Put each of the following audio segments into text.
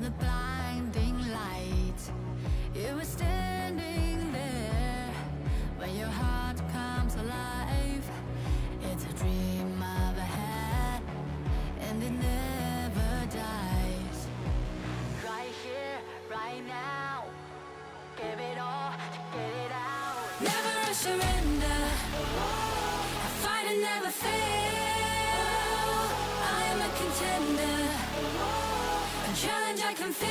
the blinding light. You were standing there when your heart comes alive. It's a dream I've had, and it never dies. Right here, right now, give it all, get it out. Never a surrender, I fight and never fail. I am a contender, a challenge I can feel.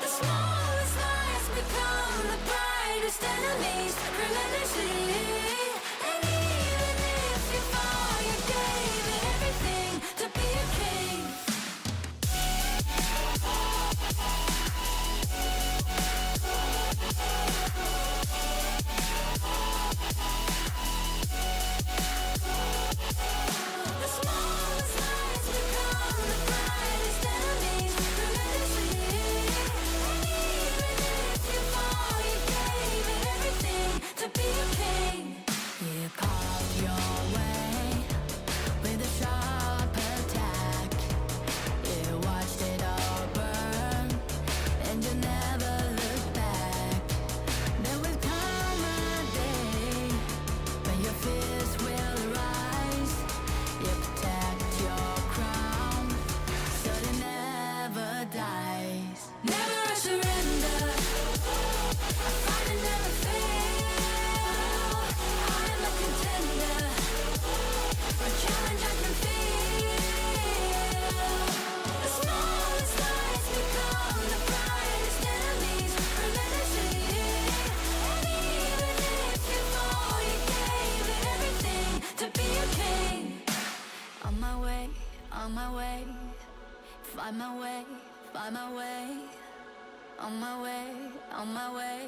The smallest lies become the brightest enemies, relentlessly. And even if you fall, you gave it everything to be a king. The smallest lies become the brightest enemies, relentlessly. And even if you fall, you gave it everything to be a king. You carved your way with a sharp attack. You watched it all burn, and you never looked back. There will come a day when your fears will arise. You protect your crown, so it never dies. Never a surrender, I fight and never fail. I am a contender, a challenge I can feel. The smallest lies become the brightest enemies, relentlessly. And even if you fall, you gave it everything to be a king. On my way, on my way, find my way, find my way. On my way, on my way,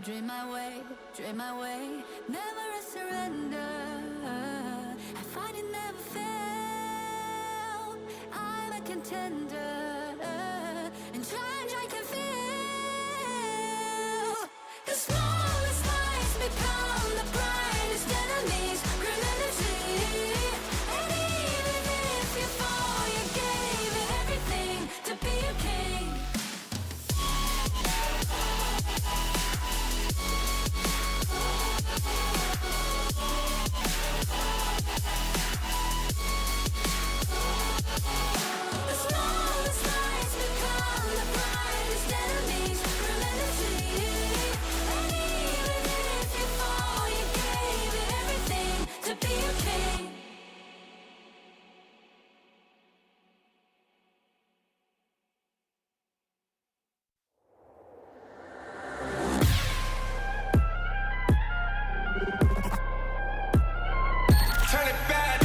dream my way, dream my way. Never a surrender, I fight and never fail. I'm a contender, and challenge I can feel. The smallest lies become the brightest enemies, relentlessly. And even if you fall, you gave it everything to be a king. The smallest lies become the brightest enemies, relentlessly. And even if you fall, you gave it everything to be a king. Turn it back.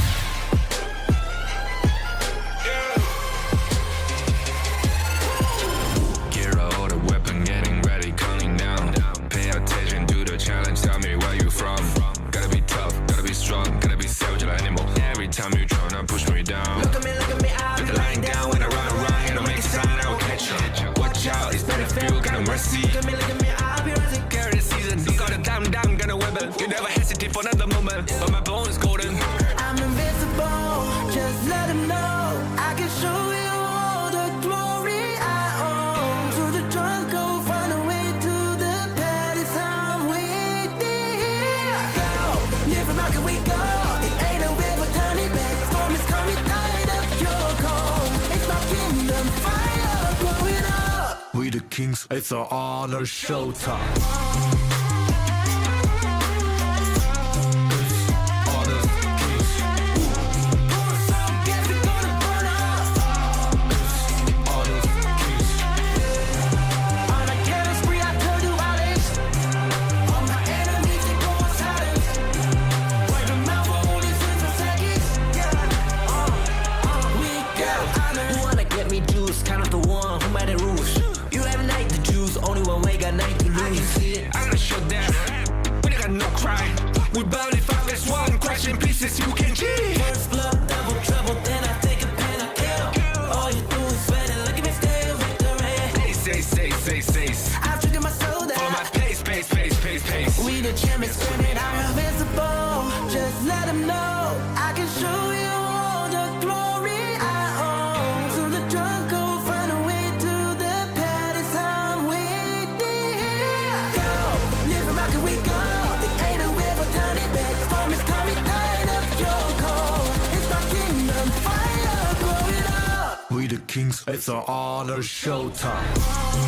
Yeah. Gear out a weapon, getting ready, counting down. Pay attention to the challenge, tell me where you from. Gotta be tough, gotta be strong, gotta be savage like animal. Every time you try to push me down. Look at me, I'll put the line down when I run around. And I'll make a sign, I will catch you. Watch out, it's better feel, got no mercy. Look at me, I'll be rising. Carry the season, you got a damn, gonna wibble. You never hesitate for another moment, but my bone is golden. I'm invincible, just let him know. I can show you all the glory I own. To the drunk, go find a way to the palace. I'm waiting here. Go, live and rock and we go. It ain't a river turning back. Storm is coming, tired of your cold. It's my kingdom, fire blowing up. We the kings, it's our honor, showtime. On a careless spree, I told you all this. All my enemies, they go on silence. Wipe them out for only 6 seconds. We got honor. You wanna get me juice, kind of the one who made the rules. You have night to choose, only one way, got night to lose. I'm gonna show them. We got no crime. We barely five as one. Crash in pieces, you can cheat. First blood, double trouble, then I take a pen, I kill. All you do is sweat and look at me still victory. Say. I've triggered my soul Follow down. my pace. We the champions, screaming, I'm invincible. Just let him know. I can show you all the glory I own. To the kings, it's an honor showtime.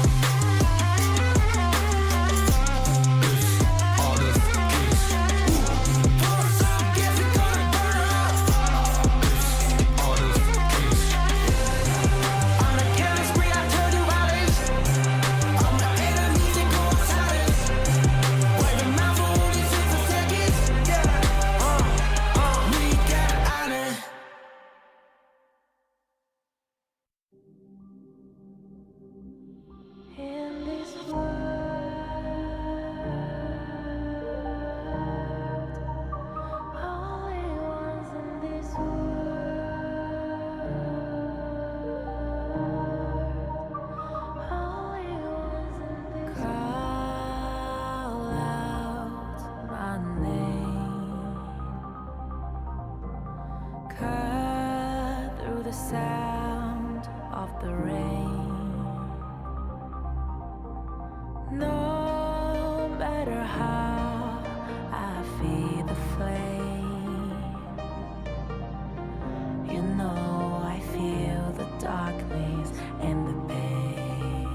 In this world, only ones in this world, only ones in this call out my name, cut through the sound of the rain. No matter how I feed the flame, you know I feel the darkness and the pain.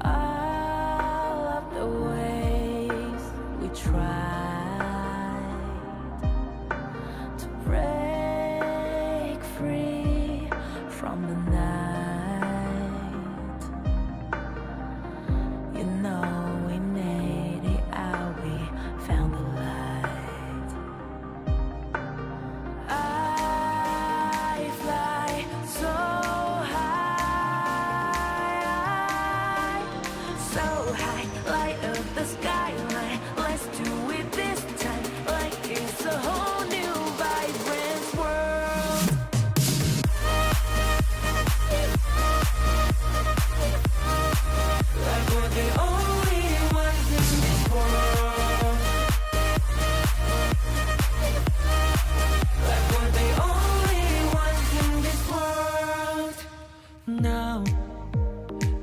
All of the ways we tried to break free from the night.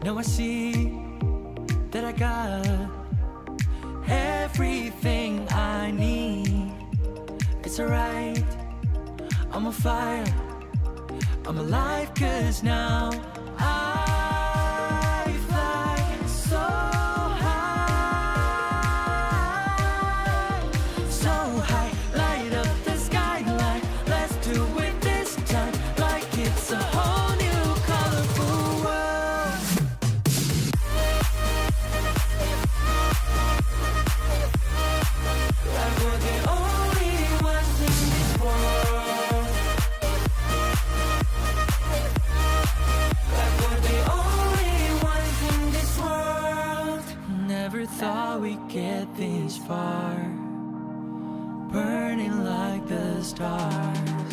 Now I see that I got everything I need. It's alright, I'm on fire, I'm alive, 'cause now I fly so high, so high. Light up the skyline, let's do it this time, like it's a whole new colorful world. Like we're the only ones in this world. Like we're the only ones in this world. Never thought we'd get this far, burning like the stars.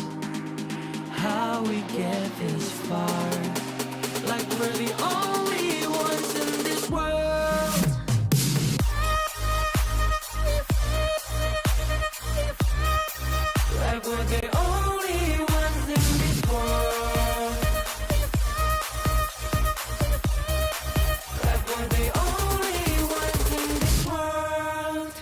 How we get this far, like we're the only ones in this world. Like we're the only ones in this world. Like we're the only ones in this world.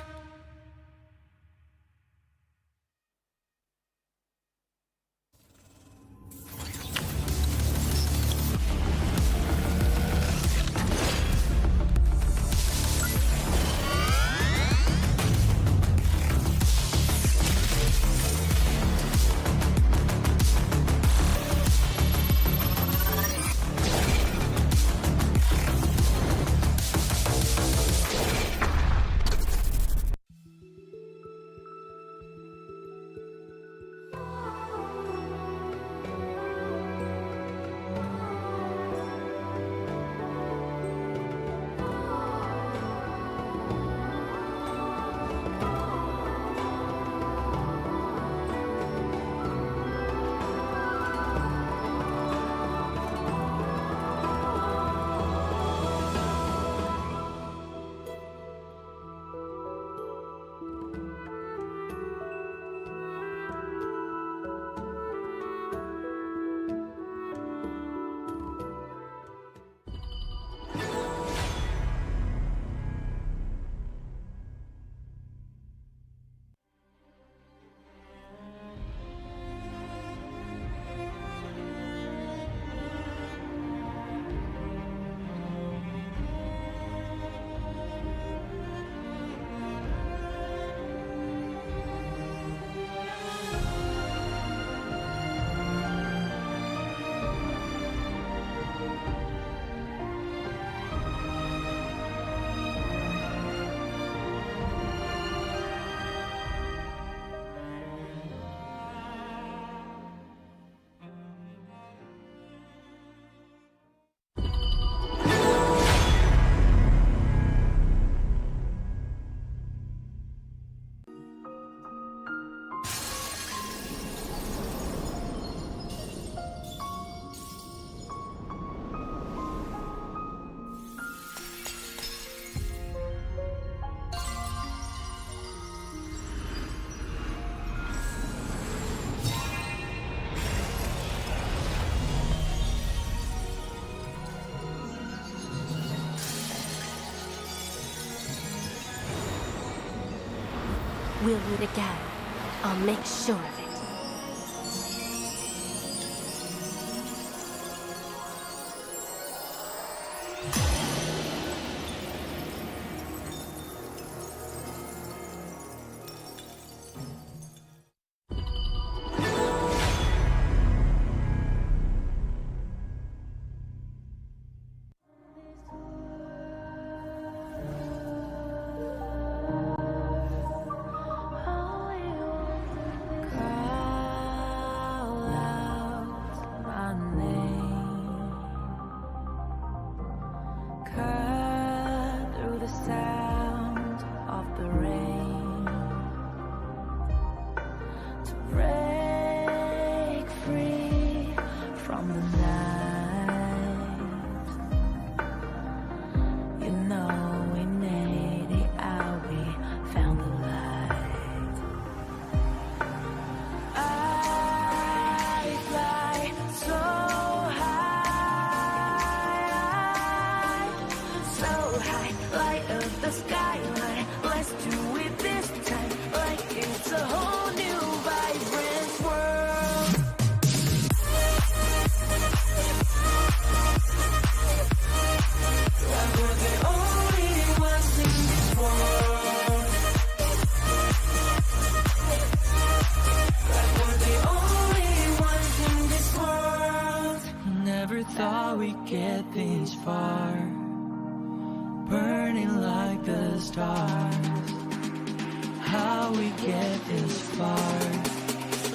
We'll meet again. I'll make sure of it. Thought we'd get this far, burning like the stars. How we get this far,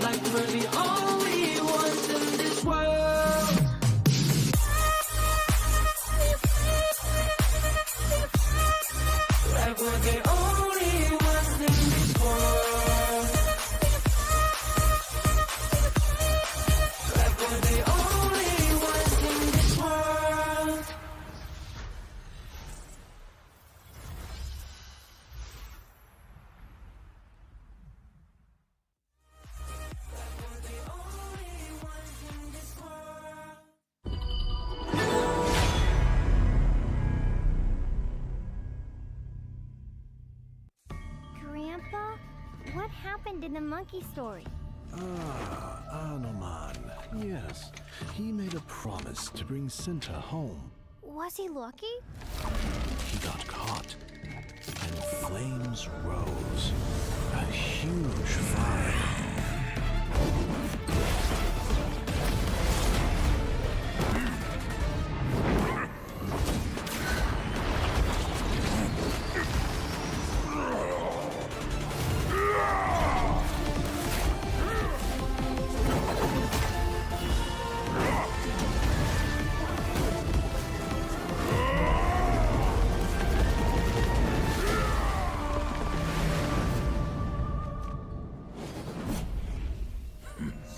like we're the only ones in this world. Like we're the only ones in this world. Like we're the only ones in this world. Grandpa, what happened in the monkey story? Anoman. Yes, he made a promise to bring Cinta home. Was he lucky? He got caught, and flames rose. A huge fire.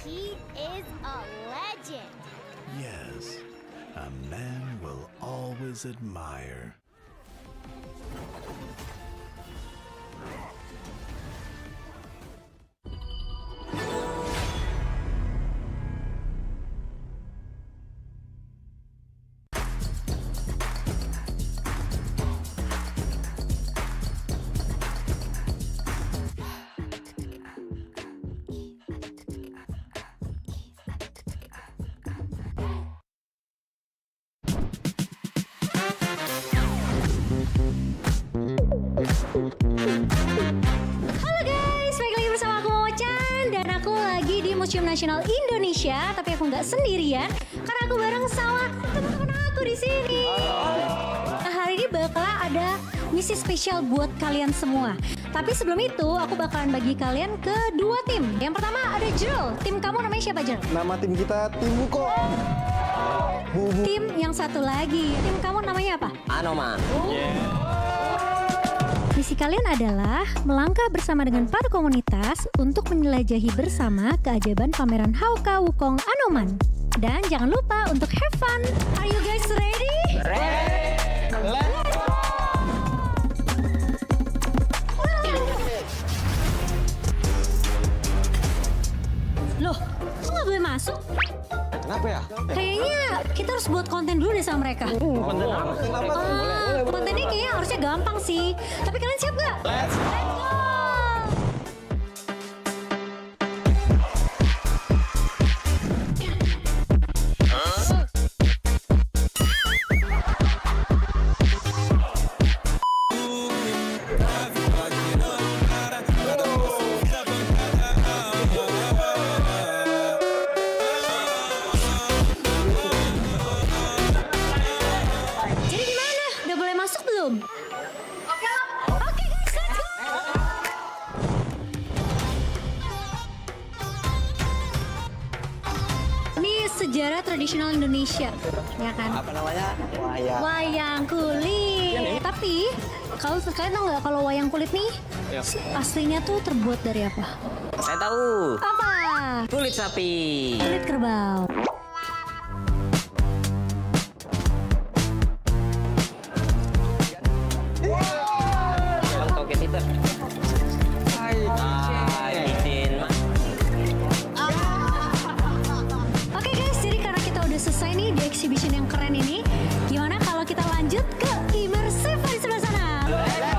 He is a legend. Yes, a man will always admire. Halo guys, balik lagi bersama aku Mocan. Dan aku lagi di Museum Nasional Indonesia. Tapi aku nggak sendirian, karena aku bareng sama teman-teman aku di sini. Nah, hari ini bakal ada misi spesial buat kalian semua. Tapi sebelum itu, aku bakalan bagi kalian ke dua tim. Yang pertama ada Jrul. Tim kamu namanya siapa, Jrul? Nama tim kita Tim Buko. Tim yang satu lagi, tim kamu namanya apa? Anoman. Misi kalian adalah melangkah bersama dengan para komunitas untuk menjelajahi bersama keajaiban pameran Hauka Wukong Anoman. Dan jangan lupa untuk have fun. Are you guys ready? Let's go. Loh, kok nggak boleh masuk? Kenapa ya? Kayaknya kita harus buat konten dulu deh sama mereka. Kontennya kayaknya harusnya gampang sih. Tapi kalian siap gak? Let's go! bersejarah tradisional Indonesia, ya kan? Apa namanya? Wayang kulit. Tapi kalau kalian tahu nggak kalau wayang kulit nih aslinya tuh terbuat dari apa? Saya tahu. Apa? Kulit sapi. Kulit kerbau. Bang toket itu. Izin, Mas. Oke guys, jadi karena kita udah selesai nih di exhibition yang keren ini, gimana kalau kita lanjut ke immersive di sebelah sana? Let's go!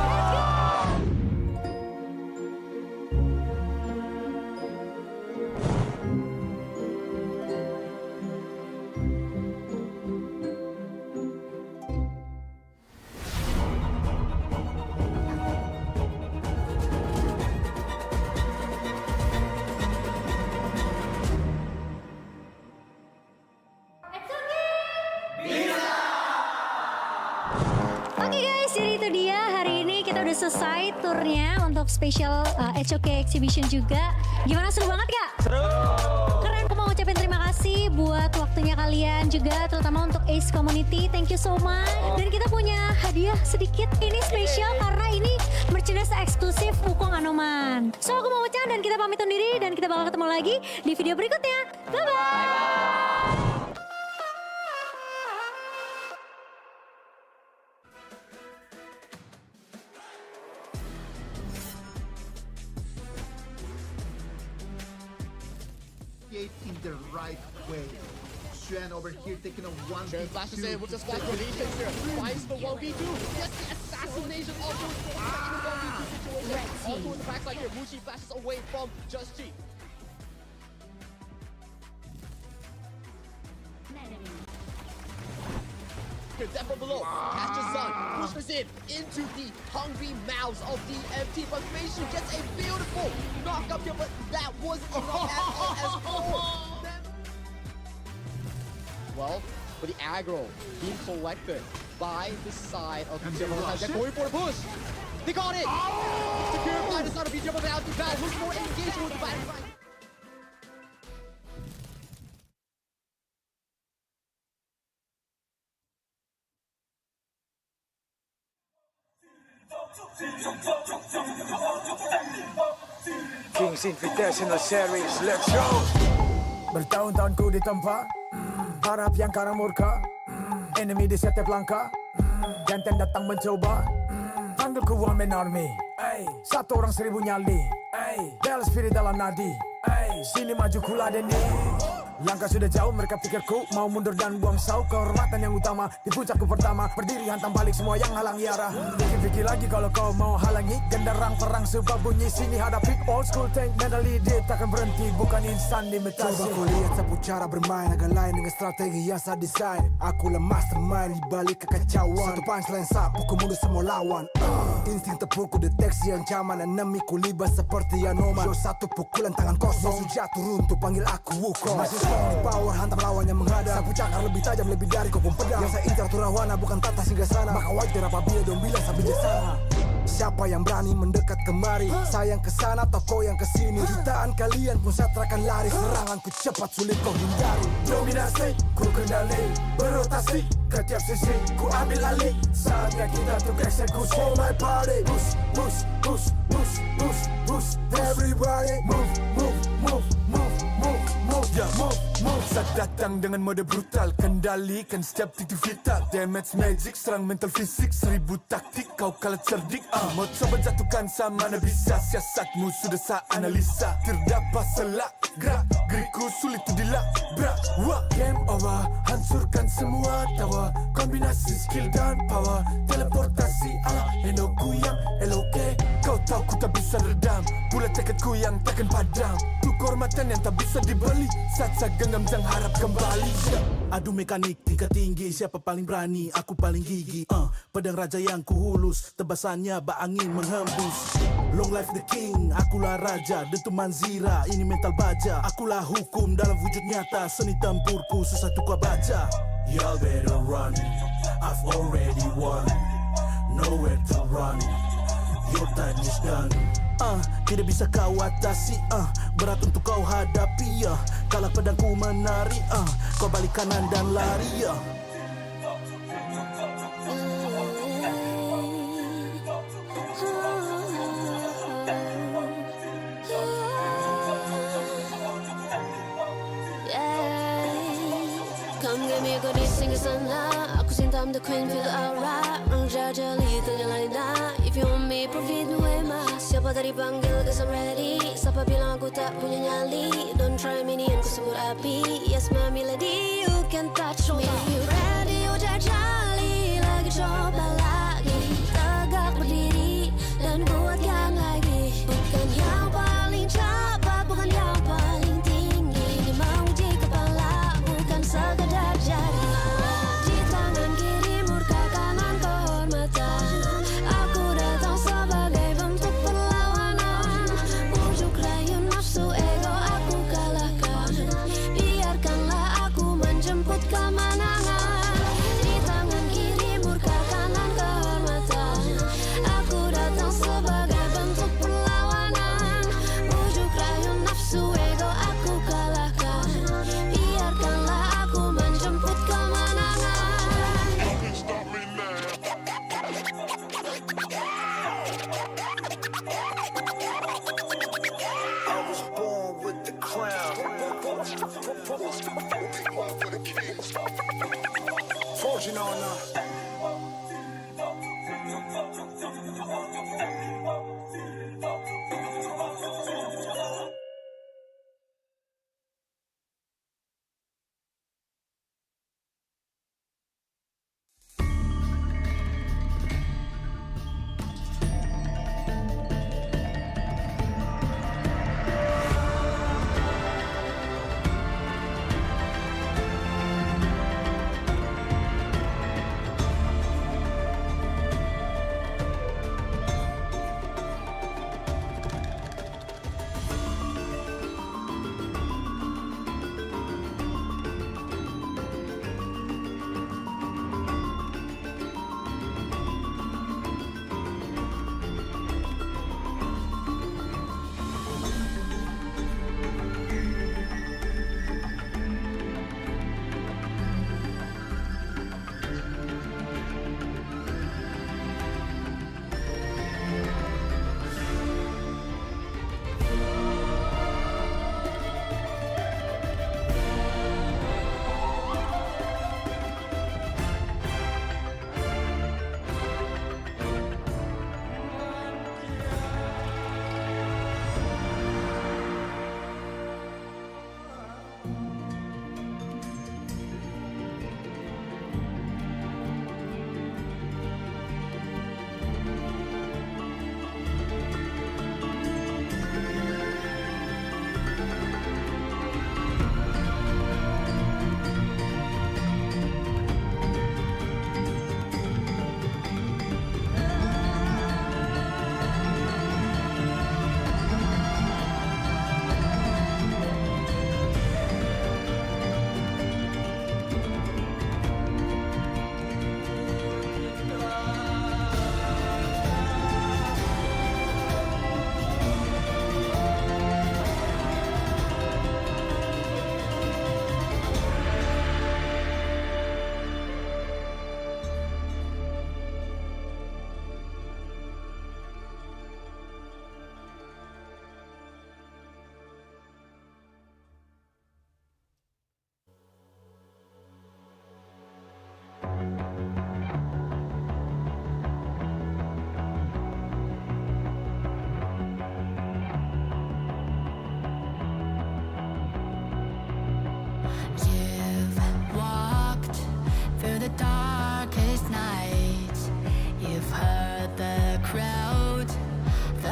Oke guys, jadi itu dia hari ini kita udah selesai turnya untuk special HOK exhibition juga. Gimana, seru banget gak? Seru! Keren, aku mau ngucapin terima kasih buat waktunya kalian juga, terutama untuk Ace Community. Thank you so much. Dan kita punya hadiah sedikit. Ini spesial karena ini merchandise eksklusif Wukong Anoman. So aku mau ucapkan dan kita pamit undur diri dan kita bakal ketemu lagi di video berikutnya. Bye-bye! In the right way. Xuan over here taking a 1v2. Flashes in with the squad coordination here. Finds the 1v2. Yes, the assassination of the 1v2 situation. Also in the backside here, Mushi flashes away from Just G. Death from below, catches Sun, pushes in into the hungry mouths of the MT, but Meishu gets a beautiful knock up here, but that wasn't enough as well. Well, for the aggro being collected by the side of the they're going for the push. They got it! Secure by the side of BGM, but now the battle looks more engaged with the battle. King's Invitational Series, let's go! Bertahun-tahun ku ditempa, harap yang karang murka, enemy di setiap langkah, Ganten datang mencoba, panggil ku one man army, satu orang 1000 nyali, bel spirit dalam nadi, sini maju ku ladeni. Langkah sudah jauh, mereka pikirku mau mundur dan buang sau. Kehormatan yang utama di puncakku pertama, berdiri hantam balik semua yang halangi arah. Pikir-pikir lagi kalau kau mau halangi, genderang perang sebab bunyi sini hadapi old school tank medley. Dia takkan berhenti, bukan instan imitasi. Coba kau lihat sapu cara bermain agak lain dengan strategi yang saya desain. Aku lah mastermind di balik kekacauan. Satu punchline sapu ku mundur semua lawan. Insting tepuku deteksi ancaman, enemiku libas seperti Anoman. Show satu pukulan tangan kosong, musuh jatuh runtuh panggil aku Wukong. Power hantam lawan yang menghadap, sapu cakar lebih tajam lebih dari kopong pedang. Yang saya incar turawana bukan tata hingga sana, maka wajar apabila dong bilang sampai jasana. Siapa yang berani mendekat kemari, sayang kesana atau kau yang kesini. Jutaan kalian pun saya akan lari, seranganku cepat sulit kau hindari. Dominasi, ku kendali, berotasi ke tiap sisi, ku ambil alih. Saatnya kita untuk eksekusi. Oh my party, push, push, push, push, push, push. Everybody move, move, move, move, move, move, yeah, move, move. Saat datang dengan mode brutal, kendalikan setiap titik vital. Damage magic, serang mental fisik, 1000 taktik, kau kalah cerdik. Mau coba jatuhkan sama mana bisa, siasatmu sudah saya analisa. Terdapat selak, gerak, geriku sulit tu dilabrak. Wah, game over, hancurkan semua tawa. Kombinasi skill dan power, teleportasi ala Enoku yang LOK. Kau tahu ku tak bisa redam, pula tekadku yang takkan padam. Tu kehormatan yang tak bisa dibeli, saat saya genggam jangan harap kembali. Adu mekanik tingkat tinggi, siapa paling berani, aku paling gigi. Pedang raja yang ku hulus, tebasannya bak angin menghembus. Long life the king, akulah raja, dentuman zira, ini mental baja. Akulah hukum dalam wujud nyata, seni tempurku susah tu kau baca. Y'all better run, I've already won, nowhere to run, your time is done. Tidak bisa kau atasi, berat untuk kau hadapi, Kalau pedangku menari, kau balik kanan dan lari. Come give me a good sing sana. Aku cinta I'm the queen, feel the aura. Menjajali ternyalain dah. If you want me, profit me way mas. Siapa tadi panggil, cause I'm ready. Siapa bilang aku tak punya nyali. Don't try me, ni aku sebut api. Yes, my melody, you can touch me. You ready, you jajali. Lagi coba lagi. Tegak berdiri dan kuatkan lagi. Bukan yang paling cepat, bukan yang paling tinggi. Ini menguji kepala, bukan sekadar jadi. Di tangan kiri murka, kanan kehormatan. Aku datang sebagai bentuk perlawanan. Bujuk rayu nafsu ego aku kalahkan. Biarkanlah aku menjemput kemenangan. Di tangan kiri murka, kanan kehormatan. Aku datang sebagai bentuk perlawanan. Bujuk rayu nafsu ego aku kalahkan. Biarkanlah aku menjemput kemenangan. I was born with the crown. Fortune on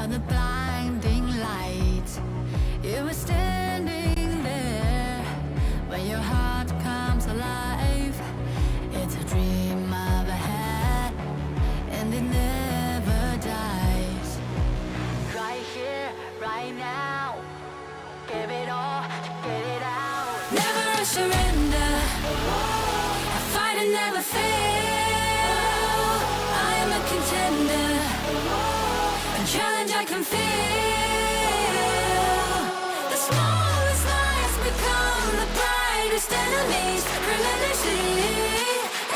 the blinding light. You were standing there when your heart comes alive. It's a dream I've had, and it never dies. Right here, right now, give it all, get it out. Never surrender, I fight and never fail. I am a contender, a challenge I can feel. The smallest lies become brightest enemies relentlessly.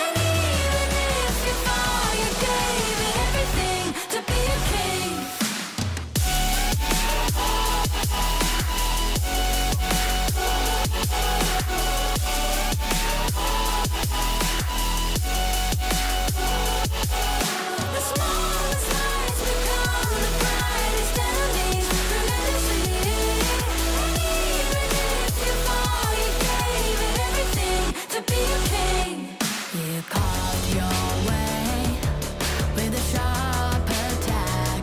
And even if you fall, you gave it everything to be a king. The smallest lights become the brightest enemies relentlessly. And even if you fall, you gave it everything to be a king. You carved your way with a sharp attack.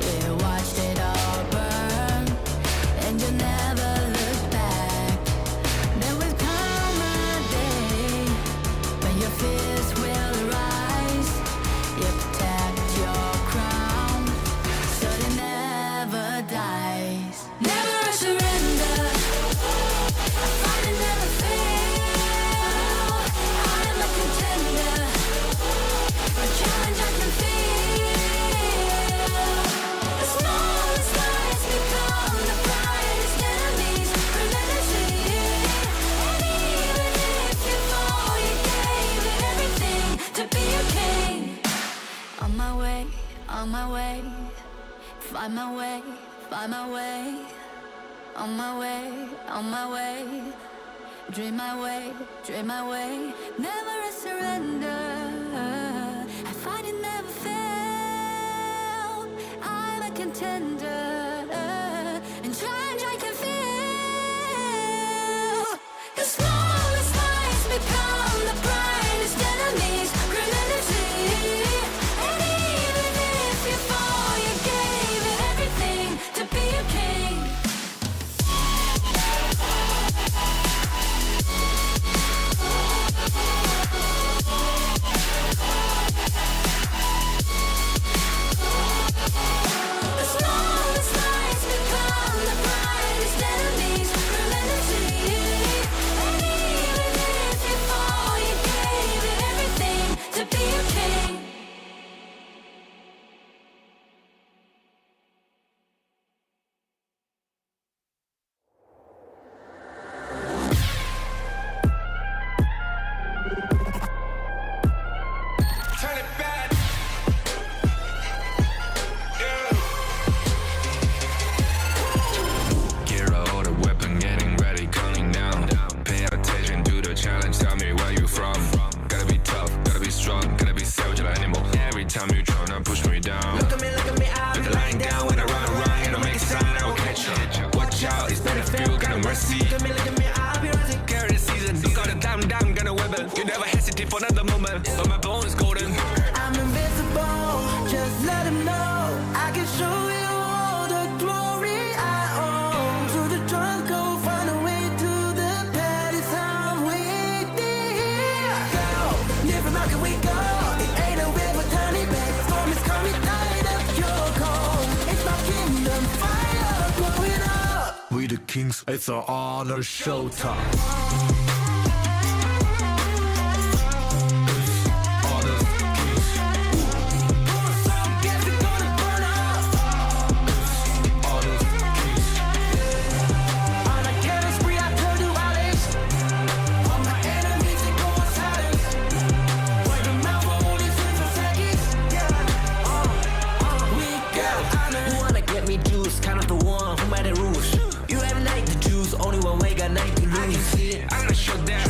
You watched it all burn, and you never looked back. There will come a day when your fears will rise. You protect your crown, so it never dies. Never a surrender. I fight and never fail. I am a contender. A challenge I can feel. The smallest lights become the brightest enemies relentlessly. And even if you fall, you gave it everything to be a king. On my way, on my way. Find my way, find my way. On my way, on my way. Dream my way, dream my way. Never a surrender. I fight and never fail. I'm a contender. And challenge I can feel. The smallest lights become the brightest enemies relentlessly. And even if you fall, you gave it everything to be a king. The smallest lights become the brightest enemies relentlessly. And even if you fall, you gave it everything to be a king. Turn it back. Gear out the weapon, getting ready, counting down. Pay attention to the challenge, tell me where you from. Gotta be tough, gotta be strong, gotta be savage like animal. Every time you tryna push me down. Look at me, I'll be lying down when I run, and I'll make a sign, I will catch you. Watch out, it's better feel, got no mercy. Look at me, I'll be rising. Carry the season, you got a time down, got a weapon. You never hesitate for another moment, but my bone is golden. I'm invincible, just let him know. I can show you all the glory I own. To the drunk, go find a way to the palace. I'm waiting here. Go, different market we go. It ain't a river, turning back. Storm is coming, light up your cold. It's my kingdom, fire blowing up. We the kings, it's our honor showtime. Guess we're gonna burn up. On a killing spree, I told you I lace. All my enemies, they go on silence. Wipe them out for only 6 seconds. We got honor. Who wanna get me juice? Kind of the one who made the rules. You have night to choose, only one way, got night to lose. I gotta show that.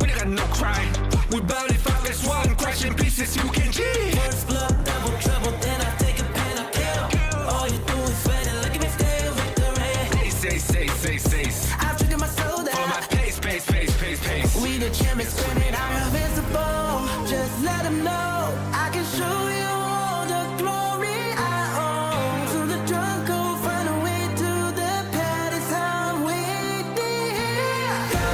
We got no crime. We bout it, fuck this one. Crash in pieces, you can cheat. First blood, double trouble, then I take a pen, I kill. All you do is sweat and look at me still victory. Say. I've triggered my soul For my down. pace. We the champions, screaming, I'm invincible. Just let him know. I can show you all the glory I own. To the drunk, go find a way to the palace. I'm waiting here. Go,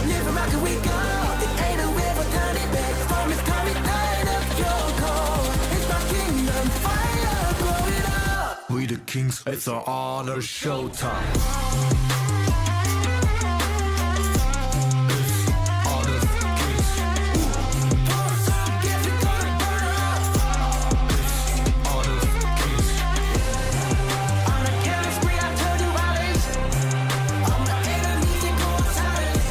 different market we go. It ain't a river, turning back. Storm is coming, light up your cold. It's my kingdom, fire blowing up. We the kings, it's our honor showtime. Guess we're gonna burn up. On a killing spree, I told you I lace. All my enemies, they go on silence.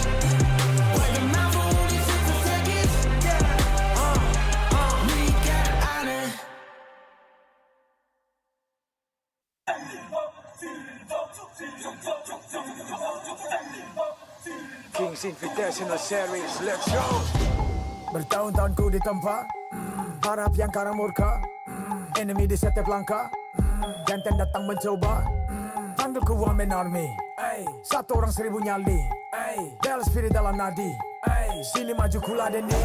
Kings Invitational Series, let's go! Bertahun-tahun ku ditempa, harap yang karang murka, enemy di setiap langkah, jantan datang mencoba, panggil ku one man army, satu orang 1000 nyali, bel spirit dalam nadi, sini maju kula deni.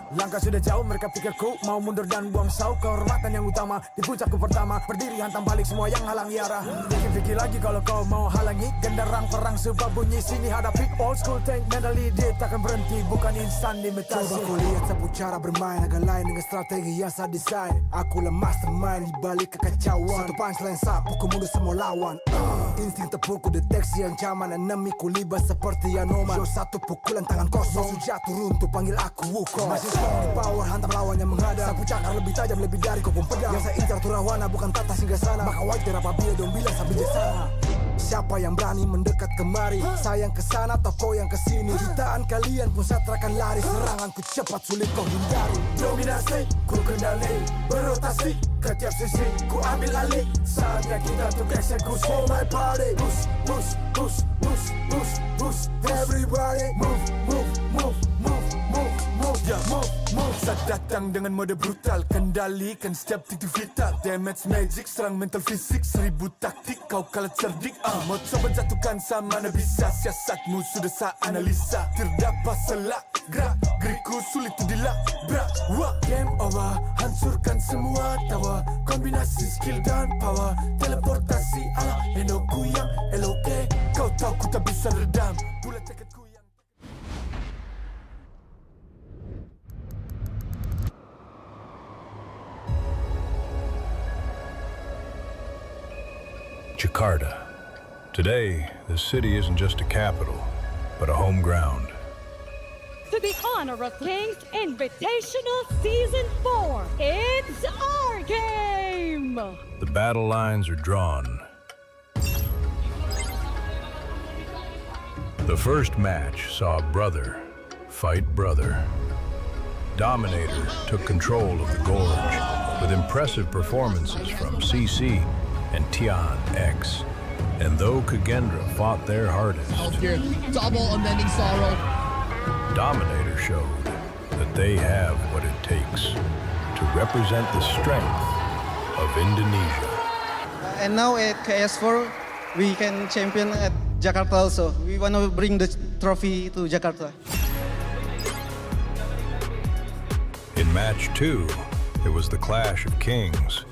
Langkah sudah jauh, mereka pikirku mau mundur dan buang sau. Kehormatan yang utama di puncakku pertama, berdiri hantam balik semua yang halang yara. Pikir-pikir lagi kalau kau mau halangi, genderang perang sebab bunyi sini hadapi old school tank mentally, dia takkan berhenti, bukan instan limitasi. Coba kau lihat sapu cara bermain agak lain dengan strategi yang saya desain. Akulah mastermind di balik kekacauan, satu punchline sapu ku mundur semua lawan. Insting tepukku deteksi yang zaman, enemiku libas seperti Anoma. Show satu pukulan tangan kosong, musuh jatuh runtuh panggil aku Wukong. Masih strong di power, hantam lawan yang menghadap. Sapu cakar lebih tajam, lebih dari kopong pedang. Yang saya incar turawana bukan tata singgah sana. Maka wajar apabila dong bilang sambil bijaksana. Siapa yang berani mendekat kemari? Sayang kesana atau kau yang kesini? Jutaan kalian pun satrakan lari. Seranganku cepat sulit kau hindari. Dominasi, ku kendali, berotasi ke tiap sisi, ku ambil alih. Saatnya kita untuk eksekusi. For my party, push, push, push, push, push, push. Everybody move, move, move, move, move, move, yeah, move, move. Saat datang dengan mode brutal, kendalikan setiap titik vital. Damage magic, serang mental fisik, 1000 taktik, kau kalah cerdik. Mau coba jatuhkan sama mana bisa, siasatmu sudah saya analisa. Terdapat selak, gerak, geriku sulit untuk dilabrak. Game over, hancurkan semua tawa. Kombinasi skill dan power, teleportasi ala Enoku yang eloke. Kau tahu ku tak bisa redam, bulat tekadku yang... Jakarta. Today, the city isn't just a capital, but a home ground. To the Honor of Kings Invitational Season 4, it's our game! The battle lines are drawn. The first match saw brother fight brother. Dominator took control of the gorge with impressive performances from CC and Tian X. And though KAGENDRA fought their hardest, double unending sorrow. Dominator showed that they have what it takes to represent the strength of Indonesia. And now at KS4, we can champion at Jakarta also. We want to bring the trophy to Jakarta. In match 2, it was the clash of kings.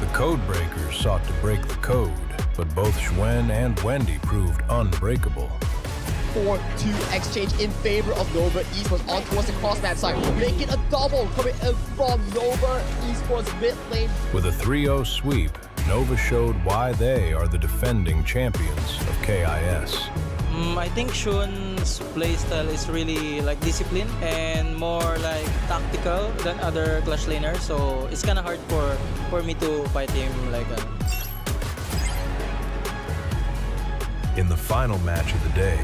The code breakers sought to break the code, but both Schwen and Wendy proved unbreakable. 4-2 exchange in favor of Nova Esports on towards the crossmat side, making a double coming in from Nova Esports mid lane. With a 3-0 sweep, Nova showed why they are the defending champions of KIS. I think Shun's playstyle is really like discipline and more like tactical than other Clash laners, so it's kind of hard for me to fight him like that. In the final match of the day,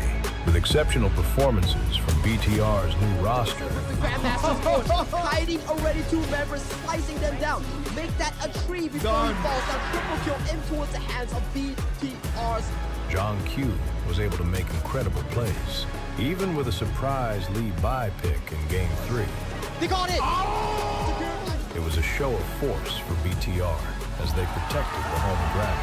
with exceptional performances from BTR's new roster, The Grandmaster's force, hiding already 2 members, slicing them down. Make that a tree before he falls down. Triple kill in towards the hands of BTR's. John Q was able to make incredible plays, even with a surprise lead buy pick in Game 3. They got it! It was a show of force for BTR as they protected the home ground.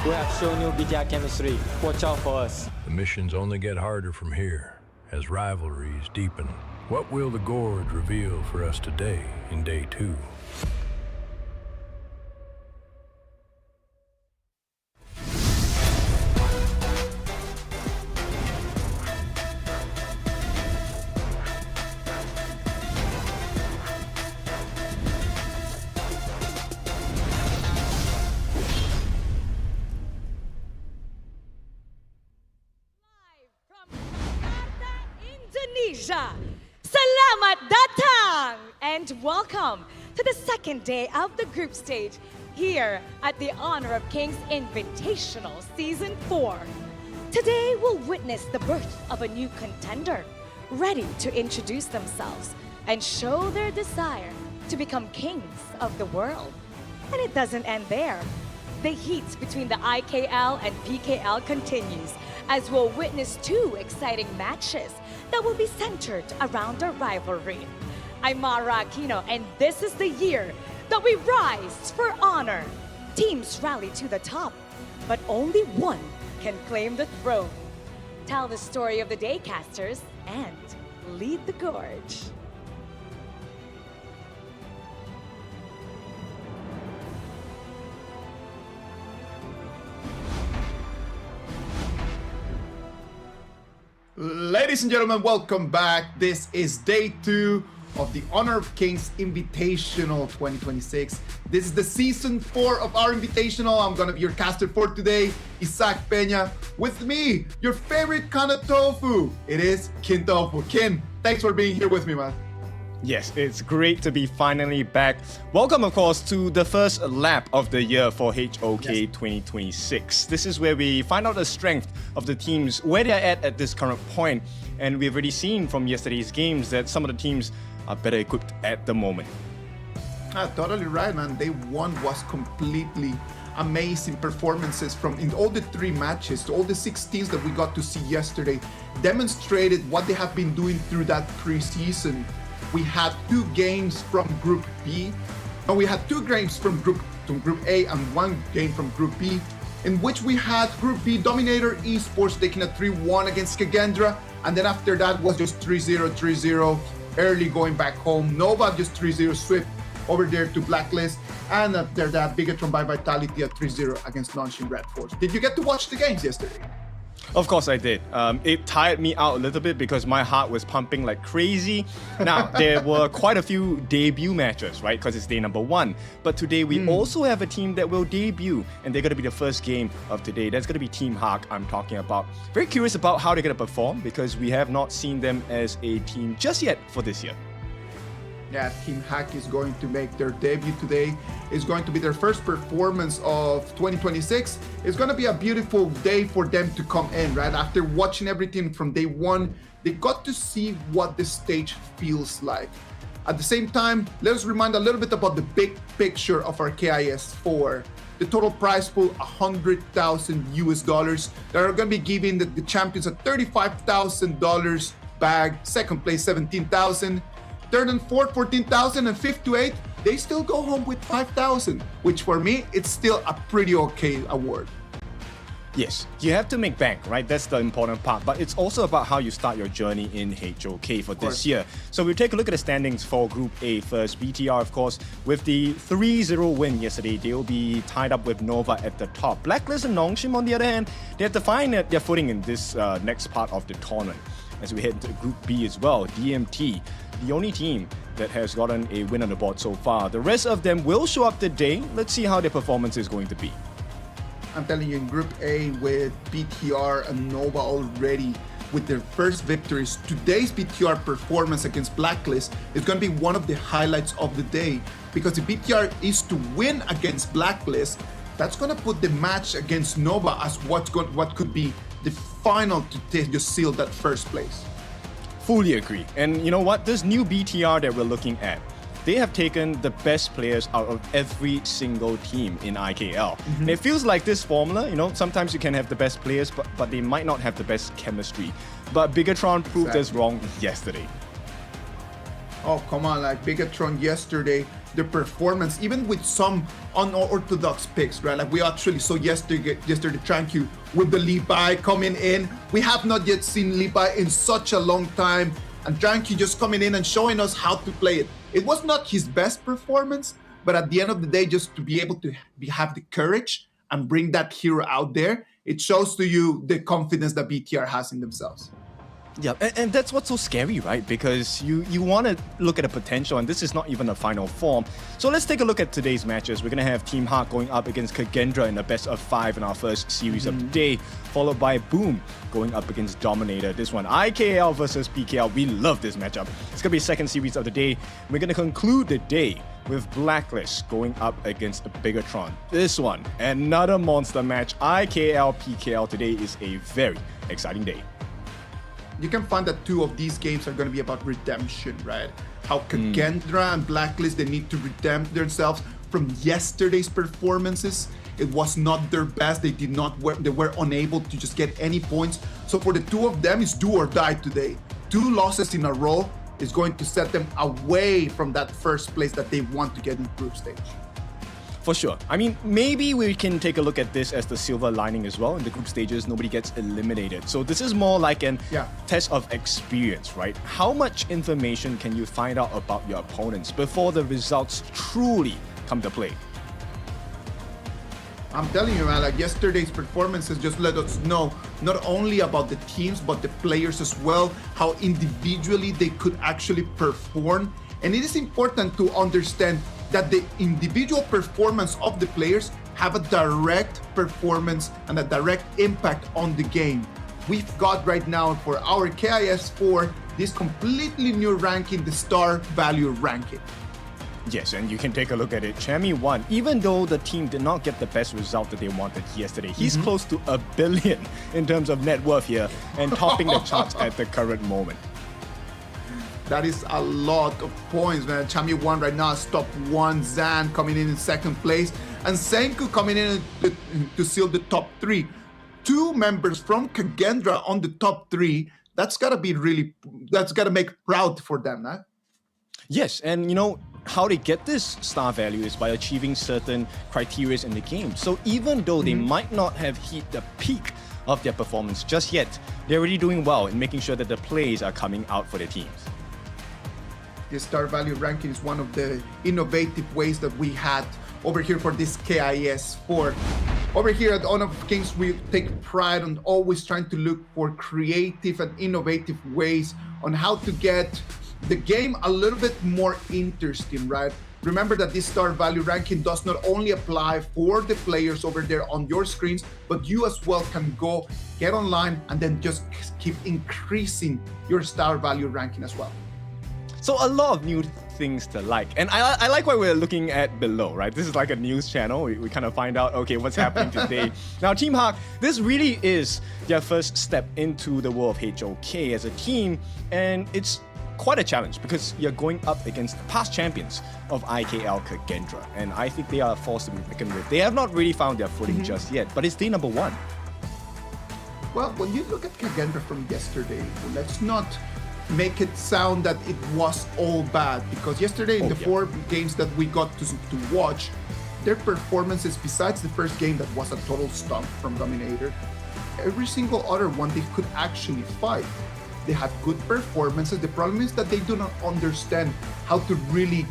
We have shown you BTR chemistry. Watch out for us. The missions only get harder from here as rivalries deepen. What will the Gorge reveal for us today in Day 2? Indonesia, Selamat datang and welcome to the second day of the group stage here at the Honor of Kings Invitational Season 4. Today we'll witness the birth of a new contender, ready to introduce themselves and show their desire to become kings of the world. And it doesn't end there. The heat between the IKL and PKL continues as we'll witness 2 exciting matches that will be centered around a rivalry. I'm Mara Aquino, and this is the year that we rise for honor. Teams rally to the top, but only one can claim the throne. Tell the story of the day, casters, and lead the gorge. Ladies and gentlemen, welcome back. This is day 2 of the Honor of Kings Invitational 2026. This is the season 4 of our Invitational. I'm gonna be your caster for today, Isaac Peña. With me, your favorite kind of tofu. It is Kin Tofu. Kin, thanks for being here with me, man. Yes, it's great to be finally back. Welcome, of course, to the first lap of the year for HOK 2026. This is where we find out the strength of the teams, where they're at this current point. And we've already seen from yesterday's games that some of the teams are better equipped at the moment. Totally right, man. Day 1 was completely amazing performances from in all the 3 matches. All the 6 teams that we got to see yesterday demonstrated what they have been doing through that preseason. We had 2 games from Group B. No, we had 2 games from Group A and 1 game from Group B, in which we had Group B Dominator Esports taking a 3-1 against KAGENDRA, and then after that was just 3-0, 3-0, early going back home. Nova just 3-0 swept over there to Blacklist, and after that Bigetron by Vitality at 3-0 against Launching Red Force. Did you get to watch the games yesterday? Of course I did. It tired me out a little bit because my heart was pumping like crazy. Now, there were quite a few debut matches, right? Because it's day number 1. But today we also have a team that will debut, and they're going to be the first game of today. That's going to be Team Hawk I'm talking about. Very curious about how they're going to perform because we have not seen them as a team just yet for this year. Yeah, Team Hack is going to make their debut today. It's going to be their first performance of 2026. It's going to be a beautiful day for them to come in, right? After watching everything from day 1, they got to see what the stage feels like. At the same time, let us remind a little bit about the big picture of our KIS4. The total prize pool, $100,000 that are going to be giving the champions a $35,000 bag. Second place, $17,000. Third and fourth, $14,000, and fifth to eighth, they still go home with $5,000, which for me, it's still a pretty okay award. Yes, you have to make bank, right? That's the important part. But it's also about how you start your journey in HOK for this year. So we'll take a look at the standings for Group A first. BTR, of course, with the 3-0 win yesterday, they'll be tied up with Nova at the top. Blacklist and Nongshim, on the other hand, they have to find their footing in this next part of the tournament. As we head into Group B as well, DMT, the only team that has gotten a win on the board so far. The rest of them will show up today. Let's see how their performance is going to be. I'm telling you, in Group A with BTR and Nova already with their first victories, today's BTR performance against Blacklist is going to be one of the highlights of the day, because if BTR is to win against Blacklist, that's going to put the match against Nova as what could be the final to just seal that first place. Fully agree. And you know what? This new BTR that we're looking at, they have taken the best players out of every single team in IKL. And it feels like this formula, you know, sometimes you can have the best players, but they might not have the best chemistry. But Bigetron proved us wrong yesterday. Oh, come on, like Bigetron yesterday, the performance, even with some unorthodox picks, right? Like we actually saw yesterday Tranquil with the Levi coming in. We have not yet seen Levi in such a long time, and Tranquil just coming in and showing us how to play it. It was not his best performance, but at the end of the day, just to be able to have the courage and bring that hero out there, it shows to you the confidence that BTR has in themselves. Yeah, and that's what's so scary, right? Because you want to look at the potential, and this is not even a final form. So let's take a look at today's matches. We're going to have Team Hawk going up against KAGENDRA in the best of 5 in our first series of the day, followed by Boom going up against Dominator. This one, IKL versus PKL. We love this matchup. It's going to be second series of the day. We're going to conclude the day with Blacklist going up against Bigetron. This one, another monster match. IKL PKL today is a very exciting day. You can find that 2 of these games are going to be about redemption, right? How KAGENDRA and Blacklist, they need to redeem themselves from yesterday's performances. It was not their best. They were unable to just get any points. So for the two of them, it's do or die today. 2 losses in a row is going to set them away from that first place that they want to get in group stage. For sure. I mean, maybe we can take a look at this as the silver lining as well. In the group stages, nobody gets eliminated. So this is more like an test of experience, right? How much information can you find out about your opponents before the results truly come to play? I'm telling you, man, like yesterday's performances just let us know not only about the teams, but the players as well, how individually they could actually perform. And it is important to understand that the individual performance of the players have a direct performance and a direct impact on the game. We've got right now for our KIS4 this completely new ranking, the star value ranking. Yes, and you can take a look at it. Chami won, even though the team did not get the best result that they wanted yesterday. He's close to $1 billion in terms of net worth here and topping the charts at the current moment. That is a lot of points, man. Chami won right now, top 1. Zan coming in second place, and Senku coming in to seal the top 3. 2 members from KAGENDRA on the top 3. That's gotta make proud for them, huh? Yes, and you know, how they get this star value is by achieving certain criteria in the game. So even though they might not have hit the peak of their performance just yet, they're already doing well in making sure that the plays are coming out for their teams. The star value ranking is one of the innovative ways that we had over here for this KIS4. Over here at Honor of Kings, we take pride on always trying to look for creative and innovative ways on how to get the game a little bit more interesting, right? Remember that this star value ranking does not only apply for the players over there on your screens, but you as well can go get online and then just keep increasing your star value ranking as well. So a lot of new things to like. And I like what we're looking at below, right? This is like a news channel. We kind of find out, okay, what's happening today. Now, Team Hawk, this really is their first step into the world of HOK as a team. And it's quite a challenge because you're going up against the past champions of IKL KAGENDRA, and I think they are a force to be reckoned with. They have not really found their footing just yet, but it's day number 1. Well, when you look at KAGENDRA from yesterday, let's not make it sound that it was all bad, because yesterday in the 4 games that we got to watch, their performances, besides the first game that was a total stomp from Dominator, every single other one they could actually fight. They had good performances. The problem is that they do not understand how to really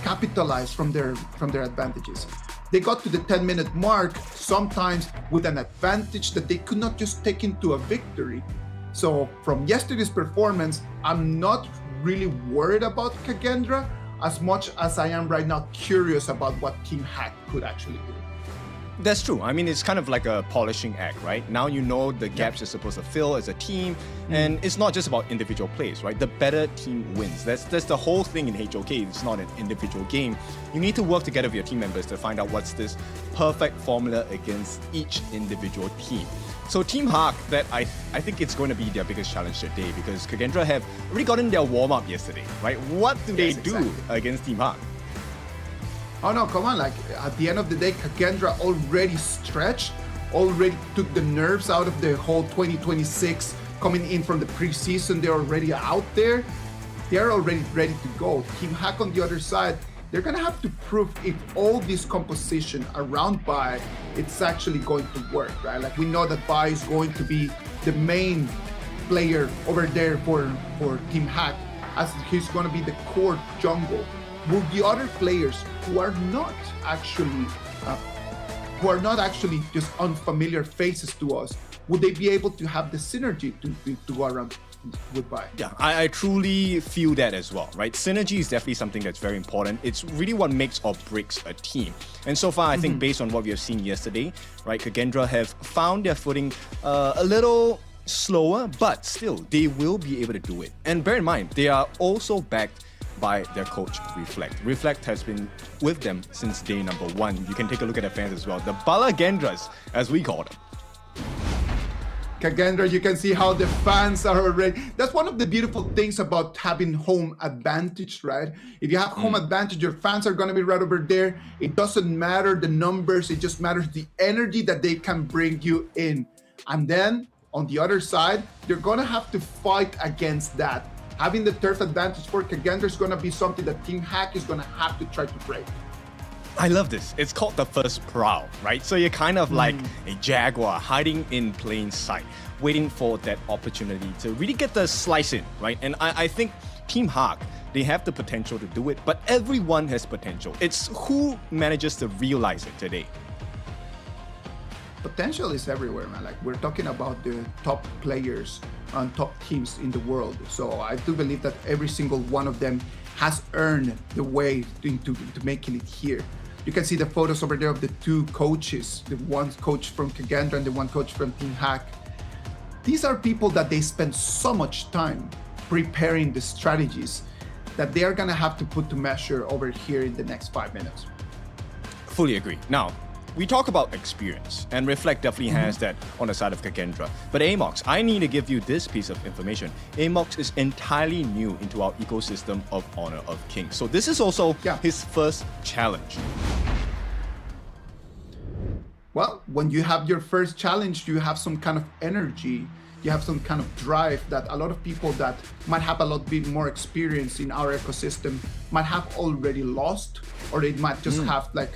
capitalize from their advantages. They got to the 10-minute mark sometimes with an advantage that they could not just take into a victory. So from yesterday's performance, I'm not really worried about KAGENDRA as much as I am right now curious about what Team Hack could actually do. That's true. I mean, it's kind of like a polishing act, right? Now you know the gaps you're supposed to fill as a team, and it's not just about individual plays, right? The better team wins. That's the whole thing in HOK. It's not an individual game. You need to work together with your team members to find out what's this perfect formula against each individual team. So Team Hawk, that I think it's going to be their biggest challenge today, because KAGENDRA have already gotten their warm-up yesterday, right? What do they do against Team Hawk? Oh no, come on, like at the end of the day, KAGENDRA already stretched, already took the nerves out of the whole 2026 coming in from the preseason. They're already out there. They're already ready to go. Team Hack on the other side, they're gonna have to prove if all this composition around Bai, it's actually going to work, right? Like we know that Bai is going to be the main player over there for Team Hack, as he's gonna be the core jungle. Will the other players who are not actually just unfamiliar faces to us, would they be able to have the synergy to go around with Bai? Yeah, I truly feel that as well, right? Synergy is definitely something that's very important. It's really what makes or breaks a team. And so far, I think based on what we have seen yesterday, right, KAGENDRA have found their footing a little slower, but still, they will be able to do it. And bear in mind, they are also backed by their coach, Reflect. Reflect has been with them since day number 1. You can take a look at their fans as well. The Balagendras, as we call them. KAGENDRA, you can see how the fans are already. That's one of the beautiful things about having home advantage, right? If you have home advantage, your fans are going to be right over there. It doesn't matter the numbers, it just matters the energy that they can bring you in. And then on the other side, they're going to have to fight against that. Having the turf advantage for KAGENDRA is going to be something that Team Hack is going to have to try to break. I love this. It's called the first prowl, right? So you're kind of like a jaguar hiding in plain sight, waiting for that opportunity to really get the slice in, right? And I think Team Hawk, they have the potential to do it, but everyone has potential. It's who manages to realize it today. Potential is everywhere, man. Like, we're talking about the top players and top teams in the world. So I do believe that every single one of them has earned the way into making it here. You can see the photos over there of the two coaches, the one coach from KAGENDRA and the one coach from Team Hack. These are people that they spend so much time preparing the strategies that they are gonna have to put to measure over here in the next 5 minutes. Fully agree. Now, we talk about experience, and Reflect definitely has that on the side of KAGENDRA. But Amox, I need to give you this piece of information. Amox is entirely new into our ecosystem of Honor of Kings. So this is also his first challenge. Well, when you have your first challenge, you have some kind of energy, you have some kind of drive that a lot of people that might have a lot bit more experience in our ecosystem might have already lost, or they might just have like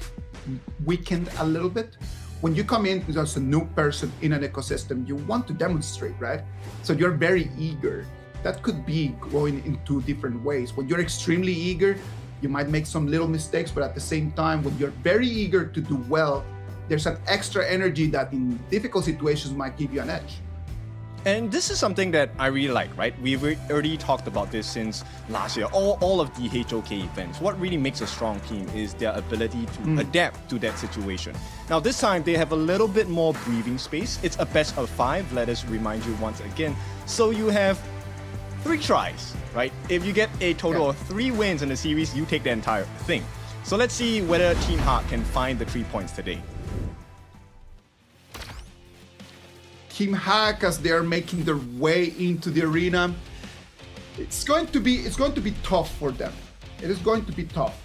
weakened a little bit. When you come in as a new person in an ecosystem, you want to demonstrate, right? So you're very eager. That could be going in two different ways. When you're extremely eager, you might make some little mistakes, but at the same time, when you're very eager to do well, there's an extra energy that in difficult situations might give you an edge. And this is something that I really like, right? We've already talked about this since last year, all of the HOK events. What really makes a strong team is their ability to adapt to that situation. Now this time, they have a little bit more breathing space. It's a best of 5, let us remind you once again. So you have 3 tries, right? If you get a total of 3 wins in the series, you take the entire thing. So let's see whether Team Hawk can find the 3 points today. Team Hack, as they are making their way into the arena, it's going to be tough for them. It is going to be tough.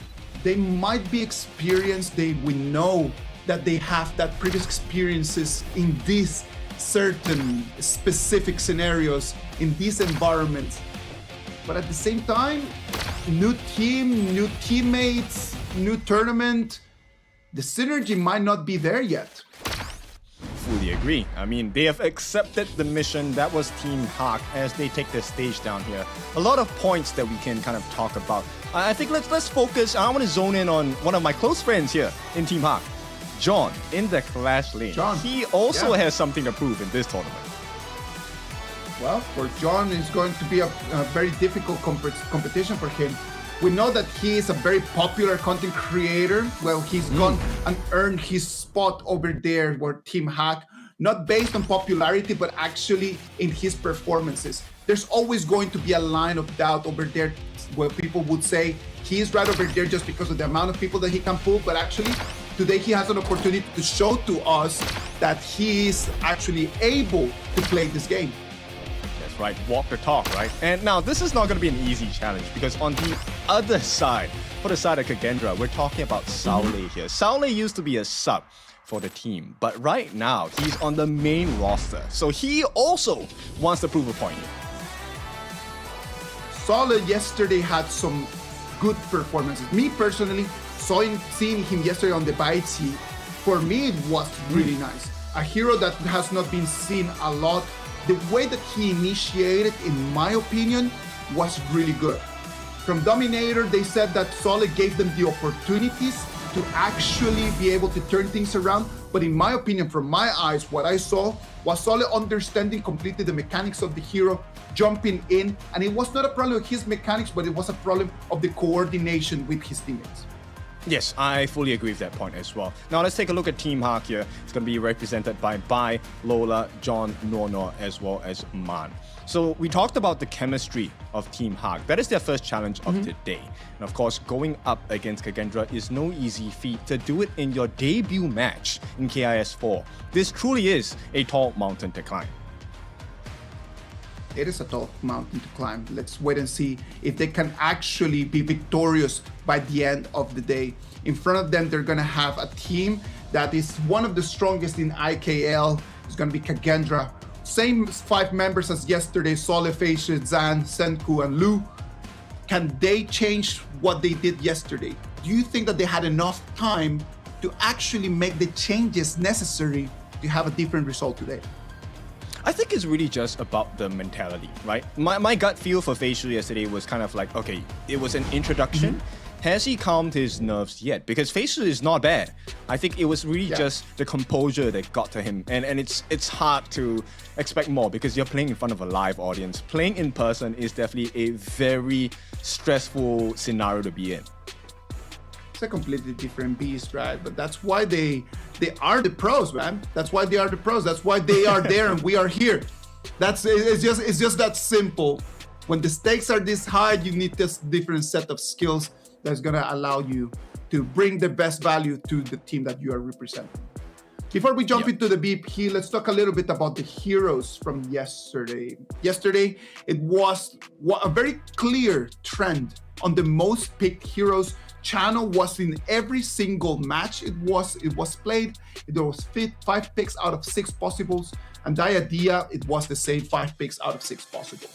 They might be experienced. We know that they have that previous experiences in these certain specific scenarios, in these environments. But at the same time, new team, new teammates, new tournament, the synergy might not be there yet. Fully agree. I mean, they have accepted the mission. That was Team Hawk as they take the stage down here. A lot of points that we can kind of talk about. I think let's focus. I want to zone in on one of my close friends here in Team Hawk, John, in the Clash lane. John, he also has something to prove in this tournament. Well, for John, it's going to be a very difficult competition for him. We know that he is a very popular content creator. Well, he's gone and earned his spot over there for Team Hack, not based on popularity, but actually in his performances. There's always going to be a line of doubt over there where people would say he's right over there just because of the amount of people that he can pull, but actually today he has an opportunity to show to us that he is actually able to play this game. Right, walk the talk, right? And now this is not going to be an easy challenge because on the other side, for the side of KAGENDRA, we're talking about Saule here. Saule used to be a sub for the team, but right now he's on the main roster. So he also wants to prove a point here. Saule yesterday had some good performances. Me personally, seeing him yesterday on the Baitsi, for me it was really nice. A hero that has not been seen a lot. The way that he initiated, in my opinion, was really good. From Dominator, they said that Saule gave them the opportunities to actually be able to turn things around. But in my opinion, from my eyes, what I saw was Saule understanding completely the mechanics of the hero, jumping in. And it was not a problem of his mechanics, but it was a problem of the coordination with his teammates. Yes, I fully agree with that point as well. Now let's take a look at Team Hawk here. It's going to be represented by Bai, Lola, John, Nornor, as well as Man. So we talked about the chemistry of Team Hawk. That is their first challenge of the day. And of course, going up against KAGENDRA is no easy feat. To do it in your debut match in KIS 4, this truly is a tall mountain to climb. it is a tough mountain to climb. Let's wait and see if they can actually be victorious by the end of the day. In front of them, they're gonna have a team that is one of the strongest in IKL. It's gonna be KAGENDRA. Same 5 members as yesterday, Sole, Feisha, Zan, Senku, and Lu. Can they change what they did yesterday? Do you think that they had enough time to actually make the changes necessary to have a different result today? I think it's really just about the mentality, right? My gut feel for Facial yesterday was kind of like, okay, it was an introduction. Has he calmed his nerves yet? Because Facial is not bad. I think it was really just the composure that got to him. And it's hard to expect more because you're playing in front of a live audience. Playing in person is definitely a very stressful scenario to be in. It's a completely different beast, right? But that's why they are the pros, man. That's why they are the pros. That's why they are there and we are here. It's just that simple. When the stakes are this high, you need this different set of skills that's gonna allow you to bring the best value to the team that you are representing. Before we jump into the BP, let's talk a little bit about the heroes from yesterday. Yesterday, it was a very clear trend on the most picked heroes. Channel was in every single match it was played. There was 5 picks out of 6 possibles, and Diadia, it was the same 5 picks out of 6 possible.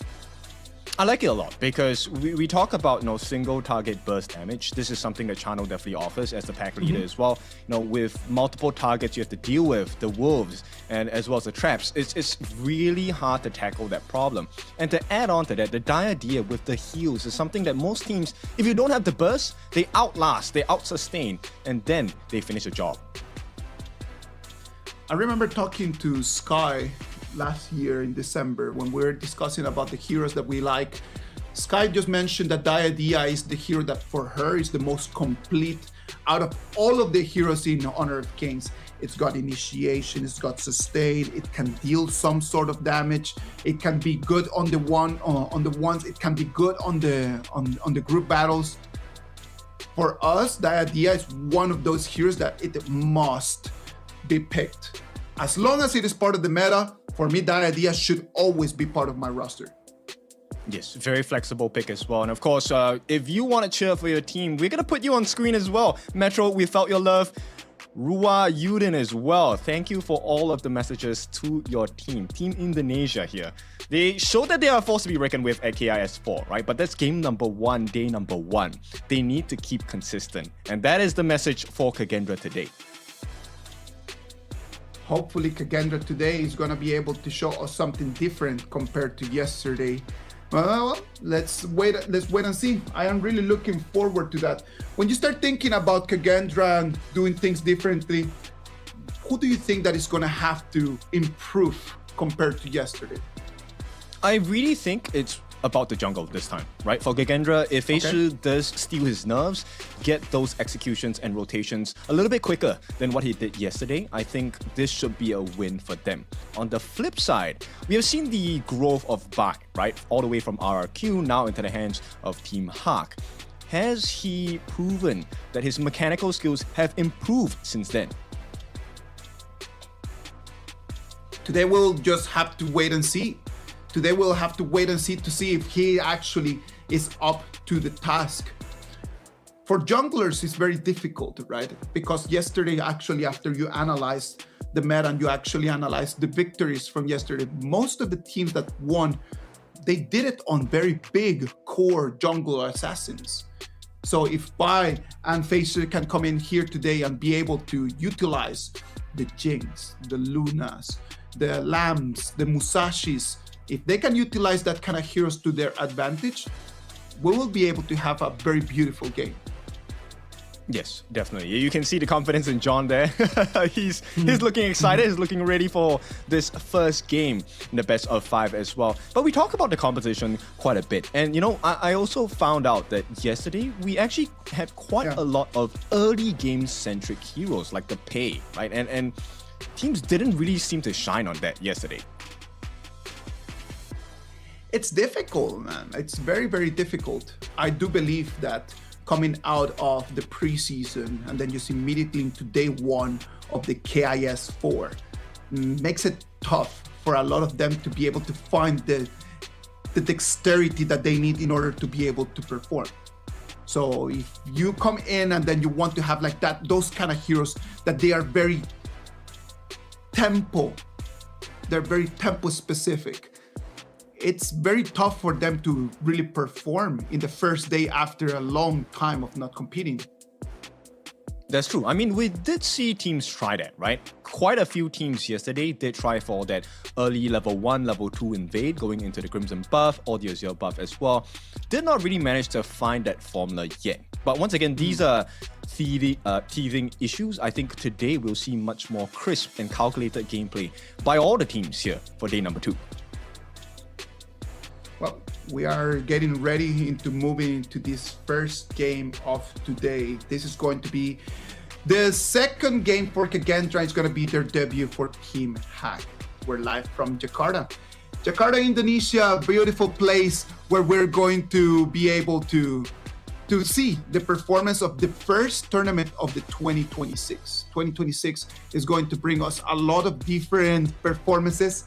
I like it a lot because we talk about single target burst damage. This is something that Channel definitely offers as the pack leader as well. With multiple targets you have to deal with, the wolves and as well as the traps, it's really hard to tackle that problem. And to add on to that, the Diadia with the heals is something that most teams, if you don't have the burst, they outlast, they outsustain, and then they finish the job. I remember talking to Sky last year in December when we were discussing about the heroes that we like. Sky just mentioned that Diadia is the hero that for her is the most complete out of all of the heroes in Honor of Kings. It's got initiation, it's got sustain, it can deal some sort of damage, it can be good on the ones, it can be good on the group battles. For us, Diadia is one of those heroes that it must be picked. As long as it is part of the meta, for me, Diadia should always be part of my roster. Yes, very flexible pick as well. And of course, if you want to cheer for your team, we're going to put you on screen as well. Metro, we felt your love. Rua Yudin as well. Thank you for all of the messages to your team. Team Indonesia here. They showed that they are a force to be reckoned with at KIS4, right? But that's game number 1, day number 1. They need to keep consistent. And that is the message for KAGENDRA today. Hopefully KAGENDRA today is going to be able to show us something different compared to yesterday. Well, let's wait and see. I am really looking forward to that. When you start thinking about KAGENDRA and doing things differently, who do you think that is going to have to improve compared to yesterday? I really think it's about the jungle this time, right? For KAGENDRA, if Feisha does steal his nerves, get those executions and rotations a little bit quicker than what he did yesterday, I think this should be a win for them. On the flip side, we have seen the growth of Bak, right? All the way from RRQ now into the hands of Team Hawk. Has he proven that his mechanical skills have improved since then? Today we'll just have to wait and see. Today we'll have to wait and see to see if he actually is up to the task. For junglers, it's very difficult, right? Because yesterday, actually, after you analyzed the meta and you actually analyzed the victories from yesterday, most of the teams that won, they did it on very big core jungle assassins. So if Bai and Facer can come in here today and be able to utilize the Jinx, the Lunas, the Lambs, the Musashis, if they can utilize that kind of heroes to their advantage, we will be able to have a very beautiful game. Yes, definitely. You can see the confidence in John there. He's looking excited. He's looking ready for this first game in the best of 5 as well. But we talk about the competition quite a bit. And I also found out that yesterday we actually had quite a lot of early game-centric heroes like the Pei, right? And teams didn't really seem to shine on that yesterday. It's difficult, man. It's very, very difficult. I do believe that coming out of the preseason and then just immediately into day 1 of the KIS4 makes it tough for a lot of them to be able to find the the dexterity that they need in order to be able to perform. So if you come in and then you want to have like that, those kind of heroes that they are very tempo specific. It's very tough for them to really perform in the first day after a long time of not competing. That's true. I mean, we did see teams try that, right? Quite a few teams yesterday did try for that early level 1, level 2 invade, going into the Crimson buff or the Azure buff as well. Did not really manage to find that formula yet. But once again, these are teething issues. I think today we'll see much more crisp and calculated gameplay by all the teams here for day number 2. Well, we are getting ready into moving into this first game of today. This is going to be the second game for KAGENDRA. It's going to be their debut for Team Hack. We're live from Jakarta. Jakarta, Indonesia, beautiful place where we're going to be able to see the performance of the first tournament of the 2026. 2026 is going to bring us a lot of different performances,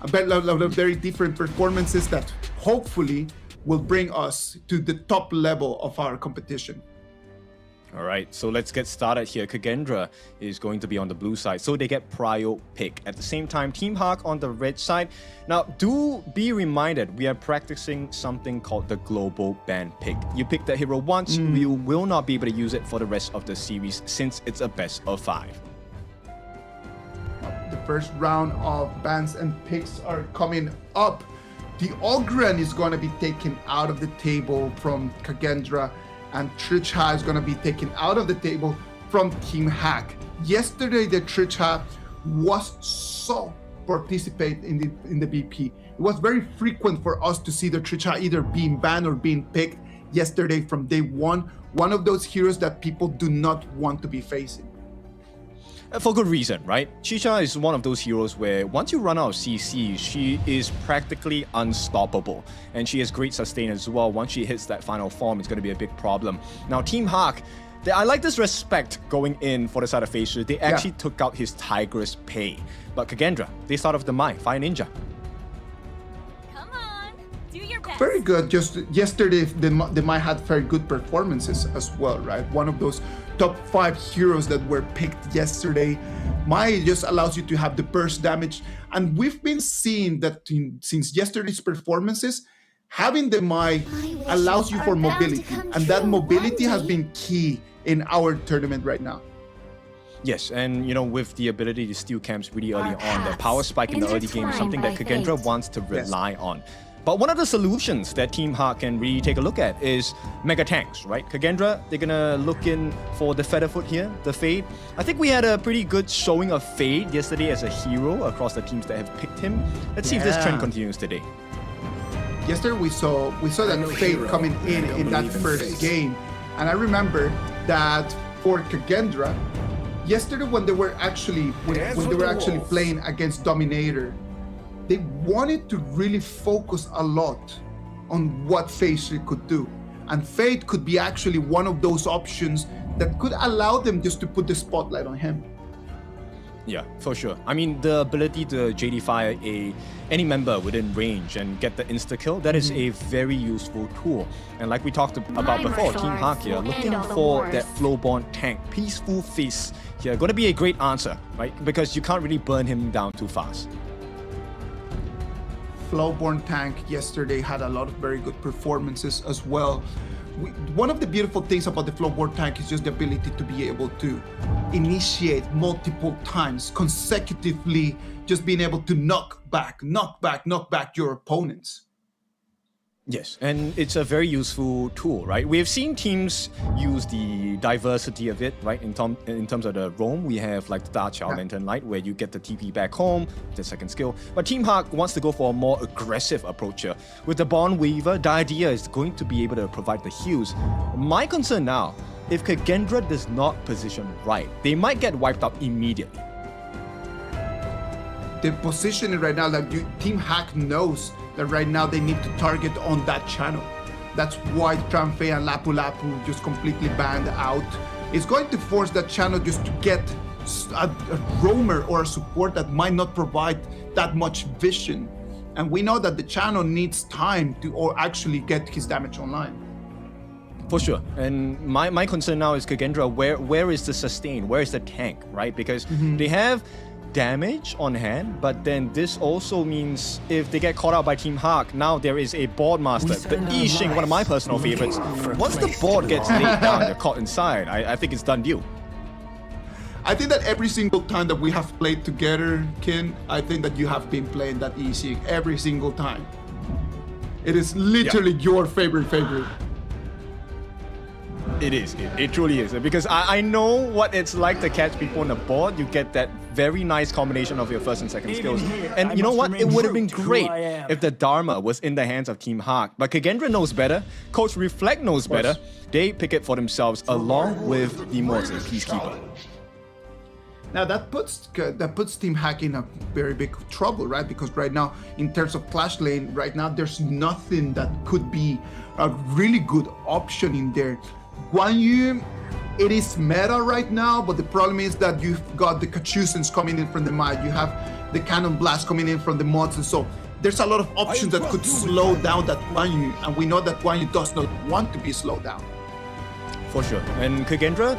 very different performances that hopefully will bring us to the top level of our competition. All right, so let's get started here. KAGENDRA is going to be on the blue side, so they get prio pick. At the same time, Team Hawk on the red side. Now, do be reminded, we are practicing something called the global ban pick. You pick that hero once, you will not be able to use it for the rest of the series since it's a best of 5. The first round of bans and picks are coming up. The Ogren is going to be taken out of the table from KAGENDRA, and Tricha is going to be taken out of the table from Team Hack. Yesterday, the Tricha was so participate in the BP. It was very frequent for us to see the Tricha either being banned or being picked yesterday from day 1. One of those heroes that people do not want to be facing. For good reason, right? Chicha is one of those heroes where once you run out of CC, she is practically unstoppable. And she has great sustain as well. Once she hits that final form, it's going to be a big problem. Now, Team Hawk, I like this respect going in for the side of Facial. They actually took out his Tigress pay. But KAGENDRA, they start off the Mai, Fire Ninja. Come on, do your best. Very good. Just yesterday, they might have very good performances as well, right? One of those top 5 heroes that were picked yesterday. Mai just allows you to have the burst damage. And we've been seeing that since yesterday's performances, having the Mai allows you for mobility. And that mobility has been key in our tournament right now. Yes, and you know, with the ability to steal camps really early on, the power spike in the early game is something that KAGENDRA wants to rely on. But one of the solutions that Team Hawk can really take a look at is Mega Tanks, right? KAGENDRA, they're gonna look in for the Featherfoot here, the Fade. I think we had a pretty good showing of Fade yesterday as a hero across the teams that have picked him. Let's see if this trend continues today. Yesterday we saw that Fade coming in that first game. And I remember that for KAGENDRA, yesterday when they were actually playing against Dominator, they wanted to really focus a lot on what Facial could do. And Fade could be actually one of those options that could allow them just to put the spotlight on him. Yeah, for sure. I mean, the ability to JD fire any member within range and get the insta-kill, that is a very useful tool. And like we talked about before, Team Hawk here, looking for that Flowborn tank, Peaceful Fist here, going to be a great answer, right? Because you can't really burn him down too fast. Flowborn tank yesterday had a lot of very good performances as well. One of the beautiful things about the Flowborn tank is just the ability to be able to initiate multiple times consecutively, just being able to knock back your opponents. Yes, and it's a very useful tool, right? We've seen teams use the diversity of it, right? In terms of the roam, we have like the Da Chao Lantern Light, where you get the TP back home, the second skill. But Team Hawk wants to go for a more aggressive approach here. With the Bond Weaver, the idea is going to be able to provide the heals. My concern now, if KAGENDRA does not position right, they might get wiped out immediately. The positioning right now, like Team Hack knows that right now they need to target on that channel. That's why Tranfei and Lapu Lapu just completely banned out. It's going to force that channel just to get a roamer or a support that might not provide that much vision And we know that the channel needs time to or actually get his damage online. For sure. And my concern now is KAGENDRA, where is the sustain? Where is the tank, right? Because they have damage on hand, but then this also means if they get caught out by Team Hawk, now there is a board master, the I Ching, one of my personal favorites. Once the board gets laid down, they're caught inside. I think it's done deal. I think that every single time that we have played together, Kin, I think that you have been playing that I Ching every single time. It is literally your favorite. It is. It truly is. Because I know what it's like to catch people on the board. You get that very nice combination of your first and second skills. And you know what? It would have been great if the Dharma was in the hands of Team Hawk. But KAGENDRA knows better. Coach Reflect knows better. They pick it for themselves along with the Immortal Peacekeeper. Now that puts Team Hawk in a very big trouble, right? Because right now, in terms of Clash Lane, right now there's nothing that could be a really good option in there. Guan Yu, it is meta right now, but the problem is that you've got the Kachusens coming in from the mid, you have the Cannon Blast coming in from the mods, and so there's a lot of options that could slow down that Guan Yu, and we know that Guan Yu does not want to be slowed down. For sure. And KAGENDRA,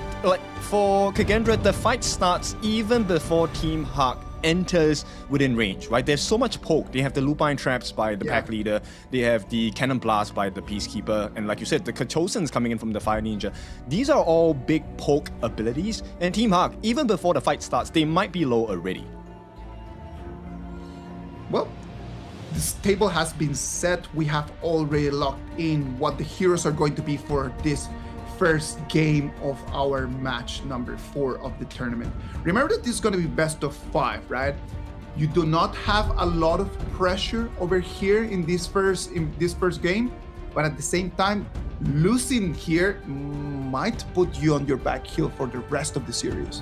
for KAGENDRA, the fight starts even before Team Hawk enters within range, right? There's so much poke. They have the Lupine Traps by the Pack Leader, they have the Cannon Blast by the Peacekeeper, and like you said, the Kachosens coming in from the Fire Ninja. These are all big poke abilities, and Team Hawk, even before the fight starts, they might be low already. Well, this table has been set. We have already locked in what the heroes are going to be for this first game of our match number 4 of the tournament. Remember that this is going to be best of 5, right? You do not have a lot of pressure over here in this first game, but at the same time, losing here might put you on your back heel for the rest of the series.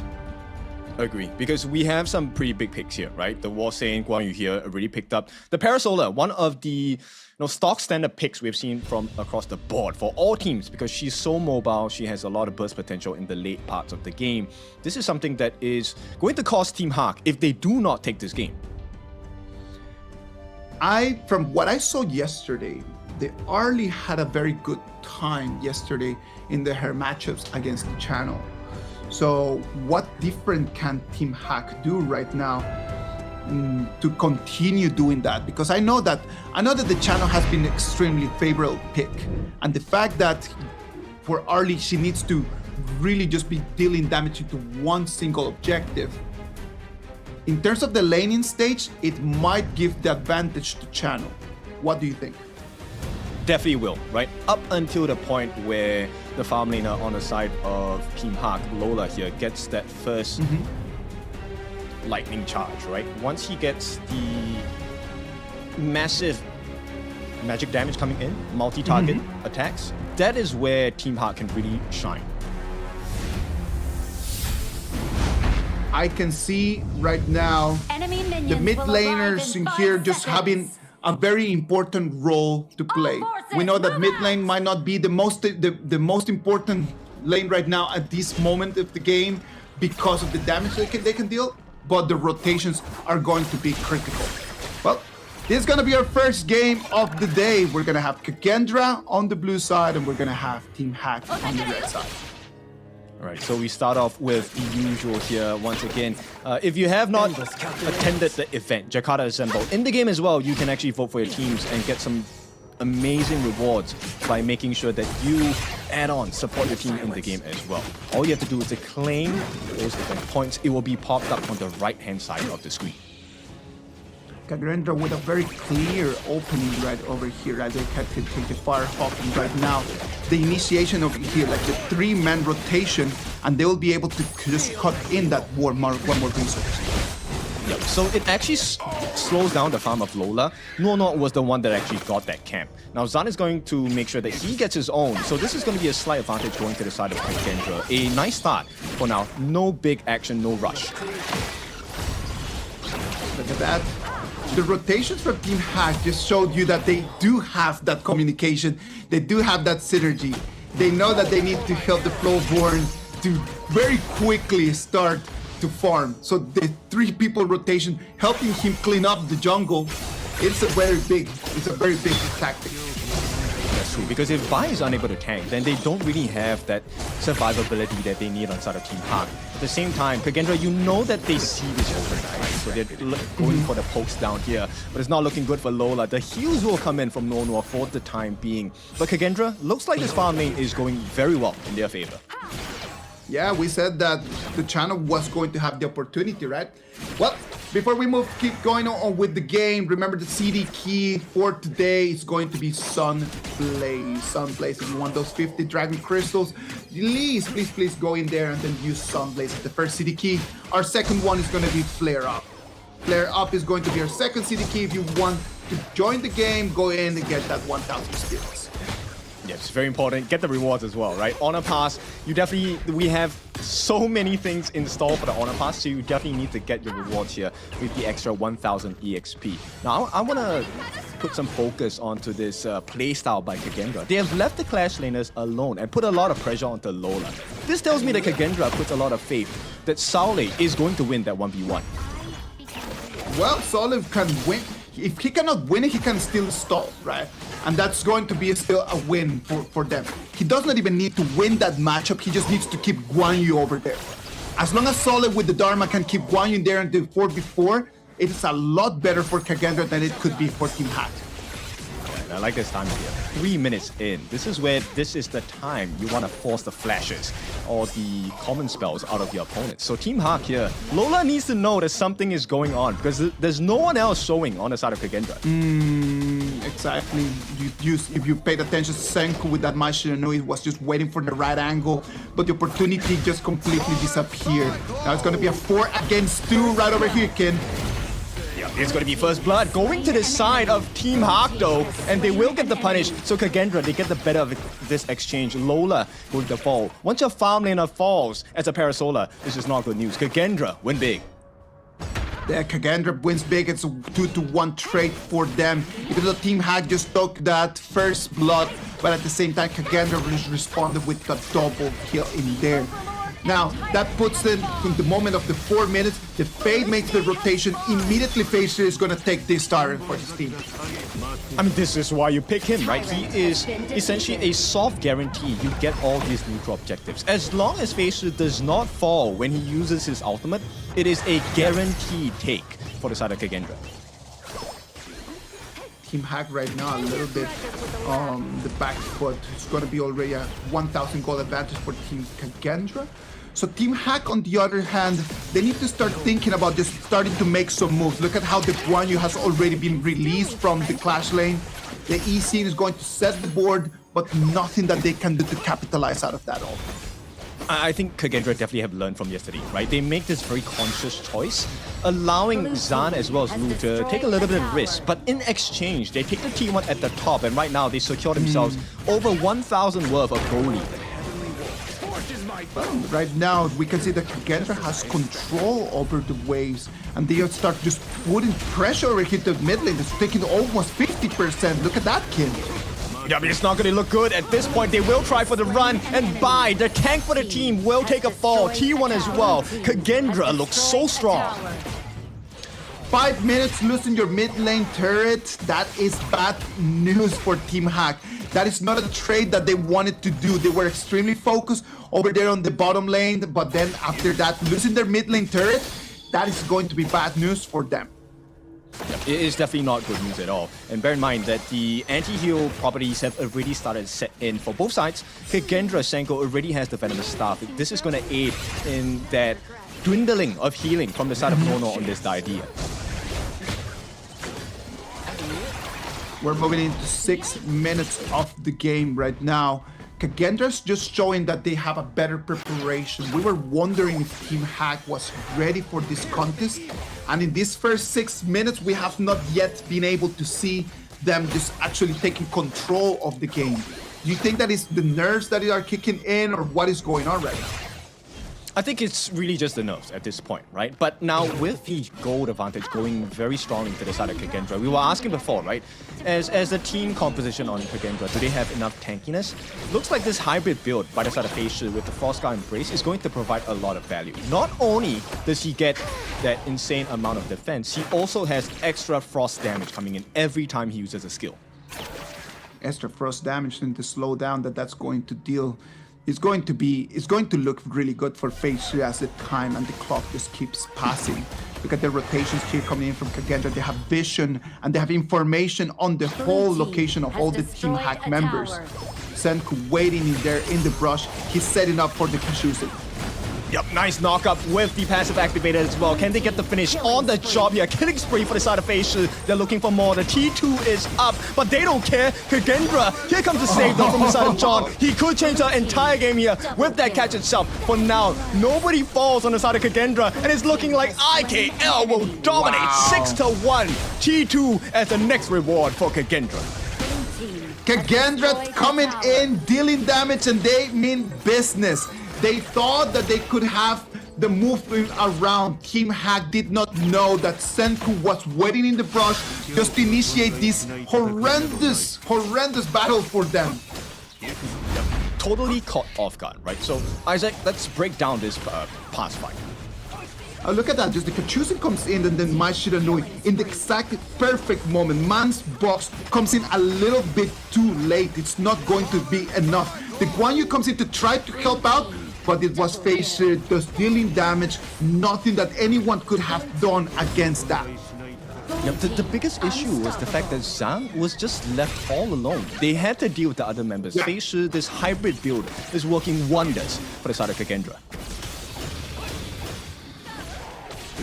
Agree, because we have some pretty big picks here, right? The War Saint, Guan Yu here already picked up. The Parasolar, one of the stock standard picks we've seen from across the board for all teams, because she's so mobile, she has a lot of burst potential in the late parts of the game. This is something that is going to cost Team Hawk if they do not take this game. From what I saw yesterday, the Arlie had a very good time yesterday in her matchups against the channel. So what different can Team Hawk do right now to continue doing that? Because I know that the channel has been extremely favorable pick, and the fact that for Arlie she needs to really just be dealing damage into one single objective. In terms of the laning stage, it might give the advantage to channel. What do you think? Definitely will, right? Up until the point where the farm laner on the side of Team Hawk, Lola here, gets that first lightning charge, right? Once he gets the massive magic damage coming in, multi-target attacks, that is where Team Hawk can really shine. I can see right now the mid laners in here just having a very important role to play. We know that mid lane might not be the most important lane right now at this moment of the game because of the damage they can deal, but the rotations are going to be critical. Well, this is gonna be our first game of the day. We're gonna have KAGENDRA on the blue side, and we're gonna have Team Hawk on the red side. All right, so we start off with the usual here once again. If you have not attended the event, Jakarta Assemble, in the game as well, you can actually vote for your teams and get some amazing rewards by making sure that you add on, support your team in the game as well. All you have to do is to claim those event points. It will be popped up on the right-hand side of the screen. KAGENDRA with a very clear opening right over here, right? They can take the Firehawk, and right now the initiation over here, like the 3-man rotation, and they will be able to just cut in that one more resource. Yep. So it actually slows down the farm of Lola. Nuonor was the one that actually got that camp. Now Zan is going to make sure that he gets his own. So this is going to be a slight advantage going to the side of KAGENDRA. A nice start for now. No big action, no rush. Look at that. The rotations from Team Hawk just showed you that they do have that communication. They do have that synergy. They know that they need to help the Flowborn to very quickly start to farm. So the 3 people rotation helping him clean up the jungle It's a very big tactic. That's true, because if Vi is unable to tank, then they don't really have that survivability that they need on side of Team Hak. At the same time, KAGENDRA, you know that they see this overnight, right? So they're going for the pokes down here, but it's not looking good for Lola. The heals will come in from Nonoa for the time being, but KAGENDRA looks like this farm lane is going very well in their favor. Yeah, we said that the channel was going to have the opportunity, right? Well, before we keep going on with the game, remember the CD key for today is going to be Sunblaze. Sunblaze, if you want those 50 Dragon Crystals, please go in there and then use Sunblaze as the first CD key. Our second one is going to be Flare Up. Flare Up is going to be our second CD key. If you want to join the game, go in and get that 1,000 experience. Yes, it's very important. Get the rewards as well, right? Honor Pass, we have so many things in store for the Honor Pass, so you definitely need to get your rewards here with the extra 1,000 EXP. Now, I want to put some focus onto this playstyle by KAGENDRA. They have left the Clash Laners alone and put a lot of pressure onto Lola. This tells me that KAGENDRA puts a lot of faith that Saule is going to win that 1v1. Well, Saule can win. If he cannot win it, he can still stall, right? And that's going to be still a win for them. He does not even need to win that matchup, he just needs to keep Guan Yu over there. As long as Solid with the Dharma can keep Guan Yu there and do 4v4, it is a lot better for KAGENDRA than it could be for Team Hak. I like this time here. 3 minutes in. This is the time you want to force the flashes or the common spells out of your opponent. So Team Hak here, Lola needs to know that something is going on because there's no one else showing on the side of KAGENDRA. Exactly. If you paid attention to Senku with that match, you know it was just waiting for the right angle, but the opportunity just completely disappeared. Now it's going to be a 4 against 2 right over here, Ken. It's going to be first blood going to the side of Team Hak though, and they will get the punish. So KAGENDRA, they get the better of this exchange. Lola with the fall. Once your farm laner falls as a Parasola, this is not good news. KAGENDRA win big. Yeah, KAGENDRA wins big. It's a 2-1 trade for them. Even though Team Hak just took that first blood, but at the same time, KAGENDRA responded with a double kill in there. Now, that puts them in the moment of the 4 minutes. The Fade makes the rotation. Immediately, Facer is going to take this star for his team. I mean, this is why you pick him, right? He is essentially a soft guarantee you get all these neutral objectives. As long as Facer does not fall when he uses his ultimate, it is a guaranteed take for the side of KAGENDRA. Team Hak right now a little bit the back foot. It's going to be already a 1,000 gold advantage for Team KAGENDRA. So Team Hak, on the other hand, they need to start thinking about just starting to make some moves. Look at how the Guan Yu has already been released from the Clash lane. The E scene is going to set the board, but nothing that they can do to capitalize out of that all. I think KAGENDRA definitely have learned from yesterday, right? They make this very conscious choice, allowing Zan as well as Lu to take a little bit of risk. But in exchange, they take the T1 at the top, and right now they secure themselves over 1,000 worth of gold lead. Well, right now we can see that KAGENDRA has control over the waves, and they start just putting pressure over here to the mid lane. It's taking almost 50%. Look at that, kid. Yeah, but it's not going to look good. At this point, they will try for the run and buy. The tank for the team will take a fall. T1 as well. KAGENDRA looks so strong. 5 minutes losing your mid lane turret. That is bad news for Team Hak. That is not a trade that they wanted to do. They were extremely focused over there on the bottom lane, but then after that, losing their mid lane turret, that is going to be bad news for them. It is definitely not good news at all. And bear in mind that the anti-heal properties have already started set in for both sides. KAGENDRA Senko already has the Venomous Staff. This is going to aid in that dwindling of healing from the side of Nono on this idea. We're moving into 6 minutes of the game right now. KAGENDRA's just showing that they have a better preparation. We were wondering if Team Hak was ready for this contest. And in these first 6 minutes, we have not yet been able to see them just actually taking control of the game. Do you think that is the nerves that are kicking in, or what is going on right now? I think it's really just the nerves at this point, right? But now with the gold advantage going very strongly to the side of KAGENDRA, we were asking before, right? As the team composition on KAGENDRA, do they have enough tankiness? Looks like this hybrid build by the side of Facial with the Frostguard Embrace is going to provide a lot of value. Not only does he get that insane amount of defense, he also has extra frost damage coming in every time he uses a skill. Extra frost damage and the slowdown that's going to deal is going to look really good for Facial as the time and the clock just keeps passing. Look at the rotations here coming in from KAGENDRA. They have vision and they have information on the whole location of all the Team Hack members. Senku waiting in there in the brush. He's setting up for the Kashusen. Yep, nice knockup with the passive activated as well. Can they get the finish on the job here? Killing spree for the side of Facial. They're looking for more. The T2 is up, but they don't care. KAGENDRA, here comes the save though from the side of John. He could change the entire game here with that catch itself. For now, nobody falls on the side of KAGENDRA, and it's looking like IKL will dominate 6-1. T2 as the next reward for KAGENDRA. KAGENDRA coming in, dealing damage, and they mean business. They thought that they could have the movement around. Team Hack did not know that Senku was waiting in the brush just to initiate this horrendous battle for them. Totally caught off guard, right? So, Isaac, let's break down this pass fight. Look at that, just the Kachusen comes in and then Mai Shiranui in the exact perfect moment. Man's box comes in a little bit too late. It's not going to be enough. The Guan Yu comes in to try to help out, but it was Facial just dealing damage. Nothing that anyone could have done against that. Yep, the biggest issue was the fact that Zhang was just left all alone. They had to deal with the other members. Yeah. Facial, this hybrid build is working wonders for the side of KAGENDRA.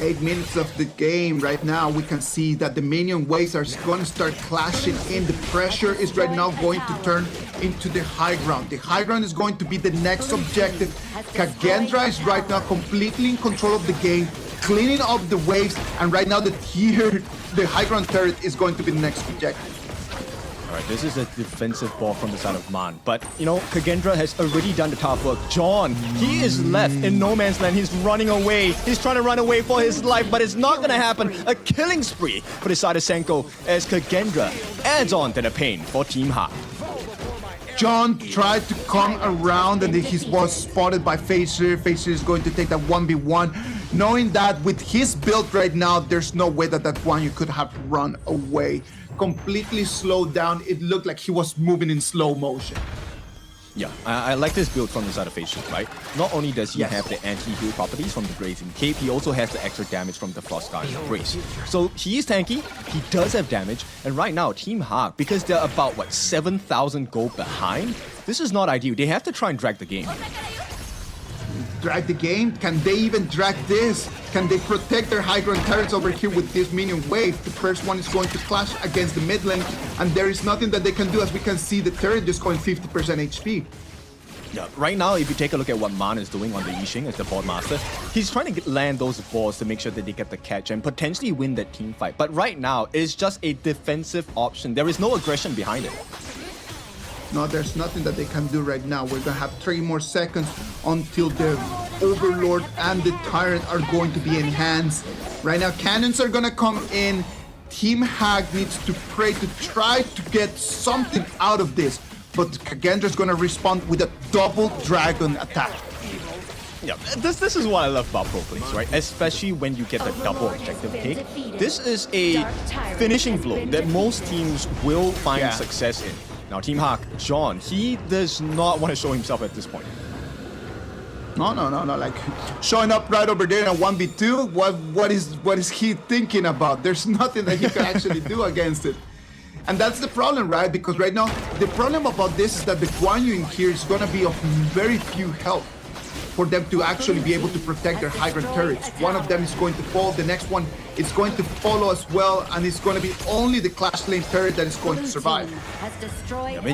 8 minutes of the game right now, we can see that the minion waves are going to start clashing in. The pressure is right now going to turn into the high ground. The high ground is going to be the next objective. KAGENDRA is right now completely in control of the game, cleaning up the waves, and right now the high ground turret is going to be the next objective. Alright, this is a defensive ball from the side of Man. But, you know, KAGENDRA has already done the tough work. John, he is left in no man's land. He's running away. He's trying to run away for his life, but it's not going to happen. A killing spree for the side of Senko as KAGENDRA adds on to the pain for Team Hack. John tried to come around and he was spotted by Facial. Facial is going to take that 1v1, knowing that with his build right now, there's no way that Guan Yu could have run away. Completely slowed down. It looked like he was moving in slow motion. Yeah, I like this build from the side of Facial, right? Not only does he have the anti-heal properties from the Grazing Cape, he also has the extra damage from the Frostguard Embrace. So he is tanky, he does have damage, and right now, Team Hack, because they're about, 7,000 gold behind, this is not ideal. They have to try and drag the game. Drag the game? Can they even drag this? Can they protect their high ground turrets over here with this minion wave? The first one is going to clash against the mid lane, and there is nothing that they can do, as we can see the turret just going 50% HP. Yeah, right now, if you take a look at what Man is doing on the Yixing as the board master, he's trying to land those balls to make sure that they get the catch and potentially win that team fight. But right now, it's just a defensive option. There is no aggression behind it. No, there's nothing that they can do right now. We're gonna have 3 more seconds until the Overlord and the Tyrant are going to be enhanced. Right now, cannons are gonna come in. Team Hack needs to pray to try to get something out of this. But KAGENDRA is gonna respond with a double dragon attack. Yeah, this is what I love about pro plays, right? Especially when you get the double objective take. This is a finishing blow that most teams will find success in. Now, Team Hack, John, he does not want to show himself at this point. No, like showing up right over there in a 1v2, what is he thinking about? There's nothing that he can actually do against it. And that's the problem, right? Because right now, the problem about this is that the Guan Yu in here is going to be of very few help for them to actually be able to protect their high ground turrets. One of them is going to fall, the next one is going to follow as well, and it's going to be only the Clash Lane turret that is going to survive.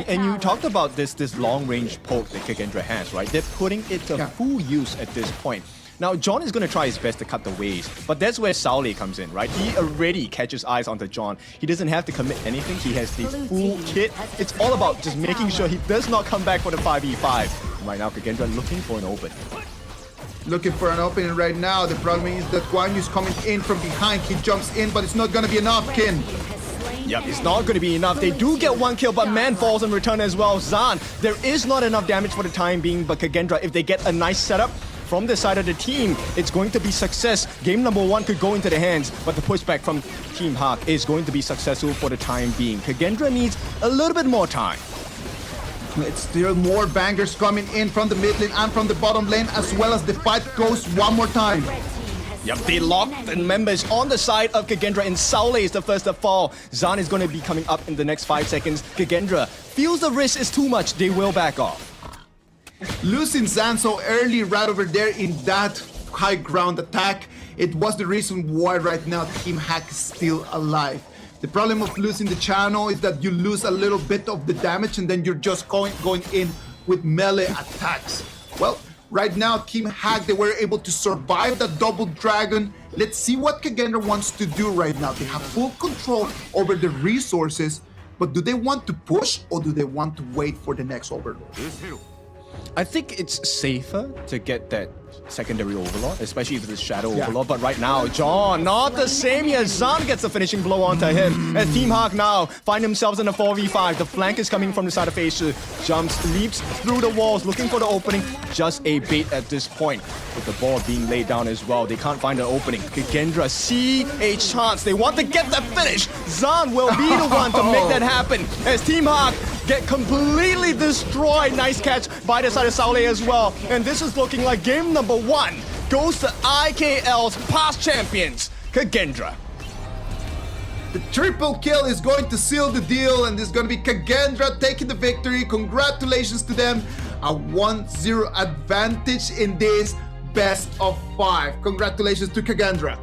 And you talked about this long-range poke that KAGENDRA has, right? They're putting it to full use at this point. Now, John is going to try his best to cut the waves, but that's where Saule comes in, right? He already catches eyes onto John. He doesn't have to commit anything. He has the full kit. It's all about just making sure he does not come back for the 5v5. Right now, KAGENDRA looking for an open. Looking for an opening right now. The problem is that Guan Yu is coming in from behind. He jumps in, but it's not going to be enough, Kin. Yep, it's not going to be enough. They do get one kill, but man falls in return as well. Zan, there is not enough damage for the time being, but KAGENDRA, if they get a nice setup from the side of the team, it's going to be success. Game number 1 could go into the hands, but the pushback from Team Hak is going to be successful for the time being. KAGENDRA needs a little bit more time. It's still more bangers coming in from the mid lane and from the bottom lane, as well as the fight goes one more time. Yep, they lock the members on the side of KAGENDRA, and Saule is the first to fall. Zan is going to be coming up in the next 5 seconds. KAGENDRA feels the risk is too much. They will back off. Losing Zan so early right over there in that high ground attack, it was the reason why right now Team Hak is still alive. The problem of losing the channel is that you lose a little bit of the damage and then you're just going in with melee attacks. Well, right now Team Hak, they were able to survive that double dragon. Let's see what KAGENDRA wants to do right now. They have full control over the resources, but do they want to push or do they want to wait for the next overlord? I think it's safer to get that secondary overlord, especially if it's Shadow Overlord. But right now, John, not the same here. Zan gets a finishing blow onto him. As Team Hak now find themselves in a 4v5. The flank is coming from the side of FaZe. Jumps, leaps through the walls, looking for the opening. Just a bait at this point. With the ball being laid down as well, they can't find an opening. KAGENDRA see a chance. They want to get the finish. Zan will be the one to make that happen. As Team Hak get completely destroyed. Nice catch by the side of Saule as well. And this is looking like game number 1 goes to IKL's past champions, KAGENDRA. The triple kill is going to seal the deal, and this is going to be KAGENDRA taking the victory. Congratulations to them. A 1-0 advantage in this best of 5. Congratulations to KAGENDRA.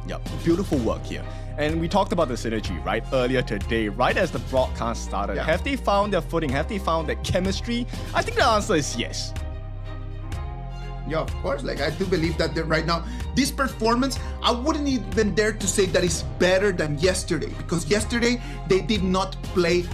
Yep, beautiful work here. And we talked about the synergy, right, earlier today, right as the broadcast started. Yeah. Have they found their footing? Have they found their chemistry? I think the answer is yes. Yeah, of course. Like, I do believe that right now, this performance, I wouldn't even dare to say that it's better than yesterday, because yesterday they did not play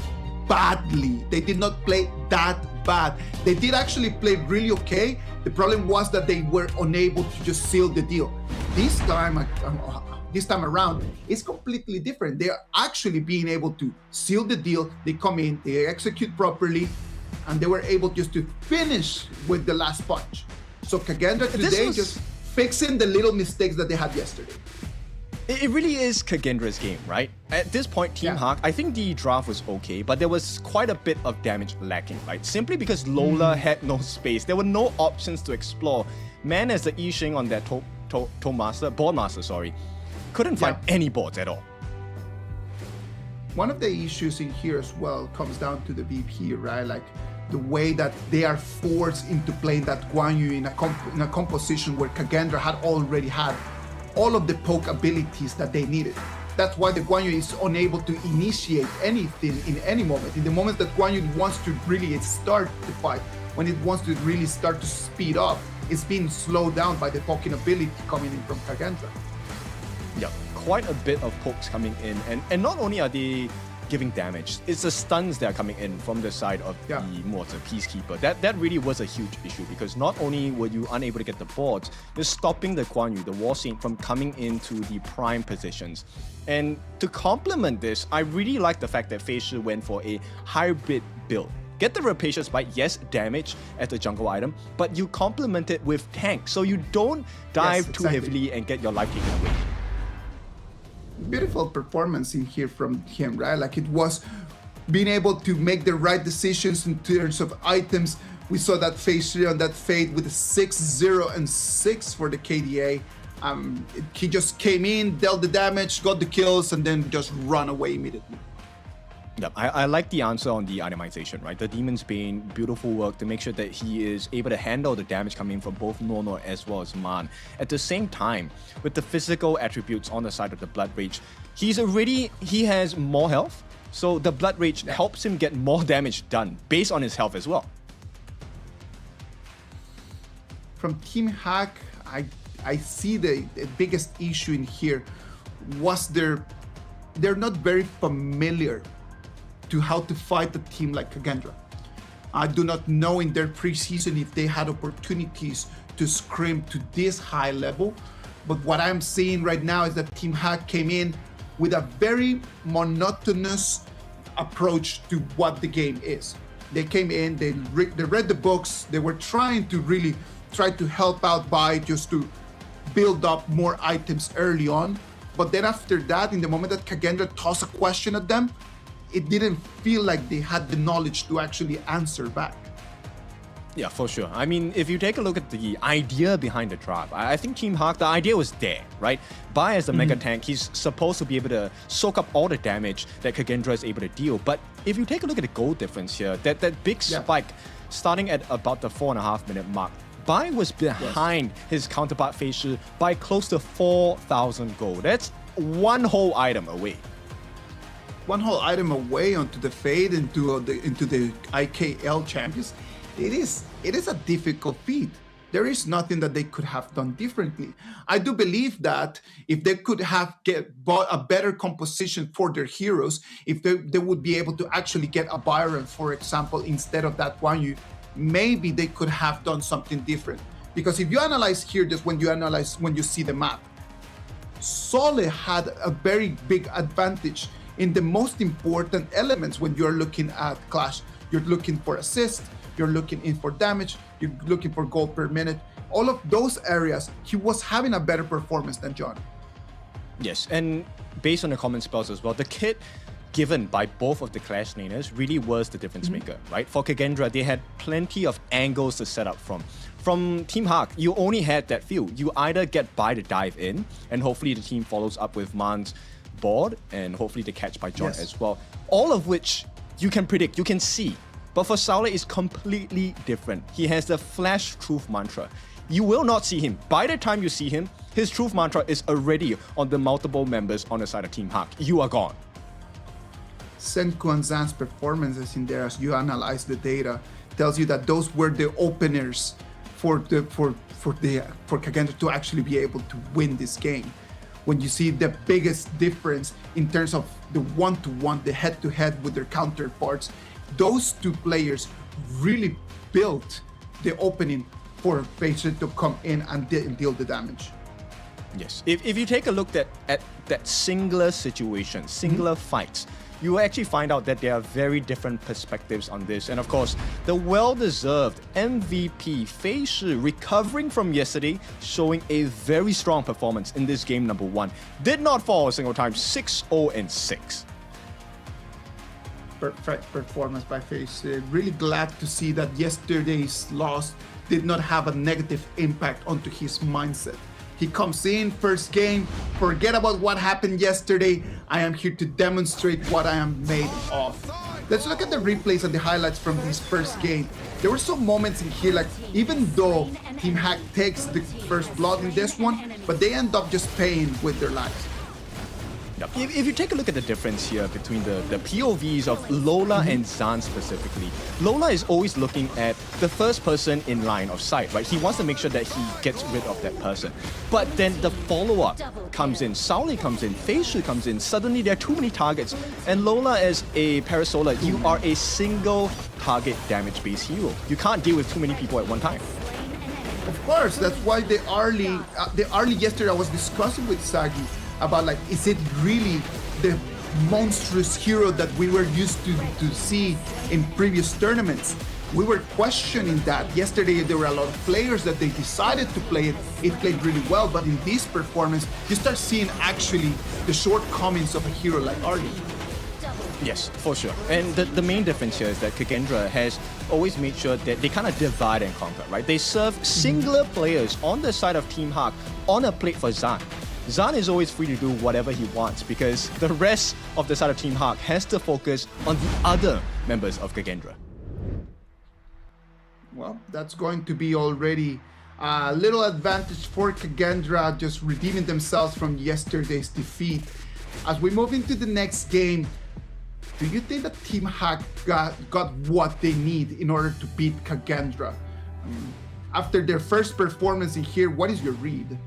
badly. They did not play that bad. They did actually play really okay. The problem was that they were unable to just seal the deal. This time around, it's completely different. They are actually being able to seal the deal. They come in, they execute properly, and they were able just to finish with the last punch. So KAGENDRA today just fixing the little mistakes that they had yesterday. It really is KAGENDRA's game, right? At this point, Team Hak, I think the draft was okay, but there was quite a bit of damage lacking, right? Simply because Lola had no space. There were no options to explore. Man, as the Yixing on that board master, couldn't find any boards at all. One of the issues in here as well comes down to the VP, right? Like the way that they are forced into playing that Guan Yu in a composition where KAGENDRA had already had all of the poke abilities that they needed. That's why the Guan Yu is unable to initiate anything in any moment. In the moment that Guan Yu wants to really start the fight, when it wants to really start to speed up, it's being slowed down by the poking ability coming in from KAGENDRA. Yeah, quite a bit of pokes coming in, and not only are they giving damage, it's the stuns that are coming in from the side of the Mortar Peacekeeper. That really was a huge issue, because not only were you unable to get the boards, you're stopping the Guan Yu, the War Saint, from coming into the prime positions. And to complement this, I really like the fact that FaZe went for a hybrid build. Get the Rapacious Bite, yes, damage as the jungle item, but you complement it with tank, so you don't dive too heavily and get your life taken away. Beautiful performance in here from him, right? Like, it was being able to make the right decisions in terms of items. We saw that FaZe on that fade with a 6-0 and 6 for the KDA. He just came in, dealt the damage, got the kills, and then just run away immediately. Yep, I like the answer on the itemization, right? The Demon's Bane, beautiful work to make sure that he is able to handle the damage coming from both Nono as well as Man. At the same time, with the physical attributes on the side of the Blood Rage, he has more health, so the Blood Rage helps him get more damage done based on his health as well. From Team Hak, I see the biggest issue in here was they're not very familiar to how to fight a team like KAGENDRA. I do not know in their preseason if they had opportunities to scrim to this high level. But what I'm seeing right now is that Team Hack came in with a very monotonous approach to what the game is. They came in, they read the books, they were trying to really try to help out by just to build up more items early on. But then after that, in the moment that KAGENDRA tossed a question at them, it didn't feel like they had the knowledge to actually answer back. Yeah, for sure. I mean, if you take a look at the idea behind the trap, I think Team Hawk, the idea was there, right? Bai as the mega tank, he's supposed to be able to soak up all the damage that KAGENDRA is able to deal. But if you take a look at the goal difference here, that big spike starting at about the 4.5 minute mark, Bai was behind his counterpart Fei by close to 4,000 gold. That's one whole item away. One whole item away onto the Fade, into the IKL champions. It is a difficult feat. There is nothing that they could have done differently. I do believe that if they could have bought a better composition for their heroes, if they would be able to actually get a Byron, for example, instead of that Guan Yu, maybe they could have done something different. Because if you analyze here, just when you see the map, Sole had a very big advantage in the most important elements when you're looking at Clash. You're looking for assist, you're looking in for damage, you're looking for gold per minute. All of those areas, he was having a better performance than John. Yes, and based on the common spells as well, the kit given by both of the Clash laners really was the difference maker, right? For KAGENDRA, they had plenty of angles to set up from. From Team Hawk, you only had that few. You either get Bai to dive in, and hopefully the team follows up with Man's board, and hopefully the catch by John as well. All of which you can predict, you can see. But for Saule, it's completely different. He has the Flash Truth Mantra. You will not see him. By the time you see him, his Truth Mantra is already on the multiple members on the side of Team Hawk. You are gone. Senku and Zan's performances in there, as you analyze the data, tells you that those were the openers for KAGENDRA to actually be able to win this game. When you see the biggest difference in terms of the one-to-one, the head-to-head with their counterparts, those two players really built the opening for Patient to come in and deal the damage. Yes. If you take a look at that singular situation, singular fights, you will actually find out that there are very different perspectives on this. And of course, the well-deserved MVP Fei Shi, recovering from yesterday, showing a very strong performance in this game number 1. Did not fall a single time, 6-0-6. Perfect performance by Fei Shi. Really glad to see that yesterday's loss did not have a negative impact onto his mindset. He comes in, first game, forget about what happened yesterday. I am here to demonstrate what I am made of. Let's look at the replays and the highlights from this first game. There were some moments in here, like even though Team Hack takes the first blood in this one, but they end up just paying with their lives. Yep. If you take a look at the difference here between the POVs of Lola and Zan specifically, Lola is always looking at the first person in line of sight, right? He wants to make sure that he gets rid of that person. But then the follow-up comes in, Saule comes in, Fei Shi comes in, suddenly there are too many targets. And Lola as a Parasola, you are a single target damage-based hero. You can't deal with too many people at one time. Of course, that's why the early yesterday I was discussing with Sagi about, like, is it really the monstrous hero that we were used to see in previous tournaments? We were questioning that. Yesterday there were a lot of players that they decided to play it. It played really well, but in this performance, you start seeing actually the shortcomings of a hero like Arlie. Yes, for sure. And the main difference here is that KAGENDRA has always made sure that they kind of divide and conquer, right? They serve singular players on the side of Team Hawk on a plate for Zan. Zan is always free to do whatever he wants because the rest of the side of Team Hawk has to focus on the other members of KAGENDRA. Well, that's going to be already a little advantage for KAGENDRA, just redeeming themselves from yesterday's defeat. As we move into the next game, do you think that Team Hawk got what they need in order to beat KAGENDRA? After their first performance in here, what is your read?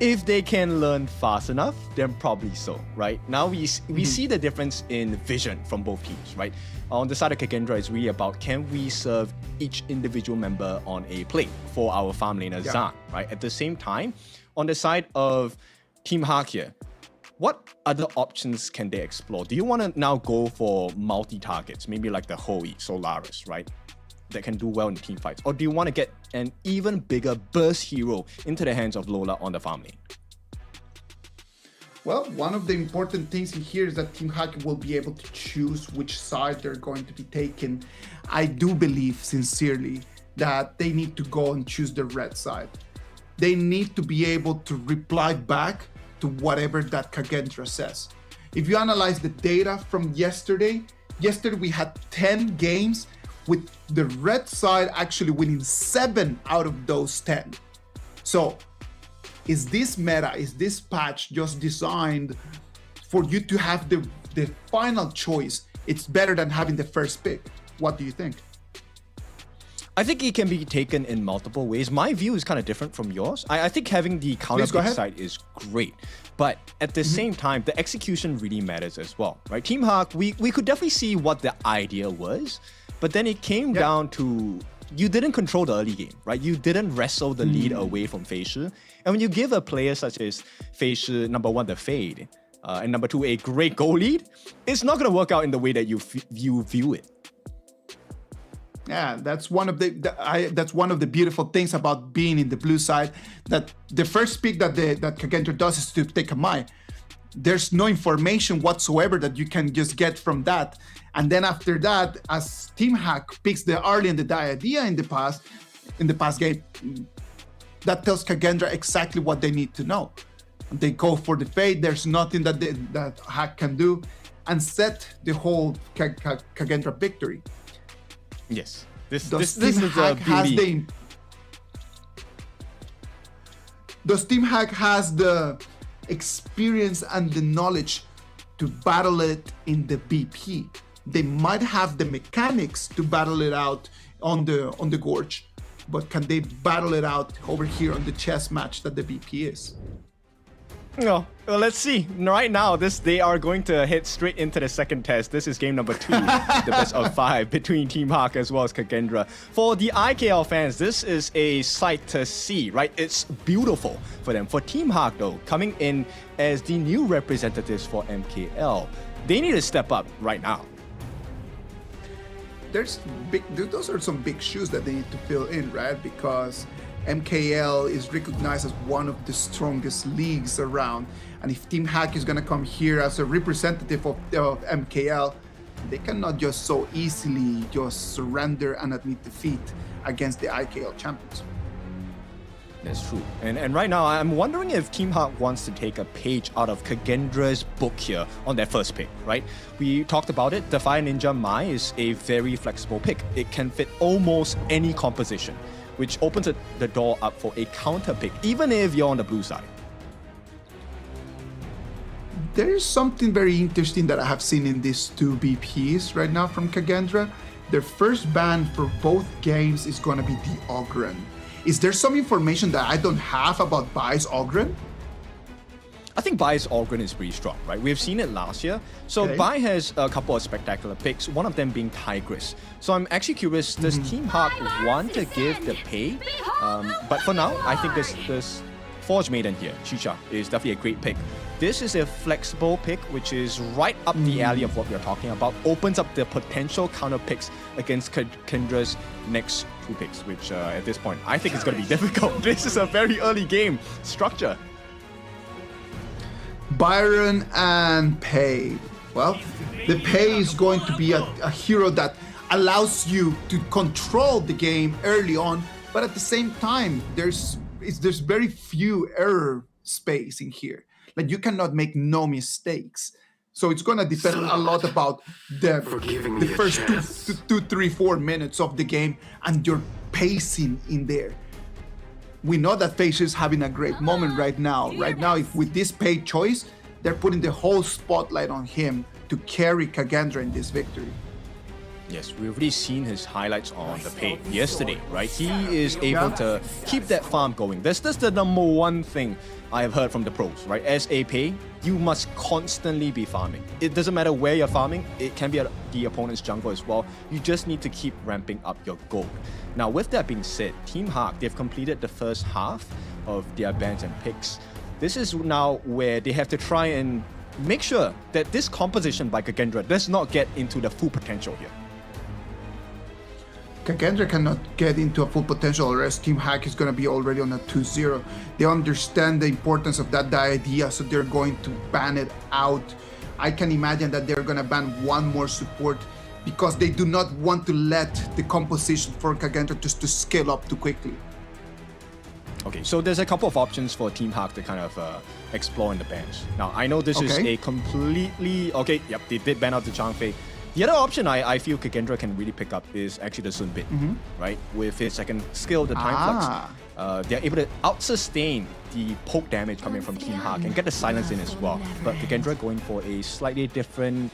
If they can learn fast enough, then probably so, right? Now we see the difference in vision from both teams, right? On the side of KAGENDRA, it's really about can we serve each individual member on a plate for our farm laner Zan, right? At the same time, on the side of Team Hak here, what other options can they explore? Do you want to now go for multi-targets, maybe like the Hoey, Solaris, right? That can do well in team fights? Or do you want to get an even bigger burst hero into the hands of Lola on the farm lane? Well, one of the important things in here is that Team Hak will be able to choose which side they're going to be taking. I do believe sincerely that they need to go and choose the red side. They need to be able to reply back to whatever that KAGENDRA says. If you analyze the data from yesterday we had 10 games with the red side actually winning 7 out of those 10. So is this meta, is this patch just designed for you to have the final choice? It's better than having the first pick. What do you think? I think it can be taken in multiple ways. My view is kind of different from yours. I think having the counter pick side is great. But at the same time, the execution really matters as well, right? Team Hak, we could definitely see what the idea was, but then it came down to you didn't control the early game, right? You didn't wrestle the lead away from Feishi. And when you give a player such as Feishi, number one, the fade, and number two, a great goal lead, it's not going to work out in the way that you view it. Yeah, that's one of the beautiful things about being in the blue side. That the first pick that KAGENDRA does is to take a Mai. There's no information whatsoever that you can just get from that. And then after that, as Team Hak picks the early and the idea in the past game, that tells KAGENDRA exactly what they need to know. They go for the fade. There's nothing that Hak can do, and set the whole KAGENDRA victory. Yes, this is a beauty. Does Team Hak has the experience and the knowledge to battle it in the BP? They might have the mechanics to battle it out on the Gorge, but can they battle it out over here on the chess match that the BP is? No, well, let's see. Right now, they are going to head straight into the second test. This is game number 2, the best of 5 between Team Hak as well as KAGENDRA. For the IKL fans, this is a sight to see, right? It's beautiful for them. For Team Hak, though, coming in as the new representatives for MKL, they need to step up right now. Those are some big shoes that they need to fill in, right? Because MKL is recognized as one of the strongest leagues around, and if Team Hak is going to come here as a representative of MKL, they cannot just so easily just surrender and admit defeat against the IKL champions. That's true. And right now, I'm wondering if Team Hak wants to take a page out of KAGENDRA's book here on their first pick, right? We talked about it. The Fire Ninja Mai is a very flexible pick. It can fit almost any composition, which opens the door up for a counter pick, even if you're on the blue side. There is something very interesting that I have seen in these 2 BPs right now from KAGENDRA. Their first ban for both games is going to be the Ogren. Is there some information that I don't have about Bai's Ogren? I think Bai's Ogren is pretty strong, right? We've seen it last year. So Bai has a couple of spectacular picks, one of them being Tigress. So I'm actually curious, does Team Hak want to give the pay? But for now, I think this Forge Maiden here, Chicha, is definitely a great pick. This is a flexible pick, which is right up the alley of what we're talking about. Opens up the potential counter picks against KAGENDRA's next 2 picks, which at this point, I think is going to be difficult. This is a very early game structure. Byron and Pei. Well, the Pei is going to be a hero that allows you to control the game early on, but at the same time, there's very few error space in here. Like, you cannot make no mistakes. So it's going to depend a lot about the first 2, 3, 4 minutes of the game and your pacing in there. We know that Feishi is having a great moment right now. Right now, if with this Pei choice, they're putting the whole spotlight on him to carry KAGENDRA in this victory. Yes, we've already seen his highlights on the page yesterday, right? He is able to keep that farm going. That's the number one thing I have heard from the pros, right? As a pay, you must constantly be farming. It doesn't matter where you're farming. It can be at the opponent's jungle as well. You just need to keep ramping up your gold. Now, with that being said, Team Hawk, they've completed the first half of their bans and picks. This is now where they have to try and make sure that this composition by KAGENDRA does not get into the full potential here. KAGENDRA cannot get into a full potential, or else Team Hack is going to be already on a 2-0. They understand the importance of that idea, so they're going to ban it out. I can imagine that they're going to ban one more support because they do not want to let the composition for KAGENDRA just to scale up too quickly. Okay, so there's a couple of options for Team Hawk to kind of explore in the bans. Now, I know this is a completely... Okay, yep, they did ban out the Changfei. The other option I feel KAGENDRA can really pick up is actually the Sun Bin, right? With his second skill, the Time Flux, they're able to out-sustain the poke damage coming from Team Hawk and get the silence in as well. But KAGENDRA going for a slightly different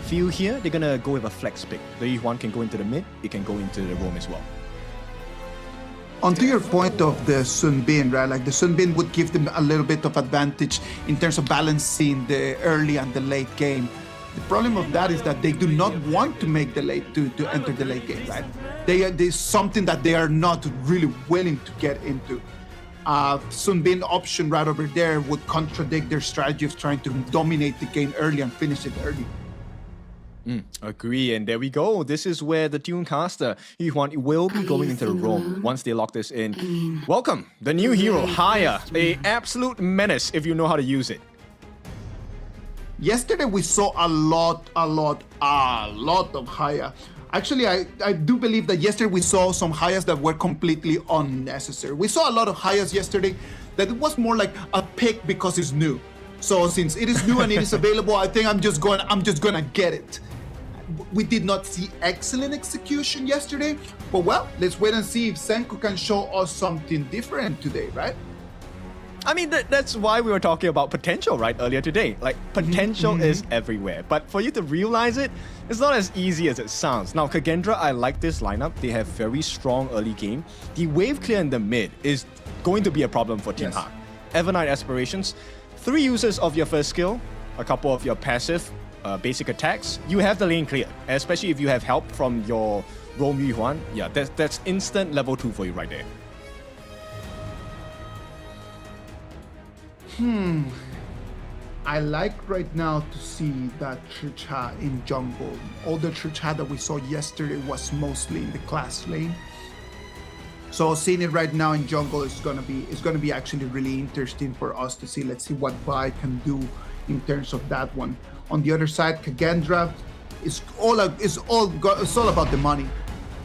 feel here. They're gonna go with a flex pick. The Yuan can go into the mid, it can go into the roam as well. Onto your point of the Sun Bin, right? Like the Sun Bin would give them a little bit of advantage in terms of balancing the early and the late game. The problem of that is that they do not want to make the late to enter the late game, right? There's something that they are not really willing to get into. Sun Bin option right over there would contradict their strategy of trying to dominate the game early and finish it early. Agree, and there we go. This is where the Tunecaster Yuan will be going into the roam once they lock this in. Welcome, the new hero, Haya, a absolute menace if you know how to use it. Yesterday we saw a lot of Haya. Actually, I do believe that yesterday we saw some Hayas that were completely unnecessary. We saw a lot of Hayas yesterday that it was more like a pick because it's new. So since it is new and it is available, I think I'm just gonna get it. We did not see excellent execution yesterday, but well, let's wait and see if Senku can show us something different today, right? I mean, that's why we were talking about potential, right, earlier today. Like, potential is everywhere, but for you to realize it, it's not as easy as it sounds. Now, KAGENDRA, I like this lineup. They have very strong early game. The wave clear in the mid is going to be a problem for Team Hawk. Evernight Aspirations, 3 uses of your first skill, a couple of your passive basic attacks, you have the lane clear, especially if you have help from your Roam Yuan. Yeah, that's instant level 2 for you right there. I like right now to see that Chicha in jungle. All the Chicha that we saw yesterday was mostly in the class lane. So seeing it right now in jungle is gonna be actually really interesting for us to see. Let's see what Bai can do in terms of that one. On the other side, KAGENDRA is all about the money.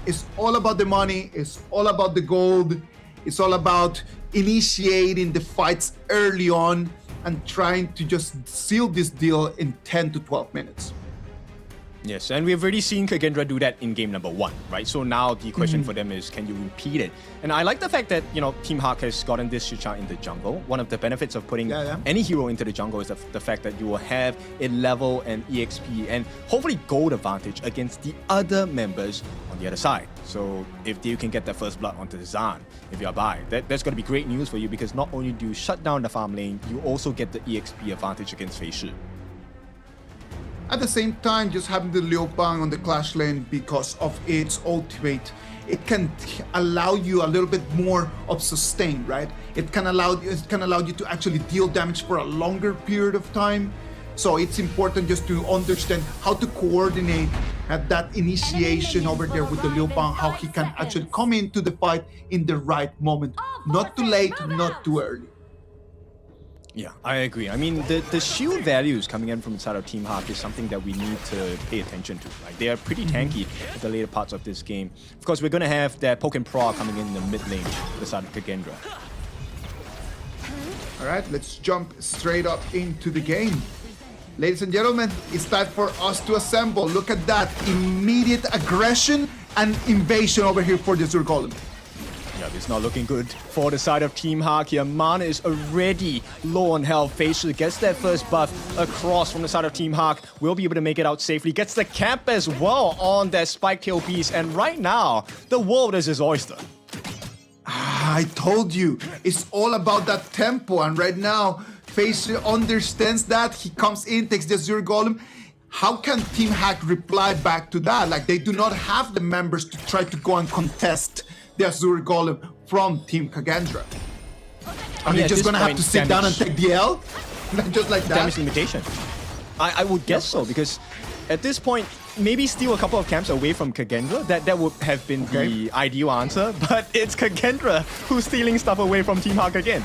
It's all about the money. It's all about the gold. It's all about initiating the fights early on and trying to just seal this deal in 10 to 12 minutes. Yes, and we've already seen KAGENDRA do that in game number 1, right? So now the question for them is, can you repeat it? And I like the fact that, you know, Team Hawk has gotten this Chicha in the jungle. One of the benefits of putting any hero into the jungle is the fact that you will have a level and EXP and hopefully gold advantage against the other members on the other side. So if you can get that first blood onto the Zan, if you're Bai, that's going to be great news for you, because not only do you shut down the farm lane, you also get the EXP advantage against Fei Shi. At the same time, just having the Liu Bang on the Clash lane because of its ultimate, it can allow you a little bit more of sustain, right? It can allow you to actually deal damage for a longer period of time. So it's important just to understand how to coordinate at that initiation over there with the Liu Bang, how he can actually come into the fight in the right moment. Not too late, not too early. Yeah, I agree. I mean, the shield values coming in from inside of Team Hawk is something that we need to pay attention to. Like, they are pretty tanky at the later parts of this game. Of course, we're going to have that Poke and Pro coming in the mid lane to the side of KAGENDRA. All right, let's jump straight up into the game. Ladies and gentlemen, it's time for us to assemble. Look at that. Immediate aggression and invasion over here for the Zurgolem. Yeah, it's not looking good for the side of Team Hawk here. Mana is already low on health. Facial gets that first buff across from the side of Team Hawk. Will be able to make it out safely. Gets the cap as well on that spike tail piece. And right now, the world is his oyster. I told you, it's all about that tempo. And right now, Facial understands that. He comes in, takes the Azure Golem. How can Team Hack reply back to that? Like, they do not have the members to try to go and contest the Azure Golem from Team KAGENDRA. Are they just gonna have to sit down and take the L? Just like that? Damage limitation. I would guess so, because at this point, maybe steal a couple of camps away from KAGENDRA. That would have been the ideal answer, but it's KAGENDRA who's stealing stuff away from Team Hawk again.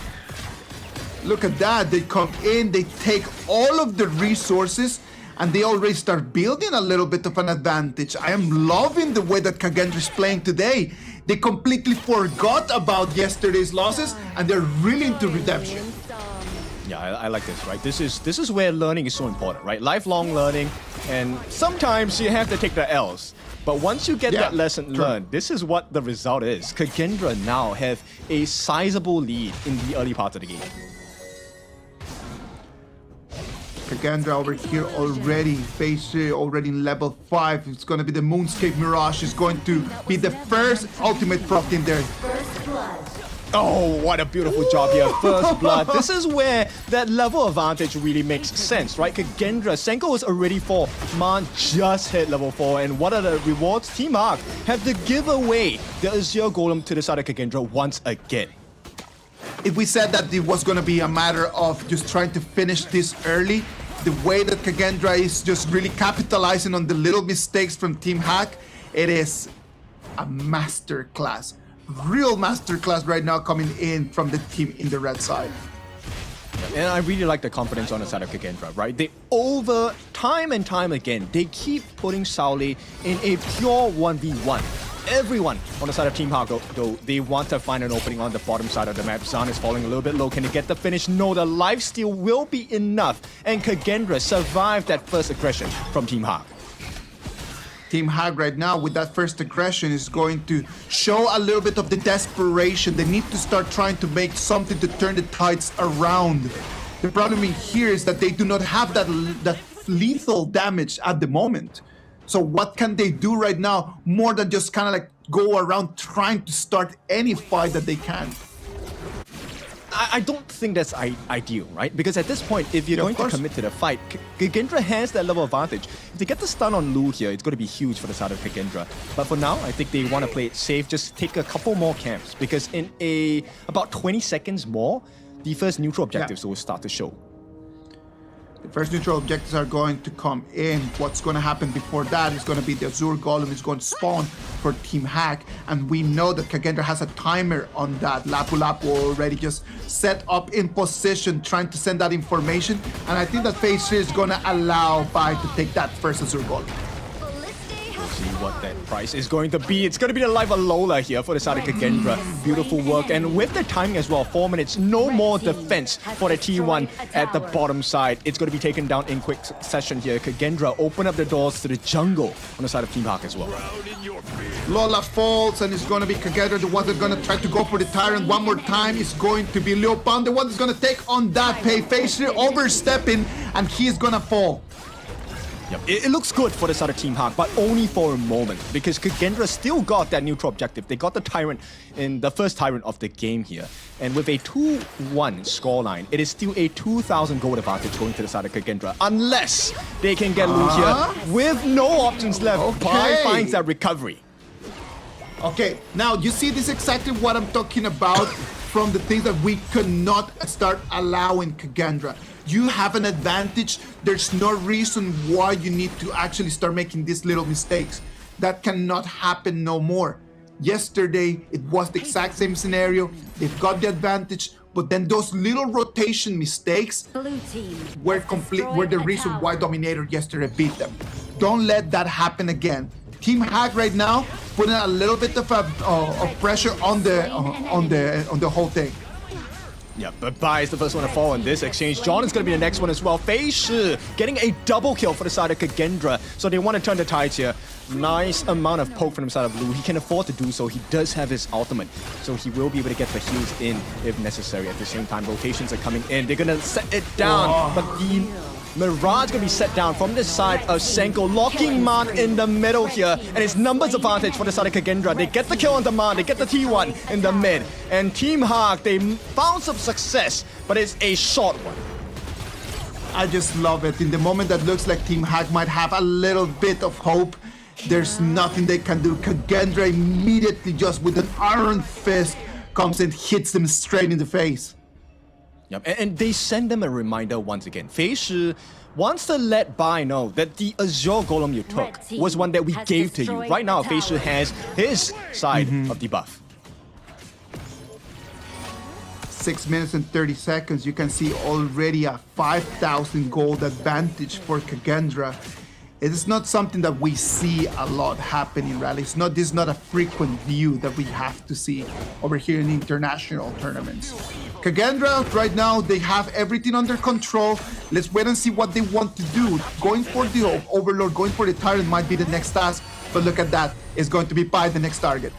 Look at that. They come in, they take all of the resources, and they already start building a little bit of an advantage. I am loving the way that KAGENDRA is playing today. They completely forgot about yesterday's losses, and they're really into redemption. Yeah, I like this, right? This is where learning is so important, right? Lifelong learning, and sometimes you have to take the L's. But once you get that lesson learned, this is what the result is. KAGENDRA now have a sizable lead in the early part of the game. KAGENDRA over here already, Facial already in level 5. It's going to be the Moonscape Mirage. Is going to be the first ultimate prop in there. Oh, what a beautiful job here. First blood. This is where that level advantage really makes sense, right? KAGENDRA, Senko is already 4. Man just hit level 4. And what are the rewards? Team Arc have to give away the Azure Golem to the side of KAGENDRA once again. If we said that it was going to be a matter of just trying to finish this early, the way that KAGENDRA is just really capitalizing on the little mistakes from Team Hack, it is a masterclass. Real masterclass right now coming in from the team in the red side. And I really like the confidence on the side of KAGENDRA, right? They over time and time again, they keep putting Sauli in a pure 1v1. Everyone on the side of Team Hawk, though, they want to find an opening on the bottom side of the map. Zan is falling a little bit low. Can they get the finish? No, the lifesteal will be enough. And KAGENDRA survived that first aggression from Team Hawk. Team Hag right now with that first aggression is going to show a little bit of the desperation. They need to start trying to make something to turn the tides around. The problem in here is that they do not have that lethal damage at the moment. So what can they do right now more than just kind of like go around trying to start any fight that they can? I don't think that's ideal, right? Because at this point, if you're going to commit to the fight, KAGENDRA has that level of advantage. If they get the stun on Lu here, it's going to be huge for the side of KAGENDRA. But for now, I think they want to play it safe, just take a couple more camps. Because in about 20 seconds more, the first neutral objectives will start to show. The first neutral objectives are going to come in. What's going to happen before that is going to be the Azure Golem is going to spawn for Team Hack. And we know that KAGENDRA has a timer on that. Lapu Lapu already just set up in position, trying to send that information. And I think that Facial is going to allow Bai to take that first Azure Golem. We'll see what that price is going to be. It's going to be the life of Lola here for the side of KAGENDRA. Beautiful work. And with the timing as well, 4 minutes, no more defense for the T1 at the bottom side. It's going to be taken down in quick succession here. KAGENDRA open up the doors to the jungle on the side of Team Hawk as well. Lola falls, and it's going to be KAGENDRA, the one that's going to try to go for the Tyrant one more time. It's going to be Leopold, the one that's going to take on that pay. Facial overstepping, and he's going to fall. Yep. It looks good for the side of Team Hawk, but only for a moment, because KAGENDRA still got that neutral objective. They got the Tyrant in the first Tyrant of the game here. And with a 2-1 scoreline, it is still a 2,000 gold advantage going to the side of KAGENDRA, unless they can get Lu here with no options left. Bai finds that recovery. Okay, now you see this is exactly what I'm talking about from the things that we could not start allowing KAGENDRA. You have an advantage. There's no reason why you need to actually start making these little mistakes. That cannot happen no more. Yesterday, it was the exact same scenario. They've got the advantage, but then those little rotation mistakes were the reason why Dominator yesterday beat them. Don't let that happen again. Team Hack right now putting a little bit of pressure on the whole thing. Yeah, but Bai is the first one to fall in this exchange. John is going to be the next one as well. Fei Shi getting a double kill for the side of KAGENDRA. So they want to turn the tides here. Nice amount of poke from the side of Blue. He can afford to do so. He does have his ultimate. So he will be able to get the heals in if necessary. At the same time, rotations are coming in. They're going to set it down. But the Mirage gonna be set down from the side of Senko, locking Man in the middle here, and it's numbers advantage for the side of KAGENDRA. They get the kill on the Man, they get the T1 in the mid, and Team Hawk, they found some success, but it's a short one. I just love it. In the moment that looks like Team Hack might have a little bit of hope, there's nothing they can do. KAGENDRA immediately, just with an iron fist, comes and hits them straight in the face. Yep, and they send them a reminder once again. Fei Shi wants to let Bai know that the Azure Golem you took was one that we gave to you. Right now, Fei Shi has his side of the buff. 6 minutes and 30 seconds, you can see already a 5,000 gold advantage for KAGENDRA. It is not something that we see a lot happen in rally. This is not a frequent view that we have to see over here in international tournaments. KAGENDRA, right now, they have everything under control. Let's wait and see what they want to do. Going for the Overlord, going for the Tyrant might be the next task, but look at that. It's going to be Pai the next target.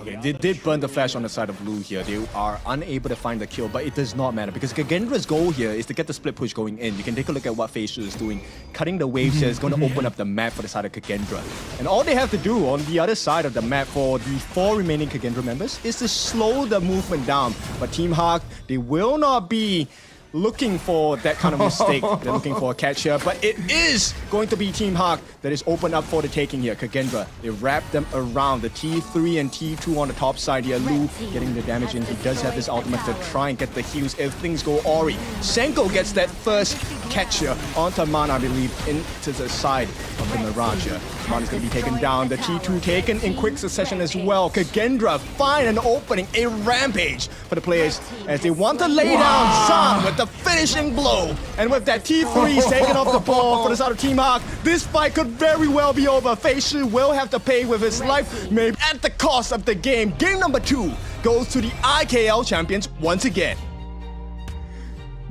Okay, they did burn the flash on the side of Blue here. They are unable to find the kill, but it does not matter because KAGENDRA's goal here is to get the split push going in. You can take a look at what Fei Shi is doing. Cutting the waves here is going to open up the map for the side of KAGENDRA. And all they have to do on the other side of the map for the 4 remaining KAGENDRA members is to slow the movement down. But Team Hawk, they will not be looking for that kind of mistake. They're looking for a catch here, but it is going to be Team Hawk that is open up for the taking here. KAGENDRA, they wrap them around the T3 and T2 on the top side here. Lu getting the damage in. He does have his ultimate to try and get the heals if things go awry. Senko gets that first catch here onto Man, I believe, into the side of the Mirage here. Man is going to be taken down. The T2 taken in quick succession as well. KAGENDRA find an opening, a rampage for the players as they want to lay down Sam with the finishing blow. And with that, T3 is taken off the ball for the side of Team Hawk. This fight could very well be over. Fei Shi will have to pay with his life, maybe at the cost of the game. Game number 2 goes to the IKL champions once again.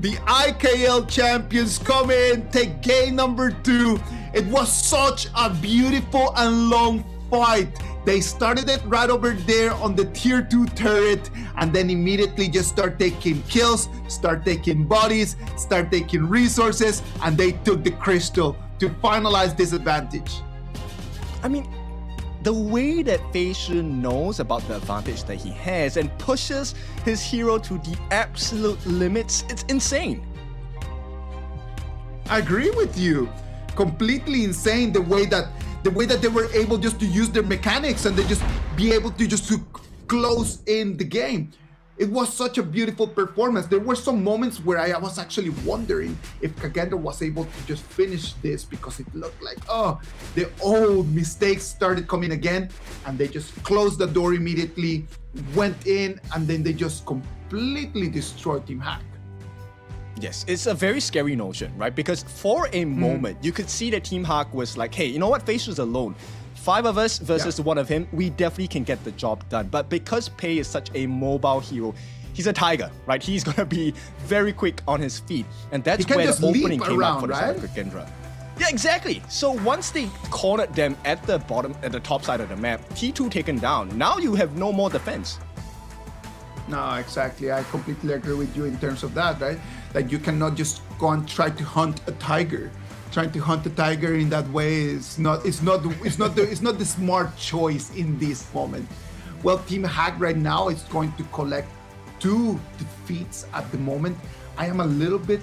The IKL champions come in, take game number 2. It was such a beautiful and long fight. They started it right over there on the tier 2 turret and then immediately just start taking kills, start taking bodies, start taking resources, and they took the crystal to finalize this advantage. I mean, the way that Fei Shi knows about the advantage that he has and pushes his hero to the absolute limits, it's insane. I agree with you. Completely insane the way that they were able just to use their mechanics and they just be able to just to close in the game. It was such a beautiful performance. There were some moments where I was actually wondering if KAGENDRA was able to just finish this because it looked like, oh, the old mistakes started coming again, and they just closed the door immediately, went in, and then they just completely destroyed Team Hack. Yes, it's a very scary notion, right? Because for a moment, you could see that Team Hawk was like, hey, you know what? Fei Shi's alone. 5 of us versus one of him, we definitely can get the job done. But because Pei is such a mobile hero, he's a tiger, right? He's going to be very quick on his feet. And that's where the opening came up for the side of KAGENDRA. Yeah, exactly. So once they cornered them at the bottom, at the top side of the map, T2 taken down. Now you have no more defense. No, exactly. I completely agree with you in terms of that, right? Like you cannot just go and try to hunt a tiger. Trying to hunt a tiger in that way is not the smart choice in this moment. Well, Team Hack right now is going to collect 2 defeats at the moment. I'm a little bit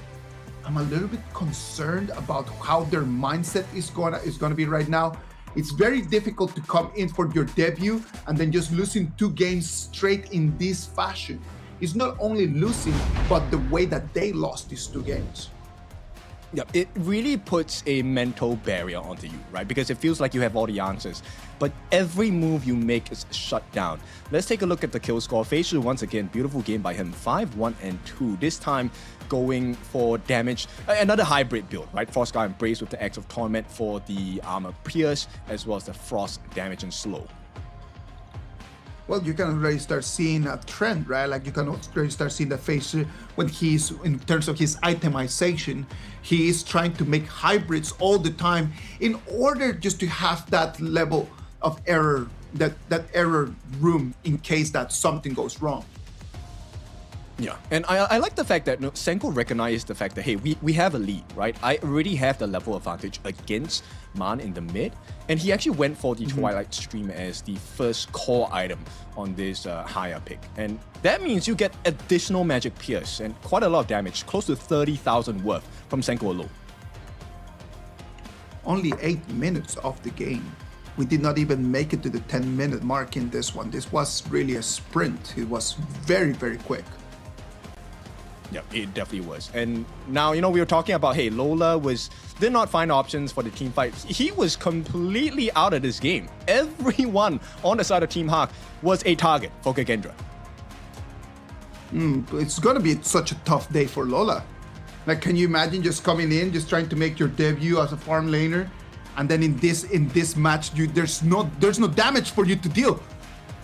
concerned about how their mindset is gonna be right now. It's very difficult to come in for your debut and then just losing 2 games straight in this fashion. It's not only losing, but the way that they lost these 2 games. Yeah, it really puts a mental barrier onto you, right? Because it feels like you have all the answers, but every move you make is shut down. Let's take a look at the kill score. Fei Shi once again, beautiful game by him, 5-1-2. This time going for damage, another hybrid build, right? Frostguard Embrace with the Axe of Torment for the armor pierce, as well as the frost damage and slow. Well, you can already start seeing a trend, right? Like you can already start seeing the face when he's, in terms of his itemization, he is trying to make hybrids all the time in order just to have that level of error, that error room in case that something goes wrong. Yeah, and I like the fact that Senko recognized the fact that, hey, we have a lead, right? I already have the level advantage against Man in the mid, and he actually went for the Twilight Stream as the first core item on this higher pick. And that means you get additional Magic Pierce and quite a lot of damage, close to 30,000 worth from Senko alone. Only 8 minutes of the game. We did not even make it to the 10-minute mark in this one. This was really a sprint. It was very, very quick. Yeah, it definitely was. And now, we were talking about, hey, Lola did not find options for the team fight. He was completely out of this game. Everyone on the side of Team Hawk was a target for KAGENDRA. It's gonna be such a tough day for Lola. Like, can you imagine just coming in, just trying to make your debut as a farm laner, and then in this match, there's no damage for you to deal.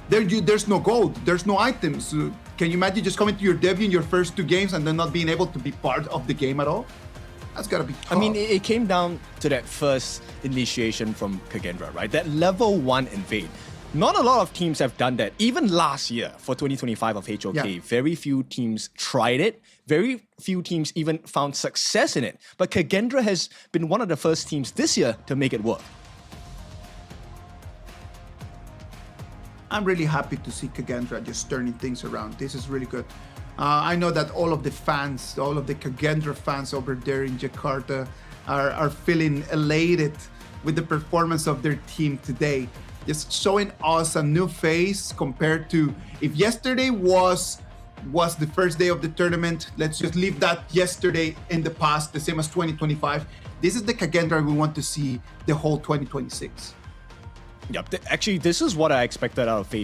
There's no gold, there's no items. Can you imagine just coming to your debut in your first 2 games and then not being able to be part of the game at all? That's gotta be tough. I mean, it came down to that first initiation from KAGENDRA, right? That level 1 invade. Not a lot of teams have done that. Even last year for 2025 of HOK, very few teams tried it. Very few teams even found success in it. But KAGENDRA has been one of the first teams this year to make it work. I'm really happy to see KAGENDRA just turning things around. This is really good. I know that all of the fans, all of the KAGENDRA fans over there in Jakarta are feeling elated with the performance of their team today. Just showing us a new face compared to if yesterday was the first day of the tournament. Let's just leave that yesterday in the past, the same as 2025. This is the KAGENDRA we want to see the whole 2026. Yep, actually, this is what I expected out of Fei,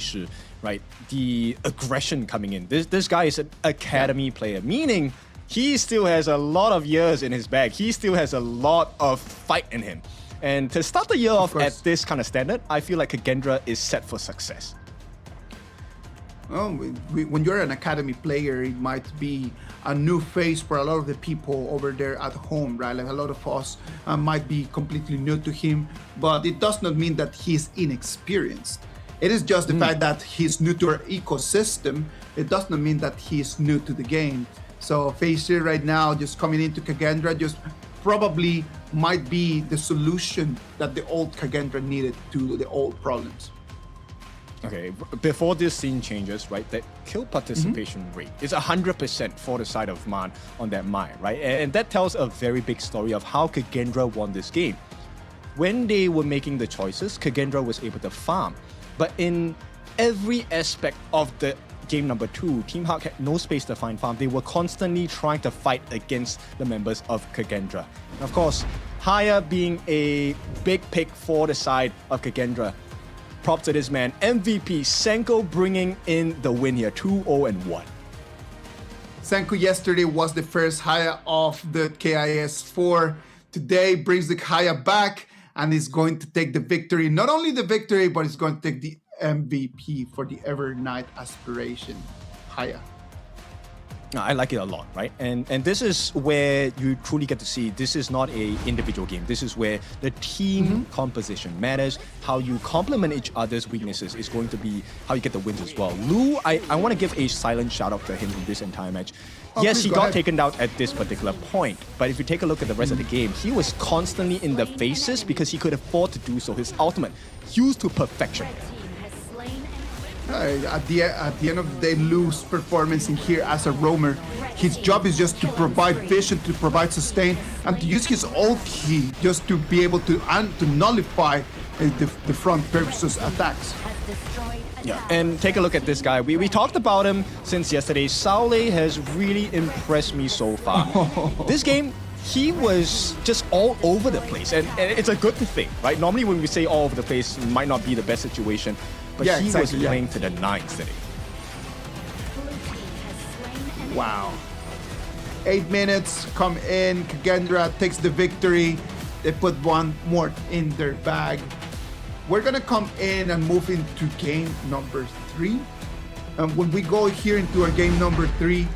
right? The aggression coming in. This guy is an academy player, meaning he still has a lot of years in his bag. He still has a lot of fight in him. And to start the year off at this kind of standard, I feel like KAGENDRA is set for success. Well, when you're an academy player, it might be a new face for a lot of the people over there at home, right? Like a lot of us might be completely new to him, but it does not mean that he's inexperienced. It is just the fact that he's new to our ecosystem. It does not mean that he's new to the game. So Facer right now, just coming into KAGENDRA, just probably might be the solution that the old KAGENDRA needed to the old problems. Okay, before this scene changes, right, that kill participation rate is 100% for the side of Man on that mine, right? And that tells a very big story of how KAGENDRA won this game. When they were making the choices, KAGENDRA was able to farm. But in every aspect of the game number 2, Team Hawk had no space to find farm. They were constantly trying to fight against the members of KAGENDRA. And of course, Haya being a big pick for the side of KAGENDRA. Props to this man, MVP Senko bringing in the win here, 2-0-1. Senko yesterday was the first Haya of the KIS4. Today brings the Haya back and is going to take the victory. Not only the victory, but it's going to take the MVP for the Evernight aspiration. Haya. I like it a lot, right? And this is where you truly get to see this is not a individual game. This is where the team composition matters. How you complement each other's weaknesses is going to be how you get the wins as well. Lou, I want to give a silent shout out to him in this entire match. Yes, he got taken down at this particular point, but if you take a look at the rest of the game, he was constantly in the faces because he could afford to do so. His ultimate used to perfection. At the end of the day, Lou's performance in here as a roamer, his job is just to provide vision, to provide sustain, and to use his ulti just to be able to nullify the front versus attacks. Yeah, and take a look at this guy. We talked about him since yesterday. Saule has really impressed me so far. This game, he was just all over the place, and it's a good thing, right? Normally when we say all over the place, it might not be the best situation, but he was playing to the nines today. Wow. 8 minutes, come in, KAGENDRA takes the victory. They put one more in their bag. we're gonna come in and move into game number 3. And when we go here into our game number 3,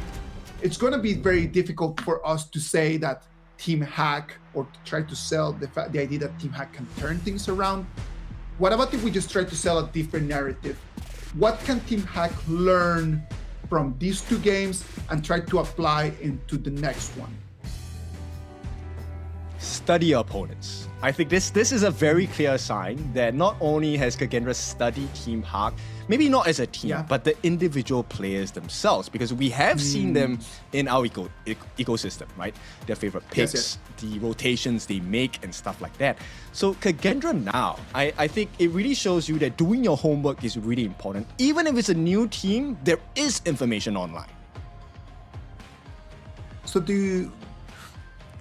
it's gonna be very difficult for us to say that Team Hack, or to try to sell the idea that Team Hack can turn things around. What about if we just try to sell a different narrative? What can Team Hack learn from these 2 games and try to apply into the next one? Study your opponents. I think this is a very clear sign that not only has KAGENDRA studied Team Hack, maybe not as a team, but the individual players themselves, because we have seen them in our ecosystem, right? Their favorite picks, the rotations they make, and stuff like that. So KAGENDRA now, I think it really shows you that doing your homework is really important. Even if it's a new team, there is information online. So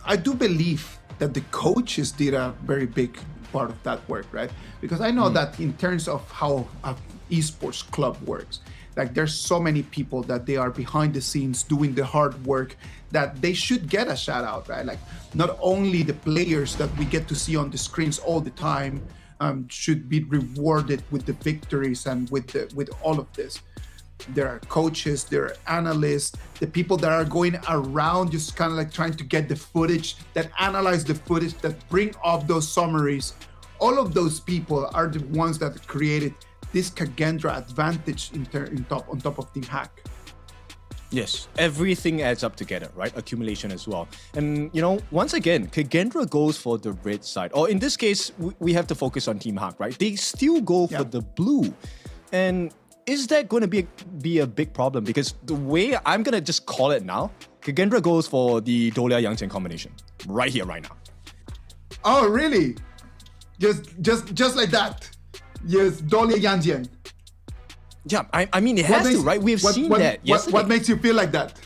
I do believe that the coaches did a very big part of that work, right? Because I know that in terms of how an esports club works, like there's so many people that they are behind the scenes doing the hard work that they should get a shout out, right? Like not only the players that we get to see on the screens all the time should be rewarded with the victories and with all of this. There are coaches, there are analysts, the people that are going around just kind of like trying to get the footage, that analyze the footage, that bring up those summaries. All of those people are the ones that created this KAGENDRA advantage on top of Team Hack. Yes, everything adds up together, right? Accumulation as well. And, you know, once again, KAGENDRA goes for the red side. Or in this case, we have to focus on Team Hack, right? They still go for the blue. And is that going to be a big problem? Because the way I'm going to just call it now, KAGENDRA goes for the Dolia Yangjian combination. Right here, right now. Oh, really? Just like that? Yes, Dolia Yangjian. Yeah, I mean, it has to, right? We've seen that yesterday. What makes you feel like that?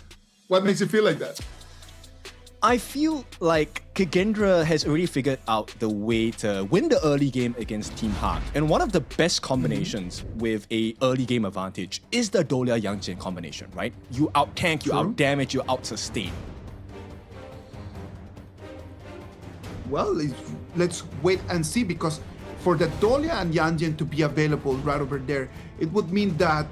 What makes you feel like that? I feel like KAGENDRA has already figured out the way to win the early game against Team Hack. And one of the best combinations with a early game advantage is the Dolia Yangjian combination, right? You out-tank, you out-damage, you out-sustain. Well, let's wait and see, because for the Dolia and Yangjian to be available right over there, it would mean that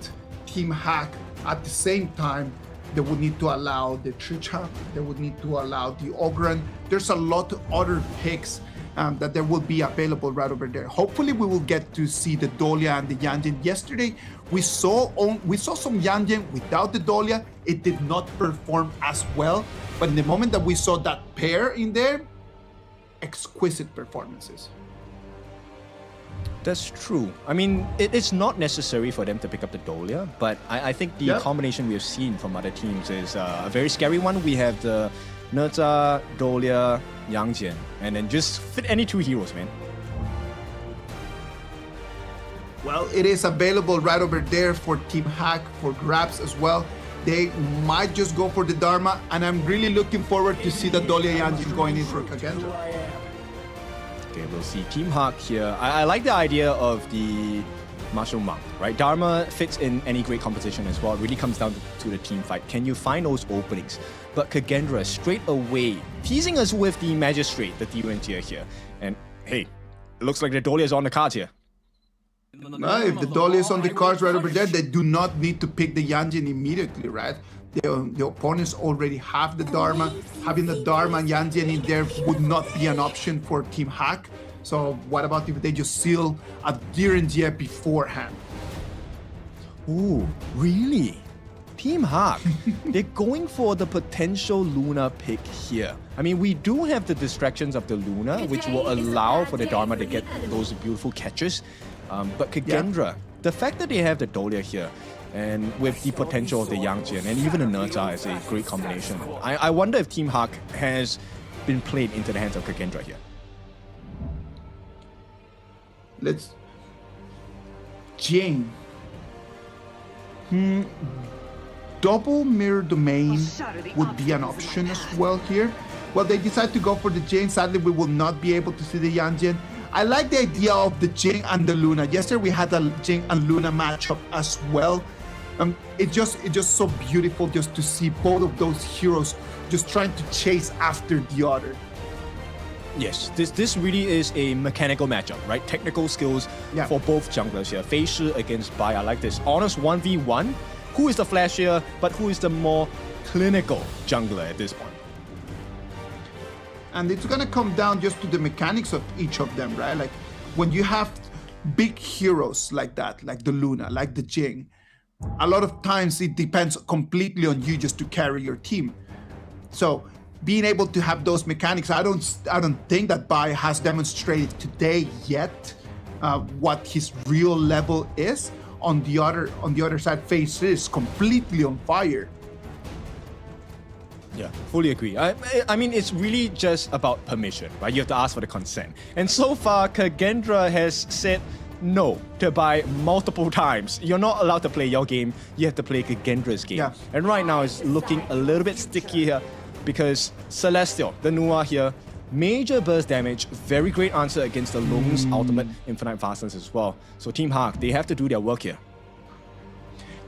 Team Hack at the same time, they would need to allow the Tricha, they would need to allow the Ogren. There's a lot of other picks that there will be available right over there. Hopefully we will get to see the Dolia and the Yangjian. Yesterday, we saw some Yangjian without the Dolia. It did not perform as well, but in the moment that we saw that pair in there, exquisite performances. That's true. I mean, it's not necessary for them to pick up the Dolia, but I think the combination we have seen from other teams is a very scary one. We have the Nerza, Dolia, Yangjian, and then just fit any 2 heroes, man. Well, it is available right over there for Team Hack for grabs as well. They might just go for the Dharma, and I'm really looking forward to see the Dolia Yangjian going in for KAGENDRA. Okay, we'll see Team Hack here. I like the idea of the Martial Monk, right? Dharma fits in any great competition as well. It really comes down to the team fight. Can you find those openings? But KAGENDRA straight away teasing us with the Magistrate, the D-Range tier here. And hey, it looks like the Dolia is on the cards here. If the Dolia is on the cards right over there, they do not need to pick the Yangjian immediately, right? The opponents already have the Dharma. Having the Dharma and Yangjian in there would not be an option for Team Hack. So what about if they just seal a D-Range beforehand? Ooh, really? Team Hack, they're going for the potential Luna pick here. I mean, we do have the distractions of the Luna, which will allow for the Dharma to get those beautiful catches. But KAGENDRA, the fact that they have the Dolia here, and with the potential of the Yangjian and even the Nerza is a great combination. I wonder if Team Hack has been played into the hands of KAGENDRA here. Let's... Jane. Double mirror domain would be an option as well here. Well, they decide to go for the Jane. Sadly, we will not be able to see the Yangjian. I like the idea of the Jing and the Luna. Yesterday we had a Jing and Luna matchup as well. It's just so beautiful just to see both of those heroes just trying to chase after the other. Yes, this really is a mechanical matchup, right? Technical skills for both junglers here. Fei Shi against Bai. I like this. Honest 1v1. Who is the flashier, but who is the more clinical jungler at this point? And it's gonna come down just to the mechanics of each of them, right? Like when you have big heroes like that, like the Luna, like the Jing, a lot of times it depends completely on you just to carry your team. So being able to have those mechanics, I don't think that Bai has demonstrated today yet what his real level is. On the other side, Fei Shi is completely on fire. Yeah, fully agree. I mean, it's really just about permission, right? You have to ask for the consent. And so far, KAGENDRA has said no to Bai multiple times. You're not allowed to play your game. You have to play KAGENDRA's game. Yeah. And right now, it's looking a little bit sticky here because Celestial, the Nua here, major burst damage, very great answer against the Lung's ultimate infinite fastness as well. So Team Hawk, they have to do their work here.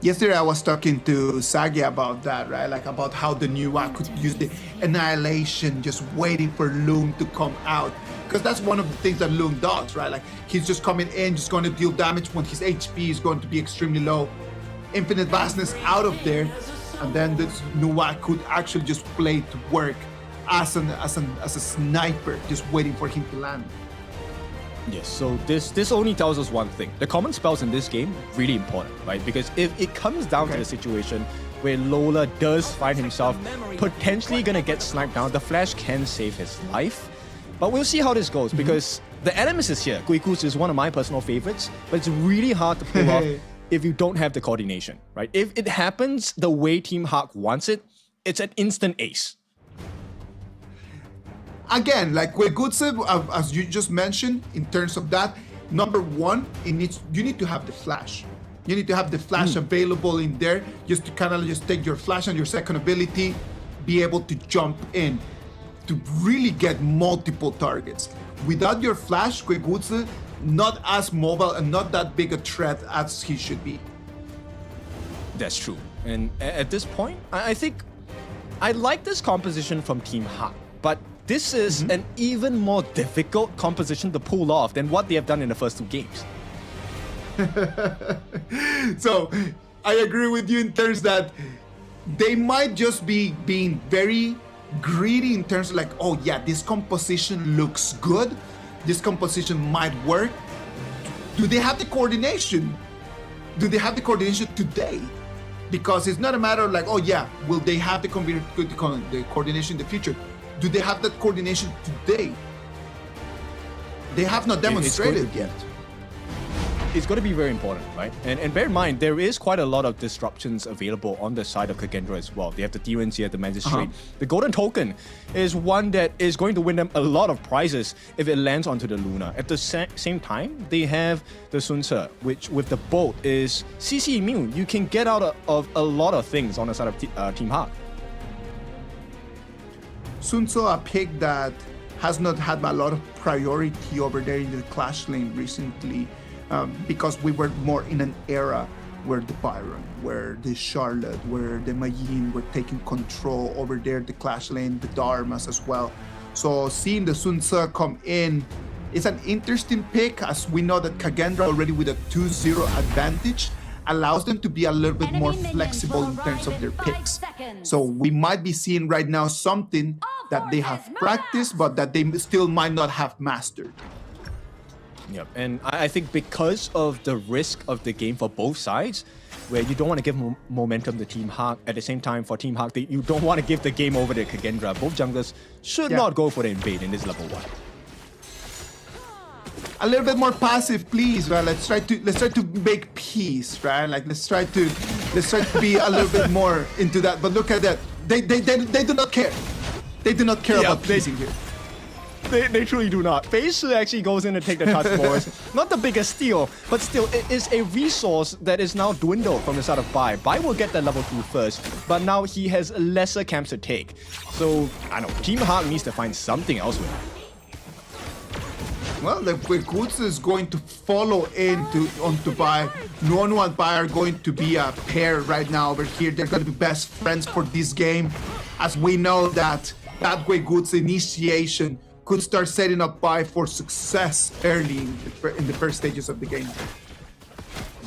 Yesterday I was talking to Sagi about that, right? Like about how the new one could use the annihilation, just waiting for Lung to come out. Because that's one of the things that Lung does, right? Like he's just coming in, just going to deal damage when his HP is going to be extremely low. Infinite vastness out of there, and then this Nuwa could actually just play to work as a sniper, just waiting for him to land. Yes, so this only tells us one thing. The common spells in this game, really important, right? Because if it comes down to the situation where Lola does find himself potentially gonna get sniped down, the flash can save his life. But we'll see how this goes, because the Animus is here. Guikus is one of my personal favorites, but it's really hard to pull off if you don't have the coordination, right? If it happens the way Team Hawk wants it, it's an instant ace. Again, like Guigutse, as you just mentioned, in terms of that, number one, you need to have the flash. You need to have the flash available in there, just to kind of just take your flash and your second ability, be able to jump in to really get multiple targets. Without your flash, Guigutse, not as mobile and not that big a threat as he should be. That's true. And at this point, I think I like this composition from Team Hawk, but this is an even more difficult composition to pull off than what they have done in the first two games. So, I agree with you in terms that they might just be being very greedy in terms of like, oh yeah, this composition looks good. This composition might work. Do they have the coordination? Do they have the coordination today? Because it's not a matter of like, oh yeah, will they have the coordination in the future? Do they have that coordination today? They have not demonstrated yet. It's going to be very important, right? And bear in mind, there is quite a lot of disruptions available on the side of KAGENDRA as well. They have the Demons here, the Magistrate. The Golden Token is one that is going to win them a lot of prizes if it lands onto the Luna. At the same time, they have the Sun Ce, which with the bolt is CC immune. You can get out of a lot of things on the side of Team Hawk. Sun Ce, a pick that has not had a lot of priority over there in the Clash lane recently. Because we were more in an era where the Byron, where the Charlotte, where the Majin were taking control over there, the Clash lane, the Dharmas as well. So seeing the Sun Ce come in is an interesting pick, as we know that KAGENDRA already with a 2-0 advantage allows them to be a little bit more flexible in terms of their picks. So we might be seeing right now something that they have practiced, but that they still might not have mastered. Yep, and I think because of the risk of the game for both sides, where you don't want to give momentum to Team Hawk, at the same time for Team Hawk, you don't want to give the game over to KAGENDRA. Both junglers should not go for the invade in this level 1. A little bit more passive, please, right? Let's try to make peace, right? Like let's try to be a little bit more into that. But look at that. They do not care. They do not care about peacing here. They truly do not. Fei Shi actually goes in to take the touch boards. Not the biggest steal, but still, it is a resource that is now dwindled from the side of Bai. Bai will get that level 2 first, but now he has lesser camps to take. So, I don't know, Team Hawk needs to find something else with him. Well, the Guigutse is going to follow onto Bai. Nuonu and Bai are going to be a pair right now over here. They're going to be best friends for this game, as we know that Guigutse initiation could start setting up Bai for success early in the first stages of the game.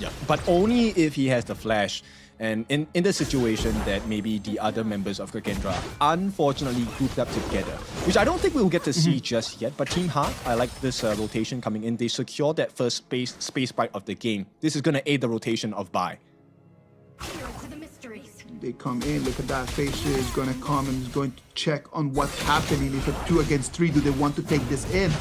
Yeah, but only if he has the flash. And in the situation that maybe the other members of KAGENDRA unfortunately grouped up together, which I don't think we'll get to see just yet. But Team Hawk, I like this rotation coming in. They secure that first space bite of the game. This is going to aid the rotation of Bai. They come in, look at that. Facia is going to come and is going to check on what's happening. If a 2 against 3, do they want to take this in?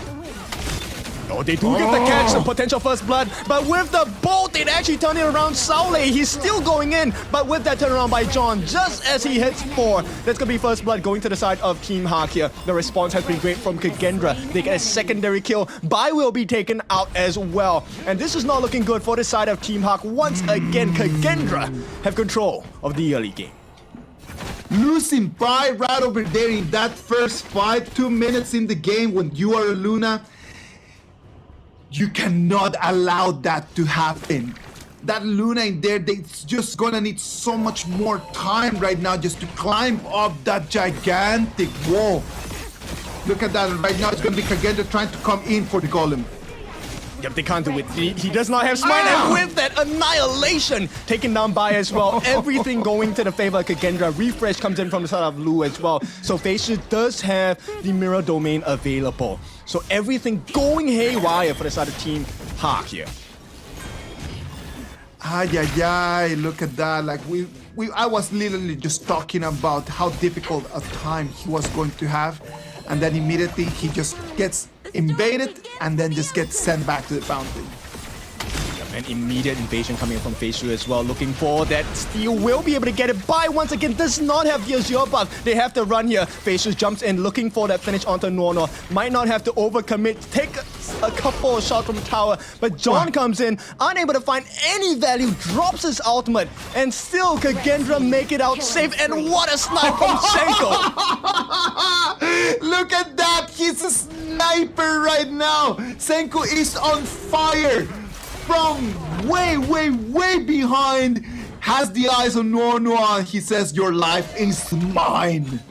Oh, they do get the catch, the potential first blood, but with the bolt, it actually turned it around. Saule, he's still going in, but with that turnaround by John, just as he hits 4, that's gonna be first blood going to the side of Team Hawk here. The response has been great from KAGENDRA. They get a secondary kill. Bai will be taken out as well. And this is not looking good for the side of Team Hawk. Once again, KAGENDRA have control of the early game. Losing Bai right over there in that first fight, 2 minutes in the game when you are a Luna, you cannot allow that to happen. That Luna in there, they're just gonna need so much more time right now just to climb up that gigantic wall. Look at that, and right now it's gonna be KAGENDRA trying to come in for the golem. Yep, they can't do it. He does not have smite, and with that annihilation taken down by as well. Everything going to the favor of KAGENDRA. Refresh comes in from the side of Lu as well. So Facia does have the mirror domain available. So everything going haywire for the side of Team Hawk here. Look at that. Like I was literally just talking about how difficult a time he was going to have, and then immediately he just gets invaded and then just gets sent back to the fountain. An immediate invasion coming from Facia as well, looking for that steal. Will be able to get it. Bai once again does not have the Azure buff. They have to run here. Facia jumps in looking for that finish onto Nornor. Might not have to overcommit. Take a couple of shots from the tower, but John comes in, unable to find any value, drops his ultimate, and still KAGENDRA make it out safe. And what a snipe from Senko! Look at that! He's a sniper right now! Senko is on fire! From way behind, has the eyes on Nornor. He says, your life is mine.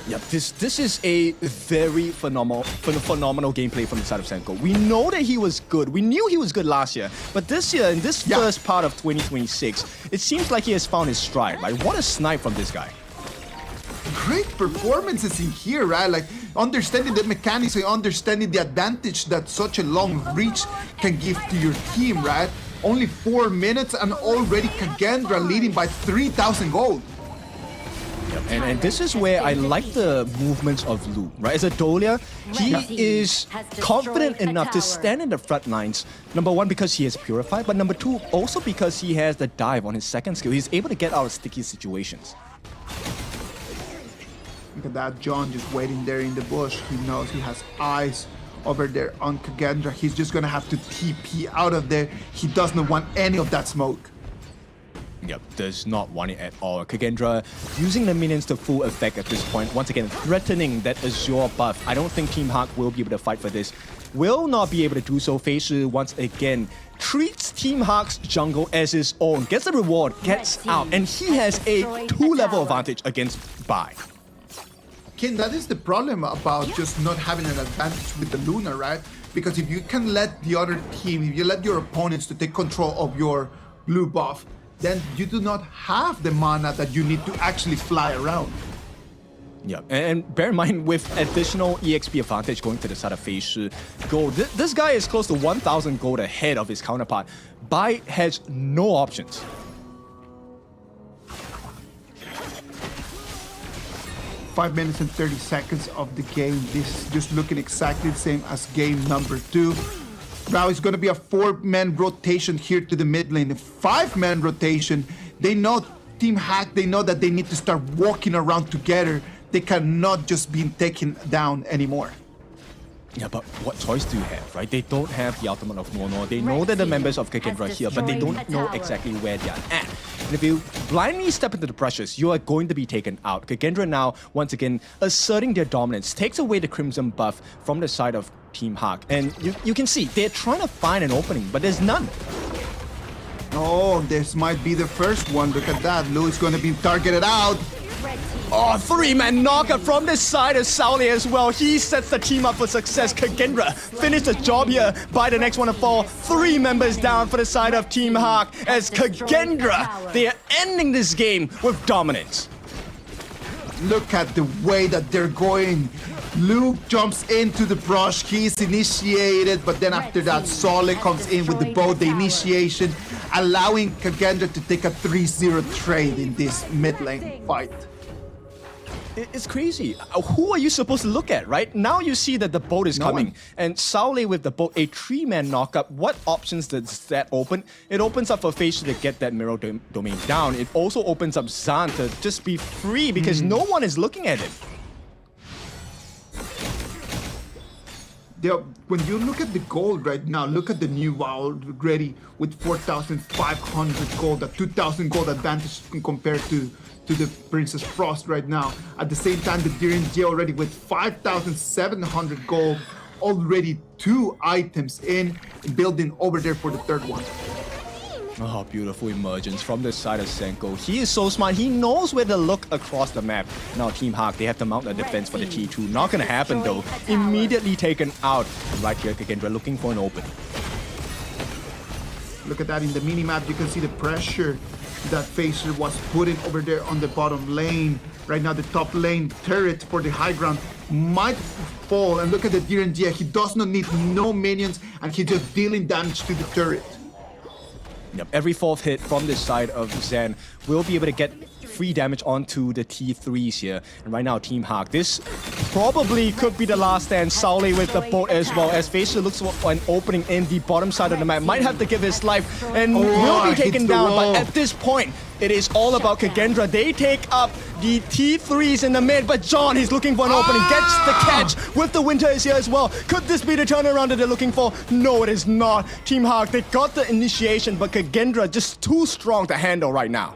Yep, this is a very phenomenal gameplay from the side of Senko. We know that he was good. We knew he was good last year. But this year, in this first part of 2026, it seems like he has found his stride. Like, what a snipe from this guy. Great performances in here, right? Like understanding the mechanics and understanding the advantage that such a long reach can give to your team, right? Only 4 minutes and already KAGENDRA leading by 3,000 gold. Yep. And this is where I like the movements of Lu, right? As a Dolia, he is confident enough to stand in the front lines. Number 1, because he is purified, but number 2, also because he has the dive on his second skill. He's able to get out of sticky situations. Look at that, John just waiting there in the bush. He knows he has eyes over there on KAGENDRA. He's just gonna have to TP out of there. He does not want any of that smoke. Yep, does not want it at all. KAGENDRA using the minions to full effect at this point. Once again, threatening that Azure buff. I don't think Team Hawk will be able to fight for this. Will not be able to do so. Facia once again treats Team Hawk's jungle as his own. Gets the reward, gets out, and he has a 2-level advantage against Bai. Ken, that is the problem about just not having an advantage with the Luna, right? Because if you can let the other team, if you let your opponents to take control of your blue buff, then you do not have the mana that you need to actually fly around. Yeah, and bear in mind, with additional EXP advantage going to the side of Facia gold, this guy is close to 1,000 gold ahead of his counterpart. Bai has no options. 5 minutes and 30 seconds of the game. This is just looking exactly the same as game number 2. Now it's going to be a 4-man rotation here to the mid lane. A 5-man rotation. They know Team Hack, they know that they need to start walking around together. They cannot just be taken down anymore. Yeah, but what choice do you have, right? They don't have the ultimate of Nornor. They know that the members of KAGENDRA are here, but they don't know exactly where they are at. And if you blindly step into the brushes, you are going to be taken out. KAGENDRA now, once again, asserting their dominance, takes away the Crimson buff from the side of Team Hawk. And you can see, they're trying to find an opening, but there's none. Oh, this might be the first one. Look at that. Lou is going to be targeted out. Oh, three-man knockup from the side of Sauli as well. He sets the team up for success. KAGENDRA finished the job here by the next one to fall. 3 members down for the side of Team Hawk as KAGENDRA, they are ending this game with dominance. Look at the way that they're going. Luke jumps into the brush, he's initiated, but then after that, Solid comes in with the bow, the initiation, allowing KAGENDRA to take a 3-0 trade in this mid lane fight. It's crazy. Who are you supposed to look at, right? Now you see that the boat is coming. And Sauli with the boat, a 3-man knockup. What options does that open? It opens up for FaZe to get that mirror domain down. It also opens up Zan to just be free because no one is looking at him. When you look at the gold right now, look at the new WoW ready with 4,500 gold, a 2,000 gold advantage compared to the Princess Frost right now. At the same time, the DRNG already with 5,700 gold, already 2 items in, building over there for the 3rd one. Oh, beautiful emergence from the side of Senko. He is so smart. He knows where to look across the map. Now Team Hawk, they have to mount a defense for the T2. Not gonna happen though. Immediately taken out. Right here, KAGENDRA looking for an open. Look at that in the mini-map. You can see the pressure that FaZe was putting over there on the bottom lane. Right now, the top lane turret for the high ground might fall. And look at the DRNG. He does not need no minions, and he's just dealing damage to the turret. Yep, every 4th hit from this side of Zen will be able to get free damage onto the T3s here. And right now, Team Hawk, this probably could be the last stand. Sauli with the boat as well, as FaZe looks for an opening in the bottom side of the map. Might have to give his life and will be taken down. But at this point, it is all about KAGENDRA. They take up the T3s in the mid, but John, he's looking for an opening, gets the catch with the Winter is here as well. Could this be the turnaround that they're looking for? No, it is not. Team Hawk, they got the initiation, but KAGENDRA just too strong to handle right now.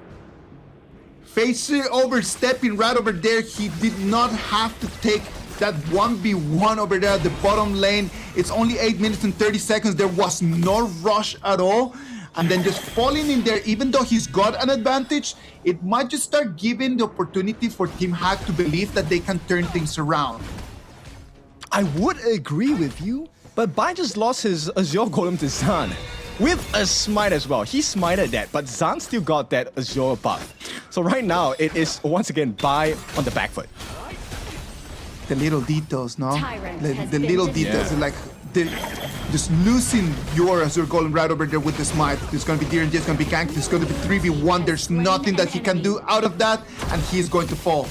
FaZe overstepping right over there. He did not have to take that 1v1 over there at the bottom lane. It's only 8 minutes and 30 seconds. There was no rush at all. And then just falling in there, even though he's got an advantage, it might just start giving the opportunity for Team Hawk to believe that they can turn things around. I would agree with you, but Bai just lost his Azure Golem to Zan with a smite as well. He smited that, but Zan still got that Azure buff. So right now, it is once again Bai on the back foot. The little details, no? The little details, like just losing your Azure Golem right over there with the smite. There's going to be DRNG, it's going to be ganked, there's going to be 3v1. There's nothing that he can do out of that, and he's going to fall.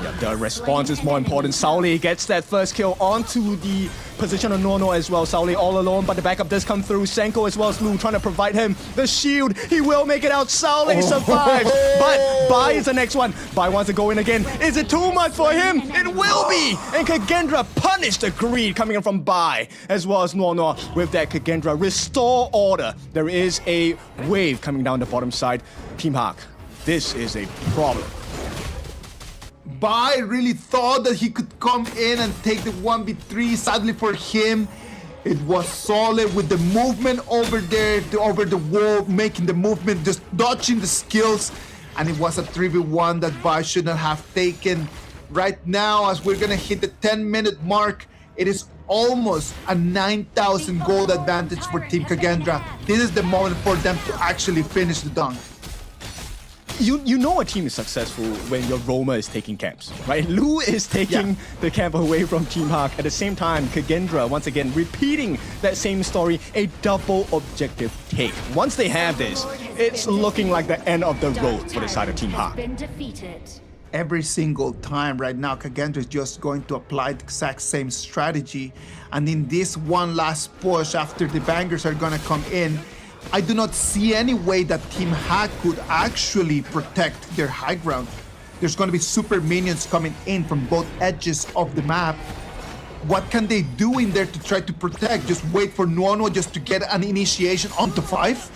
Yeah, the response is more important. Sauli gets that first kill onto the position of Nono as well. Sauli all alone, but the backup does come through. Senko as well as Lu trying to provide him the shield. He will make it out. Sauli survives, but Bai is the next one. Bai wants to go in again. Is it too much for him? It will be! And KAGENDRA punished the greed coming in from Bai, as well as Nono with that KAGENDRA. Restore order. There is a wave coming down the bottom side. Team Hawk, this is a problem. Bai really thought that he could come in and take the 1v3. Sadly for him, it was Solid with the movement over there, over the wall, making the movement, just dodging the skills. And it was a 3v1 that Bai should not have taken. Right now, as we're gonna hit the 10-minute mark, it is almost a 9,000 gold advantage for Team KAGENDRA. This is the moment for them to actually finish the dunk. You know a team is successful when your Roma is taking camps, right? Lu is taking the camp away from Team Hawk. At the same time, KAGENDRA, once again, repeating that same story, a double objective take. Once they have this, it's looking like the end of the road for the side of Team Hawk. Every single time right now, KAGENDRA is just going to apply the exact same strategy. And in this one last push, after the bangers are gonna come in, I do not see any way that Team Hawk could actually protect their high ground. There's going to be super minions coming in from both edges of the map. What can they do in there to try to protect? Just wait for Nuono just to get an initiation onto 5?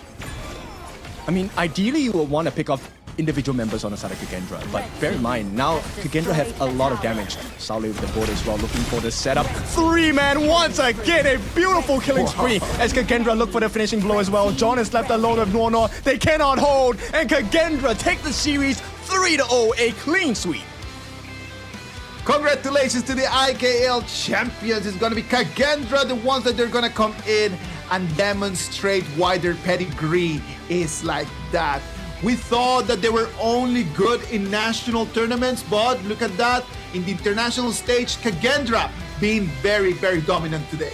I mean, ideally you would want to pick up individual members on the side of KAGENDRA, but bear in mind, now KAGENDRA has a lot of damage. Sauli with the board as well, looking for the setup. 3-man once again, a beautiful killing spree as KAGENDRA look for the finishing blow as well. John is left alone with Nuono. They cannot hold, and KAGENDRA take the series 3-0, a clean sweep. Congratulations to the IKL champions. It's going to be KAGENDRA, the ones that they're going to come in and demonstrate why their pedigree is like that. We thought that they were only good in national tournaments, but look at that. In the international stage, KAGENDRA being very, very dominant today.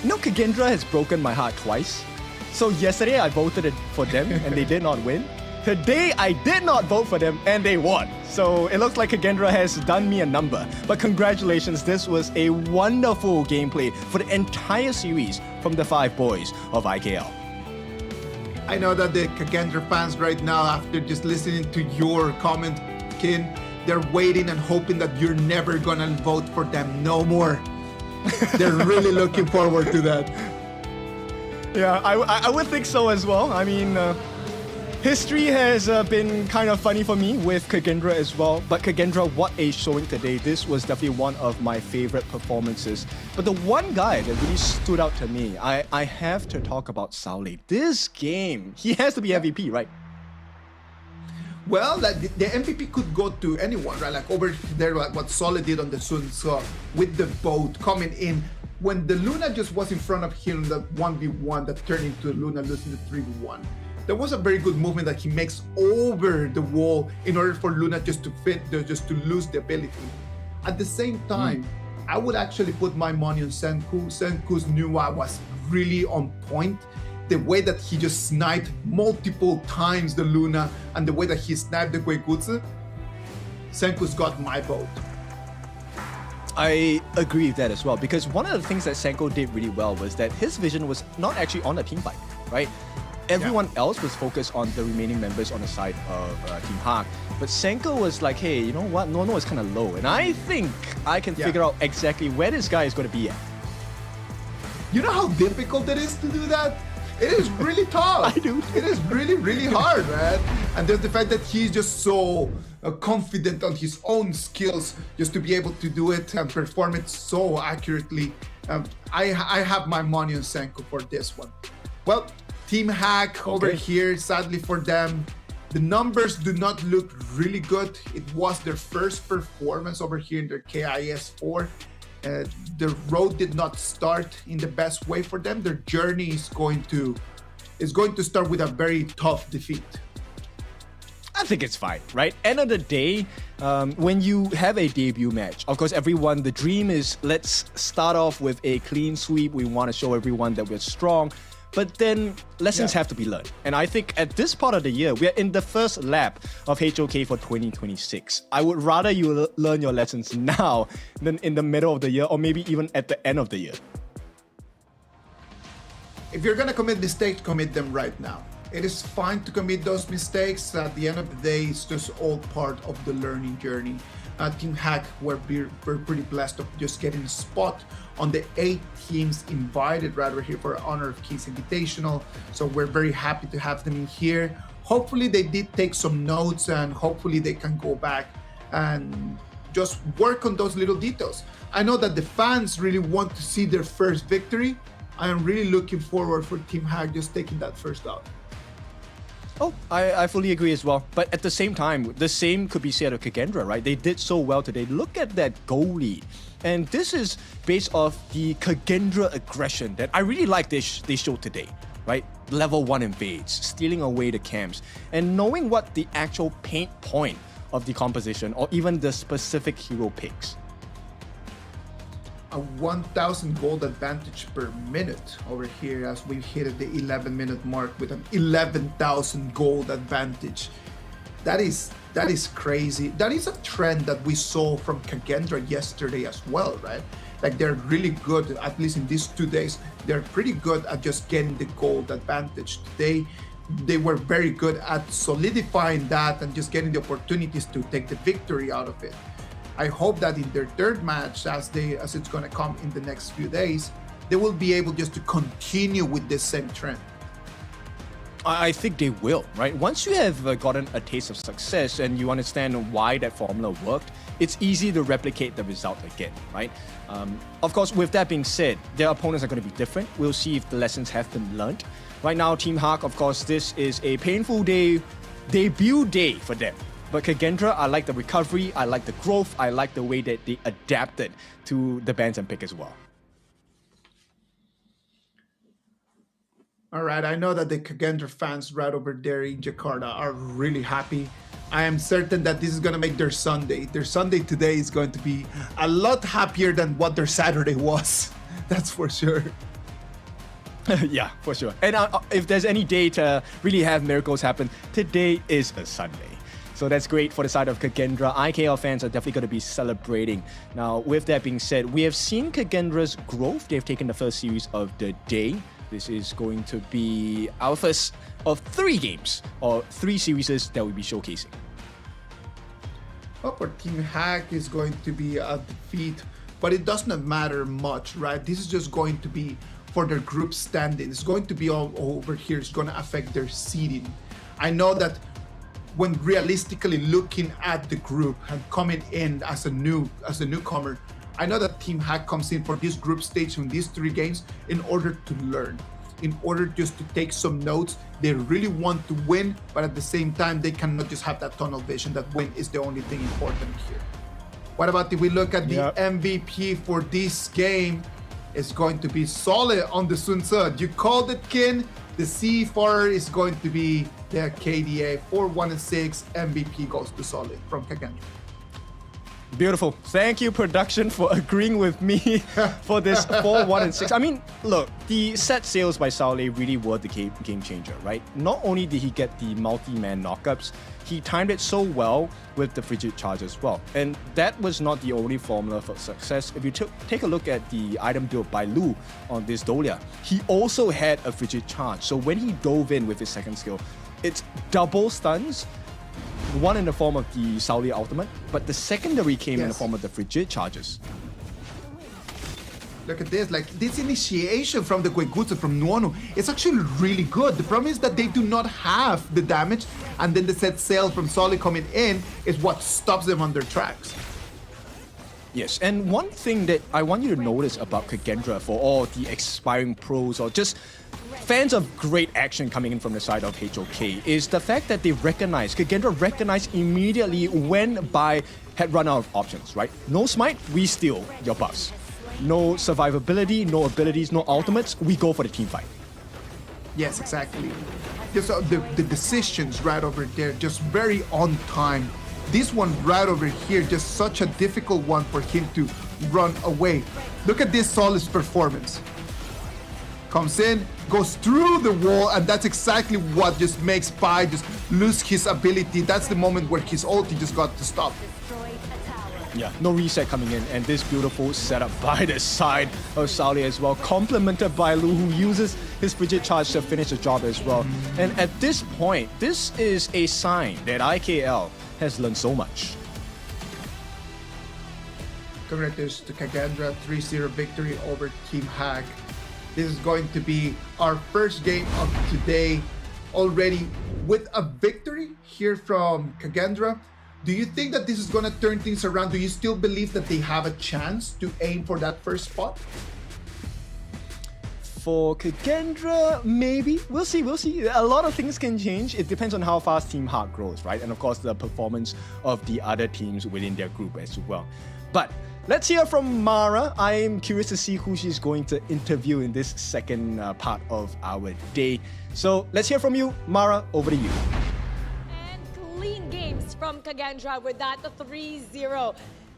You know, KAGENDRA has broken my heart twice. So yesterday I voted for them and they did not win. Today I did not vote for them and they won. So it looks like KAGENDRA has done me a number. But congratulations, this was a wonderful gameplay for the entire series from the 5 boys of IKL. I know that the KAGENDRA fans right now, after just listening to your comment, Kin, they're waiting and hoping that you're never gonna vote for them no more. They're really looking forward to that. Yeah, I would think so as well. I mean, history has been kind of funny for me with KAGENDRA as well. But KAGENDRA, what a showing today. This was definitely one of my favorite performances. But the one guy that really stood out to me, I have to talk about Saule. This game, he has to be MVP, right? Well, like the MVP could go to anyone, right? Like over there, like what Saule did on the Sun Tzu with the boat coming in. When the Luna just was in front of him, the 1v1 that turned into Luna losing the 3v1. There was a very good movement that he makes over the wall in order for Luna just to fit, just to lose the ability. At the same time, I would actually put my money on Senku. Senku's Nuwa was really on point. The way that he just sniped multiple times the Luna and the way that he sniped the Goigutsu, Senku's got my vote. I agree with that as well, because one of the things that Senko did really well was that his vision was not actually on the team fight, right? Everyone else was focused on the remaining members on the side of Team Hak. But Senko was like, hey, you know what? Nono is kind of low. And I think I can figure out exactly where this guy is going to be at. You know how difficult it is to do that? It is really tough. I do. It is really, really hard, man. And there's the fact that he's just so confident on his own skills just to be able to do it and perform it so accurately. I have my money on Senko for this one. Well, Team Hak over here, sadly for them, the numbers do not look really good. It was their first performance over here in their KIS4. The road did not start in the best way for them. Their journey is going to start with a very tough defeat. I think it's fine, right? End of the day, when you have a debut match, of course, everyone, the dream is let's start off with a clean sweep. We want to show everyone that we're strong. But then lessons have to be learned. And I think at this part of the year, we're in the first lap of HOK for 2026. I would rather you learn your lessons now than in the middle of the year or maybe even at the end of the year. If you're going to commit mistakes, commit them right now. It is fine to commit those mistakes. At the end of the day, it's just all part of the learning journey. Team Hak were pretty blessed of just getting a spot on the 8 teams invited right over here for Honor of Kings Invitational. So we're very happy to have them in here. Hopefully they did take some notes and hopefully they can go back and just work on those little details. I know that the fans really want to see their first victory. I am really looking forward for Team Hak just taking that first out. Oh, I fully agree as well. But at the same time, the same could be said of KAGENDRA, right? They did so well today. Look at that goal lead. And this is based off the KAGENDRA aggression that I really like they showed today, right? Level 1 invades, stealing away the camps, and knowing what the actual pain point of the composition or even the specific hero picks. A 1,000 gold advantage per minute over here as we hit the 11-minute mark with an 11,000 gold advantage. That is crazy. That is a trend that we saw from KAGENDRA yesterday as well, right? Like they're really good, at least in these 2 days, they're pretty good at just getting the gold advantage. Today, they were very good at solidifying that and just getting the opportunities to take the victory out of it. I hope that in their third match, as it's going to come in the next few days, they will be able just to continue with this same trend. I think they will, right? Once you have gotten a taste of success and you understand why that formula worked, it's easy to replicate the result again, right? Of course, with that being said, their opponents are going to be different. We'll see if the lessons have been learned. Right now, Team Hak, of course, this is a painful day debut day for them. But KAGENDRA, I like the recovery, I like the growth, I like the way that they adapted to the Bantam pick as well. All right, I know that the KAGENDRA fans right over there in Jakarta are really happy. I am certain that this is going to make their Sunday. Their Sunday today is going to be a lot happier than what their Saturday was. That's for sure. Yeah, for sure. And if there's any day to really have miracles happen, today is a Sunday. So that's great for the side of KAGENDRA. IKL fans are definitely going to be celebrating. Now, with that being said, we have seen KAGENDRA's growth. They've taken the first series of the day. This is going to be our first of 3 games, or 3 series that we'll be showcasing. Well, for Team Hack is going to be a defeat, but it does not matter much, right? This is just going to be for their group standing. It's going to be all over here. It's going to affect their seeding. I know that when realistically looking at the group and coming in as a newcomer, I know that Team Hack comes in for this group stage from these 3 games in order to learn, in order just to take some notes. They really want to win, but at the same time, they cannot just have that tunnel vision that win is the only thing important here. What about if we look at the MVP for this game? It's going to be Solid on the Sun Tzu. You called it, Kin. The Seafarer is going to be the KDA 4-1-6. MVP goes to Solid from KAGENDRA. Beautiful. Thank you, production, for agreeing with me for this 4-1-6. I mean, look, the set sales by Saule really were the game changer, right? Not only did he get the multi-man knockups, he timed it so well with the frigid charge as well. And that was not the only formula for success. If you take a look at the item built by Lu on this Dolia, he also had a frigid charge. So when he dove in with his second skill, it's double stuns, one in the form of the Sauli ultimate, but the secondary came in the form of the frigid charges. Look at this, like this initiation from the Goigutsu from Nuonu, it's actually really good. The problem is that they do not have the damage, and then the set sail from Solid coming in is what stops them on their tracks. Yes, and one thing that I want you to notice about KAGENDRA for all the expiring pros or just fans of great action coming in from the side of HOK is the fact that they recognize, KAGENDRA recognized immediately when Bai had run out of options, right? No smite, we steal your buffs. No survivability, no abilities, no ultimates, we go for the team fight. Yes, exactly. Just the decisions right over there, just very on time. This one right over here, just such a difficult one for him to run away. Look at this Solid's performance. Comes in, goes through the wall, and that's exactly what just makes Bai just lose his ability. That's the moment where his ulti just got to stop. Yeah, no reset coming in, and this beautiful setup by the side of Sauli as well, complemented by Lu, who uses his frigid charge to finish the job as well. And at this point, this is a sign that IKL has learned so much. Congratulations to KAGENDRA, 3-0 victory over Team Hack. This is going to be our first game of today already with a victory here from KAGENDRA. Do you think that this is going to turn things around? Do you still believe that they have a chance to aim for that first spot? For KAGENDRA, maybe. We'll see, we'll see. A lot of things can change. It depends on how fast Team Heart grows, right? And of course, the performance of the other teams within their group as well. But let's hear from Mara. I'm curious to see who she's going to interview in this second part of our day. So let's hear from you. Mara, over to you. Clean games from KAGENDRA with that 3-0.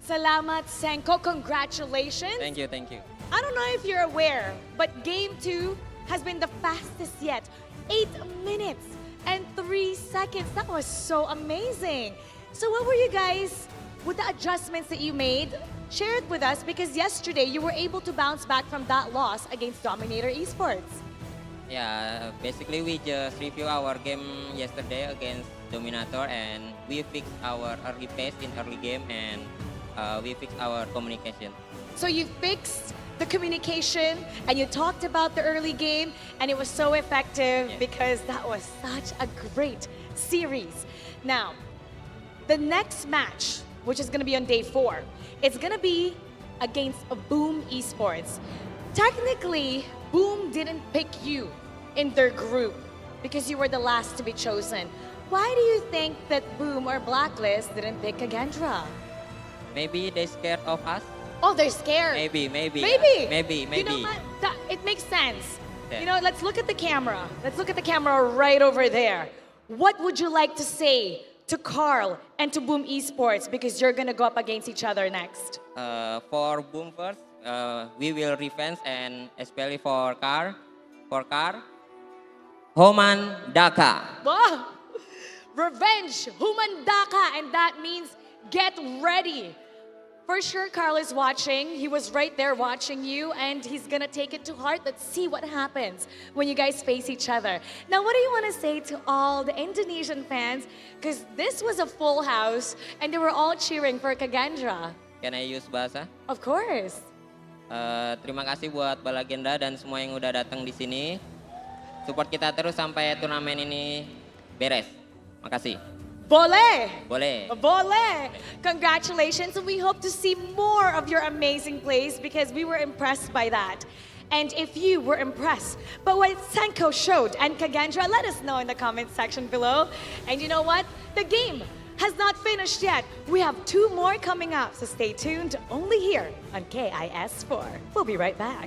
Salamat, Senko. Congratulations. Thank you, thank you. I don't know if you're aware, but Game 2 has been the fastest yet. 8 minutes and 3 seconds. That was so amazing. So what were you guys, with the adjustments that you made, share it with us, because yesterday you were able to bounce back from that loss against Dominator Esports. Yeah, basically we just review our game yesterday against Dominator, and we fixed our early pace in early game, and we fixed our communication. So you fixed the communication and you talked about the early game, and it was so effective because that was such a great series. Now, the next match, which is going to be on day 4, it's going to be against a Boom Esports. Technically, Boom didn't pick you in their group because you were the last to be chosen. why do you think that Boom or Blacklist didn't pick KAGENDRA? Maybe they scared of us. Oh, they're scared. Maybe. Maybe. You know what? It makes sense. Yeah. You know, let's look at the camera. Let's look at the camera right over there. What would you like to say to Carl and to Boom Esports, because you're gonna go up against each other next? For Boom first, we will revenge, and especially for Car, Homan Daka. Wow. Revenge, humandaka, and that means get ready. For sure, Carl is watching. He was right there watching you, and he's gonna take it to heart. Let's see what happens when you guys face each other. Now, what do you want to say to all the Indonesian fans? Because this was a full house, and they were all cheering for KAGENDRA. Can I use bahasa? Of course. Terima kasih buat Balagendra dan semua yang udah datang di sini. Support kita terus sampai turnamen ini beres. Makasih. Bole! Boleh. Bole! Congratulations, and we hope to see more of your amazing plays because we were impressed by that. And if you were impressed by what Senko showed and KAGENDRA, let us know in the comment section below. And you know what? The game has not finished yet. We have 2 more coming up, so stay tuned only here on KIS4. We'll be right back.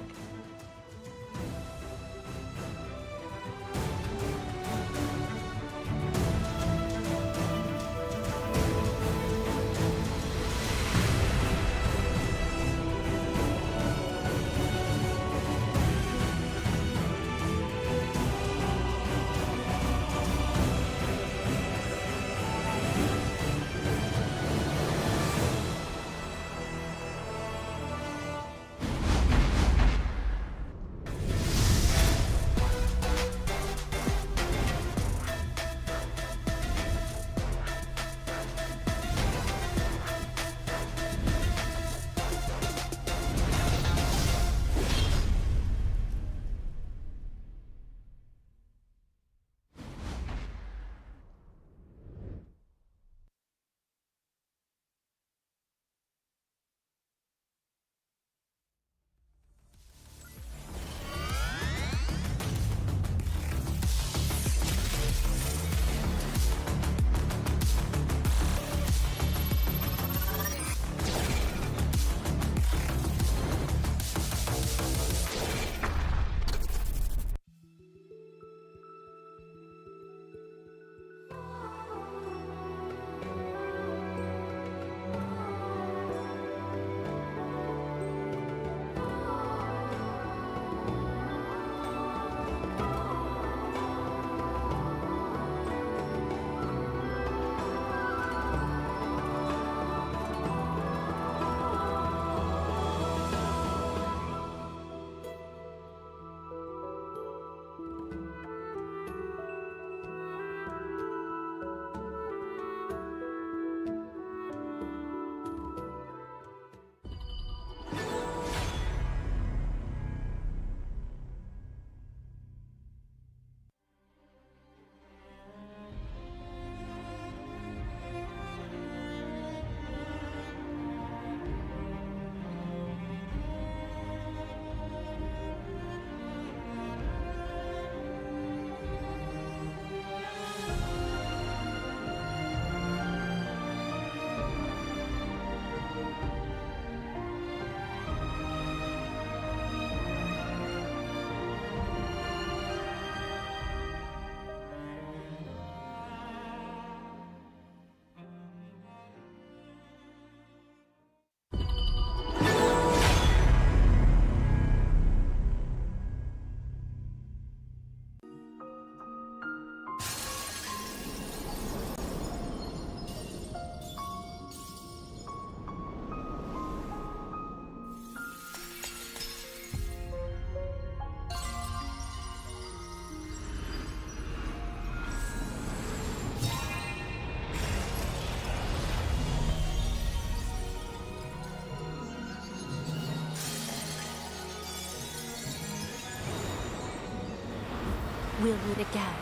We'll meet again.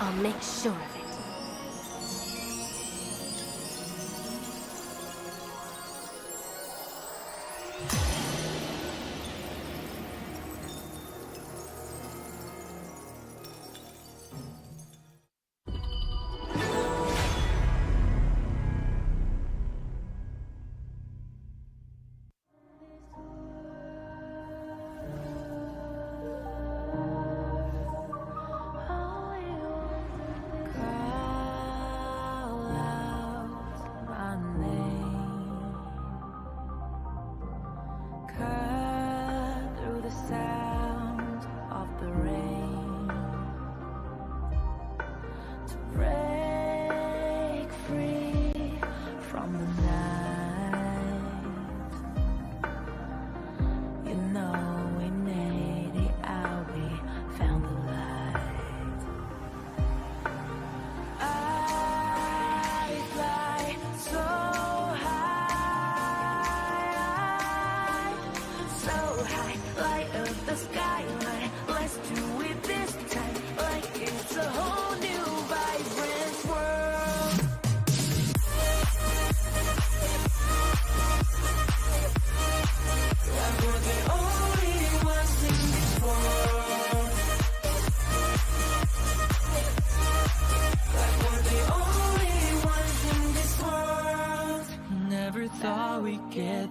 I'll make sure of it.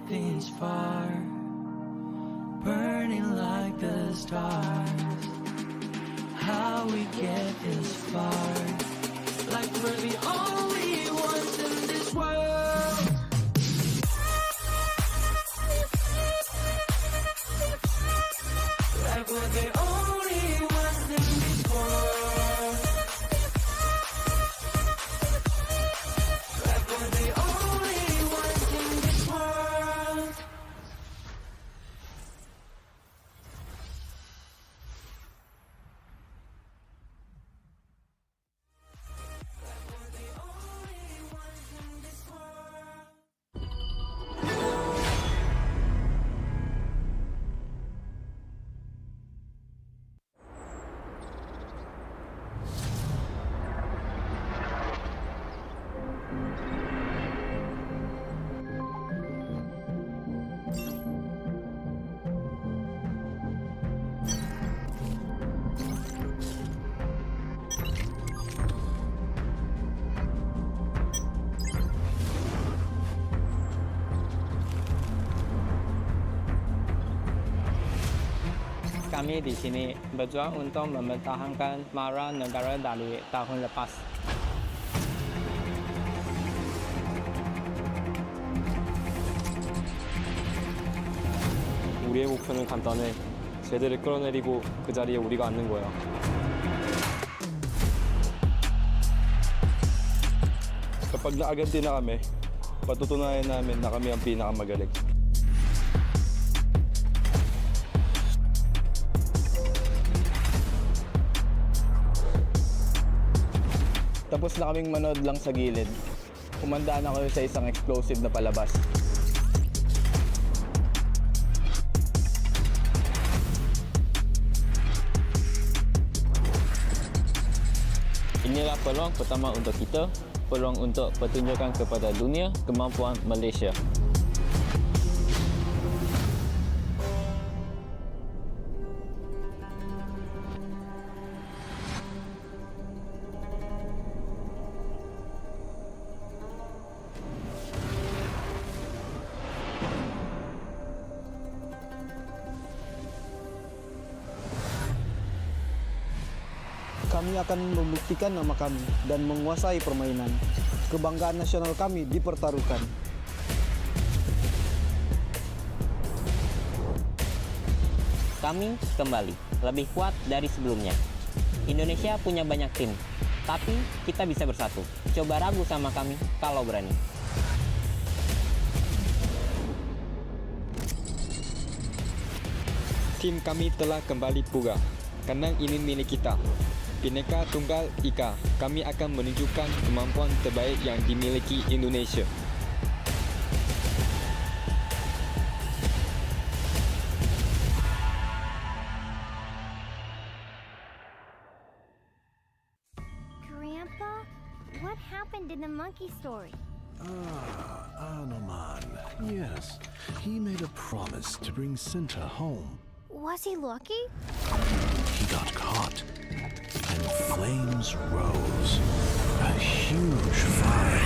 things far, burning like the stars. How we get this far, like we're the only ones in this world. Like we're the only ones in this world. Like we're the only ones in this world. Kami di sini berjuang untuk mempertahankan marwah negara dari tahun lepas. 우리의 목표는 간단해. 쟤들을 끌어내리고 그 자리에 우리가 앉는 거야. Kapag naaganti na kami, patutunayan namin na kami ang pinakamagaling. Tapos na kaming manood lang sa gilid. Kumandaan ako sa isang explosive na palabas. Inilah peluang pertama untuk kita, peluang untuk pertunjukan kepada dunia kemampuan Malaysia. Kami akan membuktikan nama kami dan menguasai permainan. Kebanggaan nasional kami dipertaruhkan. Kami kembali, lebih kuat dari sebelumnya. Indonesia punya banyak tim, tapi kita bisa bersatu. Coba ragu sama kami kalau berani. Tim kami telah kembali pula. Kandang ini milik kita. Bhinneka Tunggal Ika, kami akan menunjukkan kemampuan terbaik yang dimiliki Indonesia. Grandpa, what happened in the monkey story? Anoman. Yes, he made a promise to bring Cinta home. Was he lucky? He got caught, and flames rose. A huge fire.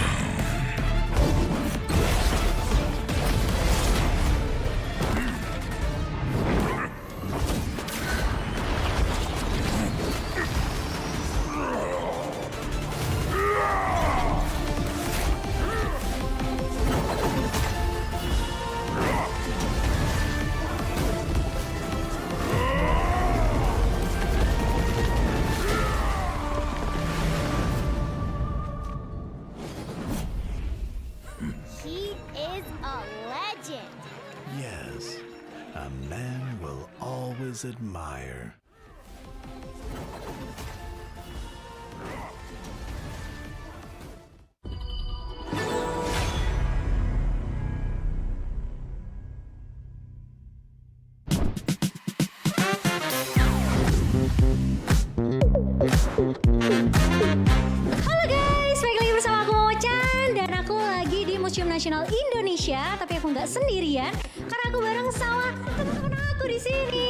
He is a legend. Yes, a man will always admire. Halo guys, balik lagi bersama aku Mo-chan. Dan aku lagi di Museum Nasional Indonesia. Tapi aku nggak sendirian, karena aku bareng sama teman-teman aku di sini.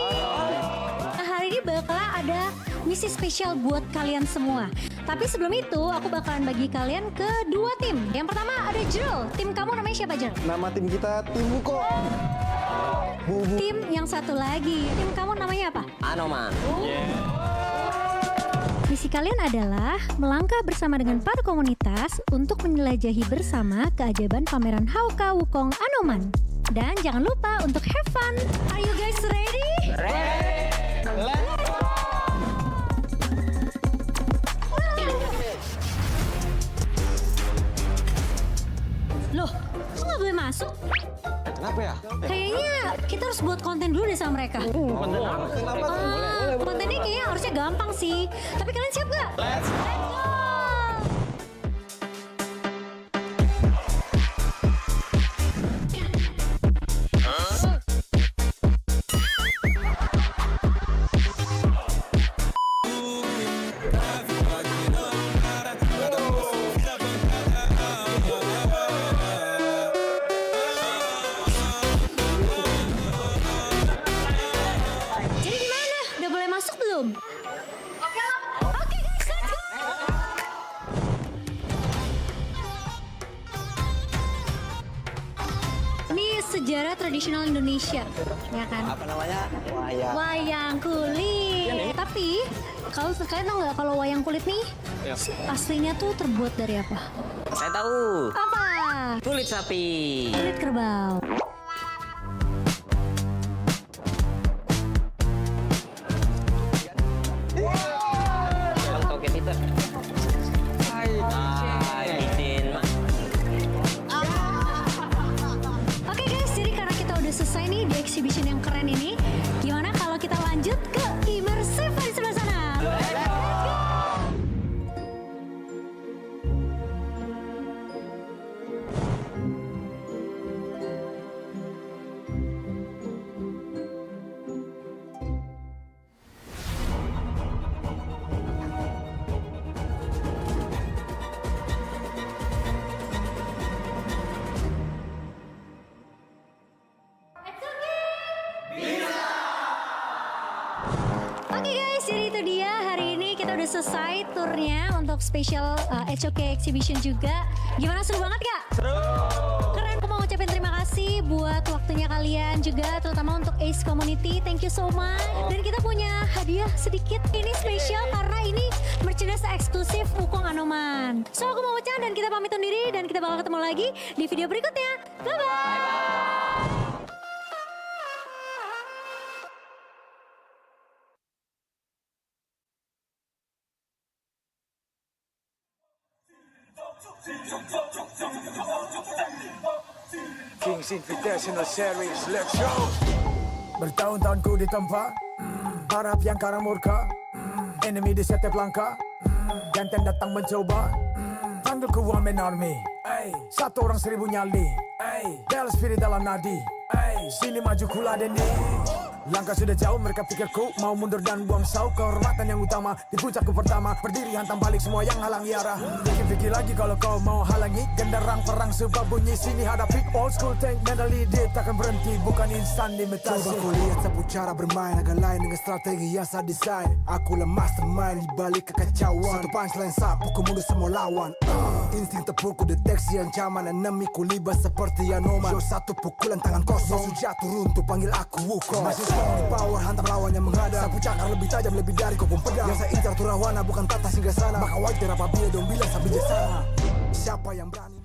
Nah, hari ini bakal ada misi spesial buat kalian semua. Tapi sebelum itu, aku bakalan bagi kalian ke 2 tim. Yang pertama ada Jrel. Tim kamu namanya siapa, Jrel? Nama tim kita Tim Buko. Tim yang satu lagi. Tim kamu namanya apa? Anoman. Misi kalian adalah melangkah bersama dengan para komunitas untuk menjelajahi bersama keajaiban pameran Hauka Wukong Anoman. Dan jangan lupa untuk have fun. Are you guys ready? Ready. Let's go. Loh, kok nggak boleh masuk? Kenapa ya? Kayaknya kita harus buat konten dulu deh sama mereka. Konten apa? Kontennya kayaknya harusnya gampang sih. Tapi kalian siap gak? Let's go. Jadi gimana? Udah boleh masuk belum? Oke guys, let's go! Ini sejarah tradisional Indonesia, ya kan? Apa namanya? Wayang. Wayang kulit. Tapi kalau kalian tahu nggak kalau wayang kulit nih aslinya tuh terbuat dari apa? Saya tahu. Apa? Kulit sapi. Kulit kerbau. Yang toket itu. Izin. Oke guys, jadi karena kita udah selesai nih di exhibition yang keren ini, gimana kalau kita lanjut ke immersive di sebelah sana? Let's go! Oke guys, jadi itu dia hari ini kita udah selesai turnya untuk special HOK exhibition juga. Gimana, seru banget gak? Seru! Keren, aku mau ngucapin terima kasih buat waktunya kalian juga, terutama untuk Ace Community. Thank you so much. Dan kita punya hadiah sedikit. Ini spesial karena ini merchandise eksklusif Wukong Anoman. So aku mau ucapkan dan kita pamit undur diri dan kita bakal ketemu lagi di video berikutnya. Bye-bye! Kings Invitational Series, let's go. Bertahun-tahun ku ditempa, harap yang karang murka, enemy di setiap langkah, gantian datang mencoba, panggil ku one man army, satu orang 1000 nyali, bel spirit dalam nadi, sini maju kula deni. Langkah sudah jauh, mereka pikirku mau mundur dan buang sau. Kehormatan yang utama di puncakku pertama, berdiri hantam balik semua yang halangi arah. Pikir-pikir lagi kalau kau mau halangi, genderang perang sebab bunyi sini hadapi. Old school tank mentally dia takkan berhenti, bukan instan limitasi. Coba kau lihat sapu cara bermain agak lain dengan strategi yang saya desain. Aku lah mastermind di balik kekacauan. Satu punchline sapu ku mundur semua lawan. Insting tepurku deteksi ancaman, enemiku libas seperti Anoman. Show satu pukulan tangan kosong, musuh jatuh runtuh panggil aku Wukong. Masih strong di power, hantam lawan yang menghadap. Sapu cakar lebih tajam, lebih dari kopong pedang. Yang saya incar tuh rawana, bukan tata singgah sana. Maka wajar apabila dong bilang sambil bijaksana. Siapa yang berani?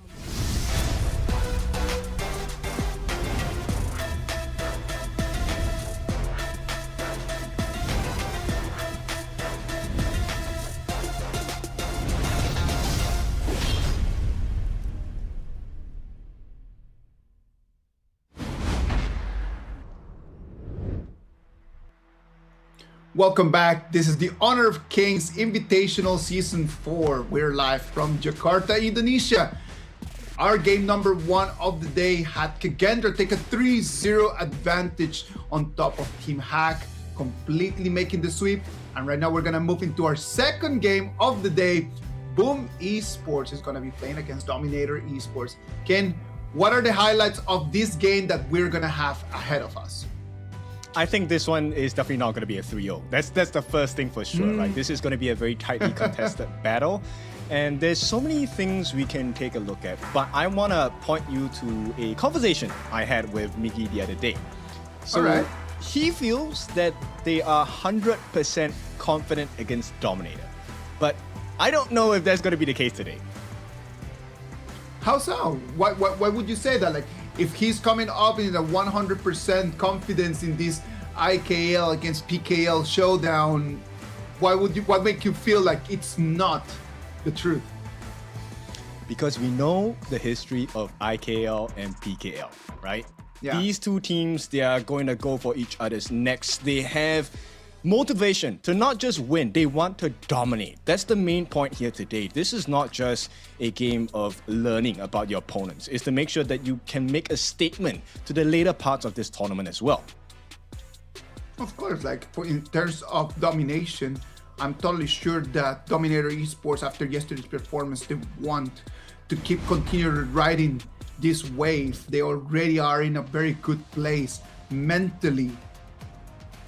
Welcome back. This is the Honor of Kings Invitational Season 4. We're live from Jakarta, Indonesia. Our game number 1 of the day had KAGENDRA take a 3-0 advantage on top of Team Hack, completely making the sweep. And right now we're gonna move into our second game of the day. Boom Esports is gonna be playing against Dominator Esports. Ken, what are the highlights of this game that we're gonna have ahead of us? I think this one is definitely not going to be a 3-0. That's the first thing for sure, right? This is going to be a very tightly contested battle. And there's so many things we can take a look at. But I want to point you to a conversation I had with Miggy the other day. So he feels that they are 100% confident against Dominator. But I don't know if that's going to be the case today. How so? Why would you say that? Like, if he's coming up in a 100% confidence in this IKL against PKL showdown, what make you feel like it's not the truth? Because we know the history of IKL and PKL, right? Yeah. These two teams, they are going to go for each other's necks. They have motivation to not just win, they want to dominate. That's the main point here today. This is not just a game of learning about your opponents. It's to make sure that you can make a statement to the later parts of this tournament as well. Of course, like in terms of domination, I'm totally sure that Dominator Esports, after yesterday's performance, they want to continue riding this wave. They already are in a very good place mentally.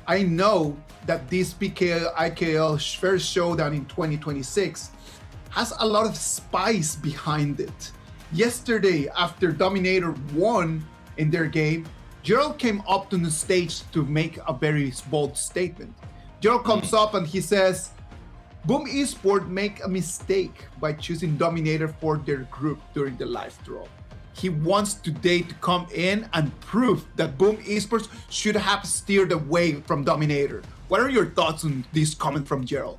I know that this PKL IKL first showdown in 2026 has a lot of spice behind it. Yesterday, after Dominator won in their game, Gerald came up to the stage to make a very bold statement. Gerald comes up and he says, Boom Esports make a mistake by choosing Dominator for their group during the live draw. He wants today to come in and prove that Boom Esports should have steered away from Dominator. What are your thoughts on this comment from Gerald?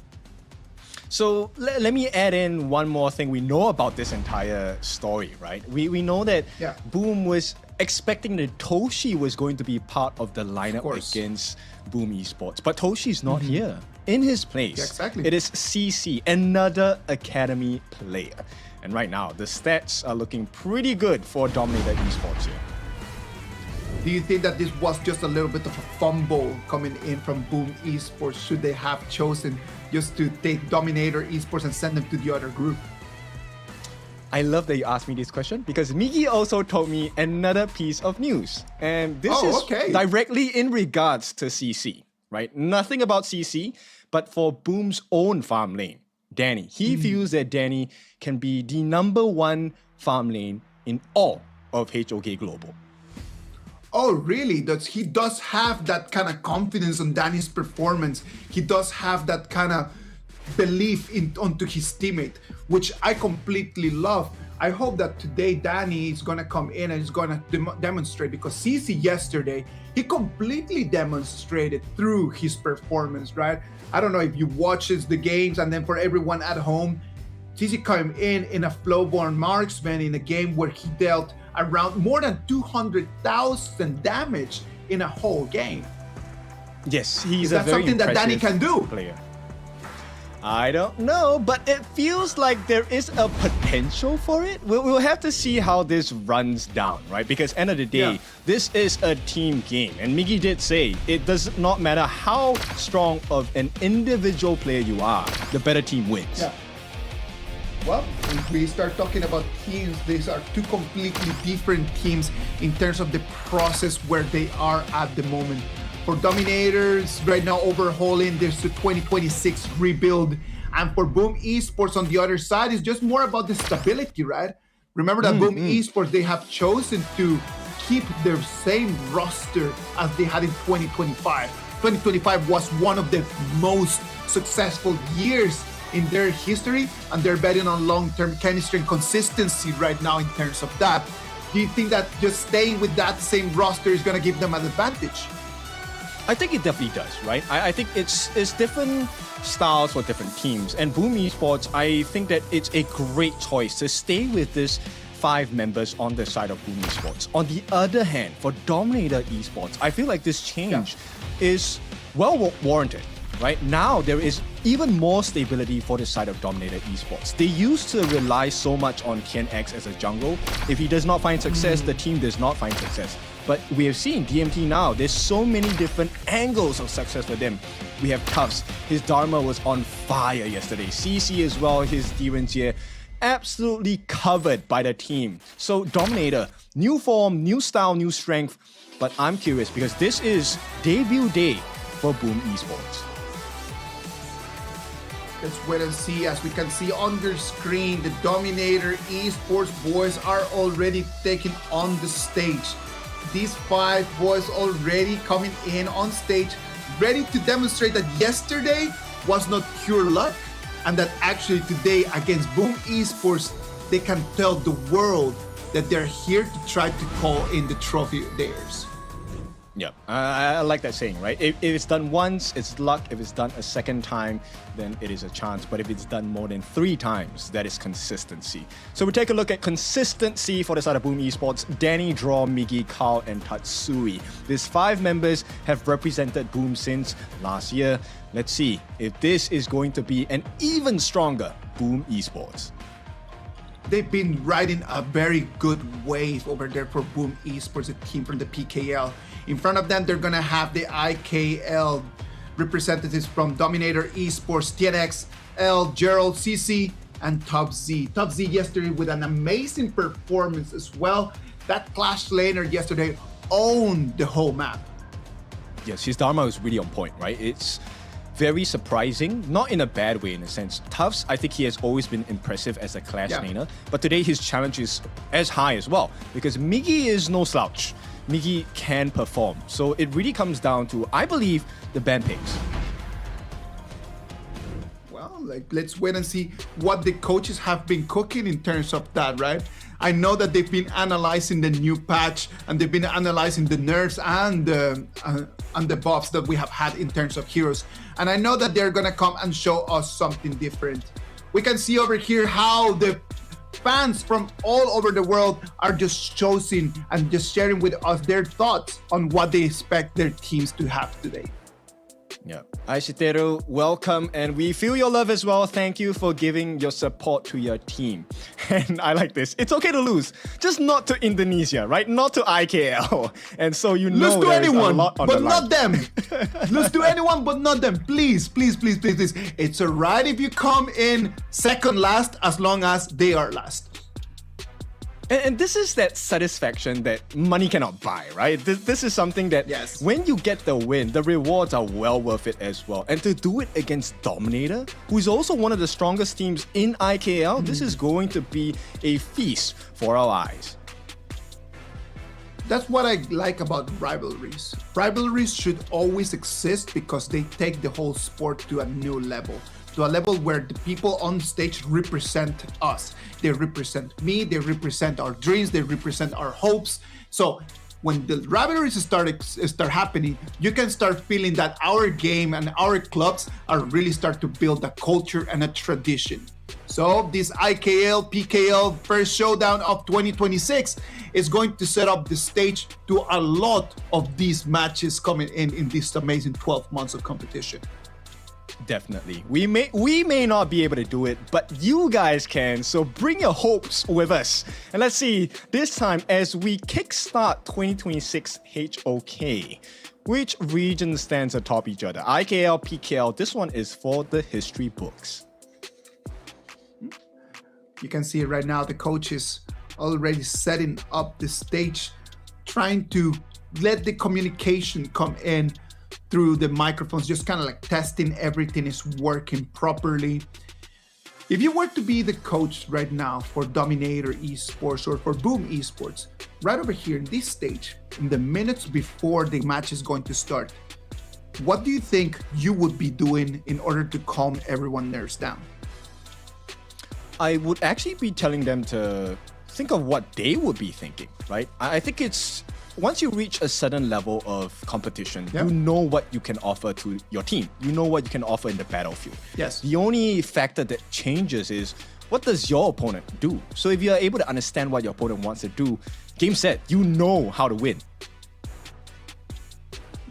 So let me add in one more thing we know about this entire story, right? We know that Boom was expecting that Toshi was going to be part of the lineup against Boom Esports, but Toshi's not here. In his place, it is CC, another Academy player. And right now, the stats are looking pretty good for Dominator Esports here. Do you think that this was just a little bit of a fumble coming in from Boom Esports? Should they have chosen just to take Dominator Esports and send them to the other group? I love that you asked me this question because Miggy also told me another piece of news. And this is directly in regards to CC, right? Nothing about CC, but for Boom's own farm lane, Danny. He feels that Danny can be the #1 farm lane in all of HOK Global. Oh, really? He does have that kind of confidence on Danny's performance. He does have that kind of belief onto his teammate, which I completely love. I hope that today Danny is going to come in and is going to demonstrate, because CC yesterday, he completely demonstrated through his performance, right? I don't know if you watches the games, and then for everyone at home, CC came in a flowborn marksman in a game where he dealt around more than 200,000 damage in a whole game. Yes, he's Is that something that Danny can do? Player. I don't know, but it feels like there is a potential for it. We'll have to see how this runs down, right? Because end of the day, this is a team game. And Miggy did say, it does not matter how strong of an individual player you are, the better team wins. Yeah. Well, if we start talking about teams, these are two completely different teams in terms of the process where they are at the moment. For Dominators, right now overhauling, there's the 2026 rebuild. And for Boom Esports on the other side, it's just more about the stability, right? Remember that Boom Esports, they have chosen to keep their same roster as they had in 2025. 2025 was one of the most successful years in their history, and they're betting on long-term chemistry and consistency right now in terms of that. Do you think that just staying with that same roster is going to give them an advantage? I think it definitely does, right? I think it's different styles for different teams. And Boom Esports, I think that it's a great choice to stay with this 5 members on the side of Boom Esports. On the other hand, for Dominator Esports, I feel like this change is well warranted. Right now, there is even more stability for the side of Dominator Esports. They used to rely so much on TNX as a jungle. If he does not find success, the team does not find success. But we have seen DMT now, there's so many different angles of success for them. We have Tufts, his Dharma was on fire yesterday. CC as well, his Direnzier, absolutely covered by the team. So Dominator, new form, new style, new strength. but I'm curious because this is debut day for Boom Esports. Let's wait and see. As we can see on the screen, the Dominator Esports boys are already taken on the stage. These 5 boys already coming in on stage, ready to demonstrate that yesterday was not pure luck, and that actually today against Boom Esports, they can tell the world that they're here to try to call in the trophy theirs. Yeah, I like that saying, right? If it's done once, it's luck. If it's done a second time, then it is a chance. But if it's done more than 3 times, that is consistency. So we take a look at consistency for the side of Boom Esports. Danny, Draw, Miggy, Carl, and Tatsui. These 5 members have represented Boom since last year. Let's see if this is going to be an even stronger Boom Esports. They've been riding a very good wave over there for Boom Esports, a team from the PKL. In front of them, they're gonna have the IKL representatives from Dominator Esports, TNX, L, Gerald, CC, and Top Z. Top Z yesterday with an amazing performance as well. That Clash laner yesterday owned the whole map. Yes, his Dharma is really on point, right? It's very surprising, not in a bad way in a sense. Tufts, I think he has always been impressive as a Clash laner, but today his challenge is as high as well because Miggy is no slouch. Miggy can perform. So it really comes down to, I believe, the ban picks. Well, let's wait and see what the coaches have been cooking in terms of that, right? I know that they've been analyzing the new patch and they've been analyzing the nerfs and the buffs that we have had in terms of heroes. And I know that they're gonna come and show us something different. We can see over here how the fans from all over the world are just choosing and just sharing with us their thoughts on what they expect their teams to have today. Yeah. Aishiteru, welcome, and we feel your love as well. Thank you for giving your support to your team. And I like this. It's okay to lose, just not to Indonesia, right? Not to IKL. And so you know lose to anyone, a lot on but the not line. them. Lose to anyone, but not them. Please, please, please, please, please. It's alright if you come in second last as long as they are last. And this is that satisfaction that money cannot buy, right? This is something that when you get the win, the rewards are well worth it as well. And to do it against Dominator, who is also one of the strongest teams in IKL, this is going to be a feast for our eyes. That's what I like about rivalries. Rivalries should always exist because they take the whole sport to a new level. To a level where the people on stage represent us. They represent me, they represent our dreams, they represent our hopes. So when the rivalries start happening, you can start feeling that our game and our clubs are really start to build a culture and a tradition. So this IKL, PKL first showdown of 2026 is going to set up the stage to a lot of these matches coming in this amazing 12 months of competition. Definitely. We may not be able to do it, but you guys can, so bring your hopes with us. And let's see, this time as we kickstart 2026 HOK, which region stands atop each other? IKL, PKL, this one is for the history books. You can see it right now, the coaches already setting up the stage, trying to let the communication come in through the microphones, just kind of like testing everything is working properly. If you were to be the coach right now for Dominator Esports or for Boom Esports, right over here in this stage, in the minutes before the match is going to start, what do you think you would be doing in order to calm everyone nerves down? I would actually be telling them to think of what they would be thinking, right? I think it's once you reach a certain level of competition, you know what you can offer to your team. You know what you can offer in the battlefield. Yes. The only factor that changes is what does your opponent do? So if you are able to understand what your opponent wants to do, game set, you know how to win.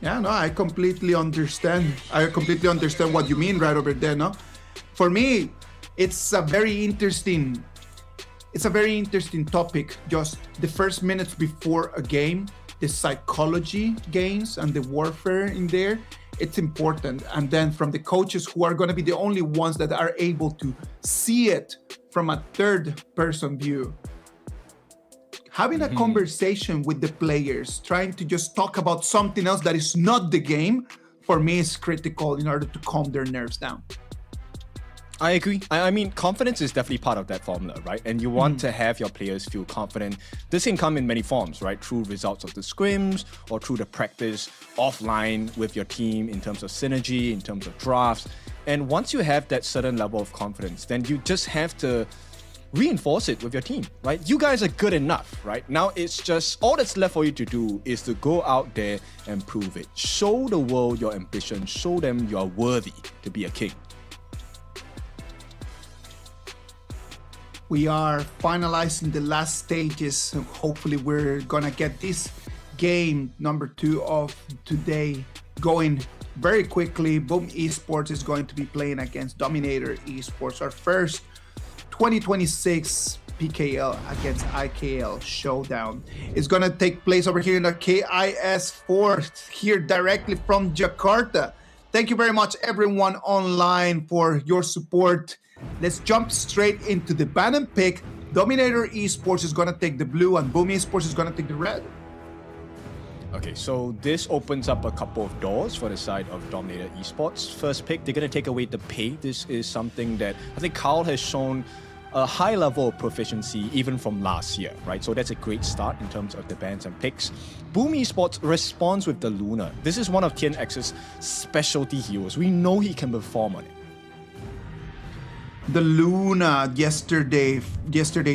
Yeah, no, I completely understand. I completely understand what you mean right over there, no? For me, it's a very interesting topic. Just the first minutes before a game, the psychology games and the warfare in there, it's important. And then from the coaches who are going to be the only ones that are able to see it from a third person view. having a conversation with the players, trying to just talk about something else that is not the game, for me is critical in order to calm their nerves down. I agree. I mean, confidence is definitely part of that formula, right? And you want to have your players feel confident. This can come in many forms, right? Through results of the scrims or through the practice offline with your team in terms of synergy, in terms of drafts. And once you have that certain level of confidence, then you just have to reinforce it with your team, right? You guys are good enough, right? Now it's just all that's left for you to do is to go out there and prove it. Show the world your ambition. Show them you are worthy to be a king. We are finalizing the last stages. So hopefully we're gonna get this game number 2 of today going very quickly. Boom Esports is going to be playing against Dominator Esports, our first 2026 PKL against IKL showdown. It's gonna take place over here in the KIS4 here directly from Jakarta. Thank you very much everyone online for your support. Let's jump straight into the banner pick. Dominator Esports is gonna take the blue and Boom Esports is gonna take the red. Okay, so this opens up a couple of doors for the side of Dominator Esports. First pick, they're gonna take away the pay. This is something that I think Carl has shown a high level of proficiency even from last year, right? So that's a great start in terms of the bans and picks. Boom Esports responds with the Luna. This is one of TNX's specialty heroes. We know he can perform on it. The Luna yesterday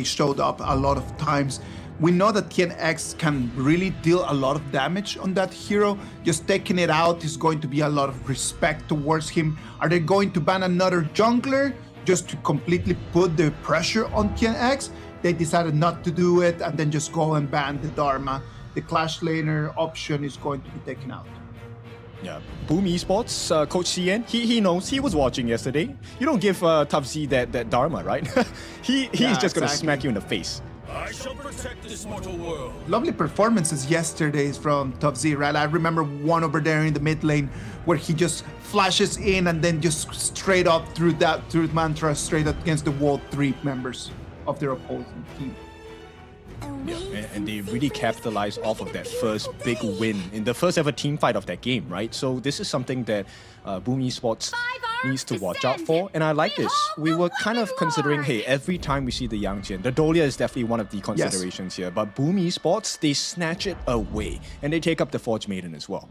showed up a lot of times. We know that TNX can really deal a lot of damage on that hero. Just taking it out is going to be a lot of respect towards him. Are they going to ban another jungler just to completely put the pressure on TNX? They decided not to do it and then just go and ban the Dharma. The Clash Laner option is going to be taken out. Yeah, Boom Esports, Coach CN, he knows, he was watching yesterday. You don't give Tough Z that Dharma, right? He's just gonna smack you in the face. I shall protect this mortal world. Lovely performances yesterday from Tough Z, right? I remember one over there in the mid lane where he just flashes in and then just straight up through Mantra, straight up against the wall 3 members of their opposing team. Yeah, and they really capitalized off of that first big win in the first ever team fight of that game, right? So this is something that Boom Esports needs to watch out for, and I like this. We were kind of considering, hey, every time we see the Yangjian, the Dolia is definitely one of the considerations here, but Boom Esports, they snatch it away, and they take up the Forge Maiden as well.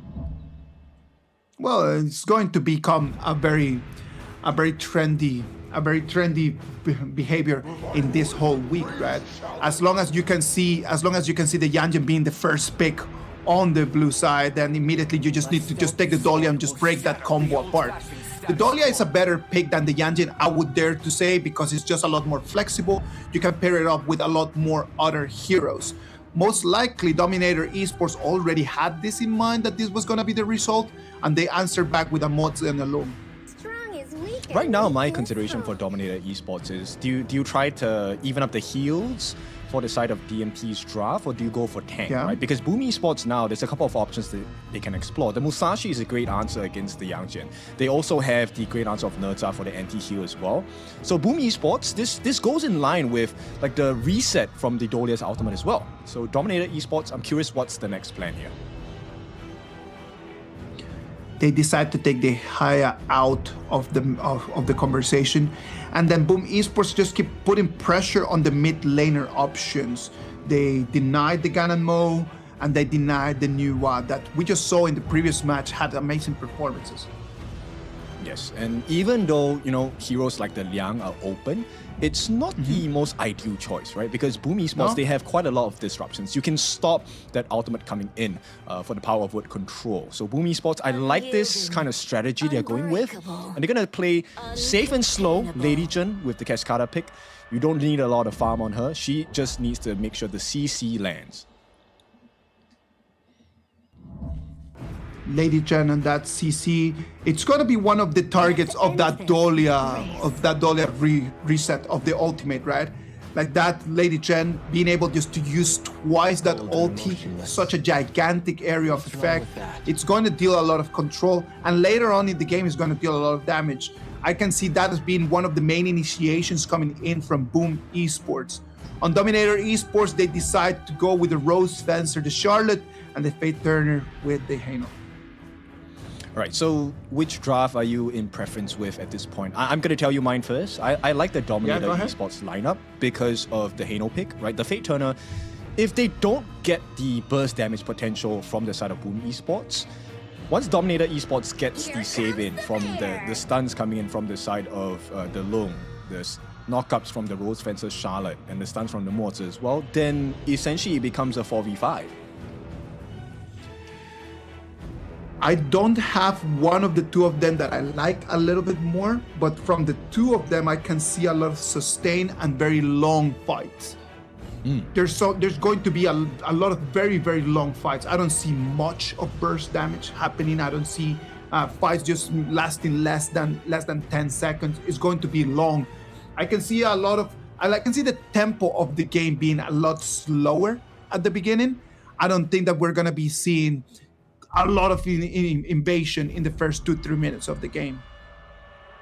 Well, it's going to become a very trendy behavior in this whole week, right? As long as you can see the Yanjian being the first pick on the blue side, then immediately you just need to just take the Dolia and just break that combo apart. The Dolia is a better pick than the Yanjian, I would dare to say, because it's just a lot more flexible. You can pair it up with a lot more other heroes. Most likely, Dominator Esports already had this in mind, that this was going to be the result, and they answered back with a Mods and a Loam. Right now, my consideration for Dominator Esports is, do you try to even up the heals for the side of DMP's draft, or do you go for tank, right? Because Boom Esports now, there's a couple of options that they can explore. The Musashi is a great answer against the Yangjian. They also have the great answer of Nerza for the anti-heal as well. So Boom Esports, this goes in line with like the reset from the Dolia's ultimate as well. So Dominator Esports, I'm curious what's the next plan here. They decide to take the Haya out of the conversation, and then Boom Esports just keep putting pressure on the mid laner options. They denied the Ganon Mo, and they denied the new that we just saw in the previous match had amazing performances. Yes, and even though, you know, heroes like the Liang are open, it's not the most ideal choice, right? Because Boom Esports, they have quite a lot of disruptions. You can stop that ultimate coming in for the power of word control. So Boom Esports, I like this kind of strategy they're going with. And they're going to play safe and slow Lady Jun with the Cascada pick. You don't need a lot of farm on her. She just needs to make sure the CC lands. Lady Jen and that CC, it's gonna be one of the targets of that Dolia reset of the ultimate, right? Like that Lady Jen being able just to use twice that ulti, such a gigantic area of effect. It's going to deal a lot of control, and later on in the game is going to deal a lot of damage. I can see that as being one of the main initiations coming in from Boom Esports. On Dominator Esports, they decide to go with the Rose Fencer, the Charlotte, and the Faith Turner with the Hano. All right, so which draft are you in preference with at this point? I'm going to tell you mine first. I like the Dominator Esports lineup because of the Hano pick, right? The Fate Turner, if they don't get the burst damage potential from the side of Boom Esports, once Dominator Esports gets the save in from the stuns coming in from the side of the Long, the knockups from the Rose Fencer Charlotte, and the stuns from the Morts as well, then essentially it becomes a 4v5. I don't have one of the two of them that I like a little bit more, but from the two of them, I can see a lot of sustained and very long fights. There's going to be a lot of very, very long fights. I don't see much of burst damage happening. I don't see fights just lasting less than 10 seconds. It's going to be long. I can see I can see the tempo of the game being a lot slower at the beginning. I don't think that we're gonna be seeing a lot of invasion in the first 2-3 minutes of the game.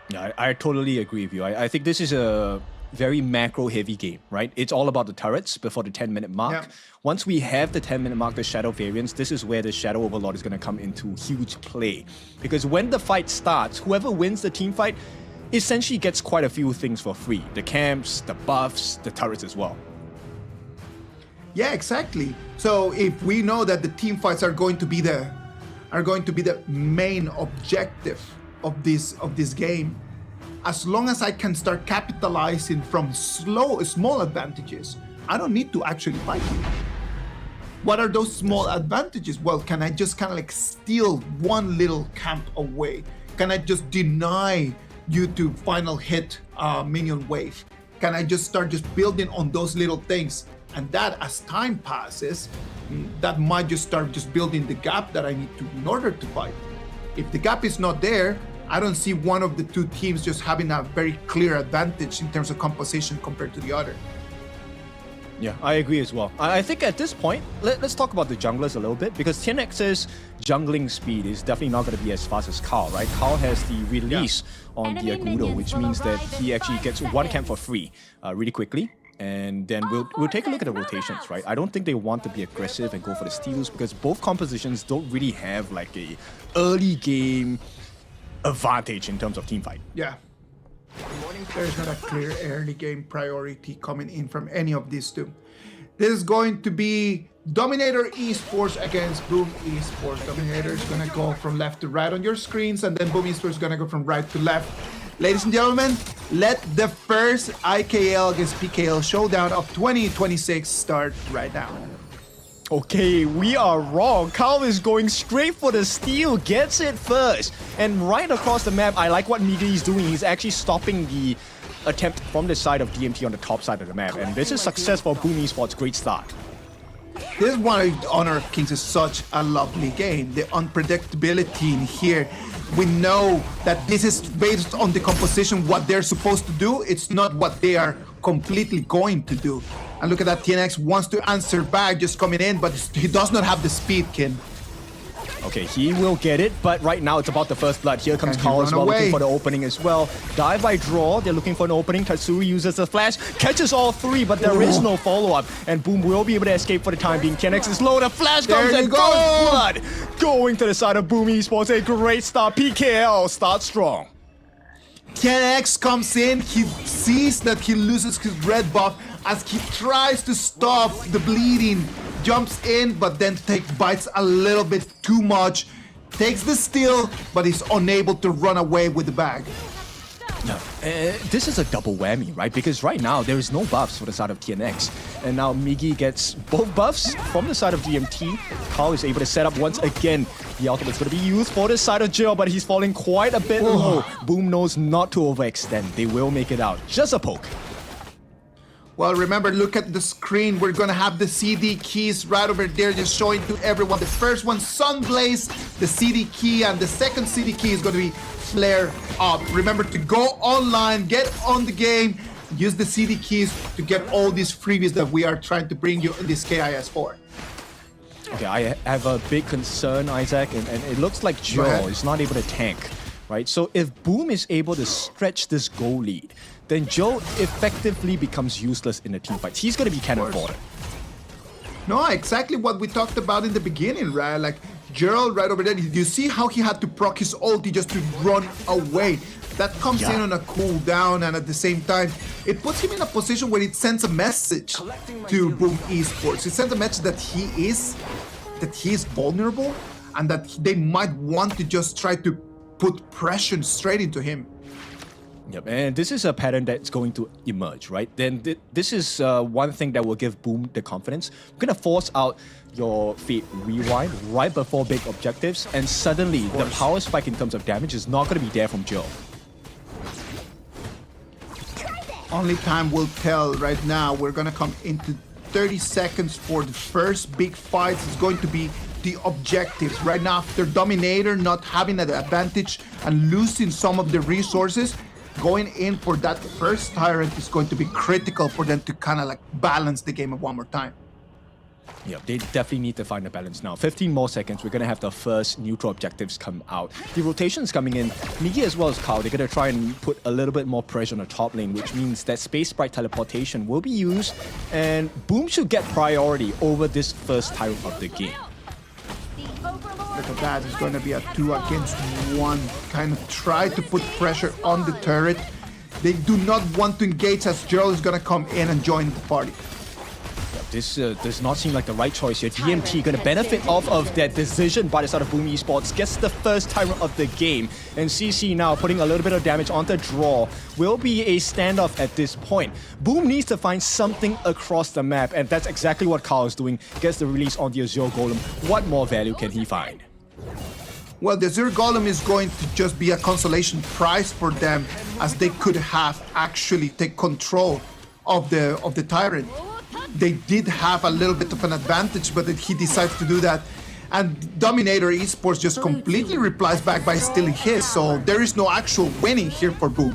Yeah, I totally agree with you. I think this is a very macro heavy game, right? It's all about the turrets before the 10-minute mark. Yeah. Once we have the 10-minute mark, the Shadow variants, this is where the Shadow Overlord is going to come into huge play. Because when the fight starts, whoever wins the team fight essentially gets quite a few things for free. The camps, the buffs, the turrets as well. Yeah, exactly. So if we know that the team fights are going to be the main objective of this game, as long as I can start capitalizing from small advantages, I don't need to actually fight you. What are those small advantages? Well, can I just kind of like steal one little camp away? Can I just deny you to final hit minion wave? Can I just start building on those little things? And that, as time passes, that might just start building the gap that I need to in order to fight. If the gap is not there, I don't see one of the two teams just having a very clear advantage in terms of composition compared to the other. Yeah, I agree as well. I think at this point, let's talk about the junglers a little bit, because TNX's jungling speed is definitely not going to be as fast as Carl, right? Carl has the release on the Agudo, which means that he actually gets one camp for free really quickly. And then we'll take a look at the rotations, right? I don't think they want to be aggressive and go for the steals because both compositions don't really have like a early game advantage in terms of team fight. Yeah. There's not a clear early game priority coming in from any of these two. This is going to be Dominator Esports against Boom Esports. Dominator is going to go from left to right on your screens, and then Boom Esports is going to go from right to left. Ladies and gentlemen, let the first IKL against PKL showdown of 2026 start right now. Okay, we are wrong. Carl is going straight for the steal, gets it first. And right across the map, I like what Migi is doing. He's actually stopping the attempt from the side of DMT on the top side of the map. And this is success for Boom Esports. Great start. This is why Honor of Kings is such a lovely game. The unpredictability in here. We know that this is based on the composition, what they're supposed to do. It's not what they are completely going to do. And look at that, TNX wants to answer back, just coming in, but he does not have the speed, Kin. Okay, he will get it, but right now it's about the first blood. Here comes Carl as well, looking for the opening as well. Dive by draw, they're looking for an opening. Tatsuri uses the flash, catches all three, but there is no follow-up. And Boom will be able to escape for the time being. TNX is low, the flash comes and goes blood. Going to the side of Boom Esports, a great start. PKL starts strong. TNX comes in, he sees that he loses his red buff as he tries to stop the bleeding. Jumps in, but then bites a little bit too much. Takes the steal, but he's unable to run away with the bag. No, this is a double whammy, right? Because right now, there is no buffs for the side of TNX. And now Migi gets both buffs from the side of DMT. Carl is able to set up once again. The ultimate's going to be used for the side of Jill, but he's falling quite a bit low. Boom knows not to overextend. They will make it out. Just a poke. Well, remember, look at the screen. We're going to have the CD keys right over there, just showing to everyone. The first one, Sunblaze, the CD key, and the second CD key is going to be Flare Up. Remember to go online, get on the game, use the CD keys to get all these freebies that we are trying to bring you in this KIS4. Okay, I have a big concern, Isaac, and it looks like Joe is not able to tank right? So if Boom is able to stretch this goal lead, then Joe effectively becomes useless in the team fights. He's going to be cannon fodder. No, exactly what we talked about in the beginning, right? Like Gerald right over there, you see how he had to proc his ulti just to run away. That comes in on a cooldown, and at the same time, it puts him in a position where it sends a message to Boom Esports. It sends a message that he is vulnerable, and that they might want to just try to put pressure straight into him. Yep, and this is a pattern that's going to emerge, right? Then this is one thing that will give Boom the confidence. We're going to force out your Fate Rewind right before big objectives, and suddenly the power spike in terms of damage is not going to be there from Joe. Only time will tell right now. We're going to come into 30 seconds for the first big fight. It's going to be the objectives. Right now, after Dominator not having an advantage and losing some of the resources, going in for that first Tyrant is going to be critical for them to kind of like balance the game one more time. Yeah, they definitely need to find a balance now. 15 more seconds, we're going to have the first neutral objectives come out. The rotation's coming in. Migi as well as Carl, they're going to try and put a little bit more pressure on the top lane, which means that Space Sprite teleportation will be used, and Boom should get priority over this first Tyrant of the game. Look at that, it's going to be a 2 against 1. Kind of try to put pressure on the turret. They do not want to engage as Gerald is going to come in and join the party. This does not seem like the right choice here. DMT going to benefit off of that decision by the side of Boom Esports. Gets the first Tyrant of the game. And CC now putting a little bit of damage on the draw. Will be a standoff at this point. Boom needs to find something across the map. And that's exactly what Carl is doing. Gets the release on the Azure Golem. What more value can he find? Well, the Azure Golem is going to just be a consolation prize for them, as they could have actually take control of the Tyrant. They did have a little bit of an advantage, but he decides to do that. And Dominator Esports just completely replies back by stealing his, so there is no actual winning here for Boom.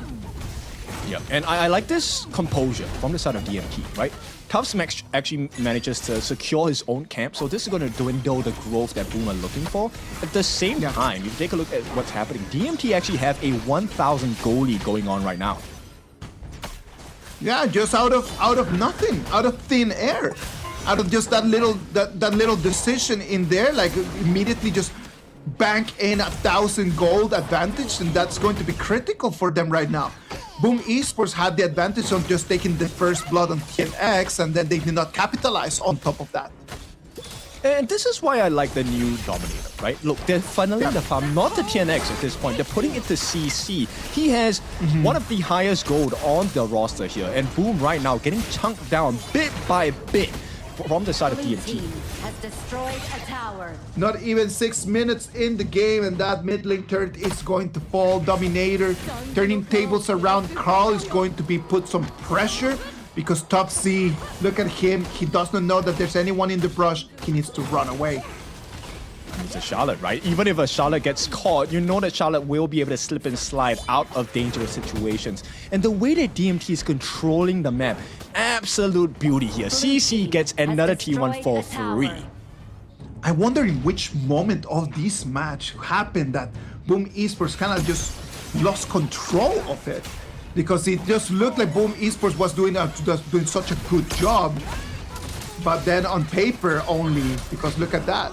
Yeah, and I like this composure from the side of DMT, right? Tufts actually manages to secure his own camp, so this is going to dwindle the growth that Boom are looking for. At the same time, if you take a look at what's happening, DMT actually have a 1,000 goal lead going on right now. Yeah, just out of nothing, out of thin air, out of just that little decision in there, like immediately just bank in 1,000 gold advantage, and that's going to be critical for them right now. Boom Esports had the advantage of just taking the first blood on TNX, and then they did not capitalize on top of that. And this is why I like the new Dominator, right? Look, they're funneling the farm, not the TNX at this point. They're putting it to CC. He has one of the highest gold on the roster here. And Boom right now getting chunked down bit by bit from the side of DMT. Has destroyed a tower. Not even 6 minutes in the game, and that mid lane turret is going to fall. Dominator turning tables around. Carl is going to be put some pressure, because Top C, look at him, he does not know that there's anyone in the brush. He needs to run away. It's a Charlotte, right? Even if a Charlotte gets caught, you know that Charlotte will be able to slip and slide out of dangerous situations. And the way that DMT is controlling the map, absolute beauty here. CC gets another T1 for free. I wonder in which moment of this match happened that Boom Esports kind of just lost control of it. Because it just looked like Boom Esports was doing such a good job, but then on paper only, because look at that.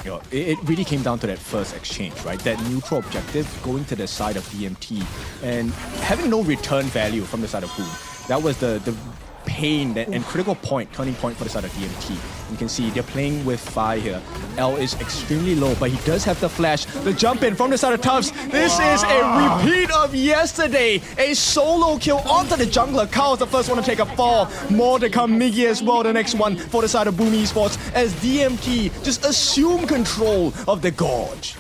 You know, it really came down to that first exchange, right? That neutral objective going to the side of DMT and having no return value from the side of Boom. That was the pain and critical point, turning point for the side of DMT. You can see they're playing with fire here. L is extremely low, but he does have the flash. The jump in from the side of Tufts. This is a repeat of yesterday. A solo kill onto the jungler. Carl's the first one to take a fall. More to come. Migi as well, the next one for the side of Boom Esports, as DMT just assume control of the Gorge.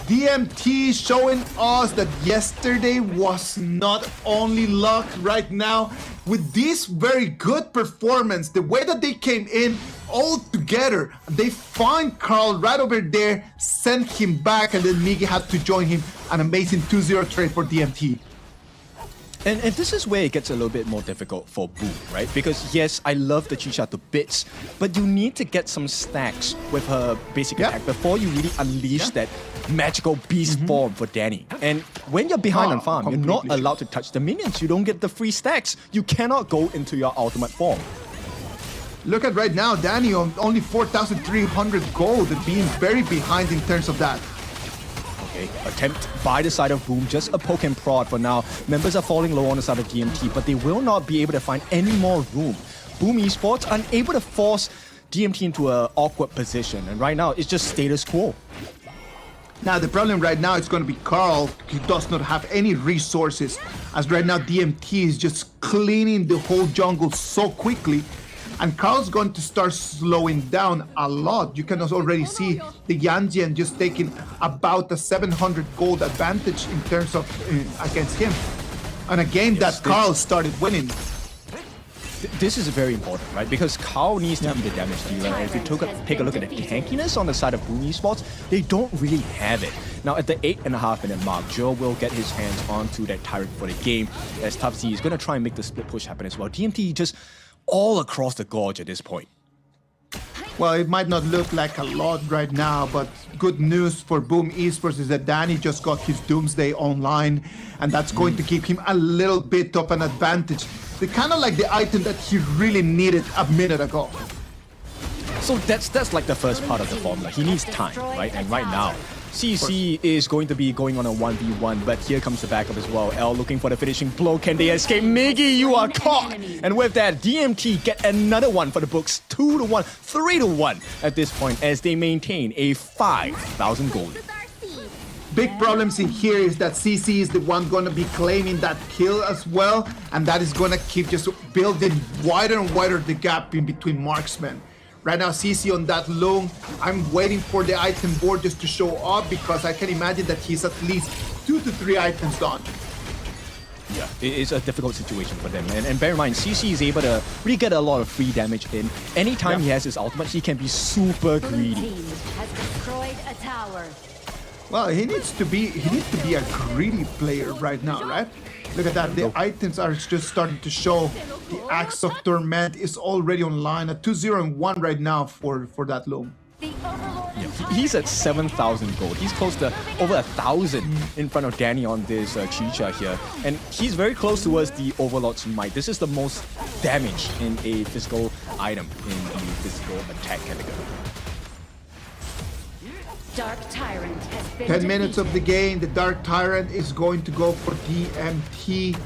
DMT showing us that yesterday was not only luck. Right now, with this very good performance, the way that they came in all together, they find Carl right over there, sent him back, and then Migi had to join him. An amazing 2-0 trade for DMT. And this is where it gets a little bit more difficult for Boom, right? Because yes, I love the Chicha to bits, but you need to get some stacks with her basic attack before you really unleash that magical beast form for Danny. And when you're behind on farm, you're not allowed to touch the minions. You don't get the free stacks. You cannot go into your ultimate form. Look at right now, Danny on only 4,300 gold, being very behind in terms of that. Attempt by the side of Boom, just a poke and prod for now. Members are falling low on the side of DMT, but they will not be able to find any more room. Boom Esports unable to force DMT into an awkward position, and right now it's just status quo. Now the problem right now is going to be Carl. He does not have any resources, as right now DMT is just cleaning the whole jungle so quickly. And Carl's going to start slowing down a lot. You can already see the Yanjian just taking about a 700 gold advantage in terms of against him. And a game that Carl started winning. This is very important, right? Because Carl needs to be the damage dealer. And if you take a look at the tankiness on the side of Boom Esports, they don't really have it. Now at the 8.5 minute mark, Joe will get his hands onto that Tyrant for the game, as Top Z is going to try and make the split push happen as well. DMT just all across the gorge at this point. Well, it might not look like a lot right now, but good news for Boom Esports is that Danny just got his Doomsday online, and that's going to give him a little bit of an advantage. The kind of like the item that he really needed a minute ago. So that's like the first part of the formula. He needs time, right? And right now, CC is going to be going on a 1v1, but here comes the backup as well. L looking for the finishing blow. Can they escape? Miggy, you are caught! And with that, DMT get another one for the books. 2-1, 3-1 at this point as they maintain a 5,000 gold. Big problems in here is that CC is the one going to be claiming that kill as well, and that is going to keep just building wider and wider the gap in between marksmen. Right now, CC on that loom, I'm waiting for the item board just to show up because I can imagine that he's at least 2 to 3 items done. Yeah, it is a difficult situation for them. And bear in mind, CC is able to really get a lot of free damage in. Anytime he has his ultimate, he can be super greedy. Has destroyed a tower. Well, he needs to be a greedy player right now, right? Look at that, the items are just starting to show. The Axe of Torment is already online at 2-0-1 right now for that loom. Yeah, he's at 7,000 gold. He's close to over 1,000 in front of Danny on this Chicha here. And he's very close towards the Overlord's Might. This is the most damage in a physical item in the physical attack category. Dark Tyrant has been 10 minutes of the game, the Dark Tyrant is going to go for DMT.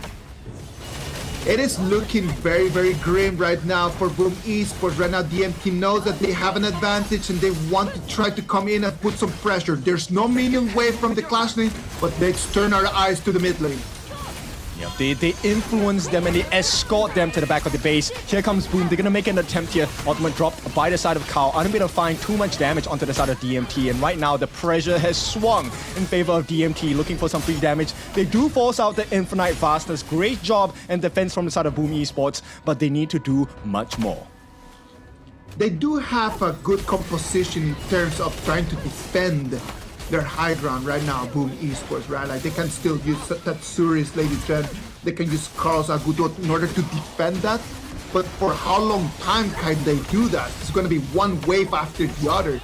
It is looking very, very grim right now for Boom Esports. Right now, DMT knows that they have an advantage and they want to try to come in and put some pressure. There's no minion wave from the Clash lane, but let's turn our eyes to the mid lane. Yeah, they influence them and they escort them to the back of the base. Here comes Boom. They're going to make an attempt here. Ultimate drop by the side of Kao. Unable to find too much damage onto the side of DMT. And right now, the pressure has swung in favor of DMT, looking for some free damage. They do force out the Infinite Vastness. Great job and defense from the side of Boom Esports, but they need to do much more. They do have a good composition in terms of trying to defend their high ground right now, Boom Esports, right? Like they can still use Tatsuri's Lady Trend, they can use Carl's Agudot in order to defend that. But for how long time can they do that? It's going to be one wave after the other.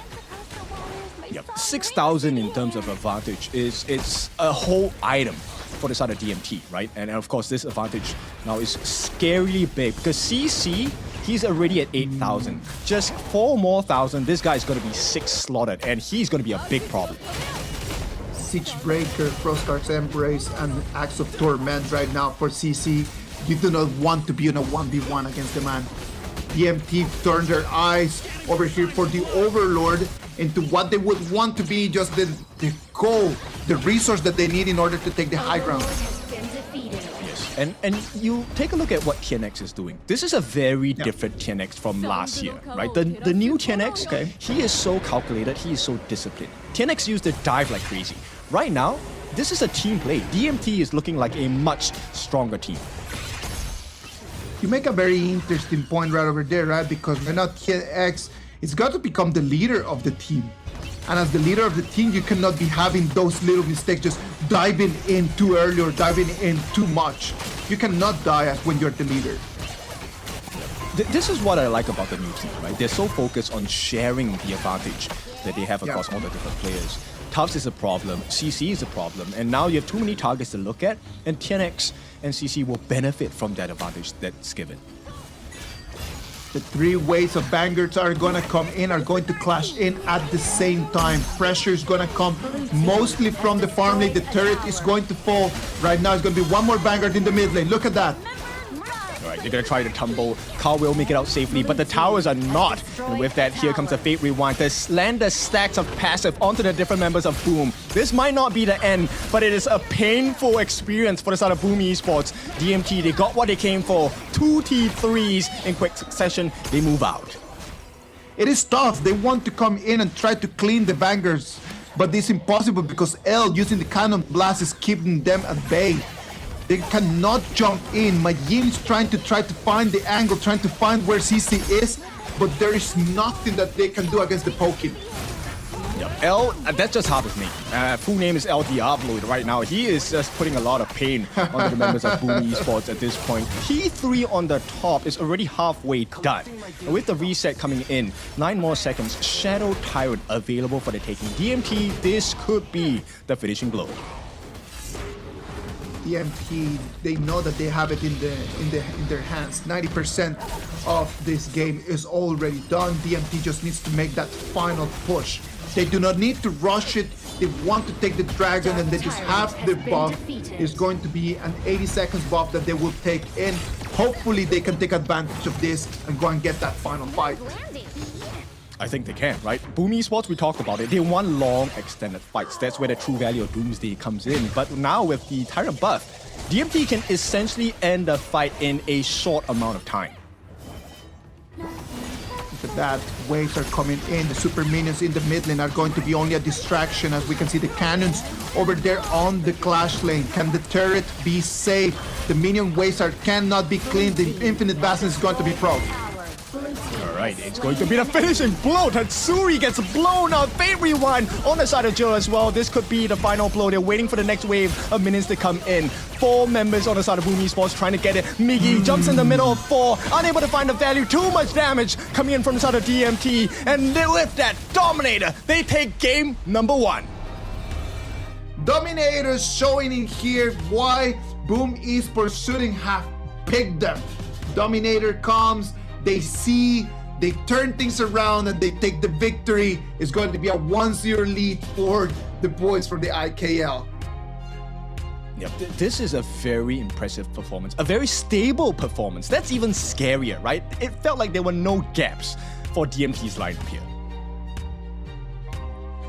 Yep, 6,000 in terms of advantage it's a whole item for the side of DMT, right? And of course, this advantage now is scarily big because CC, he's already at 8,000. Just 4 more thousand, this guy is going to be 6 slaughtered, and he's going to be a big problem. Siege Breaker, Frostark's Embrace, and Axe of Torment right now for CC. You do not want to be in a 1v1 against the man. DMT turned their eyes over here for the Overlord into what they would want to be just the goal, the resource that they need in order to take the high ground. And you take a look at what TNX is doing. This is a very different TNX from last year, right? The new TNX, he is so calculated, he is so disciplined. TNX used to dive like crazy. Right now, this is a team play. DMT is looking like a much stronger team. You make a very interesting point right over there, right? Because right now TNX, it's got to become the leader of the team. And as the leader of the team, you cannot be having those little mistakes, just diving in too early or diving in too much. You cannot die when you're the leader. This is what I like about the new team, right? They're so focused on sharing the advantage that they have across all the different players. Tufts is a problem, CC is a problem, and now you have too many targets to look at, and TNX and CC will benefit from that advantage that's given. The three waves of Vanguards are gonna come in, are going to clash in at the same time. Pressure is gonna come mostly from the farm lane. The turret is going to fall. Right now it's gonna be one more Vanguard in the mid lane. Look at that. Alright, they're gonna try to tumble. Carl will make it out safely, but the towers are not. And with that, here comes a Fate Rewind. The Lander stacks of passive onto the different members of Boom. This might not be the end, but it is a painful experience for the side of Boom Esports. DMT, they got what they came for. 2 T3s in quick succession. They move out. It is tough. They want to come in and try to clean the Vanguards, but it's impossible because L using the Cannon Blast is keeping them at bay. They cannot jump in. Majin is trying to find the angle, trying to find where CC is, but there is nothing that they can do against the poking. Yep. L, that's just half his name. Full name is El Diablo right now. He is just putting a lot of pain on the members of Boom Esports at this point. T3 on the top is already halfway done. And with the reset coming in, 9 more seconds, Shadow Tyrant available for the taking. DMT, this could be the finishing blow. DMT, they know that they have it in their hands. 90% of this game is already done. DMT just needs to make that final push. They do not need to rush it. They want to take the dragon, and they just have the buff. It's going to be an 80 seconds buff that they will take in. Hopefully they can take advantage of this and go and get that final fight. I think they can, right? Boom Esports, we talked about it. They want long, extended fights. That's where the true value of Doomsday comes in. But now with the Tyrant buff, DMT can essentially end the fight in a short amount of time. Look at that. Waves are coming in. The super minions in the mid lane are going to be only a distraction, as we can see the cannons over there on the clash lane. Can the turret be safe? The minion waves cannot be cleaned. The infinite bastion is going to be pro. Alright, it's going to be the finishing blow. Tatsuri gets blown out. Fate Rewind on the side of Joe as well. This could be the final blow. They're waiting for the next wave of minions to come in. 4 members on the side of Boom Esports trying to get it. Miggy jumps in the middle of 4, unable to find the value. Too much damage coming in from the side of DMT. And with that, Dominator, they take game number 1. Dominators showing in here why Boom Esports shouldn't have picked them. Dominator comes, they see, they turn things around, and they take the victory. It's going to be a 1-0 lead for the boys from the IKL. Yep, this is a very impressive performance, a very stable performance. That's even scarier, right? It felt like there were no gaps for DMT's lineup here.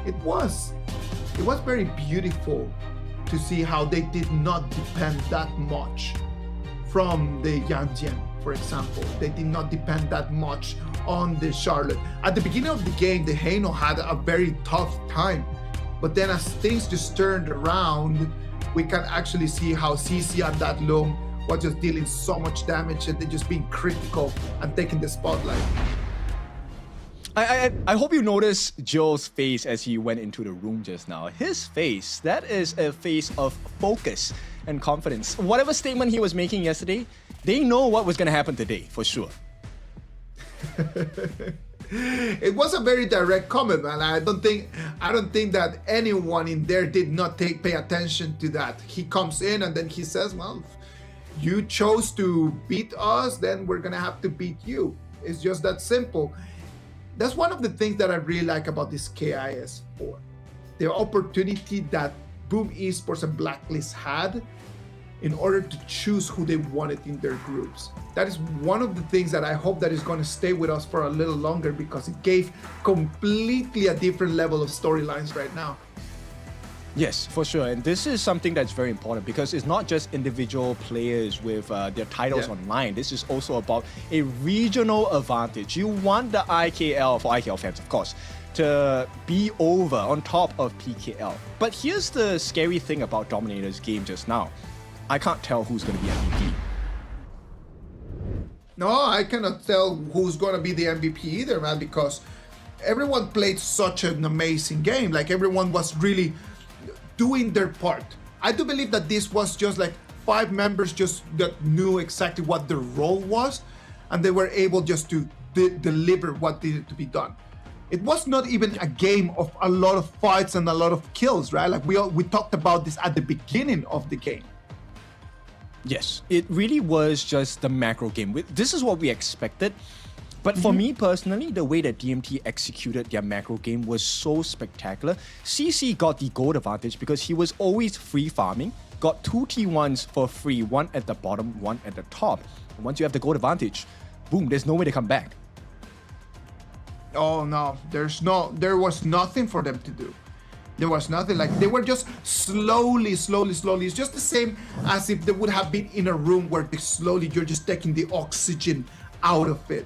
It was very beautiful to see how they did not depend that much from the Yanjian, for example. They did not depend that much on the Charlotte. At the beginning of the game, the Heino had a very tough time. But then as things just turned around, we can actually see how CC at that loom was just dealing so much damage, and they just being critical and taking the spotlight. I hope you noticed Joe's face as he went into the room just now. His face, that is a face of focus and confidence. Whatever statement he was making yesterday, they know what was going to happen today, for sure. It was a very direct comment, man. I don't think that anyone in there did not pay attention to that. He comes in and then he says, well, if you chose to beat us, then we're gonna have to beat you. It's just that simple. That's one of the things that I really like about this KIS4. The opportunity that Boom Esports and Blacklist had in order to choose who they wanted in their groups. That is one of the things that I hope that is going to stay with us for a little longer, because it gave completely a different level of storylines right now. Yes, for sure. And this is something that's very important, because it's not just individual players with their titles online. This is also about a regional advantage. You want the IKL, for IKL fans of course, to be over on top of PKL. But here's the scary thing about Dominator's game just now. I can't tell who's going to be MVP. No, I cannot tell who's going to be the MVP either, man, because everyone played such an amazing game. Like, everyone was really doing their part. I do believe that this was just like 5 members just that knew exactly what their role was, and they were able just to deliver what needed to be done. It was not even a game of a lot of fights and a lot of kills, right? Like we talked about this at the beginning of the game. Yes, it really was just the macro game. This is what we expected. But for me personally, the way that DMT executed their macro game was so spectacular. CC got the gold advantage because he was always free farming, got 2 T1s for free, one at the bottom, one at the top. And once you have the gold advantage, boom, there's no way to come back. Oh no, there was nothing for them to do. There was nothing. Like, they were just slowly. It's just the same as if they would have been in a room where you're just taking the oxygen out of it.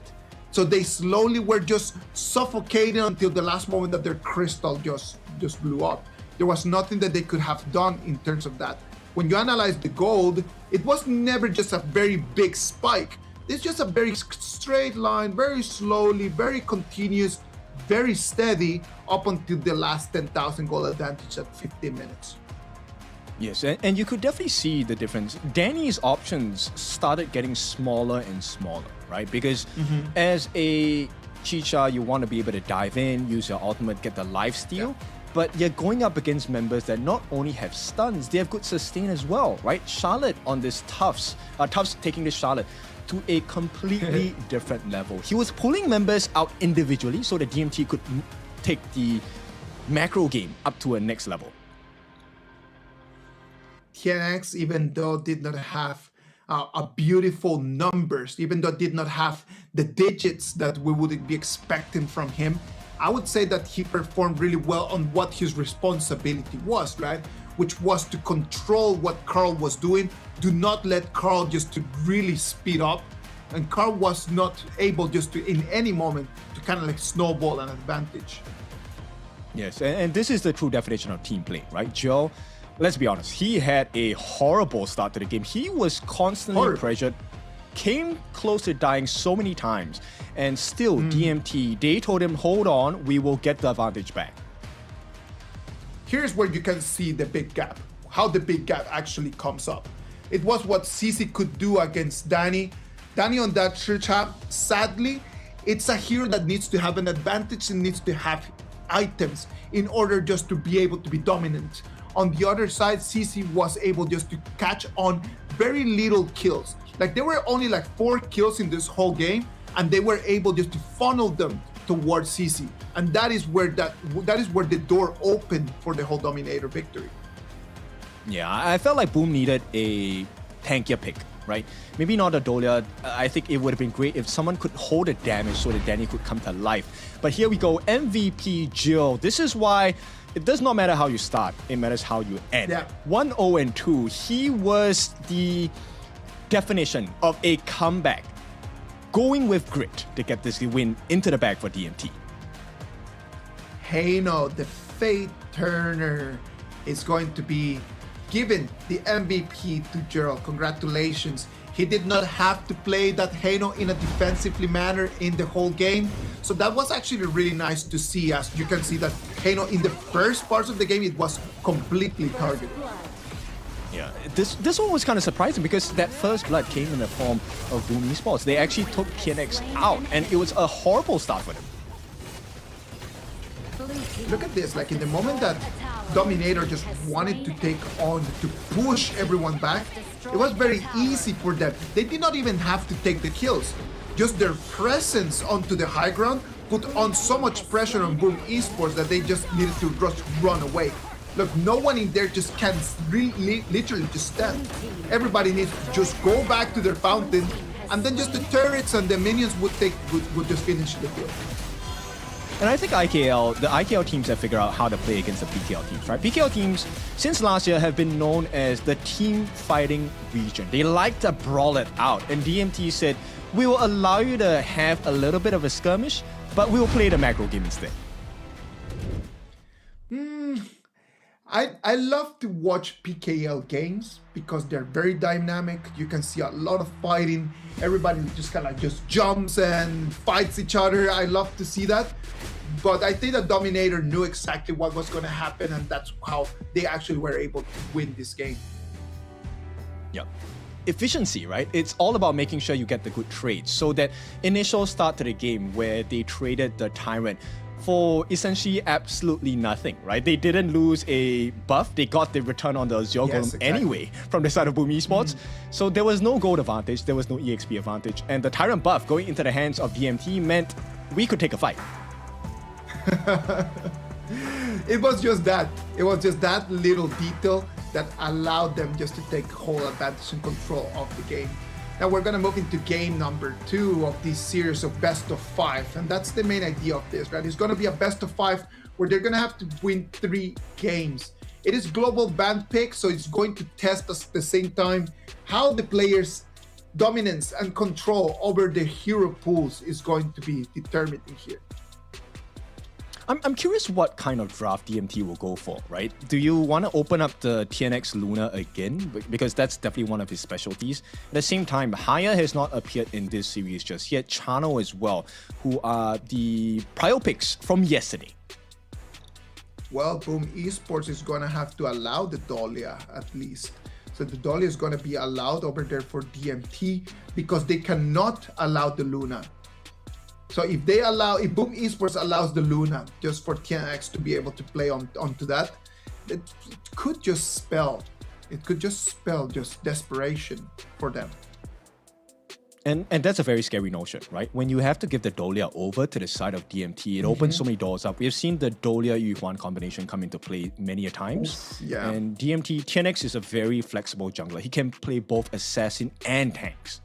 So they slowly were just suffocating until the last moment that their crystal just blew up. There was nothing that they could have done in terms of that. When you analyze the gold, it was never just a very big spike. It's just a very straight line, very slowly, very continuous, very steady up until the last 10,000 gold advantage at 15 minutes. Yes, and you could definitely see the difference. Danny's options started getting smaller and smaller, right? Because as a Chicha, you want to be able to dive in, use your ultimate, get the lifesteal. But you're going up against members that not only have stuns, they have good sustain as well, right? Charlotte on this Tufts taking this Charlotte to a completely different level. He was pulling members out individually so that DMT could take the macro game up to a next level. TNX, even though did not have a beautiful numbers, even though did not have the digits that we would be expecting from him, I would say that he performed really well on what his responsibility was, right? Which was to control what Carl was doing. Do not let Carl just to really speed up. And Carl was not able just to, in any moment, to kind of like snowball an advantage. Yes, and this is the true definition of team play, right? Joe, let's be honest, he had a horrible start to the game. He was constantly pressured, came close to dying so many times, and still DMT, they told him, hold on, we will get the advantage back. Here's where you can see the big gap, how the big gap actually comes up. It was what CC could do against Danny. Danny on that chap, sadly, it's a hero that needs to have an advantage and needs to have items in order just to be able to be dominant. On the other side, CC was able just to catch on very little kills. Like, there were only like 4 kills in this whole game, and they were able just to funnel them towards CC. And that is where the door opened for the whole Dominator victory. Yeah, I felt like Boom needed a tankier pick, right? Maybe not a Dolia. I think it would have been great if someone could hold the damage so that Danny could come to life. But here we go, MVP Jill. This is why it does not matter how you start, it matters how you end. 1-0-2, he was the definition of a comeback, going with grit to get this win into the bag for DMT. Heino, the Fate Turner, is going to be given the MVP to Gerald. Congratulations. He did not have to play that Heino in a defensively manner in the whole game. So that was actually really nice to see. As you can see that Heino in the first parts of the game, it was completely targeted. Yeah, this one was kind of surprising because that first blood came in the form of Boom Esports. They actually took TNX out, and it was a horrible start for them. Look at this, like in the moment that Dominator just wanted to take on, to push everyone back, it was very easy for them. They did not even have to take the kills. Just their presence onto the high ground put on so much pressure on Boom Esports that they just needed to just run away. Look, no one in there just can literally just stand. Everybody needs to just go back to their fountain, and then just the turrets and the minions would just finish the kill. And I think the IKL teams have figured out how to play against the PKL teams, right? PKL teams, since last year, have been known as the team fighting region. They like to brawl it out. And DMT said, we will allow you to have a little bit of a skirmish, but we will play the macro game instead. I love to watch PKL games because they're very dynamic. You can see a lot of fighting. Everybody just kind of just jumps and fights each other. I love to see that. But I think that Dominator knew exactly what was going to happen, and that's how they actually were able to win this game. Yep. Efficiency, right? It's all about making sure you get the good trades. So that initial start to the game where they traded the Tyrant for essentially absolutely nothing, right? They didn't lose a buff. They got the return on the Azure Golem exactly. anyway from the side of Boom Esports. So there was no gold advantage, there was no EXP advantage. And the Tyrant buff going into the hands of DMT meant we could take a fight. It was just that. It was just that little detail that allowed them just to take whole advantage and control of the game. Now we're gonna move into game number 2 of this series of best of 5, and that's the main idea of this, right? It's gonna be a best of 5 where they're gonna have to win 3 games. It is global band pick, so it's going to test us at the same time how the players' dominance and control over the hero pools is going to be determined in here. I'm curious what kind of draft DMT will go for, right? Do you want to open up the TNX Luna again? Because that's definitely one of his specialties. At the same time, Haya has not appeared in this series just yet. Chano as well, who are the prio picks from yesterday. Well, Boom Esports is going to have to allow the Dahlia at least. So the Dahlia is going to be allowed over there for DMT because they cannot allow the Luna. So if Boom Esports allows the Luna just for TNX to be able to play onto that, it could just spell just desperation for them. And that's a very scary notion, right? When you have to give the Dahlia over to the side of DMT, it opens so many doors up. We've seen the Dahlia Yuhuan combination come into play many a times. Yeah. And DMT, TNX is a very flexible jungler. He can play both assassin and tanks.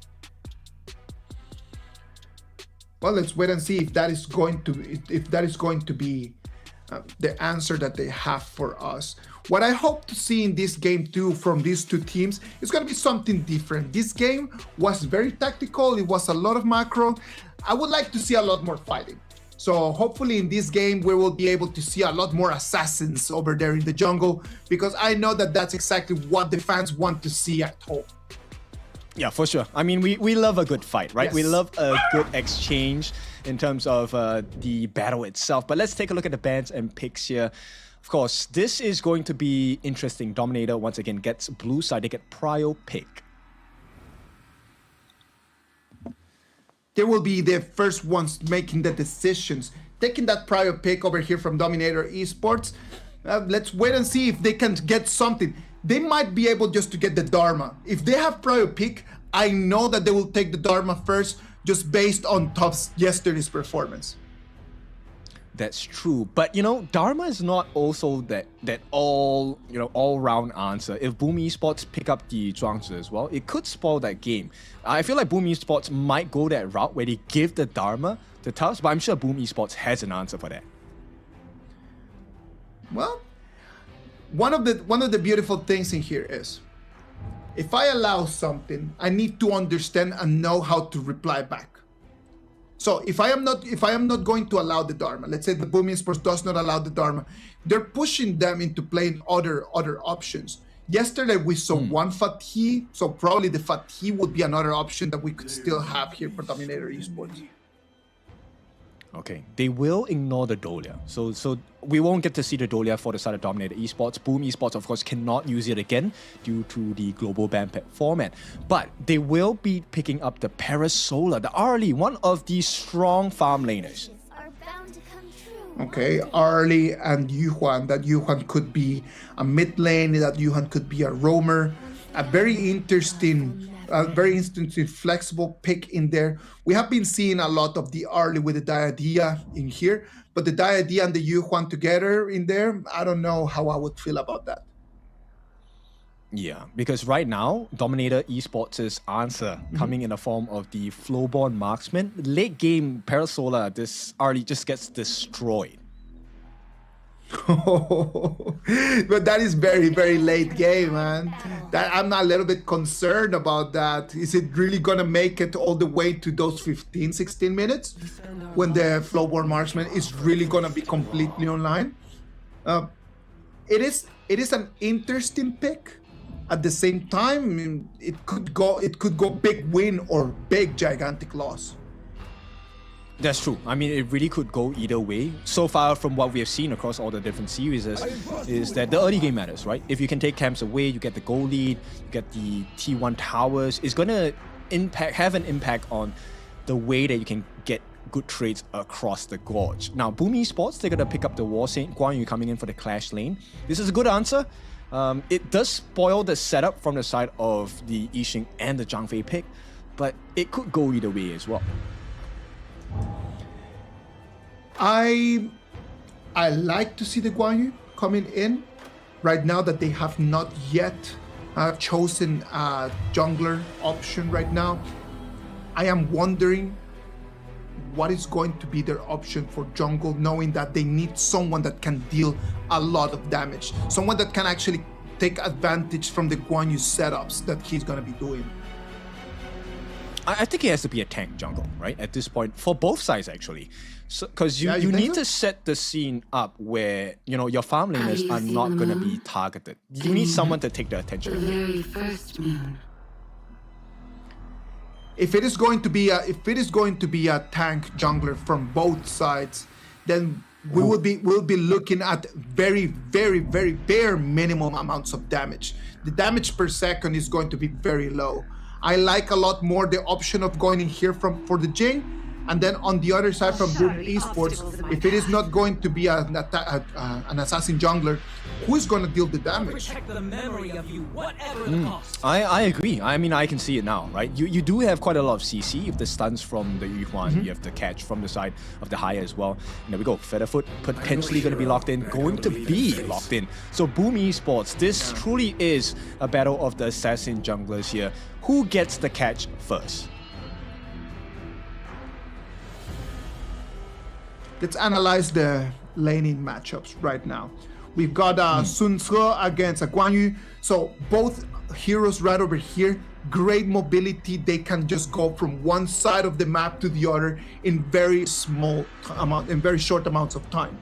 Well, let's wait and see if that is going to be the answer that they have for us. What I hope to see in this game too from these two teams is going to be something different. This game was very tactical. It was a lot of macro. I would like to see a lot more fighting. So hopefully in this game we will be able to see a lot more assassins over there in the jungle, because I know that that's exactly what the fans want to see at home. Yeah, for sure. I mean, we love a good fight, right? Yes. We love a good exchange in terms of the battle itself. But let's take a look at the bans and picks here. Of course, this is going to be interesting. Dominator, once again, gets blue side. They get prio pick. They will be the first ones making the decisions. Taking that prio pick over here from Dominator Esports. Let's wait and see if they can get something. They might be able just to get the Dharma. If they have prio pick, I know that they will take the Dharma first, just based on Top's yesterday's performance. That's true, but you know, Dharma is not also that all-round answer. If Boom Esports pick up the Zhuangzi as well, it could spoil that game. I feel like Boom Esports might go that route where they give the Dharma to Tufts, but I'm sure Boom Esports has an answer for that. Well, one of the beautiful things in here is, if I allow something, I need to understand and know how to reply back. So if I am not going to allow the Dharma, let's say the Boom Esports does not allow the Dharma, they're pushing them into playing other options. Yesterday we saw one Fatih, so probably the Fatih would be another option that we could still have here for Dominator Esports. Okay, they will ignore the Dahlia. So we won't get to see the Dahlia for the side of Dominator Esports. Boom Esports, of course, cannot use it again due to the global ban pack format. But they will be picking up the Parasolar, the Arlie, one of the strong farm laners. Okay, Arlie and Yuhuan. That Yuhuan could be a mid lane, that Yuhuan could be a roamer. A very interesting flexible pick in there. We have been seeing a lot of the Arlie with the Diadia in here, but the Diadia and the Yuhuan together in there, I don't know how I would feel about that. Yeah, because right now, Dominator Esports' answer coming in the form of the Flowborn Marksman. Late game, Parasolar, this Arlie just gets destroyed. But that is very, very late game, man. That I'm a little bit concerned about that. Is it really gonna make it all the way to those 15, 16 minutes when the Flowborn Marksman is really gonna be completely online? It is an interesting pick. At the same time, I mean, it could go big win or big gigantic loss. That's true. I mean, it really could go either way. So far, from what we have seen across all the different series, is that the early game matters, right? If you can take camps away, you get the goal lead, you get the T1 towers. It's gonna have an impact on the way that you can get good trades across the gorge. Now, Boom Esports, they're gonna pick up the War Saint, Guan Yu coming in for the Clash lane. This is a good answer. It does spoil the setup from the side of the Yixing and the Zhang Fei pick, but it could go either way as well. I like to see the Guan Yu coming in right now that they have not yet chosen a jungler option right now. I am wondering what is going to be their option for jungle, knowing that they need someone that can deal a lot of damage, someone that can actually take advantage from the Guan Yu setups that he's going to be doing. I think it has to be a tank jungle, right? At this point, for both sides actually, because you need to set the scene up where your farm laners are not going to be targeted. You need someone to take the attention. The very first moon. If it is going to be a tank jungler from both sides, then we'll be looking at very bare minimum amounts of damage. The damage per second is going to be very low. I like a lot more the option of going in here for the Jing, and then on the other side from Boom Esports, if it is not going to be an assassin jungler, who is going to deal the damage? Protect the memory of you, whatever the cost. I agree. I mean, I can see it now, right? You do have quite a lot of CC. If the stuns from the Yuhuan, you have the catch from the side of the Haya as well. And there we go. Featherfoot potentially going to be locked in, going to be locked in. So Boom Esports, this truly is a battle of the assassin junglers here. Who gets the catch first? Let's analyze the laning matchups right now. We've got Sun Ce against Guan Yu. So both heroes right over here, great mobility. They can just go from one side of the map to the other in very short amounts of time.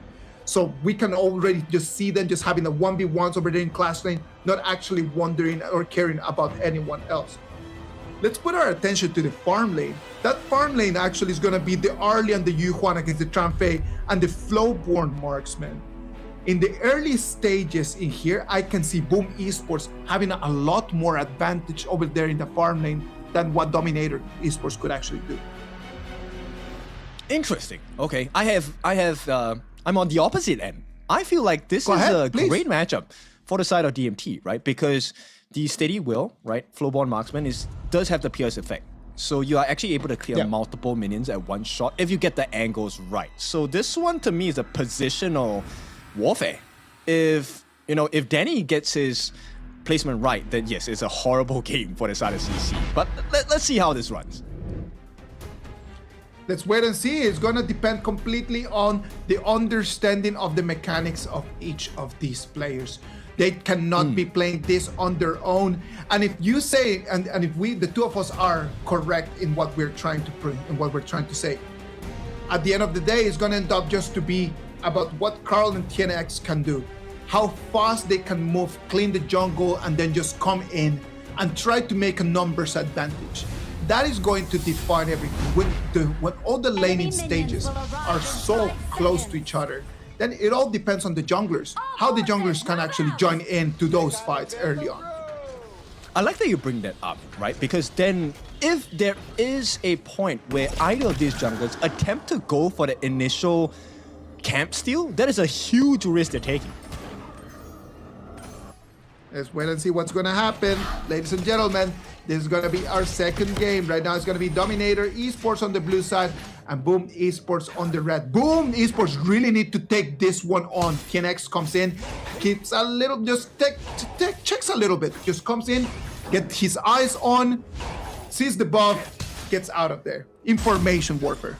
So we can already just see them just having the 1v1s over there in Clash Lane, not actually wondering or caring about anyone else. Let's put our attention to the farm lane. That farm lane actually is going to be the Arlie and the Yuhuan against the Tranfei and the Flowborn marksman. In the early stages in here, I can see Boom Esports having a lot more advantage over there in the farm lane than what Dominator Esports could actually do. Interesting. Okay, I'm on the opposite end. I feel like this is a great matchup for the side of DMT, right? Because the Steady Will, right, Flowborn Marksman does have the pierce effect. So you are actually able to clear multiple minions at one shot if you get the angles right. So this one to me is a positional warfare. If Danny gets his placement right, then yes, it's a horrible game for the side of CC. But let's see how this runs. Let's wait and see. It's going to depend completely on the understanding of the mechanics of each of these players. They cannot be playing this on their own. And if you say, and if the two of us are correct in what we're trying to bring and what we're trying to say, at the end of the day, it's going to end up just to be about what Carl and TNX can do, how fast they can move, clean the jungle, and then just come in and try to make a numbers advantage. That is going to define everything. When all the laning stages are so close to each other, then it all depends on the junglers, how the junglers can actually join in to those fights early on. I like that you bring that up, right? Because then if there is a point where either of these junglers attempt to go for the initial camp steal, that is a huge risk they're taking. Let's wait and see what's going to happen. Ladies and gentlemen, this is going to be our second game. Right now it's going to be Dominator Esports on the blue side and Boom Esports on the red. Boom Esports really need to take this one on. TNX comes in, keeps a little, just checks a little bit, just comes in, get his eyes on, sees the buff, gets out of there. Information warfare.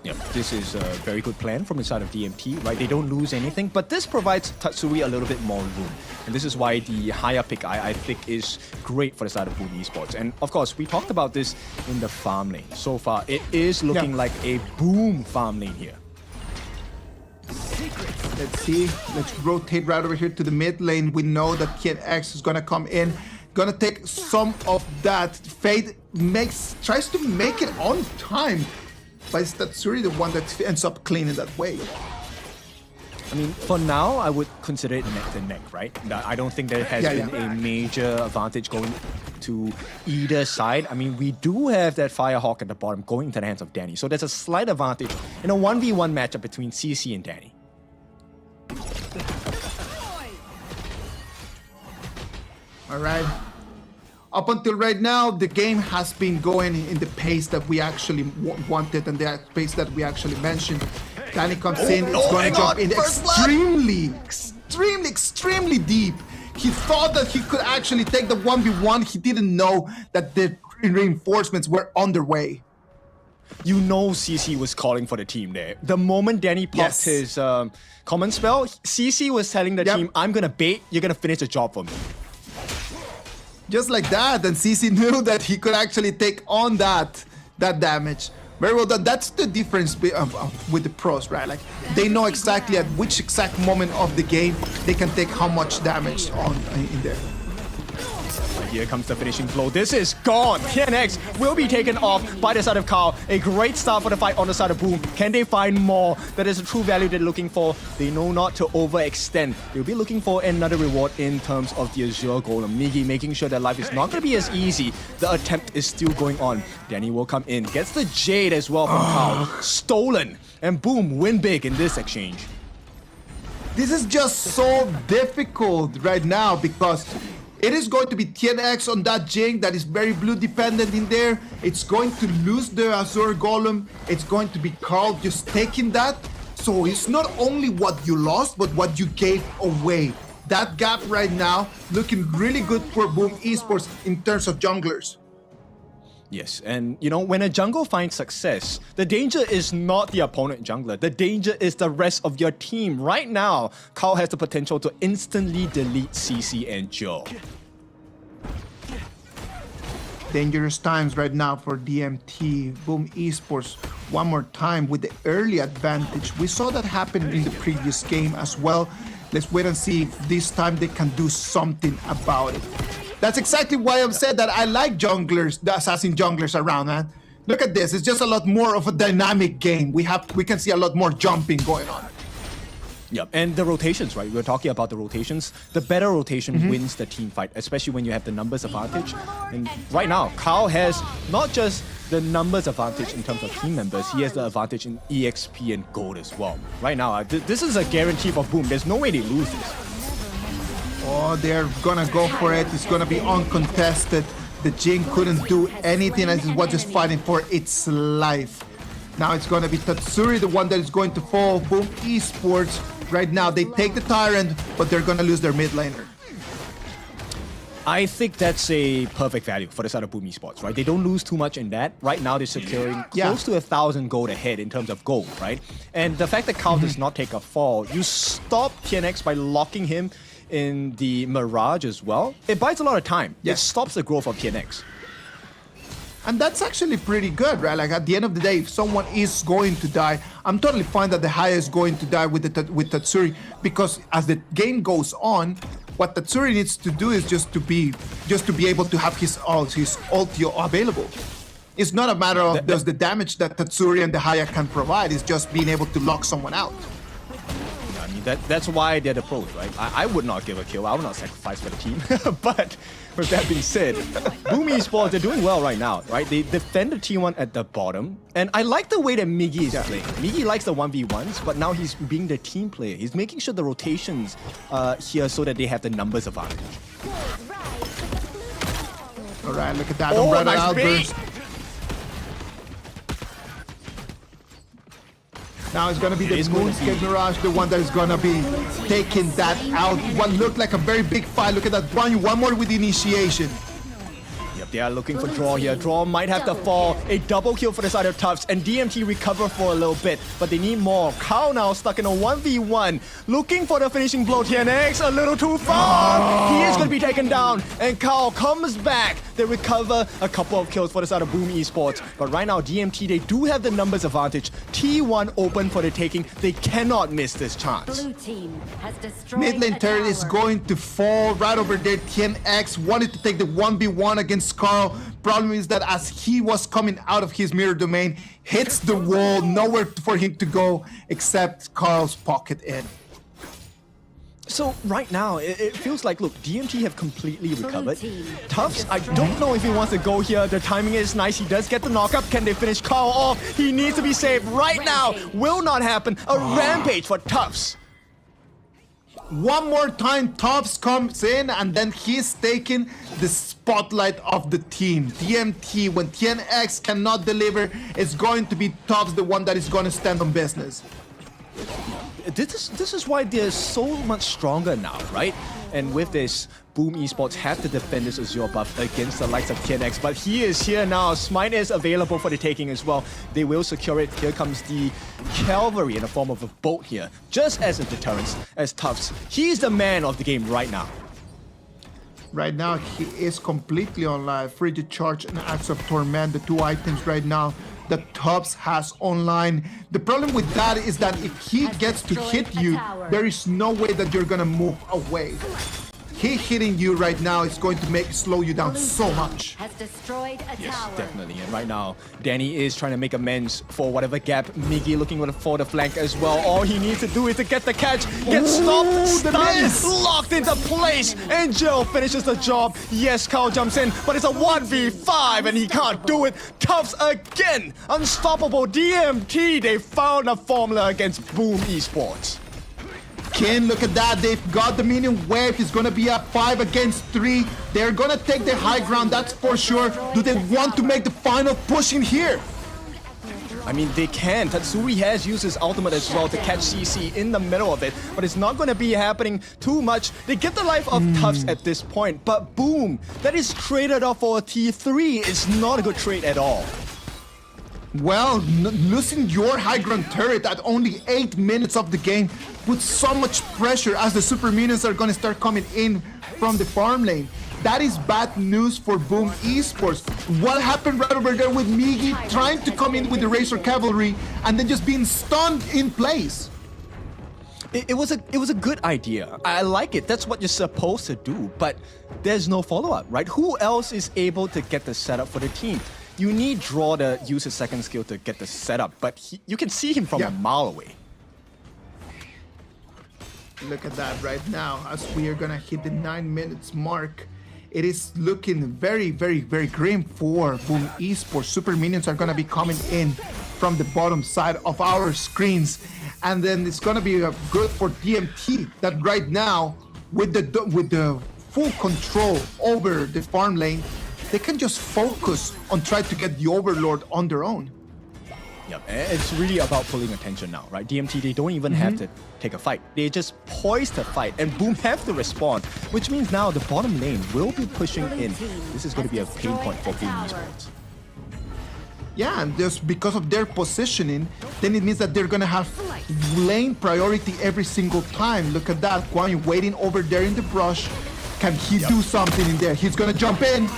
Yeah, this is a very good plan from the side of DMT, right? They don't lose anything, but this provides Tatsui a little bit more room. And this is why the higher pick I think is great for the side of Boom Esports. And of course, we talked about this in the farm lane. So far, it is looking like a Boom farm lane here. Let's see. Let's rotate right over here to the mid lane. We know that TNX is going to come in, going to take some of that. Fade tries to make it on time. but it's Tatsuri the one that ends up cleaning that way. I mean, for now, I would consider it neck to neck, right? I don't think there has been a major advantage going to either side. I mean, we do have that Firehawk at the bottom going into the hands of Danny. So there's a slight advantage in a 1v1 matchup between CC and Danny. All right. Up until right now, the game has been going in the pace that we actually wanted and the pace that we actually mentioned. Danny comes in, it's going to jump in extremely deep. He thought that he could actually take the 1v1. He didn't know that the reinforcements were underway. You know CC was calling for the team there. The moment Danny popped his common spell, CC was telling the team, I'm going to bait, you're going to finish the job for me. Just like that, and CC knew that he could actually take on that damage. Very well done. That's the difference with the pros, right? Like, they know exactly at which exact moment of the game they can take how much damage in there. Here comes the finishing blow. This is gone. TNX will be taken off by the side of Kyle. A great start for the fight on the side of Boom. Can they find more? That is the true value they're looking for. They know not to overextend. They'll be looking for another reward in terms of the Azure Golem. Migi making sure that life is not going to be as easy. The attempt is still going on. Danny will come in. Gets the Jade as well from Kyle. Stolen. And Boom win big in this exchange. This is just so difficult right now because it is going to be TNX on that Jing that is very blue dependent in there. It's going to lose the Azure Golem. It's going to be Carl just taking that. So it's not only what you lost, but what you gave away. That gap right now looking really good for Boom Esports in terms of junglers. Yes, and you know, when a jungle finds success, the danger is not the opponent jungler. The danger is the rest of your team. Right now, Carl has the potential to instantly delete CC and Joe. Dangerous times right now for DMT. Boom Esports one more time with the early advantage. We saw that happen in the previous game as well. Let's wait and see if this time they can do something about it. That's exactly why I've said that I like junglers, the assassin junglers around, man. Look at this. It's just a lot more of a dynamic game. We can see a lot more jumping going on. Yep, and the rotations, right? We're talking about the rotations. The better rotation wins the team fight, especially when you have the numbers advantage. And right now, Kyle has not just the numbers advantage in terms of team members, he has the advantage in EXP and gold as well. Right now, this is a guarantee for Boom. There's no way they lose this. Oh, they're gonna go for it. It's gonna be uncontested. The Jing couldn't do anything and it was just fighting for its life. Now it's gonna be Tatsuri, the one that is going to fall. Boom Esports. Right now, they take the Tyrant, but they're gonna lose their mid laner. I think that's a perfect value for the side of Boom Esports, right? They don't lose too much in that. Right now, they're securing close to 1,000 gold ahead in terms of gold, right? And the fact that Kyle does not take a fall, you stop TNX by locking him in the Mirage as well. It buys a lot of time. It stops the growth of TNX. And that's actually pretty good, right? Like at the end of the day, if someone is going to die, I'm totally fine that the Haya is going to die with Tatsuri, because as the game goes on, what Tatsuri needs to do is just to be able to have his ulti available. It's not a matter of does the damage that Tatsuri and the Haya can provide. It's just being able to lock someone out. I mean, that's why they're the pros, right? I would not give a kill. I would not sacrifice for the team. But with that being said, Boom Esports, they're doing well right now, right? They defend the T1 at the bottom. And I like the way that Migi is playing. Migi likes the 1v1s, but now he's being the team player. He's making sure the rotations here so that they have the numbers advantage. All right, look at that. Umbrella outburst. Now it's going to be the Moonscape Mirage, the one that is going to be taking that out. What looked like a very big fight. Look at that. One more with the initiation. Yep, they are looking for Draw here. Draw might have to fall. A double kill for the side of Tufts, and DMT recover for a little bit, but they need more. Kyle now stuck in a 1v1, looking for the finishing blow. TNX a little too far. He is going to be taken down, and Kyle comes back They recover a couple of kills for the side of Boom Esports. But right now, DMT, they do have the numbers advantage. T1 open for the taking. They cannot miss this chance. Blue team has destroyed Mid lane a turret is tower. going to fall right over there. TNX wanted to take the 1v1 against Carl. Problem is that as he was coming out of his mirror domain, hits the wall, nowhere for him to go except Carl's pocket in. So right now, it feels like, look, DMT have completely recovered. Tufts, I don't know if he wants to go here. The timing is nice. He does get the knockup. Can they finish Carl off? He needs to be saved right now. Will not happen. A rampage for Tufts. One more time, Tufts comes in and then he's taking the spotlight of the team. DMT, when TNX cannot deliver, it's going to be Tufts the one that is going to stand on business. This is why they're so much stronger now, right? And with this, Boom Esports have to defend this Azure buff against the likes of TNX, but he is here now. Smite is available for the taking as well. They will secure it. Here comes the cavalry in the form of a boat here, just as a deterrence as Tufts. He's the man of the game right now. Right now, he is completely online. Frigid Charge and Axe of Torment, the two items right now that Tufts has online. The problem with that is that if he gets to hit you, there is no way that you're gonna move away. He hitting you right now is going to slow you down so much. Has destroyed a Yes, tower. definitely. And right now, Danny is trying to make amends for whatever gap. Miggy looking for the flank as well. All he needs to do is to get the catch, get stopped, stunned, locked into place, and Jill finishes the job. Yes, Carl jumps in, but it's a 1v5 and he can't do it. Tufts again, unstoppable. DMT, they found a formula against Boom Esports. Ken, look at that. They've got the minion wave. It's going to be a 5 against 3. They're going to take the high ground, that's for sure. Do they want to make the final push in here? I mean, they can. Tatsuri has used his ultimate as well to catch CC in the middle of it, but it's not going to be happening too much. They get the life of Tufts at this point, but Boom, that is traded off for a T3. It's not a good trade at all. Well, losing your high ground turret at only 8 minutes of the game puts so much pressure as the super minions are going to start coming in from the farm lane. That is bad news for Boom Esports. What happened right over there with Miggy trying to come in with the Razor Cavalry and then just being stunned in place? It was a good idea. I like it. That's what you're supposed to do, but there's no follow-up, right? Who else is able to get the setup for the team? You need Draw to use his second skill to get the setup, but you can see him from a mile away. Look at that right now as we are gonna hit the 9 minutes mark. It is looking very, very, very grim for Boom Esports. Super minions are gonna be coming in from the bottom side of our screens, and then it's gonna be good for DMT that right now with the full control over the farm lane, they can just focus on trying to get the Overlord on their own. Yep, it's really about pulling attention now, right? DMT, they don't even have to take a fight. They just poised to fight, and Boom have to respond, which means now the bottom lane will be pushing in. This is going to be a pain point for Boom Esports. Yeah, and just because of their positioning, then it means that they're gonna have lane priority every single time. Look at that, Guan Yu waiting over there in the brush. Can he do something in there? He's gonna jump in.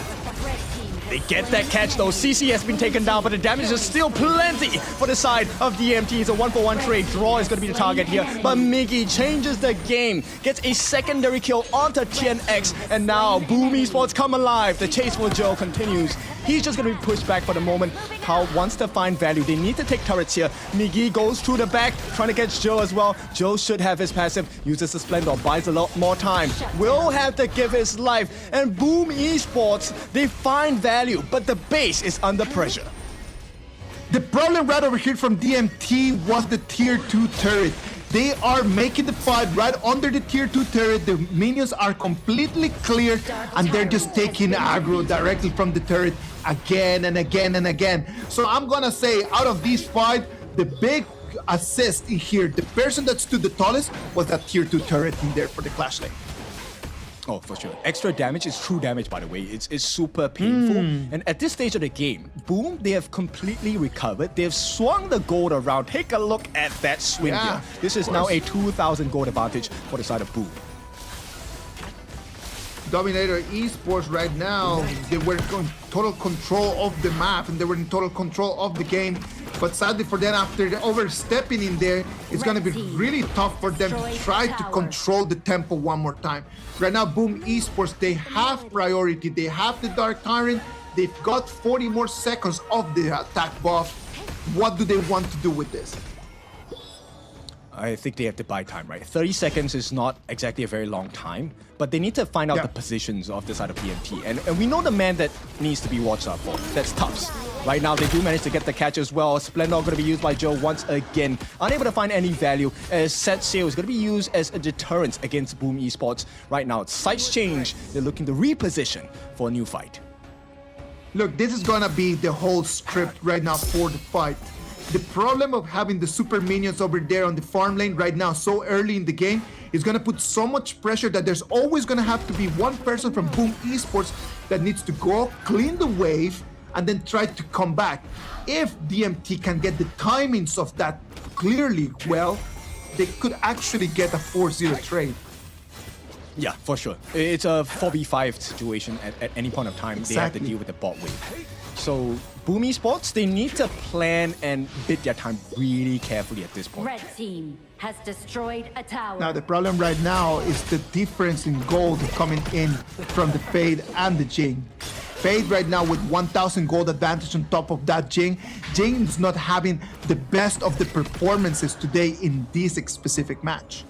They get that catch though. CC has been taken down, but the damage is still plenty for the side of DMT. It's a 1-for-1 trade. Draw is going to be the target here, but Miggy changes the game, gets a secondary kill onto TNX, and now Boom Esports come alive. The chase for Joe continues. He's just going to be pushed back for the moment. How wants to find value. They need to take turrets here. Miggy goes through the back, trying to catch Joe as well. Joe should have his passive, uses the Splendor, buys a lot more time. Will have to give his life, and Boom Esports, they find value, but the base is under pressure. The problem right over here from DMT was the tier 2 turret. They are making the fight right under the tier 2 turret. The minions are completely clear and they're just taking aggro directly from the turret again and again and again. So I'm gonna say out of these 5, the big assist in here, the person that stood the tallest was that tier 2 turret in there for the Clash lane. Oh, for sure. Extra damage is true damage, by the way. It's super painful. And at this stage of the game, Boom, they have completely recovered. They have swung the gold around. Take a look at that swing here. This is now a 2,000 gold advantage for the side of Boom. Dominator Esports right now, they were in total control of the map and they were in total control of the game. But sadly for them, after overstepping in there, it's going to be really tough for them to try to control the tempo one more time. Right now, Boom Esports, they have priority. They have the Dark Tyrant. They've got 40 more seconds of the attack buff. What do they want to do with this? I think they have to buy time, right? 30 seconds is not exactly a very long time, but they need to find out the positions of the side of DMT. And we know the man that needs to be watched out for. That's Tufts. Right now, they do manage to get the catch as well. Splendor going to be used by Joe once again. Unable to find any value, as Set Sail is going to be used as a deterrent against Boom Esports. Right now, sights change. They're looking to reposition for a new fight. Look, this is going to be the whole script right now for the fight. The problem of having the super minions over there on the farm lane right now so early in the game is going to put so much pressure that there's always going to have to be one person from Boom Esports that needs to go clean the wave and then try to come back. If DMT can get the timings of that clearly well, they could actually get a 4-0 trade. Yeah, for sure. It's a 4v5 situation at any point of time. They have to deal with the bot wave. So Boom Esports, they need to plan and bid their time really carefully at this point. Red team has destroyed a tower. Now the problem right now is the difference in gold coming in from the Fade and the Jing. Fade right now with 1,000 gold advantage on top of that Jing. Jing is not having the best of the performances today in this specific match.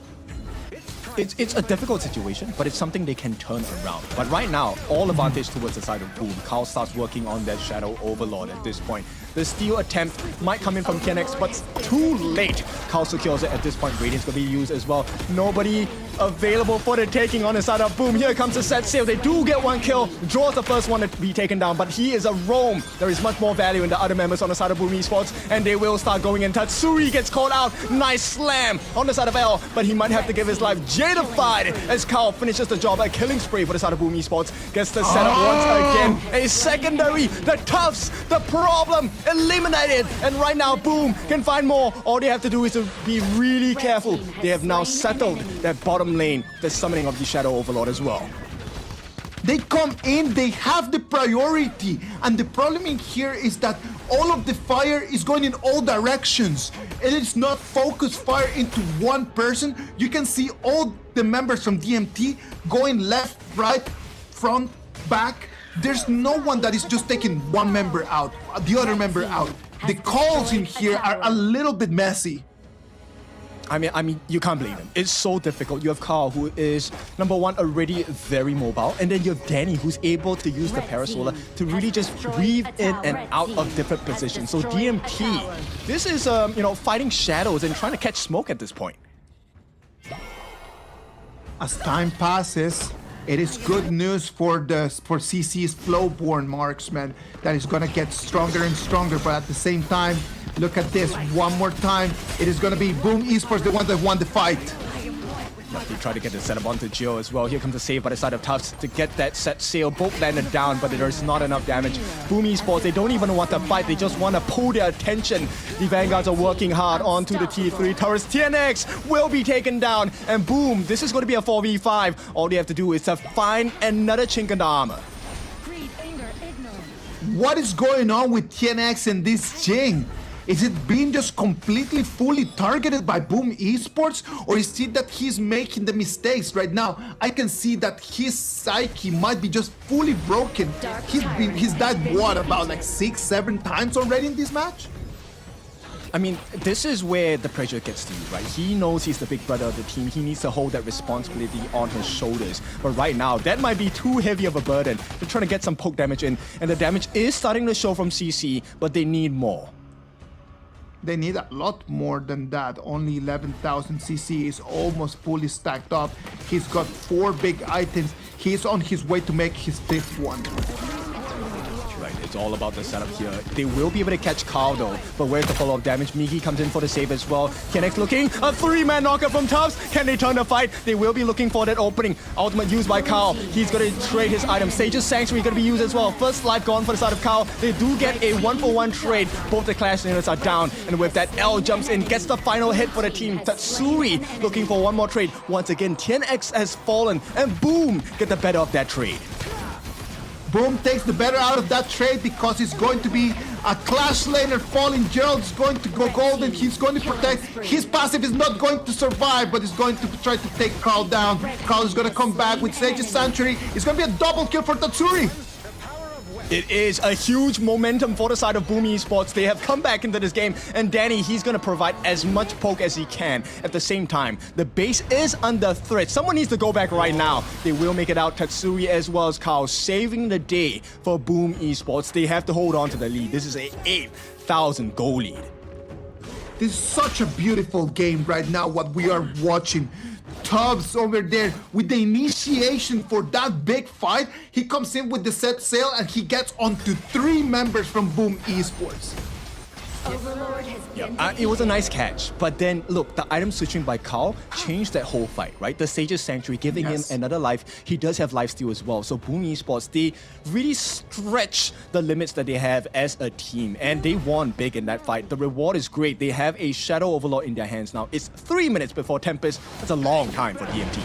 It's a difficult situation, but it's something they can turn around. But right now, all advantage towards the side of Boom. Carl starts working on that Shadow Overlord at this point. The steal attempt might come in from KNX, but too late. Carl secures it at this point. Radiant's going to be used as well. Nobody available for the taking on the side of Boom. Here comes the Set Sail. They do get one kill. Draws the first one to be taken down, but he is a roam. There is much more value in the other members on the side of Boom Esports, and they will start going in. Tatsuri gets called out. Nice slam on the side of L, but he might have to give his life. Jadified as Carl finishes the job. A killing spree for the side of Boom Esports. Gets the setup once again. A secondary. The Tufts, the problem, eliminated. And right now, Boom can find more. All they have to do is to be really careful. They have now settled that bottom lane, the summoning of the Shadow Overlord as well. They come in, they have the priority, and the problem in here is that all of the fire is going in all directions. It is not focused fire into one person. You can see all the members from DMT going left, right, front, back. There's no one that is just taking one member out, the other member out. The calls in here are a little bit messy. I mean, you can't blame him. It's so difficult. You have Carl, who is, number one, already very mobile, and then you have Danny, who's able to use the Parasolar to really just weave in and out of different positions. So DMT, this is, fighting shadows and trying to catch smoke at this point. As time passes, it is good news for CC's Flowborn marksman that is gonna get stronger and stronger, but at the same time, look at this one more time. It is gonna be Boom Esports, the one that won the fight. They try to get the setup onto Gio as well. Here comes the save by the side of Tufts to get that Set Sail. Both landed down, but there's not enough damage. Boom Esports, they don't even want to fight. They just want to pull their attention. The Vanguards are working hard onto the T3 turrets. TNX will be taken down. And boom, this is going to be a 4v5. All they have to do is to find another chink in the armor. What is going on with TNX and this Jing? Is it being just completely fully targeted by Boom Esports, or is it that he's making the mistakes right now? I can see that his psyche might be just fully broken. He's died what, about like 6-7 times already in this match? I mean, this is where the pressure gets to you, right? He knows he's the big brother of the team. He needs to hold that responsibility on his shoulders. But right now, that might be too heavy of a burden. They're trying to get some poke damage in, and the damage is starting to show from CC, but they need more. They need a lot more than that. Only 11,000 CC is almost fully stacked up. He's got 4 big items. He's on his way to make his 5th one. Right, It's all about the setup here. They will be able to catch Carl though, but where's the follow-up damage? Migi comes in for the save as well. KNX looking, a 3-man knockup from Tubbs. Can they turn the fight? They will be looking for that opening. Ultimate used by Carl. He's going to trade his item. Sage's Sanctuary going to be used as well. First life gone for the side of Carl. They do get a 1-for-1 trade. Both the Clash units are down, and with that, L jumps in, gets the final hit for the team. Tatsuri looking for one more trade. Once again, TNX has fallen, and boom, get the better of that trade. Boom takes the better out of that trade because it's going to be a Clash laner falling. Gerald's going to go golden. He's going to protect. His passive is not going to survive, but he's going to try to take Carl down. Carl is going to come back with Sage's Sanctuary. It's going to be a double kill for Tatsuri. It is a huge momentum for the side of Boom Esports. They have come back into this game, and Danny, he's going to provide as much poke as he can. At the same time, the base is under threat. Someone needs to go back right now. They will make it out. Tatsuri as well as Carl saving the day for Boom Esports. They have to hold on to the lead. This is a 8,000 goal lead. This is such a beautiful game right now, what we are watching. Tubbs over there with the initiation for that big fight. He comes in with the set sail and he gets onto 3 members from Boom Esports. Yeah, it was a nice catch, but then look, the item switching by Carl changed that whole fight, right? The Sage's Sanctuary giving him another life. He does have lifesteal as well. So Boom Esports, they really stretch the limits that they have as a team, and they won big in that fight. The reward is great. They have a Shadow Overlord in their hands now. It's 3 minutes before Tempest. That's a long time for DMT.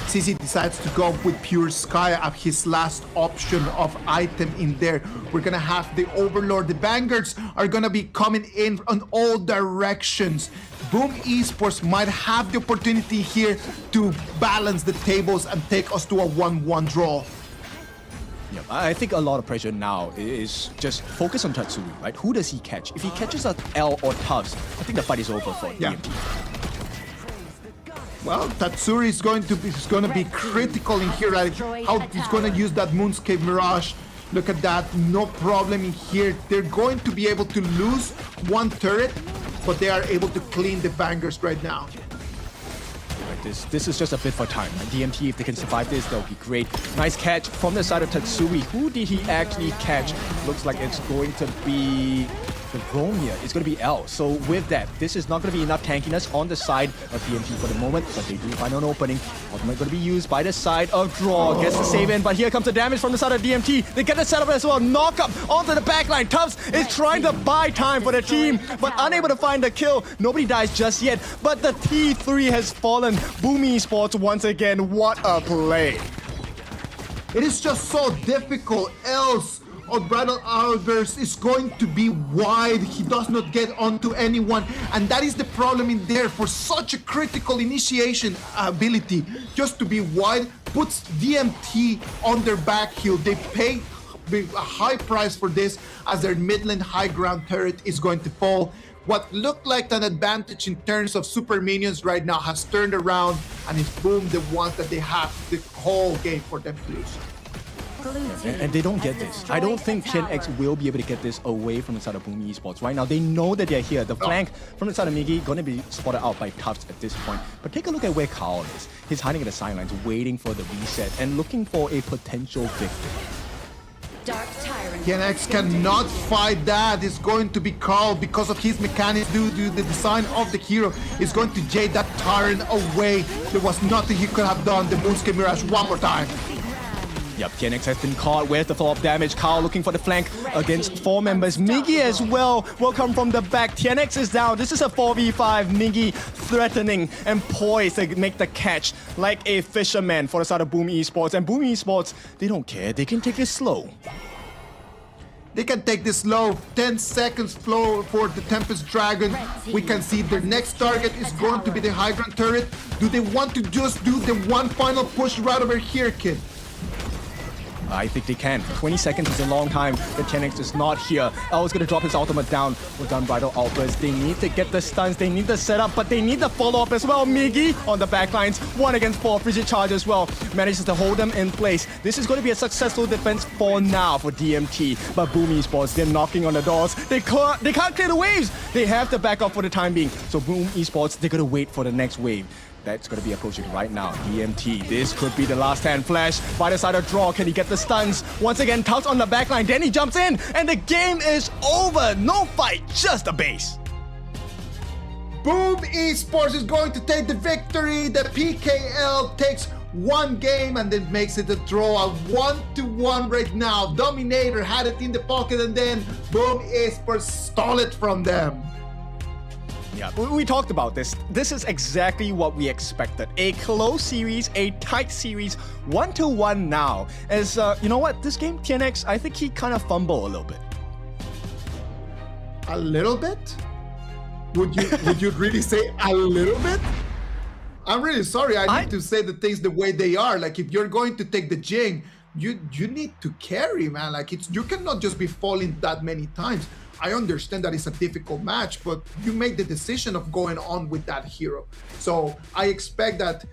CC decides to go with Pure Sky as his last option of item in there. We're gonna have the Overlord. The Vanguards are gonna be coming in on all directions. Boom Esports might have the opportunity here to balance the tables and take us to a 1-1 draw. Yeah, I think a lot of pressure now is just focus on Tatsuri, right? Who does he catch? If he catches a L or Tubbs, I think the fight is over for DMT. Well, Tatsuri is going to be critical in here, right? How he's going to use that Moonscape Mirage. Look at that, no problem in here. They're going to be able to lose 1 turret, but they are able to clean the Vanguards right now. This is just a bit for time. DMT, if they can survive this, that would be great. Nice catch from the side of Tatsuri. Who did he actually catch? Looks like it's going to be the Romeo. It's going to be L. So with that, this is not going to be enough tankiness on the side of DMT for the moment, but they do find an opening. Ultimate going to be used by the side of Draw. Gets the save in, but here comes the damage from the side of DMT. They get the setup as well. Knock up onto the backline. Tubbs is trying to buy time for the team, but unable to find the kill. Nobody dies just yet, but the T3 has fallen. Boom Esports once again. What a play. It is just so difficult, else Unbridled Outburst is going to be wide. He does not get onto anyone, and that is the problem in there. For such a critical initiation ability, just to be wide puts DMT on their back heel. They pay a high price for this, as their mid-lane high ground turret is going to fall. What looked like an advantage in terms of super minions right now has turned around, and it's Boom the ones that they have the whole game for them to lose. And they don't get this. I don't think KNX will be able to get this away from the side of Boom Esports. Right now, they know that they're here. The flank from the side of Migi going to be spotted out by Tubbs at this point. But take a look at where Carl is. He's hiding at the sidelines, waiting for the reset and looking for a potential victory. KNX cannot fight that. It's going to be Carl because of his mechanics due to the design of the hero. He's going to jade that Tyrant away. There was nothing he could have done. The Moonscape Mirage one more time. Yep, KNX has been caught. Where's the follow-up damage? Carl looking for the flank against 4 members. Migi as well will come from the back. TNX is down. This is a 4v5. Migi threatening and poised to make the catch like a fisherman for the side of Boom Esports. And Boom Esports, they don't care. They can take this slow. They can take this slow. 10 seconds flow for the Tempest Dragon. We can see their next target is going to be the high ground turret. Do they want to just do the one final push right over here, kid? I think they can. 20 seconds is a long time. The KNX is not here. L is going to drop his ultimate down with Unbridled Outburst. They need to get the stuns. They need the setup, but they need the follow-up as well. Migi on the backlines. 1 against 4. Frigid Charge as well. Manages to hold them in place. This is going to be a successful defense for now for DMT. But Boom Esports, they're knocking on the doors. They can't clear the waves. They have to back up for the time being. So Boom Esports, they're going to wait for the next wave. That's going to be approaching right now. DMT, this could be the last hand flash. By the side of draw, can he get the stuns? Once again, Taos on the backline. Danny jumps in, and the game is over. No fight, just a base. Boom Esports is going to take the victory. The PKL takes one game and then makes it a draw, a 1-1 right now. Dominator had it in the pocket, and then Boom Esports stole it from them. Yeah, we talked about this. This is exactly what we expected. A close series, a tight series, 1-1 now. As you know what, this game, TNX, I think he kind of fumbled a little bit. A little bit? Would you really say a little bit? I'm really sorry. I need to say the things the way they are. Like, if you're going to take the Jing, you need to carry, man. Like, you cannot just be falling that many times. I understand that it's a difficult match, but you make the decision of going on with that hero. So I expect that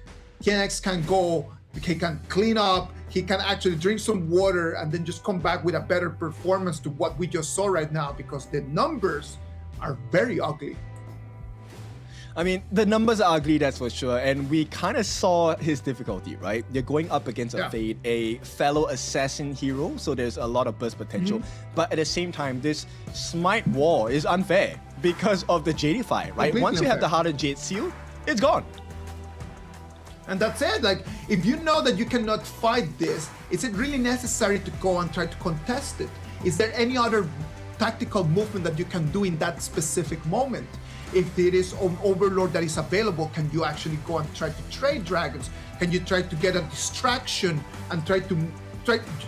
TNX can go, he can clean up, he can actually drink some water, and then just come back with a better performance to what we just saw right now, because the numbers are very ugly. I mean, the numbers are ugly, that's for sure, and we kind of saw his difficulty, right? You're going up against a Fade, a fellow assassin hero, so there's a lot of burst potential. But at the same time, this Smite wall is unfair because of the Jadify, right? Completely Once you have the unfair. hardened Jade Seal, it's gone. And that's it. Like, if you know that you cannot fight this, is it really necessary to go and try to contest it? Is there any other tactical movement that you can do in that specific moment? If it is an Overlord that is available, can you actually go and try to trade dragons? Can you try to get a distraction and try,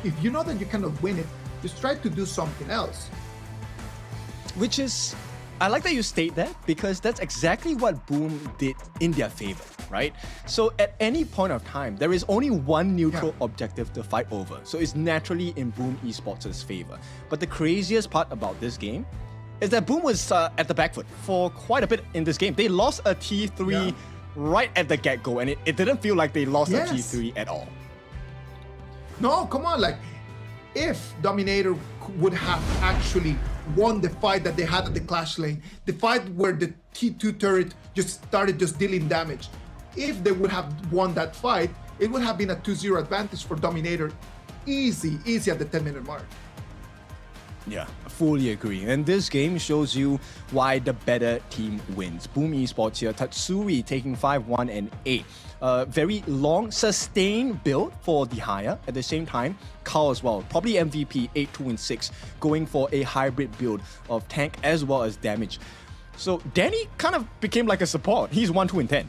if you know that you cannot win it, just try to do something else. Which is, I like that you state that, because that's exactly what Boom did in their favor, right? So at any point of time, there is only one neutral objective to fight over. So it's naturally in Boom Esports' favor. But the craziest part about this game is that Boom was at the back foot for quite a bit in this game. They lost a T3 right at the get-go, and it didn't feel like they lost a T3 at all. No, come on, like, if Dominator would have actually won the fight that they had at the Clash lane, the fight where the T2 turret just started just dealing damage, if they would have won that fight, it would have been a 2-0 advantage for Dominator. Easy at the 10-minute mark. Yeah, I fully agree. And this game shows you why the better team wins. Boom Esports here, Tatsuri taking 5-1 and 8. Very long, sustained build for the higher. At the same time, Carl as well, probably MVP, 8-2 and 6, going for a hybrid build of tank as well as damage. So Danny kind of became like a support. He's 1-2 and 10.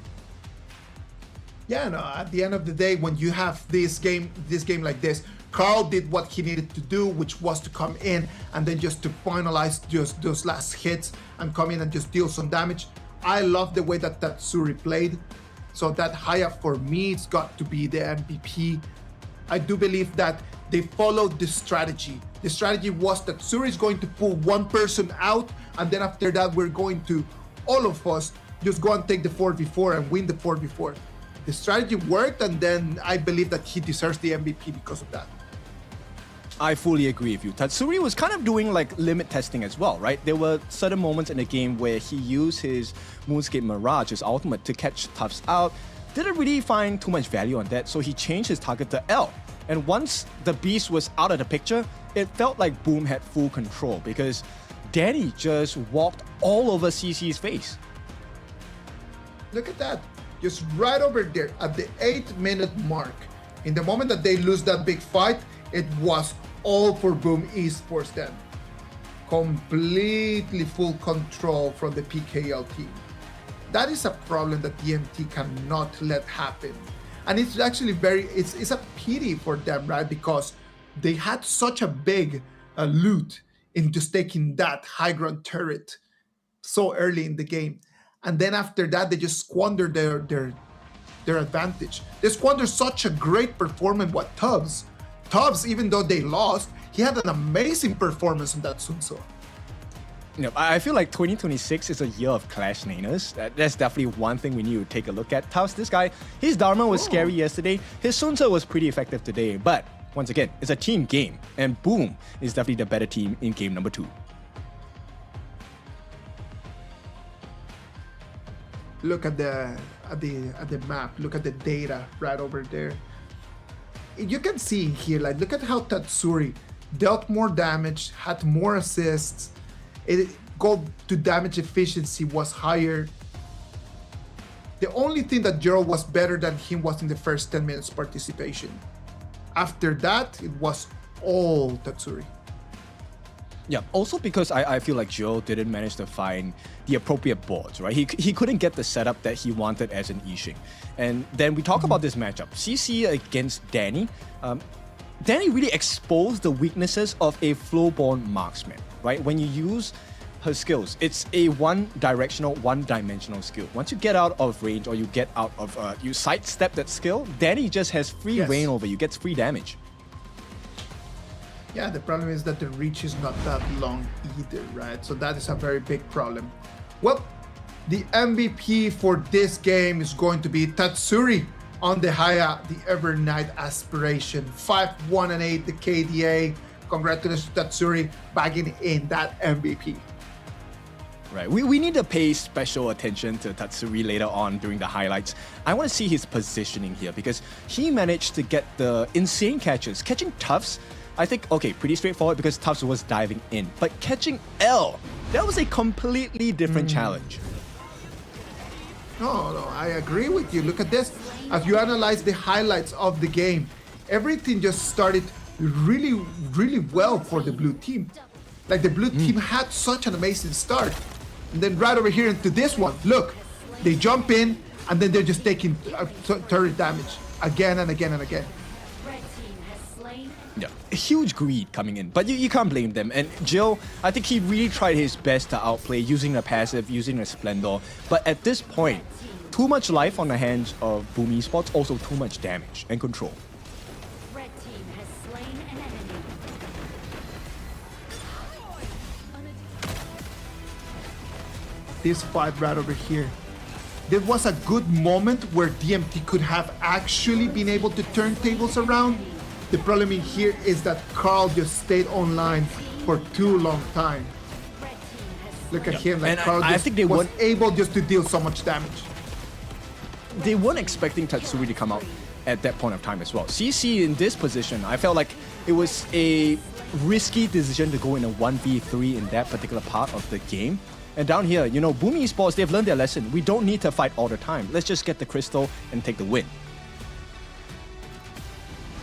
Yeah, no, at the end of the day, when you have this game like this, Carl did what he needed to do, which was to come in and then just to finalize just those last hits and come in and just deal some damage. I love the way that Tatsuri played. So that Haya, for me, it's got to be the MVP. I do believe that they followed the strategy. The strategy was that Tatsuri is going to pull one person out, and then after that, we're going to, all of us, just go and take the 4v4 and win the 4v4. The strategy worked, and then I believe that he deserves the MVP because of that. I fully agree with you. Tatsuri was kind of doing like limit testing as well, right? There were certain moments in the game where he used his Moonscape Mirage, his ultimate, to catch Tufts out. Didn't really find too much value on that, so he changed his target to L. And once the Beast was out of the picture, it felt like Boom had full control because Danny just walked all over CC's face. Look at that. Just right over there at the 8-minute mark. In the moment that they lose that big fight, it was all for Boom Esports then. Completely full control from the PKL team. That is a problem that DMT cannot let happen. And it's actually it's a pity for them, right? Because they had such a big loot in just taking that high ground turret so early in the game. And then after that, they just squandered their advantage. They squandered such a great performance with Tubbs. Tubbs, even though they lost, he had an amazing performance in that Sunso. You know, I feel like 2026 is a year of Clash laners. That's definitely one thing we need to take a look at. Taos, this guy, his Dharma was scary yesterday. His Sunso was pretty effective today. But once again, it's a team game. And Boom is definitely the better team in game number 2. look at the map, look at the data right over there. You can see here, like, look at how Tatsuri dealt more damage, had more assists. Goal to damage efficiency was higher. The only thing that Gerald was better than him was in the first 10 minutes participation. After that, it was all Tatsuri. Yeah, also because I feel like Joe didn't manage to find the appropriate boards, right? He couldn't get the setup that he wanted as an Yixing. And then we talk about this matchup. CC against Danny. Danny really exposed the weaknesses of a flow-born marksman, right? When you use her skills, it's a one-directional, one-dimensional skill. Once you get out of range or you get out of, you sidestep that skill, Danny just has free reign over you, gets free damage. Yeah, the problem is that the reach is not that long either, right? So that is a very big problem. Well, the MVP for this game is going to be Tatsuri on the Haya, the Evernight Aspiration. 5-1-8, the KDA. Congratulations to Tatsuri bagging in that MVP. Right, we need to pay special attention to Tatsuri later on during the highlights. I want to see his positioning here because he managed to get the insane catches. Catching Tufts, I think, okay, pretty straightforward because Tufts was diving in. But catching L, that was a completely different challenge. No, I agree with you. Look at this. As you analyze the highlights of the game, everything just started really, really well for the blue team. Like the blue team had such an amazing start. And then right over here into this one, look, they jump in and then they're just taking turret damage again and again and again. Yeah, huge greed coming in, but you can't blame them. And Jill, I think he really tried his best to outplay using a passive, using a Splendor. But at this point, too much life on the hands of Boom Esports, also too much damage and control. Red team has slain an enemy. This fight right over here. There was a good moment where DMT could have actually been able to turn tables around. The problem in here is that Carl just stayed online for too long time. Look at him, like Carl I think they was able just to deal so much damage. They weren't expecting Tatsuri to come out at that point of time as well. CC in this position, I felt like it was a risky decision to go in a 1v3 in that particular part of the game. And down here, you know, Boom Esports, they've learned their lesson. We don't need to fight all the time. Let's just get the crystal and take the win.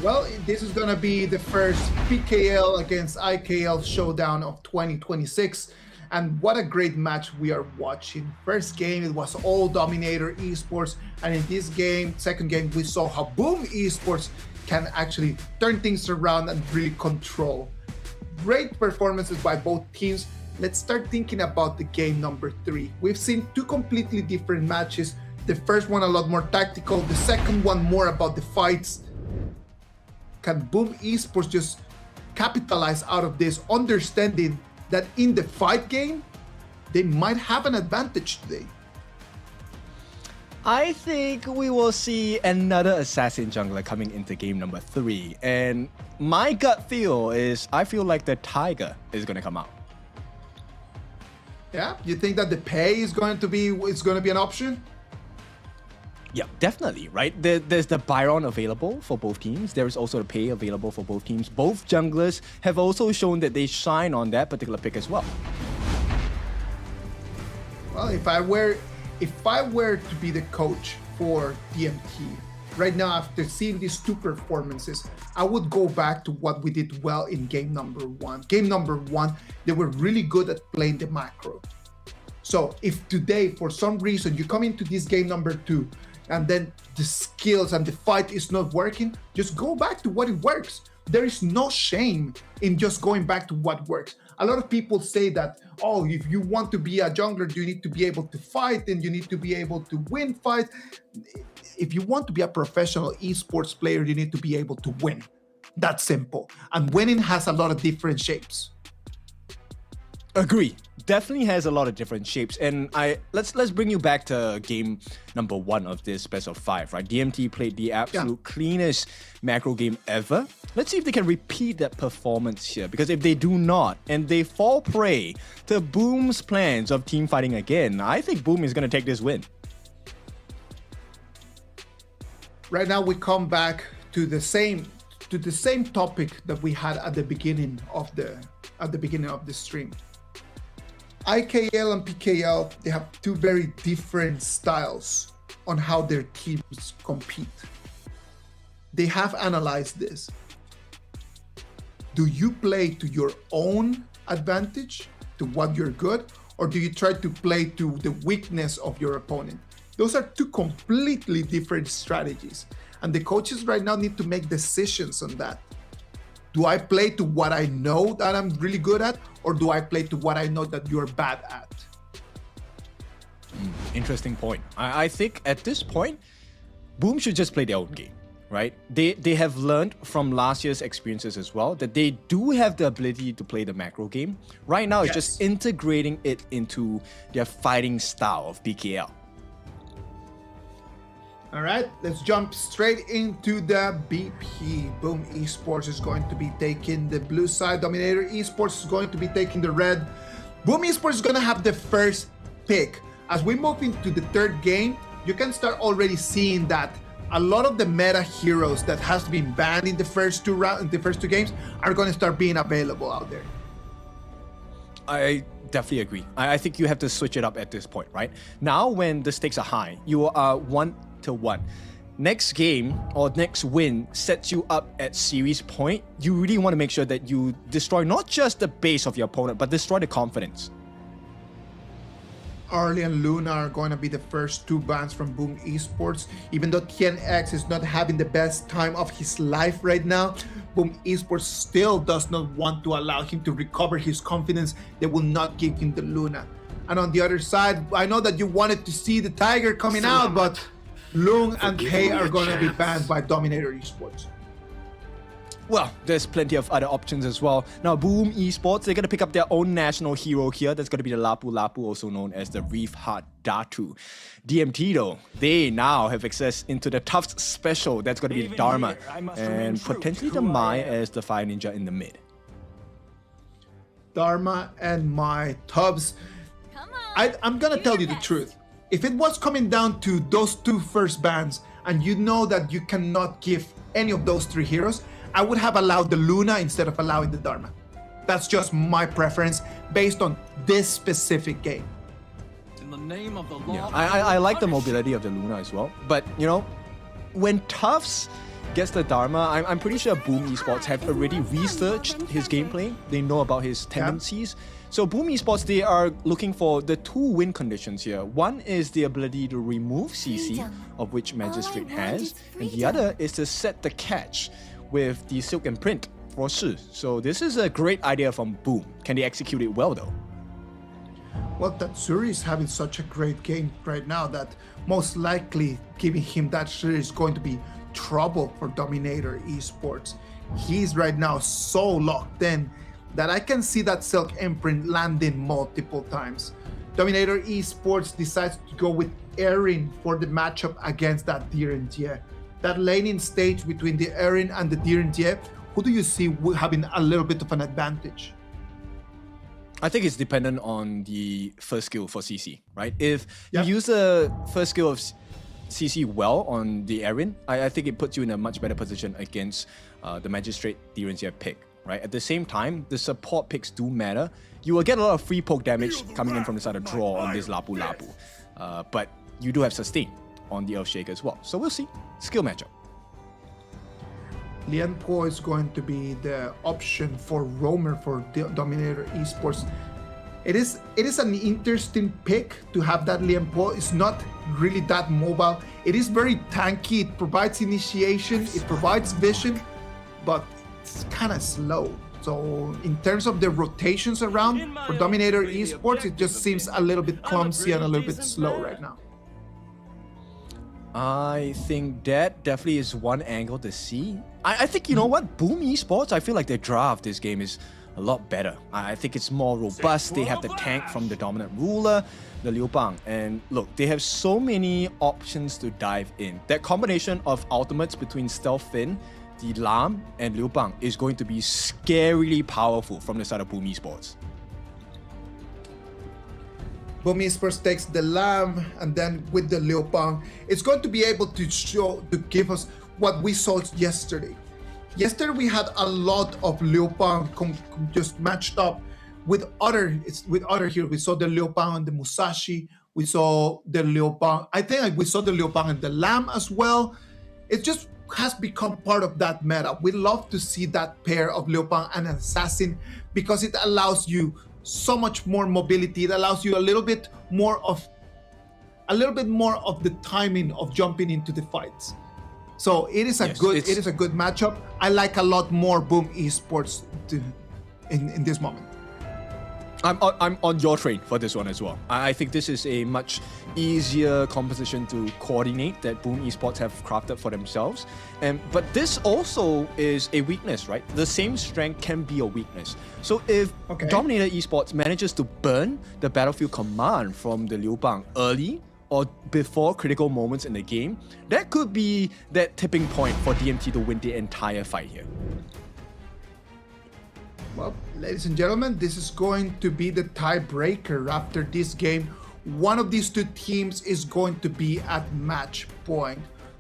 Well, this is going to be the first PKL against IKL showdown of 2026. And what a great match we are watching. First game, it was all Dominator Esports. And in this game, second game, we saw how Boom Esports can actually turn things around and really control. Great performances by both teams. Let's start thinking about the game number 3. We've seen two completely different matches. The first one a lot more tactical. The second one more about the fights. Can Boom Esports just capitalize out of this, understanding that in the fight game, they might have an advantage today? I think we will see another assassin jungler coming into game number 3. And my gut feel is, I feel like the Tiger is going to come out. Yeah, you think that the pay is going to be an option? Yeah, definitely, right? There's the Byron available for both teams. There is also the pay available for both teams. Both junglers have also shown that they shine on that particular pick as well. Well, if I were to be the coach for DMT, right now after seeing these two performances, I would go back to what we did well in game number 1. Game number 1, they were really good at playing the macro. So if today, for some reason, you come into this game number 2, and then the skills and the fight is not working, just go back to what it works. There is no shame in just going back to what works. A lot of people say that, oh, if you want to be a jungler, you need to be able to fight and you need to be able to win fights. If you want to be a professional esports player, you need to be able to win. That's simple. And winning has a lot of different shapes. Agree. Definitely has a lot of different shapes. And let's bring you back to game number 1 of this best of 5, right? DMT played the absolute cleanest macro game ever. Let's see if they can repeat that performance here, because if they do not and they fall prey to Boom's plans of team fighting again, I think Boom is going to take this win. right now we come back to the same topic that we had at the beginning of the stream. IKL and PKL, they have two very different styles on how their teams compete. They have analyzed this. Do you play to your own advantage, to what you're good, or do you try to play to the weakness of your opponent? Those are two completely different strategies. And the coaches right now need to make decisions on that. Do I play to what I know that I'm really good at, or do I play to what I know that you're bad at? Interesting point. I think at this point, Boom should just play their own game, right? They have learned from last year's experiences as well that they do have the ability to play the macro game. Right now, it's just integrating it into their fighting style of BKL. All right, let's jump straight into the BP. Boom Esports is going to be taking the blue side. Dominator Esports is going to be taking the red. Boom Esports is going to have the first pick. As we move into the third game, you can start already seeing that a lot of the meta heroes that has been banned in the first two games are going to start being available out there. I definitely agree. I think you have to switch it up at this point, right? Now, when the stakes are high, you are 1-1. Next game or next win sets you up at series point. You really want to make sure that you destroy not just the base of your opponent, but destroy the confidence. Arlie and Luna are going to be the first two bans from Boom Esports. Even though TNX is not having the best time of his life right now, Boom Esports still does not want to allow him to recover his confidence. They will not give him the Luna. And on the other side, I know that you wanted to see the Tiger coming out, but Lung and Kay are going to be banned by Dominator Esports. Well, there's plenty of other options as well. Now, Boom Esports, they're going to pick up their own national hero here. That's going to be the Lapu Lapu, also known as the Reef Heart Datu. DMT, though, they now have access into the Tufts special. That's going to be the Dharma. And potentially the Mai as the Fire Ninja in the mid. Dharma and Mai Tubbs. I'm going to tell you the truth. If it was coming down to those two first bans, and you know that you cannot give any of those three heroes, I would have allowed the Luna instead of allowing the Dharma. That's just my preference based on this specific game. In the name of the law, yeah, I like the mobility of the Luna as well. But, you know, when Tufts gets the Dharma, I'm pretty sure Boom Esports have already researched his gameplay. They know about his tendencies. So Boom Esports, they are looking for the two win conditions here. One is the ability to remove CC, of which Magistrate has, and the other is to set the catch with the Silk Imprint for Shi. So this is a great idea from Boom. Can they execute it well though? Well, Tatsuri is having such a great game right now that most likely giving him that Shi is going to be trouble for Dominator Esports. He's right now so locked in that I can see that Silk Imprint landing multiple times. Dominator Esports decides to go with Erin for the matchup against that Direntie. That laning stage between the Erin and the Direntie, who do you see having a little bit of an advantage? I think it's dependent on the first skill for CC, right? If you use the first skill of CC well on the Erin, I think it puts you in a much better position against the Magistrate Direntie pick. Right? At the same time, the support picks do matter. You will get a lot of free poke damage coming in from the side of draw on this Lapu Lapu. But you do have sustain on the Earthshaker as well. So we'll see. Skill matchup. Lian Po is going to be the option for Roamer for Dominator Esports. It is an interesting pick to have that Lian Po. It's not really that mobile. It is very tanky. It provides initiation. It provides vision. But it's kind of slow. So in terms of the rotations around for Dominator Esports, it just seems a little bit clumsy and a little bit slow right now. I think that definitely is one angle to see. I think, you know what, Boom Esports, I feel like their draft this game is a lot better. I think it's more robust. They have the tank from the dominant ruler, the Liu Bang, and look, they have so many options to dive in. That combination of ultimates between Stealth Fin, the Lam, and Liu Bang is going to be scarily powerful from the side of Boom Esports. Boom Esports takes the Lamb, and then with the Liu Bang, it's going to be able to give us what we saw yesterday. Yesterday we had a lot of Liu Bang just matched up with other here. We saw the Liu Bang and the Musashi. We saw the Liu Bang. I think we saw the Liu Bang and the Lamb as well. It just has become part of that meta. We love to see that pair of Liu Bang and an Assassin because it allows you so much more mobility. It allows you a little bit more of the timing of jumping into the fights. So it is a good matchup. I like a lot more Boom Esports in this moment. I'm on your train for this one as well. I think this is a much easier composition to coordinate that Boom Esports have crafted for themselves. But this also is a weakness, right? The same strength can be a weakness. So if Dominator Esports manages to burn the battlefield command from the Liu Bang early or before critical moments in the game, that could be that tipping point for DMT to win the entire fight here. Well, ladies and gentlemen, this is going to be the tiebreaker after this game. One of these two teams is going to be at match point.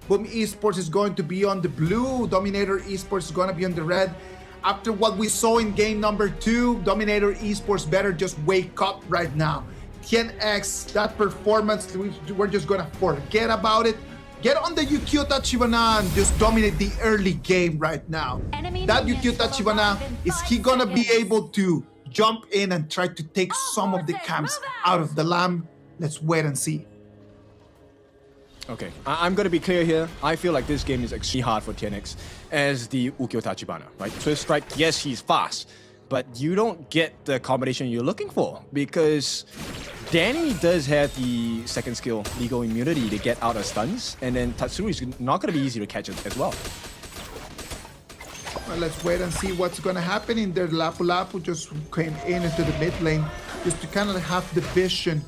Boom Esports is going to be on the blue. Dominator Esports is going to be on the red. After what we saw in game number 2, Dominator Esports better just wake up right now. 10x, that performance, we're just going to forget about it. Get on the Yukio Tachibana and just dominate the early game right now. That Yukio Tachibana, is he gonna be able to jump in and try to take some of the camps out of the Lamb? Let's wait and see. Okay, I'm gonna be clear here. I feel like this game is extremely hard for TNX as the Ukyo Tachibana, right? Swift Strike, yes, he's fast, but you don't get the combination you're looking for because Danny does have the second skill, Legal Immunity, to get out of stuns, and then Tatsuri is not going to be easy to catch as well. Well, let's wait and see what's going to happen in there. Lapu Lapu just came into the mid lane just to kind of have the vision.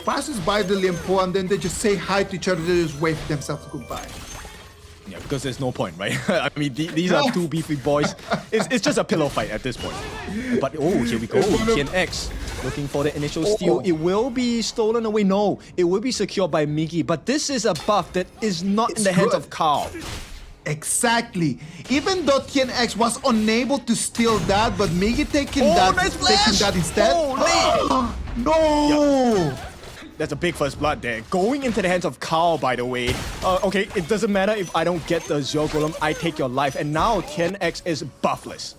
Passes by the Limpo, and then they just say hi to each other, they just wave themselves goodbye. Yeah, because there's no point, right? I mean, these are two beefy boys. It's just a pillow fight at this point. But oh, here we go. TNX looking for the initial steal. It will be stolen away. No, it will be secured by Migi. But this is a buff that is not in the hands of Carl. Exactly. Even though TNX was unable to steal that, but Migi taking that instead. No! Yeah. That's a big first blood there. Going into the hands of Carl, by the way. Okay, it doesn't matter if I don't get the Zero Golem, I take your life. And now 10x is buffless.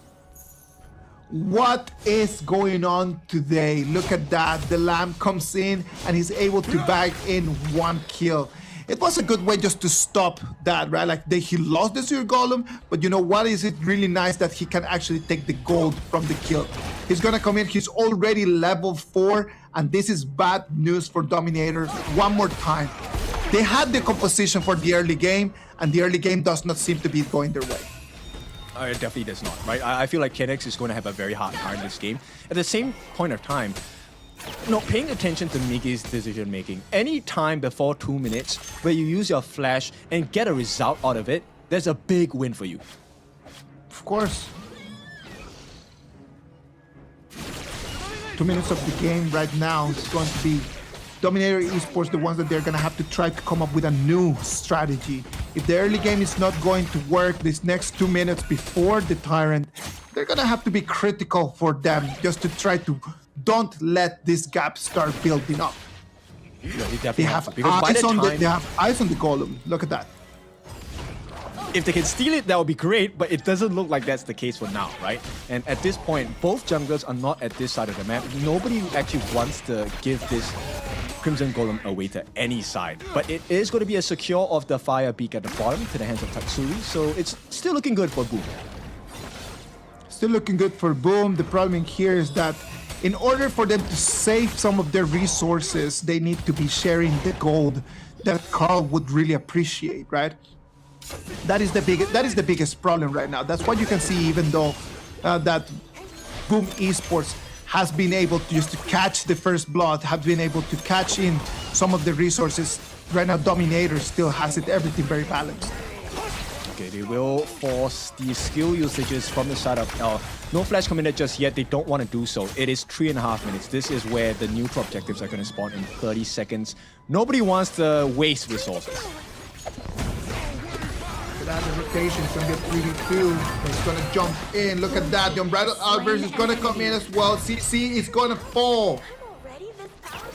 What is going on today? Look at that. The Lamb comes in and he's able to bag in 1 kill. It was a good way just to stop that, right? Like he lost the Zero Golem, but you know what? Is it really nice that he can actually take the gold from the kill? He's gonna come in, he's already level 4, and this is bad news for Dominator. One more time. They had the composition for the early game, and the early game does not seem to be going their way. It definitely does not, right? I feel like KNX is going to have a very hard time in this game. At the same point of time, paying attention to Migi's decision making. Any time before 2 minutes where you use your flash and get a result out of it, there's a big win for you. Of course. 2 minutes of the game right now is going to be Dominator Esports, the ones that they're going to have to try to come up with a new strategy. If the early game is not going to work this next 2 minutes before the Tyrant, they're going to have to be critical for them just to try to don't let this gap start building up. Yeah, they have eyes on the Golem. Look at that. If they can steal it, that would be great, but it doesn't look like that's the case for now, right? And at this point, both junglers are not at this side of the map. Nobody actually wants to give this Crimson Golem away to any side. But it is going to be a secure of the Fire Beak at the bottom to the hands of Tatsuri, so it's still looking good for Boom. Still looking good for Boom. The problem here is that in order for them to save some of their resources, they need to be sharing the gold that Carl would really appreciate, right? That is the biggest problem right now. That's what you can see, even though that Boom Esports has been able to just to catch the first blood, have been able to catch in some of the resources. Right now, Dominator still has everything very balanced. Okay, they will force the skill usages from the side of L. No flash committed just yet. They don't want to do so. It is 3.5 minutes. This is where the neutral objectives are going to spawn in 30 seconds. Nobody wants to waste resources. That rotation is going to be a 3v2. It's going to jump in. Look at that. The Unbridled Outburst is going to come in as well. CC is going to fall.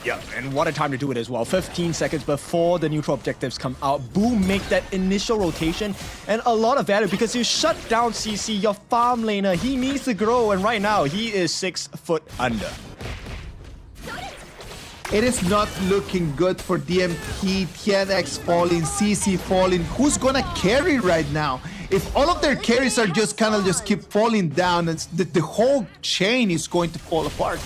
Yeah, and what a time to do it as well. 15 seconds before the neutral objectives come out. Boom, make that initial rotation and a lot of value because you shut down CC, your farm laner. He needs to grow, and right now he is 6 foot under. It is not looking good for DMT, TNX falling, CC falling. Who's gonna carry right now? If all of their carries are just kind of just keep falling down, it's the whole chain is going to fall apart.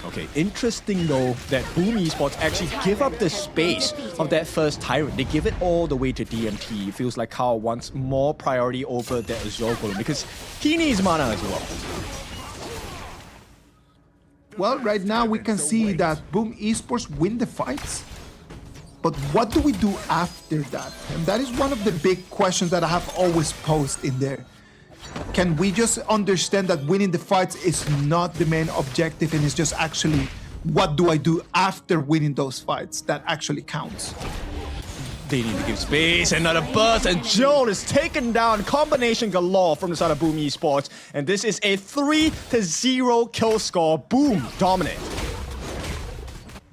Okay, interesting though that Boom Esports actually give up the space of that first Tyrant. They give it all the way to DMT. It feels like Carl wants more priority over that Azure Golem because he needs mana as well. Well, right now we can see that Boom Esports win the fights. But what do we do after that? And that is one of the big questions that I have always posed in there. Can we just understand that winning the fights is not the main objective and it's just actually what do I do after winning those fights that actually counts? They need to give space, another burst, and Joel is taken down. Combination galore from the side of Boom Esports. And this is a 3-0 kill score. Boom, dominate.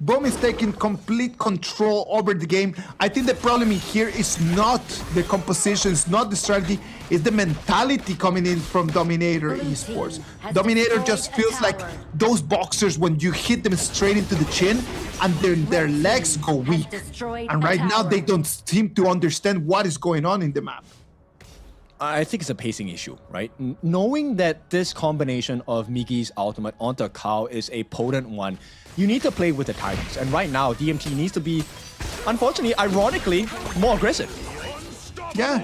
Boom is taking complete control over the game. I think the problem here is not the composition, it's not the strategy, it's the mentality coming in from Dominator Esports. Dominator just feels like those boxers when you hit them straight into the chin and their legs go weak. And right now they don't seem to understand what is going on in the map. I think it's a pacing issue, right? Knowing that this combination of Migi's ultimate onto Kao is a potent one, you need to play with the Titans. And right now, DMT needs to be, unfortunately, ironically, more aggressive. Yeah.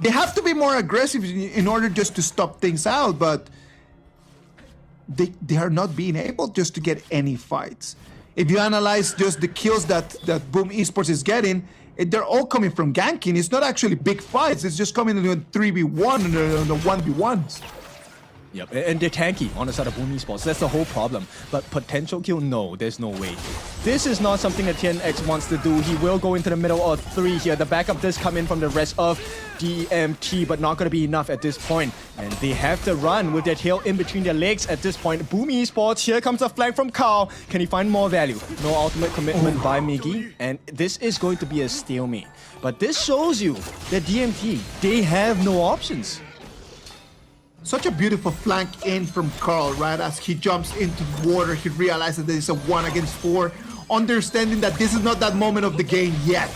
They have to be more aggressive in order just to stop things out, but they are not being able just to get any fights. If you analyze just the kills that Boom Esports is getting, they're all coming from ganking. It's not actually big fights. It's just coming in a 3v1 and a 1v1s. Yep, and they're tanky on the side of Boom Esports. That's the whole problem. But potential kill, no, there's no way. This is not something that TNX wants to do. He will go into the middle of 3 here. The backup does come in from the rest of DMT, but not going to be enough at this point. And they have to run with their tail in between their legs at this point. Boom Esports, here comes a flank from Carl. Can he find more value? No ultimate commitment by Migi, and this is going to be a stalemate. But this shows you that DMT, they have no options. Such a beautiful flank in from Carl, right? As he jumps into the water, he realizes that it's a 1 against 4, understanding that this is not that moment of the game yet.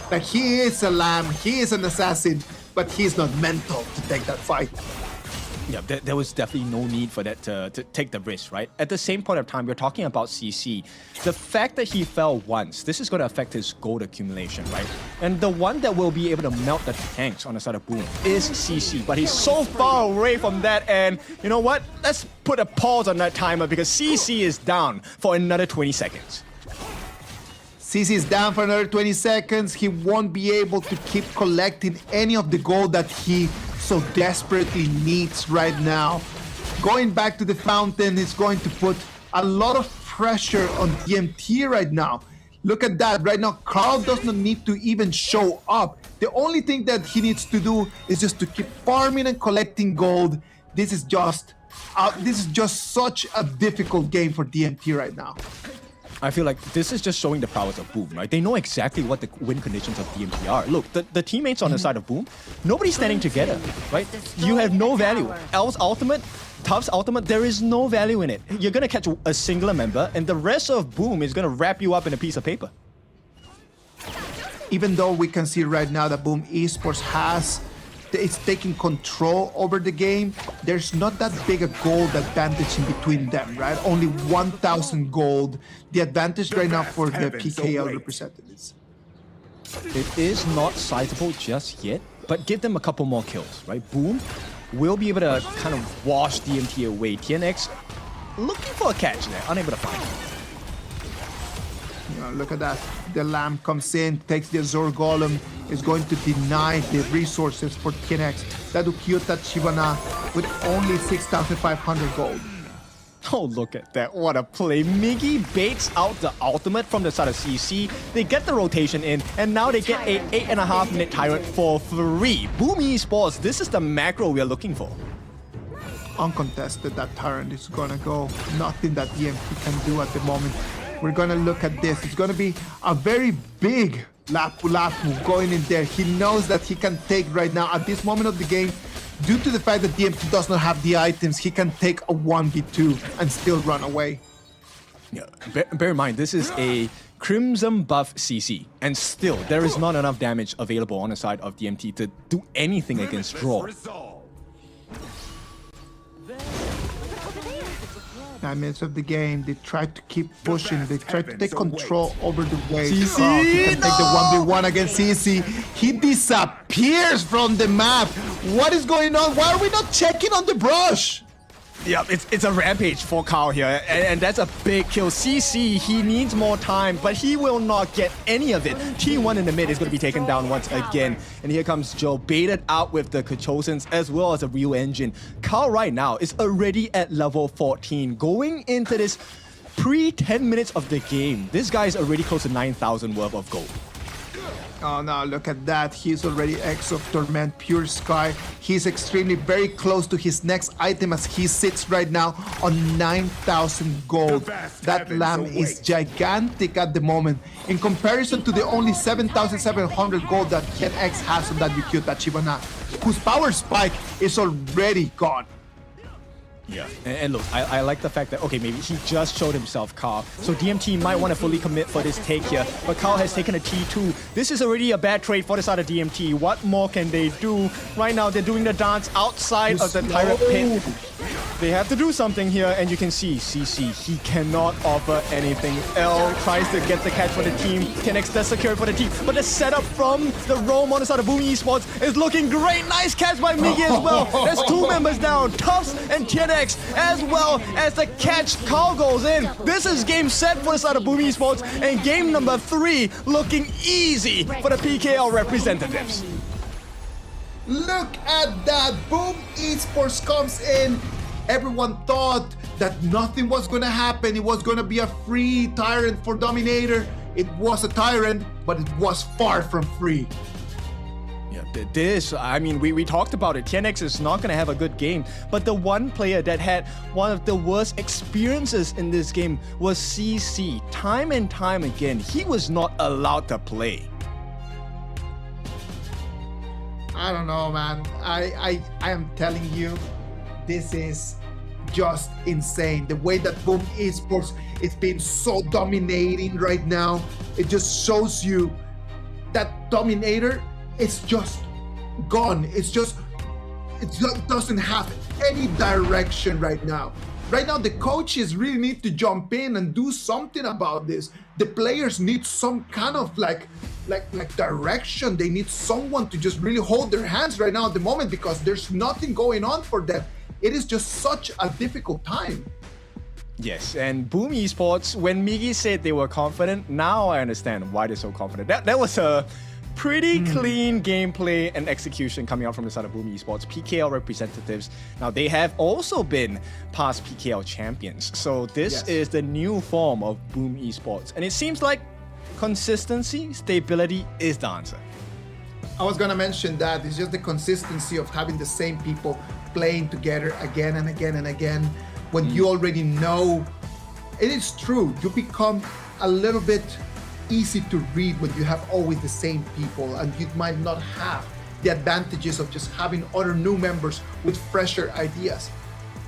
That he is a lamb, he is an assassin, but he's not mental to take that fight. Yeah, there was definitely no need for that to take the risk, right? At the same point of time, we're talking about CC. The fact that he fell once, this is going to affect his gold accumulation, right? And the one that will be able to melt the tanks on the side of Boom is CC. But he's so far away from that, and you know what? Let's put a pause on that timer because CC is down for another 20 seconds. CC is down for another 20 seconds. He won't be able to keep collecting any of the gold that he so desperately needs right now. Going back to the fountain is going to put a lot of pressure on DMT right now. Look at that. Right now, Carl does not need to even show up. The only thing that he needs to do is just to keep farming and collecting gold. This is just such a difficult game for DMT right now. I feel like this is just showing the prowess of Boom, right? They know exactly what the win conditions of DMT are. Look, the teammates on the side of Boom, nobody's standing together, right? You have no value. L's ultimate, Tuff's ultimate, there is no value in it. You're gonna catch a singular member, and the rest of Boom is gonna wrap you up in a piece of paper. Even though we can see right now that Boom Esports it's taking control over the game, there's not that big a gold advantage in between them, right? Only 1,000 gold. The advantage right now for the PKL representatives. It is not sizable just yet, but give them a couple more kills, right? Boom will be able to kind of wash DMT away. TNX looking for a catch there, unable to find it. Look at that. The Lamb comes in, takes the Azure Golem. is going to deny the resources for TNX. That Ukyota Chibana with only 6,500 gold. Oh, look at that. What a play. Miggy baits out the ultimate from the side of CC. They get the rotation in, and now they get a 8.5 minute Tyrant for free. Boom Esports, this is the macro we are looking for. Uncontested, that Tyrant is gonna go. Nothing that DMT can do at the moment. We're gonna look at this. It's gonna be a very big Lapu going in there. He knows that he can take right now at this moment of the game. Due to the fact that DMT does not have the items, he can take a 1v2 and still run away. Yeah, bear in mind, this is a Crimson buff CC, and still, there is not enough damage available on the side of DMT to do anything against Draw. 9 minutes of the game, they tried to keep pushing, they tried to take control over the wave. CC, he can take the 1v1 against CC. He disappears from the map. What is going on? Why are we not checking on the brush? Yeah, it's a rampage for Carl here, and that's a big kill. CC, he needs more time, but he will not get any of it. T1 in the mid is going to be taken down once again. And here comes Joe, baited out with the Kachosans as well as a real engine. Carl right now is already at level 14. Going into this pre-10 minutes of the game, this guy is already close to 9,000 worth of gold. Oh no, look at that. He's already X of Torment, Pure Sky. He's extremely very close to his next item as he sits right now on 9,000 gold. That lamb is gigantic at the moment in comparison to the only 7,700 gold that Ken X has on that Ukyota Chibana, whose power spike is already gone. Yeah, and look, I like the fact that, okay, maybe he just showed himself, Carl. So DMT might want to fully commit for this take here, but Carl has taken a T2. This is already a bad trade for the side of DMT. What more can they do? Right now, they're doing the dance outside of the Tyrant pit. They have to do something here, and you can see CC, he cannot offer anything. L tries to get the catch for the team. 10x does secure for the team, but the setup from the roam on the side of Boom Esports is looking great. Nice catch by Miggy as well. There's 2 members down, Tufts and 10x, as well as the catch. Carl goes in. This is game set for the side of Boom Esports, and game number 3 looking easy for the PKL representatives. Look at that. Boom Esports comes in. Everyone thought that nothing was going to happen. It was going to be a free Tyrant for Dominator. It was a Tyrant, but it was far from free. Yeah, this, I mean, we talked about it. TNX is not going to have a good game, but the one player that had one of the worst experiences in this game was CC. Time and time again, he was not allowed to play. I don't know, man. I am telling you, this is just insane. The way that Boom Esports is being so dominating right now, it just shows you that Dominator is just gone. It doesn't have any direction right now. Right now, the coaches really need to jump in and do something about this. The players need some kind of like direction. They need someone to just really hold their hands right now at the moment, because there's nothing going on for them. It is just such a difficult time. Yes, and Boom Esports, when Miggy said they were confident, now I understand why they're so confident. That was a pretty clean gameplay and execution coming out from the side of Boom Esports. PKL representatives, now they have also been past PKL champions. So this is the new form of Boom Esports. And it seems like consistency, stability is the answer. I was gonna mention that. It's just the consistency of having the same people playing together again and again and again. When you already know, it is true, you become a little bit easy to read when you have always the same people, and you might not have the advantages of just having other new members with fresher ideas.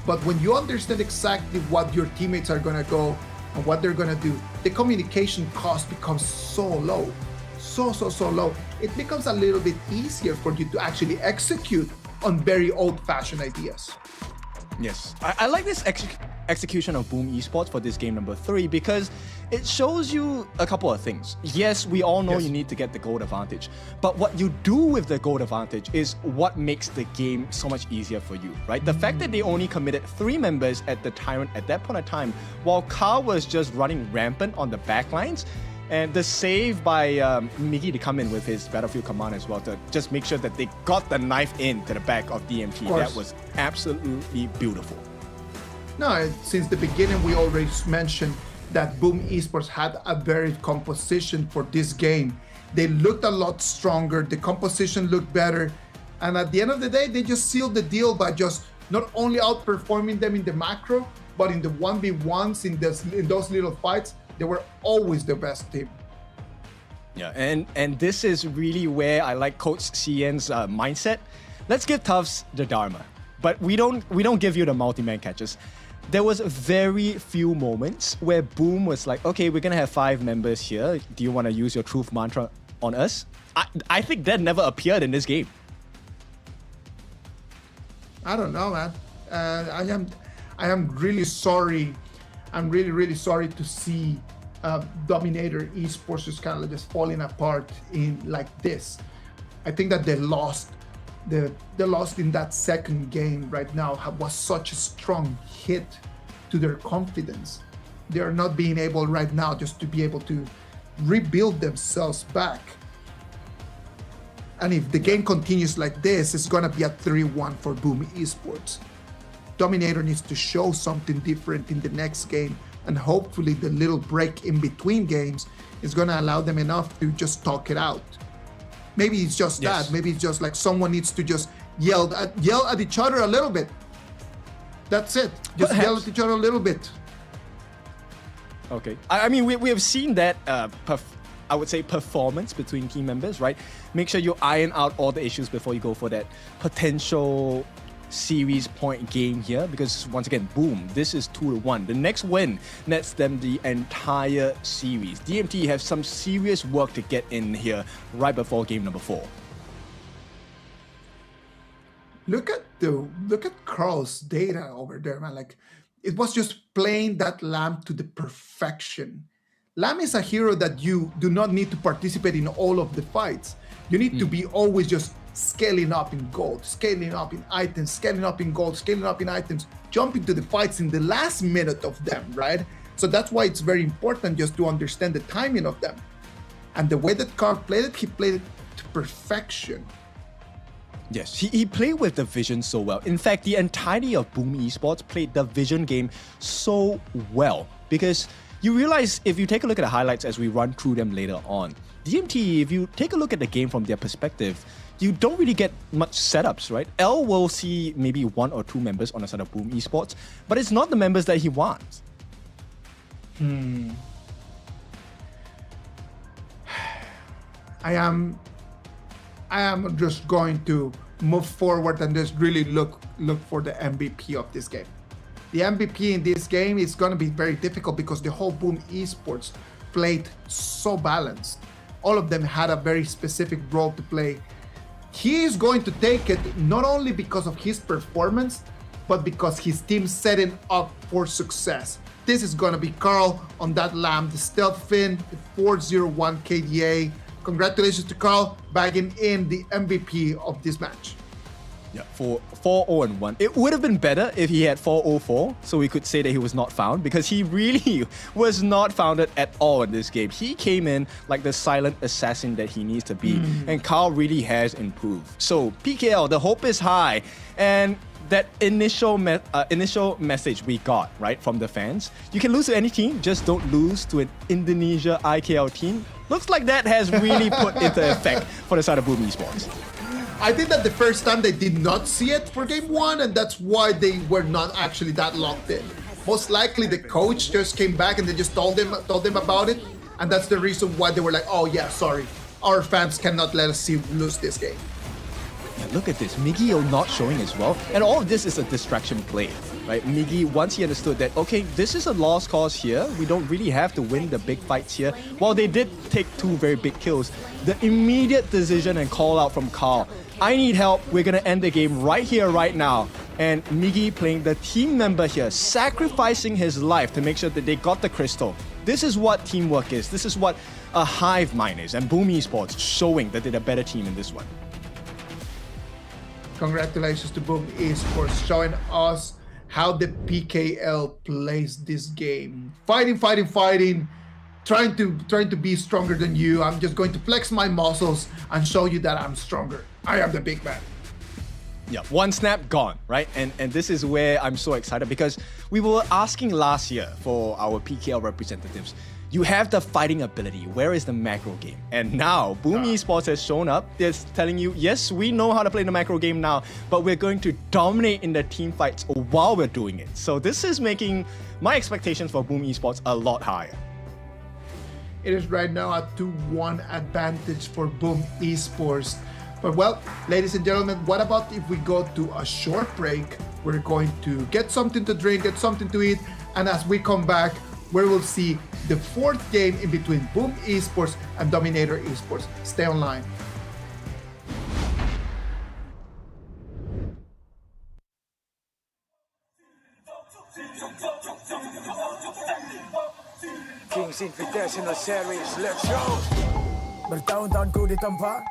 But when you understand exactly what your teammates are gonna go and what they're gonna do, the communication cost becomes so low. So low. It becomes a little bit easier for you to actually execute on very old-fashioned ideas. Yes, I like this execution of Boom Esports for this game number 3 because it shows you a couple of things. Yes, we all know you need to get the gold advantage, but what you do with the gold advantage is what makes the game so much easier for you, right? The fact that they only committed 3 members at the Tyrant at that point of time, while Carl was just running rampant on the backlines, And the save by Miggy to come in with his Battlefield command as well to just make sure that they got the knife into the back of DMT. That was absolutely beautiful. No, since the beginning, we already mentioned that Boom Esports had a very composition for this game. They looked a lot stronger, the composition looked better, and at the end of the day, they just sealed the deal by just not only outperforming them in the macro, but in the 1v1s, in those little fights, they were always the best team. Yeah, and this is really where I like Coach CN's mindset. Let's give Tufts the Dharma, but we don't give you the multi-man catches. There was very few moments where Boom was like, okay, we're gonna have 5 members here. Do you want to use your truth mantra on us? I think that never appeared in this game. I don't know, man. I am really sorry. I'm really sorry to see Dominator Esports just kind of just falling apart in like this. I think that they lost in that second game right now was such a strong hit to their confidence. They are not being able right now just to be able to rebuild themselves back. And if the game continues like this, it's gonna be a 3-1 for Boom Esports. Dominator needs to show something different in the next game, and hopefully the little break in between games is gonna allow them enough to just talk it out. Maybe it's just that. Maybe it's just like someone needs to just yell at each other a little bit. That's it. Just yell at each other a little bit. Okay. I mean, we have seen that, I would say, performance between team members, right? Make sure you iron out all the issues before you go for that potential series point game here, because once again, Boom, this is 2-1. The next win nets them the entire series. DMT have some serious work to get in here right before game number 4. Look at Carl's data over there, man. Like, it was just playing that Lamb to the perfection. Lamb is a hero that you do not need to participate in all of the fights. You need to be always just scaling up in gold, scaling up in items, scaling up in gold, scaling up in items, jumping to the fights in the last minute of them, right? So that's why it's very important just to understand the timing of them. And the way that Carl played it, he played it to perfection. Yes, he played with the vision so well. In fact, the entirety of Boom Esports played the vision game so well, because you realize if you take a look at the highlights as we run through them later on, DMT, if you take a look at the game from their perspective, you don't really get much setups, right? L will see maybe 1 or 2 members on the side of Boom Esports, but it's not the members that he wants. I am just going to move forward and just really look for the MVP of this game. The MVP in this game is going to be very difficult because the whole Boom Esports played so balanced. All of them had a very specific role to play. He is going to take it not only because of his performance, but because his team set him up for success. This is going to be Carl on that Lamb, the Stealth Fin, the 401 KDA. Congratulations to Carl, bagging in the MVP of this match. Yeah, for 4-0-1. It would have been better if he had 4-0-4, so we could say that he was not found, because he really was not founded at all in this game. He came in like the silent assassin that he needs to be, and Carl really has improved. So PKL, the hope is high, and that initial message we got, right, from the fans, you can lose to any team, just don't lose to an Indonesia IKL team. Looks like that has really put into effect for the side of Boom Esports. I think that the first time they did not see it for game 1, and that's why they were not actually that locked in. Most likely the coach just came back and they just told them about it, and that's the reason why they were like, oh yeah, sorry, our fans cannot let us lose this game. Yeah, look at this, Miggy not showing as well, and all of this is a distraction play, right? Miggy, once he understood that, okay, this is a lost cause here, we don't really have to win the big fights here. While they did take 2 very big kills, the immediate decision and call out from Carl, I need help, we're gonna end the game right here, right now. And Miggy playing the team member here, sacrificing his life to make sure that they got the crystal. This is what teamwork is, this is what a hive mind is, and Boom Esports showing that they're a better team in this one. Congratulations to Boom Esports, showing us how the PKL plays this game. Fighting, trying to be stronger than you. I'm just going to flex my muscles and show you that I'm stronger. I am the big man. Yeah, one snap gone, right? And this is where I'm so excited because we were asking last year for our PKL representatives, you have the fighting ability, where is the macro game? And now, Boom Esports has shown up. They're telling you, yes, we know how to play the macro game now, but we're going to dominate in the team fights while we're doing it. So this is making my expectations for Boom Esports a lot higher. It is right now a 2-1 advantage for Boom Esports. But well, ladies and gentlemen, what about if we go to a short break? We're going to get something to drink, get something to eat, and as we come back, we will see the 4th game in between Boom Esports and Dominator Esports. Stay online. Kings Invitational Series, let's go! Bertahun-tahun ku ditempa,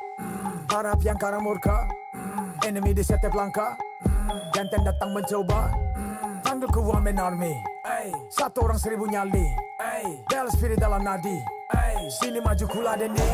harap yang karang murka, enemy di setiap langkah, jantan datang mencoba, panggil ku one man army, satu orang 1000 nyali, bel spirit dalam nadi, sini maju ku ladeni.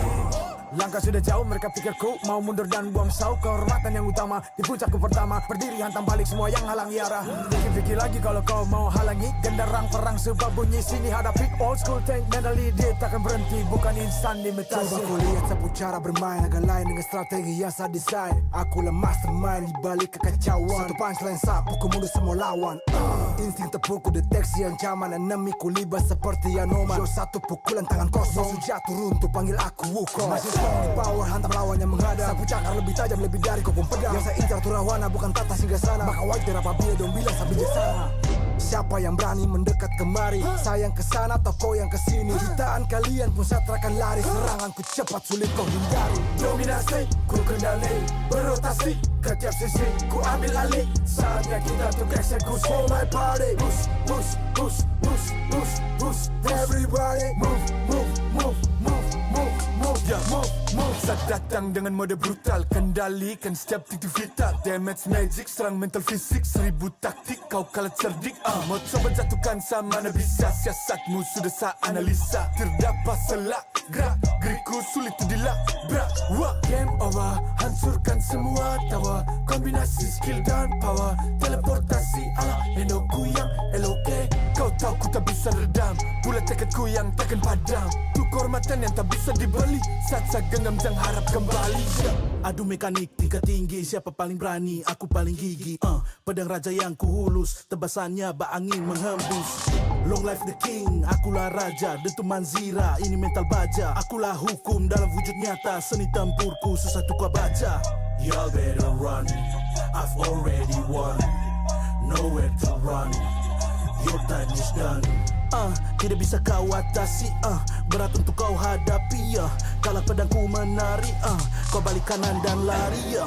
Langkah sudah jauh, mereka pikirku mau mundur dan buang sau. Kehormatan yang utama, di puncakku pertama, berdiri hantam balik semua yang halangi arah. Pikir-pikir lagi kalau kau mau halangi, genderang perang sebab bunyi sini hadapi old school tank mentally, dia takkan berhenti, bukan instan limitasi. Coba ku lihat sapu cara bermain agak lain dengan strategi yang saya desain. Akulah mastermind di balik kekacauan, satu punchline sapu ku mundur semua lawan. Insting tepuk ku deteksi ancaman, enemy ku libat seperti Anoman. Yo satu pukulan tangan kosong, musuh jatuh runtuh panggil aku Wukong. Masih strong di power, hantam lawan yang menghadap. Sapu cakar lebih tajam, lebih dari kopong pedang. Yang saya incar tuh rawana, bukan tata singgah sana. Maka wajar apabila dong bilang saya bijaksana. Siapa yang berani mendekat kemari? Saya yang kesana atau kau yang kesini? Jutaan kalian pun saya terakan lari. Seranganku cepat sulit kau hindari. Dominasi, ku kendali, berotasi ke tiap sisi, ku ambil alih. Saatnya kita untuk eksekusi. For my party, push, push, push, push, push, push. Everybody, move, move, move, move, move, move, yeah, move, move. Saat datang dengan mode brutal, kendalikan setiap titik vital. Damage magic, serang mental fisik, 1000 taktik, kau kalah cerdik. Mau coba jatuhkan sama mana bisa, siasatmu sudah saya analisa. Terdapat selak, gerak, geriku sulit tu dilabrak. Game over, hancurkan semua tawa. Kombinasi skill dan power, teleportasi ala endoku yang LOK. Kau tahu ku tak bisa redam, bulat tekadku yang takkan padam. Tuh kehormatan yang tak bisa dibeli, saat saya genggam jangan harap kembali. Adu mekanik tingkat tinggi, siapa paling berani, aku paling gigi. Pedang raja yang kuhulus, tebasannya bak angin menghembus. Long life the king, akulah raja, dentuman zira, ini mental baja. Akulah hukum dalam wujud nyata, seni tempurku susah tuh kau baca. Y'all better run, I've already won, nowhere to run, your time is done. Tidak bisa kau atasi, berat untuk kau hadapi, kalah pedangku menari, kau balik kanan dan lari,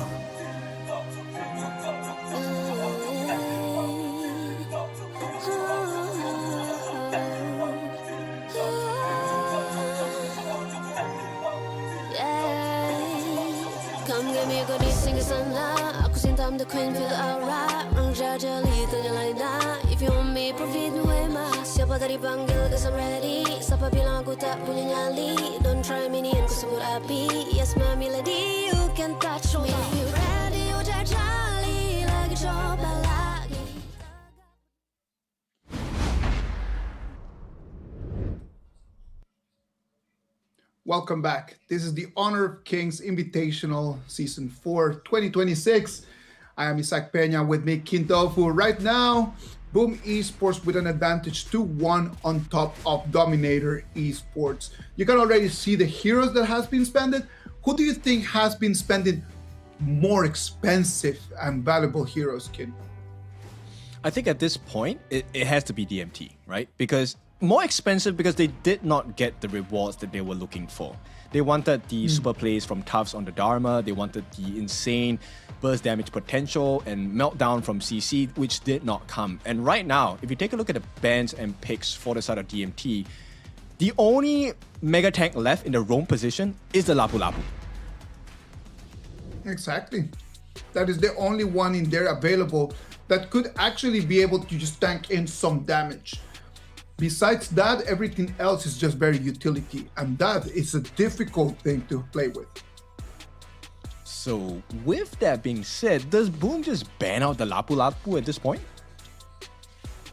Come get me, go this sing sana. Aku cinta, I'm the queen, feel the aura. Orang jajali, terjalan dah. If you want me, profit me way mas. Siapa tadi panggil, cause I'm ready. Siapa bilang aku tak punya nyali? Don't try me, ni aku sebut api. Yes, my melody, you can touch me. You ready, you jajali. Lagi coba lagi. Welcome back. This is the Honor of Kings Invitational Season 4 2026. I am Isaac Peña, with me Kintofu. Right now, Boom Esports with an advantage 2-1 on top of Dominator Esports. You can already see the heroes that has been spent. Who do you think has been spending more expensive and valuable heroes, Kin? I think at this point, it has to be DMT, right? Because more expensive because they did not get the rewards that they were looking for. They wanted the super plays from Tufts on the Dharma, they wanted the insane burst damage potential and meltdown from CC, which did not come. And right now, if you take a look at the bans and picks for the side of DMT, the only mega tank left in the roam position is the Lapu Lapu. Exactly. That is the only one in there available that could actually be able to just tank in some damage. Besides that, everything else is just very utility, and that is a difficult thing to play with. So with that being said, does Boom just ban out the Lapu Lapu at this point?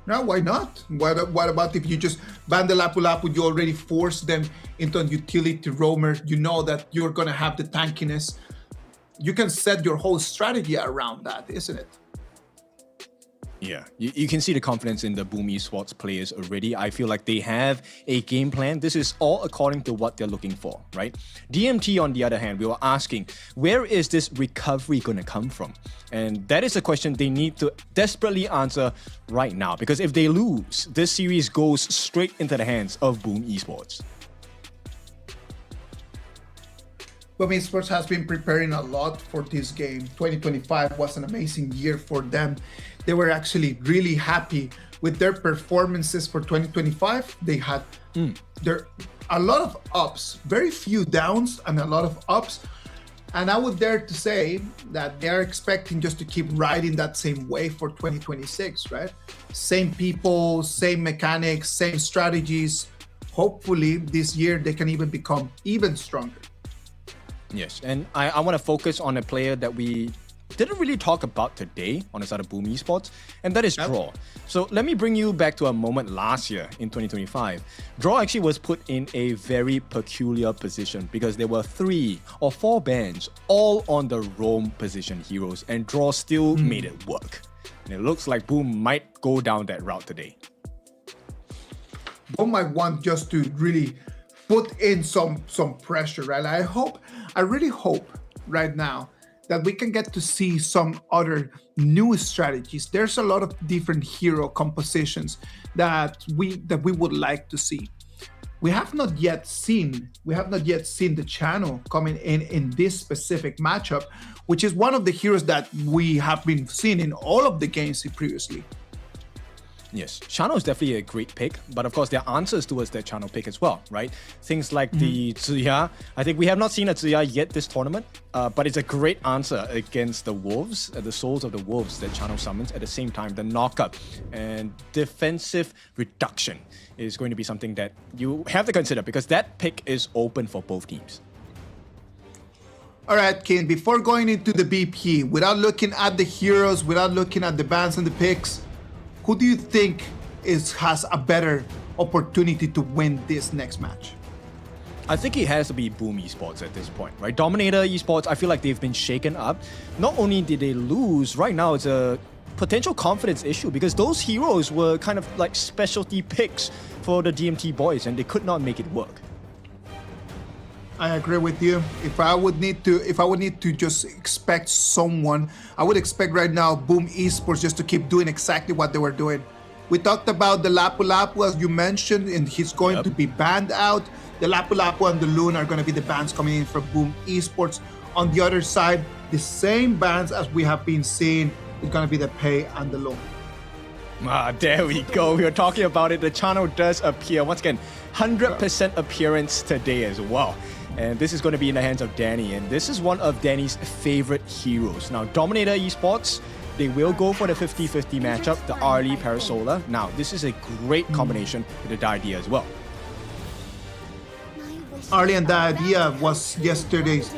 Now, why not? What about if you just ban the Lapu Lapu, you already force them into a utility roamer, you know that you're gonna have the tankiness. You can set your whole strategy around that, isn't it? Yeah, you can see the confidence in the Boom Esports players already. I feel like they have a game plan. This is all according to what they're looking for, right? DMT, on the other hand, we were asking, where is this recovery going to come from? And that is a question they need to desperately answer right now, because if they lose, this series goes straight into the hands of Boom Esports. Boom Esports has been preparing a lot for this game. 2025 was an amazing year for them. They were actually really happy with their performances for 2025. They had a lot of ups, very few downs and a lot of ups. And I would dare to say that they're expecting just to keep riding that same wave for 2026, right? Same people, same mechanics, same strategies. Hopefully this year they can even become even stronger. Yes, and I want to focus on a player that we didn't really talk about today on the side of Boom Esports, and that is Draw. So let me bring you back to a moment last year in 2025. Draw actually was put in a very peculiar position because there were 3 or 4 bans all on the roam position heroes, and Draw still made it work. And it looks like Boom might go down that route today. Boom might want just to really put in some pressure, right? I really hope right now that we can get to see some other new strategies. There's a lot of different hero compositions that we would like to see. We have not yet seen the channel coming in this specific matchup, which is one of the heroes that we have been seeing in all of the games previously. Yes, Chano is definitely a great pick, but of course there are answers towards that Chano pick as well, right? Things like the Ziya. I think we have not seen a Ziya yet this tournament, but it's a great answer against the Wolves, the Souls of the Wolves that Chano summons. At the same time, the knockup and defensive reduction is going to be something that you have to consider because that pick is open for both teams. All right, Ken, before going into the BP, without looking at the heroes, without looking at the bans and the picks, who do you think has a better opportunity to win this next match? I think it has to be Boom Esports at this point, right? Dominator Esports, I feel like they've been shaken up. Not only did they lose, right now it's a potential confidence issue because those heroes were kind of like specialty picks for the DMT boys and they could not make it work. I agree with you. If I would need to just expect someone, I would expect right now Boom Esports just to keep doing exactly what they were doing. We talked about the Lapu Lapu, as you mentioned, and he's going to be banned out. The Lapu Lapu and the Loon are going to be the bans coming in from Boom Esports. On the other side, the same bans as we have been seeing is going to be the Pei and the Loon. There we go. We were talking about it. The channel does appear. Once again, 100% appearance today as well. And this is going to be in the hands of Danny. And this is one of Danny's favorite heroes. Now, Dominator Esports, they will go for the 50-50 matchup, the Arlie Parasola. Now, this is a great combination with the Diadea as well. Arlie and Diadea was yesterday's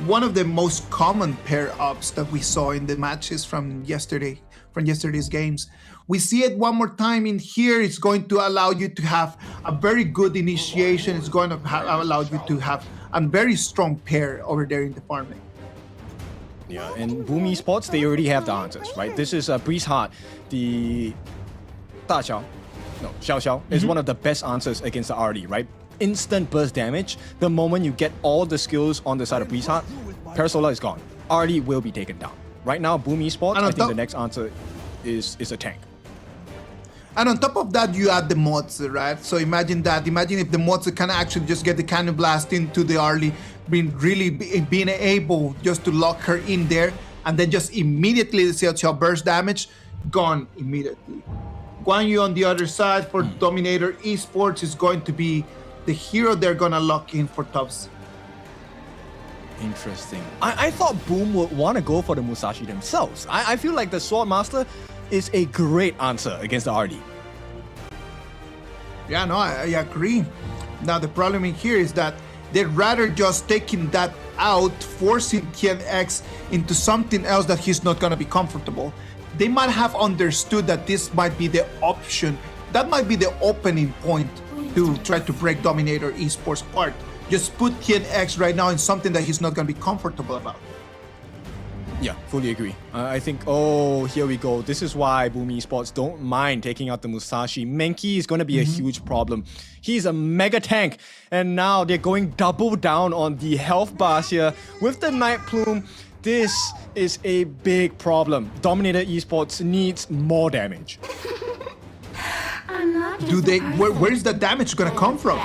one of the most common pair-ups that we saw in the matches from yesterday's games. We see it one more time in here. It's going to allow you to have a very good initiation. It's going to allow you to have a very strong pair over there in the farming. Yeah, and Boom Esports, they already have the answers, right? This is Breeze Heart, the Xiao Xiao is one of the best answers against the RD, right? Instant burst damage. The moment you get all the skills on the side of Breeze Heart, Parasola is gone. RD will be taken down. Right now, Boom Esports, I think the next answer is a tank. And on top of that, you add the mods, right? So imagine that. Imagine if the mods can actually just get the cannon blast into the early, being able just to lock her in there, and then just immediately the Xiao Xiao burst damage, gone immediately. Guan Yu on the other side for Dominator Esports is going to be the hero they're gonna lock in for tops. Interesting. I thought Boom would want to go for the Musashi themselves. I feel like the Sword Master is a great answer against the RD. Yeah, no, I agree. Now the problem in here is that they'd rather just taking that out, forcing TNX into something else that he's not gonna be comfortable. They might have understood that this might be the option. That might be the opening point to try to break Dominator Esports apart. Just put TNX right now in something that he's not gonna be comfortable about. Yeah, fully agree. I think, oh, here we go. This is why Boom Esports don't mind taking out the Musashi. Menki is going to be a huge problem. He's a mega tank. And now they're going double down on the health bars here. With the Night Plume, this is a big problem. Dominator Esports needs more damage. Where is the damage going to come from?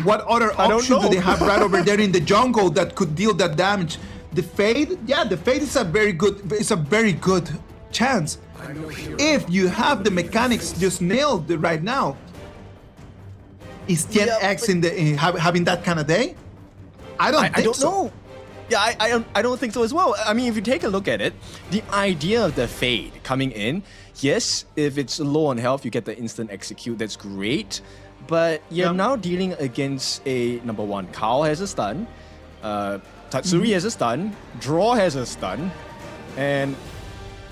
What other option do they have right over there in the jungle that could deal that damage? The Fade, yeah, the Fade is a very good chance. If you have the mechanics just nailed right now. Is TNX having that kind of day? I don't know. Yeah, I don't think so as well. I mean, if you take a look at it, the idea of the Fade coming in, yes, if it's low on health, you get the instant execute, that's great. But you're now dealing against a, number one, Kao has a stun, Tatsuri has a stun, Draw has a stun, and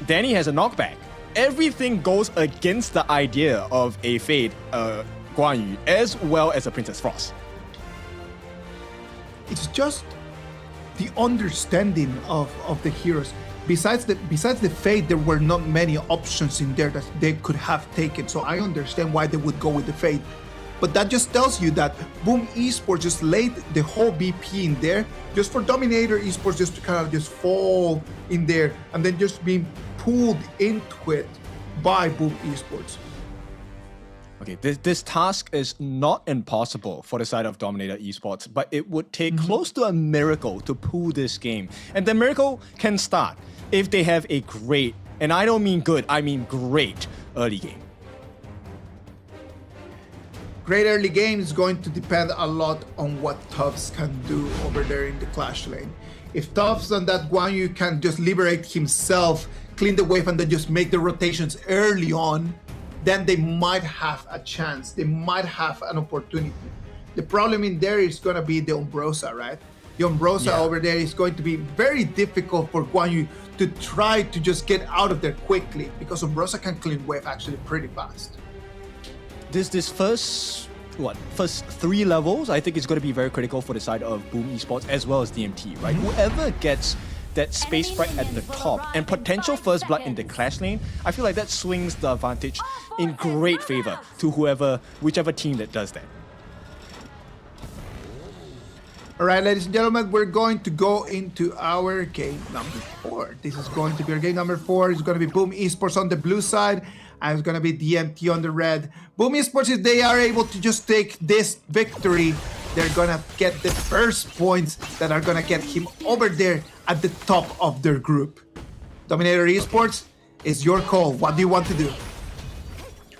Danny has a knockback. Everything goes against the idea of a Fade Guan Yu as well as a Princess Frost. It's just the understanding of the heroes. Besides the Fade, there were not many options in there that they could have taken. So I understand why they would go with the Fade. But that just tells you that Boom Esports just laid the whole BP in there just for Dominator Esports just to kind of just fall in there and then just being pulled into it by Boom Esports. Okay, this task is not impossible for the side of Dominator Esports, but it would take close to a miracle to pull this game. And the miracle can start if they have a great, and I don't mean good, I mean great early game. Great early game is going to depend a lot on what Tufts can do over there in the Clash lane. If Tufts and that Guan Yu can just liberate himself, clean the wave, and then just make the rotations early on, then they might have a chance. They might have an opportunity. The problem in there is going to be the Umbrosa, right? The Umbrosa over there is going to be very difficult for Guan Yu to try to just get out of there quickly because Umbrosa can clean wave actually pretty fast. This first 3 levels, I think it's going to be very critical for the side of Boom Esports as well as DMT, right? Whoever gets that space sprite at the top and potential first blood in the Clash lane, I feel like that swings the advantage in great favor to whichever team that does that. All right, ladies and gentlemen, we're going to go into our game number 4. This is going to be our game number 4. It's going to be Boom Esports on the blue side, and it's going to be DMT on the red. Boom Esports, if they are able to just take this victory, they're going to get the first points that are going to get him over there at the top of their group. Dominator Esports, it's your call. What do you want to do?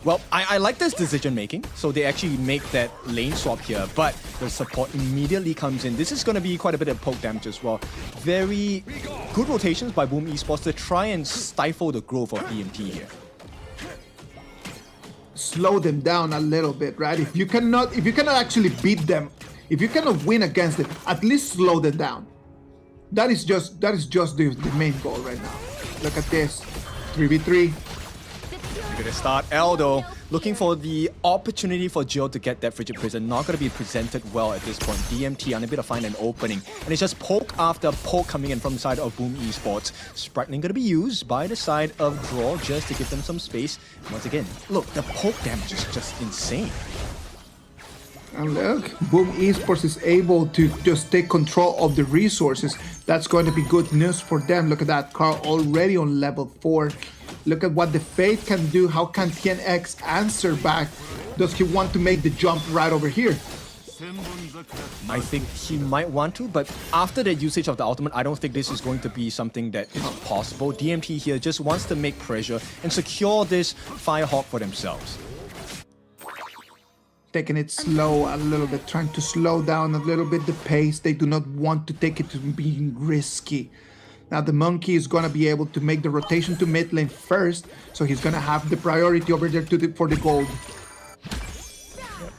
Well, I like this decision making, so they actually make that lane swap here, but the support immediately comes in. This is going to be quite a bit of poke damage as well. Very good rotations by Boom Esports to try and stifle the growth of DMT here. Slow them down a little bit, right? If you cannot actually beat them, if you cannot win against them, at least slow them down. That is just the main goal right now. Look at this, 3v3. We're gonna start Aldo, looking for the opportunity for Jill to get that Frigid Prison. Not gonna be presented well at this point. DMT unable to find an opening, and it's just poke after poke coming in from the side of Boom Esports. Sprightling gonna be used by the side of Draw just to give them some space. Once again, look, the poke damage is just insane. And look, Boom Esports is able to just take control of the resources. That's going to be good news for them. Look at that, Carl already on level 4. Look at what the Fate can do. How can TNX answer back? Does he want to make the jump right over here? I think he might want to, but after the usage of the ultimate, I don't think this is going to be something that is possible. DMT here just wants to make pressure and secure this Firehawk for themselves. Taking it slow a little bit, trying to slow down a little bit the pace. They do not want to take it to being risky. Now the Monkey is going to be able to make the rotation to mid lane first, so he's going to have the priority over there for the gold.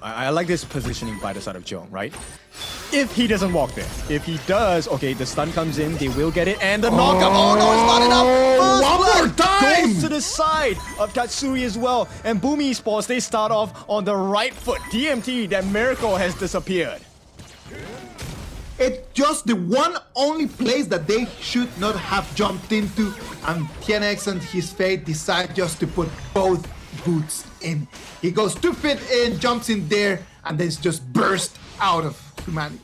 I like this positioning by the side of Jong, right? If he doesn't walk there. If he does, okay, the stun comes in, they will get it, and the knockup. Oh no, it's not enough! First One blood more time! goes to the side of Tatsuri as well. And Boom Esports, they start off on the right foot. DMT, that miracle has disappeared. It's just the one only place that they should not have jumped into, and TNX and his fate decide just to put both boots in. He goes 2 feet in, jumps in there, and then it's just burst out of humanity.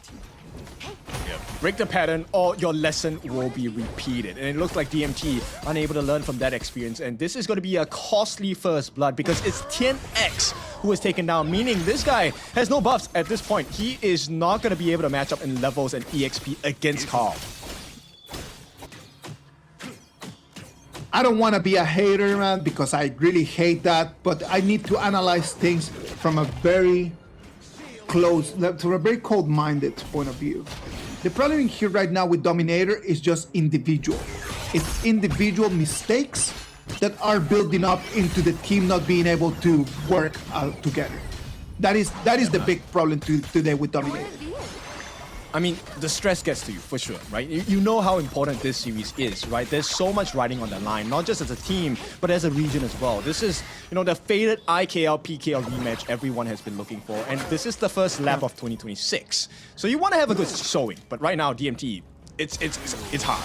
Break the pattern or your lesson will be repeated. And it looks like DMT unable to learn from that experience. And this is going to be a costly first blood because it's TNX who was taken down, meaning this guy has no buffs at this point. He is not going to be able to match up in levels and EXP against Carl. I don't want to be a hater, man, because I really hate that, but I need to analyze things from a very cold-minded point of view. The problem here right now with Dominator is just individual. It's individual mistakes that are building up into the team not being able to work together. That is the big problem today with Dominator. I mean, the stress gets to you, for sure, right? You know how important this series is, right? There's so much riding on the line, not just as a team, but as a region as well. This is, the faded IKL, PKL rematch everyone has been looking for, and this is the first lap of 2026. So you want to have a good showing, but right now, DMT, it's hard.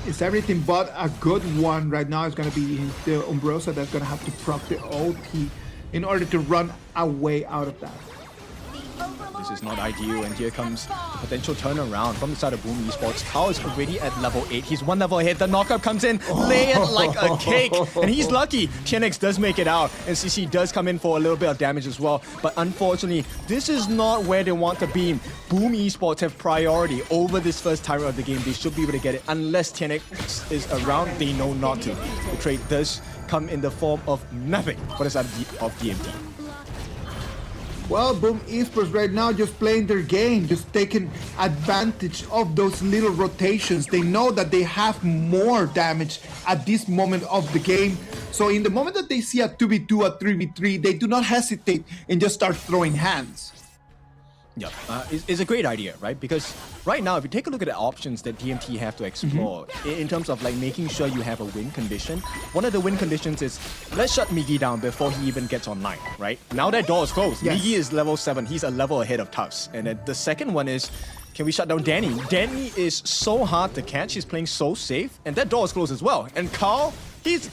It's everything but a good one. Right now, it's going to be the Umbrosa that's going to have to proc the ulti in order to run away out of that. This is not ideal, and here comes potential turnaround from the side of Boom Esports. Kao is already at level 8. He's 1 level ahead. The knockup comes in, lay it like a cake, and he's lucky. TNX does make it out, and CC does come in for a little bit of damage as well. But unfortunately, this is not where they want to be. Boom Esports have priority over this first timer of the game. They should be able to get it unless TNX is around. They know not to. The trade does come in the form of nothing for the side of DMT. Well, Boom Esports right now just playing their game, just taking advantage of those little rotations. They know that they have more damage at this moment of the game. So in the moment that they see a 2v2, a 3v3, they do not hesitate and just start throwing hands. Yeah, it's a great idea, right? Because right now, if you take a look at the options that DMT have to explore, in terms of like making sure you have a win condition, one of the win conditions is let's shut Miggy down before he even gets online, right? Now that door is closed. Yes. Miggy is level 7. He's a level ahead of Tufts. And then the second one is, can we shut down Danny? Danny is so hard to catch. He's playing so safe. And that door is closed as well. And Carl, he's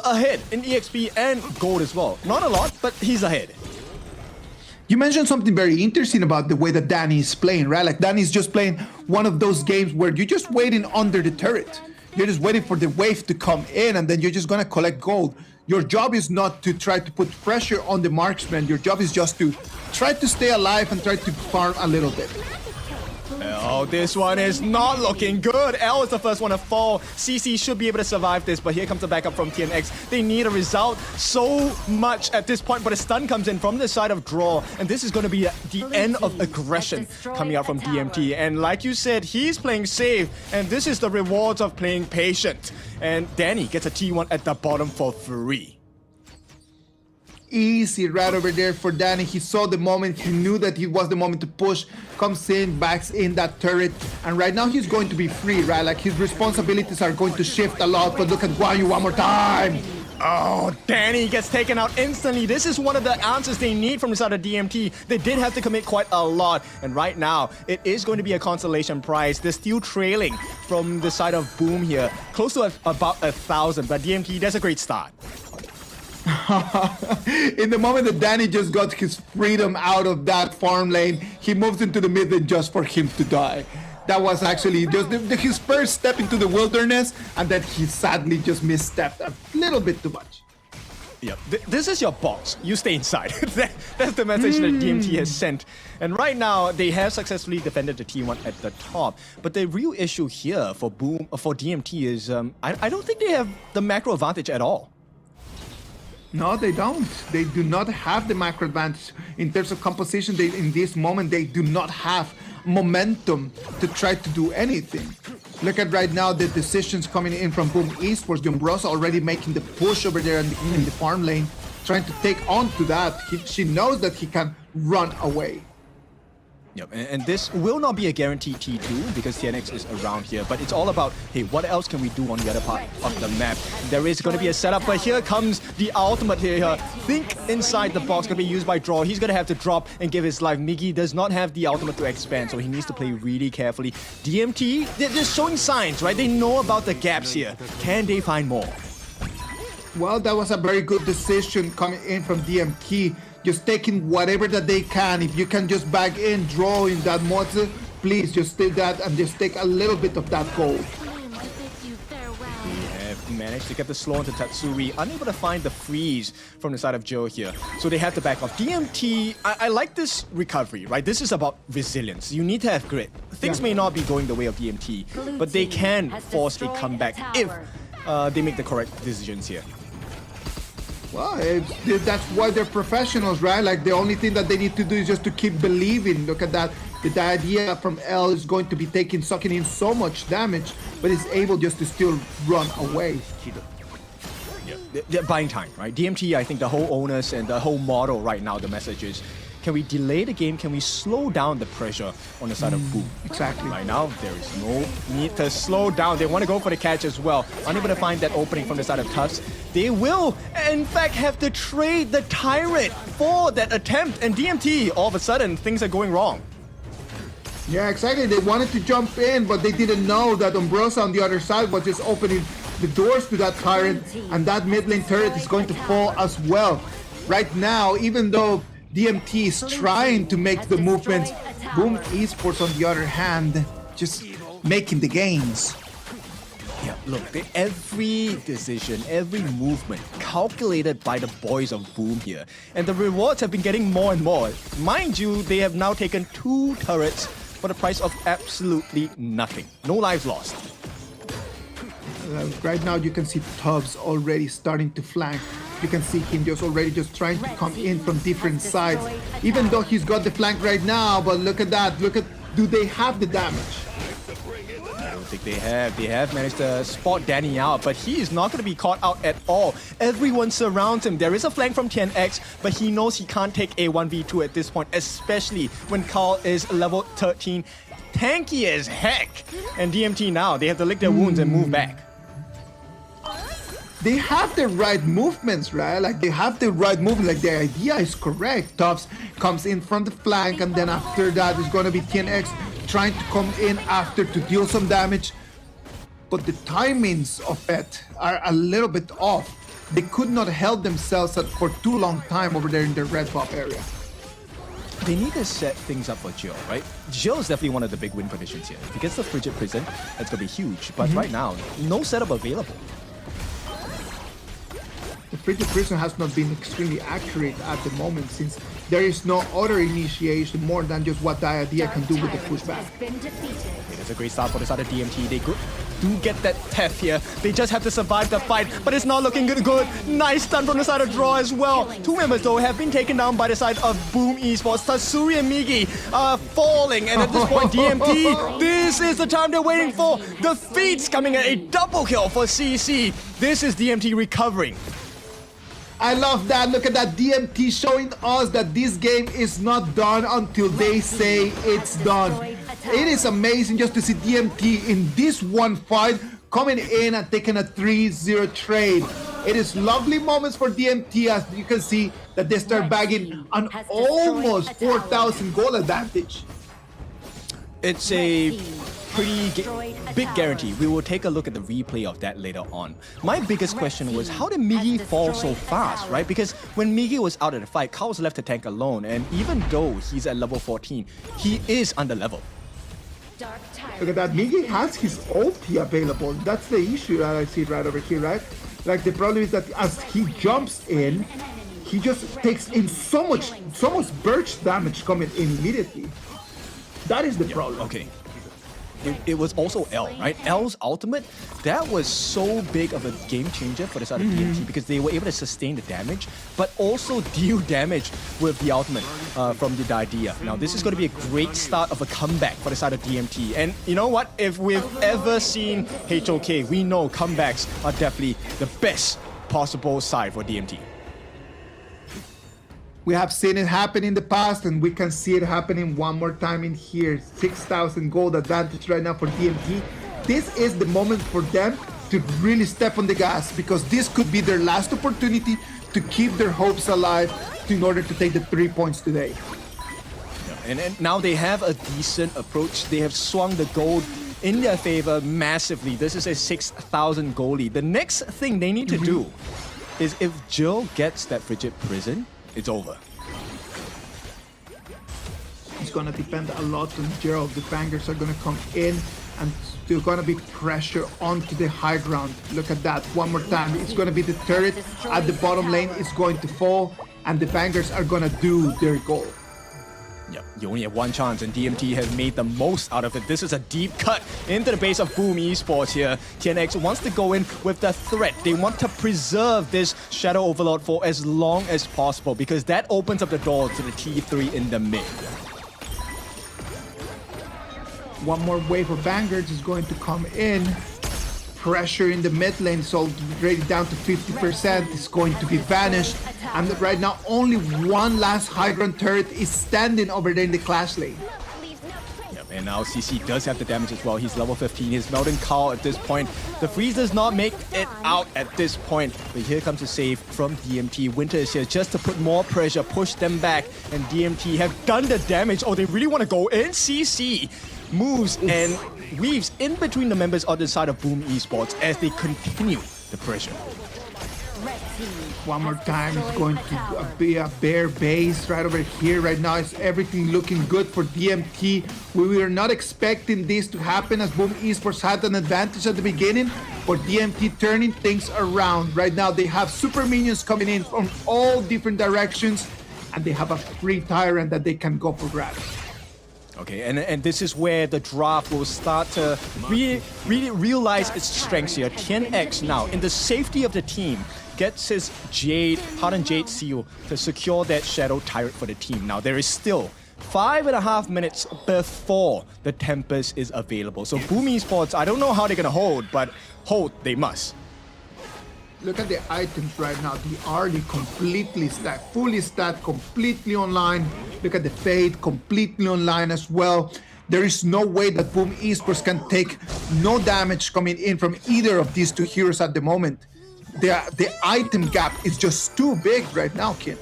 ahead in EXP and gold as well. Not a lot, but he's ahead. You mentioned something very interesting about the way that Danny is playing, right? Like Danny's just playing one of those games where you're just waiting under the turret. You're just waiting for the wave to come in, and then you're just gonna collect gold. Your job is not to try to put pressure on the marksman. Your job is just to try to stay alive and try to farm a little bit. Oh, this one is not looking good. L is the first one to fall. CC should be able to survive this, but here comes the backup from TNX. They need a result so much at this point, but a stun comes in from the side of Draw, and this is going to be the end of aggression coming out from DMT. And like you said, he's playing safe, and this is the rewards of playing patient. And Danny gets a T1 at the bottom for free. Easy right over there for Danny. He saw the moment, he knew that it was the moment to push, comes in, backs in that turret, and right now he's going to be free, right? Like his responsibilities are going to shift a lot, but look at Guanyu one more time. Oh, Danny gets taken out instantly. This is one of the answers they need from the side of DMT. They did have to commit quite a lot, and right now it is going to be a consolation prize. They're still trailing from the side of Boom here, close to about 1,000, but DMT, that's a great start. In the moment that Danny just got his freedom out of that farm lane, he moves into the mid lane just for him to die. That was actually just his first step into the wilderness, and then he sadly just misstepped a little bit too much. Yep. This is your box. You stay inside. That's the message that DMT has sent. And right now, they have successfully defended the T1 at the top. But the real issue here for DMT is I don't think they have the macro advantage at all. No, they don't. They do not have the macro advantage in terms of composition. In this moment, they do not have momentum to try to do anything. Look at right now the decisions coming in from Boom Esports. Umbrosa already making the push over there in the farm lane. trying to take on to that. She knows that he can run away. Yep, and this will not be a guaranteed T2 because TNX is around here, but it's all about, hey, what else can we do on the other part of the map? There is going to be a setup, but here comes the ultimate here. Think inside the box, going to be used by Draw. He's going to have to drop and give his life. Miggy does not have the ultimate to expand, so he needs to play really carefully. DMT, they're showing signs, right? They know about the gaps here. Can they find more? Well, that was a very good decision coming in from DMT. Just taking whatever that they can. If you can just back in, draw in that Mozu, please just take that and just take a little bit of that gold. Managed to get the slow onto Tatsui, unable to find the freeze from the side of Joe here. So they have to back off. DMT, I like this recovery, right? This is about resilience. You need to have grit. Things may not be going the way of DMT, but they can force a comeback if they make the correct decisions here. Well, that's why they're professionals, right? Like the only thing that they need to do is just to keep believing. Look at that. The idea from L is going to be sucking in so much damage, but is able just to still run away. Yeah, they're buying time, right? DMT, I think the whole onus and the whole model right now, the message is, can we delay the game? Can we slow down the pressure on the side of Boom? Exactly. Right now, there is no need to slow down. They want to go for the catch as well. Unable to find that opening from the side of Tufts. They will, in fact, have to trade the Tyrant for that attempt. And DMT, all of a sudden, things are going wrong. Yeah, exactly. They wanted to jump in, but they didn't know that Umbrosa on the other side was just opening the doors to that Tyrant, and that mid lane turret is going to fall as well. Right now, even though DMT is trying to make the movements, Boom Esports on the other hand, just making the gains. Yeah, look, every decision, every movement calculated by the boys of Boom here. And the rewards have been getting more and more. Mind you, they have now taken 2 turrets for the price of absolutely nothing. No lives lost. Right now you can see Tubbs already starting to flank. You can see him already trying to come in from different sides. Even though he's got the flank right now, but look at that. Do they have the damage? I don't think they have. They have managed to spot Danny out, but he is not going to be caught out at all. Everyone surrounds him. There is a flank from TNX, but he knows he can't take a 1v2 at this point, especially when Carl is level 13. Tanky as heck. And DMT now, they have to lick their wounds and move back. They have the right movements, right? Like they have the right movement, like their idea is correct. Tufts comes in from the flank, and then after that is going to be TNX trying to come in after to deal some damage. But the timings of it are a little bit off. They could not help themselves for too long time over there in the red buff area. They need to set things up for Jill, right? Jill is definitely one of the big win conditions here. If he gets the Frigid Prison, that's going to be huge. But right now, no setup available. The Frigid Prison has not been extremely accurate at the moment, since there is no other initiation more than just what the idea can do with the pushback. It's a great start for the side of DMT. They do get that Tef here. They just have to survive the fight, but it's not looking good. Nice stun from the side of Draw as well. 2 members though have been taken down by the side of Boom Esports. Tatsuri and Migi are falling, and at this point DMT, this is the time they're waiting for. The feats coming at a double kill for CC. This is DMT recovering. I love that. Look at that. DMT showing us that this game is not done until they say it's done. It is amazing just to see DMT in this one fight coming in and taking a 3-0 trade. It is lovely moments for DMT, as you can see that they start bagging an almost 4,000 goal advantage. It's a pretty big guarantee. We will take a look at the replay of that later on. My biggest question was, how did Miggy fall so fast, right? Because when Miggy was out of the fight, Carl was left to tank alone, and even though he's at level 14, he is under level. Look at that, Miggy has his ulti available. That's the issue that I see right over here, right? Like the problem is that as he jumps in, he just takes in so much burst damage coming in immediately. That is the problem. Okay. It was also L, right? L's ultimate, that was so big of a game changer for the side of DMT because they were able to sustain the damage, but also deal damage with the ultimate from the idea. Now, this is going to be a great start of a comeback for the side of DMT. And you know what? If we've ever seen HOK, we know comebacks are definitely the best possible side for DMT. We have seen it happen in the past, and we can see it happening one more time in here. 6,000 gold advantage right now for DMT. This is the moment for them to really step on the gas, because this could be their last opportunity to keep their hopes alive in order to take the 3 points today. And now they have a decent approach. They have swung the gold in their favor massively. This is a 6,000 gold lead. The next thing they need to do is, if Joe gets that frigid prison, it's over. It's going to depend a lot on Gerald. The bangers are going to come in, and there's going to be pressure onto the high ground. Look at that. One more time. It's going to be the turret at the bottom lane. It's going to fall, and the bangers are going to do their goal. Yep, you only have one chance, and DMT has made the most out of it. This is a deep cut into the base of Boom Esports here. TNX wants to go in with the threat. They want to preserve this Shadow Overlord for as long as possible, because that opens up the door to the T3 in the mid. One more wave of bangers is going to come in. Pressure in the mid lane is already down to 50%. It's going to be vanished. And right now, only one last high ground turret is standing over there in the clash lane. Yep, and now CC does have the damage as well. He's level 15. He's melting Carl at this point. The freeze does not make it out at this point. But here comes a save from DMT. Winter is here just to put more pressure, push them back. And DMT have done the damage. Oh, they really want to go in. CC moves and weaves in between the members on the side of Boom Esports as they continue the pressure. One more time, it's going to be a bare base right over here. Right now, it's everything looking good for DMT. We were not expecting this to happen, as Boom Esports had an advantage at the beginning, but DMT turning things around. Right now, they have super minions coming in from all different directions, and they have a free tyrant that they can go for grabs. Okay, and this is where the draft will start to really realize its strengths here. TNX now, in the safety of the team, gets his Hardened Jade seal to secure that Shadow Tyrant for the team. Now, there is still 5.5 minutes before the Tempest is available. So Boom Esports, I don't know how they're going to hold, but hold they must. Look at the items right now. The Arlie completely stacked, fully stacked, completely online. Look at the Fade, completely online as well. There is no way that Boom Esports can take no damage coming in from either of these two heroes at the moment. The item gap is just too big right now, kid.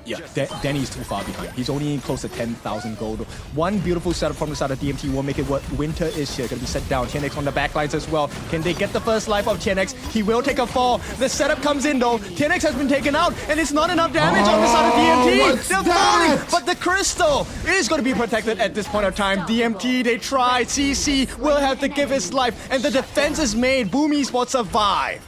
Yeah, Danny's too far behind. He's only close to 10,000 gold. One beautiful setup from the side of DMT will make it work. Winter is here, gonna be set down. TNX on the backlines as well. Can they get the first life of TNX? He will take a fall. The setup comes in though. TNX has been taken out, and it's not enough damage on the side of DMT. They're falling, but the crystal is gonna be protected at this point of time. DMT, they tried. CC will have to give his life, and the defense is made. Boom Esports survive.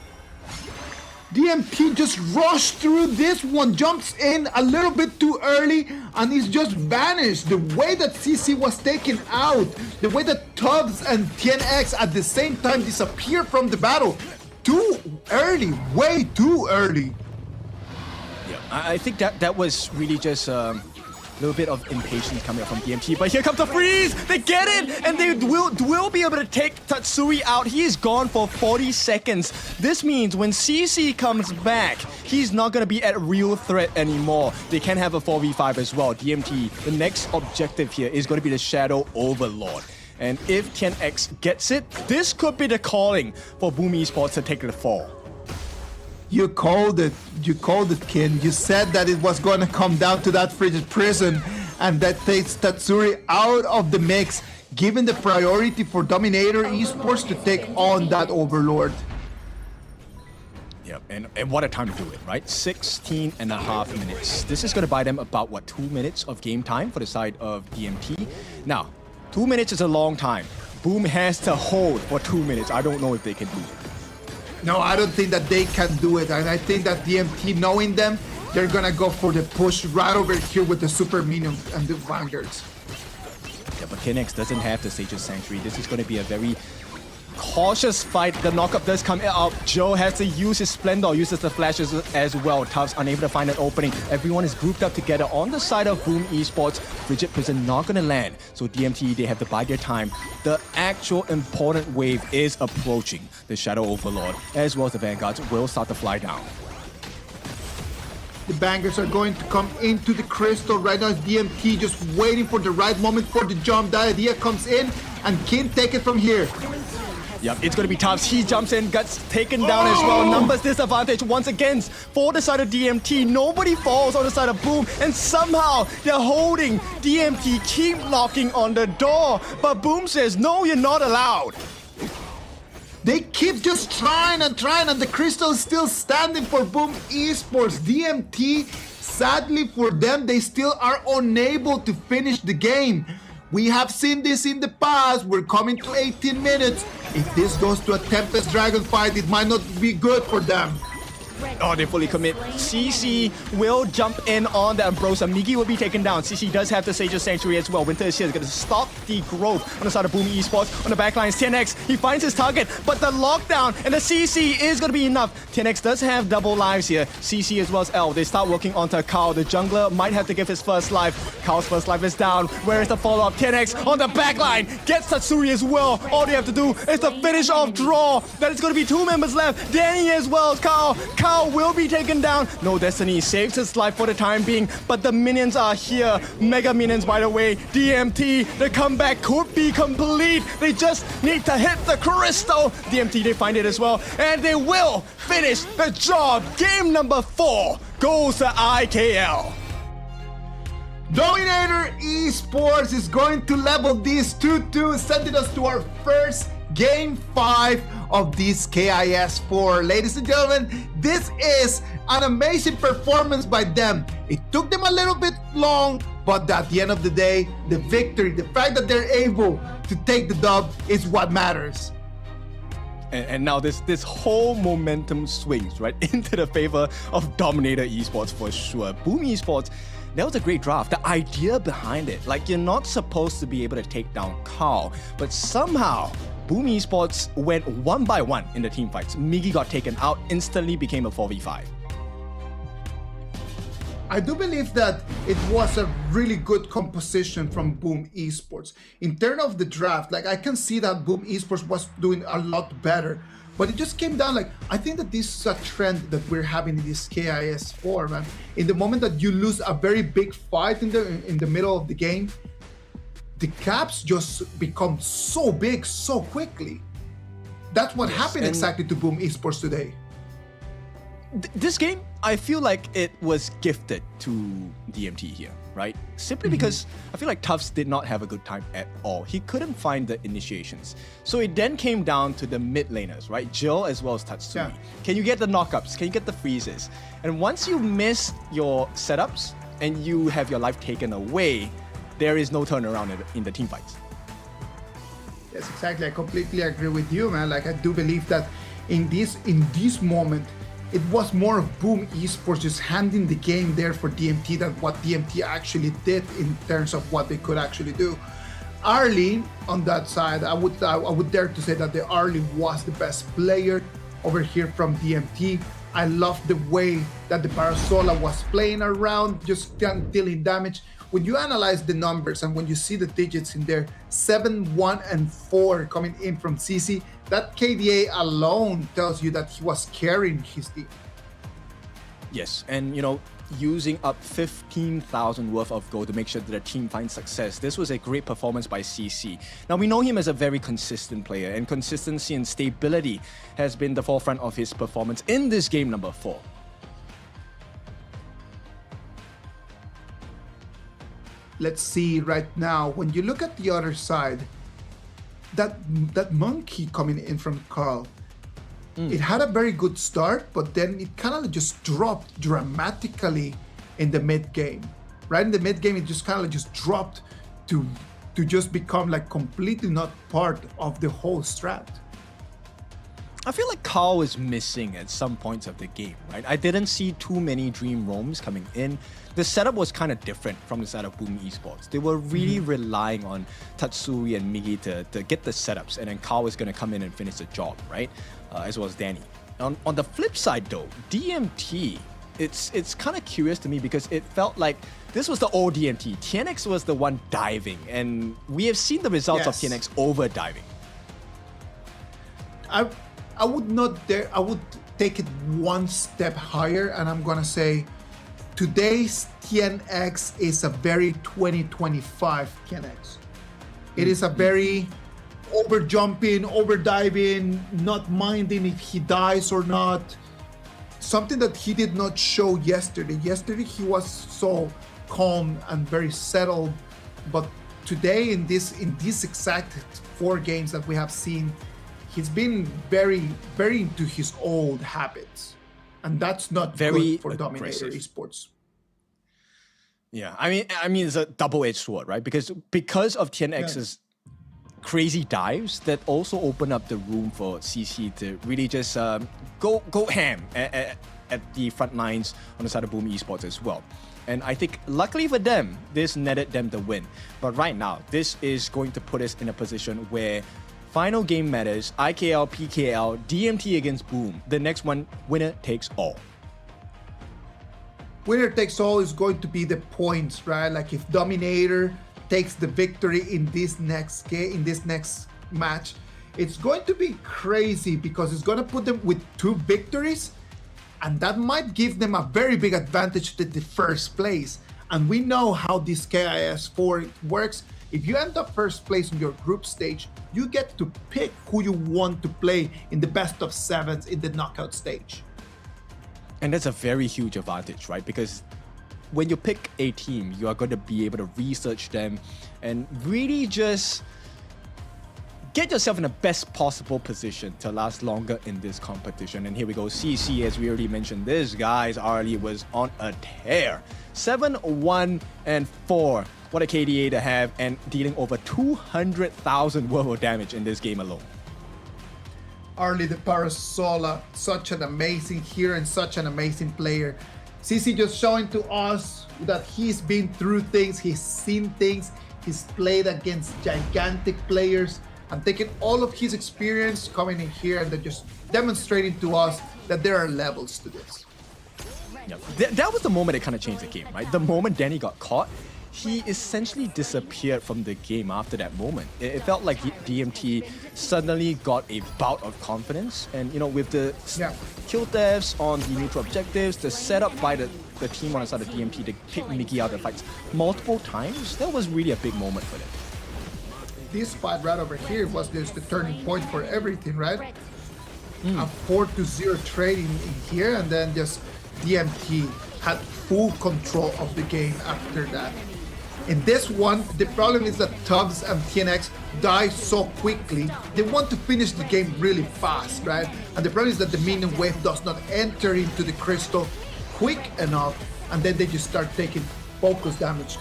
DMT just rushed through this one, jumps in a little bit too early, and he's just vanished. The way that CC was taken out, the way that Tubbs and TNX at the same time disappear from the battle, too early, way too early. Yeah, I think that was really just a little bit of impatience coming up from DMT, but here comes the freeze! They get it, and they will be able to take Tatsui out. He is gone for 40 seconds. This means when CC comes back, he's not going to be at real threat anymore. They can have a 4v5 as well. DMT, the next objective here is going to be the Shadow Overlord. And if 10X gets it, this could be the calling for Boom Esports to take the fall. You called it, Kin. You said that it was going to come down to that frigid prison, and that takes Tatsuri out of the mix, given the priority for Dominator Esports to take on that Overlord. Yep, and what a time to do it, right? 16.5 minutes. This is going to buy them about, what, 2 minutes of game time for the side of DMT. Now, 2 minutes is a long time. Boom has to hold for 2 minutes. I don't know if they can do it. No, I don't think that they can do it. And I think that DMT, knowing them, they're gonna go for the push right over here with the super minion and the vanguards. Yeah, but KNX doesn't have the Sage's Sanctuary. This is gonna be a very cautious fight. The knockup does come out. Joe has to use his Splendor, uses the flashes as well. Tubbs unable to find an opening. Everyone is grouped up together on the side of Boom Esports. Frigid Prison not gonna land. So DMT, they have to bide their time. The actual important wave is approaching. The Shadow Overlord, as well as the Vanguards, will start to fly down. The bangers are going to come into the crystal. Right now it's DMT just waiting for the right moment for the jump. That idea comes in and can take it from here. Yep, it's going to be tough. He jumps in, gets taken down as well. Numbers disadvantage once again for the side of DMT. Nobody falls on the side of Boom, and somehow they're holding DMT, keep knocking on the door. But Boom says, no, you're not allowed. They keep just trying, and the crystal is still standing for Boom Esports. DMT, sadly for them, they still are unable to finish the game. We have seen this in the past. We're coming to 18 minutes. If this goes to a Tempest Dragon fight, it might not be good for them. Oh, they fully commit. CC will jump in on the Ambrosia. Migi will be taken down. CC does have the Sage's Sanctuary as well. Winter is here. Is going to stop the growth on the side of Boom Esports. On the backlines, 10X, he finds his target, but the lockdown and the CC is going to be enough. 10X does have double lives here. CC as well as L. They start working onto Kao. The jungler might have to give his first life. Kao's first life is down. Where is the follow-up? 10X on the backline. Gets Tatsuri as well. All they have to do is the finish off draw. That is going to be 2 members left. Danny as well as Kao. Kao will be taken down. No Destiny saves his life for the time being, but the minions are here. Mega minions, by the way. DMT, the comeback could be complete. They just need to hit the crystal. DMT, they find it as well, and they will finish the job. Game number 4 goes to IKL. Dominator Esports is going to level these 2-2, sending us to our first Game 5 of this KIS4. Ladies and gentlemen, this is an amazing performance by them. It took them a little bit long, but at the end of the day, the victory, the fact that they're able to take the dub is what matters. And now this whole momentum swings right into the favor of Dominator Esports for sure. Boom Esports, that was a great draft. The idea behind it, like you're not supposed to be able to take down Carl, but somehow Boom Esports went 1 by 1 in the team fights. Migi got taken out, instantly became a 4v5. I do believe that it was a really good composition from Boom Esports. In terms of the draft, like I can see that Boom Esports was doing a lot better, but it just came down like, I think that this is a trend that we're having in this KIS4, man. In the moment that you lose a very big fight in the middle of the game, the gaps just become so big so quickly. That's what happened exactly to Boom Esports today. This game, I feel like it was gifted to DMT here, right? Simply because I feel like Tufts did not have a good time at all. He couldn't find the initiations. So it then came down to the mid laners, right? Jill as well as Tatsumi. Yeah. Can you get the knockups? Can you get the freezes? And once you miss your setups and you have your life taken away, there is no turnaround in the team fights. Yes, exactly. I completely agree with you, man. Like I do believe that in this moment, it was more of Boom Esports just handing the game there for DMT than what DMT actually did in terms of what they could actually do. Arlie, on that side, I would dare to say that the Arlie was the best player over here from DMT. I love the way that the Parasola was playing around, just dealing damage. When you analyze the numbers and when you see the digits in there, 7, 1, and 4 coming in from CC, that KDA alone tells you that he was carrying his team. Yes, and you know, using up 15,000 worth of gold to make sure that the team finds success. This was a great performance by CC. Now, we know him as a very consistent player, and consistency and stability has been the forefront of his performance in this game number 4. Let's see right now, when you look at the other side, that monkey coming in from Carl, it had a very good start, but then it kind of just dropped dramatically in the mid game. Right in the mid game, it just kind of just dropped to just become like completely not part of the whole strat. I feel like Carl was missing at some points of the game, right? I didn't see too many Dream Roams coming in. The setup was kind of different from the side of Boom Esports. They were really relying on Tatsui and Migi to get the setups, and then Carl was going to come in and finish the job, right? As well as Danny. On the flip side though, DMT, it's kind of curious to me because it felt like this was the old DMT. TNX was the one diving, and we have seen the results of TNX over diving. I would not dare, I would take it one step higher, and I'm gonna say today's TNX is a very 2025 TNX. It is a very over jumping, over diving, not minding if he dies or not. Something that he did not show yesterday. Yesterday he was so calm and very settled, but today in this exact 4 games that we have seen, he's been very into his old habits, and that's not Very good for Dominator aggressive. Esports. Yeah, I mean, it's a double-edged sword, right? Because of TNX's crazy dives, that also open up the room for CC to really just go ham at the front lines on the side of Boom Esports as well. And I think, luckily for them, this netted them the win. But right now, this is going to put us in a position where final game matters, IKL, PKL, DMT against Boom. The next one, winner takes all. Winner takes all is going to be the points, right? Like if Dominator takes the victory in this next game, in this next match, it's going to be crazy because it's going to put them with 2 victories, and that might give them a very big advantage to the first place. And we know how this KIS4 works. If you end up first place in your group stage, you get to pick who you want to play in the best of 7s in the knockout stage. And that's a very huge advantage, right? Because when you pick a team, you are going to be able to research them and really just get yourself in the best possible position to last longer in this competition. And here we go, CC, as we already mentioned, this guy's early was on a tear. 7-1-4. What a KDA to have, and dealing over 200,000 worth of damage in this game alone. Arlie the Parasola, such an amazing hero and such an amazing player. CC just showing to us that he's been through things, he's seen things, he's played against gigantic players, and taking all of his experience coming in here and then just demonstrating to us that there are levels to this. Yeah, that was the moment it kind of changed the game, right? The moment Danny got caught, he essentially disappeared from the game after that moment. It felt like DMT suddenly got a bout of confidence, and with the kill deaths on the neutral objectives, the setup by the team on the side of DMT to kick Mickey out of the fights multiple times, that was really a big moment for them. This fight right over here was just the turning point for everything, right? A 4-0 trading in here, and then just DMT had full control of the game after that. In this one, the problem is that Tubbs and TNX die so quickly. They want to finish the game really fast, right? And the problem is that the minion wave does not enter into the crystal quick enough, and then they just start taking focus damage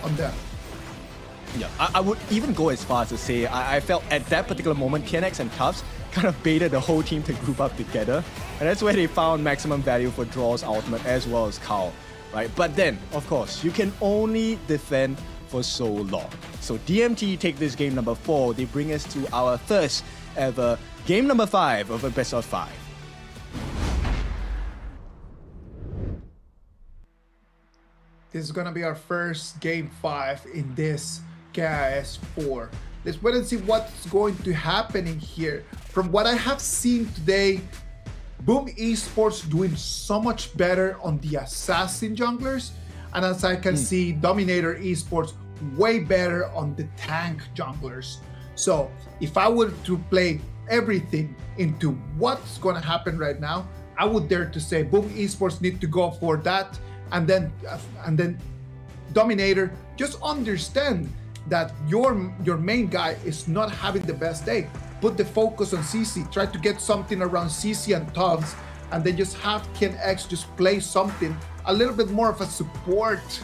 on them. Yeah, I would even go as far as to say I felt at that particular moment TNX and Tubbs kind of baited the whole team to group up together, and that's where they found maximum value for Draw's ultimate as well as Carl, right? But then, of course, you can only defend for so long. So DMT take this game number 4. They bring us to our first ever game number 5 of a best of 5. This is gonna be our first game 5 in this KIS4. Let's wait and see what's going to happen in here. From what I have seen today, Boom Esports doing so much better on the assassin junglers, and as I can see, Dominator Esports way better on the tank junglers. So if I were to play everything into what's gonna happen right now, I would dare to say Boom Esports need to go for that, and then Dominator, just understand that your main guy is not having the best day. Put the focus on CC, try to get something around CC and Tubbs, and then just have KenX just play something a little bit more of a support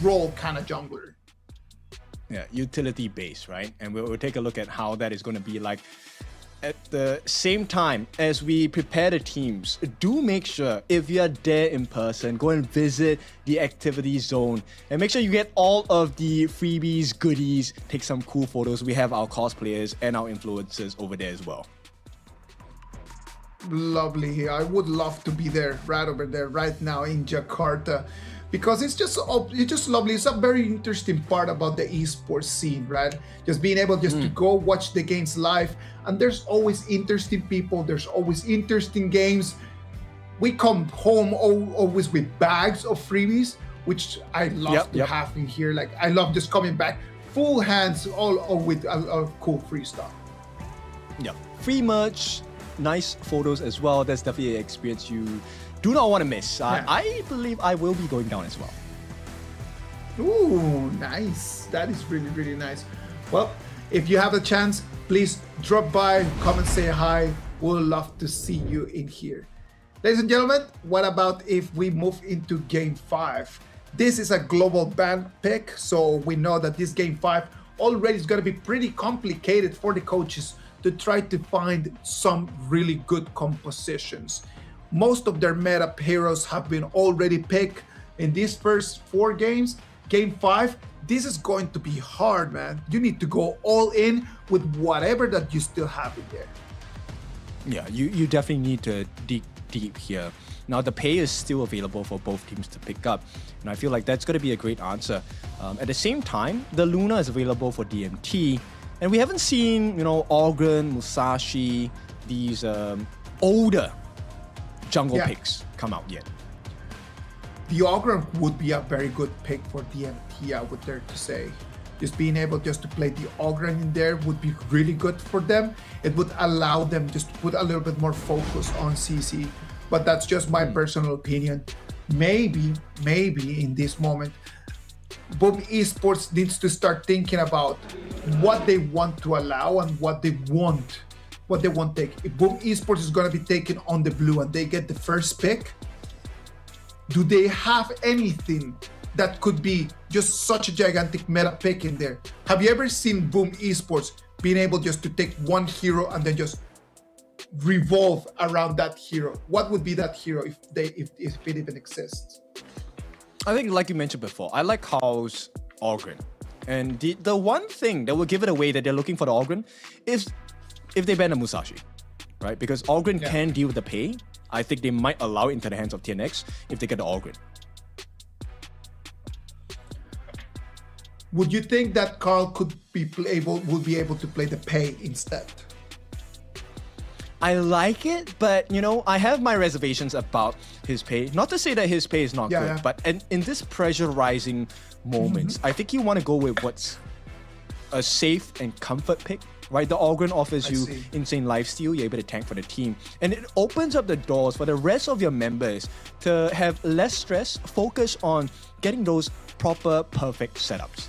role kind of jungler. Yeah, utility based, right? And we'll take a look at how that is going to be like. At the same time, as we prepare the teams, do make sure if you're there in person, go and visit the activity zone and make sure you get all of the freebies, goodies, take some cool photos. We have our cosplayers and our influencers over there as well. Lovely. I would love to be there, right over there, right now in Jakarta, because it's just lovely. It's a very interesting part about the esports scene, right? Just being able to go watch the games live, and there's always interesting people, there's always interesting games. we come home always with bags of freebies, which I love to have in here. Like I love just coming back full hands, all with a cool free stuff. Yeah, free merch, nice photos as well. That's definitely an experience you do not want to miss. I believe I will be going down as well. Ooh, nice. That is really, really nice. Well, if you have a chance, please drop by, come and say hi. We'll love to see you in here. Ladies and gentlemen, what about if we move into Game 5? This is a global ban pick, so we know that this Game 5 already is going to be pretty complicated for the coaches to try to find some really good compositions. Most of their meta heroes have been already picked in these first 4 games. Game 5, this is going to be hard, man. You need to go all in with whatever that you still have in there. Yeah, you definitely need to dig deep here. Now, the pay is still available for both teams to pick up, and I feel like that's going to be a great answer. At the same time, the Luna is available for DMT, and we haven't seen, Ogren, Musashi, these older jungle picks come out yet. The Ogre would be a very good pick for DMT, I would dare to say. Just being able just to play the Ogre in there would be really good for them. It would allow them just to put a little bit more focus on CC. But that's just my personal opinion. Maybe in this moment, Boom Esports needs to start thinking about what they want to allow and what they won't take. If Boom Esports is going to be taken on the blue and they get the first pick, do they have anything that could be just such a gigantic meta pick in there? Have you ever seen Boom Esports being able just to take one hero and then just revolve around that hero? What would be that hero if it even exists? I think, like you mentioned before, I like Carl's Ogren. And the one thing that will give it away that they're looking for the Ogren is if they ban a Musashi, right? Because Ogren can deal with the pay. I think they might allow it into the hands of TNX if they get the Ogren. Would you think that Carl would be able to play the pay instead? I like it, but I have my reservations about his pay. Not to say that his pay is not good, but in this pressurizing moments, I think you want to go with what's a safe and comfort pick, right? The Ogren offers you insane lifesteal, you're able to tank for the team, and it opens up the doors for the rest of your members to have less stress, focus on getting those proper, perfect setups.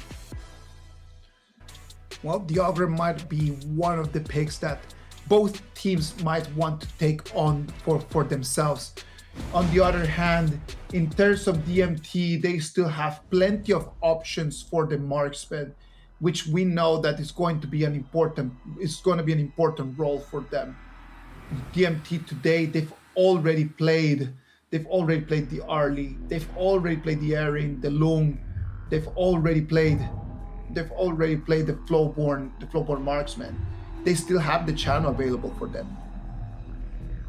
Well, the Ogre might be one of the picks that both teams might want to take on for themselves. On the other hand, in terms of DMT, they still have plenty of options for the marksman, which we know that is going to be an important role for them. DMT today, they've already played the Arlie, they've already played the Erin, the Lung, they've already played the Flowborn marksman. They still have the channel available for them.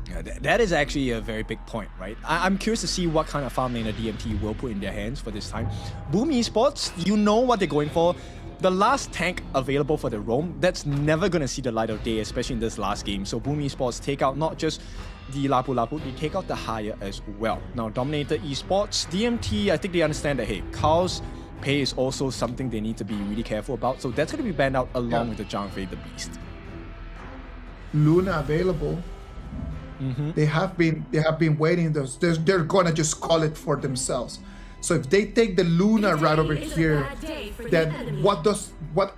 Yeah, that is actually a very big point, right? I'm curious to see what kind of farm lane the DMT will put in their hands for this time. Boom Esports, you know what they're going for. The last tank available for the roam, that's never going to see the light of day, especially in this last game. So Boom Esports take out not just the Lapu Lapu, they take out the Haya as well. Now, Dominator Esports, DMT, I think they understand that, hey, Carl's pay is also something they need to be really careful about. So that's going to be banned out along with the Zhang Fei the Beast. Luna available. They have been waiting. They're gonna just call it for themselves. So if they take the Luna right over here, then what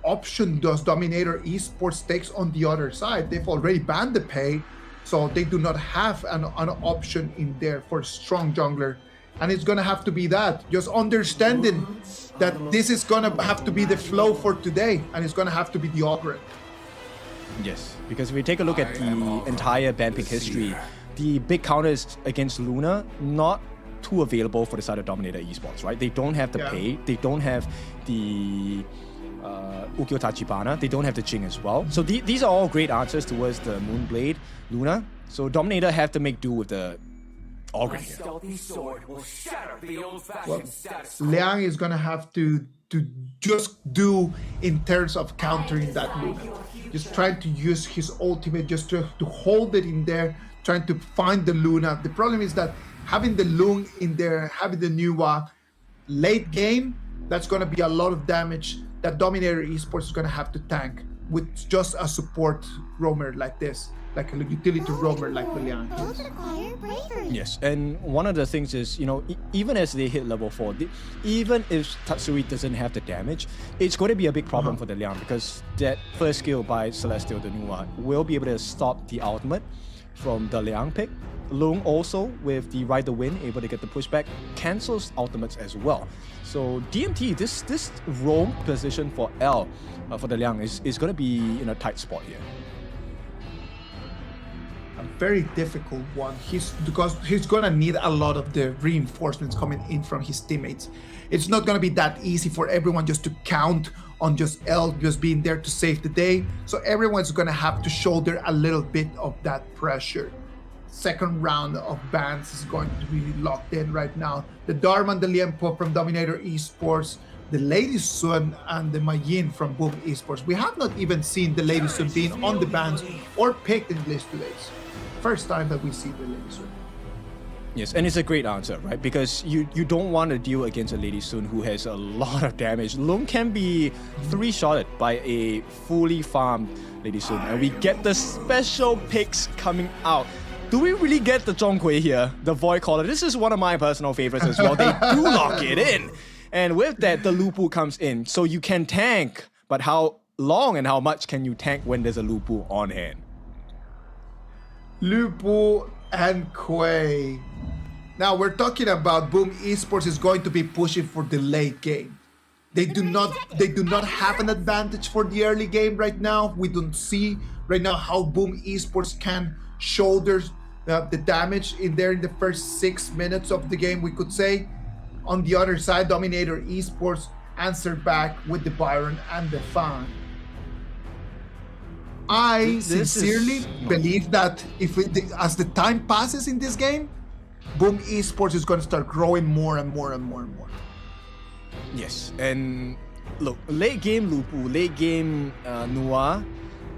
option does Dominator Esports takes on the other side? They've already banned the pay, so they do not have an option in there for strong jungler, and it's gonna have to be that. Just understanding that this is gonna have to be the flow for today, and it's gonna have to be the Ogre. Yes, because if we take a look at the entire ban pick history, the big counters against Luna, not too available for the side of Dominator Esports, right? They don't have the pay, they don't have the Ukyo Tachibana, they don't have the Jing as well. So these are all great answers towards the Moonblade, Luna. So Dominator have to make do with the Ogre here. Well, Liang is gonna have to just do in terms of countering that Luna. Just trying to use his ultimate just to hold it in there, trying to find the Luna. The problem is that having the Lung in there, having the Nuwa late game, that's going to be a lot of damage that Dominator Esports is going to have to tank with just a support roamer like this, like a utility roamer like the Liang. Yes, and one of the things is, you know, even as they hit level 4, even if Tatsui doesn't have the damage, it's going to be a big problem for the Liang, because that first skill by Celestial the Nuwa will be able to stop the ultimate from the Liang pick. Lung also, with the Ride the Wind, able to get the pushback, cancels ultimates as well. So DMT, this roam position for L for the Liang is going to be in a tight spot here. A very difficult one. Because he's gonna need a lot of the reinforcements coming in from his teammates. It's not gonna be that easy for everyone just to count on just L just being there to save the day. So everyone's gonna have to shoulder a little bit of that pressure. Second round of bans is going to be locked in right now. The Dharma and the Liempo from Dominator Esports, the Lady Sun and the Mayin from Boom Esports. We have not even seen the Lady Sun being on the bans or picked in list today. First time that we see the Lady Sun. Yes, and it's a great answer, right? Because you don't want to deal against a Lady Sun who has a lot of damage. Lung can be 3-shotted by a fully farmed Lady Sun, and we get the special picks coming out. Do we really get the Zhonghui here, the Void Caller? This is one of my personal favorites as well. They do lock it in. And with that, the Lupu comes in. So you can tank, but how long and how much can you tank when there's a Lupu on hand? Lupu and Quay. Now we're talking about Boom Esports is going to be pushing for the late game. They do not have an advantage for the early game right now. We don't see right now how Boom Esports can shoulder the damage in there in the first 6 minutes of the game, we could say. On the other side, Dominator Esports answered back with the Byron and the Fan. I sincerely believe that as the time passes in this game, Boom Esports is going to start growing more and more and more and more. Yes, and look, late game Lupu, late game Nuwa,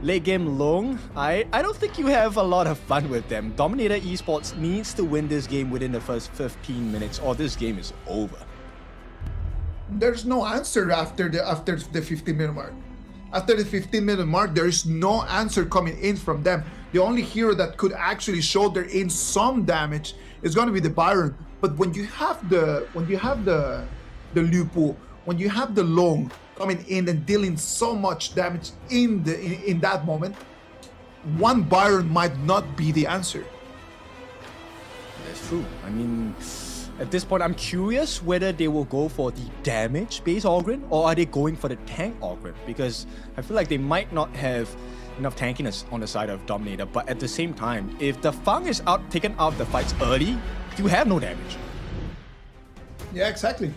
late game Long, I don't think you have a lot of fun with them. Dominator Esports needs to win this game within the first 15 minutes or this game is over. There's no answer after the 15-minute mark. After the 15-minute mark, there is no answer coming in from them. The only hero that could actually shoulder in some damage is going to be the Byron. But when you have the Lupu, when you have the Long coming in and dealing so much damage in that moment, one Byron might not be the answer. That's true. I mean, at this point, I'm curious whether they will go for the damage-based Ogren or are they going for the tank Ogren? Because I feel like they might not have enough tankiness on the side of Dominator, but at the same time, if the Fang is taken out of the fights early, you have no damage. Yeah, exactly.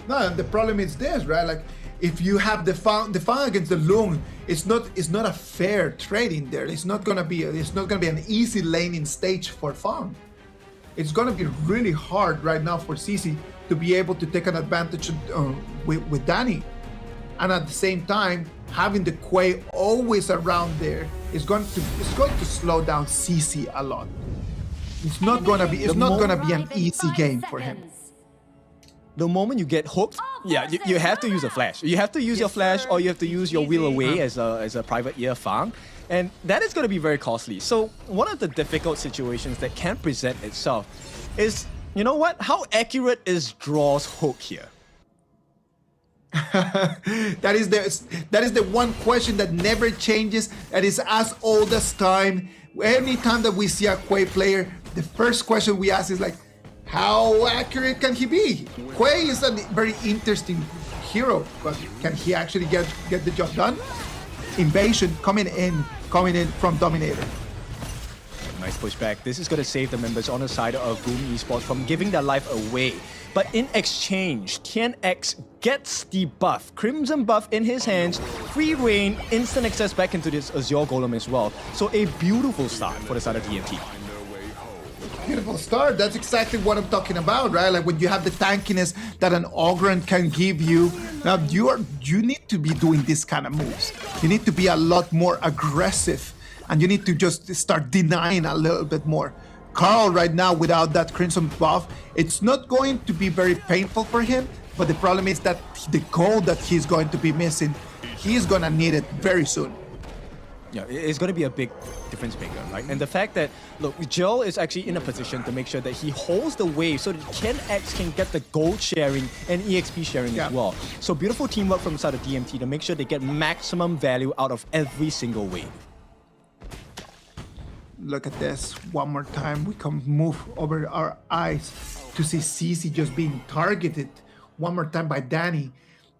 No, and the problem is this, right? Like, if you have the Fang against the Lung, it's not a fair trade in there. It's not gonna be an easy laning stage for Fang. It's gonna be really hard right now for CC to be able to take an advantage with Danny, and at the same time, having the Quay always around there is going to slow down CC a lot. It's not gonna be an easy game for him. The moment you get hooked, yeah, you have to use a flash. You have to use your flash or you have to use your wheel away as a private ear Fang. And that is going to be very costly. So one of the difficult situations that can present itself is, you know what? How accurate is Draw's hook here? That is the one question that never changes. That is as old as time. Anytime that we see a Quay player, the first question we ask is like, how accurate can he be? Quay is a very interesting hero, but can he actually get the job done? Invasion coming in from Dominator. Nice pushback. This is going to save the members on the side of Boom Esports from giving their life away. But in exchange, TNX gets the buff. Crimson buff in his hands, free reign, instant access back into this Azure Golem as well. So a beautiful start for the side of DMT. Beautiful start. That's exactly what I'm talking about, right? Like when you have the tankiness that an Ogren can give you. Now you need to be doing this kind of moves. You need to be a lot more aggressive and you need to just start denying a little bit more. Carl right now, without that Crimson buff, it's not going to be very painful for him, but the problem is that the gold that he's going to be missing, he's gonna need it very soon. Yeah, it's going to be a big difference maker, right? And the fact that, look, Joe is actually in a position to make sure that he holds the wave so that Ken X can get the gold sharing and EXP sharing as well. So beautiful teamwork from the side of DMT to make sure they get maximum value out of every single wave. Look at this. One more time, we can move over our eyes to see CC just being targeted one more time by Danny.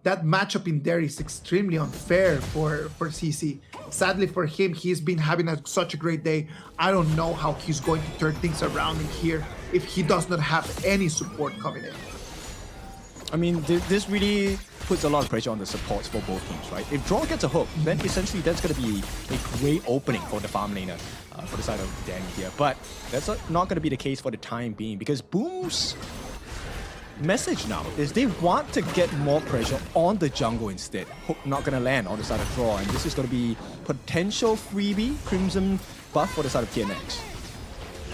That matchup in there is extremely unfair for CC. Sadly for him, he's been having such a great day. I don't know how he's going to turn things around in here if he does not have any support coming in. I mean, this really puts a lot of pressure on the supports for both teams, right? If Draw gets a hook, then essentially that's going to be a great opening for the farm laner for the side of Danny here. But that's not going to be the case for the time being, because Boom's message now is they want to get more pressure on the jungle instead. Hook not going to land on the side of Draw, and this is going to be potential freebie Crimson buff for the side of TNX.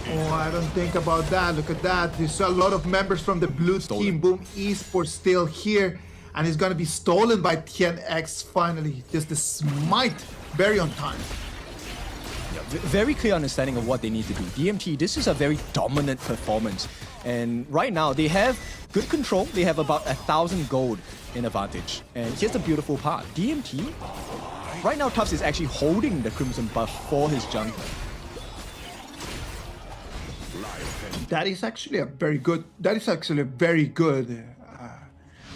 Oh, I don't think about that. Look at that. There's a lot of members from the blue team. Boom Esports still here, and it's going to be stolen by TNX finally. Just the smite, very on time. Yeah, very clear understanding of what they need to do. DMT, this is a very dominant performance. And right now, they have good control. They have about 1,000 gold in advantage. And here's the beautiful part. DMT, right now, Tufts is actually holding the Crimson buff for his jungle. That is actually a very good,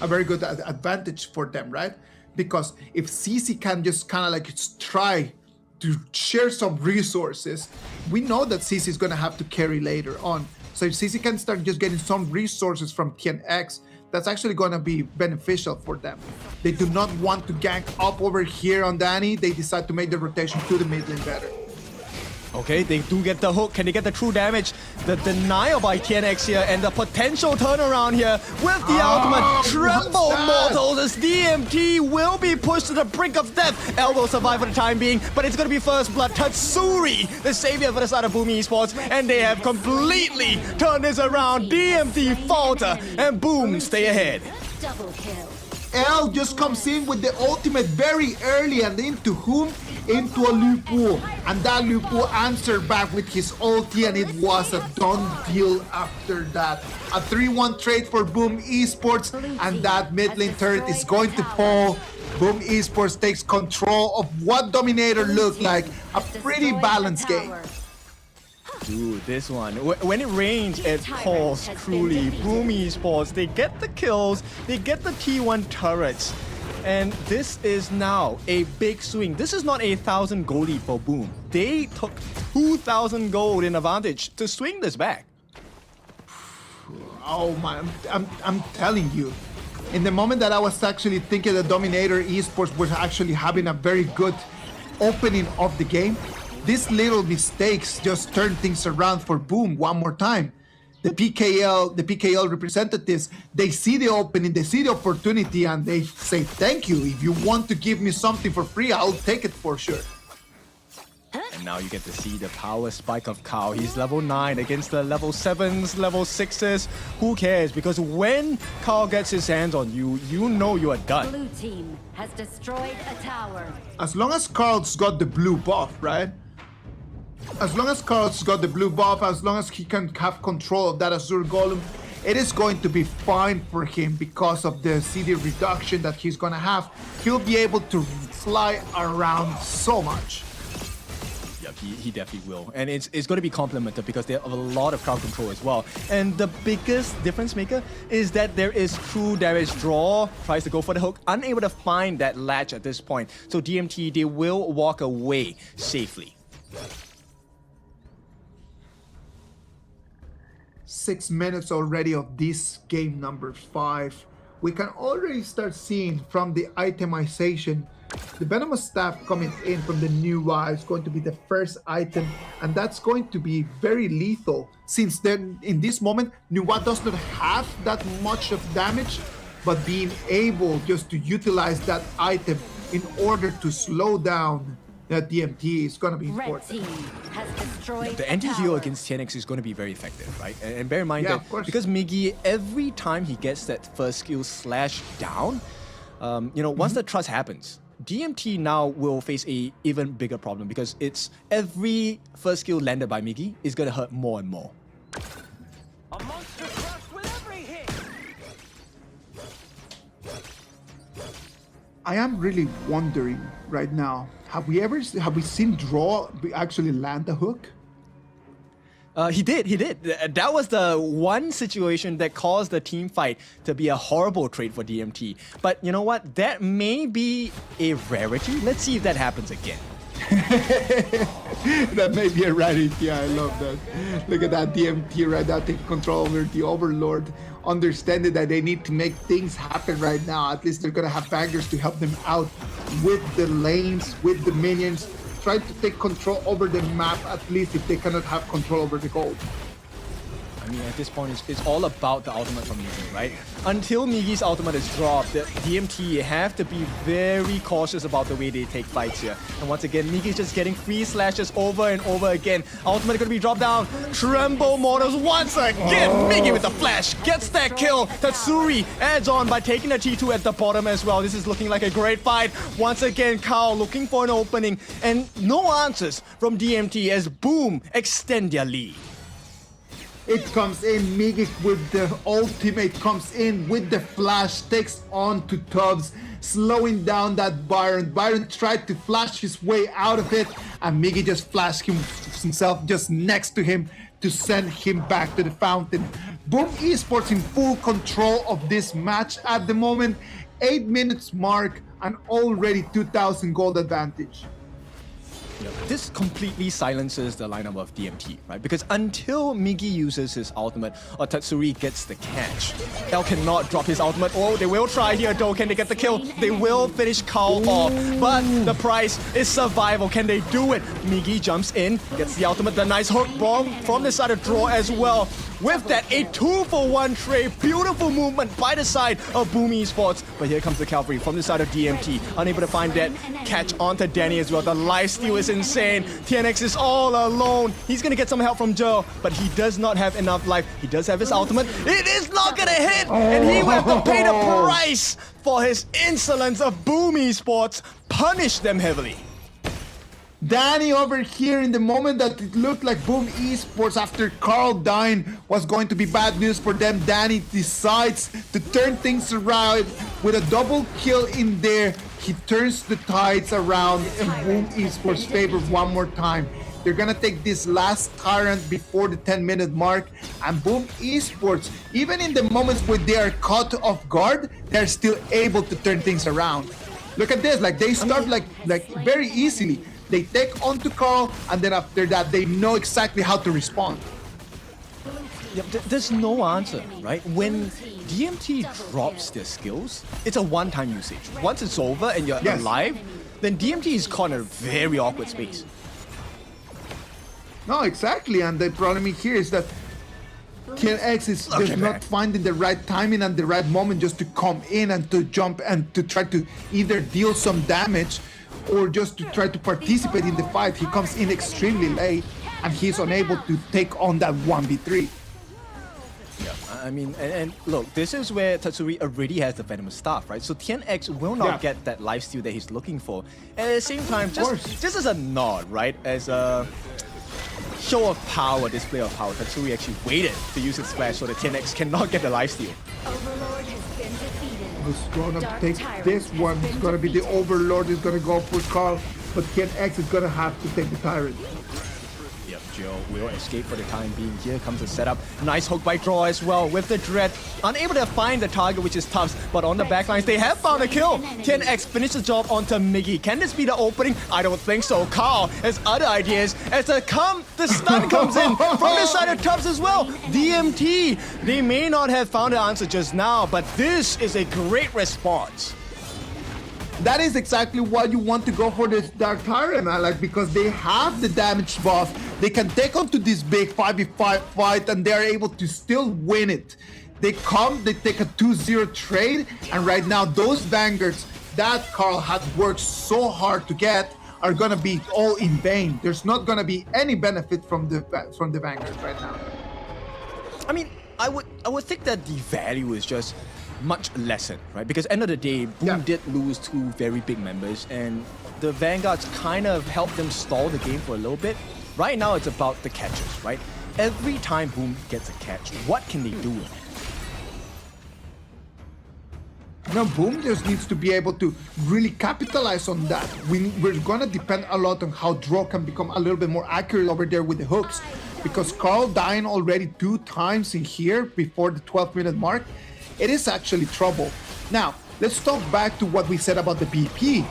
advantage for them, right? Because if CC can just kind of like try to share some resources, we know that CC is going to have to carry later on. So if CC can start just getting some resources from TNX, that's actually going to be beneficial for them. They do not want to gank up over here on Danny. They decide to make the rotation to the mid lane better. Okay, they do get the hook. Can they get the true damage? The denial by TNX here and the potential turnaround here with the ultimate Tremble Mortals as DMT will be pushed to the brink of death. Elbow survive for the time being, but it's going to be first blood. Tatsuri, the savior for the side of Boom Esports, and they have completely turned this around. DMT falter and Boom stay ahead. Double kill. L just comes in with the ultimate very early, and into whom? Into a Lupu. And that Lupu answered back with his ulti, and it was a done deal after that. A 3-1 trade for Boom Esports, and that mid lane turret is going to fall. Boom Esports takes control of what Dominator looked like. A pretty balanced game. Dude, this one, when it rains, it falls truly. Boom Esports, they get the kills, they get the T1 turrets. And this is now a big swing. This is not 1,000 gold lead for Boom. They took 2,000 gold in advantage to swing this back. Oh my, I'm telling you. In the moment that I was actually thinking that Dominator Esports was actually having a very good opening of the game, these little mistakes just turn things around for Boom one more time. The PKL representatives, they see the opening, they see the opportunity, and they say, thank you. If you want to give me something for free, I'll take it for sure. And now you get to see the power spike of Kao. He's level 9 against the level 7s, level 6s. Who cares? Because when Kao gets his hands on you, you know you are done. Blue team has destroyed a tower. As long as Carl's got the blue buff, right? As long as Carl's got the blue buff, as long as he can have control of that Azure Golem, it is going to be fine for him because of the CD reduction that he's gonna have. He'll be able to fly around so much. Yep, he definitely will. And it's going to be complemented because they have a lot of crowd control as well. And the biggest difference maker is that there is true damage. Draw tries to go for the hook, unable to find that latch at this point. So DMT, they will walk away safely. 6 minutes already of this game number 5. We can already start seeing from the itemization, the Venomous Staff coming in from the new is going to be the first item, and that's going to be very lethal since then in this moment Nuwa does not have that much of damage, but being able just to utilize that item in order to slow down that DMT is going to be Red important. team has destroyed The a anti-heal tower. against TNX is going to be very effective, right? And bear in mind Yeah, that of course. because Miggy, every time he gets that first skill slash down, once the trust happens, DMT now will face a even bigger problem because it's every first skill landed by Miggy is going to hurt more and more. A monster crushed with every hit. I am really wondering right now, have we seen Draw actually land a hook? He did. That was the one situation that caused the team fight to be a horrible trade for DMT. But you know what? That may be a rarity. Let's see if that happens again. That may be a rarity. I love that. Look at that DMT right now taking control over the Overlord. Understanding that they need to make things happen right now. At least they're gonna have bangers to help them out with the lanes, with the minions. Try to take control over the map, at least if they cannot have control over the gold. I mean, at this point, it's all about the ultimate from Miggy, right? Until Miggy's ultimate is dropped, the DMT have to be very cautious about the way they take fights here. And once again, Miggy's just getting free slashes over and over again. Ultimate gonna be dropped down. Tremble Mortals once again. Miggy with the flash gets that kill. Tatsuri adds on by taking a T2 at the bottom as well. This is looking like a great fight. Once again, Kao looking for an opening. And no answers from DMT as Boom extend their lead. It comes in, Miggy with the ultimate comes in with the flash, takes on to Tubbs, slowing down that Byron. Byron tried to flash his way out of it, and Miggy just flashed himself just next to him to send him back to the fountain. Boom Esports in full control of this match at the moment. 8 minutes mark and already 2,000 gold advantage. This completely silences the lineup of DMT, right? Because until Miggy uses his ultimate or Tatsuri gets the catch, L cannot drop his ultimate. Oh, they will try here though. Can they get the kill? They will finish Kao off, but the price is survival. Can they do it? Miggy jumps in, gets the ultimate, the nice hook bomb from the side of Draw as well. With that, a 2-for-1 trade. Beautiful movement by the side of Boom Esports. But here comes the Cavalry from the side of DMT. Unable to find that catch onto Danny as well. The lifesteal is insane. TNX is all alone. He's going to get some help from Joe, but he does not have enough life. He does have his ultimate. It is not going to hit. And he will have to pay the price for his insolence of Boom Esports. Punish them heavily. Danny over here, in the moment that it looked like Boom Esports after Carl dying was going to be bad news for them, Danny decides to turn things around with a double kill in there. He turns the tides around in Boom Esports' favor one more time. They're gonna take this last Tyrant before the 10-minute mark, and Boom Esports, even in the moments where they are caught off guard, they're still able to turn things around. Look at this, like they start like very easily. They take on to Carl, and then after that, they know exactly how to respond. Yeah, there's no answer, right? When DMT drops their skills, it's a one-time usage. Once it's over and you're alive, then DMT is caught in a very awkward space. No, exactly, and the problem here is that TNX is just not finding the right timing and the right moment just to come in and to jump and to try to either deal some damage or just to try to participate in the fight. He comes in extremely late and he's unable to take on that 1v3. Yeah, I mean, and look, this is where Tatsuri already has the Venomous Staff, right? So TNX will not get that lifesteal that he's looking for. And at the same time, just as a nod, right? As a show of power, display of power, Tatsuri actually waited to use his splash so that TNX cannot get the lifesteal. Who's gonna take this one? It's gonna be the Overlord. Is gonna go for Carl, but TNX is gonna have to take the Tyrant. Yep, Joe will escape for the time being. Here comes the setup. Nice hook by Draw as well with the Dread. Unable to find the target, which is Tubbs, but on the backlines, they have found a kill. 10X finishes the job onto Miggy. Can this be the opening? I don't think so. Carl has other ideas as the stun comes in from the side of Tubbs as well. DMT, they may not have found the answer just now, but this is a great response. That is exactly why you want to go for this Dark Tyrant, like, because they have the damage buff. They can take on to this big 5v5 fight and they're able to still win it. They come, they take a 2-0 trade, and right now those Vanguards that Carl had worked so hard to get are gonna be all in vain. There's not gonna be any benefit from the Vanguard right now. I mean, I would think that the value is just much lessened, right? Because end of the day, Boom did lose 2 very big members, and the Vanguards kind of helped them stall the game for a little bit. Right now, it's about the catches, right? Every time Boom gets a catch, what can they do with it? Now, Boom just needs to be able to really capitalize on that. We're gonna depend a lot on how Draw can become a little bit more accurate over there with the hooks, because Carl dying already 2 times in here before the 12-minute mark, it is actually trouble. Now, let's talk back to what we said about the BP.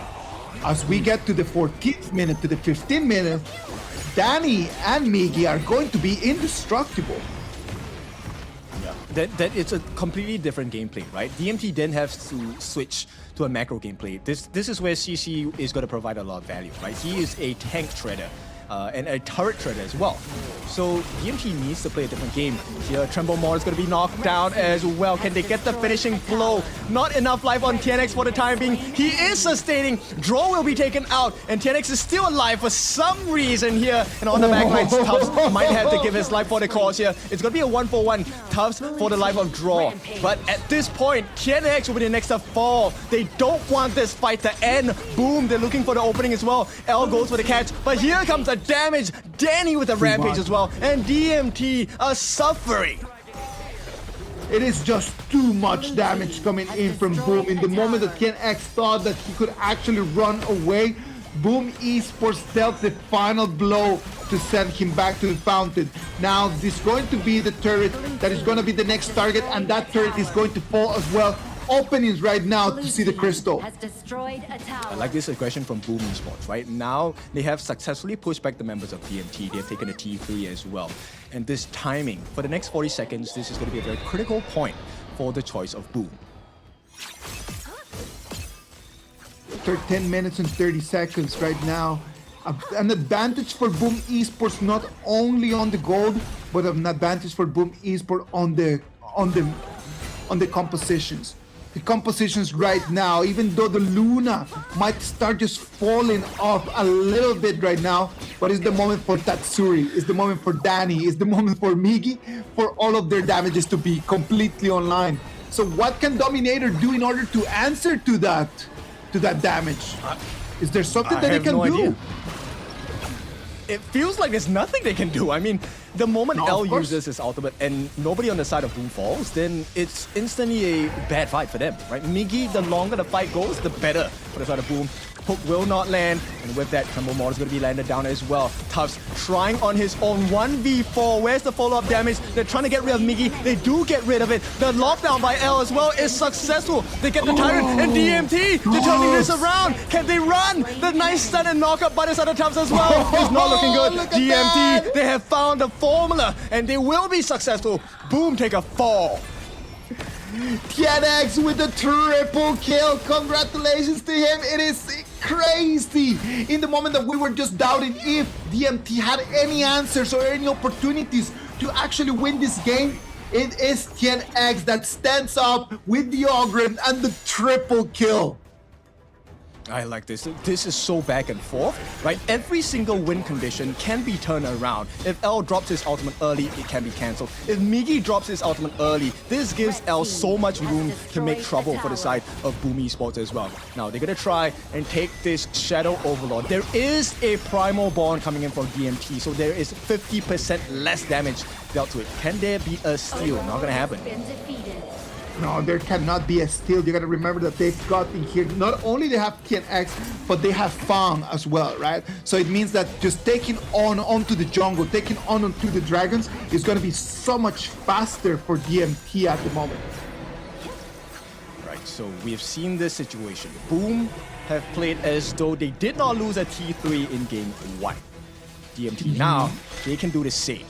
As we get to the 14th minute, to the 15th minute, Danny and Miggy are going to be indestructible. That it's a completely different gameplay, right? DMT then has to switch to a macro gameplay. This is where CC is going to provide a lot of value, right? He is a tank trader and a turret trader as well. So DMT needs to play a different game. Here, Tremble Maul is going to be knocked down as well. Can they get the finishing blow? Not enough life on TNX for the time being. He is sustaining. Draw will be taken out, and TNX is still alive for some reason here. And on the backlines, Tufts might have to give his life for the cause here. It's going to be a 1-for-1. Tufts for the life of Draw. But at this point, TNX will be the next to fall. They don't want this fight to end. Boom, they're looking for the opening as well. L goes for the catch, but here comes the damage. Danny with the rampage as well, and DMT are suffering. It is just too much damage coming in from Boom. In the moment that KNX thought that he could actually run away, Boom Esports dealt the final blow to send him back to the fountain. Now, this is going to be the turret that is going to be the next target, and that turret is going to fall as well. Openings right now to see the crystal. Has destroyed a tower. I like this aggression from Boom Esports, right? Now, they have successfully pushed back the members of DMT. They have taken a T3 as well. And this timing, for the next 40 seconds, this is going to be a very critical point for the choice of Boom. 10 minutes and 30 seconds right now. An advantage for Boom Esports, not only on the gold, but an advantage for Boom Esports on the compositions. The compositions right now, even though the Luna might start just falling off a little bit right now, but it's the moment for Tatsuri, it's the moment for Danny, it's the moment for Miggy, for all of their damages to be completely online. So what can Dominator do in order to answer to that damage? Is there something that they can do? It feels like there's nothing they can do. I mean, the moment L uses his ultimate and nobody on the side of Boom falls, then it's instantly a bad fight for them, right? Miggy, the longer the fight goes, the better for the side of Boom. Hook will not land, and with that, Tremble Maul is going to be landed down as well. Tufts trying on his own 1v4. Where's the follow-up damage? They're trying to get rid of Miggy. They do get rid of it. The lockdown by L as well is successful. They get the Tyrant and DMT to turning this around. Can they run? The nice stun and knockup by the side of Tufts as well. It's not looking good. DMT, they have found the formula, and they will be successful. Boom, take a fall. TNX with the triple kill. Congratulations to him. It is crazy. In the moment that we were just doubting if DMT had any answers or any opportunities to actually win this game, it is TNX that stands up with the Ogren and the triple kill. I like this. This is so back and forth, right? Every single win condition can be turned around. If L drops his ultimate early, it can be cancelled. If Miggy drops his ultimate early, this gives L so much room to make trouble for the side of Boom Esports as well. Now, they're going to try and take this Shadow Overlord. There is a Primal Bond coming in from DMT, so there is 50% less damage dealt to it. Can there be a steal? Not going to happen. No, there cannot be a steal. You gotta remember that they've got in here, not only they have TNX, but they have Fang as well, right? So it means that just taking onto the jungle, taking onto the dragons is gonna be so much faster for DMT at the moment. Right, so we have seen this situation. Boom have played as though they did not lose a T3 in game 1. DMT now, they can do the same.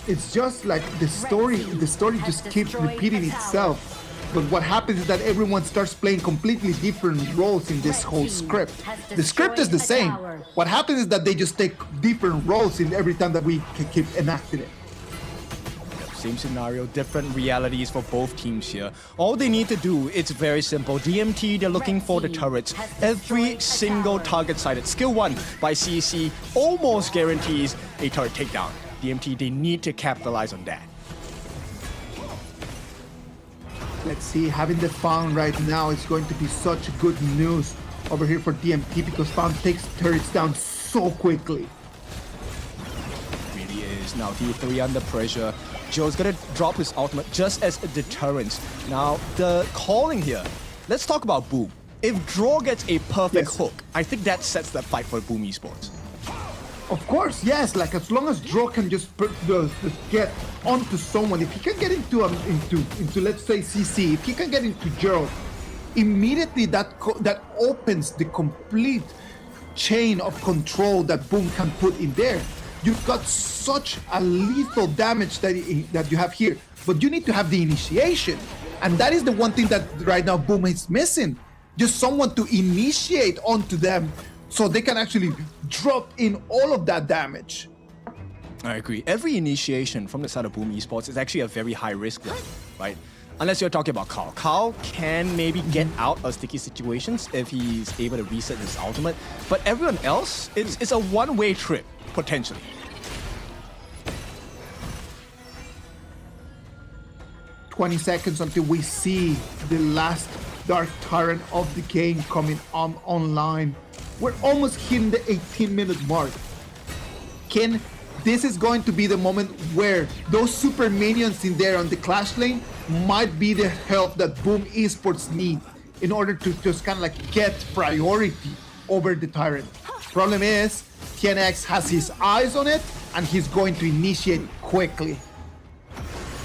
It's just like the story just keeps repeating itself. But what happens is that everyone starts playing completely different roles in this whole script. The script is the same. What happens is that they just take different roles in every time that we keep enacting it. same scenario, different realities for both teams here. All they need to do, it's very simple. DMT, they're looking for the turrets. Every single target sighted. Skill 1 by CC almost guarantees a turret takedown. DMT, they need to capitalize on that. Let's see, having the Fawn right now is going to be such good news over here for DMT because Fawn takes turrets down so quickly. Really is. Now D3 under pressure. Joe's gonna drop his ultimate just as a deterrence. Now the calling here. Let's talk about Boom. If Draw gets a perfect hook, I think that sets the fight for Boom Esports. Of course, yes. Like as long as Draw can just get onto someone, if he can get into let's say CC, if he can get into Gerald, immediately that opens the complete chain of control that Boom can put in there. You've got such a lethal damage that you have here, but you need to have the initiation, and that is the one thing that right now Boom is missing. Just someone to initiate onto them, so they can actually drop in all of that damage. I agree. Every initiation from the side of Boom Esports is actually a very high risk one, right? Unless you're talking about Carl. Carl can maybe get out of sticky situations if he's able to reset his ultimate, but everyone else, it's a one-way trip, potentially. "20 seconds until we see the last Dark Tyrant of the game coming online. We're almost hitting the 18-minute mark. Ken, this is going to be the moment where those super minions in there on the Clash lane might be the help that Boom Esports need in order to just kind of like get priority over the Tyrant. Problem is, TNX has his eyes on it and he's going to initiate quickly.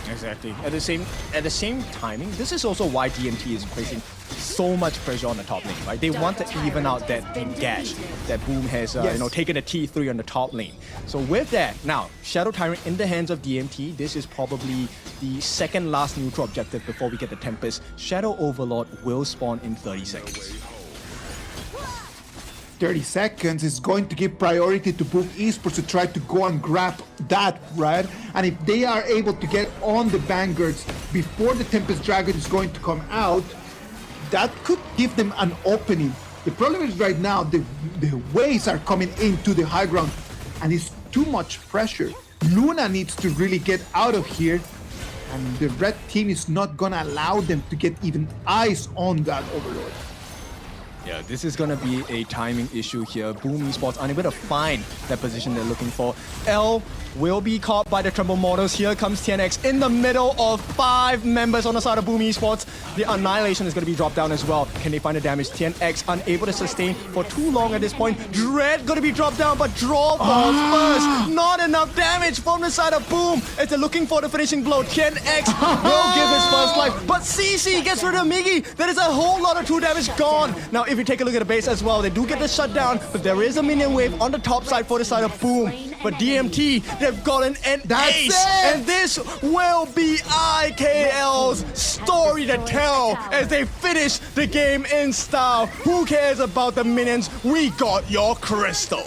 Exactly. At the same timing, this is also why DMT is placing so much pressure on the top lane, right? They want to even out that engage that Boom has, taken a T3 on the top lane. So with that, now Shadow Tyrant in the hands of DMT. This is probably the second last neutral objective before we get the Tempest. Shadow Overlord will spawn in 30 seconds. 30 seconds is going to give priority to Boom Esports to try to go and grab that, right? And if they are able to get on the Vanguards before the Tempest Dragon is going to come out, that could give them an opening. The problem is right now, the waves are coming into the high ground and it's too much pressure. Luna needs to really get out of here and the red team is not gonna allow them to get even eyes on that Overlord. Yeah, this is gonna be a timing issue here. Boom Esports unable to find that position they're looking for. L will be caught by the Tremble Mortals. Here comes TNX in the middle of 5 members on the side of Boom Esports. The Annihilation is gonna be dropped down as well. Can they find the damage? TNX unable to sustain for too long at this point. Dread gonna be dropped down, but Draw falls first. Not enough damage from the side of Boom as they're looking for the finishing blow. TNX will give his first life, but CC gets rid of Miggy. There is a whole lot of true damage gone. Now, if you take a look at the base as well, they do get the shutdown, but there is a minion wave on the top side for the side of Boom. But DMT, they've gotten an ace, and this will be IKL's story to tell as they finish the game in style. Who cares about the minions? We got your crystal.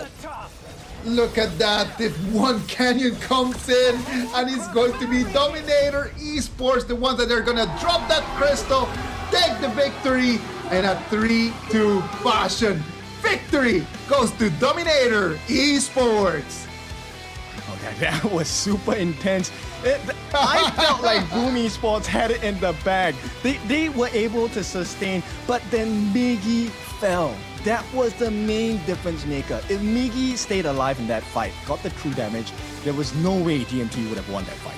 Look at that, if one Canyon comes in and it's going to be Dominator Esports, the ones that are gonna drop that crystal, take the victory in a 3-2 fashion. Victory goes to Dominator Esports. Okay, that was super intense. I felt like Boom Esports had it in the bag. They were able to sustain, but then Miggy fell. That was the main difference maker. If Miggy stayed alive in that fight, got the true damage, there was no way DMT would have won that fight.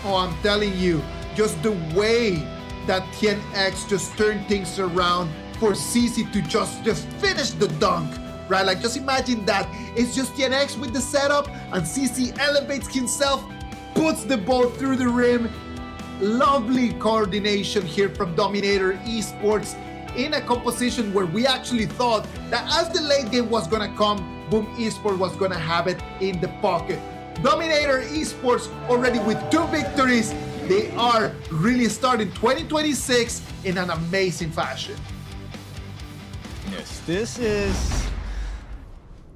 Oh, I'm telling you, just the way that TNX just turned things around for CC to just finish the dunk, right? Like, just imagine that. It's just TNX with the setup, and CC elevates himself, puts the ball through the rim. Lovely coordination here from Dominator Esports in a composition where we actually thought that as the late game was gonna come, Boom Esports was gonna have it in the pocket. Dominator Esports already with 2 victories. They are really starting 2026 in an amazing fashion. Yes, this is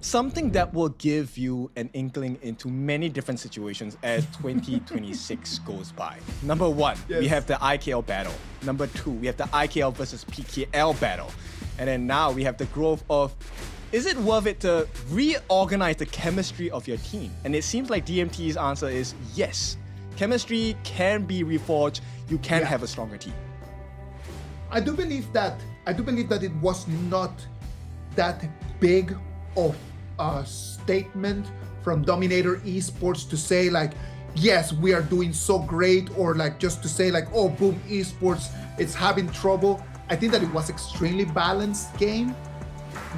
something that will give you an inkling into many different situations as 2026 goes by. Number one, we have the IKL battle. Number two, we have the IKL versus PKL battle. And then now we have the growth of, is it worth it to reorganize the chemistry of your team? And it seems like DMT's answer is yes. Chemistry can be reforged. You can have a stronger team. I do believe that it was not that big of a statement from Dominator Esports to say like, yes, we are doing so great, or like just to say like, oh, Boom Esports, it's having trouble. I think that it was extremely balanced game.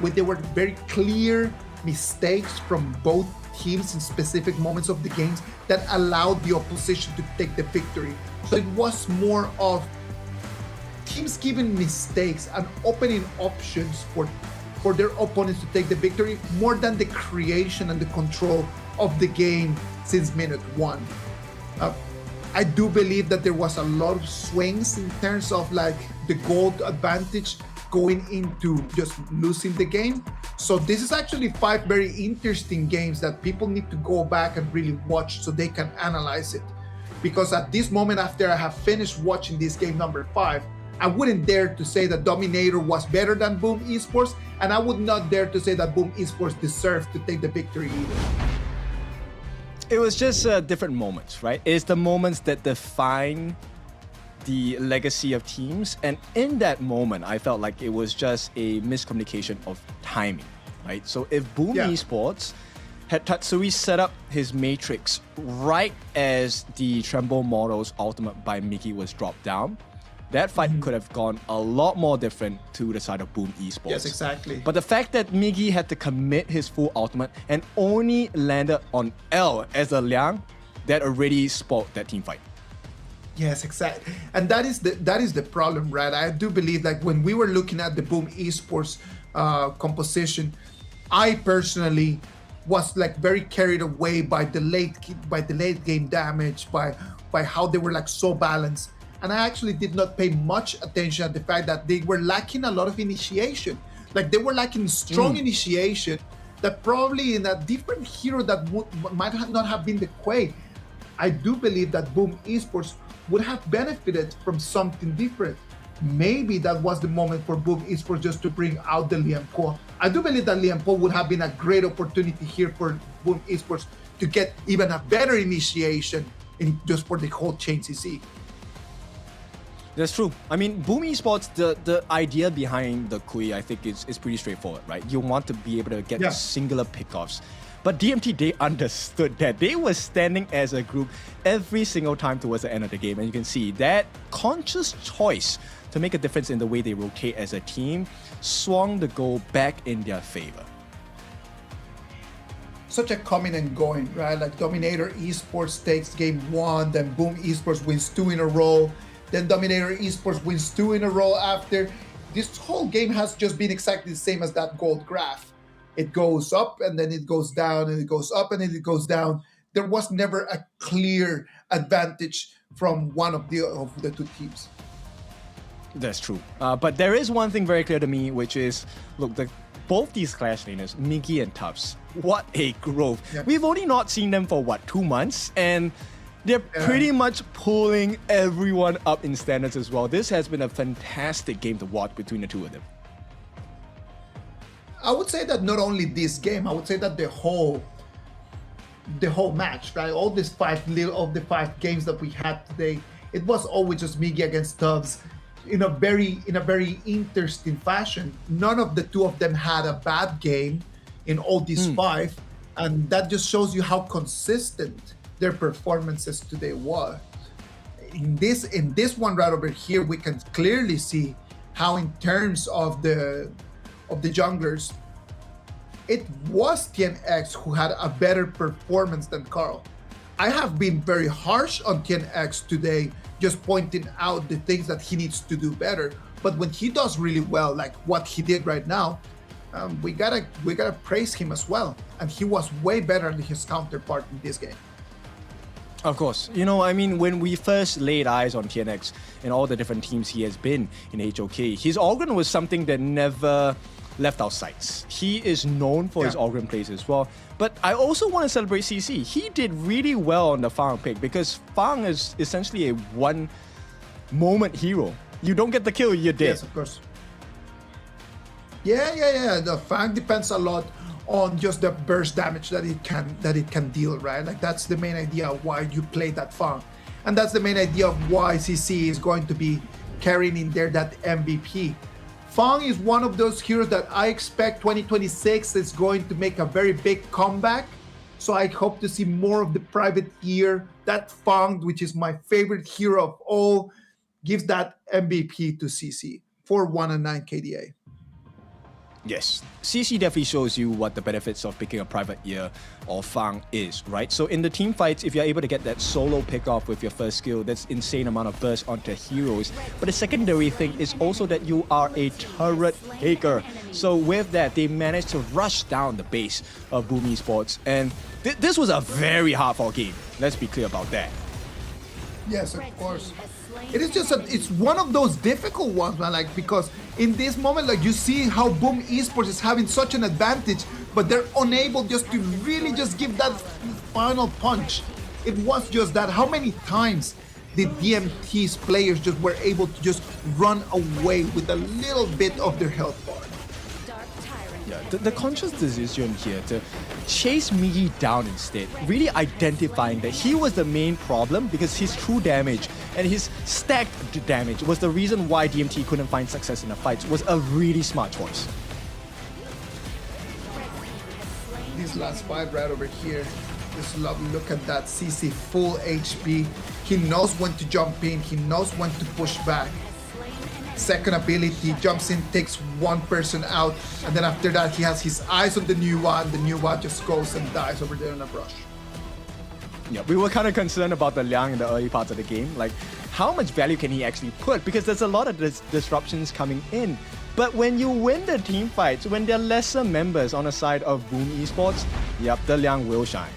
There were very clear mistakes from both teams in specific moments of the games that allowed the opposition to take the victory. So it was more of teams giving mistakes and opening options for their opponents to take the victory more than the creation and the control of the game since minute one. I do believe that there was a lot of swings in terms of like the gold advantage going into just losing the game. So this is actually 5 very interesting games that people need to go back and really watch so they can analyze it. Because at this moment, after I have finished watching this game number 5, I wouldn't dare to say that Dominator was better than Boom Esports, and I would not dare to say that Boom Esports deserved to take the victory either. It was just different moments, right? It's the moments that define the legacy of teams. And in that moment, I felt like it was just a miscommunication of timing, right? So if Boom Esports had Tatsui set up his Matrix right as the Tremble Models ultimate by Mickey was dropped down, that fight could have gone a lot more different to the side of Boom Esports. Yes, exactly. But the fact that Miggy had to commit his full ultimate and only landed on L as a Liang, that already spoiled that team fight. Yes, exactly. And that is the problem, right? I do believe like when we were looking at the Boom Esports composition, I personally was like very carried away by the late game damage, by how they were like so balanced. And I actually did not pay much attention at the fact that they were lacking a lot of initiation. Like they were lacking strong initiation that probably in a different hero that might not have been the Quay. I do believe that Boom Esports would have benefited from something different. Maybe that was the moment for Boom Esports just to bring out the Liam Po. I do believe that Liam Po would have been a great opportunity here for Boom Esports to get even a better initiation in just for the whole chain CC. That's true. I mean, Boom Esports, the idea behind the Kui, I think is pretty straightforward, right? You want to be able to get singular pickoffs. But DMT, they understood that. They were standing as a group every single time towards the end of the game. And you can see that conscious choice to make a difference in the way they rotate as a team swung the goal back in their favor. Such a coming and going, right? Like Dominator Esports takes game 1, then Boom Esports wins 2 in a row. Then Dominator Esports wins 2 in a row after. This whole game has just been exactly the same as that gold graph. It goes up and then it goes down and it goes up and then it goes down. There was never a clear advantage from one of the two teams. That's true. But there is one thing very clear to me, which is, look, both these Clash laners, Miggy and Tubbs, what a growth. Yeah. We've only not seen them for, 2 months? And they're pretty much pulling everyone up in standards as well. This has been a fantastic game to watch between the two of them. I would say that not only this game, I would say that the whole match, right? All these 5 games that we had today, it was always just Miggy against Tubbs in a very interesting fashion. None of the two of them had a bad game in all these 5, and that just shows you how consistent their performances today were. In this one right over here, we can clearly see how in terms of the junglers, it was TNX who had a better performance than Carl. I have been very harsh on TNX today, just pointing out the things that he needs to do better. But when he does really well, like what he did right now, we gotta praise him as well. And he was way better than his counterpart in this game. Of course. You know, I mean, when we first laid eyes on TNX and all the different teams he has been in HOK, his organ was something that never left our sights. He is known for his all-round plays as well. But I also want to celebrate CC. He did really well on the Fang pick because Fang is essentially a one-moment hero. You don't get the kill, you're dead. Yes, of course. Yeah. The Fang depends a lot on just the burst damage that it can deal, right? Like that's the main idea of why you play that Fang. And that's the main idea of why CC is going to be carrying in there that MVP. Fang is one of those heroes that I expect 2026 is going to make a very big comeback. So I hope to see more of the privateer. That Fang, which is my favorite hero of all, gives that MVP to CC for 1-9 KDA. Yes, CC definitely shows you what the benefits of picking a private ear or Fang is, right? So in the team fights, if you're able to get that solo pick off with your first skill, that's insane amount of burst onto heroes. But the secondary thing is also that you are a turret taker. So with that, they managed to rush down the base of Boom Esports. And this was a very hard-fought game. Let's be clear about that. Yes, of course. It is just it's one of those difficult ones, man. Like because in this moment, like you see how Boom Esports is having such an advantage, but they're unable just to really just give that final punch. It was just that. How many times did DMT's players just were able to just run away with a little bit of their health bar? Yeah, the conscious decision here to chase Migi down instead, really identifying that he was the main problem because his true damage and his stacked damage was the reason why DMT couldn't find success in the fights, was a really smart choice. This last fight right over here, just look at that CC full HP. He knows when to jump in, he knows when to push back. Second ability, jumps in, takes one person out, and then after that he has his eyes on the new one. The new one just goes and dies over there in a brush. Yeah, we were kind of concerned about the Liang in the early parts of the game. Like, how much value can he actually put? Because there's a lot of disruptions coming in. But when you win the team fights, when there are lesser members on the side of Boom Esports, yep, the Liang will shine.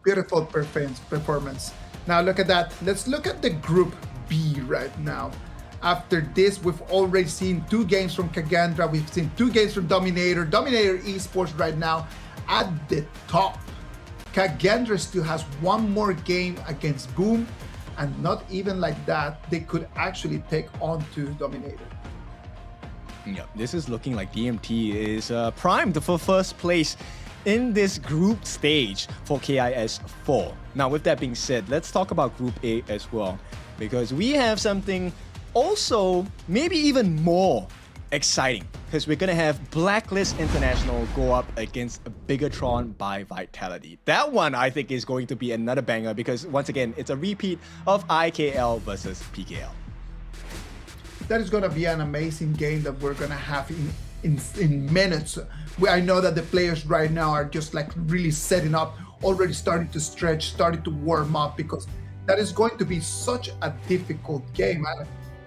Beautiful performance. Now look at that. Let's look at the Group B right now. After this, we've already seen 2 games from KAGENDRA. We've seen 2 games from Dominator. Dominator Esports right now at the top. KAGENDRA still has 1 more game against Boom. And not even like that, they could actually take on to Dominator. Yeah, this is looking like DMT is primed for first place in this group stage for KIS4. Now, with that being said, let's talk about Group A as well, because we have something also maybe even more exciting, because we're gonna have Blacklist International go up against Bigetron by Vitality. That one, I think, is going to be another banger, because once again, it's a repeat of IKL versus PKL. That is gonna be an amazing game that we're gonna have in minutes. I know that the players right now are just like really setting up, already starting to stretch, starting to warm up, because that is going to be such a difficult game.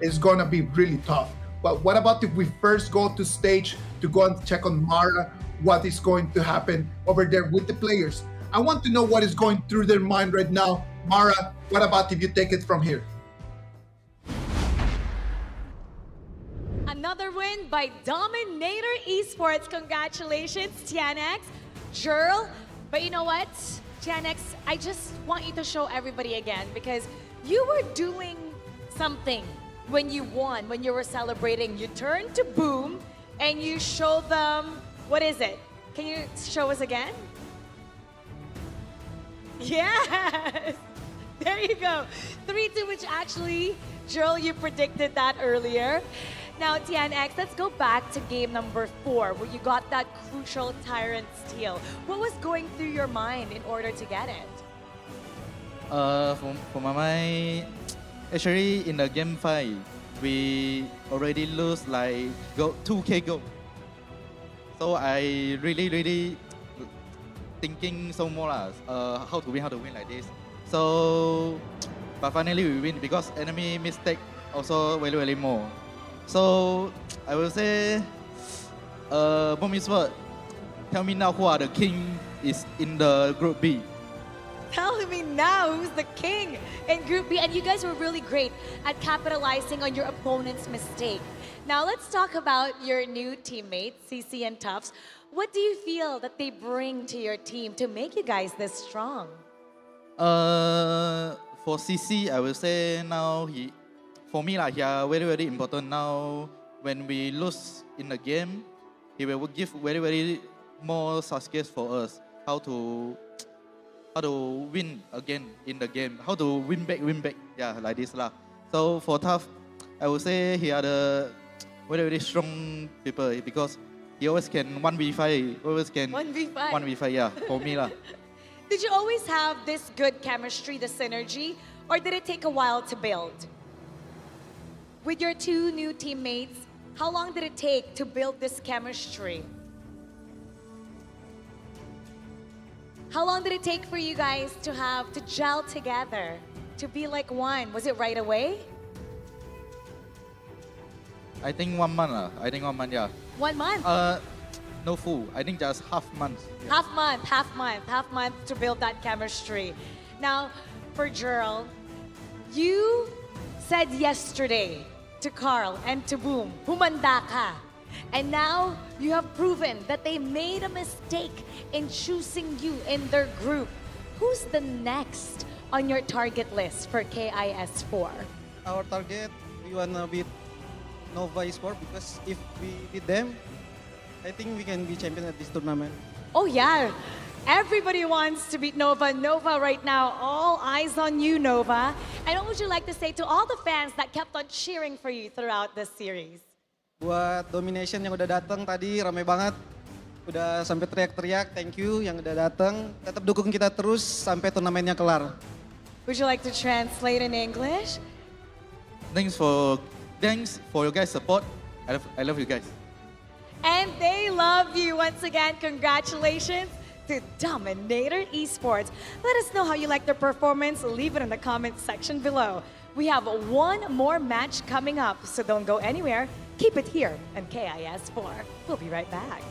It's going to be really tough. But what about if we first go to stage to go and check on Mara, what is going to happen over there with the players? I want to know what is going through their mind right now. Mara, what about if you take it from here? Another win by Dominator Esports. Congratulations, Tianex, Jerl. But you know what, Tianex, I just want you to show everybody again, because you were doing something when you won, when you were celebrating. You turned to Boom and you showed them, what is it? Can you show us again? Yes! There you go. 3-2, which actually, Jerl, you predicted that earlier. Now, TNX, let's go back to game number 4, where you got that crucial Tyrant steal. What was going through your mind in order to get it? For my mind, actually in the game 5, we already lose like 2k goal. So I really thinking so more how to win like this. So, but finally we win because enemy mistake also very more. So I will say, Boom Esports, tell me now who are the king is in the Group B. Tell me now who's the king in Group B. And you guys were really great at capitalizing on your opponent's mistake. Now let's talk about your new teammates, CC and Tufts. What do you feel that they bring to your team to make you guys this strong? For CC, I will say now for me he are very very important now. When we lose in the game, he will give very very more success for us. How to win again in the game. How to win back. Yeah, like this lah. So for Tough, I would say he are the very very strong people because he always can 1v5. Always can 1v5. 1v5. Yeah, for me lah. Did you always have this good chemistry, the synergy, or did it take a while to build? With your two new teammates, how long did it take to build this chemistry? How long did it take for you guys to gel together, to be like one? Was it right away? I think 1 month lah. I think 1 month, yeah. 1 month? No full. I think just half month. Yeah. Half month to build that chemistry. Now, for Gerald, you said yesterday to Carl and to Boom, humanda ka. And now you have proven that they made a mistake in choosing you in their group. Who's the next on your target list for KIS4? Our target, we wanna beat Nova Esports because if we beat them, I think we can be champion at this tournament. Oh yeah, everybody wants to beat Nova. Nova right now, all eyes on you, Nova. And what would you like to say to all the fans that kept on cheering for you throughout this series? Buat Domination yang udah datang tadi, ramai banget. Udah sampai teriak-teriak, thank you yang udah datang. Tetap dukung kita terus sampai turnamennya kelar. Would you like to translate in English? Thanks for your guys' support. I love you guys. And they love you. Once again, congratulations to Dominator Esports. Let us know how you like their performance. Leave it in the comment section below. We have one more match coming up, so don't go anywhere. Keep it here on KIS4. We'll be right back.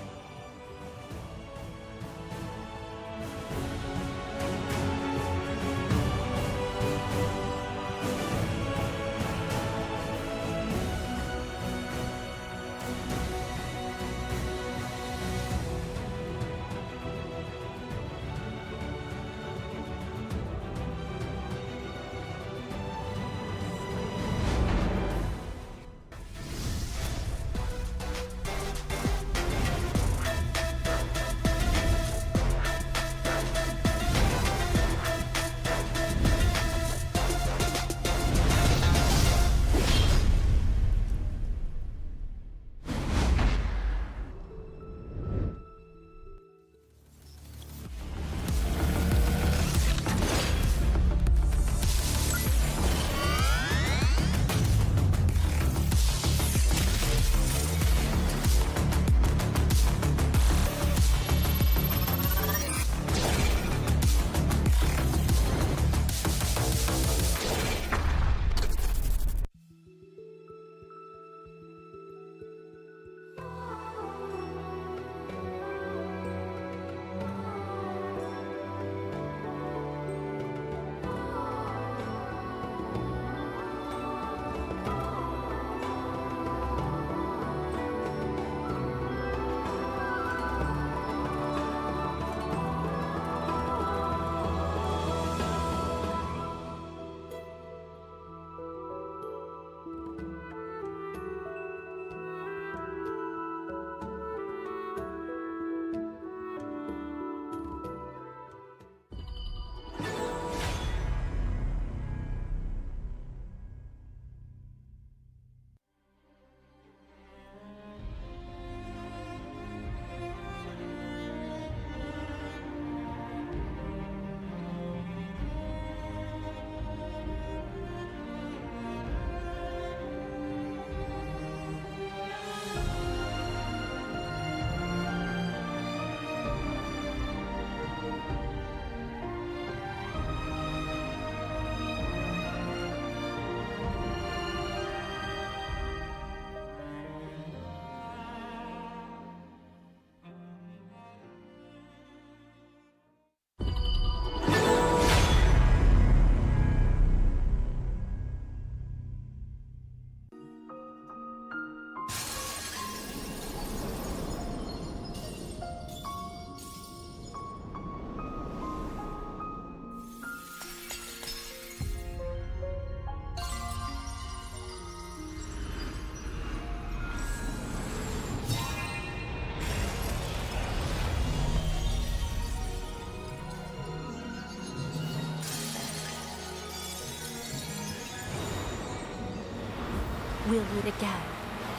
We'll meet again.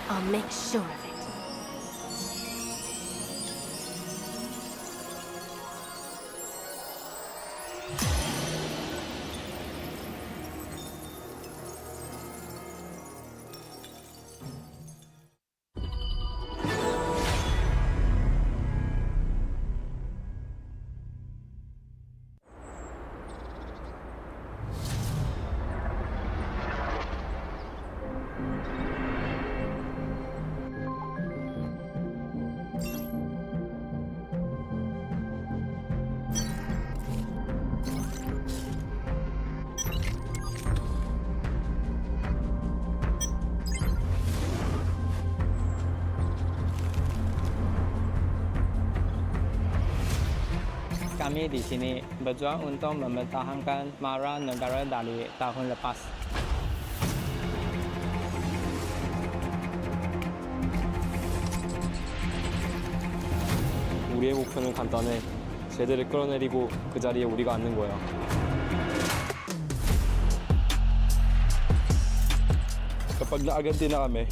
I'll make sure of it. Kami di sini berjuang untuk mempertahankan mara negara dari tahun lepas. 우리의 목표는 간단해. 쟤들을 끌어내리고 그 자리에 우리가 앉는 거야. Kapag naaganti na kami,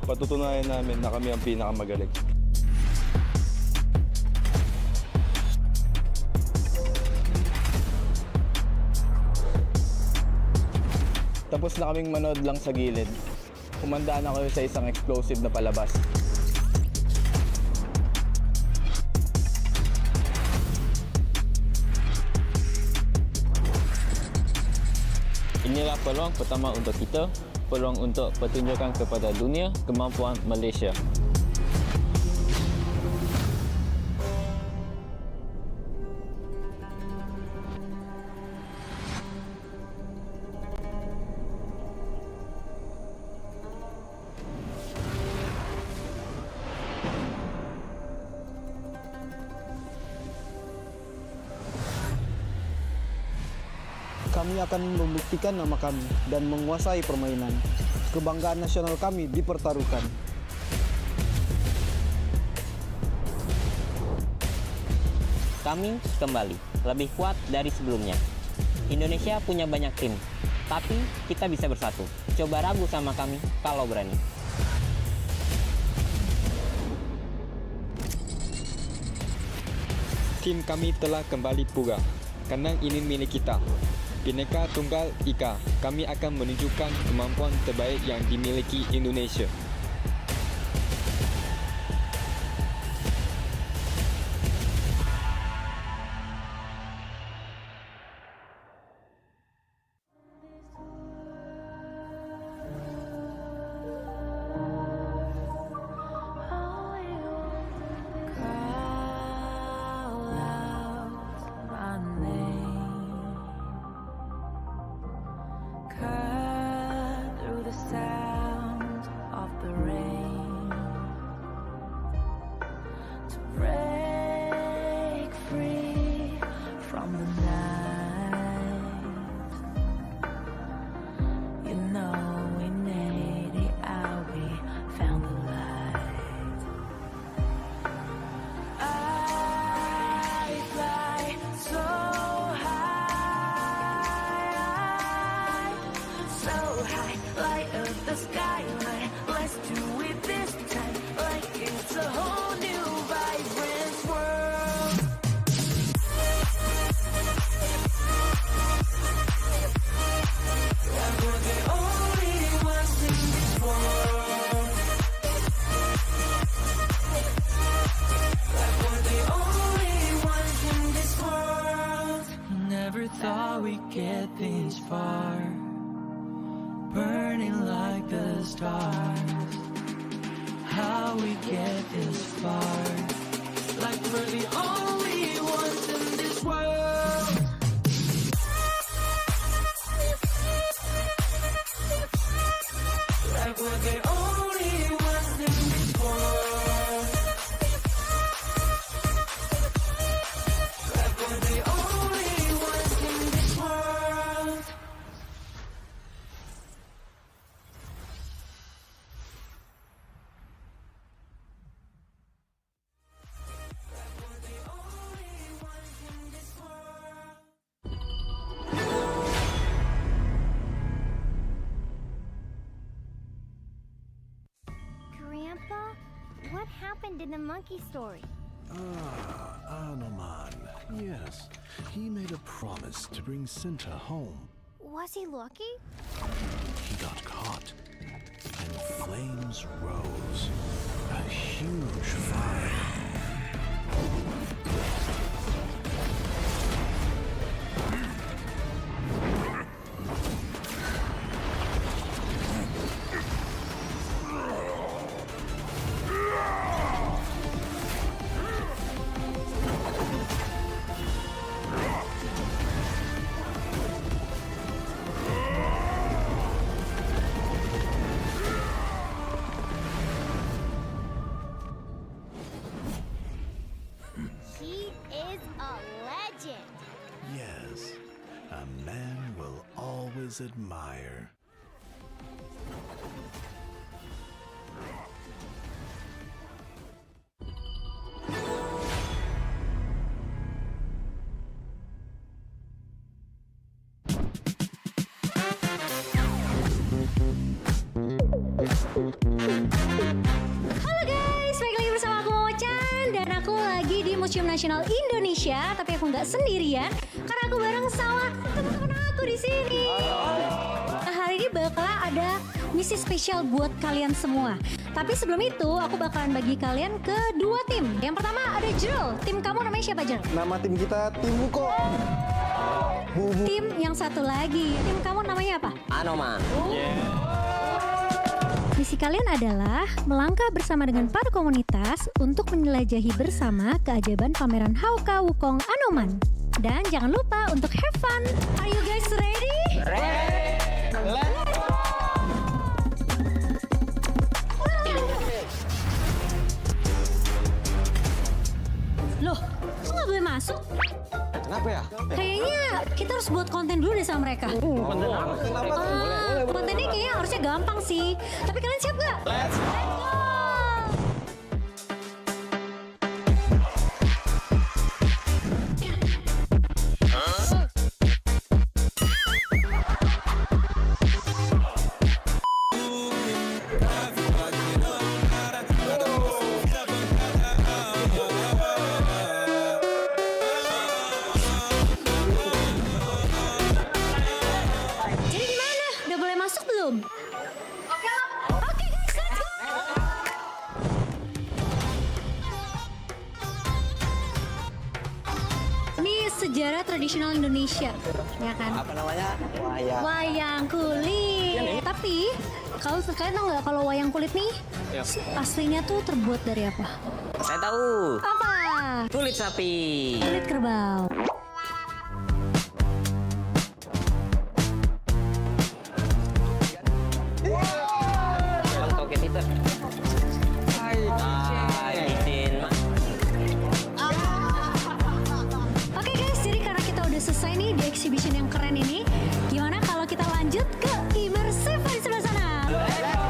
patutunayan namin na kami ang pinakamagaling. Tapos na kaming manood lang sa gilid. Kumandaan ako sa isang explosive na palabas. Inilah peluang pertama untuk kita, peluang untuk pertunjukan kepada dunia kemampuan Malaysia. Kami akan membuktikan nama kami dan menguasai permainan. Kebanggaan nasional kami dipertaruhkan. Kami kembali lebih kuat dari sebelumnya. Indonesia punya banyak tim, tapi kita bisa bersatu. Coba ragu sama kami kalau berani. Tim kami telah kembali pulih. Kandang ini milik kita. Bhinneka Tunggal Ika, kami akan menunjukkan kemampuan terbaik yang dimiliki Indonesia. Thought we'd get this far, burning like the stars. How we get this far, like we're the only ones in this world. Like we're the only ones in this world. Like we're the only ones in this world. What happened in the monkey story? Anoman. Yes, he made a promise to bring Cinta home. Was he lucky? He got caught, and flames rose. A huge fire. He is a legend. Yes, a man will always admire. Halo guys, balik lagi bersama aku Mocan dan aku lagi di Museum Nasional Indonesia, tapi aku nggak sendirian karena aku bareng sama teman-teman aku di sini. Nah, hari ini bakal ada misi spesial buat kalian semua. Tapi sebelum itu aku bakalan bagi kalian ke dua tim. Yang pertama ada Jrel. Tim kamu namanya siapa, Jrel? Nama tim kita tim Buko. Tim yang satu lagi, tim kamu namanya apa? Anoman. Misi kalian adalah melangkah bersama dengan para komunitas untuk menjelajahi bersama keajaiban pameran Hauka Wukong Anoman. Dan jangan lupa untuk have fun. Are you guys ready? Ready. Let's go. Loh, kok nggak boleh masuk? Kenapa ya? Kayaknya kita harus buat konten dulu deh sama mereka. Konten apa? Kontennya kayaknya harusnya gampang sih. Tapi kalian siap gak? Let's go. Jadi gimana? Udah boleh masuk belum? Oke guys, let's go! Ini sejarah tradisional Indonesia, ya kan? Apa namanya? Wayang. Wayang kulit. Tapi kalau kalian tahu nggak kalau wayang kulit nih aslinya tuh terbuat dari apa? Saya tahu. Apa? Kulit sapi. Kulit kerbau. Bang toket itu. Izin. Oke guys, jadi karena kita udah selesai nih di exhibition yang keren ini, gimana kalau kita lanjut ke immersive di sebelah sana? Let's go!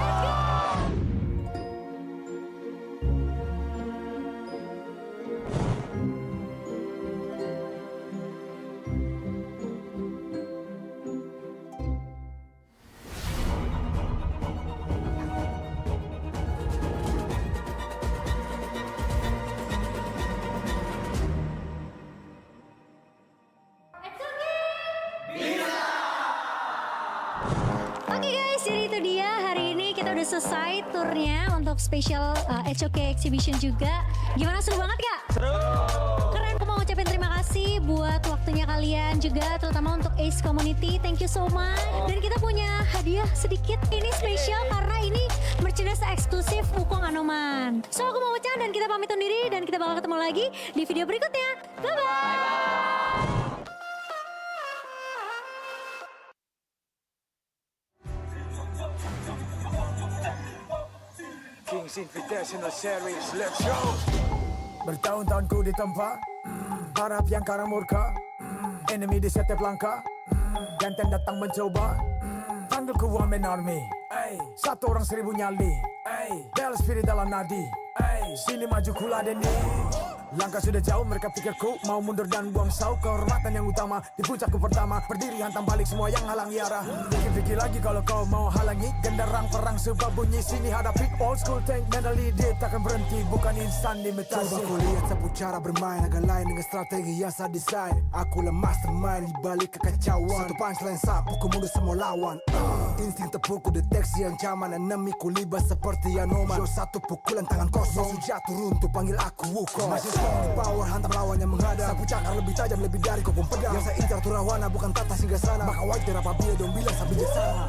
Oke guys, jadi itu dia hari ini kita udah selesai turnya untuk special HOK exhibition juga. Gimana, seru banget gak? Seru! Keren, aku mau ngucapin terima kasih buat waktunya kalian juga, terutama untuk Ace Community. Thank you so much. Dan kita punya hadiah sedikit. Ini spesial karena ini merchandise eksklusif Wukong Anoman. So aku mau ucapkan dan kita pamit undur diri dan kita bakal ketemu lagi di video berikutnya. Bye-bye! Kings Invitational Series, let's go! Bertahun-tahun ku ditempa, harap yang karang murka, enemy di setiap langkah, ganteng datang mencoba, panggil ku one man army, satu orang 1000 nyali, bel spirit dalam nadi, sini maju kula deni. Langkah sudah jauh mereka pikirku mau mundur dan buang sau. Kehormatan yang utama di puncakku pertama. Berdiri hantam balik semua yang halangi arah. Pikir-pikir lagi kalau kau mau halangi. Genderang perang sebab bunyi sini hadapi. Old school tank mentally dia takkan berhenti. Bukan instan imitasi. Coba kau lihat sapu cara bermain agak lain dengan strategi yang saya desain. Akulah mastermind di balik kekacauan. Satu punchline sapu ku mundur semua lawan. Insting tepukku deteksi yang zaman. Enemiku libat seperti Anoma. Yo satu pukulan tangan kosong. Musuh jatuh runtuh panggil aku Wukong. Masih strong di power hantam lawan yang menghadap. Sapu cakar lebih tajam lebih dari kopong pedang. Yang saya incar turawana bukan tata singgah sana. Maka wajar apabila dong bilang saya bijaksana.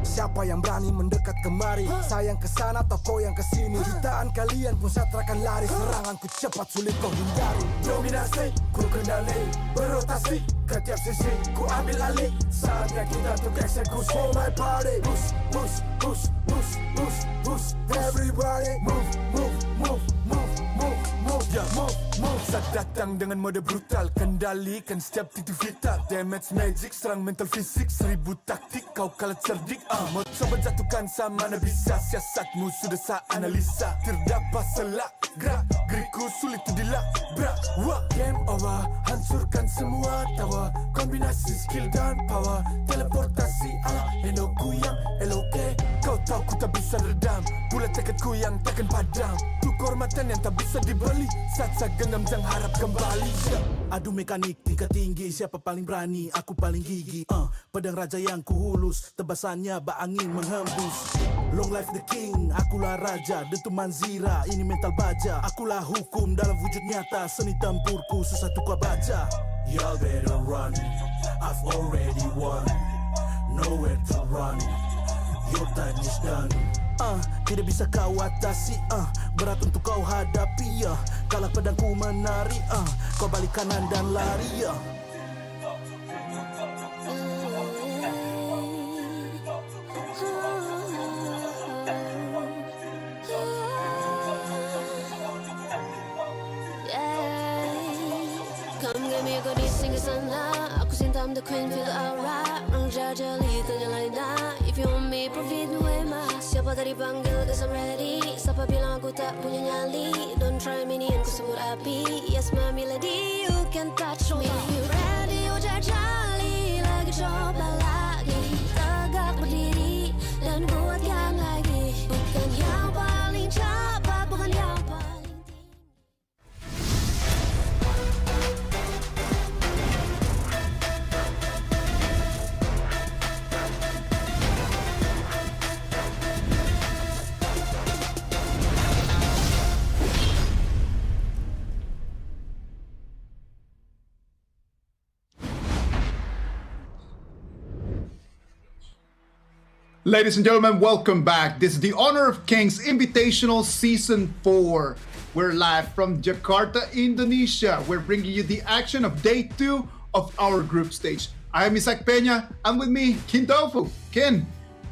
Siapa yang berani mendekat kemari? Saya yang kesana atau kau yang kesini? Jutaan kalian pun saya akan lari. Seranganku cepat sulit kau hindari. Dominasi, ku kendali, berotasi ke tiap sisi, ku ambil alih. Saatnya kita untuk eksekusi. For my party, push, push, push, push, push, push. Everybody, move, move, move, move, move, move, yeah, move, move. Saat datang dengan mode brutal, kendalikan setiap titik vital. Damage magic, serang mental fisik, 1000 taktik, kau kalah cerdik. Mau coba jatuhkan sama mana bisa. Siasatmu sudah saya analisa. Terdapat selak, gerak, geriku sulit tu dilabrak. Game over, hancurkan semua tawa. Kombinasi skill dan power, teleportasi ala Enoku yang LOK. Kau tahu ku tak bisa redam, pula tekadku yang takkan padam. Tu kehormatan yang tak bisa dibeli. Saat saya genggam jangan harap kembali. Adu mekanik tingkat tinggi, siapa paling berani? Aku paling gigi. Pedang raja yang kuhulus, tebasannya bak angin menghembus. Long life the king, akulah raja, dentuman zira, ini mental baja. Akulah hukum dalam wujud nyata, seni tempurku susah tukar baca. Y'all better run, I've already won, nowhere to run, your time is done. Tidak bisa kau atasi, berat untuk kau hadapi, kalah pedangku menari, kau balik kanan dan lari, Come get me, kau di singgah sana. Aku sintam the queen, feel the aura. Orang jajali, terjalan dah. If you want me, profit nuema. Siapa tadi panggil, cause I'm ready. Siapa bilang aku tak punya nyali? Don't try me, ni aku sebut api. Yes, my melody, you can touch me. You ready, you jajali. Lagi coba lagi. Tegak berdiri dan kuatkan lagi. Bukan yang paling cepat, bukan yang paling. Ladies and gentlemen, welcome back. This is the Honor of Kings Invitational Season 4. We're live from Jakarta, Indonesia. We're bringing you the action of Day 2 of our group stage. I am Isaac Peña, and with me, Kin Tofu. Kin,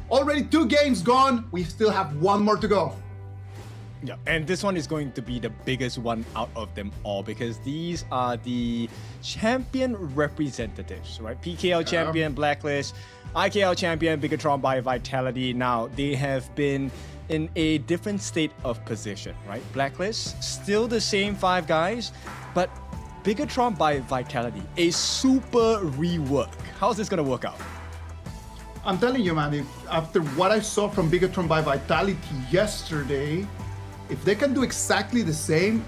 already 2 games gone. We still have 1 more to go. Yeah, and this one is going to be the biggest one out of them all because these are the champion representatives, right? PKL champion, Blacklist, IKL champion, Bigetron by Vitality. Now, they have been in a different state of position, right? Blacklist, still the same 5 guys, but Bigetron by Vitality, a super rework. How's this going to work out? I'm telling you, man, after what I saw from Bigetron by Vitality yesterday, if they can do exactly the same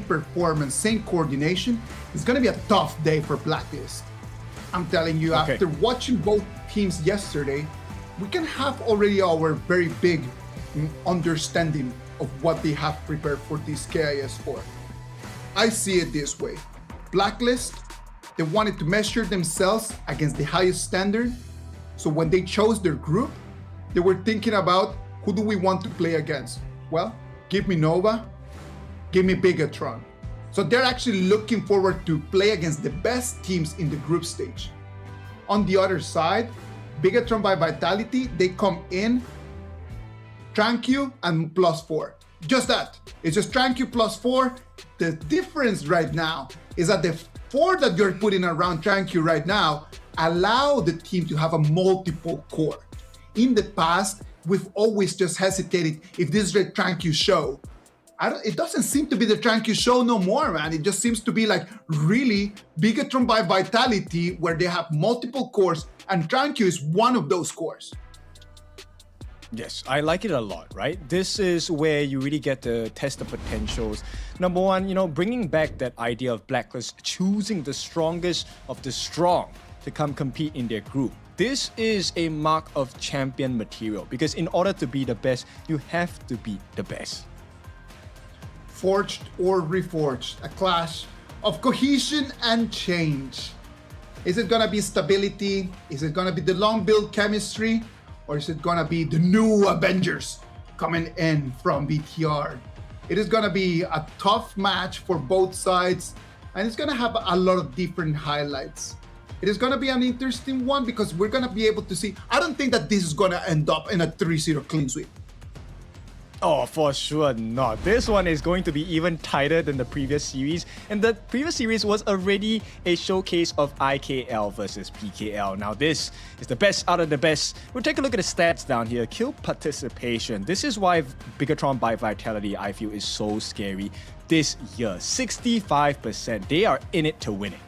performance, same coordination, it's going to be a tough day for Blacklist. I'm telling you, Okay. after watching both teams yesterday, we can have already our very big understanding of what they have prepared for this KIS 4. I see it this way. Blacklist, they wanted to measure themselves against the highest standard. So when they chose their group, they were thinking about who do we want to play against? Well, give me Nova, give me Bigetron. So they're actually looking forward to play against the best teams in the group stage. On the other side, Bigetron by Vitality, they come in Tranquil and +4. Just that. It's just Tranquil +4. The difference right now is that the 4 that you're putting around Tranquil right now allow the team to have a multiple core. In the past, we've always just hesitated if this is a Tranquil show. it doesn't seem to be the Tranquil show no more, man. It just seems to be like really Bigetron by Vitality, where they have multiple cores, and Tranquil is one of those cores. Yes, I like it a lot, right? This is where you really get to test the potentials. Number one, bringing back that idea of Blacklist, choosing the strongest of the strong to come compete in their group. This is a mark of champion material, because in order to be the best, you have to be the best. Forged or reforged, a clash of cohesion and change. Is it gonna be stability? Is it gonna be the long build chemistry? Or is it gonna be the new Avengers coming in from BTR? It is gonna be a tough match for both sides, and it's gonna have a lot of different highlights. It is gonna be an interesting one because we're gonna be able to see. I don't think that this is gonna end up in a 3-0 clean sweep. Oh, for sure not. This one is going to be even tighter than the previous series. And the previous series was already a showcase of IKL versus PKL. Now this is the best out of the best. We'll take a look at the stats down here. Kill participation. This is why Bigetron by Vitality, I feel, is so scary this year. 65%. They are in it to win it.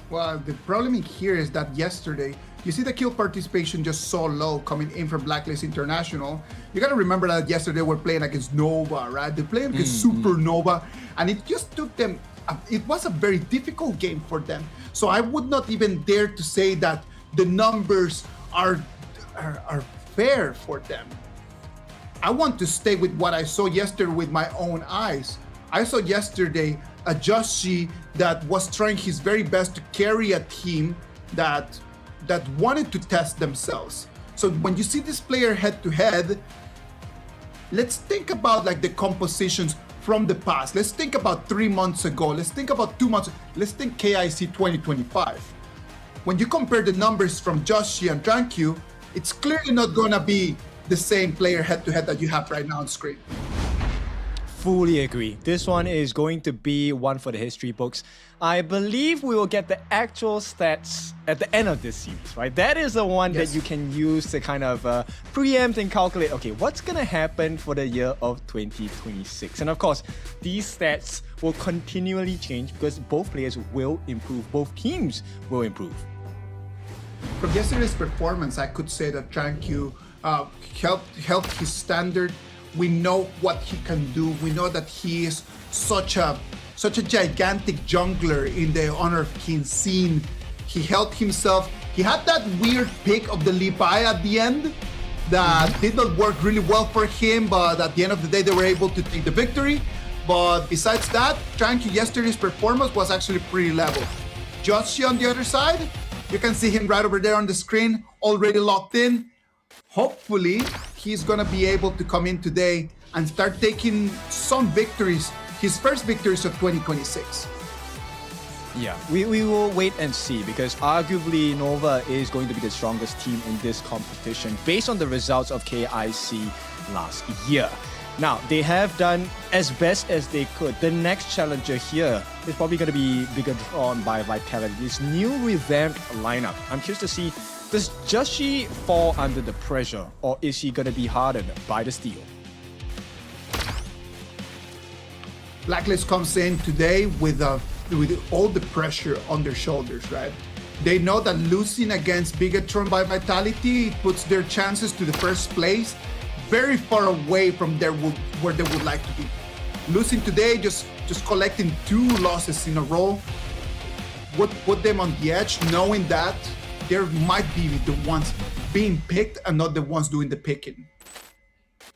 Well, the problem here is that yesterday, you see the kill participation just so low coming in from Blacklist International. You gotta remember that yesterday we're playing against Nova, right? They're playing against Supernova, and it just took them, it was a very difficult game for them. So I would not even dare to say that the numbers are fair for them. I want to stay with what I saw yesterday with my own eyes. I saw yesterday a Joshi that was trying his very best to carry a team that wanted to test themselves. So when you see this player head to head, let's think about like the compositions from the past. Let's think about 3 months ago. Let's think about 2 months. Let's think KIC 2025. When you compare the numbers from Joshi and Tranquil, it's clearly not gonna be the same player head to head that you have right now on screen. Fully agree. This one is going to be one for the history books. I believe we will get the actual stats at the end of this series, right? That is the one that you can use to kind of preempt and calculate, okay, what's going to happen for the year of 2026? And of course, these stats will continually change because both players will improve, both teams will improve. From yesterday's performance, I could say that Tranquil helped his standard. We know what he can do. We know that he is such a gigantic jungler in the Honor of Kings scene. He helped himself. He had that weird pick of the Levi at the end that did not work really well for him, but at the end of the day, they were able to take the victory. But besides that, Tranquil yesterday's performance was actually pretty level. Joshi on the other side, you can see him right over there on the screen, already locked in. Hopefully, he's gonna be able to come in today and start taking some victories, his first victories of 2026. Yeah, we will wait and see because arguably Nova is going to be the strongest team in this competition based on the results of KIC last year. Now, they have done as best as they could. The next challenger here is probably going to be Bigetron by Vitality. This new revamped lineup. I'm curious to see, does Joshi fall under the pressure or is he going to be hardened by the steal? Blacklist comes in today with all the pressure on their shoulders, right? They know that losing against Bigetron by Vitality puts their chances to the first place very far away from where they would like to be. Losing today, just collecting 2 losses in a row, would put them on the edge, knowing that they might be the ones being picked and not the ones doing the picking.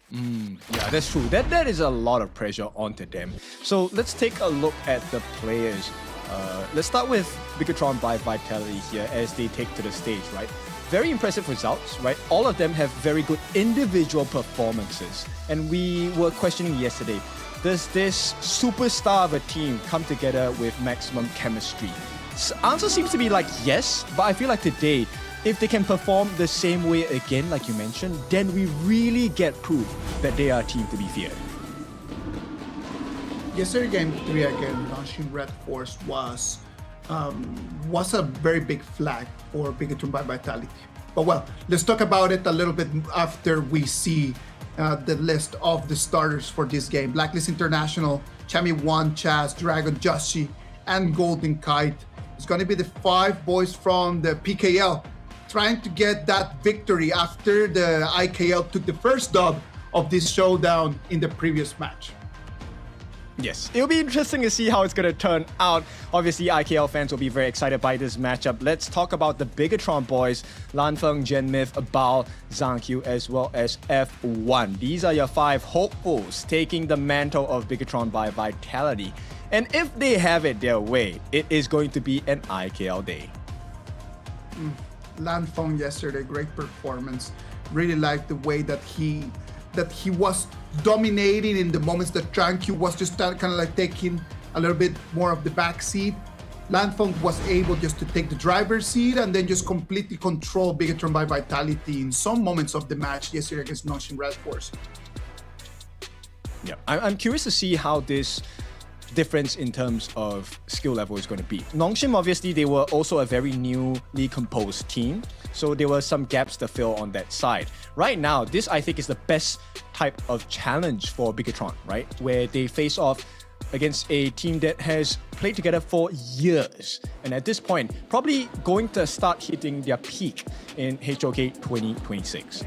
Yeah, that's true. That is a lot of pressure onto them. So let's take a look at the players. Let's start with Bigetron by Vitality here as they take to the stage, right? Very impressive results, right? All of them have very good individual performances. And we were questioning yesterday, does this superstar of a team come together with maximum chemistry? Answer seems to be like yes, but I feel like today, if they can perform the same way again, like you mentioned, then we really get proof that they are a team to be feared. Yesterday, game 3 again, launching Red Force was a very big flag for Bigetron by Vitality. But well, let's talk about it a little bit after we see the list of the starters for this game. Blacklist International, Chami1, Chaz, Dragon, Joshi, and Golden Kite. It's going to be the 5 boys from the PKL trying to get that victory after the IKL took the first dub of this showdown in the previous match. Yes, it'll be interesting to see how it's going to turn out. Obviously, IKL fans will be very excited by this matchup. Let's talk about the Bigetron boys, Lanfeng, Genmith, Bao, Zhangqiu, as well as F1. These are your 5 hopefuls taking the mantle of Bigetron by Vitality. And if they have it their way, it is going to be an IKL day. Lanfeng yesterday, great performance. Really liked the way that he was dominating in the moments that Zhangqiu was just kind of like taking a little bit more of the back seat. Lanfeng was able just to take the driver's seat and then just completely control Bigetron by Vitality in some moments of the match yesterday against Nongshim Red Force. Yeah, I'm curious to see how this difference in terms of skill level is going to be. Nongshim, obviously, they were also a very newly composed team, so there were some gaps to fill on that side. Right now, this I think is the best type of challenge for Bigetron, right? Where they face off against a team that has played together for years, and at this point, probably going to start hitting their peak in HOK 2026.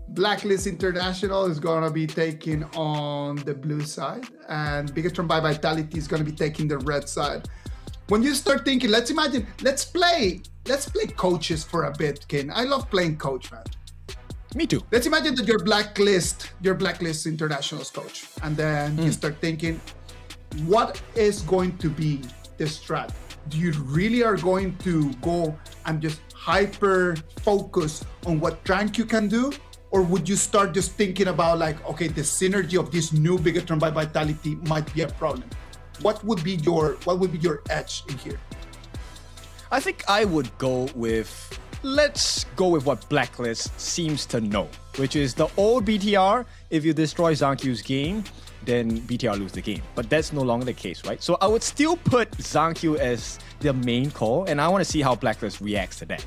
Blacklist International is going to be taking on the blue side, and Bigetron by Vitality is going to be taking the red side. When you start thinking, let's play coaches for a bit, Ken. I love playing coach, man. Me too. Let's imagine that you're Blacklist International's coach, and then you start thinking, what is going to be the strat? Do you really are going to go and just hyper focus on what Zhangqiu can do? Or would you start just thinking about like, okay, the synergy of this new Bigetron by Vitality might be a problem? What would be your edge in here? I think I would go with, let's go with what Blacklist seems to know, which is the old BTR. If you destroy Zhangqiu's game, then BTR lose the game. But that's no longer the case, right? So I would still put Zhangqiu as the main call, and I want to see how Blacklist reacts to that.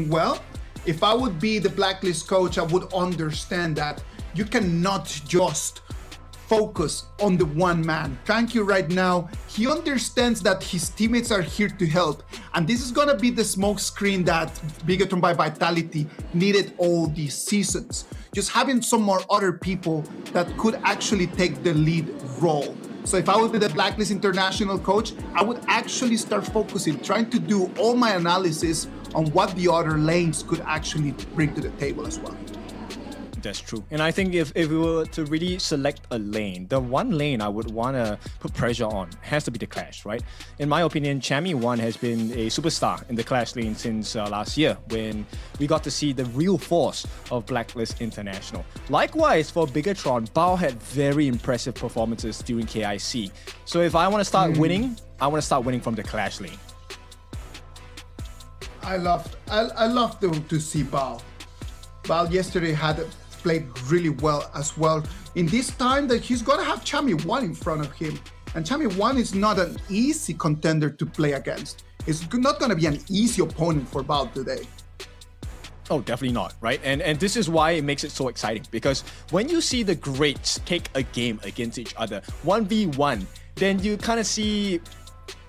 Well, if I would be the Blacklist coach, I would understand that you cannot just focus on the one man. Zhangqiu right now, he understands that his teammates are here to help. And this is going to be the smoke screen that Bigetron by Vitality needed all these seasons. Just having some more other people that could actually take the lead role. So if I would be the Blacklist International coach, I would actually start focusing, trying to do all my analysis on what the other lanes could actually bring to the table as well. That's true. And I think if we were to really select a lane, the one lane I would want to put pressure on has to be the Clash, right? In my opinion, Chami1 has been a superstar in the Clash lane since last year when we got to see the real force of Blacklist International. Likewise, for Bigetron, Bao had very impressive performances during KIC. So if I want to start winning, I want to start winning from the Clash lane. I love to see Bao. Bao yesterday had played really well as well. In this time that he's gonna have Chami1 in front of him, and Chami1 is not an easy contender to play against. It's not gonna be an easy opponent for Bao today. Oh, definitely not, right? And this is why it makes it so exciting, because when you see the greats take a game against each other, 1v1, then you kind of see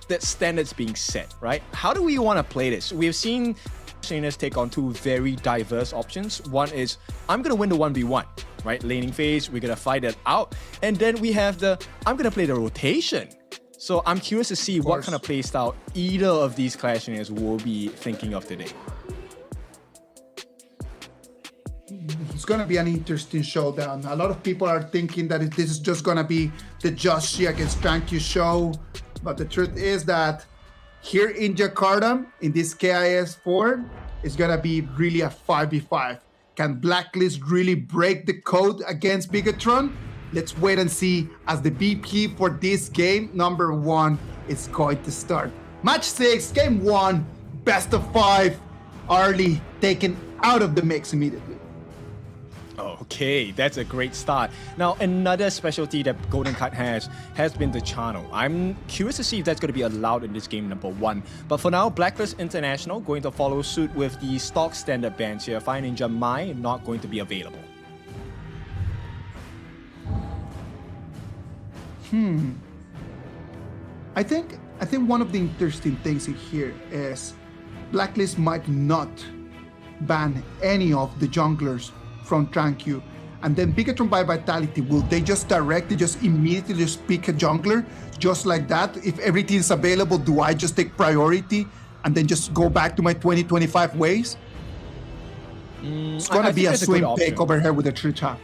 that standards being set, right? How do we want to play this? We've seen trainers take on two very diverse options. One is, I'm going to win the 1v1, right? Laning phase, we're going to fight it out. And then we have the, I'm going to play the rotation. So I'm curious to see what kind of play style either of these Clash trainers will be thinking of today. It's going to be an interesting showdown. A lot of people are thinking that this is just going to be the Joshi against Zhangqiu show. But the truth is that here in Jakarta, in this KIS4, it's going to be really a 5v5. Can Blacklist really break the code against Bigetron? Let's wait and see as the BP for this game, number 1, is going to start. Match 6, game 1, best of 5. Arlie taken out of the mix immediately. Okay, that's a great start. Now, another specialty that Golden Kite has been the channel. I'm curious to see if that's going to be allowed in this game number 1. But for now, Blacklist International going to follow suit with the stock standard bans here. Fire Ninja Mai not going to be available. I think one of the interesting things in here is Blacklist might not ban any of the junglers from TranQ, and then Bigetron by Vitality, will they just immediately just pick a jungler just like that? If everything is available, do I just take priority and then just go back to my 2025 ways? It's gonna be a swing pick over here with the Tricha.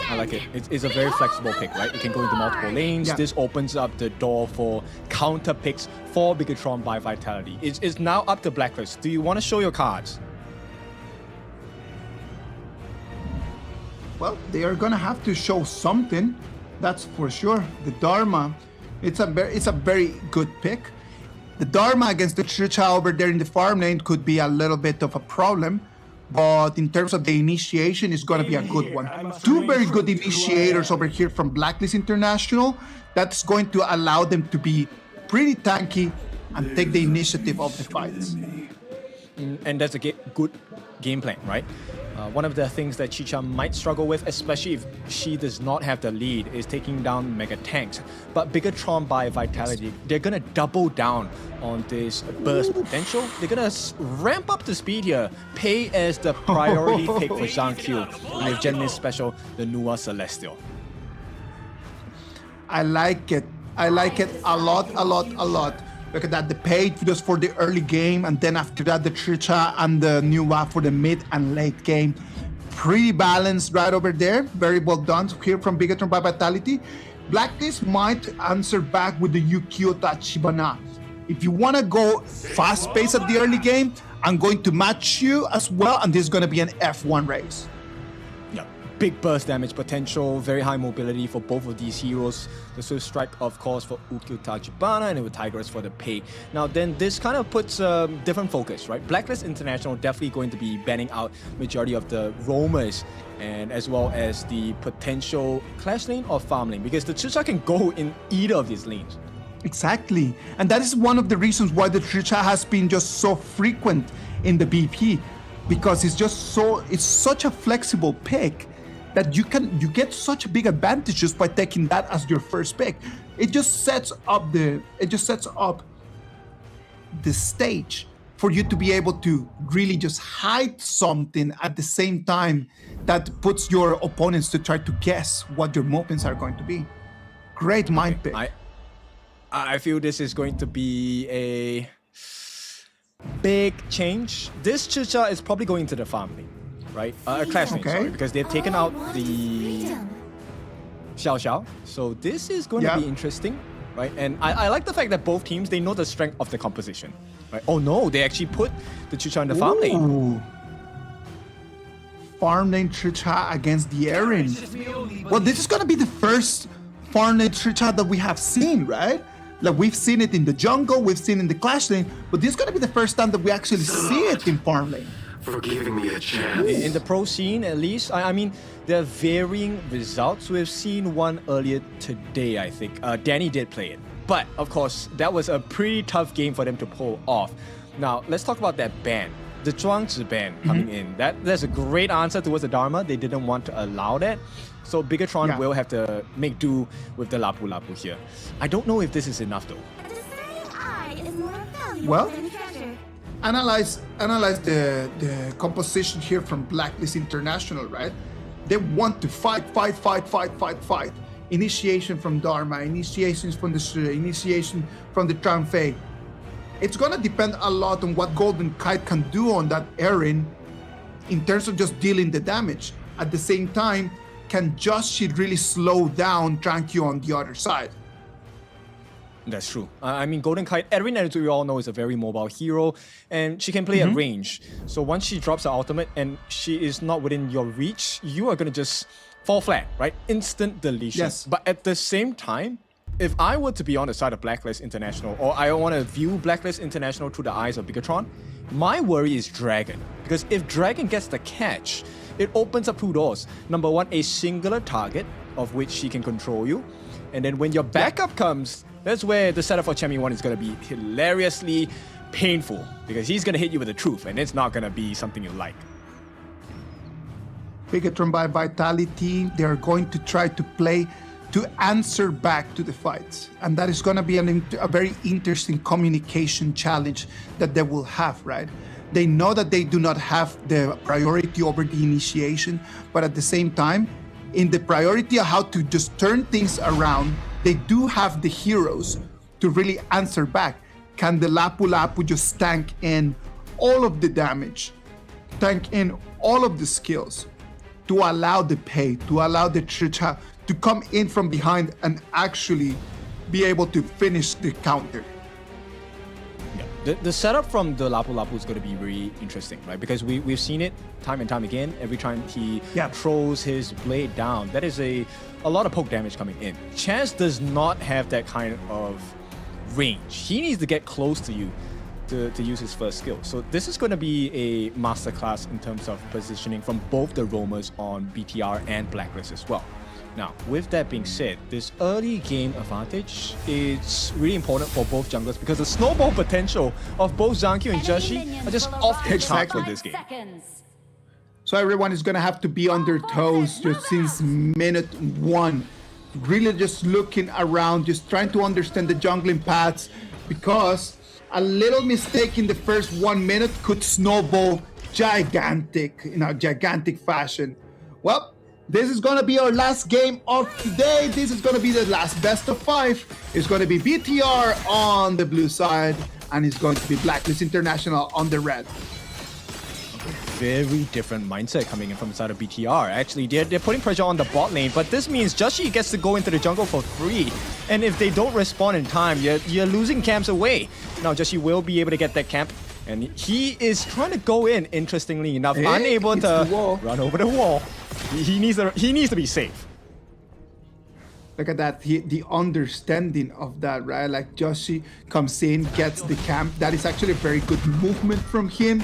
I like it. It's a very flexible pick, right? It can go into multiple lanes. Yeah. This opens up the door for counter picks for Bigetron by Vitality. It's now up to Blacklist. Do you want to show your cards? Well, they are gonna have to show something, that's for sure. The Dharma, it's a very good pick. The Dharma against the Tricha over there in the farm lane could be a little bit of a problem, but in terms of the initiation, it's gonna be a good one. 2 very good initiators over here from Blacklist International. That's going to allow them to be pretty tanky and take the initiative of the fights. And that's a good game plan, right? One of the things that Chicha might struggle with, especially if she does not have the lead, is taking down mega tanks. But Bigetron by Vitality, they're gonna double down on this burst potential. They're gonna ramp up the speed here. Pei as the priority pick for Zhang Q. And with Gen Mist special, the Nua Celestial. I like it. I like it a lot. Look at that, the Pei just for the early game, and then after that the Tricha and the Nua for the mid and late game. Pretty balanced right over there. Very well done here from Bigetron by Vitality. Blacklist might answer back with the Yukio Tachibana. If you want to go fast pace at the early game, I'm going to match you as well, and this is going to be an F1 race. Big burst damage potential, very high mobility for both of these heroes. The Swift Strike, of course, for Ukyo Tachibana, and with Tigress for the Pei. Now then, this kind of puts a different focus, right? Blacklist International definitely going to be banning out majority of the roamers, and as well as the potential clash lane or farm lane, because the Tricha can go in either of these lanes. Exactly, and that is one of the reasons why the Tricha has been just so frequent in the BP, because it's such a flexible pick that you get such big advantages by taking that as your first pick. It just sets up the stage for you to be able to really just hide something at the same time that puts your opponents to try to guess what your movements are going to be. Great mind pick. I feel this is going to be a big change. This Chicha is probably going to the farm lane. Right? A clash lane, sorry, because they've taken out the Xiao Xiao. So this is going to be interesting, right? And I like the fact that both teams, they know the strength of the composition, right? Oh no, they actually put the Chicha in the farm lane. Farm lane Tricha against the Eren. Well, this is going to be the first farm lane Tricha that we have seen, right? Like, we've seen it in the jungle, we've seen it in the clash lane, but this is going to be the first time that we actually see it in farm lane. For giving me a chance. In the pro scene, at least, I mean, there are varying results. We've seen one earlier today, I think. Danny did play it. But, of course, that was a pretty tough game for them to pull off. Now, let's talk about that ban. The Zhuangzi ban coming in. That's a great answer towards the Dharma. They didn't want to allow that. So Bigetron will have to make do with the Lapu Lapu here. I don't know if this is enough, though. Well, analyze the composition here from Blacklist International, right? They want to fight. Initiation from Dharma, initiations from the Sura, initiation from the Tranfei. It's gonna depend a lot on what Golden Kite can do on that Eren in terms of just dealing the damage. At the same time, can Joshi really slow down TranQ on the other side? That's true. I mean, Golden Kite, Eren, as we all know, is a very mobile hero, and she can play at range. So once she drops her ultimate and she is not within your reach, you are going to just fall flat, right? Instant deletion. Yes. But at the same time, if I were to be on the side of Blacklist International, or I want to view Blacklist International through the eyes of Bigetron, my worry is Dragon. Because if Dragon gets the catch, it opens up two doors. Number one, a singular target of which she can control you. And then when your backup comes, that's where the setup for Chemi 1 is going to be hilariously painful, because he's going to hit you with the truth, and it's not going to be something you like. Bigetron by Vitality, they're going to try to play to answer back to the fights. And that is going to be a very interesting communication challenge that they will have, right? They know that they do not have the priority over the initiation, but at the same time, in the priority of how to just turn things around, they do have the heroes to really answer back. Can the Lapu Lapu just tank in all of the damage, tank in all of the skills to allow the pay, to allow the Chicha to come in from behind and actually be able to finish the counter? The setup from the Lapu Lapu is going to be very interesting, right? Because we've seen it time and time again. Every time he throws his blade down, that is a lot of poke damage coming in. Chaz does not have that kind of range. He needs to get close to you to use his first skill. So this is going to be a masterclass in terms of positioning from both the roamers on BTR and Blacklist as well. Now, with that being said, this early game advantage is really important for both junglers because the snowball potential of both Zankyu and Joshi are just off the chart for this game. So everyone is going to have to be on their toes just since minute one. Really just looking around, just trying to understand the jungling paths, because a little mistake in the first 1 minute could snowball gigantic, in a gigantic fashion. Well, this is going to be our last game of today. This is going to be the last best of 5. It's going to be BTR on the blue side, and it's going to be Blacklist International on the red. Very different mindset coming in from the side of BTR. Actually, they're putting pressure on the bot lane, but this means Joshi gets to go into the jungle for free. And if they don't respond in time, you're losing camps away. Now, Joshi will be able to get that camp, and he is trying to go in, interestingly enough, unable to run over the wall. He needs to be safe. Look at that, the understanding of that, right? Like Joshi comes in, gets the camp. That is actually a very good movement from him.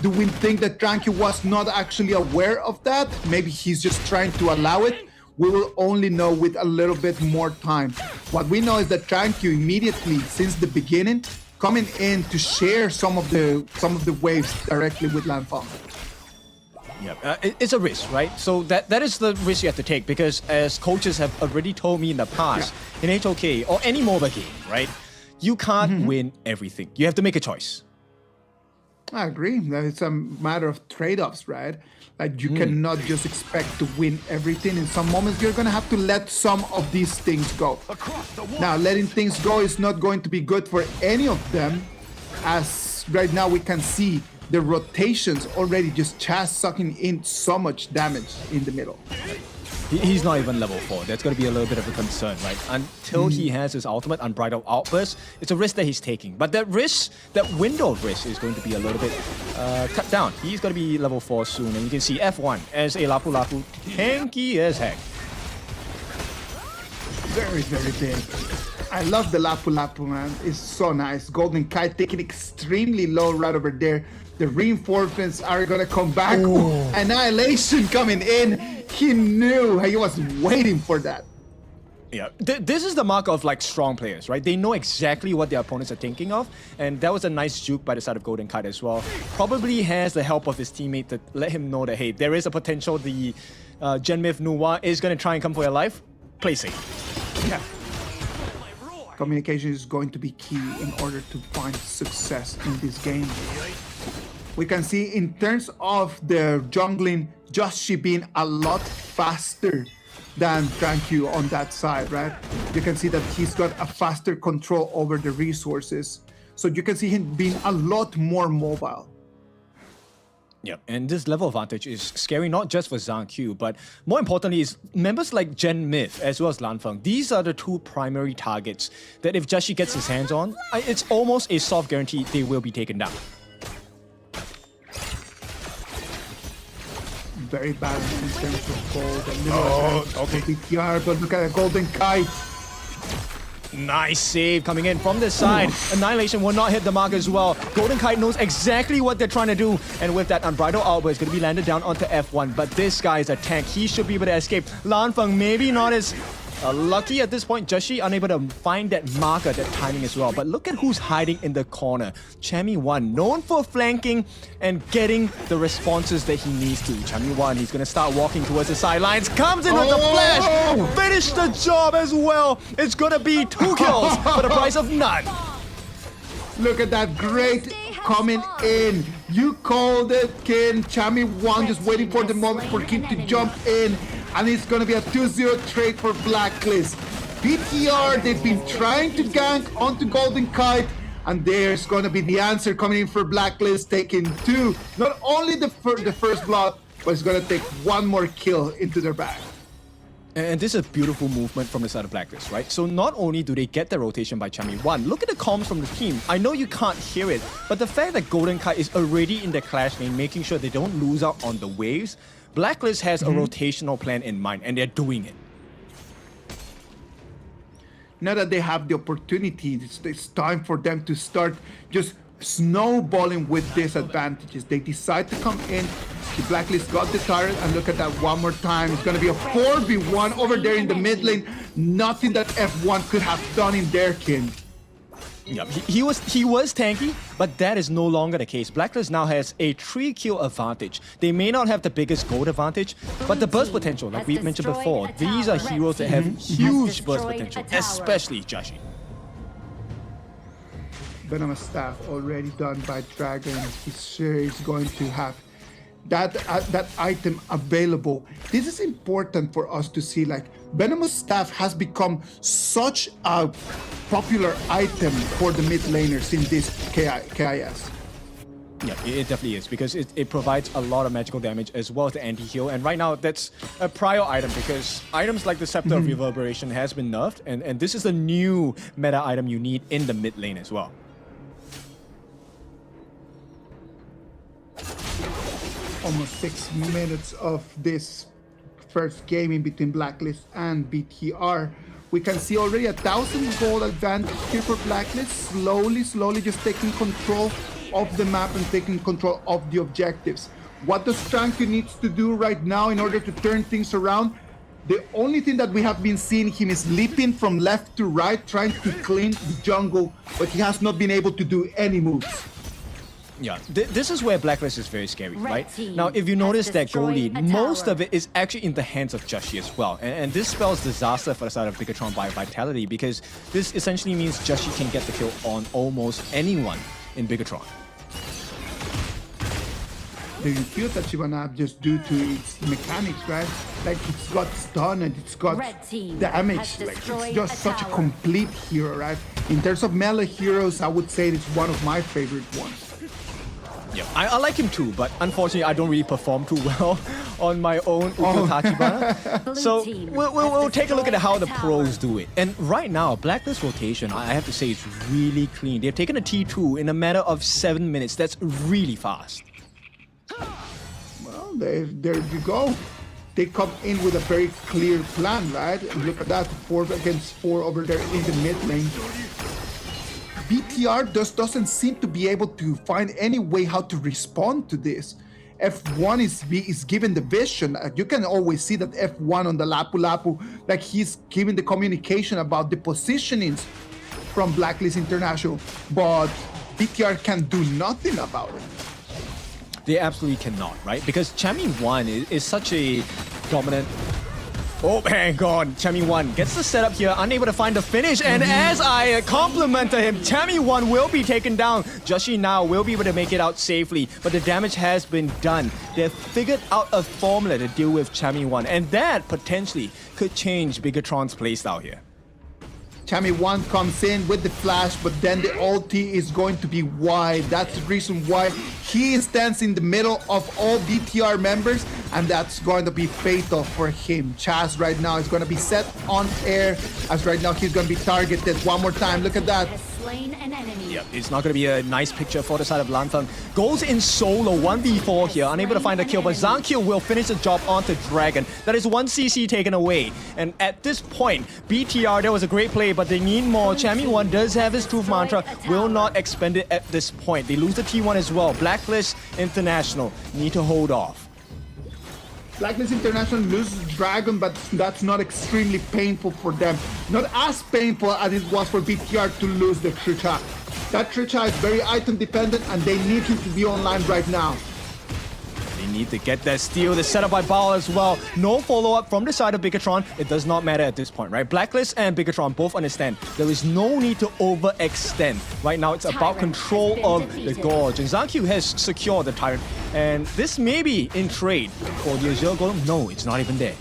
Do we think that Tranquil was not actually aware of that? Maybe he's just trying to allow it. We will only know with a little bit more time. What we know is that Tranquil immediately, since the beginning, coming in to share some of the waves directly with Lanfang. Yeah, it's a risk, right? So that is the risk you have to take, because as coaches have already told me in the past, in HOK or any MOBA game, right? You can't win everything. You have to make a choice. I agree. It's a matter of trade-offs, right? Like you cannot just expect to win everything. In some moments, you're going to have to let some of these things go. Now, letting things go is not going to be good for any of them, as right now we can see the rotations already just Chaz sucking in so much damage in the middle. He's not even level 4. That's going to be a little bit of a concern, right? Until he has his ultimate Unbridled Outburst, it's a risk that he's taking. But that risk, that window of risk is going to be a little bit cut down. He's going to be level 4 soon, and you can see F1 as a Lapu Lapu, tanky as heck. Very, very big. I love the Lapu Lapu, man. It's so nice. Golden Kite taking extremely low right over there. The reinforcements are going to come back. Ooh, Annihilation coming in. He knew. He was waiting for that. Yeah, this is the mark of like strong players, right? They know exactly what their opponents are thinking of, and that was a nice juke by the side of Golden Kite as well. Probably has the help of his teammate to let him know that, hey, there is a potential the Genmyth Nuwa is going to try and come for your life. Play safe. Yeah. Communication is going to be key in order to find success in this game. We can see in terms of the jungling, Joshi being a lot faster than Tranquil on that side, right? You can see that he's got a faster control over the resources. So you can see him being a lot more mobile. Yeah, and this level advantage is scary not just for Zhang Q, but more importantly is members like Genmyth as well as Lanfeng. These are the two primary targets that if Joshi gets his hands on, it's almost a soft guarantee they will be taken down. Very balanced in terms of gold. And okay. BTR, but look at a Golden Kite. Nice save coming in from this side. Annihilation will not hit the mark as well. Golden Kite knows exactly what they're trying to do. And with that Unbridled Outburst, it's going to be landed down onto F1. But this guy is a tank. He should be able to escape. Lanfeng maybe not as lucky at this point. Joshi unable to find that marker, that timing as well. But look at who's hiding in the corner. Chami1, known for flanking and getting the responses that he needs to. Chami1, he's going to start walking towards the sidelines. Comes in with the flash. Finish the job as well. It's going to be 2 kills for the price of none. Look at that, great coming in. You called it, Kin. Chami1 just waiting for the moment for him to jump in. And it's going to be a 2-0 trade for Blacklist. BTR, they've been trying to gank onto Golden Kite. And there's going to be the answer coming in for Blacklist, taking 2. Not only the first blood, but it's going to take 1 more kill into their bag. And this is a beautiful movement from the side of Blacklist, right? So not only do they get the rotation by Chami1, look at the comms from the team. I know you can't hear it, but the fact that Golden Kite is already in the clash lane, making sure they don't lose out on the waves, Blacklist has a rotational plan in mind, and they're doing it. Now that they have the opportunity, it's time for them to start just snowballing with disadvantages. They decide to come in. The Blacklist got the turret, and look at that one more time. It's going to be a 4v1 over there in the mid lane. Nothing that F1 could have done in their kin. Yep, he was tanky, but that is no longer the case. Blacklist now has a 3-kill advantage. They may not have the biggest gold advantage, but the burst potential, like we mentioned before, these are heroes that have huge burst potential, especially Joshi. Venomous Staff already done by Dragon. He's sure he's going to have that item available. This is important for us to see, like, Venomous Staff has become such a popular item for the mid laners in this KIS. Yeah, it definitely is, because it provides a lot of magical damage as well as the anti-heal. And right now, that's a prior item, because items like the Scepter of Reverberation has been nerfed, and this is a new meta item you need in the mid lane as well. Almost 6 minutes of this first game in between Blacklist and BTR. We can see already 1,000 gold advantage here for Blacklist. Slowly just taking control of the map and taking control of the objectives. What does Stranky needs to do right now in order to turn things around? The only thing that we have been seeing him is leaping from left to right, trying to clean the jungle, but he has not been able to do any moves. Yeah, this is where Blacklist is very scary, right? Now, if you notice that goal lead, most of it is actually in the hands of Joshi as well. And this spells disaster for the side of Bigetron by Vitality, because this essentially means Joshi can get the kill on almost anyone in Bigetron. The kill that Shivana just due to its mechanics, right? Like, it's got stun and it's got damage. Like, it's just such a complete hero, right? In terms of melee heroes, I would say it's one of my favorite ones. Yeah, I like him too, but unfortunately I don't really perform too well on my own Uko Tachibana. So we'll take a look at how the pros do it. And right now, Blacklist rotation, I have to say, it's really clean. They've taken a T2 in a matter of 7 minutes. That's really fast. Well, there you go. They come in with a very clear plan, right? And look at that, 4 against 4 over there in the mid lane. BTR just doesn't seem to be able to find any way how to respond to this. F1 is given the vision. You can always see that F1 on the Lapu Lapu, like, he's giving the communication about the positionings from Blacklist International, but BTR can do nothing about it. They absolutely cannot, right? Because Chami1 is such a dominant... Oh, hang on. Chami1 gets the setup here, unable to find the finish. And as I complimented him, Chami1 will be taken down. Joshi now will be able to make it out safely, but the damage has been done. They've figured out a formula to deal with Chami1, and that potentially could change Bigetron's playstyle here. Chami1 comes in with the flash, but then the ulti is going to be wide. That's the reason why he stands in the middle of all BTR members, and that's going to be fatal for him. Chaz right now is going to be set on air, as right now he's going to be targeted one more time. Look at that. slain an enemy. Yep, it's not going to be a nice picture for the side of Lanthang. Goes in solo, 1v4 here, unable to find a kill, but Zankyo will finish the job onto Dragon. That is 1 CC taken away. And at this point, BTR, that was a great play, but they need more. Chammy1 does have his truth mantra, will not expend it at this point. They lose the T1 as well. Blacklist International need to hold off. Blacklist International loses Dragon, but that's not extremely painful for them. Not as painful as it was for BTR to lose the Tricha. That Tricha is very item dependent and they need him to be online right now. They need to get that steal. The setup by Bao as well. No follow-up from the side of Bigetron. It does not matter at this point, right? Blacklist and Bigetron both understand there is no need to overextend. Right now, it's about control of the Gorge. And Zankyo has secured the Tyrant. And this may be in trade for the Azure Golem. No, it's not even there.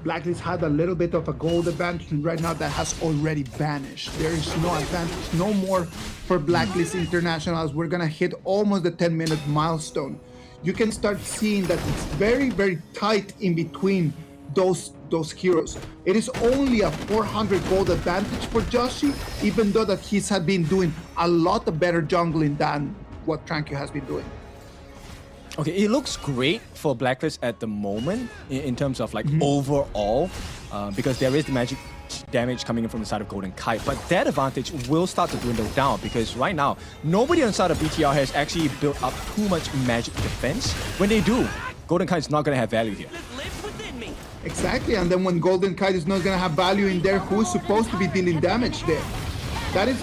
Blacklist had a little bit of a gold advantage, and right now that has already vanished. There is no advantage, no more for Blacklist International as we're gonna hit almost the 10-minute milestone. You can start seeing that it's very, very tight in between those heroes. It is only a 400 gold advantage for Joshi, even though that he's had been doing a lot of better jungling than what Tranquil has been doing. Okay, it looks great for Blacklist at the moment in terms of like overall, because there is the magic damage coming in from the side of Golden Kite, but that advantage will start to dwindle down because right now, nobody on the side of BTR has actually built up too much magic defense. When they do, Golden Kite is not going to have value here. Exactly, and then when Golden Kite is not going to have value in there, who's supposed to be dealing damage there? That is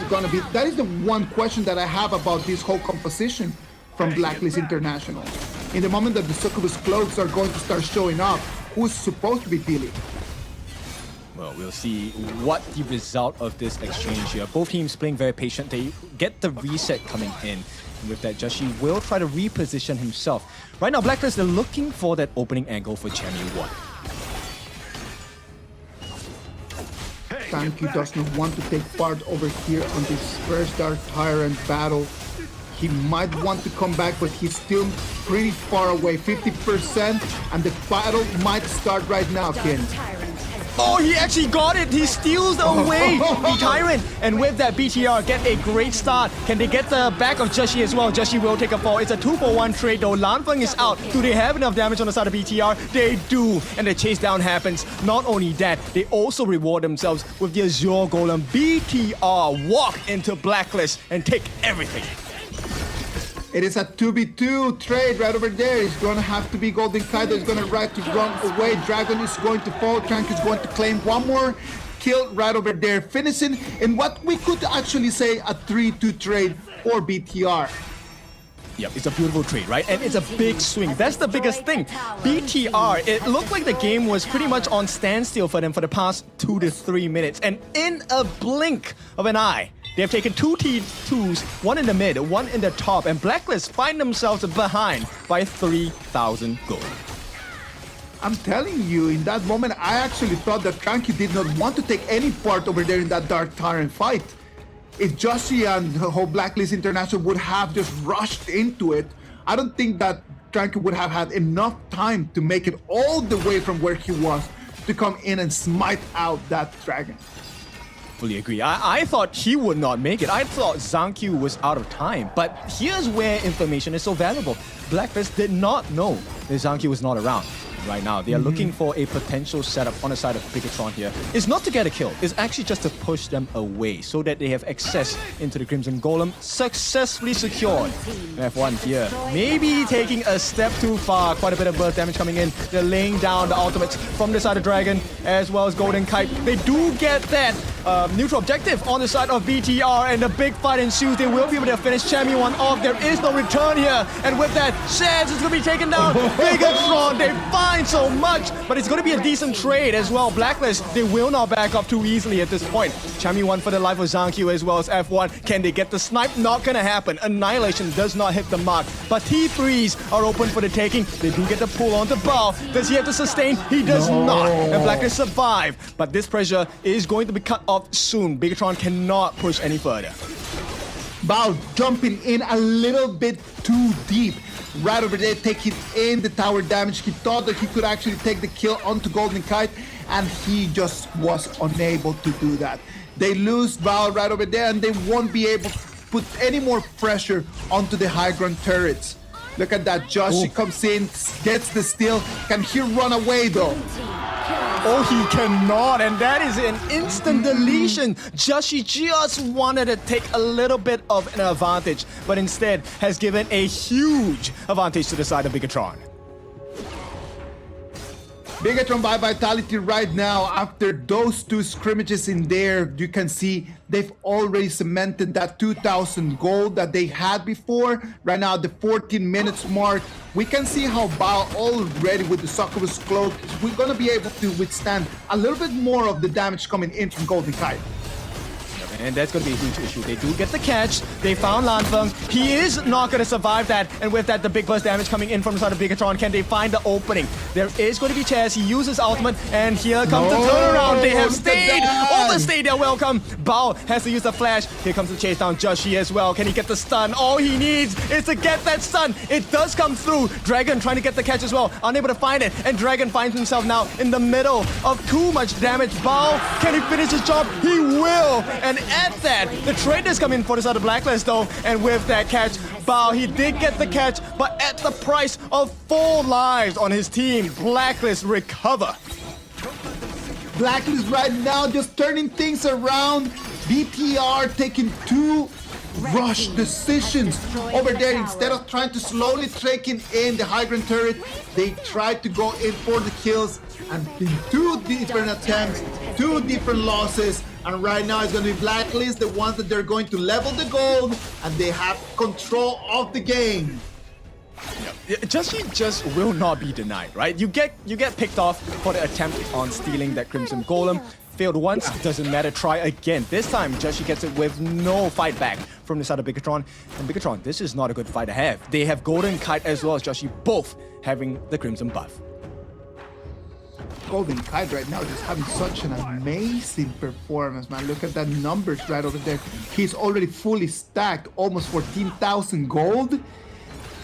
the one question that I have about this whole composition from Blacklist International. In the moment that the Succubus cloaks are going to start showing up, who's supposed to be dealing? Well, we'll see what the result of this exchange here. Both teams playing very patient. They get the reset coming in. And with that, Joshi will try to reposition himself. Right now, Blacklist, they're looking for that opening angle for Chammy1. Tanky does not want to take part over here on this first Dark Tyrant battle. He might want to come back, but he's still pretty far away, 50%, and the battle might start right now, Ken. Oh, he actually got it! He steals away the Tyrant! And with that, BTR get a great start. Can they get the back of Joshi as well? Joshi will take a fall. It's a 2-for-1 trade though. Lanfeng is out. Do they have enough damage on the side of BTR? They do! And the chase down happens. Not only that, they also reward themselves with the Azure Golem. BTR walk into Blacklist and take everything. It is a 2v2 trade right over there. It's going to have to be Golden Kite that's going to run away. Dragon is going to fall. Trank is going to claim one more kill right over there, finishing in what we could actually say a 3-2 trade for BTR. Yep, it's a beautiful trade, right? And it's a big swing. That's the biggest thing. BTR, it looked like the game was pretty much on standstill for them for the past 2 to 3 minutes. And in a blink of an eye, they have taken 2 T2s, one in the mid, one in the top, and Blacklist find themselves behind by 3,000 gold. I'm telling you, in that moment, I actually thought that Tranky did not want to take any part over there in that Dark Tyrant fight. If Joshi and the whole Blacklist International would have just rushed into it, I don't think that Tranky would have had enough time to make it all the way from where he was to come in and smite out that dragon. Fully agree. I thought he would not make it. I thought Zankyo was out of time. But here's where information is so valuable. Blacklist did not know that Zankyo was not around. Right now, they are looking for a potential setup on the side of Bigetron here. It's not to get a kill, it's actually just to push them away so that they have access into the Crimson Golem, successfully secured. F1 here, maybe taking a step too far. Quite a bit of burst damage coming in. They're laying down the ultimates from the side of Dragon as well as Golden Kite. They do get that neutral objective on the side of BTR, and the big fight ensues. They will be able to finish Chammy1 off. There is no return here, and with that, Shaz is going to be taken down. Bigetron, they find so much, but it's going to be a decent trade as well. Blacklist, they will not back up too easily at this point. Chammy1 for the life of Zankyo as well as F1. Can they get the snipe? Not going to happen. Annihilation does not hit the mark, but T3s are open for the taking. They do get the pull onto Bao. Does he have to sustain? He does not, and Blacklist survive, but this pressure is going to be cut off soon. Bigetron cannot push any further. Bao jumping in a little bit too deep. Right over there, taking in the tower damage. He thought that he could actually take the kill onto Golden Kite, and he just was unable to do that. They lose Bao right over there, and they won't be able to put any more pressure onto the high ground turrets. Look at that, Joshi comes in, gets the steal. Can he run away though? Oh, he cannot, and that is an instant deletion. Joshi just wanted to take a little bit of an advantage, but instead has given a huge advantage to the side of Bigetron. Bigetron by Vitality right now, after those two scrimmages in there, you can see they've already cemented that 2,000 gold that they had before. Right now, the 14 minutes mark, we can see how Bao already with the Succubus Cloak, we're going to be able to withstand a little bit more of the damage coming in from Golden Kite. And that's going to be a huge issue. They do get the catch. They found Lanfeng. He is not going to survive that. And with that, the big burst damage coming in from the side of Bigetron. Can they find the opening? There is going to be chance. He uses ultimate. And here comes the turnaround. They have stayed. Overstayed their welcome. Bao has to use the flash. Here comes the chase down. Joshi as well. Can he get the stun? All he needs is to get that stun. It does come through. Dragon trying to get the catch as well. Unable to find it. And Dragon finds himself now in the middle of too much damage. Bao, can he finish his job? He will. And at that, the traders come in for the side of Blacklist though, and with that catch, Bao, he did get the catch, but at the price of 4 lives on his team. Blacklist recover. Blacklist right now just turning things around. BTR taking 2 rush decisions over there. Instead of trying to slowly taking in the high ground turret, they tried to go in for the kills, and in 2 different attempts, 2 different losses. And right now it's going to be Blacklist, the ones that they're going to level the gold, and they have control of the game. Joshi just will not be denied, right? You get picked off for the attempt on stealing that Crimson Golem. Failed once, doesn't matter, try again. This time, Joshi gets it with no fight back from the side of Bigetron. And Bigetron, this is not a good fight to have. They have Golden Kite as well as Joshi, both having the Crimson buff. Golden Kite right now just having such an amazing performance, man. Look at that numbers right over there. He's already fully stacked, almost 14,000 gold.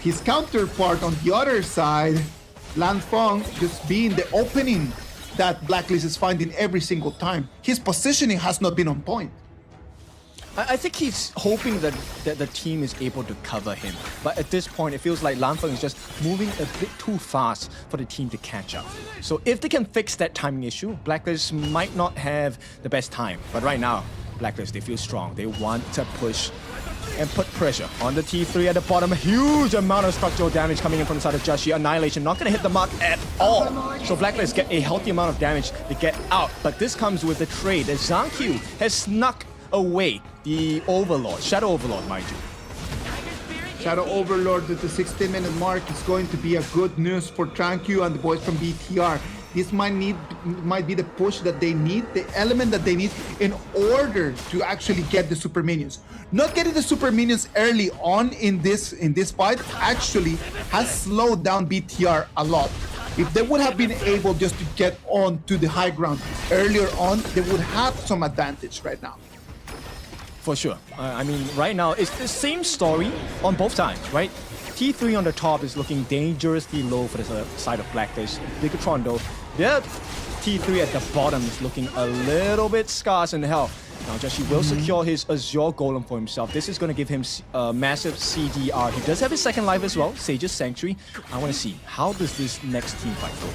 His counterpart on the other side, Lanfeng, just being the opening that Blacklist is finding every single time. His positioning has not been on point. I think he's hoping that the team is able to cover him. But at this point, it feels like Lanfeng is just moving a bit too fast for the team to catch up. So if they can fix that timing issue, Blacklist might not have the best time. But right now, Blacklist, they feel strong. They want to push and put pressure on the T3 at the bottom. A huge amount of structural damage coming in from the side of Joshi. Annihilation not going to hit the mark at all. So Blacklist get a healthy amount of damage to get out. But this comes with the trade as Zhang Q has snuck away the Overlord, Shadow Overlord, mind you. Shadow Overlord at the 16-minute mark is going to be a good news for Tranquil and the boys from BTR. This might be the push that they need, the element that they need in order to actually get the super minions. Not getting the super minions early on in this fight actually has slowed down BTR a lot. If they would have been able just to get on to the high ground earlier on, they would have some advantage right now. For sure. I mean, right now, it's the same story on both sides, right? T3 on the top is looking dangerously low for the side of Blacklist. Bigetron, though, their T3 at the bottom is looking a little bit scarce in health. Now, Joshi will secure his Azure Golem for himself. This is going to give him massive CDR. He does have his second life as well, Sage's Sanctuary. I want to see, how does this next team fight go?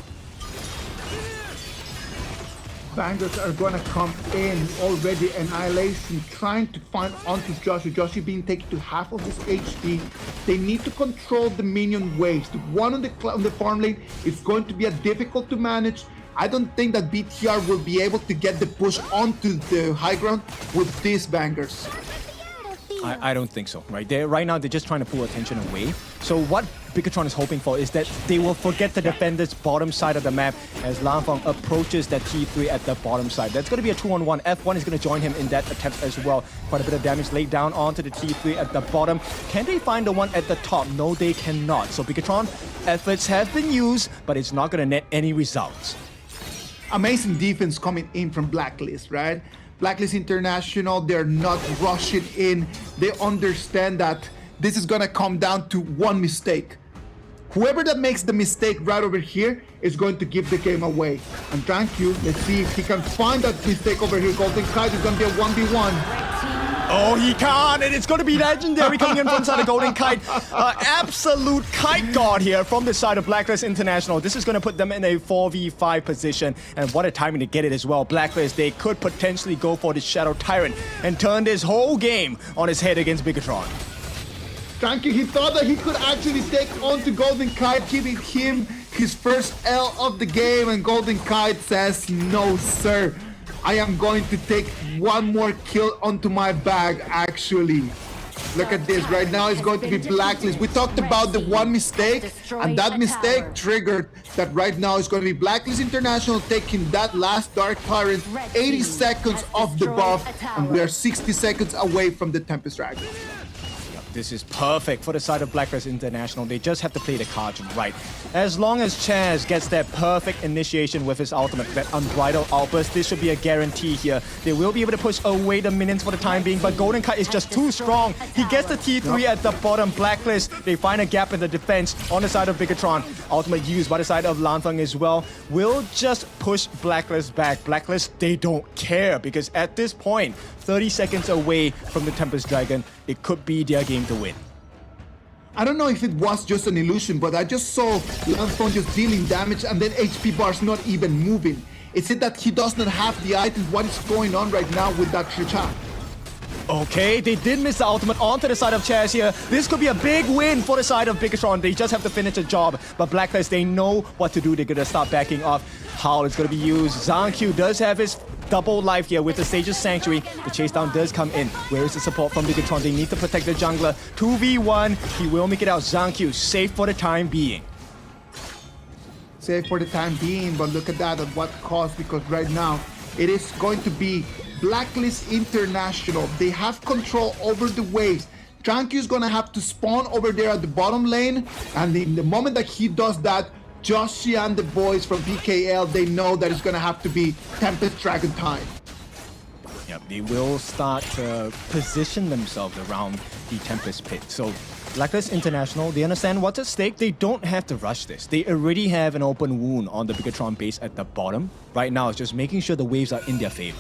Bangers are gonna come in already. Annihilation trying to find onto Joshi. Joshi being taken to half of his HP. They need to control the minion waves. The one on the farm lane is going to be difficult to manage. I don't think that BTR will be able to get the push onto the high ground with these bangers. I don't think so, right? Right now, they're just trying to pull attention away. So what Bigetron is hoping for is that they will forget the defender's bottom side of the map as Lanfeng approaches that T3 at the bottom side. That's going to be a 2-on-1. F1 is going to join him in that attempt as well. Quite a bit of damage laid down onto the T3 at the bottom. Can they find the one at the top? No, they cannot. So Bigetron, efforts have been used, but it's not going to net any results. Amazing defense coming in from Blacklist, right? Blacklist International, they're not rushing in. They understand that this is gonna come down to one mistake. Whoever that makes the mistake right over here is going to give the game away. And thank you. Let's see if he can find that mistake over here. Golden Kite is going to be a 1v1. Oh, he can't, and it's going to be legendary coming in from side of Golden Kite. Absolute kite god here from the side of Blacklist International. This is going to put them in a 4v5 position, and what a timing to get it as well. Blacklist, they could potentially go for the Shadow Tyrant and turn this whole game on his head against Bigetron. Thank you. He thought that he could actually take on to Golden Kite, giving him his first L of the game, and Golden Kite says, no, sir. I am going to take one more kill onto my bag, actually. Look at this. Right now it's going to be Blacklist. We talked about the one mistake, and that mistake triggered that right now it's going to be Blacklist International taking that last Dark Tyrant, 80 seconds off the buff, and we are 60 seconds away from the Tempest Dragon. This is perfect for the side of Blacklist International. They just have to play the cards right. As long as Chaz gets that perfect initiation with his ultimate, that unbridled outburst, this should be a guarantee here. They will be able to push away the minions for the time being, but Golden Kite is just too strong. He gets the T3 at the bottom. Blacklist, they find a gap in the defense on the side of Bigetron. Ultimate used by the side of Lanfeng as well. Will just push Blacklist back. Blacklist, they don't care, because at this point, 30 seconds away from the Tempest Dragon, it could be their game to win. I don't know if it was just an illusion, but I just saw Lanfeng just dealing damage and then HP bars not even moving. Is it that he does not have the items? What is going on right now with that Tricha? Okay, they did miss the ultimate onto the side of Chaz here. This could be a big win for the side of Bigetron. They just have to finish the job. But Blacklist, they know what to do. They're going to start backing off. How it's going to be used. Zhang does have his double life here with the Sage's Sanctuary. The chase down does come in. Where is the support from Bigetron? They need to protect the jungler. 2v1. He will make it out. Zhang safe for the time being. Safe for the time being, but look at that, at what cost, because right now it is going to be Blacklist International. They have control over the waves. Zhang is going to have to spawn over there at the bottom lane, and in the moment that he does that, Joshi and the boys from PKL, they know that it's going to have to be Tempest Dragon time. Yep, they will start to position themselves around the Tempest pit. So Blacklist International, they understand what's at stake. They don't have to rush this. They already have an open wound on the Bigetron base at the bottom. Right now, it's just making sure the waves are in their favor.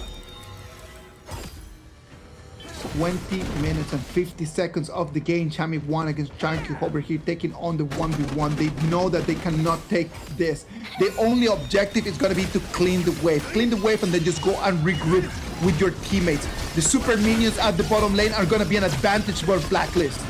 20 minutes and 50 seconds of the game. Chami won against Janky over here, taking on the 1v1. They know that they cannot take this. The only objective is going to be to clean the wave. Clean the wave and then just go and regroup with your teammates. The super minions at the bottom lane are going to be an advantage for Blacklist.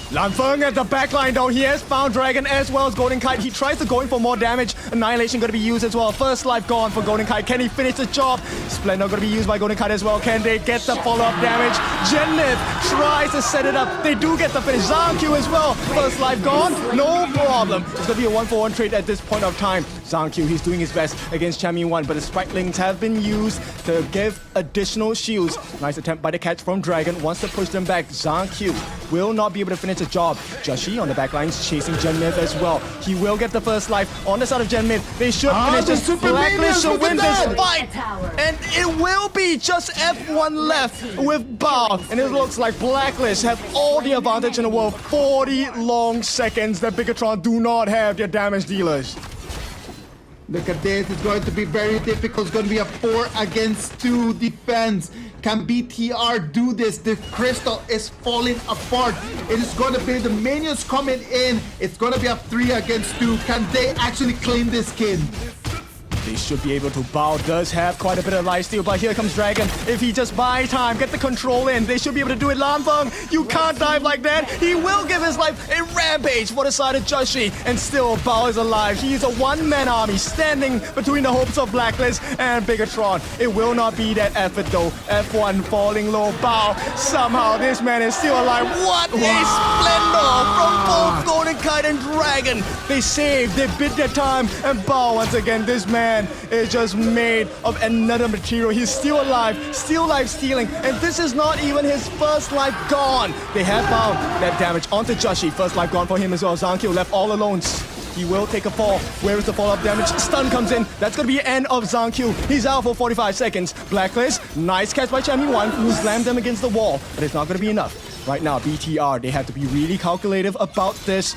Lanfeng at the backline though, he has found Dragon as well as Golden Kite. He tries to go in for more damage. Annihilation going to be used as well. First life gone for Golden Kite. Can he finish the job? Splendor going to be used by Golden Kite as well. Can they get the follow-up damage? Genliv tries to set it up. They do get the finish. Zhang as well. First life gone. No problem. It's going to be a 1-for-1 trade at this point of time. Zhang, he's doing his best against Chami 1, but the Spritlings have been used to give additional shields. Nice attempt by the catch from Dragon. Wants to push them back. Zhang will not be able to finish the job. Joshi on the back lines chasing Genliv as well. He will get the first life on the side of Genliv. They should finish this. Blacklist should win this fight. And it will be just F1 left with Bao. And it looks like Blacklist have all the advantage in the world. 40 long seconds that Bigetron do not have their damage dealers. Look at this, it's going to be very difficult. It's going to be a 4 against 2 defense. Can BTR do this? The crystal is falling apart. It is going to be the minions coming in. It's going to be a 3 against 2. Can they actually clean this skin? They should be able to. Bao does have quite a bit of lifesteal, but here comes Dragon. If he just buy time, get the control in, they should be able to do it. Lanfeng, you can't dive like that. He will give his life a rampage for the side of Joshi, and still Bao is alive. He's a one-man army standing between the hopes of Blacklist and Bigetron. It will not be that effort though. F1 falling low. Bao, somehow this man is still alive. What a splendor from both Golden Kite and Dragon. They saved, they bid their time, and Bao once again, this man is just made of another material. He's still alive, still life stealing, and this is not even his first life gone. They have found that damage onto Joshi. First life gone for him as well. Zhang left all alone. He will take a fall. Where is the follow-up damage? Stun comes in. That's going to be the end of Zhang. He's out for 45 seconds. Blacklist, nice catch by Chami 1, who slammed them against the wall, but it's not going to be enough. Right now, BTR, they have to be really calculative about this.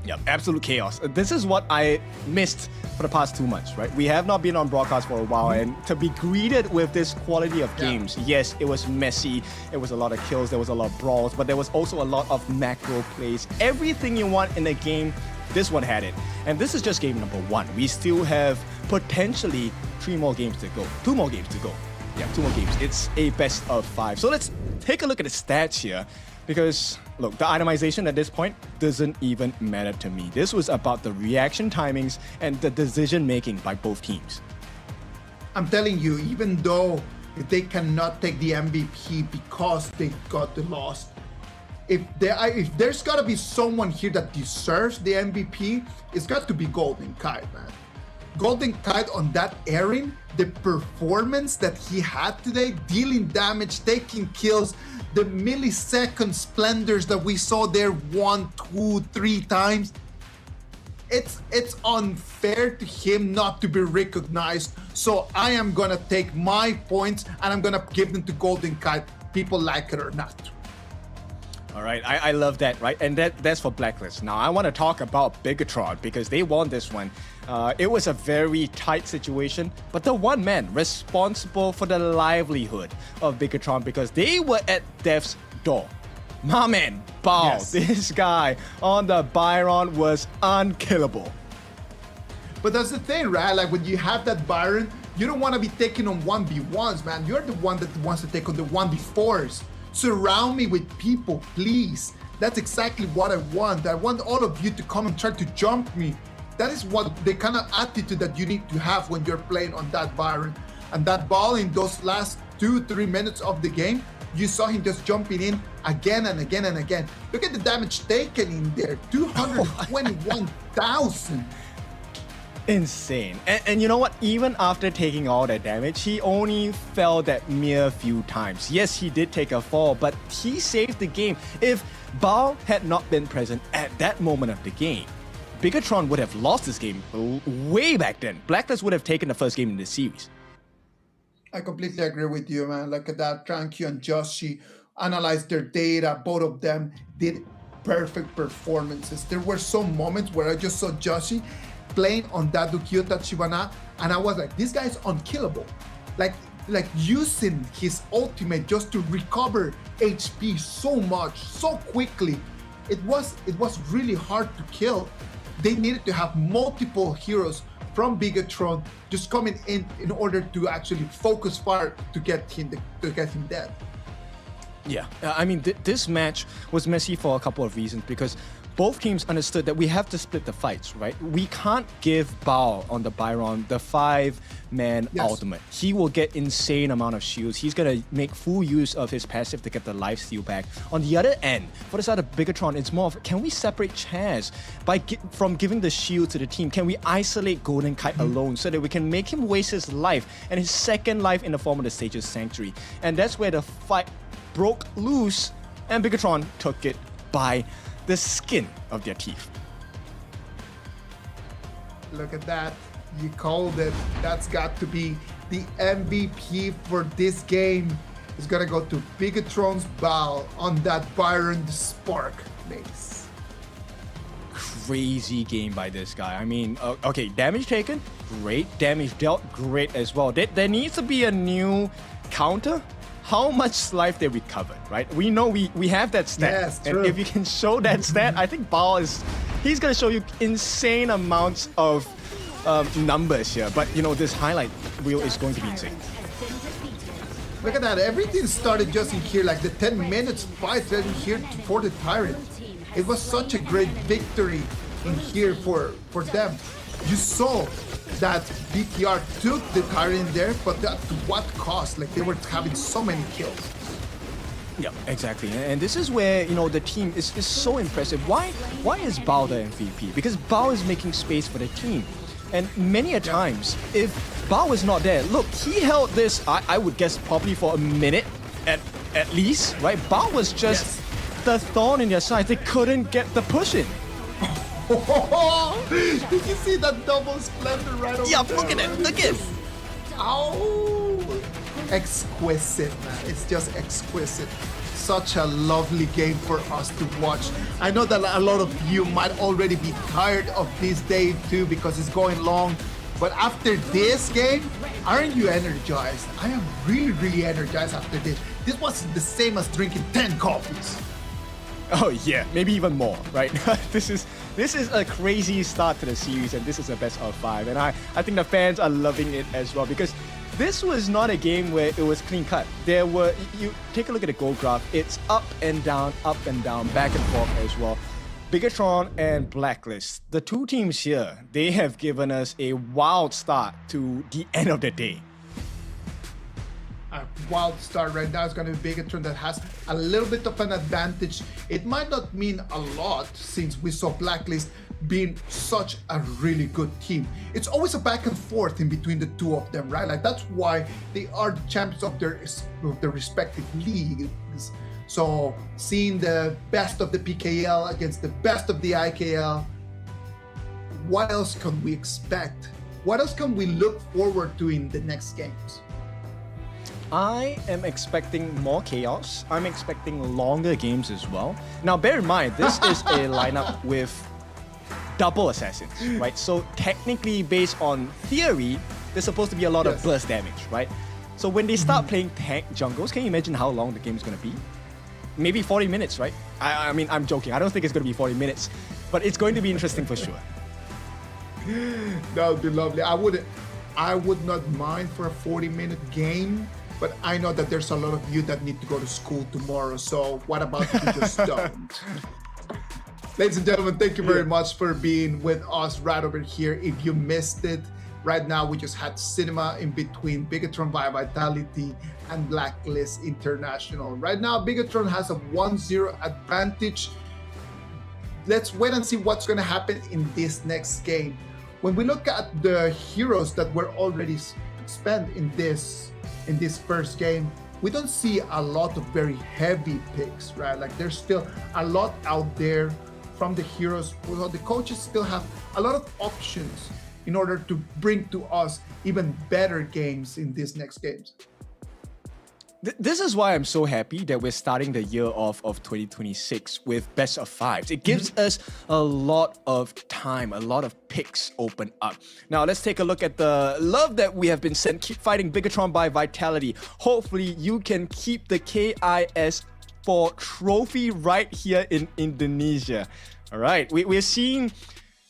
Yep, absolute chaos. This is what I missed for the past 2 months, right? We have not been on broadcast for a while, and to be greeted with this quality of games, yes, it was messy, it was a lot of kills, there was a lot of brawls, but there was also a lot of macro plays. Everything you want in a game, this one had it. And this is just game number 1. We still have potentially 3 more games to go. 2 more games to go. Yeah, 2 more games. It's a best of 5. So let's take a look at the stats here. Because, look, the itemization at this point doesn't even matter to me. This was about the reaction timings and the decision making by both teams. I'm telling you, even though they cannot take the MVP because they got the loss, if there's got to be someone here that deserves the MVP, it's got to be Golden Kite, man. Golden Kite on that airing, the performance that he had today, dealing damage, taking kills, the millisecond splendors that we saw there 1, 2, 3 times. It's unfair to him not to be recognized. So I am gonna take my points and I'm gonna give them to Golden Kite, people like it or not. All right, I love that, right? And that's for Blacklist. Now, I want to talk about Bigetron because they won this one. It was a very tight situation, but the one man responsible for the livelihood of Bigetron because they were at death's door. My man, Bao, this guy on the Byron was unkillable. But that's the thing, right? Like when you have that Byron, you don't want to be taking on 1v1s, man. You're the one that wants to take on the 1v4s. Surround me with people, please. That's exactly what I want. I want all of you to come and try to jump me. That is what the kind of attitude that you need to have when you're playing on that Byron. And that ball in those last 2-3 minutes of the game, you saw him just jumping in again and again and again. Look at the damage taken in there, 221,000. Insane. And you know what? Even after taking all that damage, he only fell that mere few times. Yes, he did take a fall, but he saved the game. If Bao had not been present at that moment of the game, Bigetron would have lost this game way back then. Blacklist would have taken the first game in the series. I completely agree with you, man. Look at that. Tranquil and Joshi analyzed their data. Both of them did perfect performances. There were some moments where I just saw Joshi playing on that Dukyo Tachibana, and I was like, this guy's unkillable. Like using his ultimate just to recover HP so much, so quickly. It was really hard to kill. They needed to have multiple heroes from Bigetron just coming in order to actually focus fire to get him dead. Yeah, I mean, this match was messy for a couple of reasons because both teams understood that we have to split the fights, right? We can't give Bao on the Byron the 5-man ultimate. He will get insane amount of shields. He's going to make full use of his passive to get the lifesteal back. On the other end, for the side of Bigetron, it's more of, can we separate Chaz from giving the shield to the team? Can we isolate Golden Kite alone so that we can make him waste his life and his second life in the form of the Sage's Sanctuary? And that's where the fight broke loose and Bigetron took it by the skin of their teeth. Look at that. You called it. That's got to be the MVP for this game. It's gonna go to Bigetron's Bao on that Byron the Spark base. Crazy game by this guy. I mean, okay, damage taken, great. Damage dealt, great as well. There needs to be a new counter. How much life they recovered, right? We know we have that stat. Yes, true. And if you can show that stat, I think Bao he's gonna show you insane amounts of numbers here. But you know, this highlight reel is going to be insane. Look at that. Everything started just in here, like the 10 minutes fight right in here for the Tyrant. It was such a great victory in here for them. You saw that BTR took the Tyrant there, but at what cost? Like they were having so many kills. Yeah, exactly. And this is where, you know, the team is so impressive. Why is Bao the MVP? Because Bao is making space for the team. And many a times, if Bao is not there, look, he held this, I would guess, probably for a minute at least, right? Bao was just the thorn in their side. They couldn't get the push in. Did you see that double splendor right over there? Yeah, look at it. Look at it. Oh, exquisite, man. It's just exquisite. such a lovely game for us to watch. I know that a lot of you might already be tired of this day too because it's going long. But after this game, aren't you energized? I am really, really energized after this. This was the same as drinking 10 coffees. Oh yeah, maybe even more, right? This is a crazy start to the series, and this is a best of 5. And I think the fans are loving it as well, because this was not a game where it was clean cut. You take a look at the goal graph, it's up and down, back and forth as well. Bigetron and Blacklist, the two teams here, they have given us a wild start to the end of the day. A wild start right now is going to be Bigetron that has a little bit of an advantage. It might not mean a lot since we saw Blacklist being such a really good team. It's always a back and forth in between the two of them, right? Like that's why they are the champions of their respective leagues. So seeing the best of the PKL against the best of the IKL, what else can we expect? What else can we look forward to in the next games? I am expecting more chaos. I'm expecting longer games as well. Now, bear in mind, this is a lineup with double assassins, right? So technically, based on theory, there's supposed to be a lot of burst damage, right? So when they start playing tank jungles, can you imagine how long the game is going to be? Maybe 40 minutes, right? I mean, I'm joking. I don't think it's going to be 40 minutes, but it's going to be interesting for sure. That would be lovely. I would not mind for a 40-minute game, but I know that there's a lot of you that need to go to school tomorrow. So what about if you just don't? Ladies and gentlemen, thank you very much for being with us right over here. If you missed it, right now we just had cinema in between Bigetron by Vitality and Blacklist International. Right now, Bigetron has a 1-0 advantage. Let's wait and see what's going to happen in this next game. When we look at the heroes that were already spent in this first game, we don't see a lot of very heavy picks, right? Like there's still a lot out there from the heroes. Well, the coaches still have a lot of options in order to bring to us even better games in these next games. This is why I'm so happy that we're starting the year of 2026 with best of 5s. It gives us a lot of time, a lot of picks open up. Now let's take a look at the love that we have been sent. Keep fighting Bigetron by Vitality. Hopefully you can keep the KIS4 trophy right here in Indonesia. All right, we're seeing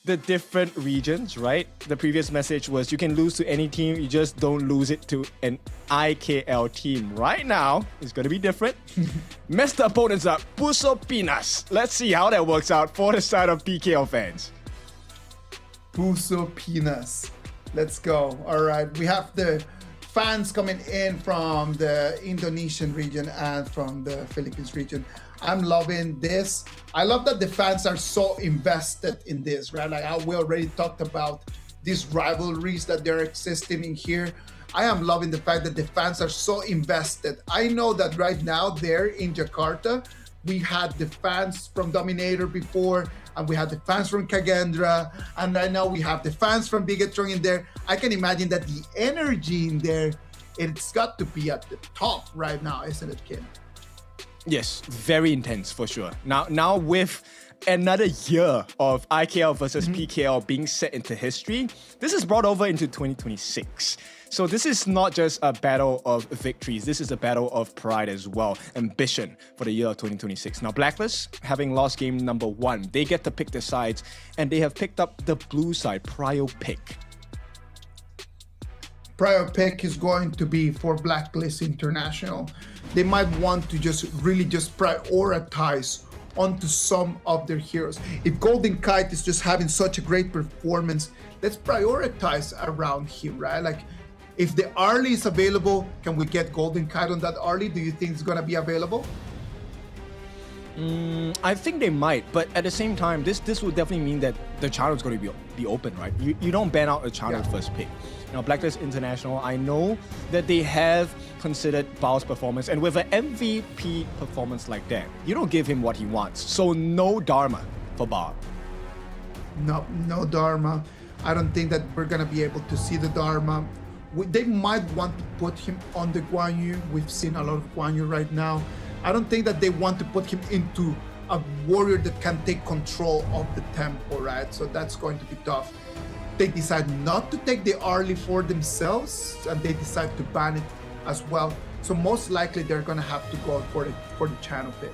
the different regions, right? The previous message was you can lose to any team, you just don't lose it to an IKL team. Right now, it's going to be different. Mess the opponents up, Puso Pinas. Let's see how that works out for the side of PKL fans. Puso Pinas. Let's go. All right, we have the fans coming in from the Indonesian region and from the Philippines region. I'm loving this. I love that the fans are so invested in this, right? Like we already talked about these rivalries that they're existing in here. I am loving the fact that the fans are so invested. I know that right now there in Jakarta, we had the fans from Dominator before, and we had the fans from KAGENDRA, and right now we have the fans from Bigetron in there. I can imagine that the energy in there, it's got to be at the top right now, isn't it, Kim? Yes, very intense for sure. Now with another year of IKL versus PKL being set into history, this is brought over into 2026. So this is not just a battle of victories, this is a battle of pride as well, ambition for the year of 2026. Now Blacklist, having lost game number 1, they get to pick their sides, and they have picked up the blue side, Prio pick. Prior pick is going to be for Blacklist International. They might want to just prioritize onto some of their heroes. If Golden Kite is just having such a great performance, let's prioritize around him, right? Like if the Arlie is available, can we get Golden Kite on that Arlie? Do you think it's gonna be available? I think they might, but at the same time, this would definitely mean that the channel is going to be open, right? You don't ban out a channel first pick. Now, Blacklist International, I know that they have considered Bao's performance, and with an MVP performance like that, you don't give him what he wants. So no Dharma for Bao. No Dharma. I don't think that we're gonna be able to see the Dharma. They might want to put him on the Guan Yu. We've seen a lot of Guan Yu right now. I don't think that they want to put him into a warrior that can take control of the tempo, right? So that's going to be tough. They decide not to take the early for themselves, and they decide to ban it as well. So most likely they're gonna have to go for the channel pick.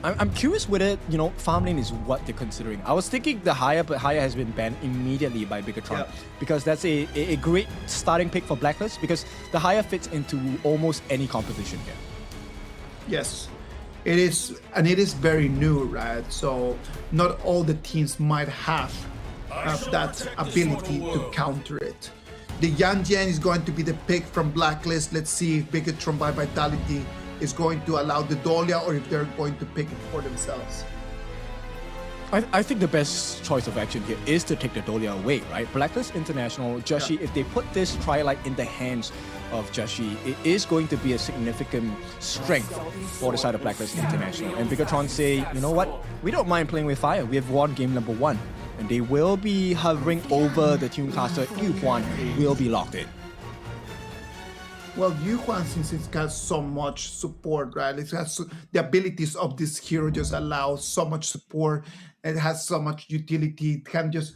I'm curious with it, farm lane is what they're considering. I was thinking the Haya, but Haya has been banned immediately by Bigetron because that's a great starting pick for Blacklist because the Haya fits into almost any composition here. Yes, it is, and it is very new, right? So not all the teams might have that ability to counter it. The Yan Jian is going to be the pick from Blacklist. Let's see if Bigetron by Vitality is going to allow the Dolia or if they're going to pick it for themselves. I think the best choice of action here is to take the Dolia away, right? Blacklist International, Joshi, if they put this Twilight in the hands of Joshi, it is going to be a significant strength for the side of Blacklist International. And Bigetron say, you know what? We don't mind playing with fire. We have won game number 1. And they will be hovering over the Tunecaster. Yu Huan will be locked in. Well, Yu Huan, since it's got so much support, right? It has the abilities of this hero just allow so much support. It has so much utility. It can just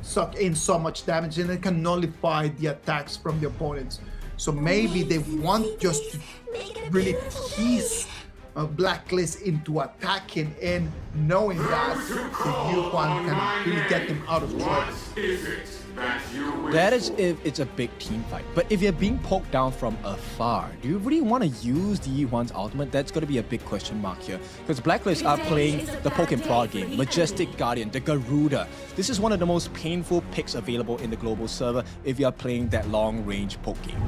suck in so much damage, and it can nullify the attacks from the opponents. So maybe they want just to really tease Blacklist into attacking and knowing that the Yu Huan can really get them out of trouble. That is if it's a big team fight. But if you're being poked down from afar, do you really want to use the Yu Huan's ultimate? That's going to be a big question mark here. Because Blacklist are playing the poke and prod game, Majestic Guardian, the Garuda. This is one of the most painful picks available in the global server if you're playing that long-range poke game.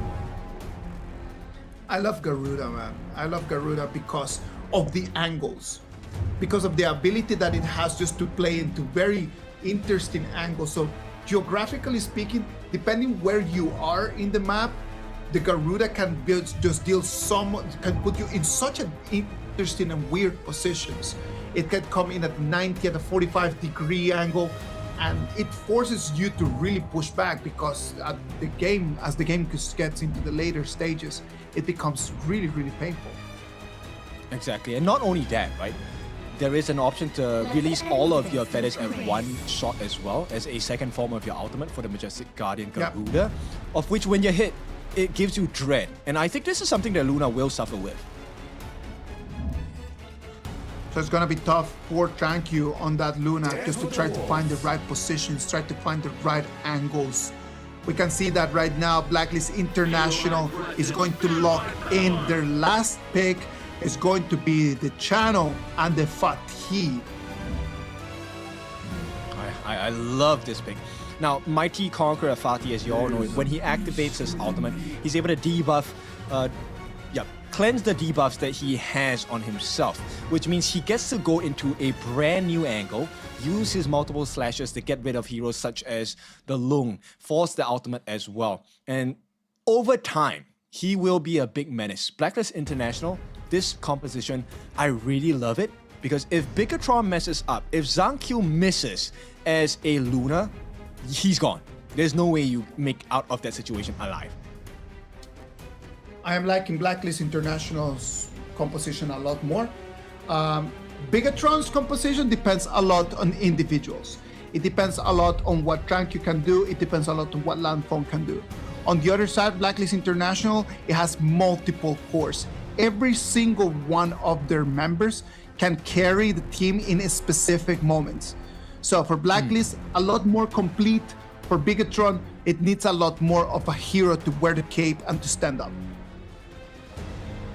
I love Garuda, man. I love Garuda because of the angles. Because of the ability that it has just to play into very interesting angles. So geographically speaking, depending where you are in the map, the Garuda can just deal can put you in such an interesting and weird positions. It can come in at 90 at a 45-degree angle, and it forces you to really push back because as the game gets into the later stages, it becomes really, really painful. Exactly, and not only that, right? There is an option to release all of your feathers at one shot as well as a second form of your ultimate for the Majestic Guardian Garuda, of which when you hit, it gives you dread. And I think this is something that Luna will suffer with. So it's gonna be tough for Tranquil on that Luna just to try to find the right positions, try to find the right angles. We can see that right now, Blacklist International is going to lock in their last pick. Is going to be the channel and the Fatih. I love this pick. Now, Mighty Conqueror Fatih, as you all know, when he activates his ultimate, he's able to debuff, cleanse the debuffs that he has on himself, which means he gets to go into a brand new angle, use his multiple slashes to get rid of heroes such as the Lung, force the ultimate as well. And over time, he will be a big menace. Blacklist International, this composition, I really love it because if Bigetron messes up, if Zhang Qiu misses as a Luna, he's gone. There's no way you make out of that situation alive. I am liking Blacklist International's composition a lot more. Bigetron's composition depends a lot on individuals. It depends a lot on what Tranquil can do. It depends a lot on what Landphone can do. On the other side, Blacklist International, it has multiple cores. Every single one of their members can carry the team in specific moments. So for Blacklist, a lot more complete. For Bigetron, it needs a lot more of a hero to wear the cape and to stand up.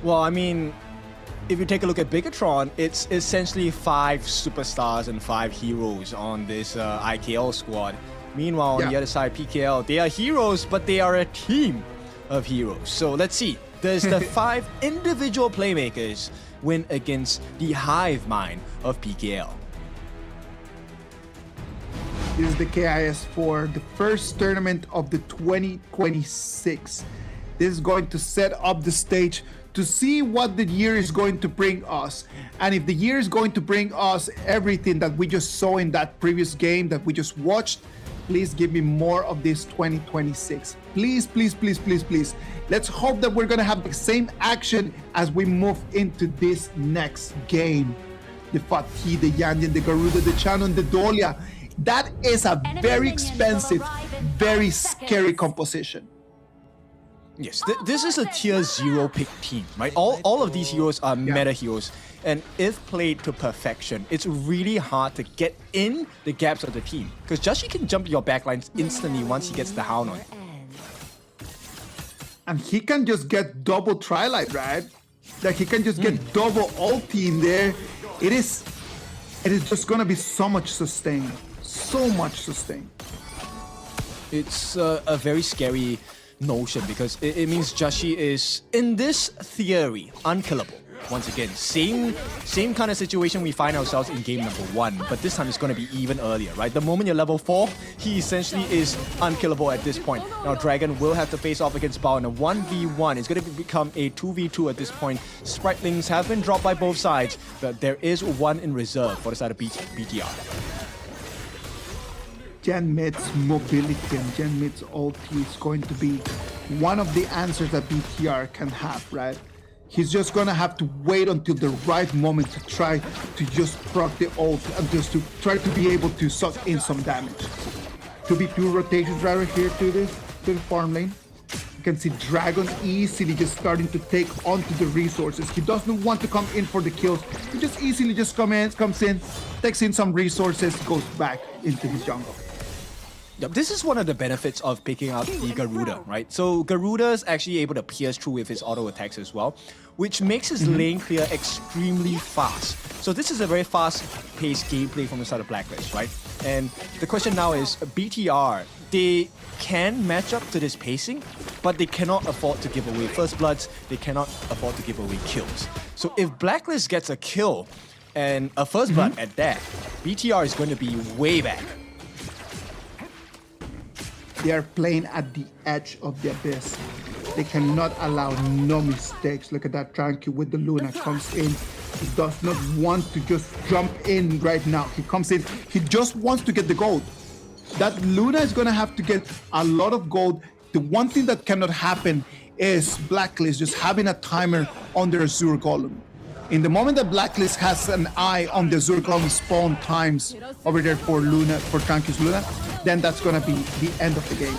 Well, I mean, if you take a look at Bigetron, it's essentially 5 superstars and 5 heroes on this IKL squad. Meanwhile, on the other side, PKL, they are heroes, but they are a team of heroes. So let's see. Does the 5 individual playmakers win against the hive mind of PKL? This is the KIS for the first tournament of the 2026. This is going to set up the stage to see what the year is going to bring us. And if the year is going to bring us everything that we just saw in that previous game that we just watched, please give me more of this 2026. Please, please, please, please, please. Let's hope that we're gonna have the same action as we move into this next game. The Fatih, the Yanyan, the Garuda, the Chanon, the Dolia. That is a very expensive, very scary composition. Yes, this is a tier 0 pick team, right? All of these heroes are meta heroes, and if played to perfection, it's really hard to get in the gaps of the team, because Jashi can jump your backlines instantly once he gets the Hound on. And he can just get double Trilight, right? Like he can just get double ulti in there. It is just gonna be so much sustain. So much sustain. It's a very scary notion because it means Jashi is, in this theory, unkillable. Once again, same kind of situation we find ourselves in game number 1, but this time it's going to be even earlier, right? The moment you're level 4, he essentially is unkillable at this point. Now Dragon will have to face off against Bao in a 1v1. It's going to become a 2v2 at this point. Spritlings have been dropped by both sides, but there is one in reserve for the side of BTR. Gen mid's mobility and Gen mid's ulti is going to be one of the answers that BTR can have, right? He's just gonna have to wait until the right moment to try to just proc the ult and just to try to be able to suck in some damage. 2v2 rotations right here to the farm lane. You can see Dragon easily just starting to take onto the resources. He doesn't want to come in for the kills. He just easily just comes in, takes in some resources, goes back into his jungle. Yep, this is one of the benefits of picking up the Garuda, right? So Garuda is actually able to pierce through with his auto attacks as well, which makes his lane clear extremely fast. So this is a very fast-paced gameplay from the side of Blacklist, right? And the question now is, BTR, they can match up to this pacing, but they cannot afford to give away first bloods, they cannot afford to give away kills. So if Blacklist gets a kill, and a first blood at that, BTR is going to be way back. They are playing at the edge of the abyss. They cannot allow no mistakes. Look at that Tranquil with the Luna comes in. He does not want to just jump in right now. He comes in, he just wants to get the gold. That Luna is gonna have to get a lot of gold. The one thing that cannot happen is Blacklist just having a timer on their Azure Golem. In the moment that Blacklist has an eye on the Azure Golem spawn times over there for Luna, for Tranquil's Luna, then that's gonna be the end of the game.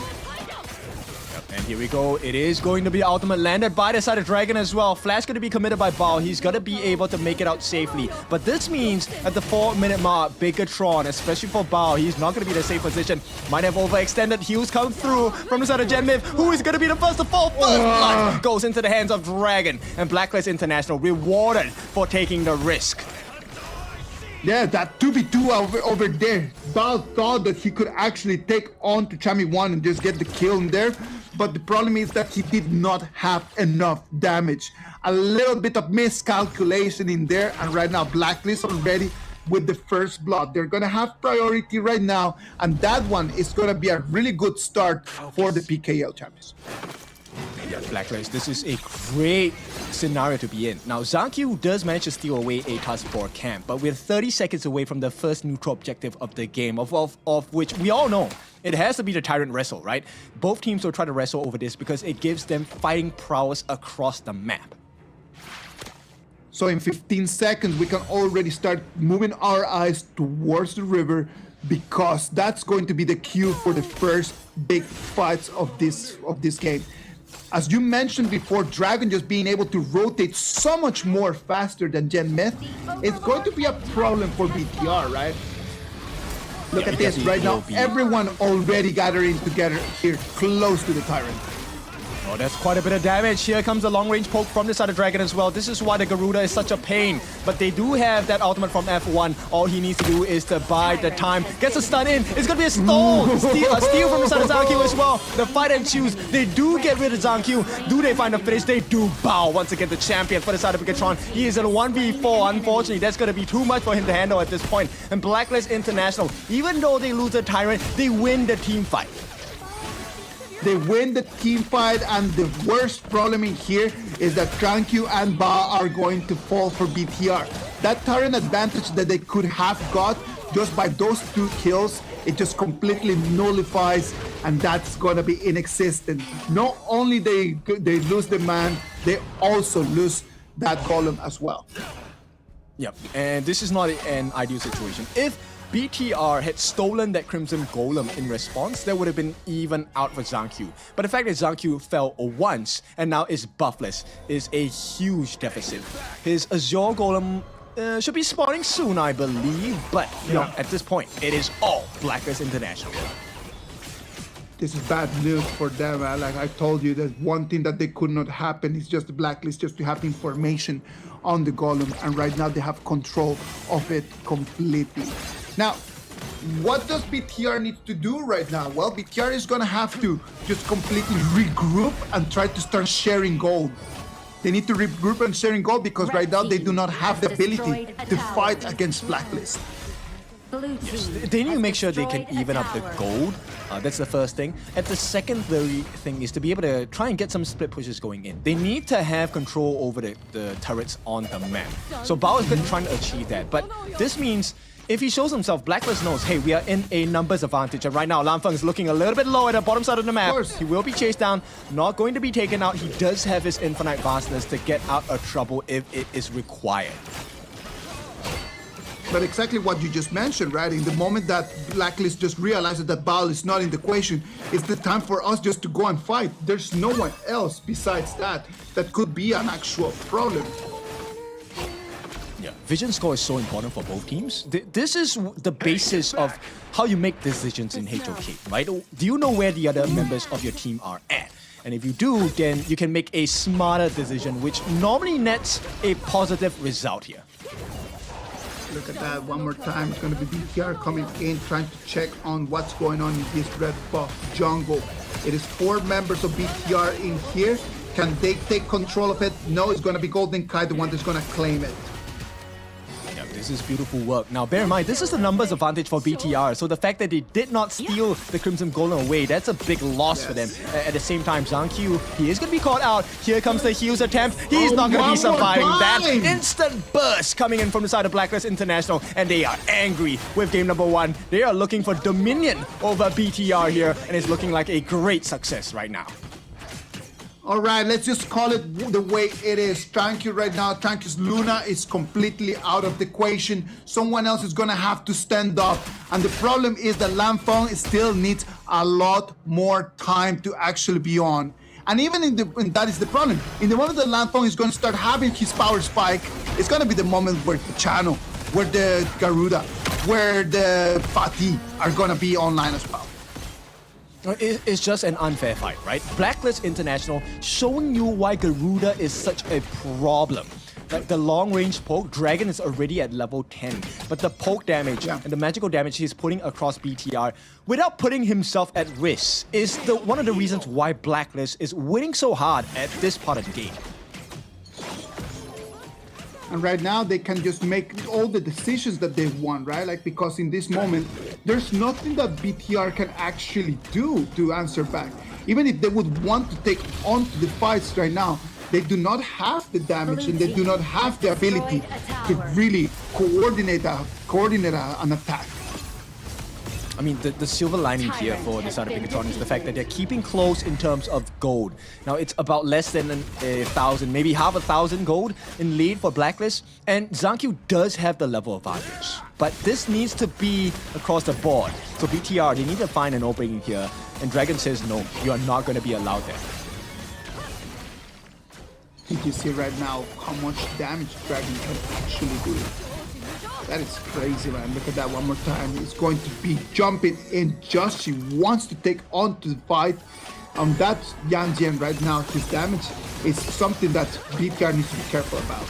And here we go. It is going to be ultimate landed by the side of Dragon as well. Flash going to be committed by Bao. He's going to be able to make it out safely. But this means at the 4-minute mark, Bigetron, especially for Bao, he's not going to be in a safe position. Might have overextended. Heals come through from the side of Genmith. Who is going to be the first to fall? First blood goes into the hands of Dragon. And Blacklist International rewarded for taking the risk. Yeah, that 2v2 over there. Bao thought that he could actually take on to Chami 1 and just get the kill in there. But the problem is that he did not have enough damage. A little bit of miscalculation in there. And right now, Blacklist already with the first blood. They're going to have priority right now. And that one is going to be a really good start for the PKL champions. Yeah, Blacklist, this is a great scenario to be in. Now, Zankyu does manage to steal away a task for camp, but we're 30 seconds away from the first neutral objective of the game, of which we all know it has to be the Tyrant Wrestle, right? Both teams will try to wrestle over this because it gives them fighting prowess across the map. So in 15 seconds, we can already start moving our eyes towards the river because that's going to be the cue for the first big fights of this game. As you mentioned before, Dragon just being able to rotate so much more faster than Genmith, it's going to be a problem for BTR, right? Look at this right now. Everyone already gathering together here close to the Tyrant. Oh, that's quite a bit of damage. Here comes a long-range poke from the side of Dragon as well. This is why the Garuda is such a pain. But they do have that ultimate from F1. All he needs to do is to buy the time. Gets a stun in. It's going to be a stall. A steal from the side of Zankyu as well. The fight and choose. They do get rid of Zankyu. Do they find a finish? They do. Bao once again the champion for the side of Bigetron. He is in a 1v4. Unfortunately, that's going to be too much for him to handle at this point. And Blacklist International, even though they lose the Tyrant, they win the team fight. They win the team fight, and the worst problem in here is that Tranquil and Ba are going to fall for BTR. That Tyrant advantage that they could have got just by those 2 kills, it just completely nullifies, and that's gonna be inexistent. Not only they lose the man, they also lose that golem as well. Yep, and this is not an ideal situation. If BTR had stolen that Crimson Golem in response, that would have been even out for Zankyu. But the fact that Zankyu fell once and now is buffless is a huge deficit. His Azure Golem should be spawning soon, I believe, but you know, at this point, it is all Blacklist International. This is bad news for them. Like I told you, there's one thing that they could not happen. It's just the Blacklist just to have information on the Golem, and right now they have control of it completely. Now, what does BTR need to do right now? Well, BTR is gonna have to just completely regroup and try to start sharing gold. They need to regroup and sharing gold because right now they do not have the ability to fight against Blacklist. Yes, they need to make sure they can even up the gold. That's the first thing. And the secondary thing is to be able to try and get some split pushes going in. They need to have control over the turrets on the map. So Bao has been trying to achieve that. But this means if he shows himself, Blacklist knows, hey, we are in a numbers advantage. And right now, Lanfeng is looking a little bit low at the bottom side of the map. He will be chased down, not going to be taken out. He does have his infinite vastness to get out of trouble if it is required. But exactly what you just mentioned, right? In the moment that Blacklist just realizes that Bao is not in the equation, it's the time for us just to go and fight. There's no one else besides that could be an actual problem. Yeah, vision score is so important for both teams. This is the basis of how you make decisions in HOK, right? Do you know where the other members of your team are at? And if you do, then you can make a smarter decision, which normally nets a positive result here. Look at that one more time. It's going to be BTR coming in, trying to check on what's going on in this red buff jungle. It is 4 members of BTR in here. Can they take control of it? No, it's going to be Golden Kai, the one that's going to claim it. Yeah, this is beautiful work. Now, bear in mind, this is the numbers advantage for BTR. So the fact that they did not steal the Crimson Golem away, that's a big loss for them. At the same time, Zankyu, he is going to be caught out. Here comes the heals attempt. He's not going to be surviving that. Instant burst coming in from the side of Blacklist International, and they are angry with game number 1. They are looking for dominion over BTR here, and it's looking like a great success right now. All right, let's just call it the way it is. Tranky right now, Tranky's Luna is completely out of the equation. Someone else is gonna have to stand up. And the problem is that Lanfeng still needs a lot more time to actually be on. And even and that is the problem. In the moment that Lanfeng is gonna start having his power spike, it's gonna be the moment where the Channel, where the Garuda, where the Fatih are gonna be online as well. It's just an unfair fight, right? Blacklist International showing you why Garuda is such a problem. Like the long-range poke, Dragon is already at level 10, but the poke damage and the magical damage he's putting across BTR without putting himself at risk is one of the reasons why Blacklist is winning so hard at this part of the game. And right now they can just make all the decisions that they want, right? Like, because in this moment, there's nothing that BTR can actually do to answer back. Even if they would want to take on to the fights right now, they do not have the damage and they do not have the ability to really coordinate an attack. I mean, the silver lining here for the side of Bigetron is the fact that they're keeping close in terms of gold. Now, it's about less than 1,000, maybe half 1,000 gold in lead for Blacklist. And Zankyu does have the level advantage. But this needs to be across the board. So BTR, they need to find an opening here. And Dragon says, no, you are not going to be allowed there. Did you see right now how much damage Dragon can actually do? That is crazy, man. Look at that one more time. He's going to be jumping in just. He wants to take on to the fight. That Yan Jian right now, his damage is something that BTR needs to be careful about.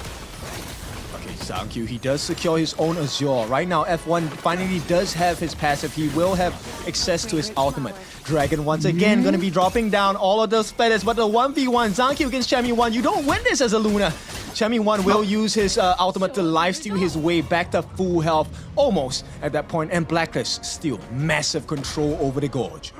Okay, Zankyu, he does secure his own Azure. Right now, F1 finally does have his passive. He will have access to his ultimate. Dragon once again going to be dropping down all of those feathers, but the 1v1, Zankyu against Chami1, you don't win this as a Luna. Chami1 will use his ultimate to lifesteal his way back to full health, almost at that point, and Blacklist still massive control over the gorge.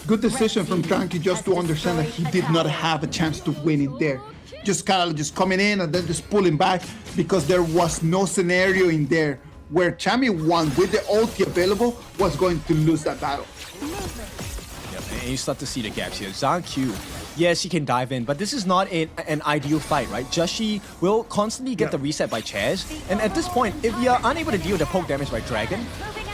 Good decision from Tranky just to understand that he did not have a chance to win it there. Just kind of just coming in and then just pulling back because there was no scenario in there where Chami won with the ulti available was going to lose that battle. Yep, and you start to see the gaps here. Zhang Q, yes, he can dive in, but this is not an ideal fight, right? Joshi will constantly get the reset by Chaz, and at this point, if you're unable to deal with the poke damage by Dragon,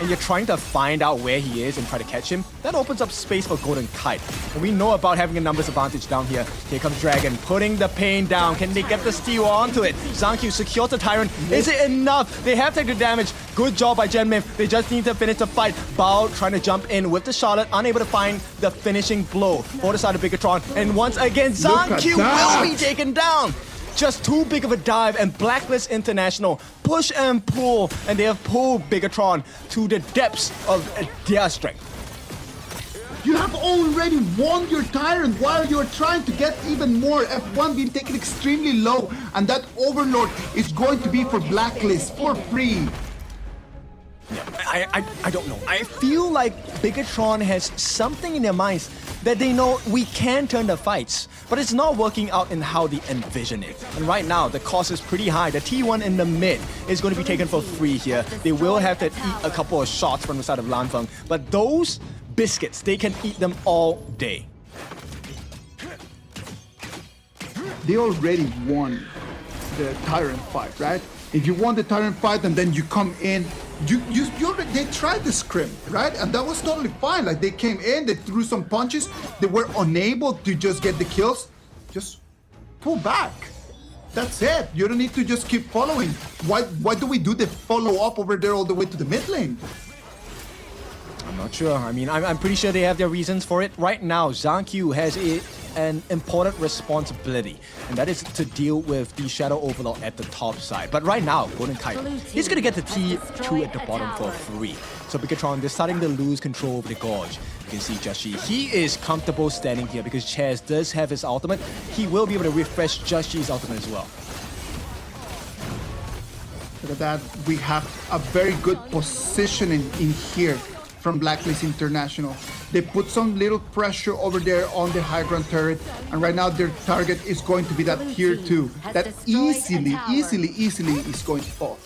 and you're trying to find out where he is and try to catch him, that opens up space for Golden Kite. And we know about having a numbers advantage down here. Here comes Dragon, putting the pain down. Can they get the steal onto it? Zhang Q secures the Tyrant. Is it enough? They have taken the damage. Good job by Genmith. They just need to finish the fight. Bao trying to jump in with the Charlotte, unable to find the finishing blow for the side of Bigetron. And once again, Zhang Q will be taken down. Just too big of a dive, and Blacklist International push and pull, and they have pulled Bigetron to the depths of their strength. You have already won your Tyrant while you're trying to get even more. F1 being taken extremely low, and that Overlord is going to be for Blacklist for free. I don't know. I feel like Bigetron has something in their minds that they know we can turn the fights, but it's not working out in how they envision it. And right now, the cost is pretty high. The T1 in the mid is going to be taken for free here. They will have to eat a couple of shots from the side of Lanfeng, but those biscuits, they can eat them all day. They already won the Tyrant fight, right? If you won the Tyrant fight and then you come in, they tried the scrim, right? And that was totally fine. Like, they came in, they threw some punches, they were unable to just get the kills. Just pull back. That's it. You don't need to just keep following. Why do we do the follow-up over there all the way to the mid lane? I'm not sure. I mean, I'm pretty sure they have their reasons for it. Right now, Zhang Q has an important responsibility, and that is to deal with the Shadow Overlord at the top side. But right now, Golden Kite, he's going to get the T2 at the bottom for free. So Bigetron, they're starting to lose control over the Gorge. You can see Joshi, he is comfortable standing here because Chaz does have his ultimate. He will be able to refresh Joshi's ultimate as well. Look at that. We have a very good positioning in here from Blacklist International. They put some little pressure over there on the high ground turret, and right now their target is going to be that tier 2 that easily is going to fall.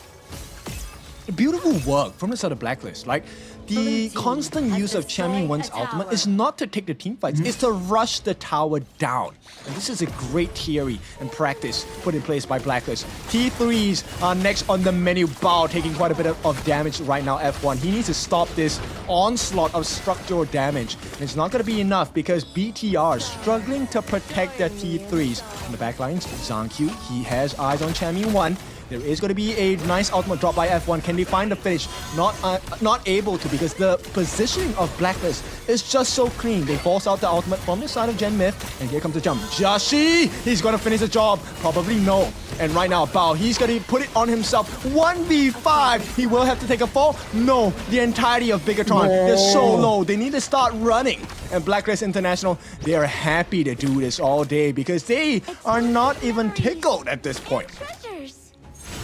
Beautiful work from the side of Blacklist. Like, the constant use of Chami-1's ultimate is not to take the team fights, it's to rush the tower down. And this is a great theory and practice put in place by Blacklist. T3s are next on the menu. Bao taking quite a bit of damage right now, F1. He needs to stop this onslaught of structural damage. And it's not going to be enough because BTR struggling to protect their T3s. On the backlines, Zhang Q, he has eyes on Chami-1. There is going to be a nice ultimate drop by F1. Can they find the finish? Not able to, because the positioning of Blacklist is just so clean. They force out the ultimate from the side of Genmith, and here comes the jump. Joshi! He's going to finish the job. Probably no. And right now, Bao, he's going to put it on himself. 1v5. He will have to take a fall. No. The entirety of Bigetron, they're so low. They need to start running. And Blacklist International, they are happy to do this all day because they are not even tickled at this point.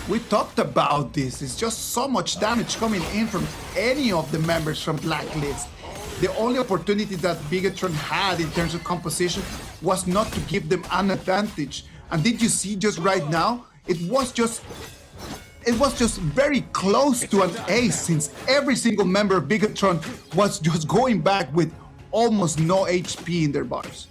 We talked about this. It's just so much damage coming in from any of the members from Blacklist. The only opportunity that Bigetron had in terms of composition was not to give them an advantage. And did you see just right now? It was just very close to an ace, since every single member of Bigetron was just going back with almost no HP in their bars.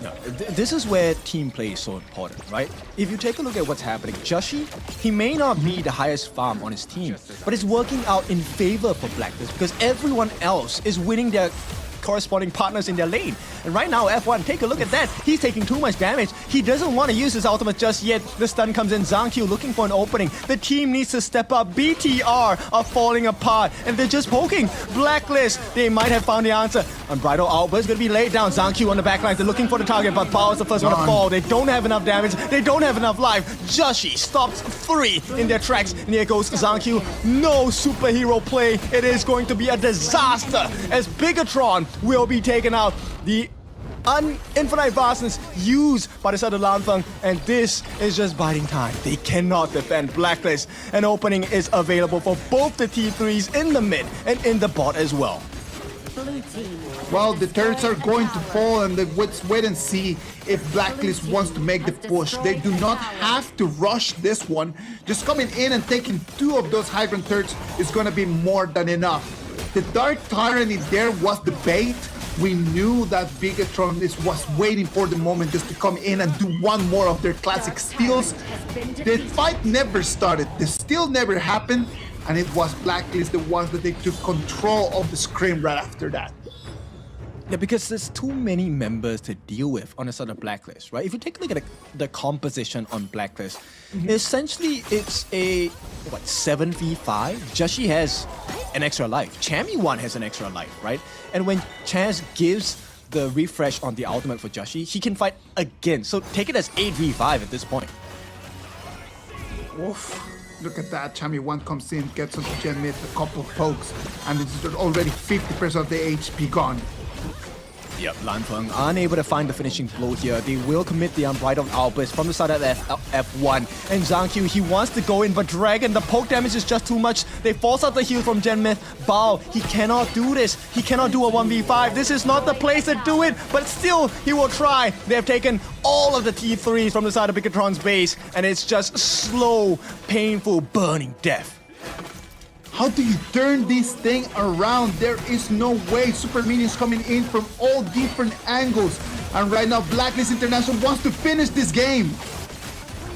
No, this is where team play is so important, right? If you take a look at what's happening, Joshi, he may not be the highest farm on his team, but it's working out in favor for Blacklist because everyone else is winning their corresponding partners in their lane. And right now, F1, take a look at that. He's taking too much damage. He doesn't want to use his ultimate just yet. The stun comes in. Zhang Q looking for an opening. The team needs to step up. BTR are falling apart, and they're just poking. Blacklist, they might have found the answer. Unbridled Outburst going to be laid down. Zhang Q on the backline. They're looking for the target, but Bao is the first one to fall. They don't have enough damage. They don't have enough life. Joshi stops free in their tracks. And here goes Zhang Q. No superhero play. It is going to be a disaster as Bigetron will be taken out. The infinite vastness used by the side of Lanfeng, and this is just biding time. They cannot defend Blacklist. An opening is available for both the T3s in the mid and in the bot as well. Well, the turrets are going to fall, and let's wait and see if Blacklist wants to make the push. They do not have to rush this one. Just coming in and taking 2 of those high ground turrets is going to be more than enough. The Dark Tyrant in there was the bait. We knew that Bigetron was waiting for the moment just to come in and do one more of their classic steals. The fight never started. The steal never happened. And it was Blacklist the ones that they took control of the scrim right after that. Yeah, because there's too many members to deal with on the side of Blacklist, right? If you take a look at the composition on Blacklist, essentially it's a, 7v5? Joshi has an extra life. Chami1 has an extra life, right? And when Chaz gives the refresh on the ultimate for Joshi, he can fight again. So take it as 8v5 at this point. Oof. Look at that, Chami1 comes in, gets onto Gen Mid, a couple of pokes, and it's already 50% of the HP gone. Yep, Lanfeng unable to find the finishing blow here. They will commit the unbridled outburst from the side of F1. And Zhang Qiu, he wants to go in, but Dragon, the poke damage is just too much. They force out the heal from Gen Myth. Bao, he cannot do this. He cannot do a 1v5. This is not the place to do it, but still, he will try. They have taken all of the T3s from the side of Bigetron's base, and it's just slow, painful, burning death. How do you turn this thing around? There is no way. Super minions coming in from all different angles. And right now, Blacklist International wants to finish this game.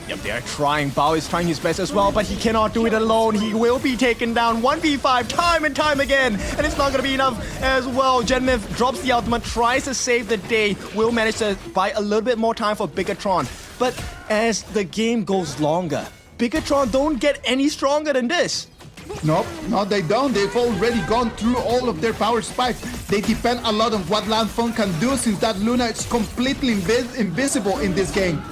Yep, they are trying. Bao is trying his best as well, but he cannot do it alone. He will be taken down 1v5 time and time again. And it's not going to be enough as well. Genmith drops the ultimate, tries to save the day. Will manage to buy a little bit more time for Bigetron. But as the game goes longer, Bigetron don't get any stronger than this. Nope, no they don't. They've already gone through all of their power spikes. They depend a lot on what Lanfeng can do since that Luna is completely invisible in this game.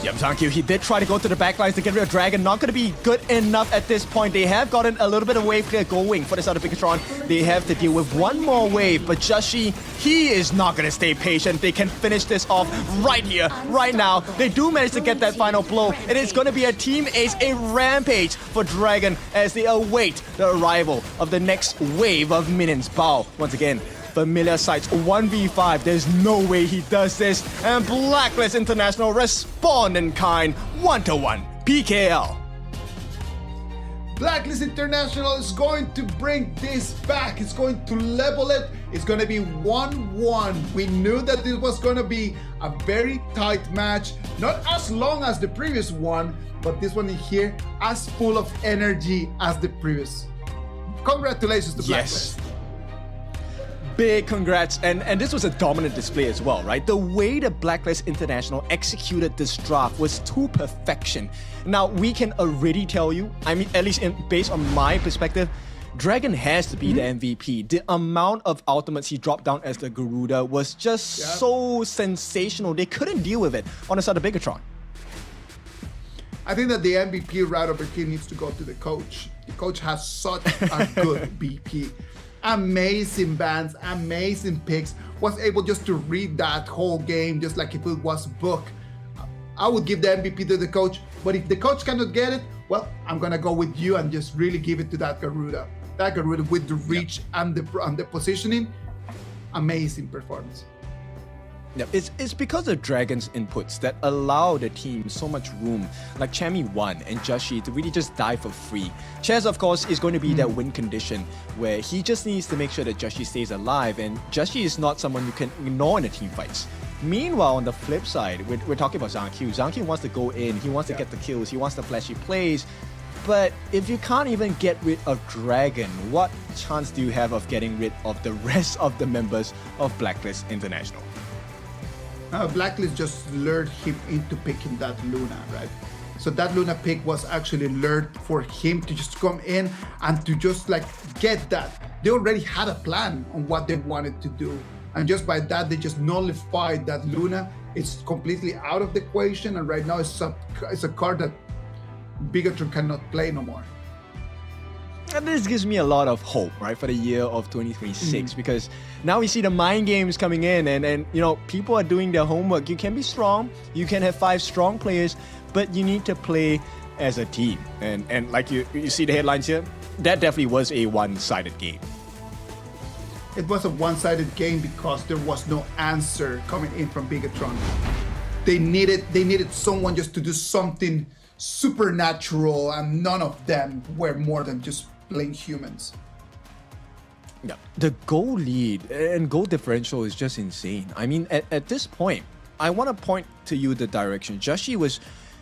Yep, Zhang Qiu, he did try to go to the backlines to get rid of Dragon. Not going to be good enough at this point. They have gotten a little bit of wave clear going for the side of Bigetron. They have to deal with one more wave, but Joshi, he is not going to stay patient. They can finish this off right here, right now. They do manage to get that final blow, and it's going to be a team ace, a rampage for Dragon as they await the arrival of the next wave of minions. Bao, once again, familiar sights, 1v5, there's no way he does this, and Blacklist International respond in kind, 1-1, PKL. Blacklist International is going to bring this back, it's going to level it, it's going to be 1-1. We knew that this was going to be a very tight match, not as long as the previous one, but this one in here as full of energy as the previous. Congratulations to Blacklist. Yes. Big congrats, and this was a dominant display as well, right? The way the Blacklist International executed this draft was to perfection. Now, we can already tell you, I mean, at least based on my perspective, Dragon has to be the MVP. The amount of ultimates he dropped down as the Garuda was just so sensational. They couldn't deal with it on the side of Bigetron. I think that the MVP right over here needs to go to the coach. The coach has such a good BP. Amazing bans, amazing picks, was able just to read that whole game just like if it was a book. I would give the MVP to the coach, but if the coach cannot get it, well, I'm gonna go with you and just really give it to that Garuda. That Garuda with the reach and the positioning, amazing performance. Yep. It's because of Dragon's inputs that allow the team so much room, like Chami1 and Joshi, to really just die for free. Chaz, of course, is going to be that win condition where he just needs to make sure that Joshi stays alive, and Joshi is not someone you can ignore in the team fights. Meanwhile, on the flip side, we're talking about Zhang Qiu. Zhang Qiu wants to go in, he wants to get the kills, he wants the flashy plays, but if you can't even get rid of Dragon, what chance do you have of getting rid of the rest of the members of Blacklist International? Blacklist just lured him into picking that Luna, right? So that Luna pick was actually lured for him to just come in and to just like get that. They already had a plan on what they wanted to do. And just by that, they just nullified that Luna. It's completely out of the equation. And right now it's a card that Bigetron cannot play no more. And this gives me a lot of hope, right, for the year of 2026, because now we see the mind games coming in, and you know, people are doing their homework. You can be strong, you can have 5 strong players, but you need to play as a team. And like you see the headlines here, that definitely was a one-sided game. it was a one-sided game because there was no answer coming in from Bigetron. They needed someone just to do something supernatural, and none of them were more than just plain humans. Yeah, the goal lead and goal differential is just insane. I mean, at this point, I want to point to you the direction. Joshi was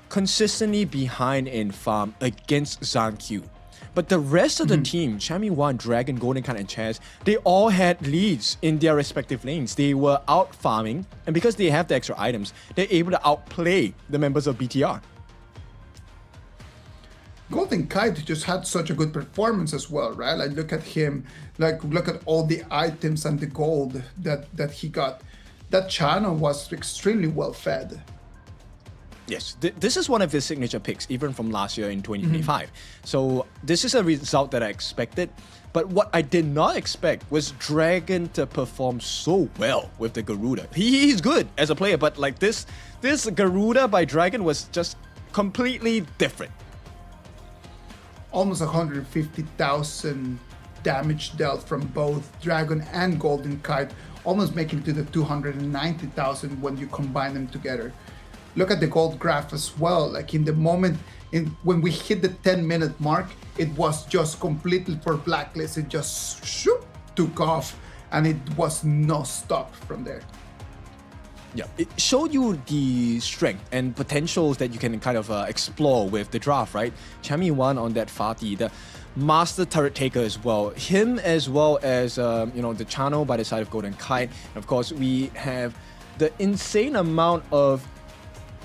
consistently behind in farm against Zankyu. But the rest of the team, Chami1, Dragon, Golden Kite, and Chaz, they all had leads in their respective lanes. They were out farming, and because they have the extra items, they're able to outplay the members of BTR. Golden Kite just had such a good performance as well, right? Like, look at him, like, look at all the items and the gold that he got. That channel was extremely well fed. Yes, this is one of his signature picks, even from last year in 2025. So this is a result that I expected. But what I did not expect was Dragon to perform so well with the Garuda. He's good as a player, but like this Garuda by Dragon was just completely different. Almost 150,000 damage dealt from both Dragon and Golden Kite, almost making to the 290,000 when you combine them together. Look at the gold graph as well. Like in the moment when we hit the 10-minute mark, it was just completely for Blacklist. It just shoop, took off, and it was no stop from there. Yeah, it showed you the strength and potentials that you can kind of explore with the draft, right? Chami1 on that Fatih, the master turret taker as well. Him as well as, the channel by the side of Golden Kite. And of course, we have the insane amount of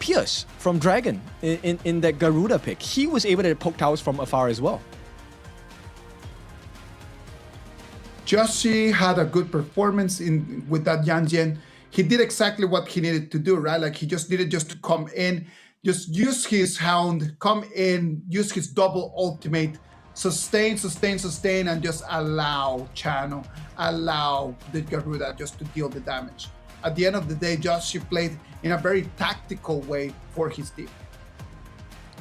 Pierce from Dragon in that Garuda pick. He was able to poke towers from afar as well. Joshi had a good performance with that Yanjian. He did exactly what he needed to do, right? Like he just needed to come in, just use his hound, come in, use his double ultimate, sustain, and just allow channel, allow the Garuda just to deal the damage. At the end of the day, Joshi played in a very tactical way for his team.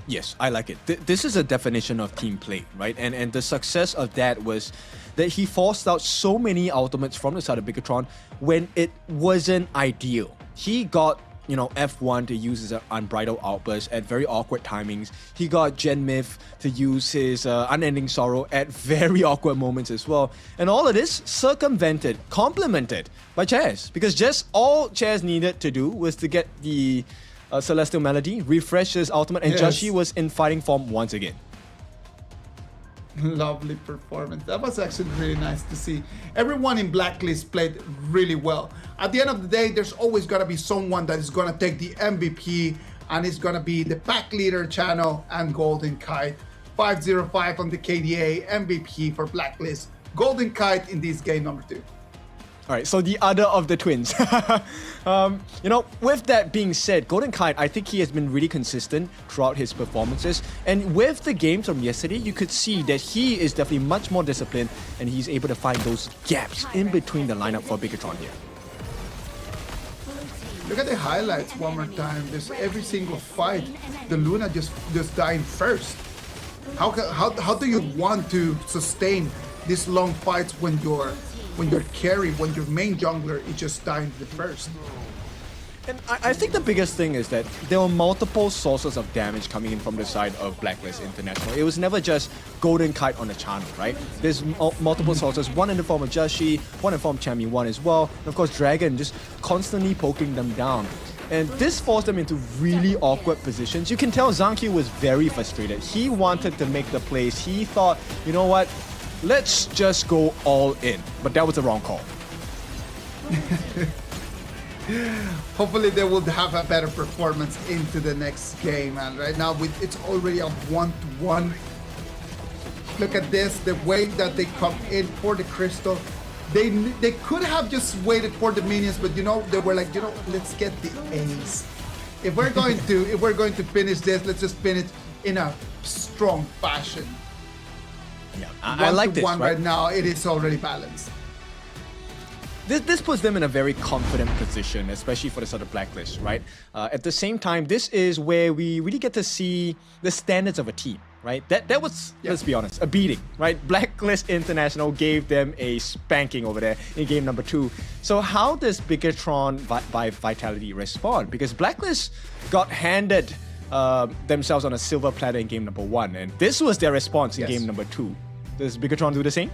Yes, I like it. This is a definition of team play, right? And the success of that was that he forced out so many ultimates from the side of Bigetron when it wasn't ideal. He got, F1 to use his unbridled outburst at very awkward timings. He got Gen Myth to use his unending sorrow at very awkward moments as well. And all of this circumvented, complemented by Chaz. Because just all Chaz needed to do was to get the Celestial Melody, refresh his ultimate, and Joshi was in fighting form once again. Lovely performance. That was actually really nice to see. Everyone in Blacklist played really well. At the end of the day, there's always going to be someone that is going to take the MVP, and it's going to be the pack leader channel and Golden Kite. 505 on the KDA, MVP for Blacklist. Golden Kite in this game number 2. All right, so the other of the twins. With that being said, Golden Kite, I think he has been really consistent throughout his performances. And with the games from yesterday, you could see that he is definitely much more disciplined and he's able to find those gaps in between the lineup for Bigetron here. Look at the highlights one more time. There's every single fight, the Luna just dying first. How do you want to sustain these long fights when your main jungler is just dying the first? And I think the biggest thing is that there were multiple sources of damage coming in from the side of Blacklist International. It was never just Golden Kite on the channel, right? There's multiple sources, one in the form of Joshi, one in the form of Chami1 as well, and of course Dragon just constantly poking them down. And this forced them into really awkward positions. You can tell Zankyu was very frustrated. He wanted to make the plays. He thought, you know what? Let's just go all in. But that was the wrong call. Hopefully they will have a better performance into the next game. And right now it's already a 1-1. Look at this, the way that they come in for the crystal. They could have just waited for the minions, but they were like, let's get the ace. If we're going to finish this, let's just finish in a strong fashion. Yeah, I like this. Right now, it is already balanced. this puts them in a very confident position, especially for the sort of Blacklist, right? At the same time, this is where we really get to see the standards of a team, right? That was, let's be honest, a beating, right? Blacklist International gave them a spanking over there in game number 2. So how does Bigetron by Vitality respond? Because Blacklist got handed themselves on a silver platter in game number 1, and this was their response in game number 2. Does Bigetron do the same?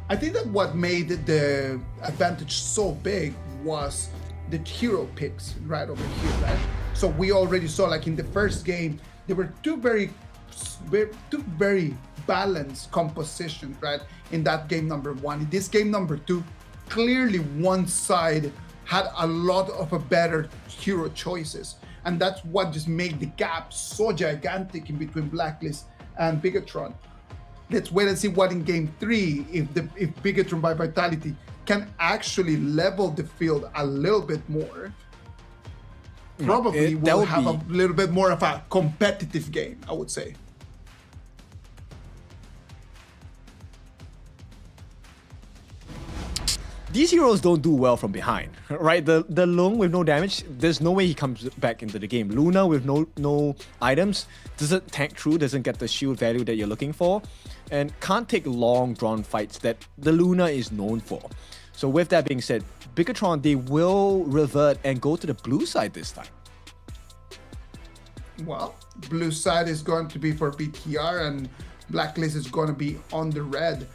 I think that what made the advantage so big was the hero picks right over here, right? So we already saw, like in the first game, there were two very balanced compositions, right? In that game number 1. In this game number 2, clearly one side had a lot of a better hero choices. And that's what just made the gap so gigantic in between Blacklist and Bigetron. Let's wait and see what in game 3, if Bigetron by Vitality can actually level the field a little bit more. Probably will have a little bit more of a competitive game, I would say. These heroes don't do well from behind, right? The Lung with no damage, there's no way he comes back into the game. Luna with no items, doesn't tank through, doesn't get the shield value that you're looking for, and can't take long drawn fights that the Luna is known for. So with that being said, Bigetron, they will revert and go to the blue side this time. Well, blue side is going to be for BTR and Blacklist is going to be on the red.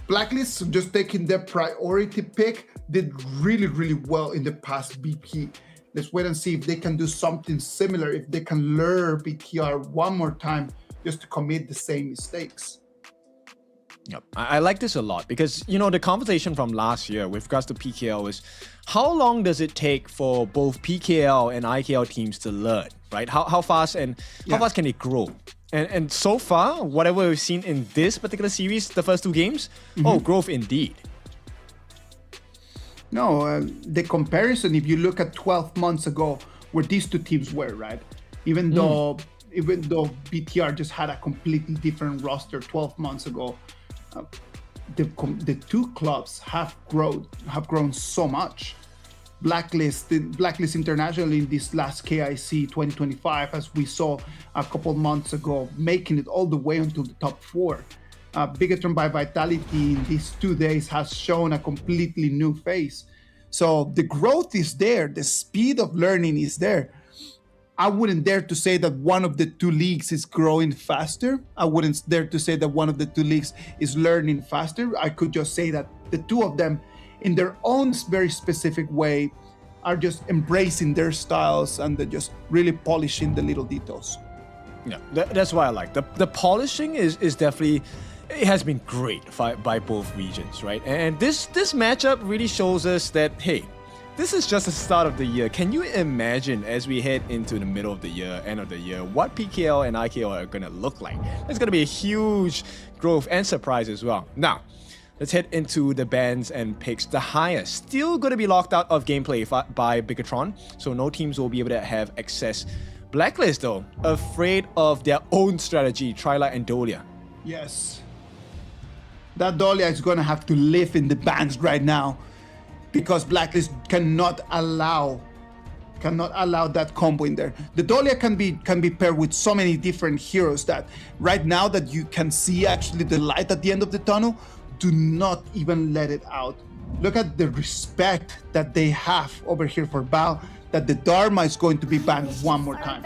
Blacklist, just taking their priority pick, did really, really well in the past BP. Let's wait and see if they can do something similar, if they can lure BTR one more time just to commit the same mistakes. Yep, I like this a lot because, you know, the conversation from last year with regards to PKL is how long does it take for both PKL and IKL teams to learn, right? How fast and how fast can they grow? And so far, whatever we've seen in this particular series, the first 2 games, growth indeed. No, the comparison, if you look at 12 months ago, where these 2 teams were, right? Even though BTR just had a completely different roster 12 months ago, the 2 clubs have grown so much. Blacklist International in this last KIC 2025, as we saw a couple months ago, making it all the way until the top 4. Bigetron by Vitality in these 2 days has shown a completely new face. So the growth is there, the speed of learning is there. I wouldn't dare to say that one of the 2 leagues is growing faster. I wouldn't dare to say that one of the 2 leagues is learning faster. I could just say that the 2 of them, in their own very specific way, are just embracing their styles and they're just really polishing the little details. Yeah, that's why I like the polishing is definitely, it has been great by both regions, right? And this matchup really shows us that, hey, this is just the start of the year. Can you imagine as we head into the middle of the year, end of the year, what PKL and IKL are going to look like? It's going to be a huge growth and surprise as well. Now, let's head into the bans and picks. The highest still going to be locked out of gameplay by Bigetron, so no teams will be able to have access. Blacklist, though, afraid of their own strategy, Trilight and Dolia. Yes. That Dolia is going to have to live in the bans right now because Blacklist cannot allow that combo in there. The Dolia can be paired with so many different heroes that right now that you can see actually the light at the end of the tunnel, do not even let it out. Look at the respect that they have over here for Bao, that the Dharma is going to be banned one more time.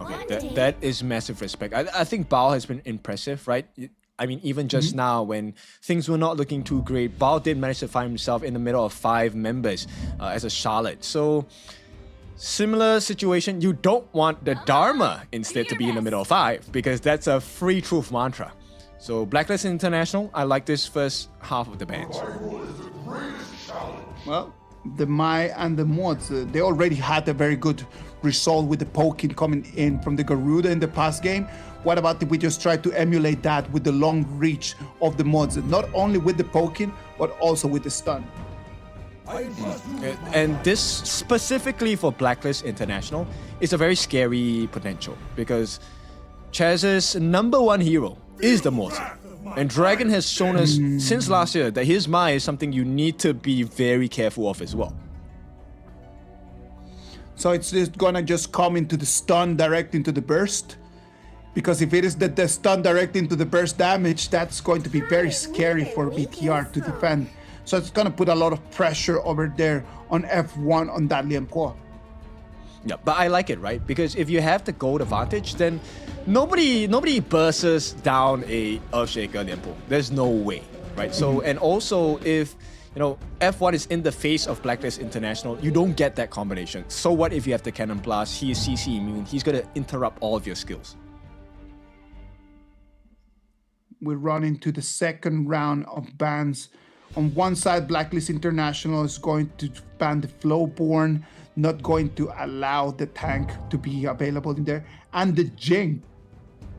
Okay, that is massive respect. I think Bao has been impressive, right? I mean, even just now when things were not looking too great, Bao did manage to find himself in the middle of 5 members as a Charlotte. So similar situation, you don't want the Dharma instead to be in the middle of 5 because that's a free truth mantra. So Blacklist International, I like this first half of the bans. Well, the Mai and the mods, they already had a very good result with the poking coming in from the Garuda in the past game. What about if we just try to emulate that with the long reach of the mods, not only with the poking, but also with the stun? And this specifically for Blacklist International is a very scary potential because Chaz's #1 hero is the Mozart. And Dragon has shown us since last year that his Ma is something you need to be very careful of as well. So it's just gonna just come into the stun direct into the burst. Because if it is the stun direct into the burst damage, that's going to be very scary for BTR to defend. So it's gonna put a lot of pressure over there on F1 on that Liam Kwa. Yeah, but I like it, right? Because if you have the gold advantage, then nobody bursts down a Earthshaker Liampo. There's no way, right? So, and also if, you know, F1 is in the face of Blacklist International, you don't get that combination. So what if you have the Cannon Blast, he is CC immune, he's gonna interrupt all of your skills. We run into the second round of bans. On one side, Blacklist International is going to ban the Flowborn, not going to allow the tank to be available in there, and the Jing.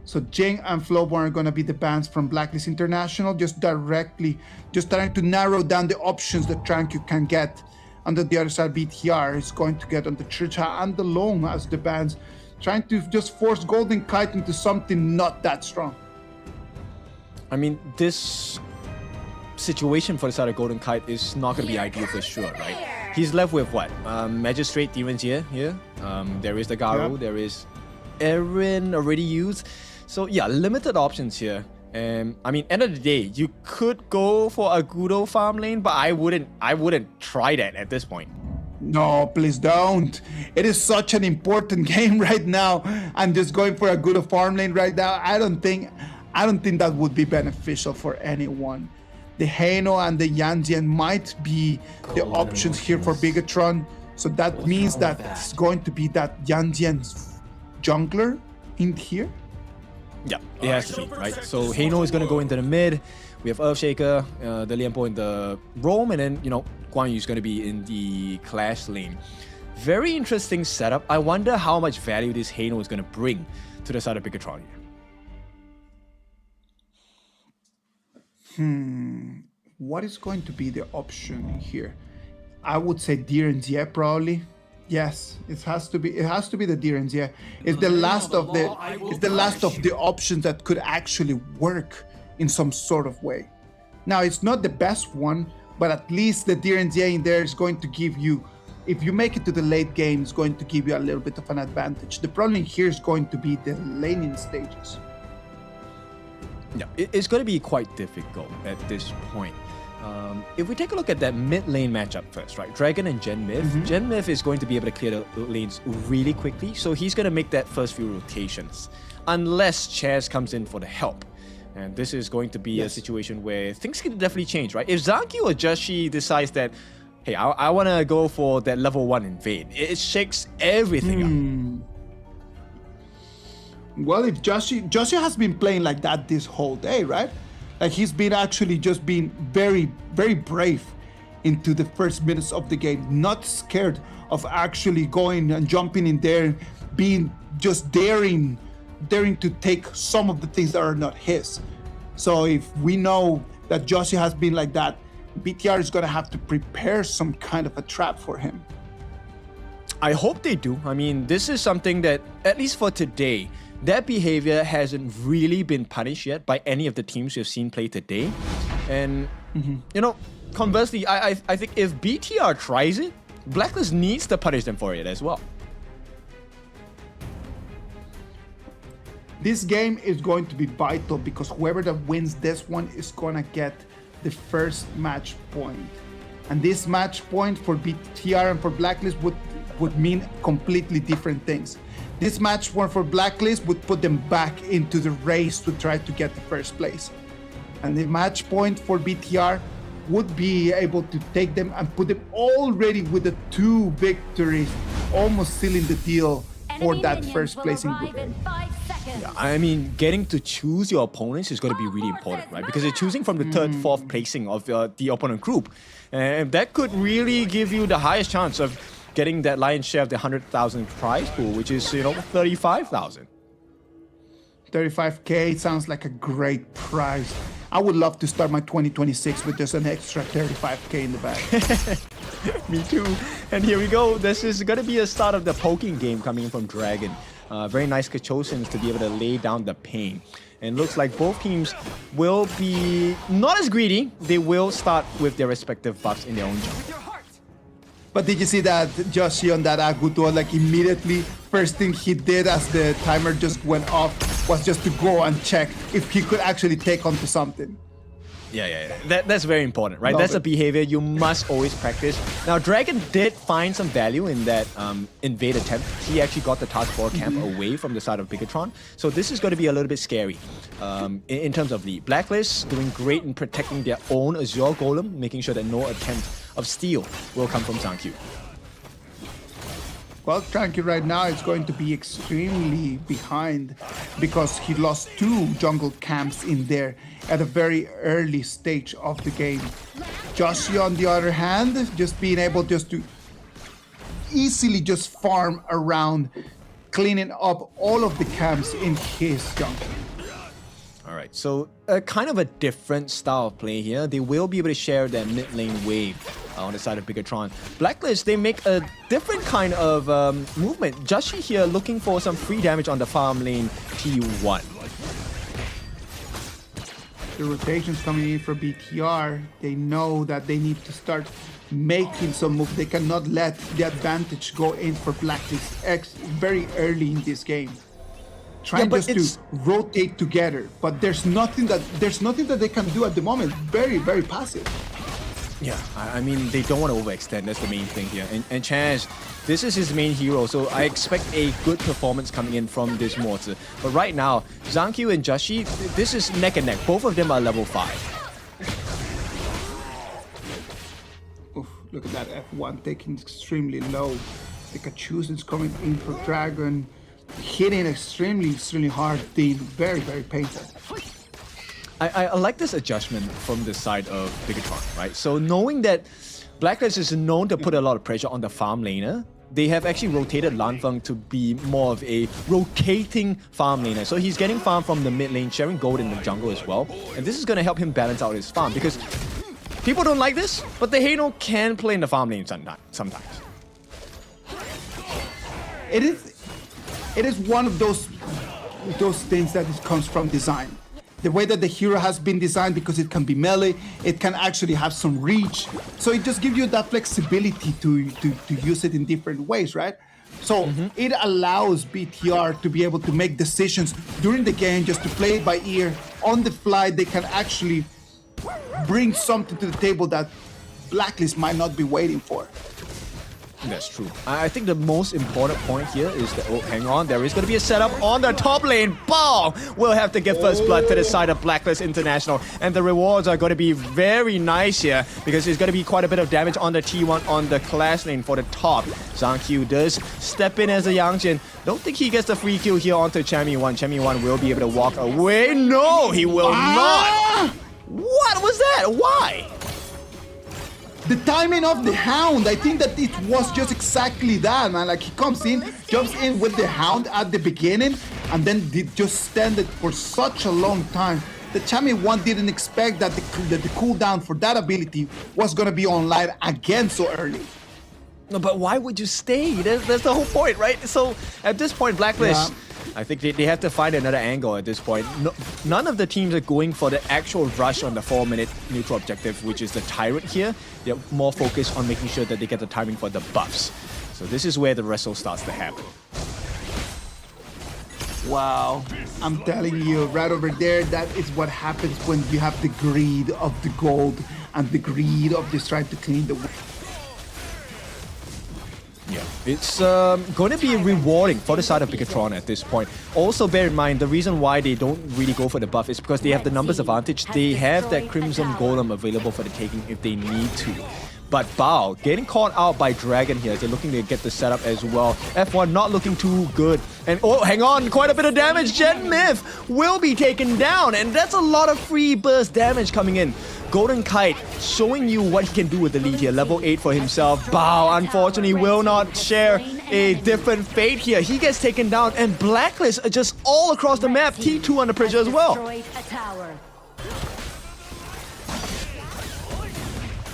So Jing and Flowborn are going to be the bans from Blacklist International, just trying to narrow down the options that tank you can get. And on the other side, BTR is going to get on the Tricha and the Long as the bans, trying to just force Golden Kite into something not that strong. I mean, this situation for the side of Golden Kite is not going to be ideal for sure, right? He's left with what? Magistrate Demons here. There is the Garo, there is Aaron already used. So yeah, limited options here. And I mean, end of the day, you could go for a Gudo farm lane, but I wouldn't try that at this point. No, please don't. It is such an important game right now. I'm just going for a Gudo farm lane right now. I don't think that would be beneficial for anyone. The Heino and the Yanjian might be the options here for Bigetron. So that means that it's going to be that Yanjian jungler in here. Yeah, it has to be, right? So Heino is going to go into the mid. We have Earthshaker, the Liampo in the roam, and then, you know, Guan Yu is going to be in the Clash lane. Very interesting setup. I wonder how much value this Heino is going to bring to the side of Bigetron here. What is going to be the option here? I would say DRNZ probably. Yes, it has to be the DRNZ. It's the last of the options that could actually work in some sort of way. Now it's not the best one, but at least the DRNZ in there is going to give you, if you make it to the late game, it's going to give you a little bit of an advantage. The problem here is going to be the laning stages. Yeah, it's going to be quite difficult at this point. If we take a look at that mid lane matchup first, right? Dragon and Gen Myth. Gen Myth is going to be able to clear the lanes really quickly, so he's going to make that first few rotations, unless Chaz comes in for the help. And this is going to be a situation where things can definitely change, right? If Zanki or Joshi decides that, hey, I want to go for that level 1 invade, it shakes everything up. Well, if Joshi has been playing like that this whole day, right? Like he's been actually just being very, very brave into the first minutes of the game, not scared of actually going and jumping in there, being just daring to take some of the things that are not his. So if we know that Joshi has been like that, BTR is going to have to prepare some kind of a trap for him. I hope they do. I mean, this is something that, at least for today, that behavior hasn't really been punished yet by any of the teams we've seen play today. And, you know, conversely, I think if BTR tries it, Blacklist needs to punish them for it as well. This game is going to be vital because whoever that wins this one is going to get the first match point. And this match point for BTR and for Blacklist would mean completely different things. This match point for Blacklist would put them back into the race to try to get the first place. And the match point for BTR would be able to take them and put them already with the 2 victories, almost sealing the deal for that first place in Group A. Yeah, I mean, getting to choose your opponents is going to be really important, right? Because you're choosing from the 3rd, 4th placing of the opponent group. And that could really give you the highest chance of getting that lion's share of the 100,000 prize pool, which is, you know, 35,000. 35K sounds like a great prize. I would love to start my 2026 with just an extra 35K in the bag. Me too. And here we go. This is going to be a start of the poking game coming in from Dragon. Very nice Kachosins to be able to lay down the pain. And looks like both teams will be not as greedy. They will start with their respective buffs in their own jungle. But did you see that Joshi on that Aguto, like immediately, first thing he did as the timer just went off was just to go and check if he could actually take onto something. Yeah. That's very important, right? Love That's it. a behavior you must always practice. Now, Dragon did find some value in that invade attempt. He actually got the task force camp away from the side of Bigetron. So this is going to be a little bit scary in terms of the Blacklist doing great in protecting their own Azure Golem, making sure that no attempt of steal will come from Zhang Q. Well, Tranky right now is going to be extremely behind because he lost 2 jungle camps in there at a very early stage of the game. Joshi, on the other hand, just being able just to easily just farm around, cleaning up all of the camps in his jungle. All right, so kind of a different style of play here. They will be able to share their mid lane wave on the side of Bigetron. Blacklist, they make a different kind of movement. Joshi here looking for some free damage on the farm lane T1. The rotations coming in for BTR, they know that they need to start making some moves. They cannot let the advantage go in for Blacklist X very early in this game. Trying just to rotate together, but there's nothing that they can do at the moment. Very, very passive. Yeah, I mean, they don't want to overextend. That's the main thing here. And Chance, this is his main hero, so I expect a good performance coming in from this mortar. But right now, Zhang Q and Joshi, this is neck and neck. Both of them are level 5. Oof, look at that F1 taking extremely low. The Kachusins coming in for Dragon, hitting extremely hard. Being very, very painful. I like this adjustment from the side of Bigetron, right? So knowing that Blacklist is known to put a lot of pressure on the farm laner, they have actually rotated Lanfeng to be more of a rotating farm laner. So he's getting farm from the mid lane, sharing gold in the jungle as well. And this is going to help him balance out his farm because people don't like this, but the Hano can play in the farm lane sometimes. It is one of those things that comes from design. The way that the hero has been designed, because it can be melee, it can actually have some reach. So it just gives you that flexibility to use it in different ways, right? So it allows BTR to be able to make decisions during the game, just to play it by ear. On the fly, they can actually bring something to the table that Blacklist might not be waiting for. That's true. I think the most important point here is that, oh, hang on, there is going to be a setup on the top lane. Ball will have to give first blood to the side of Blacklist International. And the rewards are going to be very nice here because there's going to be quite a bit of damage on the T1 on the clash lane for the top. Zhang Q does step in as a Yangjin. Don't think he gets the free kill here onto Chami 1. Chami 1 will be able to walk away. No, he will not. What was that? Why? The timing of the Hound, I think that it was just exactly that, man. Like, he comes in, jumps in with the Hound at the beginning, and then just stand it for such a long time. The Chami 1 didn't expect that the cooldown for that ability was going to be online again so early. No, but why would you stay? That's the whole point, right? So, at this point, Blacklist... Yeah. I think they have to find another angle at this point. No, none of the teams are going for the actual rush on the 4-minute neutral objective, which is the Tyrant here. They're more focused on making sure that they get the timing for the buffs. So this is where the wrestle starts to happen. Wow. I'm telling you, right over there, that is what happens when you have the greed of the gold and the greed of just trying to clean the... Yeah, it's going to be rewarding for the side of Bigetron at this point. Also, bear in mind, the reason why they don't really go for the buff is because they have the numbers advantage. They have that Crimson Golem available for the taking if they need to. But Bao getting caught out by Dragon here. They're looking to get the setup as well. F1 not looking too good. And oh, hang on, quite a bit of damage. Gen Myth will be taken down. And that's a lot of free burst damage coming in. Golden Kite showing you what he can do with the lead here. Level 8 for himself. Bao, unfortunately, will not share a different fate here. He gets taken down. And Blacklist are just all across the map. T2 under pressure as well.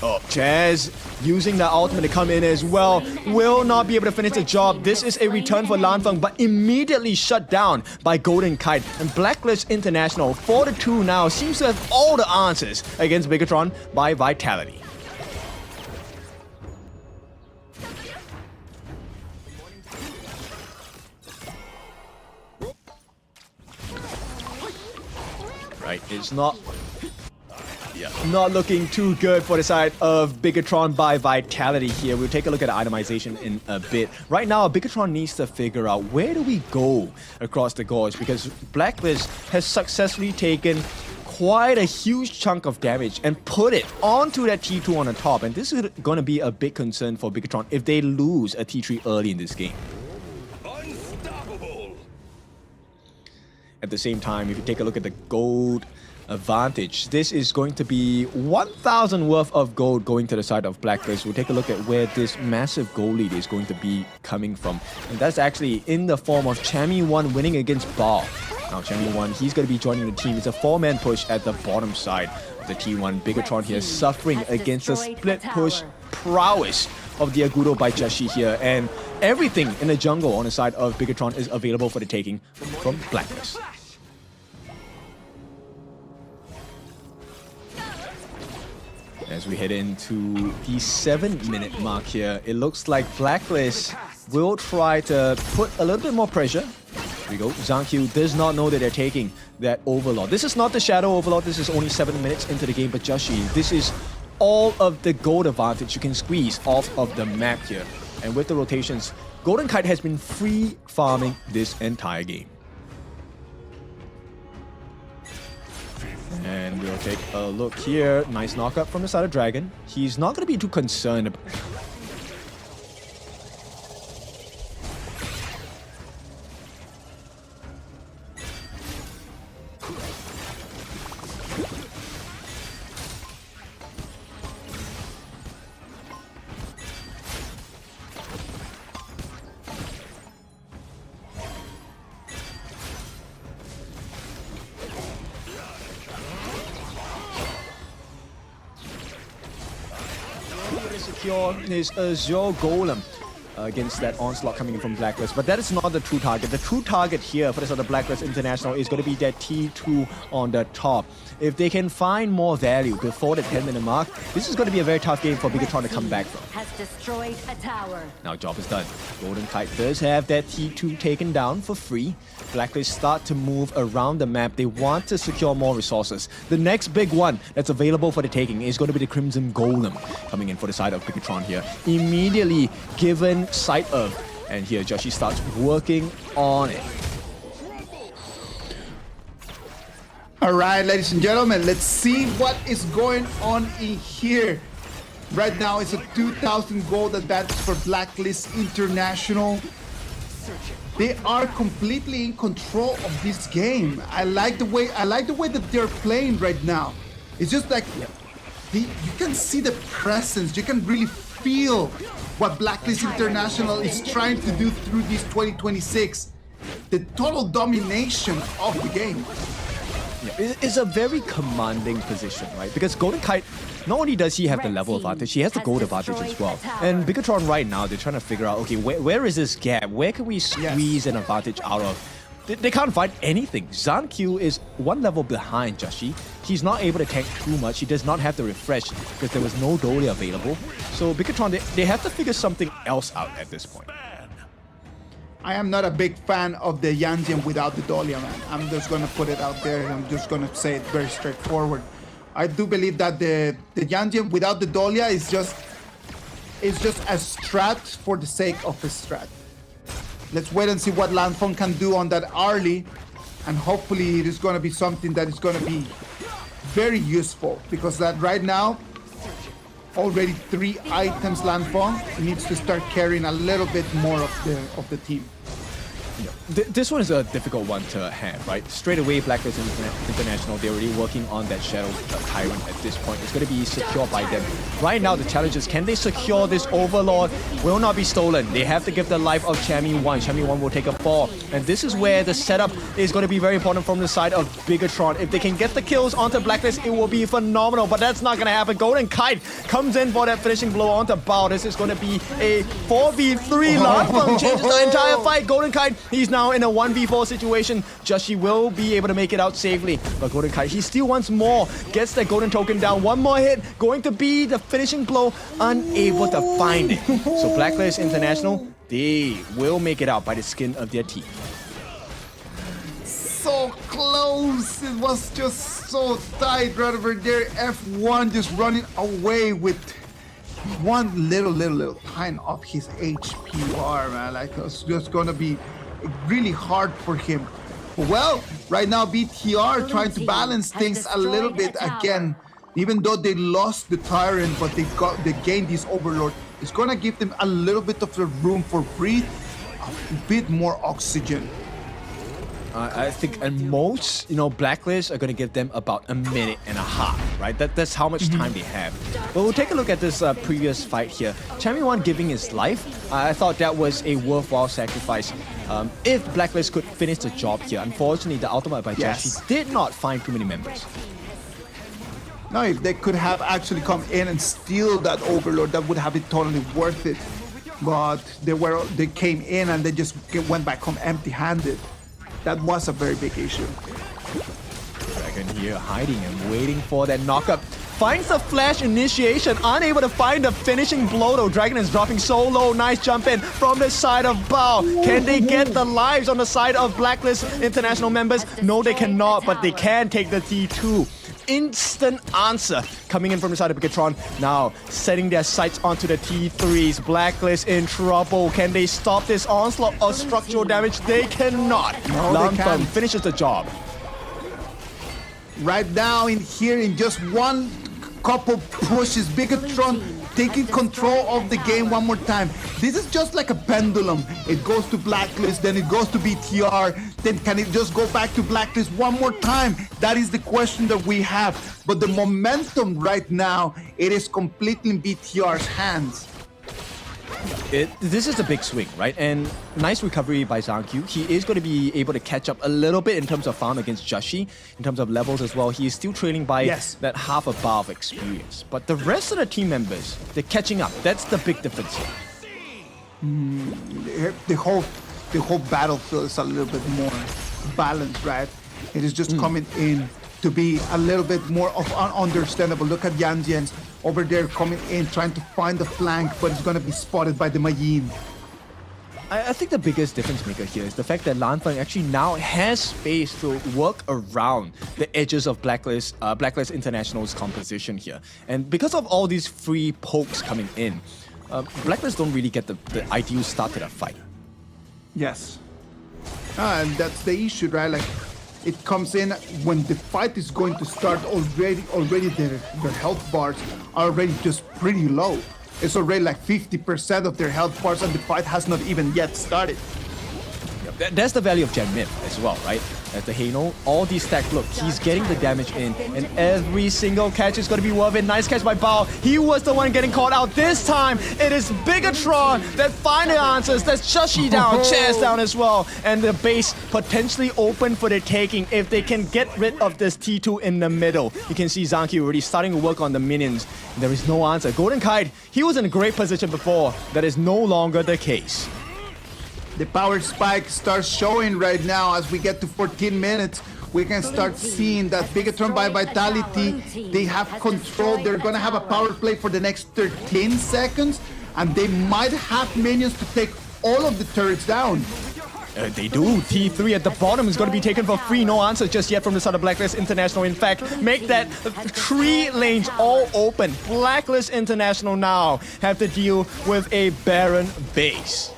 Oh, Chaz using the ultimate to come in as well. Will not be able to finish the job. This is a return for Lanfeng, but immediately shut down by Golden Kite. And Blacklist International, 4-2 now, seems to have all the answers against Bigetron by Vitality. Right, it's not looking too good for the side of Bigetron by Vitality here. We'll take a look at itemization in a bit. Right now, Bigetron needs to figure out where do we go across the gorge, because Blacklist has successfully taken quite a huge chunk of damage and put it onto that T2 on the top. And this is going to be a big concern for Bigetron if they lose a T3 early in this game. At the same time, if you take a look at the gold advantage, this is going to be 1,000 worth of gold going to the side of Blacklist. We'll take a look at where this massive gold lead is going to be coming from. And that's actually in the form of Chami1 winning against Ball. Now Chami1, he's going to be joining the team. It's a 4-man push at the bottom side of the T1. Bigetron here suffering against the split push prowess of the Agudo by Jashi here. And everything in the jungle on the side of Bigetron is available for the taking from Blacklist. As we head into the 7-minute mark here, it looks like Blacklist will try to put a little bit more pressure. Here we go. Zhang does not know that they're taking that Overlord. This is not the Shadow Overlord. This is only 7 minutes into the game, but Jashi, this is all of the gold advantage you can squeeze off of the map here. And with the rotations, Golden Kite has been free farming this entire game. And we'll take a look here. Nice knockup from the side of Dragon. He's not going to be too concerned. Secure his Azure Golem against that onslaught coming in from Blacklist. But that is not the true target. The true target here for this other Blacklist International is going to be that T2 on the top. If they can find more value before the 10-minute mark, this is going to be a very tough game for Bigetron to come back from. Has destroyed a tower. Now job is done. Golden Kite does have that T2 taken down for free. Blacklist start to move around the map. They want to secure more resources. The next big one that's available for the taking is going to be the Crimson Golem coming in for the side of Bigetron here. Immediately given sight of. And here Jashi starts working on it. All right, ladies and gentlemen, let's see what is going on in here. Right now, it's a 2,000 gold advantage for Blacklist International. They are completely in control of this game. I like the way that they're playing right now. It's just like you can see the presence. You can really feel what Blacklist International is trying to do through this 2026. The total domination of the game. It's a very commanding position, right? Because Golden Kite, not only does he have the level advantage, he has the gold advantage as well. And Bigetron right now, they're trying to figure out, okay, where is this gap? Where can we squeeze an advantage out of? They can't find anything. Zhang is one level behind Jashi. He's not able to tank too much. He does not have the refresh because there was no Dolly available. So Bigetron, they have to figure something else out at this point. I am not a big fan of the Yanjian without the Dahlia, man. I'm just going to put it out there. I'm just going to say it very straightforward. I do believe that the Yanjian without the Dahlia is just a strat for the sake of a strat. Let's wait and see what Lanfeng can do on that early, and hopefully it is going to be something that is going to be very useful, because that right now, already 3 items Lanfeng needs to start carrying a little bit more of the team. This one is a difficult one to have, right? Straight away, Blacklist International, they're already working on that Shadow Tyrant at this point. It's going to be secured by them. Right now, the challenge is, can they secure this Overlord? Will not be stolen. They have to give the life of Chammy 1. Chammy 1 will take a fall. And this is where the setup is going to be very important from the side of Bigetron. If they can get the kills onto Blacklist, it will be phenomenal. But that's not going to happen. Golden Kite comes in for that finishing blow onto Bao. This is going to be a 4v3. Lanfeng changes the entire fight. Golden Kite, he's now in a 1v4 situation. Joshi will be able to make it out safely. But Golden Kite, he still wants more. Gets that golden token down. One more hit. Going to be the finishing blow. Unable to find it. So Blacklist International, they will make it out by the skin of their teeth. So close. It was just so tight right over there. F1 just running away with one little time of his HPR, man. Like, it's just gonna be really hard for him. Well, right now BTR trying to balance things a little bit again. Even though they lost the Tyrant, but they gained this Overlord. It's gonna give them a little bit of the room for breathe, a bit more oxygen. I think at most, Blacklist are going to give them about a minute and a half, right? That's how much time they have. But we'll take a look at this previous fight here. Chammy 1 giving his life, I thought that was a worthwhile sacrifice. If Blacklist could finish the job here, unfortunately, the ultimate by Joshi did not find too many members. Now, if they could have actually come in and steal that Overlord, that would have been totally worth it. But they came in and they just went back home empty-handed. That was a very big issue. Dragon here hiding and waiting for that knockup. Finds the flash initiation, unable to find the finishing blow though. Dragon is dropping so low. Nice jump in from the side of Bao. Can they get the lives on the side of Blacklist International members? No, they cannot, but they can take the T2. Instant answer coming in from the side of Bigetron. Now setting their sights onto the T3s. Blacklist in trouble. Can they stop this onslaught of structural damage? They cannot. Lanfeng finishes the job. Right now in just one couple pushes, Bigetron taking control of the game one more time. This is just like a pendulum. It goes to Blacklist, then it goes to BTR, then can it just go back to Blacklist one more time? That is the question that we have. But the momentum right now, it is completely in BTR's hands. This is a big swing, right? And nice recovery by Zhangqiu. He is going to be able to catch up a little bit in terms of farm against Joshi, in terms of levels as well. He is still trailing by that half a bar of experience. But the rest of the team members, they're catching up. That's the big difference here. The whole battlefield is a little bit more balanced, right? It is just coming in to be a little bit more of ununderstandable. Look at Yan Jian's over there coming in, trying to find the flank, but it's going to be spotted by the Mayin. I think the biggest difference maker here is the fact that Lanfeng actually now has space to work around the edges of Blacklist International's composition here. And because of all these free pokes coming in, Blacklist don't really get the ideal start to that fight. Yes. And that's the issue, right? Like, it comes in when the fight is going to start already their health bars are already just pretty low. It's already like 50% of their health bars and the fight has not even yet started. That's the value of Gen Myth as well, right? At the Hano, all these stacks, look, he's getting the damage in, and every single catch is going to be worth it. Nice catch by Bao. He was the one getting caught out. This time, it is Bigetron that finally answers. That's Joshi down, Chairs down as well. And the base potentially open for the taking if they can get rid of this T2 in the middle. You can see Zhangqiu already starting to work on the minions. There is no answer. Golden Kite, he was in a great position before. That is no longer the case. The power spike starts showing right now as we get to 14 minutes. We can start seeing that Bigetron by Vitality, they have control. They're going to have a power play for the next 13 seconds, and they might have minions to take all of the turrets down. They do. T3 at the bottom is going to be taken for free. No answer just yet from the side of Blacklist International. In fact, make that 3 lanes all open. Blacklist International now have to deal with a barren base.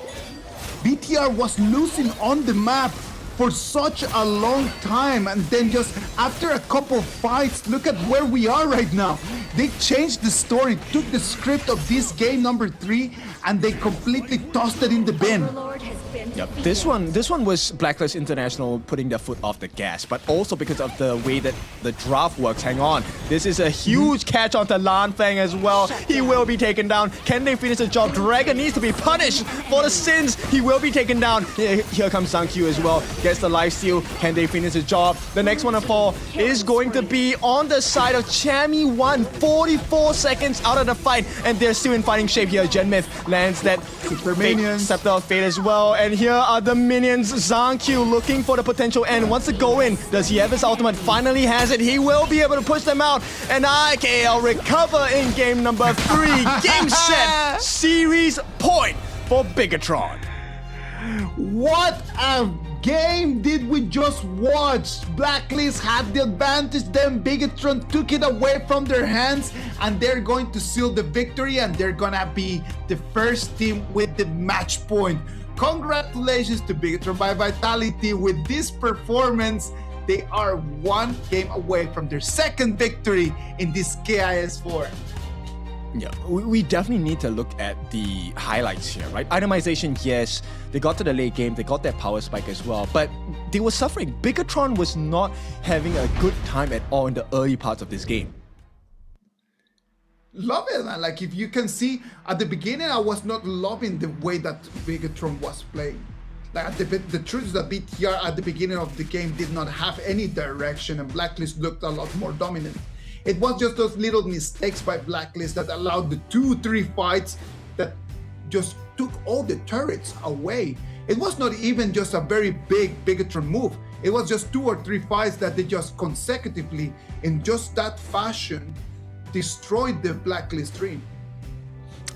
BTR was losing on the map for such a long time, and then just after a couple of fights, look at where we are right now. They changed the story, took the script of this game number 3, and they completely tossed it in the bin. Yep. This one was Blacklist International putting their foot off the gas, but also because of the way that the draft works. Hang on. This is a huge catch onto Lan Feng as well. He will be taken down. Can they finish the job? Dragon needs to be punished for the sins. He will be taken down. Here comes Sankyu as well. Gets the lifesteal. Can they finish the job? The next one to fall is going to be on the side of Chami1. 44 seconds out of the fight, and they're still in fighting shape here. Genmyth lands that Super minions. Scepter of Fate as well. And here are the minions. Zangkyu looking for the potential end. Wants to go in. Does he have his ultimate? Finally has it. He will be able to push them out. And IKL recover in game number 3. Game set. Series point for Bigetron. What a game did we just watch? Blacklist had the advantage, then Bigetron took it away from their hands, and they're going to seal the victory, and they're gonna be the first team with the match point. Congratulations to Bigetron by Vitality. With this performance, they are one game away from their second victory in this KIS4. Yeah, we definitely need to look at the highlights here, right? Itemization, yes. They got to the late game, they got that power spike as well, but they were suffering. Bigetron was not having a good time at all in the early parts of this game. Love it, man. Like, if you can see, at the beginning, I was not loving the way that Bigetron was playing. Like, the truth is that BTR at the beginning of the game did not have any direction, and Blacklist looked a lot more dominant. It was just those little mistakes by Blacklist that allowed the 2-3 fights that just took all the turrets away. It was not even just a very big Bigetron move. It was just 2 or 3 fights that they just consecutively, in just that fashion, destroyed the Blacklist dream.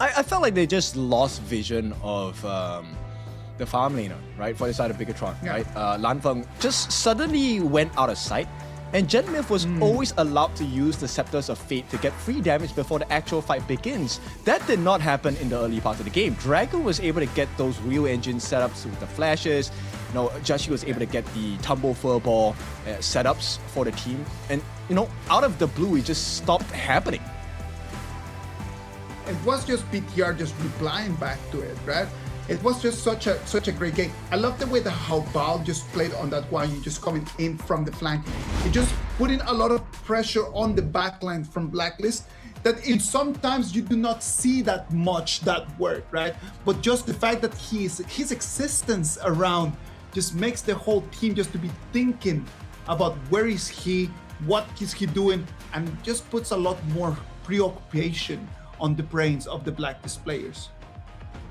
I felt like they just lost vision of the farm laner, right? For the side of Bigetron, right? Lan Feng just suddenly went out of sight. And Genmyth was always allowed to use the Scepters of Fate to get free damage before the actual fight begins. That did not happen in the early part of the game. Dragon was able to get those real engine setups with the flashes. You know, Jashi was able to get the Tumble Furball setups for the team. And, you know, out of the blue, it just stopped happening. It was just BTR just replying back to it, right? It was just such a great game. I love the way that how Bao just played on that one. You just coming in from the flank. It just putting a lot of pressure on the backline from Blacklist. That sometimes you do not see that much that work, right? But just the fact that his existence around just makes the whole team just to be thinking about where is he, what is he doing, and just puts a lot more preoccupation on the brains of the Blacklist players.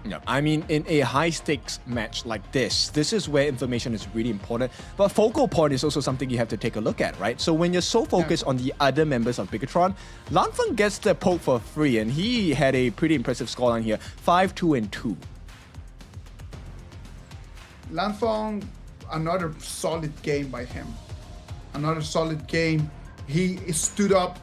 Yeah, I mean, in a high-stakes match like this is where information is really important. But focal point is also something you have to take a look at, right? So when you're so focused on the other members of Bigetron, Lan Feng gets the poke for free, and he had a pretty impressive scoreline here, 5-2-2. Lan Feng, another solid game by him. Another solid game. He stood up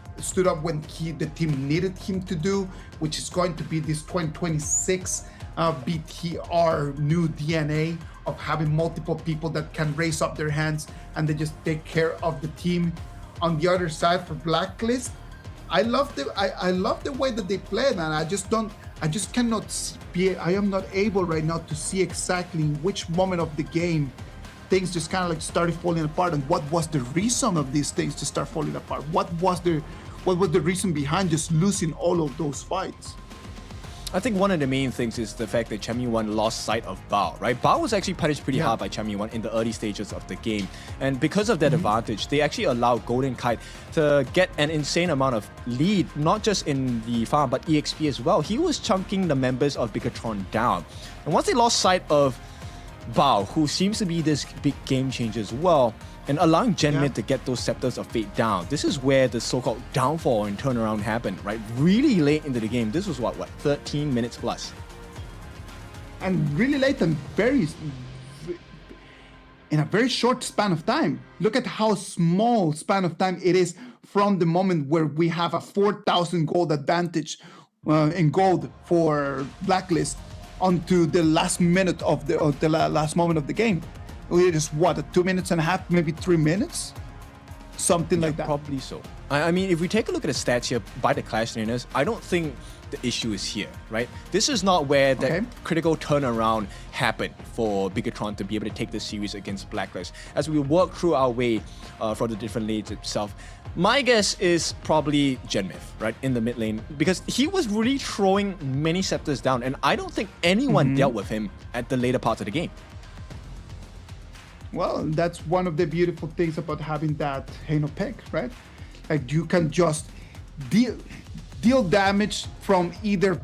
when the team needed him to do, which is going to be this 2026 BTR new DNA of having multiple people that can raise up their hands and they just take care of the team. On the other side for Blacklist, I love the way that they play, and I am not able right now to see exactly in which moment of the game things just kind of like started falling apart, and what was the reason of these things to start falling apart. What was the reason behind just losing all of those fights? I think one of the main things is the fact that Chami1 lost sight of Bao, right? Bao was actually punished pretty hard by Chami1 in the early stages of the game. And because of that advantage, they actually allowed Golden Kite to get an insane amount of lead, not just in the farm, but EXP as well. He was chunking the members of Bigetron down. And once they lost sight of Bao, who seems to be this big game changer as well, and allowing Genmyth to get those Scepters of Fate down. This is where the so-called downfall and turnaround happened, right? Really late into the game. This was what, 13 minutes plus. And really late and in a very short span of time. Look at how small span of time it is from the moment where we have a 4,000 gold advantage in gold for Blacklist onto the last minute of the last moment of the game. It is what, 2.5 minutes, maybe 3 minutes? Something like that. Probably so. I mean, if we take a look at the stats here by the Clash trainers, I don't think the issue is here, right? This is not where the critical turnaround happened for Bigetron to be able to take the series against Blacklist. As we work through our way from the different lanes itself, my guess is probably Genmith, right, in the mid lane, because he was really throwing many scepters down, and I don't think anyone dealt with him at the later parts of the game. Well, that's one of the beautiful things about having that Hano pick, right? Like you can just deal damage from either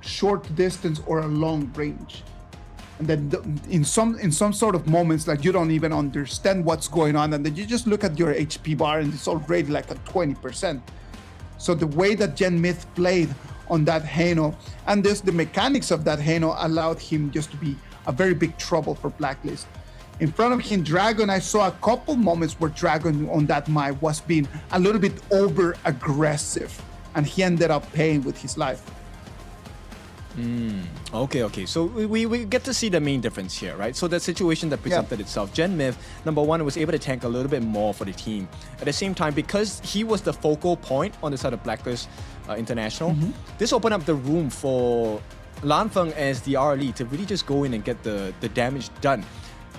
short distance or a long range. And then in some sort of moments, like you don't even understand what's going on, and then you just look at your HP bar and it's already like at 20%. So the way that Genmith played on that Hano, and the mechanics of that Hano allowed him just to be a very big trouble for Blacklist. In front of him, Dragon, I saw a couple moments where Dragon on that Mai was being a little bit over aggressive, and he ended up paying with his life. Okay. So we get to see the main difference here, right? So the situation that presented itself, Genmith, number one, was able to tank a little bit more for the team. At the same time, because he was the focal point on the side of Blacklist International, this opened up the room for Lanfeng as the RLE to really just go in and get the damage done.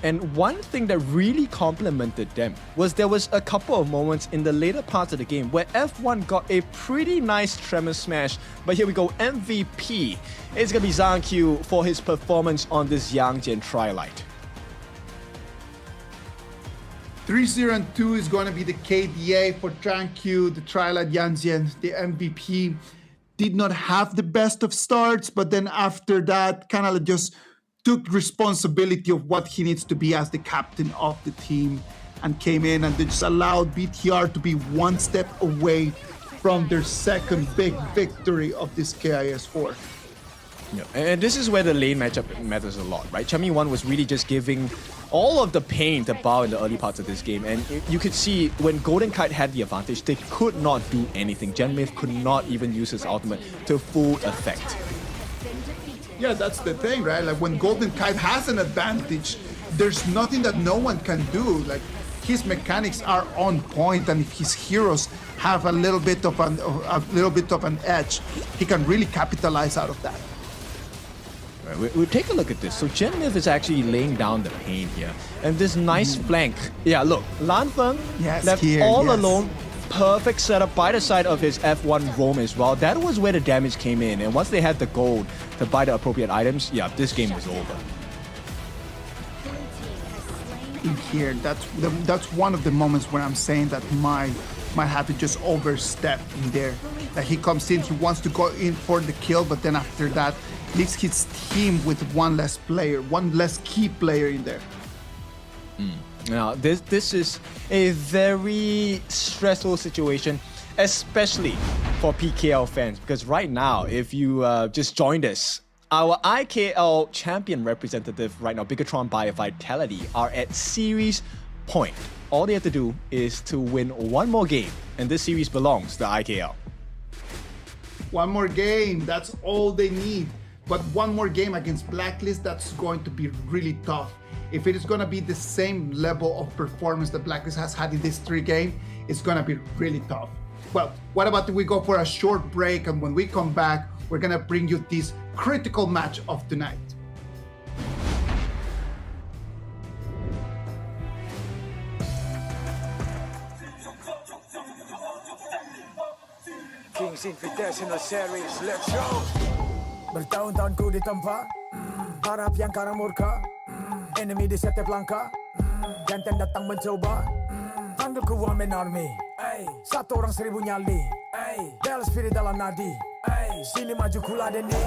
And one thing that really complemented them was there was a couple of moments in the later parts of the game where F1 got a pretty nice Tremor Smash. But here we go, MVP. It's going to be Zhang Q for his performance on this Yangjian Trilight. 3-0 and 2 is going to be the KDA for Zhang Q, the Trilight Yangjian, the MVP. Did not have the best of starts, but then after that, kind of just took responsibility of what he needs to be as the captain of the team and came in and just allowed BTR to be one step away from their second big victory of this KIS4. Yeah, and this is where the lane matchup matters a lot, right? Chummy1 was really just giving all of the pain to Bao in the early parts of this game, and you could see when Golden Kite had the advantage, they could not do anything. Genmith could not even use his ultimate to full effect. Yeah, that's the thing, right? Like when Golden Kite has an advantage, there's nothing that no one can do. Like his mechanics are on point, and if his heroes have a little bit of an edge, he can really capitalize out of that. Right, we'll take a look at this. So Genmith is actually laying down the pain here, and this nice flank. Yeah, look, Lanfeng left all alone. Perfect setup by the side of his F1 roam as well. That was where the damage came in, and once they had the gold to buy the appropriate items, yeah, this game was over. In here, that's one of the moments where I'm saying that might have to just overstep in there. Like he comes in, he wants to go in for the kill, but then after that, leaves his team with one less player, one less key player in there. Now, this is a very stressful situation, especially for PKL fans, because right now, if you just joined us, our IKL champion representative right now, Bigetron by Vitality, are at series point. All they have to do is to win one more game, and this series belongs to IKL. One more game, that's all they need. But one more game against Blacklist, that's going to be really tough. If it is going to be the same level of performance that Blacklist has had in this 3 games, it's going to be really tough. Well, what about if we go for a short break, and when we come back, we're going to bring you this critical match of tonight. Kings Invitational Series, let's go! Bertahun-tahun ku ditempa, harap yang karang murka, enemy di setiap langkah, jantan datang mencoba, panggil ku one man army, satu orang 1000 nyali, bel spirit dalam nadi, sini maju kuladeni.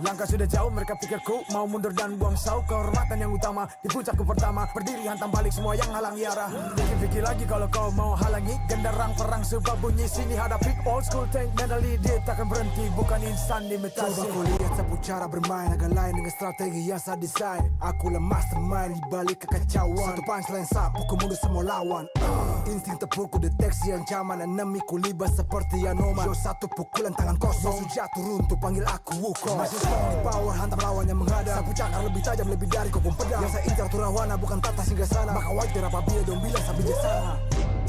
Langkah sudah jauh, mereka pikirku mau mundur dan buang sau. Kehormatan yang utama di puncakku pertama, berdiri hantam balik semua yang halangi arah. Pikir-pikir lagi kalau kau mau halangi genderang perang, sebab bunyi sini hadapi old school tank medley. Dia takkan berhenti, bukan instan imitasi. Coba kau lihat sapu cara bermain agak lain dengan strategi yang saya desain. Akulah mastermind di balik kekacauan. Satu punchline sapu ku mundur semua lawan. Insting tempurku deteksi ancaman, enemiku libas seperti Anoman. Show satu pukulan tangan kosong, musuh jatuh runtuh panggil aku Wukong. Masih strong di power, hantam lawan yang menghadap. Sapu cakar lebih tajam, lebih dari kokong pedang. Yang saya incar tuh rawana, bukan tata singgah sana. Maka wajar apabila dong bilang sampai di sana.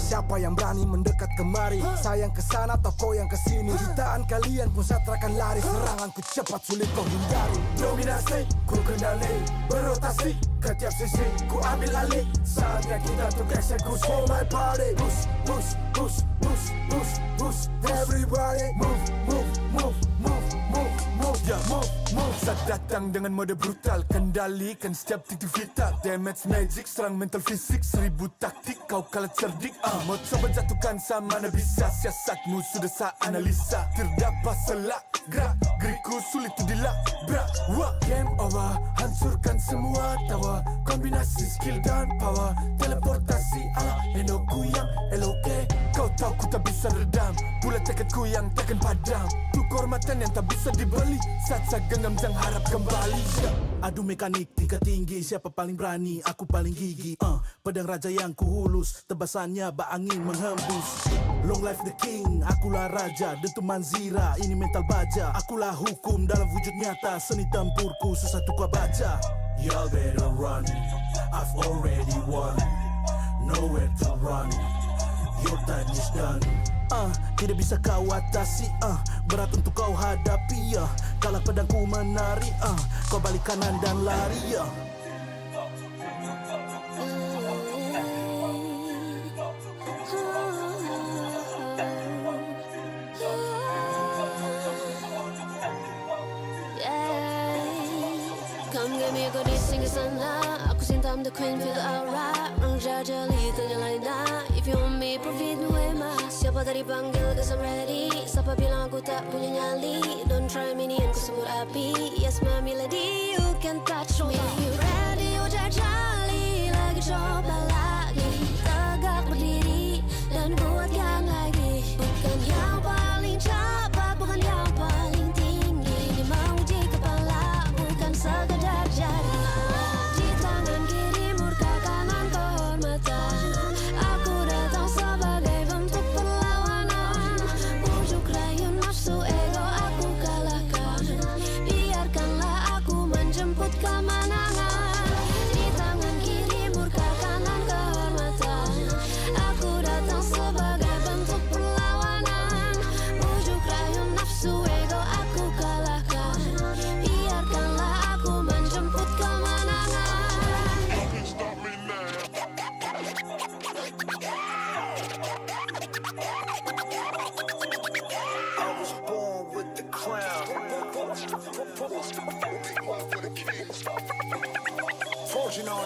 Siapa yang berani mendekat kemari? Saya yang kesana atau kau yang kesini? Jutaan kalian pun saya akan lari. Seranganku cepat sulit kau hindari. Dominasi, ku kendali, berotasi ke tiap sisi, ku ambil alih. Saatnya kita untuk eksekusi. For my party, push, push, push, push, push, push. Everybody move, move, move, move, move, move, yeah, move, move. Saat datang dengan mode brutal, kendalikan setiap titik vital. Damage magic, serang mental fisik, 1000 taktik, kau kalah cerdik. Mau coba jatuhkan sama mana bisa, siasatmu sudah saya analisa. Terdapat selak, gerak, geriku sulit tu dilabrak. Game over, hancurkan semua tawa. Kombinasi skill dan power, teleportasi ala Enoku yang LOK. Kau tahu ku tak bisa redam, pula tekadku yang takkan padam. Tuh kehormatan yang tak bisa dibeli, saat saya genggam jangan harap kembali. Adu mekanik tingkat tinggi, siapa paling berani? Aku paling gigi. Pedang raja yang kuhulus, tebasannya bak angin menghembus. Long life the king, akulah raja, dentuman zira, ini mental baja. Akulah hukum dalam wujud nyata, seni tempurku susah tu kau baca. Y'all better run, I've already won, nowhere to run, your time is done. Tidak bisa kau atasi, berat untuk kau hadapi, kalah pedangku menari, kau balik kanan dan lari, Come get me, go this sing sana. Aku cinta, I'm the queen, feel the aura. Orang jajali, tanya lain dah. If you want me, profit no ema. Siapa tadi panggil, cause I'm ready. Siapa bilang aku tak punya nyali? Don't try me, ni aku sebut api. Yes, my melody, you can touch me. You ready, you jajali. Lagi coba lagi. Tegak berdiri dan kuatkan lagi. Bukan yang paling cepat, bukan yang paling tinggi. Dia menguji kepala, bukan sekadar jari. Di tangan kiri murka, kanan kehormatan. Aku datang sebagai bentuk perlawanan. Bujuk rayu nafsu ego aku kalahkan. Biarkanlah aku menjemput kemenangan. Di tangan kiri murka, kanan kehormatan. Aku datang sebagai bentuk perlawanan. Bujuk rayu nafsu ego aku kalahkan. Biarkanlah aku menjemput kemenangan. I was born with the crown. Fortune on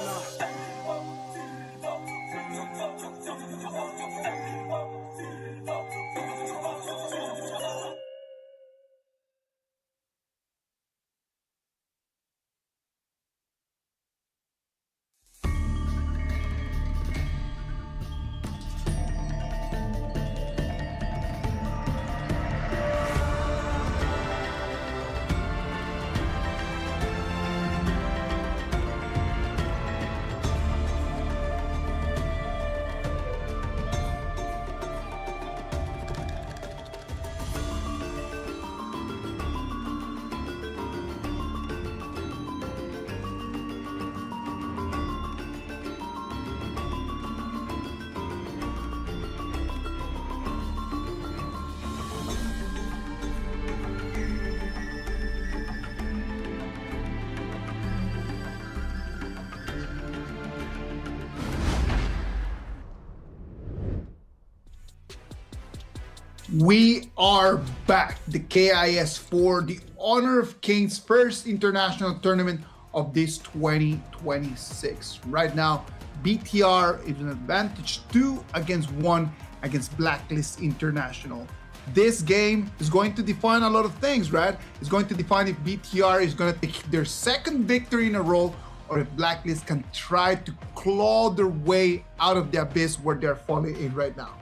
We are back. The KIS4, the Honor of Kings first international tournament of this 2026. Right now, BTR is an advantage 2 against 1 against Blacklist International. This game is going to define a lot of things, right? It's going to define if BTR is going to take their second victory in a row or if Blacklist can try to claw their way out of the abyss where they're falling in right now.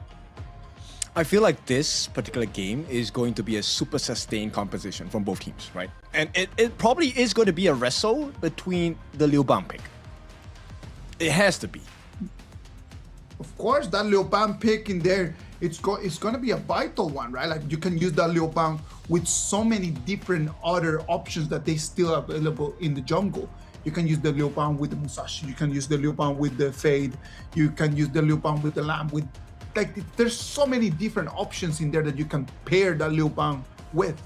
I feel like this particular game is going to be a super sustained composition from both teams, right? And it probably is going to be a wrestle between the Liu Bang pick. It has to be. Of course, that Liu Bang pick in there, it's going to be a vital one, right? Like you can use that Liu Bang with so many different other options that they still available in the jungle. You can use the Liu Bang with the Musashi. You can use the Liu Bang with the Fade. You can use the Liu Bang with the Lamb, with like there's so many different options in there that you can pair that Liu Bang with.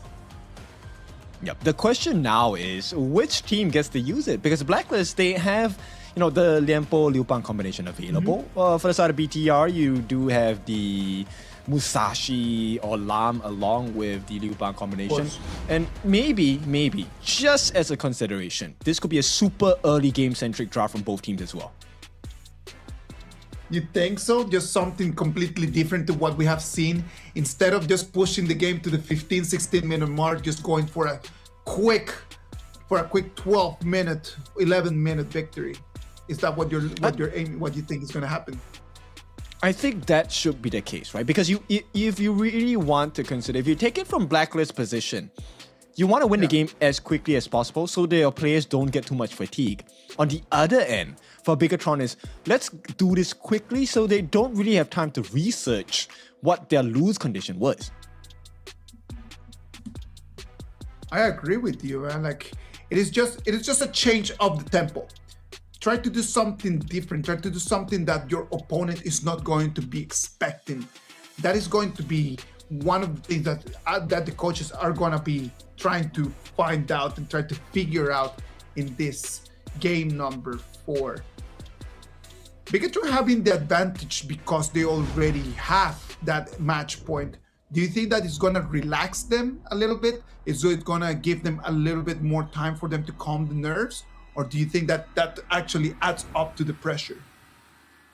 Yep. The question now is which team gets to use it? Because Blacklist, they have, the Lianpo Liu Bang combination available. For the side of BTR, you do have the Musashi or Lam along with the Liu Bang combination. And maybe, just as a consideration, this could be a super early game-centric draft from both teams as well. You think so? Just something completely different to what we have seen? Instead of just pushing the game to the 15, 16 minute mark, just going for a quick 12 minute, 11 minute victory. Is that what you're aiming, what you think is going to happen? I think that should be the case, right? Because if you really want to consider, if you take it from Blacklist position, you want to win the game as quickly as possible so that your players don't get too much fatigue. On the other end, for Bigetron is, let's do this quickly so they don't really have time to research what their lose condition was. I agree with you, man. Like, it is just a change of the tempo. Try to do something different. Try to do something that your opponent is not going to be expecting. That is going to be one of the things that the coaches are going to be trying to find out and try to figure out in this game number 4. Bigetron having the advantage because they already have that match point. Do you think that it's going to relax them a little bit? Is it going to give them a little bit more time for them to calm the nerves? Or do you think that that actually adds up to the pressure?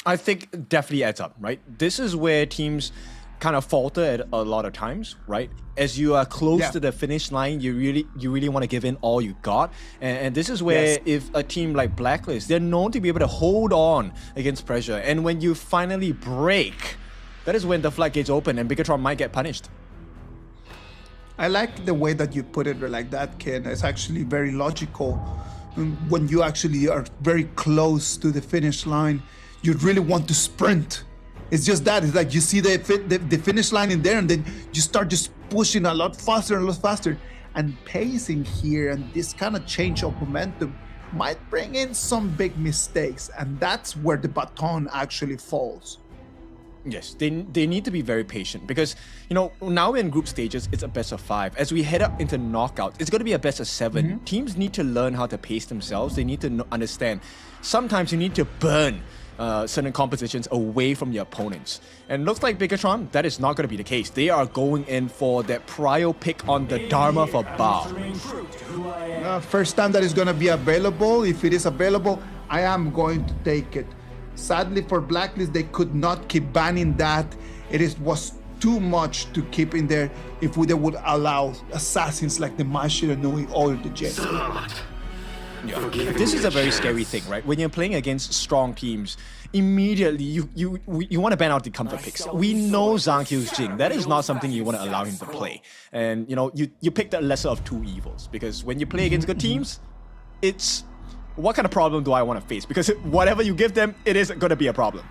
I think it definitely adds up, right? This is where teams kind of falter at a lot of times, right? As you are close to the finish line, you really want to give in all you got. And this is where if a team like Blacklist, they're known to be able to hold on against pressure. And when you finally break, that is when the floodgates open and Bigetron might get punished. I like the way that you put it like that, Ken. It's actually very logical. When you actually are very close to the finish line, you really want to sprint. It's just that. It's like you see the finish line in there and then you start just pushing a lot faster. And pacing here and this kind of change of momentum might bring in some big mistakes. And that's where the baton actually falls. Yes, they need to be very patient because, now we're in group stages, it's a best of 5. As we head up into knockout, it's going to be a best of 7. Teams need to learn how to pace themselves. They need to understand. Sometimes you need to burn certain compositions away from your opponents. And looks like Bigetron, that is not going to be the case. They are going in for that prio pick on the Dharma for Bao. First time that is going to be available. If it is available, I am going to take it. Sadly for Blacklist, they could not keep banning that. It was too much to keep in there if they would allow assassins like the Mashiranui or the Jet. Yeah. This is a very scary thing, right? When you're playing against strong teams, immediately you want to ban out the comfort picks. We know Zhang kills Jing. That is not something you want to allow him to play. And you pick the lesser of two evils because when you play against good teams, it's what kind of problem do I want to face? Because whatever you give them, it is going to be a problem.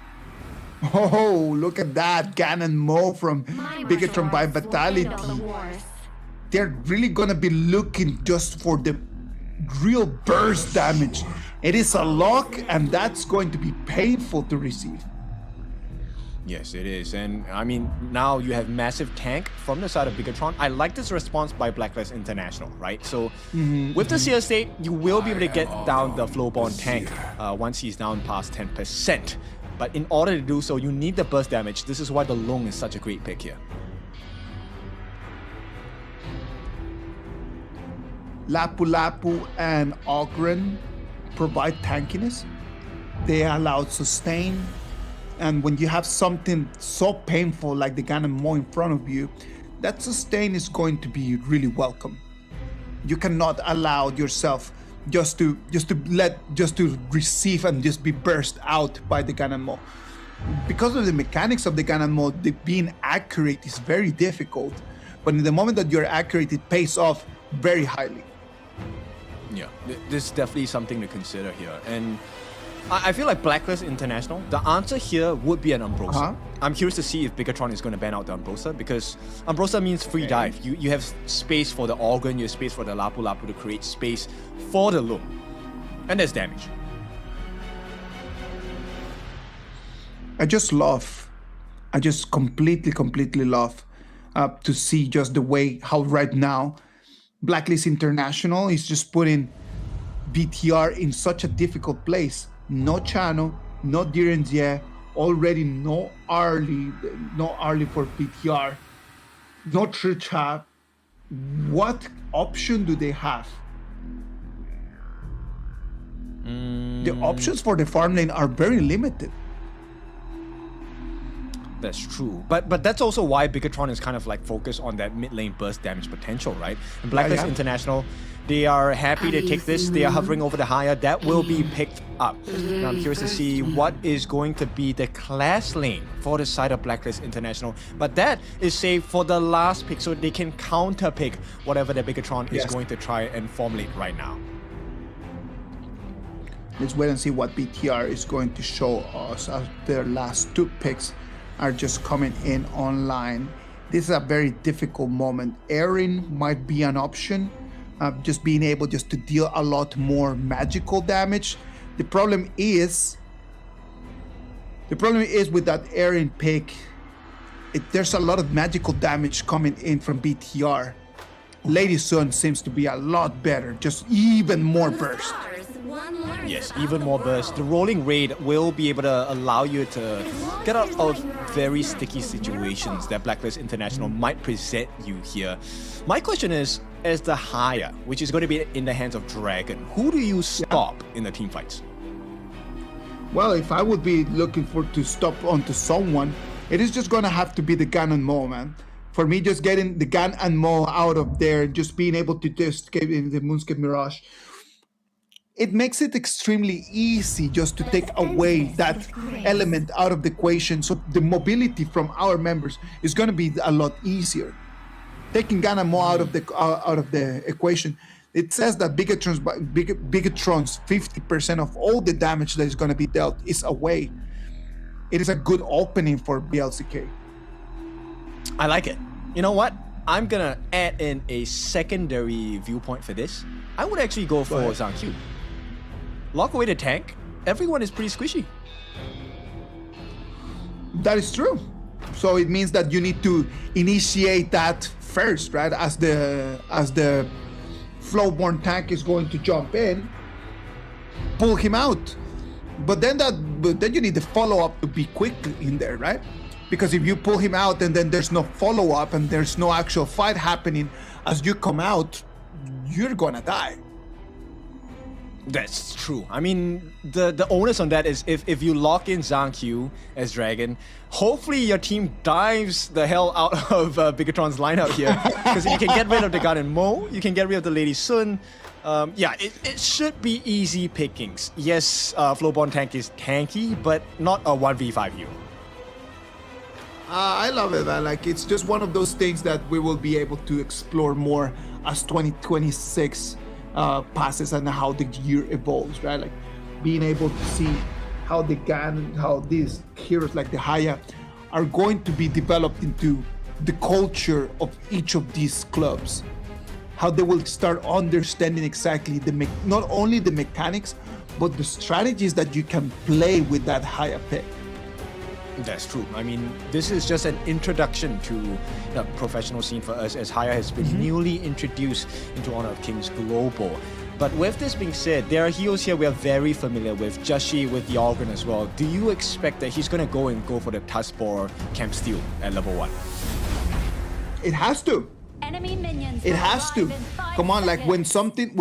Oh, look at that. Ganon Mo from Bigetron by Vitality. They're really going to be looking just for the real burst damage. It is a lock, and that's going to be painful to receive. Yes, it is. And I mean, now you have massive tank from the side of Bigetron. I like this response by Blacklist International, right? So with the CS state, you will be able to get down the Flowborn tank once he's down past 10%. But in order to do so, you need the burst damage. This is why the Long is such a great pick here. Lapu Lapu and Ogren provide tankiness. They allow sustain. And when you have something so painful like the Ganon Mo in front of you, that sustain is going to be really welcome. You cannot allow yourself just to receive and just be burst out by the Ganon Mo. Because of the mechanics of the Ganon Mo, being accurate is very difficult. But in the moment that you're accurate, it pays off very highly. Yeah, this is definitely something to consider here. And I feel like Blacklist International, the answer here would be an Umbrosa. I'm curious to see if Bigetron is going to ban out the Umbrosa because Umbrosa means free dive. You have space for the Organ, you have space for the Lapu Lapu to create space for the Loom. And there's damage. I just love I just completely love to see just the way how right now Blacklist International is just putting BTR in such a difficult place. No Chano, no Direnzie, already no early for BTR, no Trichap. What option do they have? The options for the farm lane are very limited. That's true. But that's also why Bigetron is kind of like focused on that mid lane burst damage potential, right? And Blacklist International, they are happy to take this. They are hovering over the higher. That will be picked up. Now I'm curious to see what is going to be the class lane for the side of Blacklist International. But that is saved for the last pick so they can counter pick whatever the Bigetron is going to try and formulate right now. Let's wait and see what BTR is going to show us as their last two picks are just coming in online. This is a very difficult moment. Erin might be an option, just being able just to deal a lot more magical damage. The problem is with that Erin pick, there's a lot of magical damage coming in from BTR. Lady Sun seems to be a lot better, just even more burst. Yes, even more burst. The rolling raid will be able to allow you to get out of very sticky situations that Blacklist International might present you here. My question is, as the higher, which is going to be in the hands of Dragon, who do you stop in the team fights? Well, if I would be looking to stop onto someone, it is just going to have to be the Gun and Mo, man. For me, just getting the Gun and Mo out of there, just being able to just get in the Moonscape Mirage, it makes it extremely easy just to take away that element out of the equation. So the mobility from our members is going to be a lot easier. Taking Gun and Mo out of the equation, it says that Bigetron's 50% of all the damage that is going to be dealt is away. It is a good opening for BLCK. I like it. You know what? I'm gonna add in a secondary viewpoint for this. I would actually go for Zhang Q. Lock away the tank. Everyone is pretty squishy. That is true. So it means that you need to initiate that first, right? As the Flowborn tank is going to jump in, pull him out. But then you need the follow-up to be quickly in there, right? Because if you pull him out and then there's no follow-up and there's no actual fight happening as you come out, you're gonna die. That's true. I mean, the onus on that is if you lock in Zhang Q as Dragon, hopefully your team dives the hell out of Bigetron's lineup here. Because you can get rid of the Gun and Mo, you can get rid of the Lady Sun. Yeah, it should be easy pickings. Yes, Flowborn tank is tanky, but not a 1v5 hero. I love it, man. Like, it's just one of those things that we will be able to explore more as 2026 passes and how the year evolves, right? Like, being able to see how the GAN, how these heroes like the Haya are going to be developed into the culture of each of these clubs. How they will start understanding exactly not only the mechanics, but the strategies that you can play with that Haya pick. That's true. I mean, this is just an introduction to the professional scene for us, as Haya has been newly introduced into Honor of Kings Global. But with this being said, there are heroes here we are very familiar with, Jashi with Yalgren as well. Do you expect that he's going to go for the Tuskbor Camp Steel at level 1? It has to. Enemy minions. It has to. Come on, like when something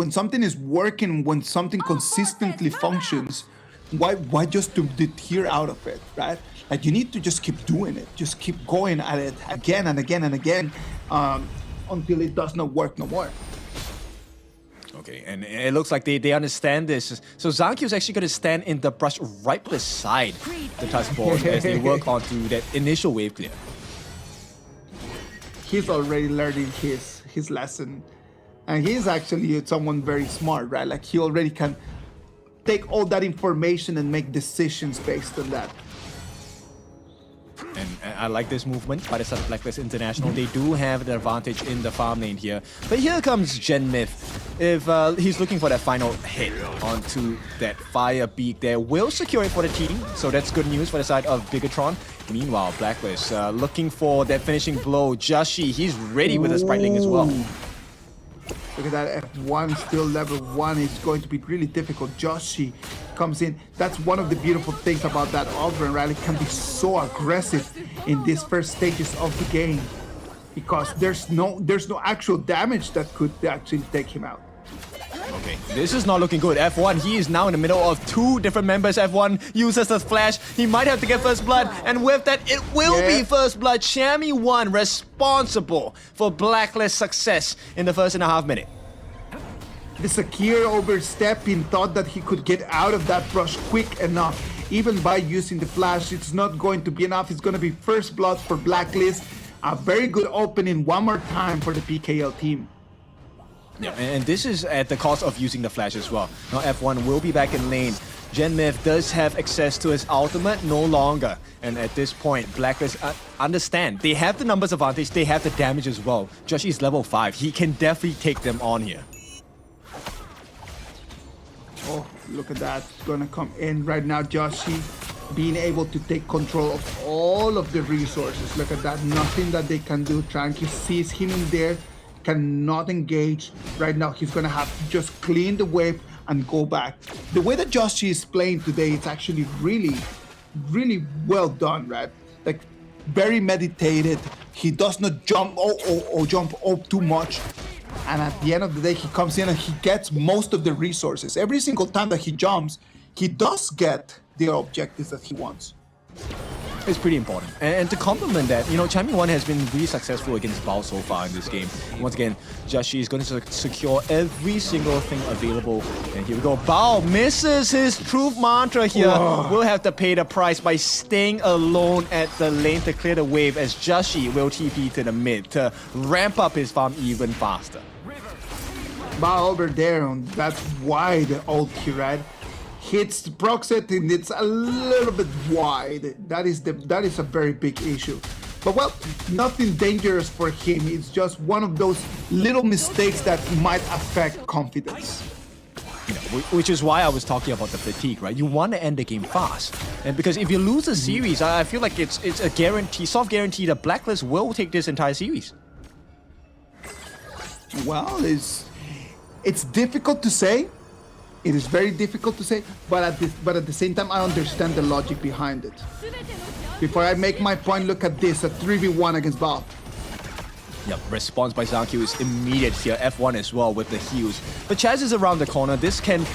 is working, when something consistently functions, why just to deter out of it, right? Like, you need to just keep doing it, just keep going at it again and again and again until it does not work no more. Okay, and it looks like they understand this. So Zhang Q is actually going to stand in the brush right beside the Tuskbor as they work on to that initial wave clear. He's already learning his lesson, and he's actually someone very smart, right? Like, he already can take all that information and make decisions based on that. I like this movement by the side of Blacklist International. They do have the advantage in the farm lane here. But here comes Gen Myth. If he's looking for that final hit onto that fire beak there, will secure it for the team. So that's good news for the side of Bigetron. Meanwhile, Blacklist looking for that finishing blow. Joshi, he's ready with the Sprite Link as well. Look at that F1, still level 1. It's going to be really difficult. Joshi comes in. That's one of the beautiful things about that Auburn rally. It can be so aggressive in these first stages of the game because there's no actual damage that could actually take him out. Okay, this is not looking good. F1, he is now in the middle of two different members. F1 uses the flash. He might have to get first blood. And with that, it will be first blood. Chami1 responsible for Blacklist success in the first and a half minute. The Sakir overstepping, thought that he could get out of that brush quick enough. Even by using the flash, it's not going to be enough. It's going to be first blood for Blacklist. A very good opening one more time for the PKL team. Yeah, and this is at the cost of using the flash as well. Now F1 will be back in lane. Gen Myth does have access to his ultimate no longer. And at this point, Blacklist understand. They have the numbers advantage, they have the damage as well. Joshi is level 5. He can definitely take them on here. Oh, look at that. It's gonna come in right now. Joshi being able to take control of all of the resources. Look at that. Nothing that they can do. Tranky sees him in there. Cannot engage. Right now, he's gonna have to just clean the wave and go back. The way that Joshi is playing today, it's actually really, really well done, right? Like, very meditated. He does not jump jump too much. And at the end of the day, he comes in and he gets most of the resources. Every single time that he jumps, he does get the objectives that he wants. It's pretty important. And to complement that, you know, Chami1 has been really successful against Bao so far in this game. Once again, Joshi is going to secure every single thing available. And here we go. Bao misses his truth mantra here. Will have to pay the price by staying alone at the lane to clear the wave as Joshi will TP to the mid to ramp up his farm even faster. Bao over there on that wide ulti, right? Hits the Proxet and it's a little bit wide. That is a very big issue. But well, nothing dangerous for him. It's just one of those little mistakes that might affect confidence. Yeah, which is why I was talking about the fatigue, right? You want to end the game fast. And because if you lose a series, I feel like it's a guarantee, soft guarantee that Blacklist will take this entire series. Well, it's difficult to say. It is very difficult to say, but at the same time, I understand the logic behind it. Before I make my point, look at this, a 3v1 against Bao. Yep, response by Zankyu is immediate here. F1 as well with the heals. But Chaz is around the corner. This can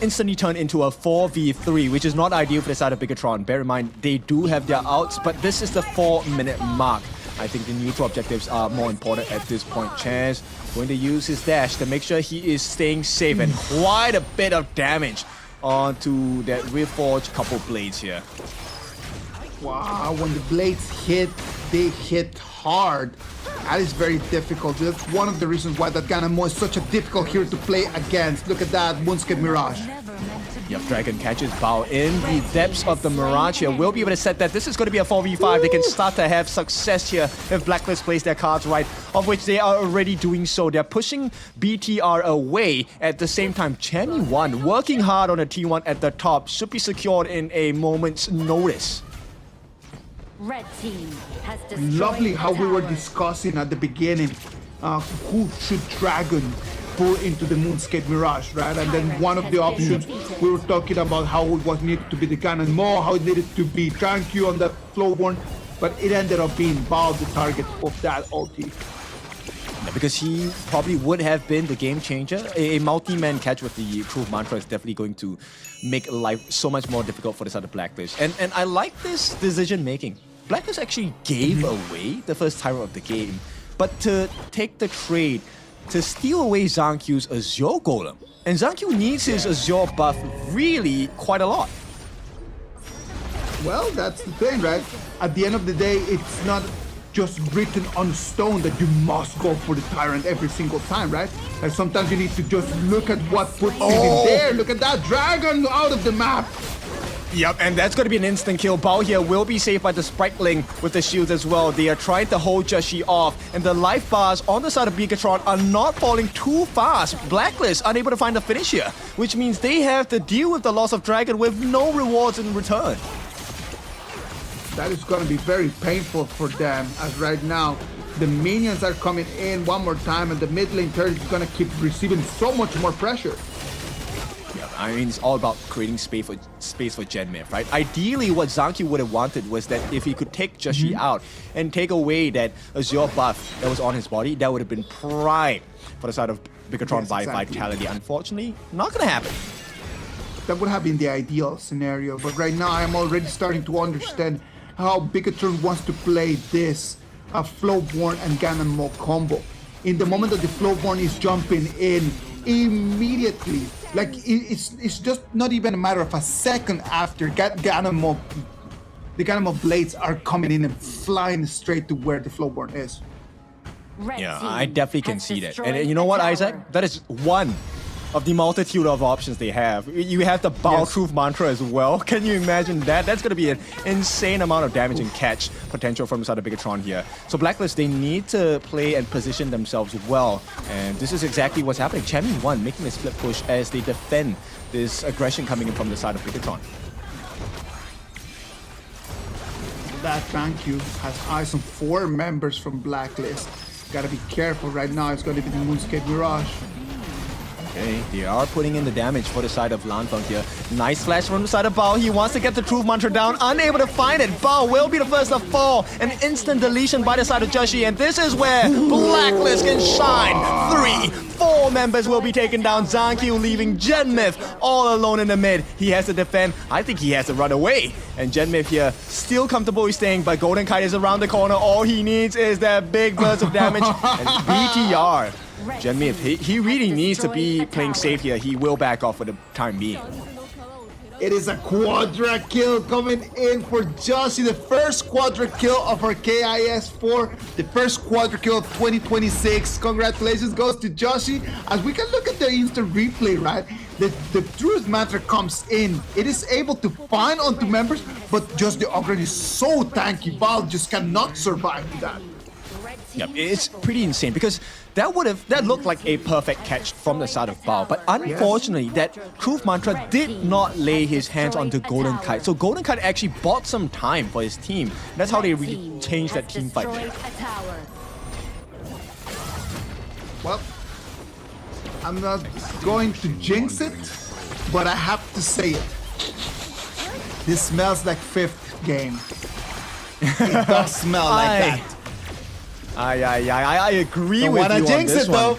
instantly turn into a 4v3, which is not ideal for the side of Bigetron. Bear in mind, they do have their outs, but this is the 4-minute mark. I think the neutral objectives are more important at this point. Chaz going to use his dash to make sure he is staying safe and quite a bit of damage onto that reforged couple blades here. Wow, when the blades hit, they hit hard. That is very difficult. That's one of the reasons why that Ganamo is such a difficult hero to play against. Look at that, Moonscape Mirage. Yep, Dragon catches Bao in the depths of the Mirage here. Will be able to set that. This is going to be a 4v5. They can start to have success here if Blacklist plays their cards right, of which they are already doing so. They're pushing BTR away. At the same time, Chami1 working hard on a T1 at the top. Should be secured in a moment's notice. Red team has destroyed Lovely how we were tower. discussing at the beginning who should Dragon pull into the Moonscape Mirage, right? And then one of the options, we were talking about how it was needed to be the Ganon Mo, how it needed to be Tranquil on that Flowborn, but it ended up being Bao the target of that ulti. Because he probably would have been the game changer. A multi-man catch with the Truth Mantra is definitely going to make life so much more difficult for the side of Blacklist. And I like this decision making. Blacklist actually gave away the first Tyrant of the game, but to take the trade to steal away Zankyu's Azure Golem. And Zankyu needs his Azure buff really quite a lot. Well, that's the thing, right? At the end of the day, it's not just written on stone that you must go for the Tyrant every single time, right? And sometimes you need to just look at what puts you in there. Look at that Dragon out of the map. Yep, and that's going to be an instant kill. Bao here will be saved by the Spriteling with the shields as well. They are trying to hold Joshi off, and the life bars on the side of Bigetron are not falling too fast. Blacklist unable to find the finish here, which means they have to deal with the loss of Dragon with no rewards in return. That is going to be very painful for them, as right now the minions are coming in one more time, and the mid lane turret is going to keep receiving so much more pressure. Yeah, I mean, it's all about creating space for Genmith, right? Ideally, what Zanki would have wanted was that if he could take Joshi out and take away that Azure buff that was on his body, that would have been prime for the side of Bigetron by Vitality. Unfortunately, not going to happen. That would have been the ideal scenario, but right now I'm already starting to understand how Bigetron wants to play this Flowborn and Ganonmo combo. In the moment that the Flowborn is jumping in, immediately, like it's just not even a matter of a second after the Ganonmo blades are coming in and flying straight to where the Flowborn is. Yeah, I definitely can see that. And you know what, Isaac? That is one of the multitude of options they have. You have the Bao Truth Mantra as well. Can you imagine that? That's going to be an insane amount of damage and catch potential from the side of Bigetron here. So Blacklist, they need to play and position themselves well. And this is exactly what's happening. Champion 1 making a split push as they defend this aggression coming in from the side of Bigetron. That thank you has eyes on 4 members from Blacklist. Gotta be careful right now. It's going to be the Moonscape Mirage. Okay, they are putting in the damage for the side of Lanfeng here. Nice flash from the side of Bao. He wants to get the Truth Mantra down, unable to find it. Bao will be the first to fall. An instant deletion by the side of Joshi, and this is where Blacklist can shine. 3, 4 members will be taken down. Zanki leaving Genmith all alone in the mid. He has to defend. I think he has to run away. And Genmith here still comfortably staying, but Golden Kite is around the corner. All he needs is that big burst of damage. And BTR. Genmith, he really needs to be playing safe here. He will back off for the time being. It is a quadra kill coming in for Joshi. The first quadra kill of our KIS4. The first quadra kill of 2026. Congratulations goes to Joshi. As we can look at the instant replay, right? The Truth Mantra comes in. It is able to find onto members, but just the Ogre is so tanky. Val just cannot survive that. Yep, it's pretty insane because that looked like a perfect catch from the side of Bao, but unfortunately that Truth Mantra did not lay his hands on the Golden Kite. So Golden Kite actually bought some time for his team. That's how they really changed that team fight. Well, I'm not going to jinx it, but I have to say it. This smells like 5th game. It does smell like that. I agree with you on jinx this it, one. though.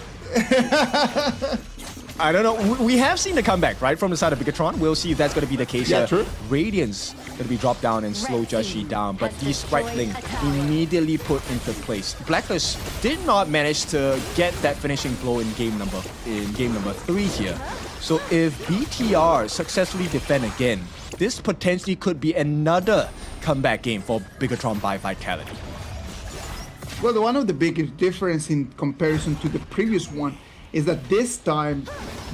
I don't know. We have seen the comeback, right, from the side of Bigetron. We'll see if that's going to be the case here. True. Radiance going to be dropped down and slow Joshi down, but the Spriteling immediately put into place. Blacklist did not manage to get that finishing blow in game number 3 here. So if BTR successfully defend again, this potentially could be another comeback game for Bigetron by Vitality. Well, one of the biggest difference in comparison to the previous one is that this time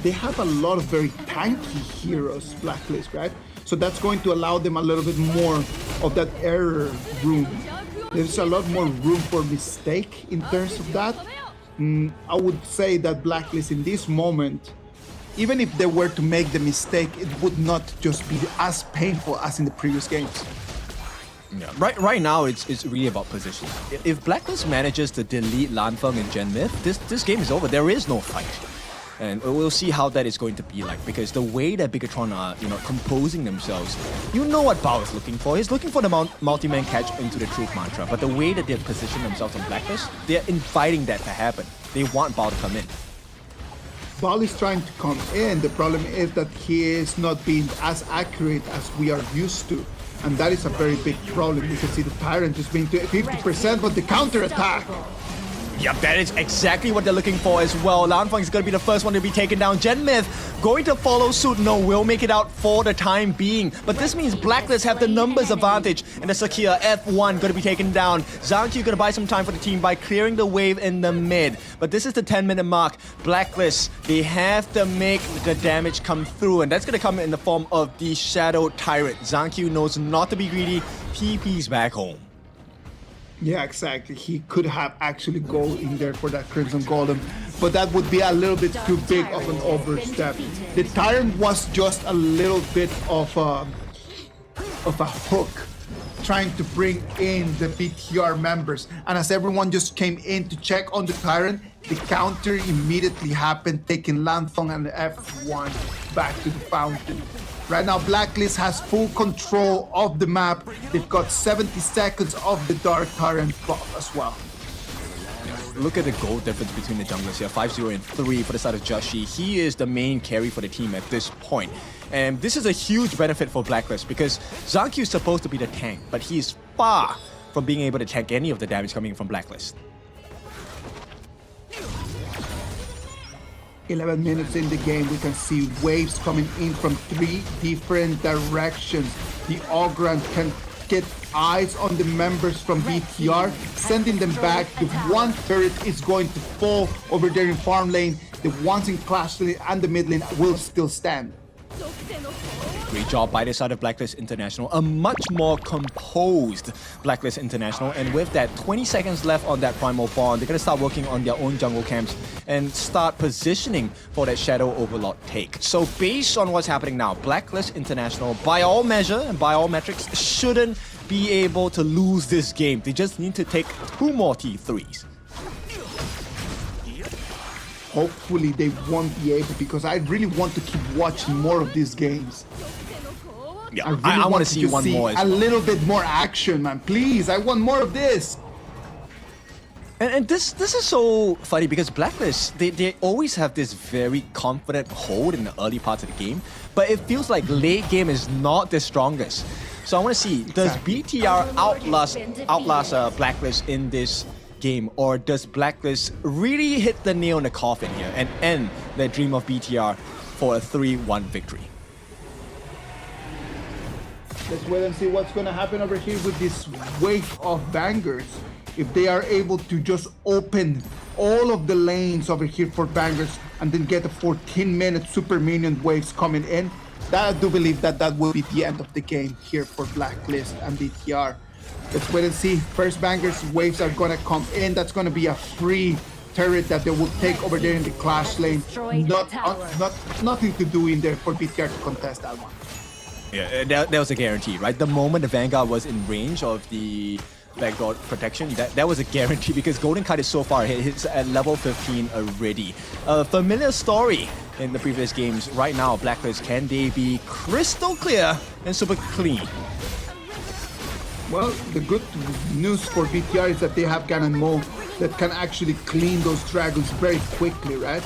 they have a lot of very tanky heroes, Blacklist, right? So that's going to allow them a little bit more of that error room. There's a lot more room for mistake in terms of that. I would say that Blacklist in this moment, even if they were to make the mistake, it would not just be as painful as in the previous games. Yeah. Right now, it's really about position. If Blacklist manages to delete Lanfeng and Genmith, this game is over. There is no fight. And we'll see how that is going to be like, because the way that Bigetron are, composing themselves, you know what Bao is looking for. He's looking for the multi-man catch into the Truth Mantra. But the way that they've positioned themselves on Blacklist, they're inviting that to happen. They want Bao to come in. Bao is trying to come in. The problem is that he is not being as accurate as we are used to. And that is a very big problem. You can see the Tyrant just being 50%, but the counter attack. Yep, that is exactly what they're looking for as well. Lanfeng is going to be the first one to be taken down. Genmyth going to follow suit. No, will make it out for the time being. But this means Blacklist have the numbers advantage. And the Sakia F1 going to be taken down. Zhangqiu going to buy some time for the team by clearing the wave in the mid. But this is the 10-minute mark. Blacklist, they have to make the damage come through. And that's going to come in the form of the Shadow Tyrant. Zhangqiu knows not to be greedy. TP's back home. Yeah, exactly. He could have actually go in there for that Crimson Golem, but that would be a little bit too big of an overstep. The Tyrant was just a little bit of a hook, trying to bring in the BTR members. And as everyone just came in to check on the Tyrant, the counter immediately happened, taking Lanfeng and F1 back to the fountain. Right now, Blacklist has full control of the map. They've got 70 seconds of the Dark Tyrant buff as well. Look at the goal difference between the junglers here. 5-0 and 3 for the side of Joshi. He is the main carry for the team at this point. And this is a huge benefit for Blacklist because Zhangqiu is supposed to be the tank, but he is far from being able to tank any of the damage coming from Blacklist. 11 minutes in the game, we can see waves coming in from 3 different directions. The Ogrand can get eyes on the members from BTR, sending them back. The one turret is going to fall over there in farm lane. The ones in clash lane and the mid lane will still stand. Great job by the side of Blacklist International. A much more composed Blacklist International. And with that, 20 seconds left on that Primal Bond, they're going to start working on their own jungle camps and start positioning for that Shadow Overlord take. So based on what's happening now, Blacklist International, by all measure and by all metrics, shouldn't be able to lose this game. They just need to take 2 more T3s. Hopefully they won't be able, because I really want to keep watching more of these games. Yeah, I, really I want to see one more as a well. little bit more action, man. Please, I want more of this. And this is so funny because Blacklist, they always have this very confident hold in the early parts of the game, but it feels like late game is not their strongest. So I want to see, does BTR outlast Blacklist in this game, or does Blacklist really hit the nail in the coffin here and end their dream of BTR for a 3-1 victory? Let's wait and see what's going to happen over here with this wave of bangers. If they are able to just open all of the lanes over here for bangers and then get a 14-minute super minion waves coming in, that I do believe that that will be the end of the game here for Blacklist and BTR. Let's wait and see. First bangers waves are gonna come in. That's gonna be a free turret that they will take over there in the clash lane. Nothing to do in there for BTR to contest that one. Yeah, that was a guarantee, right? The moment the Vanguard was in range of the backdoor protection, that was a guarantee because Golden Kite is so far ahead. He's at level 15 already. A familiar story in the previous games. Right now, Blacklist, can they be crystal clear and super clean? Well, the good news for BTR is that they have Ganon Mo that can actually clean those dragons very quickly, right?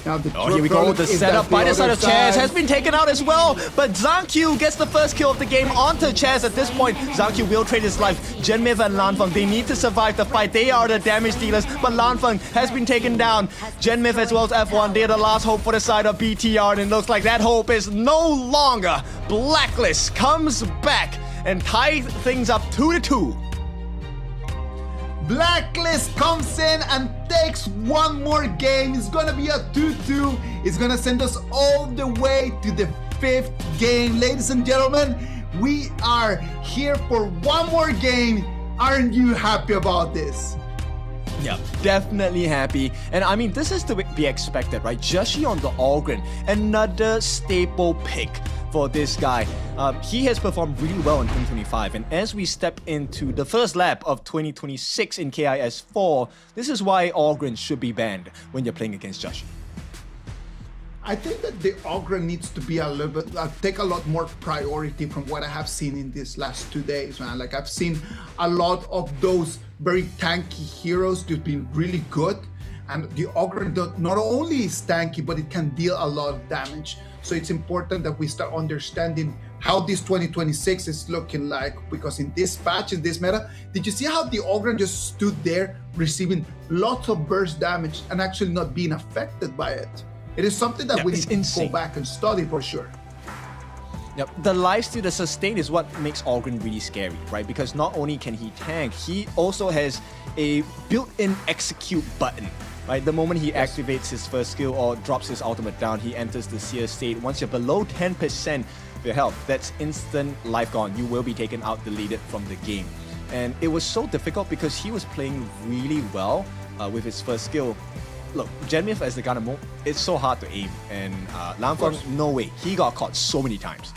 Now the here we go. The setup by the side of Chaz has been taken out as well, but Zhangqiu gets the first kill of the game onto Chaz. At this point, Zhangqiu will trade his life. Genmyth and Lanfeng, they need to survive the fight. They are the damage dealers, but Lanfeng has been taken down. Genmyth as well as F1, they're the last hope for the side of BTR, and it looks like that hope is no longer. Blacklist comes back and ties things up 2-2. Blacklist comes in and takes one more game. It's gonna be a 2-2. It's gonna send us all the way to the 5th game. Ladies and gentlemen, we are here for one more game. Aren't you happy about this? Yeah, definitely happy. And I mean, this is to be expected, right? Joshi on the Ogryn, another staple pick for this guy. He has performed really well in 2025, and as we step into the first lap of 2026 in KIS4, this is why Ogryn should be banned when you're playing against Joshi. I think that the Ogre needs to be a little bit, take a lot more priority from what I have seen in these last 2 days, man. Like, I've seen a lot of those very tanky heroes who've been really good, and the Ogre not only is tanky, but it can deal a lot of damage. So it's important that we start understanding how this 2026 is looking like, because in this patch, in this meta, did you see how the Ogre just stood there receiving lots of burst damage and actually not being affected by it? It is something that we need to go back and study for sure. Yep, the lifesteal, the sustain is what makes Ogren really scary, right? Because not only can he tank, he also has a built-in execute button, right? The moment he activates his first skill or drops his ultimate down, he enters the seer state. Once you're below 10% of your health, that's instant life gone. You will be taken out, deleted from the game. And it was so difficult because he was playing really well with his first skill. Look, Genmith as the Ganamo, it's so hard to aim, and Lanfeng, no way. He got caught so many times.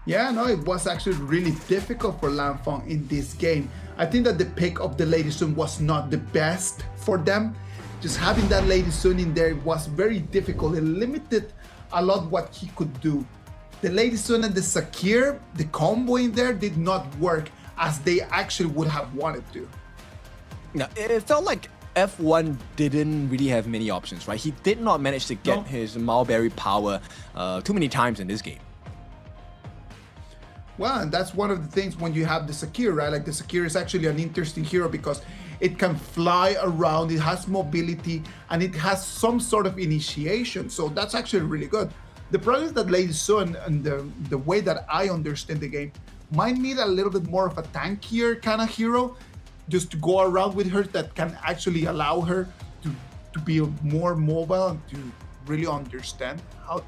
Yeah, no, it was actually really difficult for Lanfeng in this game. I think that the pick of the Lady Sun was not the best for them. Just having that Lady Sun in there was very difficult. It limited a lot what he could do. The Lady Sun and the Sakir, the combo in there did not work as they actually would have wanted to. Yeah, it felt like F1 didn't really have many options, right? He did not manage to get his Mulberry power too many times in this game. Well, and that's one of the things when you have the Sakir, right? Like the Sakir is actually an interesting hero because it can fly around, it has mobility, and it has some sort of initiation. So that's actually really good. The problem is that Lady Sun and the way that I understand the game might need a little bit more of a tankier kind of hero just to go around with her that can actually allow her to be more mobile and to really understand how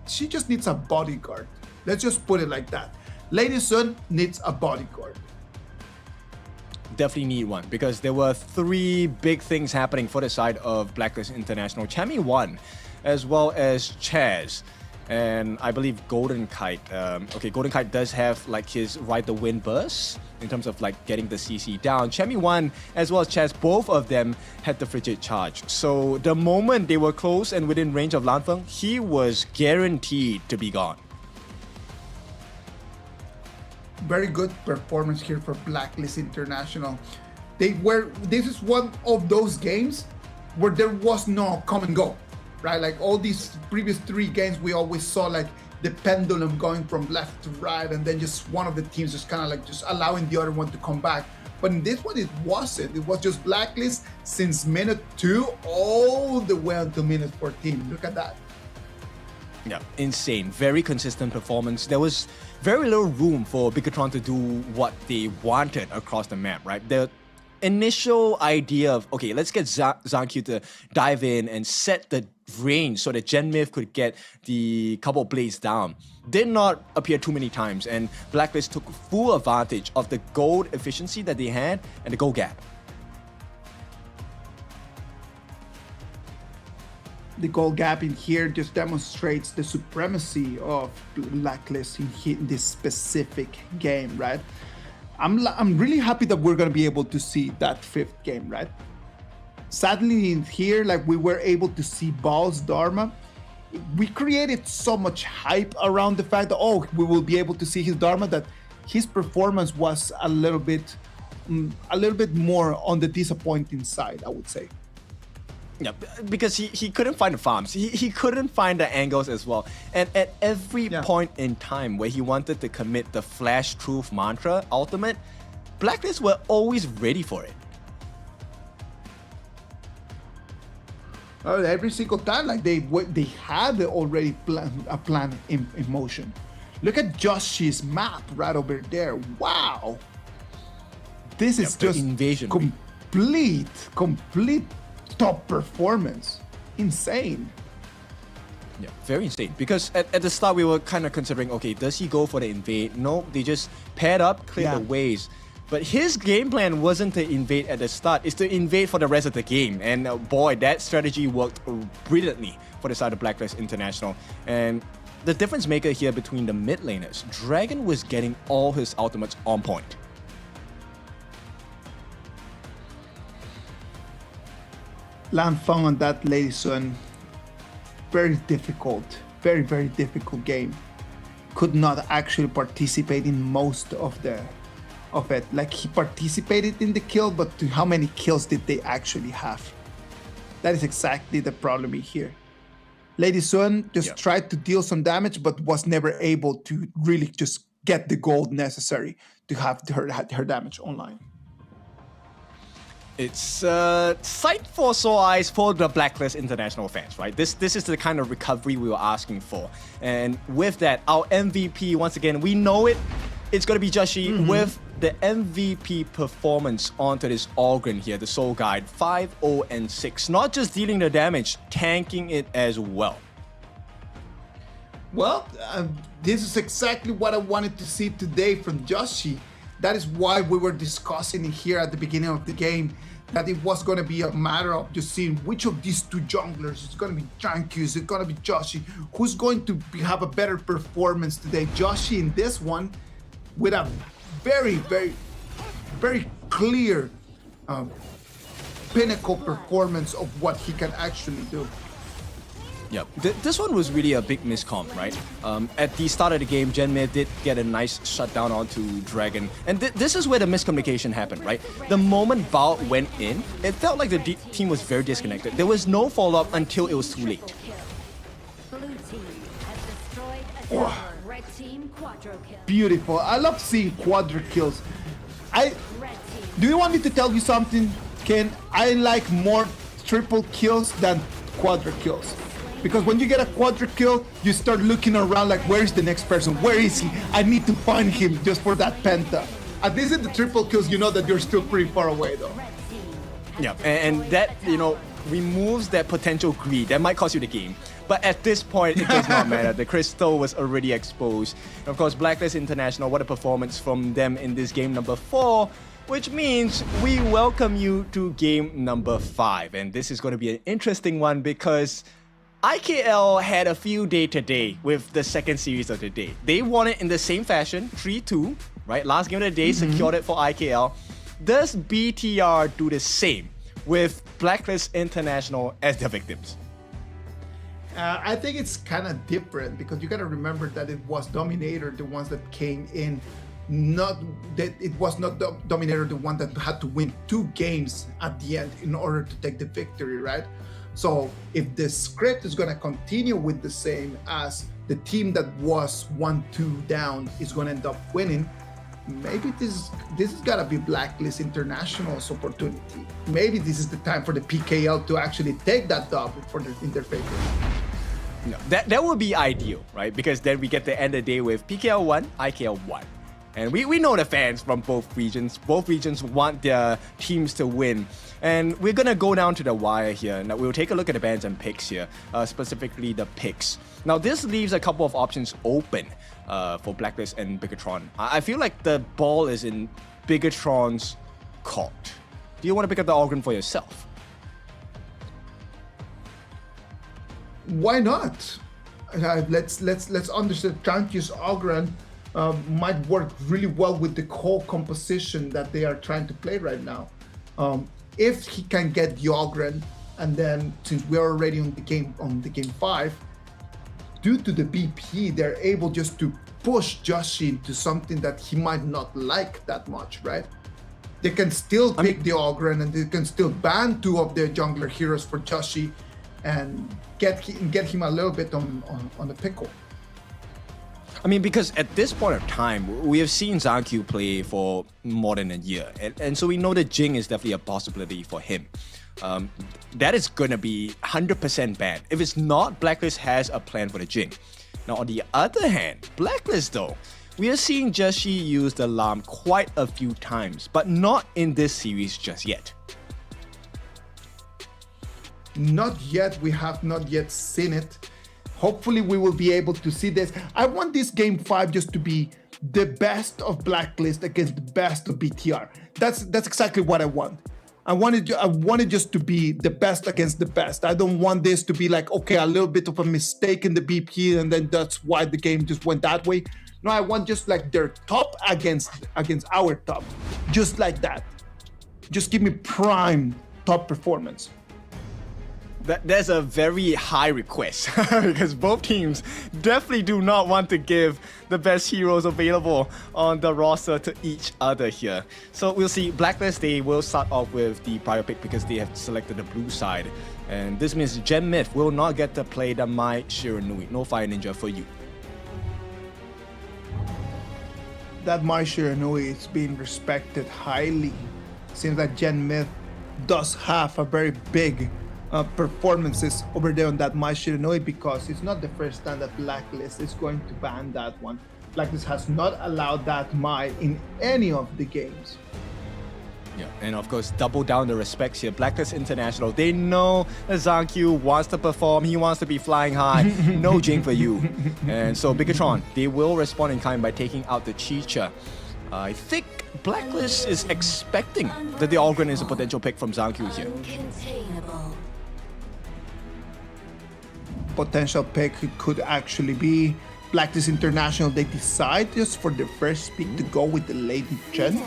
she just needs a bodyguard. Let's just put it like that. Lady Sun needs a bodyguard. Definitely need one, because there were three big things happening for the side of Blacklist International. Chami won, as well as Chaz, and I believe Golden Kite. Okay, Golden Kite does have like his Ride the Wind burst in terms of like getting the CC down. Chami won, as well as Chaz, both of them had the Frigid Charge. So the moment they were close and within range of Lanfeng, he was guaranteed to be gone. Very good performance here for Blacklist International. This is one of those games where there was no come and go, right? Like all these previous three games, we always saw like the pendulum going from left to right, and then just one of the teams just kind of like just allowing the other one to come back. But in this one, it wasn't. It was just Blacklist since minute 2 all the way until minute 14. Look at that. Yeah, insane. Very consistent performance. There was very little room for Bigetron to do what they wanted across the map, right? The initial idea of, okay, let's get Zankyu to dive in and set the range so that Genmith could get the couple blades down did not appear too many times, and Blacklist took full advantage of the gold efficiency that they had and the gold gap. The goal gap in here just demonstrates the supremacy of Blacklist in this specific game, right? I'm really happy that we're gonna be able to see that 5th game, right? Sadly in here, like we were able to see Ball's Dharma. We created so much hype around the fact that, oh, we will be able to see his Dharma, that his performance was a little bit more on the disappointing side, I would say. Yeah, because he couldn't find the farms. He couldn't find the angles as well. And at every point in time where he wanted to commit the Flash Truth Mantra ultimate, Blacklist were always ready for it. Every single time, like they had already a plan in motion. Look at Josh's map right over there. Wow, this is just invasion. Complete top performance. Insane. Yeah, very insane. Because at the start we were kind of considering, okay, does he go for the invade? No, they just paired up, cleared the waves. But his game plan wasn't to invade at the start, it's to invade for the rest of the game. And boy, that strategy worked brilliantly for the side of Blacklist International. And the difference maker here between the mid laners, Dragon was getting all his ultimates on point. Lanfeng on that Lady Sun, very difficult, very difficult game. Could not actually participate in most of it. Like he participated in the kill, but how many kills did they actually have? That is exactly the problem here. Lady Sun just tried to deal some damage, but was never able to really just get the gold necessary to have her damage online. It's sight for sore eyes for the Blacklist International fans, right? This is the kind of recovery we were asking for. And with that, our MVP, once again, we know it's going to be Joshi with the MVP performance onto this Ogren here, the Soul Guide, 5-0-6. Not just dealing the damage, tanking it as well. Well, this is exactly what I wanted to see today from Joshi. That is why we were discussing it here at the beginning of the game, that it was going to be a matter of just seeing which of these two junglers, it's going to be Janky, is it going to be Joshi, who's going to have a better performance today. Joshi in this one with a very, very, very clear pinnacle performance of what he can actually do. Yep, this one was really a big miscom, right? At the start of the game, Genmir did get a nice shutdown onto Dragon. And this is where the miscommunication happened, right? The moment Bao went in, it felt like the team was very disconnected. There was no follow-up until it was too late. Oh. Beautiful. I love seeing quadra kills. Do you want me to tell you something, Ken? I like more triple kills than quadra kills. Because when you get a quadra kill, you start looking around like, where is the next person? Where is he? I need to find him just for that penta. At least in the triple kills, you know that you're still pretty far away though. Yeah, and that, removes that potential greed. That might cost you the game. But at this point, it does not matter. The crystal was already exposed. And of course, Blacklist International, what a performance from them in this game number 4. Which means we welcome you to game number 5. And this is going to be an interesting one because IKL had a few day-to-day with the second series of the day. They won it in the same fashion, 3-2, right? Last game of the day, secured it for IKL. Does BTR do the same with Blacklist International as their victims? I think it's kind of different because you got to remember that it was Dominator, the ones that came in. It was not the Dominator, the one that had to win 2 games at the end in order to take the victory, right? So if the script is going to continue with the same as the team that was 1-2 down is going to end up winning, maybe this has got to be Blacklist International's opportunity. Maybe this is the time for the PKL to actually take that dub in their favor. No, that would be ideal, right? Because then we get to end the day with PKL 1, IKL 1. And we know the fans from both regions. Both regions want their teams to win. And we're going to go down to the wire here. Now, we'll take a look at the bans and picks here, specifically the picks. Now, this leaves a couple of options open for Blacklist and Bigetron. I feel like the ball is in Bigetron's court. Do you want to pick up the Ogren for yourself? Why not? Let's understand Tranky's Ogren might work really well with the whole composition that they are trying to play right now. If he can get the Ogren, and then since we're already on the game 5, due to the BP, they're able just to push Joshi into something that he might not like that much, right? They can still pick the Ogren and they can still ban 2 of their jungler heroes for Joshi and get him a little bit on the pickle. I mean, because at this point of time, we have seen Zankyu play for more than a year. And so we know that Jing is definitely a possibility for him. That is going to be 100% banned. If it's not, Blacklist has a plan for the Jing. Now, on the other hand, Blacklist though, we are seeing Joshi use the Lam quite a few times, but not in this series just yet. Not yet. We have not yet seen it. Hopefully we will be able to see this. I want this game 5 just to be the best of Blacklist against the best of BTR. That's exactly what I want. I want it just to be the best against the best. I don't want this to be like, okay, a little bit of a mistake in the BP and then that's why the game just went that way. No, I want just like their top against our top. Just like that. Just give me prime top performance. That's a very high request because both teams definitely do not want to give the best heroes available on the roster to each other here. So we'll see. Blacklist, they will start off with the prior pick because they have selected the blue side. And this means Gen Myth will not get to play the Mai Shiranui. No Fire Ninja for you. That Mai Shiranui is being respected highly. Seems that Gen Myth does have a very big performances over there on that Mai Shiranui, because it's not the first time that Blacklist is going to ban that one. Blacklist has not allowed that Mai in any of the games. Yeah, and of course, double down the respects here. Blacklist International, they know that Zangqiu wants to perform, he wants to be flying high. No Jing for you. And so Bigetron, they will respond in kind by taking out the Chicha. I think Blacklist is expecting that the Ogren is a potential pick from Zangqiu here. Potential pick could actually be Blacklist International. They decide just for the first pick to go with the Lady Chen.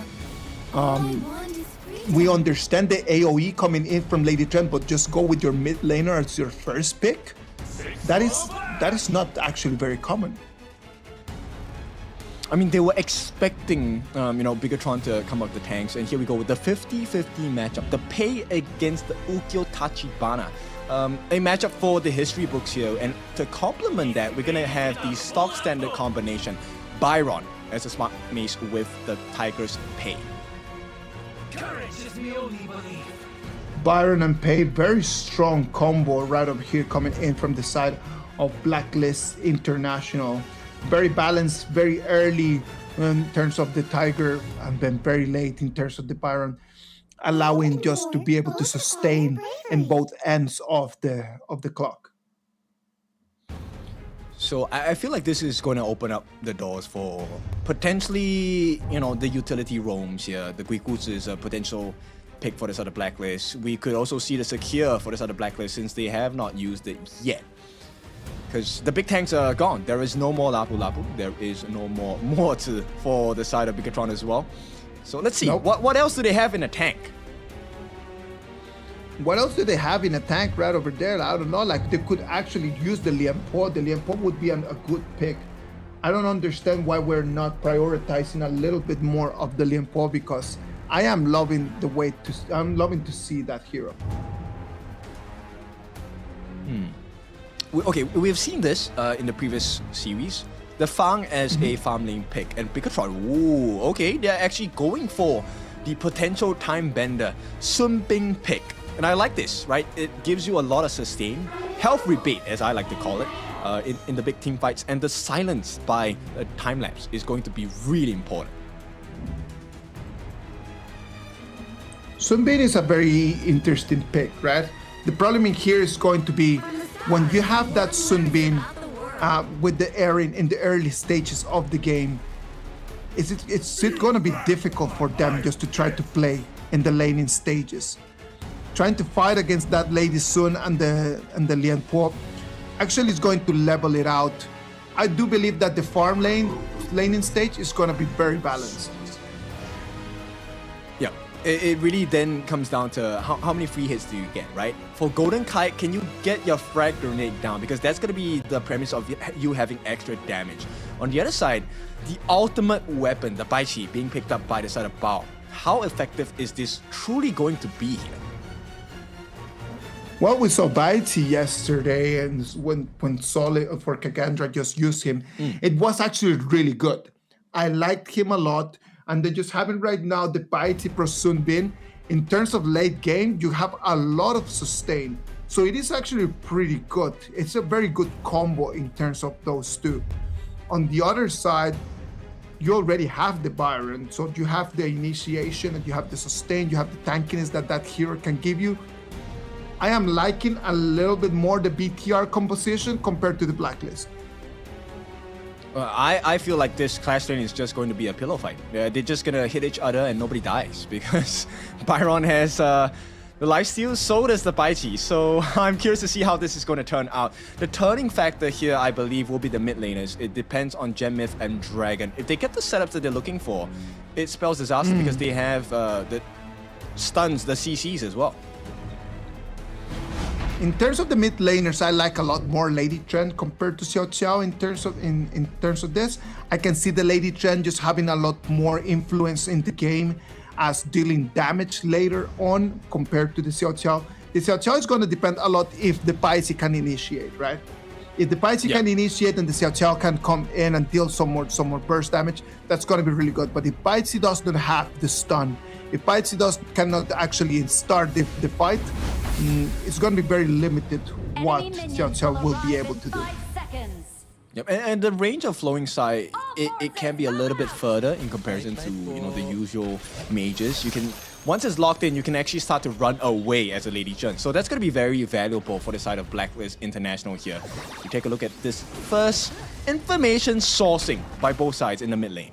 We understand the AoE coming in from Lady Chen, but just go with your mid laner as your first pick. That is not actually very common. I mean, they were expecting, Bigetron to come up with the tanks, and here we go with the 50-50 matchup. The Pei against the Ukyo Tachibana. A matchup for the history books here, and to complement that, we're gonna have the stock standard combination. Byron as a smart mace with the Tiger's Pei. Byron and Pei, very strong combo right over here coming in from the side of Blacklist International. Very balanced, very early in terms of the Tiger, and then very late in terms of the Byron, allowing just to be able to sustain in both ends of the clock. So I feel like this is going to open up the doors for potentially, the utility roams here. The Guikus is a potential pick for this other Blacklist. We could also see the Secure for this other Blacklist since they have not used it yet. Because the big tanks are gone. There is no more Lapu Lapu. There is no more Mortu for the side of Bigetron as well. So let's see. Nope. What else do they have in a tank? What else do they have in a tank right over there? I don't know. Like, they could actually use the Lian Po. The Lian Po would be a good pick. I don't understand why we're not prioritizing a little bit more of the Lian Po, because I am loving I'm loving to see that hero. Okay, we've seen this in the previous series. The Fang as a farm lane pick, and Bigetron, ooh, okay, they're actually going for the potential time bender Sun Bing pick. And I like this, right? It gives you a lot of sustain, health rebate, as I like to call it, in the big team fights, and the silence by time lapse is going to be really important. Sun Bin is a very interesting pick, right? The problem in here is going to be when you have that Sun Bin with the Eren in the early stages of the game. It's going to be difficult for them just to try to play in the laning stages. Trying to fight against that Lady Sun and the Lian Po actually is going to level it out. I do believe that the farm laning stage is going to be very balanced. Yeah, it really then comes down to how many free hits do you get, right? For Golden Kite, can you get your frag grenade down? Because that's going to be the premise of you having extra damage. On the other side, the ultimate weapon, the Bai Qi, being picked up by the side of Bao. How effective is this truly going to be here? Well, we saw Baiti yesterday, and when Solid for KAGENDRA just used him, it was actually really good. I liked him a lot, and they just having right now the Baiti pro Sun Bin. In terms of late game, you have a lot of sustain, so it is actually pretty good. It's a very good combo in terms of those two. On the other side, you already have the Byron, so you have the initiation and you have the sustain, you have the tankiness that hero can give you. I am liking a little bit more the BTR composition compared to the Blacklist. I feel like this Clash Lane is just going to be a pillow fight. They're just going to hit each other and nobody dies because Byron has the lifesteal, so does the Baichi. So I'm curious to see how this is going to turn out. The turning factor here, I believe, will be the mid laners. It depends on Gen Myth and Dragon. If they get the setups that they're looking for, it spells disaster because they have the stuns, the CCs as well. In terms of the mid laners, I like a lot more Lady Chen compared to Xiao Xiao in terms of this. I can see the Lady Chen just having a lot more influence in the game as dealing damage later on compared to the Xiao Xiao. The Xiao Xiao is going to depend a lot if the Paisi can initiate, right? If the Paisi can initiate and the Xiao Xiao can come in and deal some more burst damage, that's going to be really good. But if Paisi does not have the stun, if Paisi cannot actually start the fight, it's going to be very limited what Xiao Xiao will be able to do. Yep, and the range of flowing side, it can be a little bit further in comparison to the usual mages. You can, once it's locked in, you can actually start to run away as a Lady Jun. So that's going to be very valuable for the side of Blacklist International here. You take a look at this first information sourcing by both sides in the mid lane.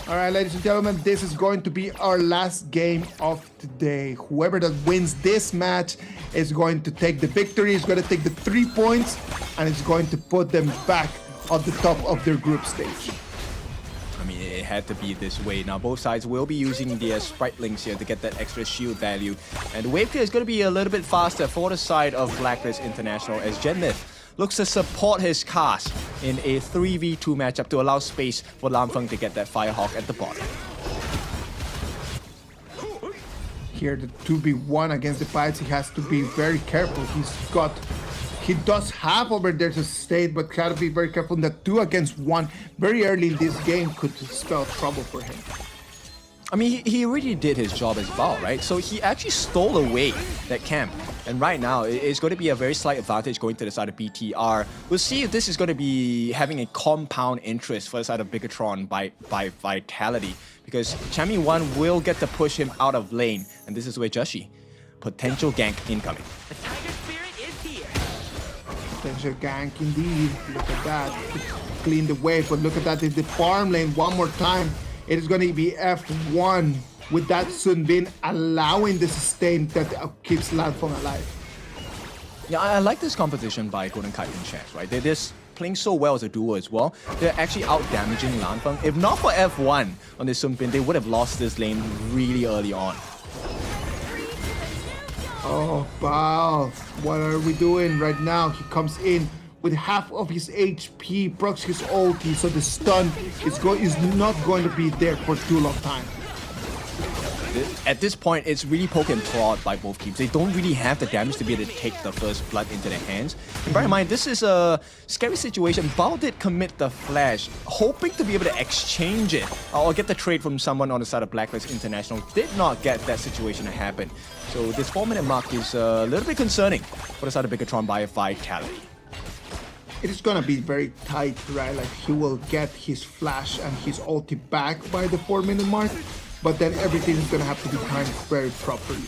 All right, ladies and gentlemen, this is going to be our last game of today. Whoever that wins this match is going to take the victory, is going to take the 3 points, and it's going to put them back at the top of their group stage. I mean, it had to be this way. Now, both sides will be using their sprite links here to get that extra shield value. And the wave clear is going to be a little bit faster for the side of Blacklist International as Genmith looks to support his cast in a 3v2 matchup to allow space for Lamfeng to get that Firehawk at the bottom. Here, the 2v1 against the Pites, he has to be very careful. He does have over there to stay, but gotta be very careful. That 2 against 1 very early in this game could spell trouble for him. I mean, he already did his job as well, right? So he actually stole away that camp. And right now, it's going to be a very slight advantage going to the side of BTR. We'll see if this is going to be having a compound interest for the side of Bigetron by Vitality. Because Chami 1 will get to push him out of lane. And this is where Joshi, potential gank incoming. Potential gank indeed. Look at that. Clean the wave, but look at that. In the farm lane one more time. It is going to be F1 with that Sun Bin allowing the sustain that keeps Lanfeng alive. Yeah, I like this composition by Golden Kite and Chaz, right? They're just playing so well as a duo as well. They're actually out-damaging Lanfeng. If not for F1 on this Sun Bin, they would have lost this lane really early on. Oh, Bao, what are we doing right now? He comes in with half of his HP, procs his ulti, so the stun is not going to be there for too long time. At this point, it's really poke and prod by both teams. They don't really have the damage to be able to take the first blood into their hands. And bear in mind, this is a scary situation. Bao did commit the flash, hoping to be able to exchange it or get the trade from someone on the side of Blacklist International. Did not get that situation to happen. So this 4-minute mark is a little bit concerning for the side of Bigetron by Vitality. It is gonna be very tight, right? Like he will get his flash and his ulti back by the 4-minute mark, but then everything is gonna have to be timed very properly.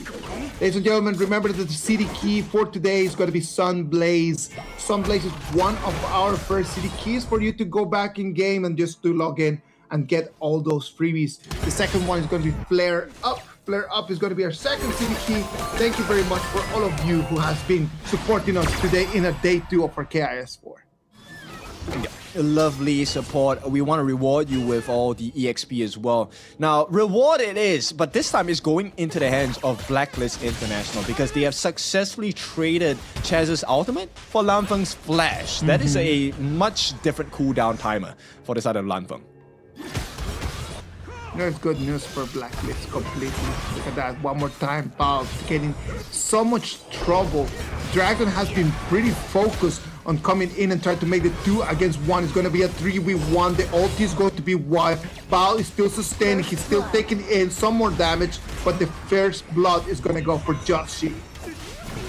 Ladies and gentlemen, remember that the city key for today is gonna be Sunblaze. Sunblaze is one of our first city keys for you to go back in game and just to log in and get all those freebies. The second one is gonna be Flare Up. Flare Up is going to be our second city key. Thank you very much for all of you who has been supporting us today in a day 2 of our KIS4. Lovely support. We want to reward you with all the EXP as well. Now, reward it is, but this time it's going into the hands of Blacklist International because they have successfully traded Chaz's ultimate for Lanfeng's flash. That is a much different cooldown timer for the side of Lanfeng. There's good news for Blacklist completely. Look at that, one more time. Bao getting so much trouble. Dragon has been pretty focused on coming in and trying to make the 2 against 1. It's going to be a 3v1. The ulti is going to be wide. Bao is still sustaining. He's still taking in some more damage, but the first blood is going to go for Joshi.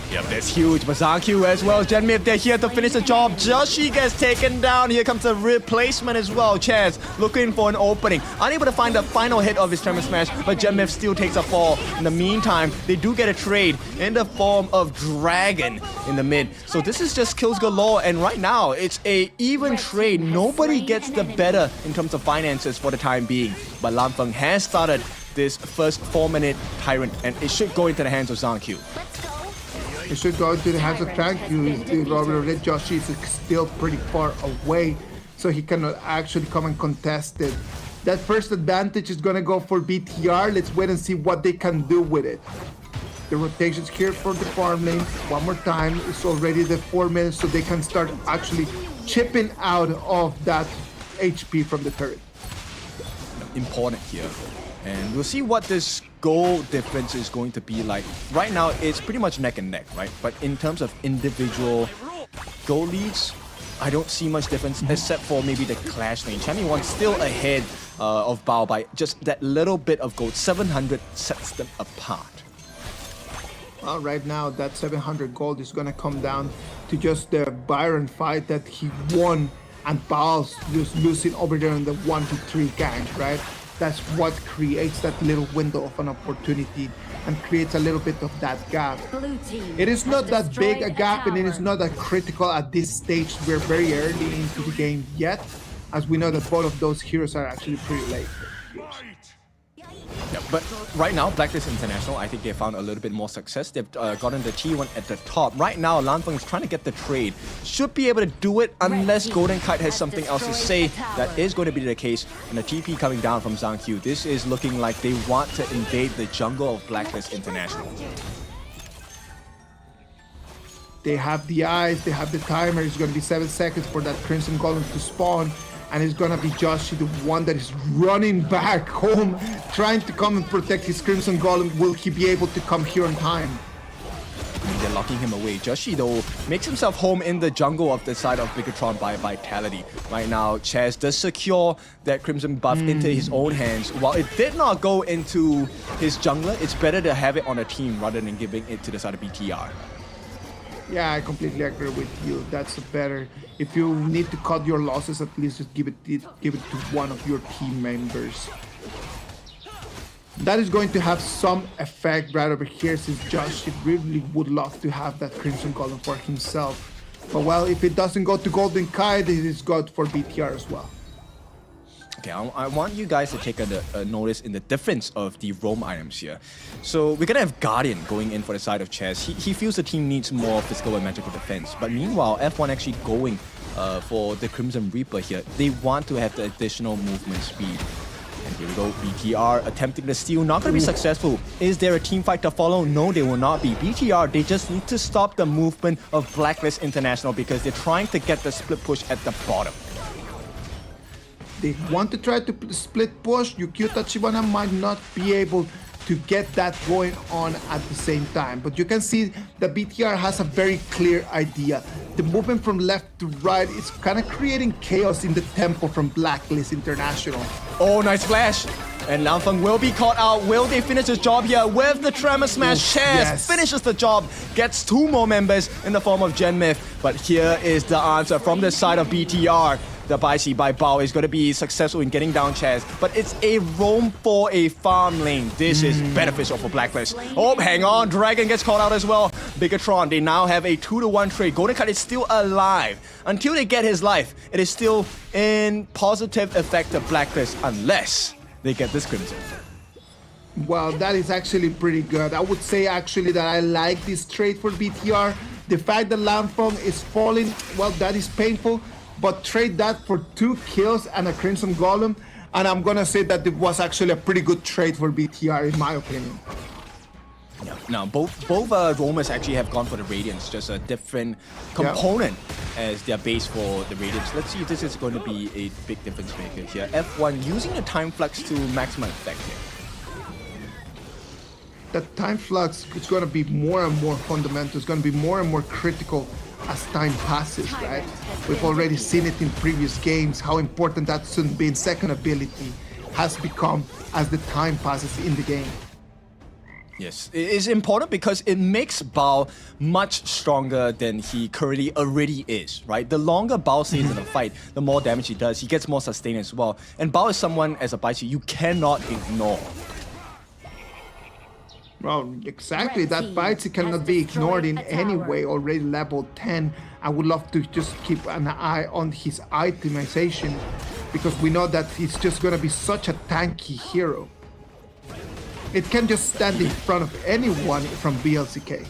Yep, that's huge. But ZanQ as well. Genmith, they're here to finish the job. Joshi gets taken down. Here comes a replacement as well. Chaz looking for an opening. Unable to find the final hit of his Tremor Smash, but Genmith still takes a fall. In the meantime, they do get a trade in the form of Dragon in the mid. So this is just kills galore. And right now, it's a even trade. Nobody gets the better in terms of finances for the time being. But Lanfeng has started this first 4-minute Tyrant, and it should go into the hands of ZanQ. It should go into the hands of ZanQ. Robert Joshi is still pretty far away, so he cannot actually come and contest it. That first advantage is going to go for BTR. Let's wait and see what they can do with it. The rotations here for the farm lane. One more time. It's already the 4 minutes, so they can start actually chipping out of that HP from the turret. Important here And we'll see what this goal difference is going to be like. Right now, it's pretty much neck and neck, right? But in terms of individual goal leads, I don't see much difference except for maybe the clash lane. Champion still ahead of Bao by just that little bit of gold. 700 sets them apart. Well, right now, that 700 gold is going to come down to just the Byron fight that he won, and Bao's just losing over there in the 1v3 gang, right? That's what creates that little window of an opportunity and creates a little bit of that gap. It is not that big a gap, and it is not that critical at this stage. We're very early into the game yet, as we know that both of those heroes are actually pretty late. Yeah, but right now, Blacklist International, I think they found a little bit more success. They've gotten the T1 at the top. Right now, Lanfeng is trying to get the trade. Should be able to do it unless Golden Kite has something else to say. That is going to be the case. And the TP coming down from Zhang Q. This is looking like they want to invade the jungle of Blacklist International. They have the eyes, they have the timer. It's going to be 7 seconds for that Crimson Golem to spawn. And it's gonna be Joshi, the one that is running back home, trying to come and protect his Crimson Golem. Will he be able to come here in time? And they're locking him away. Joshi, though, makes himself home in the jungle of the side of Bigetron by Vitality. Right now, Chaz does secure that Crimson buff into his own hands. While it did not go into his jungler, it's better to have it on a team rather than giving it to the side of BTR. Yeah, I completely agree with you. That's better. If you need to cut your losses, at least just give it to one of your team members. That is going to have some effect right over here, since Josh really would love to have that Crimson Golem for himself. But well, if it doesn't go to Golden Kite, it is good for BTR as well. Okay, I want you guys to take a notice in the difference of the roam items here. So we're gonna have Guardian going in for the side of Chaz. He feels the team needs more physical and magical defense. But meanwhile, F1 actually going for the Crimson Reaper here. They want to have the additional movement speed. And here we go, BTR attempting to steal, not gonna be successful. Is there a team fight to follow? No, they will not be. BTR, they just need to stop the movement of Blacklist International because they're trying to get the split push at the bottom. They want to try to split push. Yukio Tachibana might not be able to get that going on at the same time. But you can see that BTR has a very clear idea. The movement from left to right is kind of creating chaos in the tempo from Blacklist International. Oh, nice flash. And Lanfeng will be caught out. Will they finish this job here with the Tremor Smash? Chaz finishes the job, gets 2 more members in the form of Genmyth. But here is the answer from the side of BTR. The Baishi by Bao is going to be successful in getting down Chaz, but it's a roam for a farm lane. This is beneficial for Blacklist. Oh, hang on, Dragon gets caught out as well. Bigetron, they now have a 2-to-1 trade. Golden Kite is still alive. Until they get his life, it is still in positive effect to Blacklist unless they get this Crimson. Well, that is actually pretty good. I would say actually that I like this trade for BTR. The fact that Lanfeng is falling, well, that is painful. But trade that for 2 kills and a Crimson Golem, and I'm gonna say that it was actually a pretty good trade for BTR in my opinion. Yeah. Now, both roamers actually have gone for the Radiance, just a different component as their base for the Radiance. Let's see if this is going to be a big difference maker here. F1 using the Time Flux to maximum effect here. That Time Flux is going to be more and more fundamental. It's going to be more and more critical as time passes, right? We've already seen it in previous games, how important that Sun Bin's second ability has become as the time passes in the game. Yes, it is important because it makes Bao much stronger than he currently already is, right? The longer Bao stays in a fight, the more damage he does. He gets more sustain as well. And Bao is someone, as a Baichi, you cannot ignore. Well, exactly. That Baichi cannot be ignored in any way. Already level 10. I would love to just keep an eye on his itemization because we know that he's just going to be such a tanky hero. It can just stand in front of anyone from BLCK.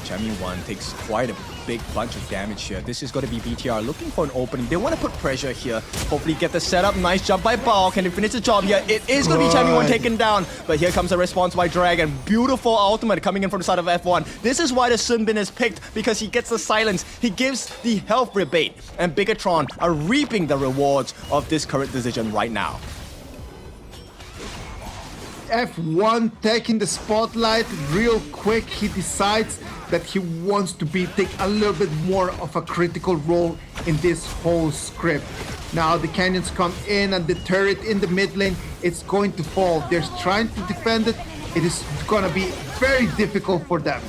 Champion 1 takes quite a big bunch of damage here. This is going to be BTR looking for an opening. They want to put pressure here. Hopefully get the setup. Nice jump by Bao. Can they finish the job here? It is going to be Champion 1 taken down. But here comes a response by Dragon. Beautiful ultimate coming in from the side of F1. This is why the Sun Bin is picked, because he gets the silence. He gives the health rebate. And Bigetron are reaping the rewards of this current decision right now. F1 taking the spotlight real quick. He decides that he wants to take a little bit more of a critical role in this whole script. Now the Canyons come in and the turret in the mid lane, it's going to fall. They're trying to defend it. It is gonna be very difficult for them.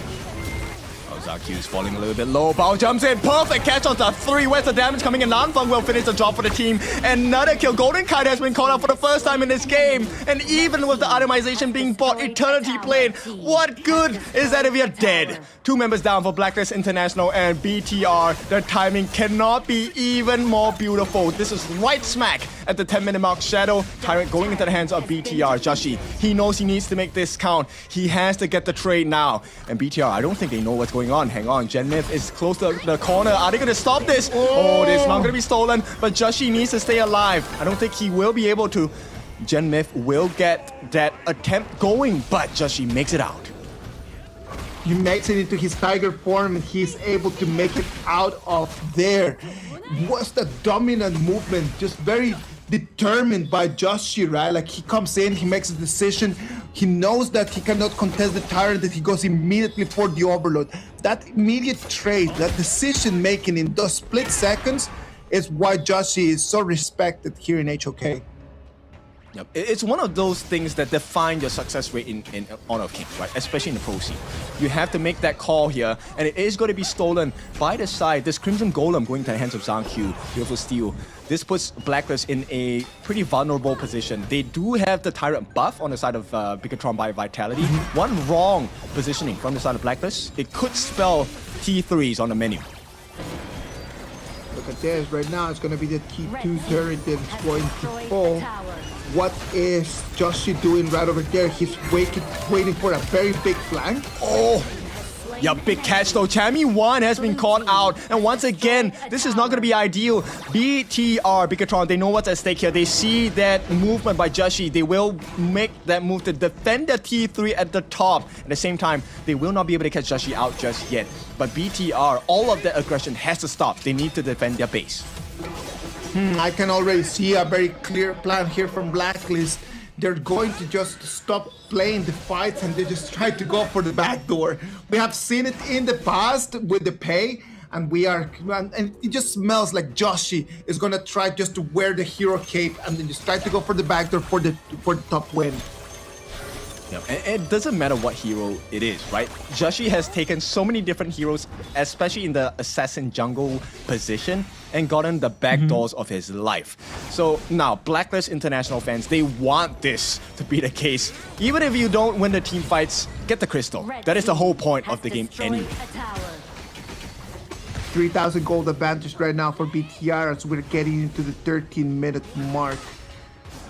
Zaki's falling a little bit low. Bao jumps in. Perfect catch on the 3. Where's the damage coming in? Nanfeng will finish the job for the team. Another kill. Golden Kite has been called out for the first time in this game. And even with the itemization being bought, Eternity played. What good is that if you're dead? 2 members down for Blacklist International and BTR. Their timing cannot be even more beautiful. This is right smack at the 10-minute mark. Shadow Tyrant going into the hands of BTR. Joshi, he knows he needs to make this count. He has to get the trade now. And BTR, I don't think they know what's going on. Hang on, Gen Myth is close to the corner. Are they going to stop this? Oh, this is not going to be stolen. But Joshi needs to stay alive. I don't think he will be able to. Gen Myth will get that attempt going, but Joshi makes it out. He makes it into his tiger form and he's able to make it out of there. What's the dominant movement? Just very determined by Joshi, right? Like he comes in, he makes a decision. He knows that he cannot contest the tyrant, that he goes immediately for the overload. That immediate trade, that decision making in those split seconds is why Joshi is so respected here in HOK. Yep. It's one of those things that define your success rate in Honor of Kings, right? Especially in the pro scene. You have to make that call here, and it is going to be stolen by the side. This Crimson Golem going to the hands of Zangqiu. Beautiful steal. This puts Blacklist in a pretty vulnerable position. They do have the Tyrant buff on the side of Bigetron by Vitality. One wrong positioning from the side of Blacklist, it could spell T3s on the menu. Look at this, right now it's going to be the T2 turret that's going to fall. What is Joshi doing right over there? He's waiting for a very big flank. Oh! Yeah, big catch though. Chammy 1 has been called out. And once again, this is not going to be ideal. BTR, Bigetron, they know what's at stake here. They see that movement by Joshi. They will make that move to defend the T3 at the top. At the same time, they will not be able to catch Joshi out just yet. But BTR, all of that aggression has to stop. They need to defend their base. I can already see a very clear plan here from Blacklist. They're going to just stop playing the fights and they just try to go for the back door. We have seen it in the past with the pay, and it just smells like Joshi is gonna try just to wear the hero cape and then just try to go for the back door for the top win. Yeah, and it doesn't matter what hero it is, right? Joshi has taken so many different heroes, especially in the assassin jungle position, and gotten the back doors of his life. So now, Blacklist International fans, they want this to be the case. Even if you don't win the team fights, get the crystal. That is the whole point of the game anyway. 3,000 gold advantage right now for BTR as we're getting into the 13-minute mark.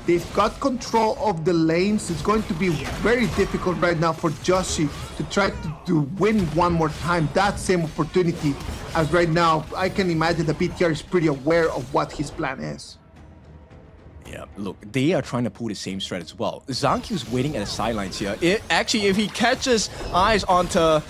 They've got control of the lanes. It's going to be very difficult right now for Joshi to try to win one more time that same opportunity, as right now I can imagine the BTR is pretty aware of what his plan is. Yeah, look, they are trying to pull the same strat as well. Zangqiu's waiting at the sidelines here. Actually, if he catches eyes onto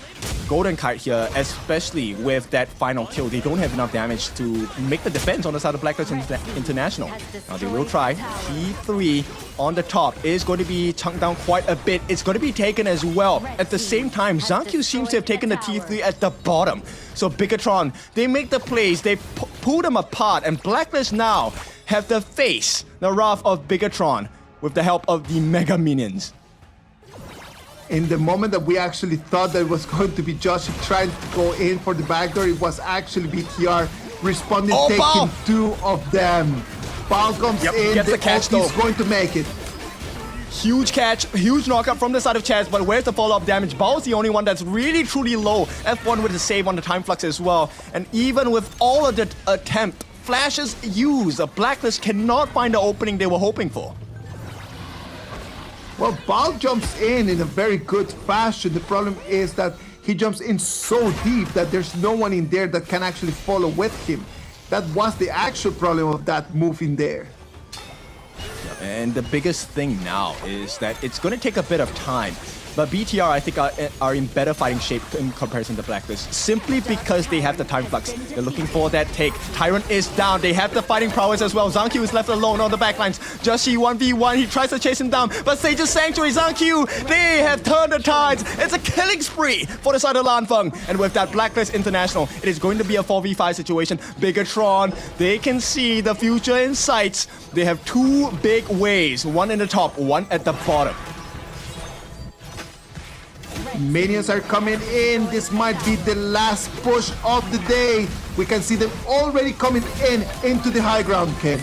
Golden Kite here, especially with that final kill, they don't have enough damage to make the defense on the side of Blacklist International. Now they will try. T3 on the top is going to be chunked down quite a bit. It's going to be taken as well. At the same time, Zangqiu seems to have taken the T3 at the bottom. So Bigetron, they make the plays, they pull them apart, and Blacklist now have the face, the wrath of Bigetron, with the help of the Mega Minions. In the moment that we actually thought that it was going to be Joshi trying to go in for the backdoor, it was actually BTR responding, taking 2 of them. Bao comes in, gets the catch though. He's going to make it. Huge catch, huge knockup from the side of Chaz, but where's the follow-up damage? Bao's the only one that's really truly low. F1 with the save on the time flux as well. And even with all of the attempt, flashes used, a Blacklist cannot find the opening they were hoping for. Well, Bao jumps in a very good fashion. The problem is that he jumps in so deep that there's no one in there that can actually follow with him. That was the actual problem of that move in there. And the biggest thing now is that it's going to take a bit of time. But BTR, I think, are in better fighting shape in comparison to Blacklist, simply because they have the time flux. They're looking for that take. Tyrant is down. They have the fighting prowess as well. Zhang Q is left alone on the backlines. Joshi 1v1. He tries to chase him down, but Sage's Sanctuary, Zhang Q, they have turned the tides. It's a killing spree for the side of Lanfeng. And with that Blacklist International, it is going to be a 4v5 situation. Bigetron, they can see the future in sight. They have two big waves, one in the top, one at the bottom. Minions are coming in. This might be the last push of the day. We can see them already coming into the high ground, Ken.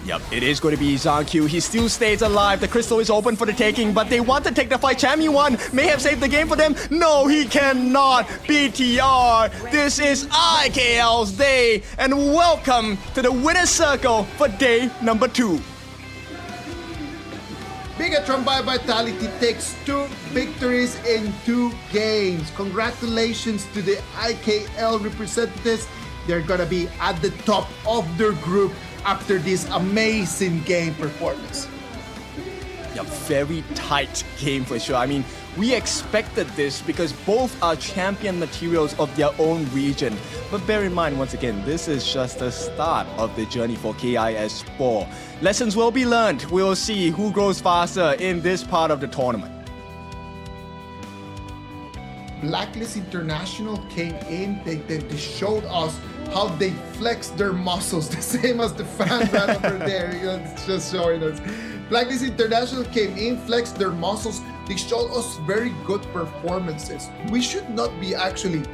Yep, it is going to be Zhang Q. He still stays alive. The crystal is open for the taking, but they want to take the fight. Chammy1 may have saved the game for them. No, he cannot. BTR, this is IKL's day, and welcome to the winner's circle for day number 2. Bigetron by Vitality takes 2 victories in 2 games. Congratulations to the IKL representatives. They're gonna be at the top of their group after this amazing game performance. A very tight game for sure. I mean, we expected this because both are champion materials of their own region. But bear in mind, once again, this is just the start of the journey for KIS4. Lessons will be learned. We will see who grows faster in this part of the tournament. Blacklist International came in, they showed us how they flex their muscles, the same as the fans right over there. It's just showing us. Blacklist International came in, flexed their muscles. They showed us very good performances. We should not be actually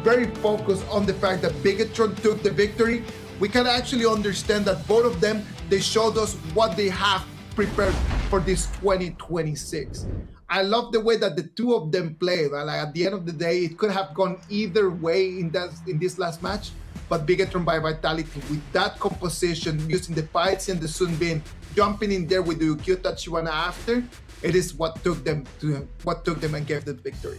very focused on the fact that Bigetron took the victory. We can actually understand that both of them, they showed us what they have prepared for this 2026. I love the way that the two of them played. Like at the end of the day, it could have gone either way in this last match. But Bigetron by Vitality, with that composition, using the Pyths and the Sunbin, jumping in there with the Ukiyo Tachiwana after, it is what took them and gave them victory.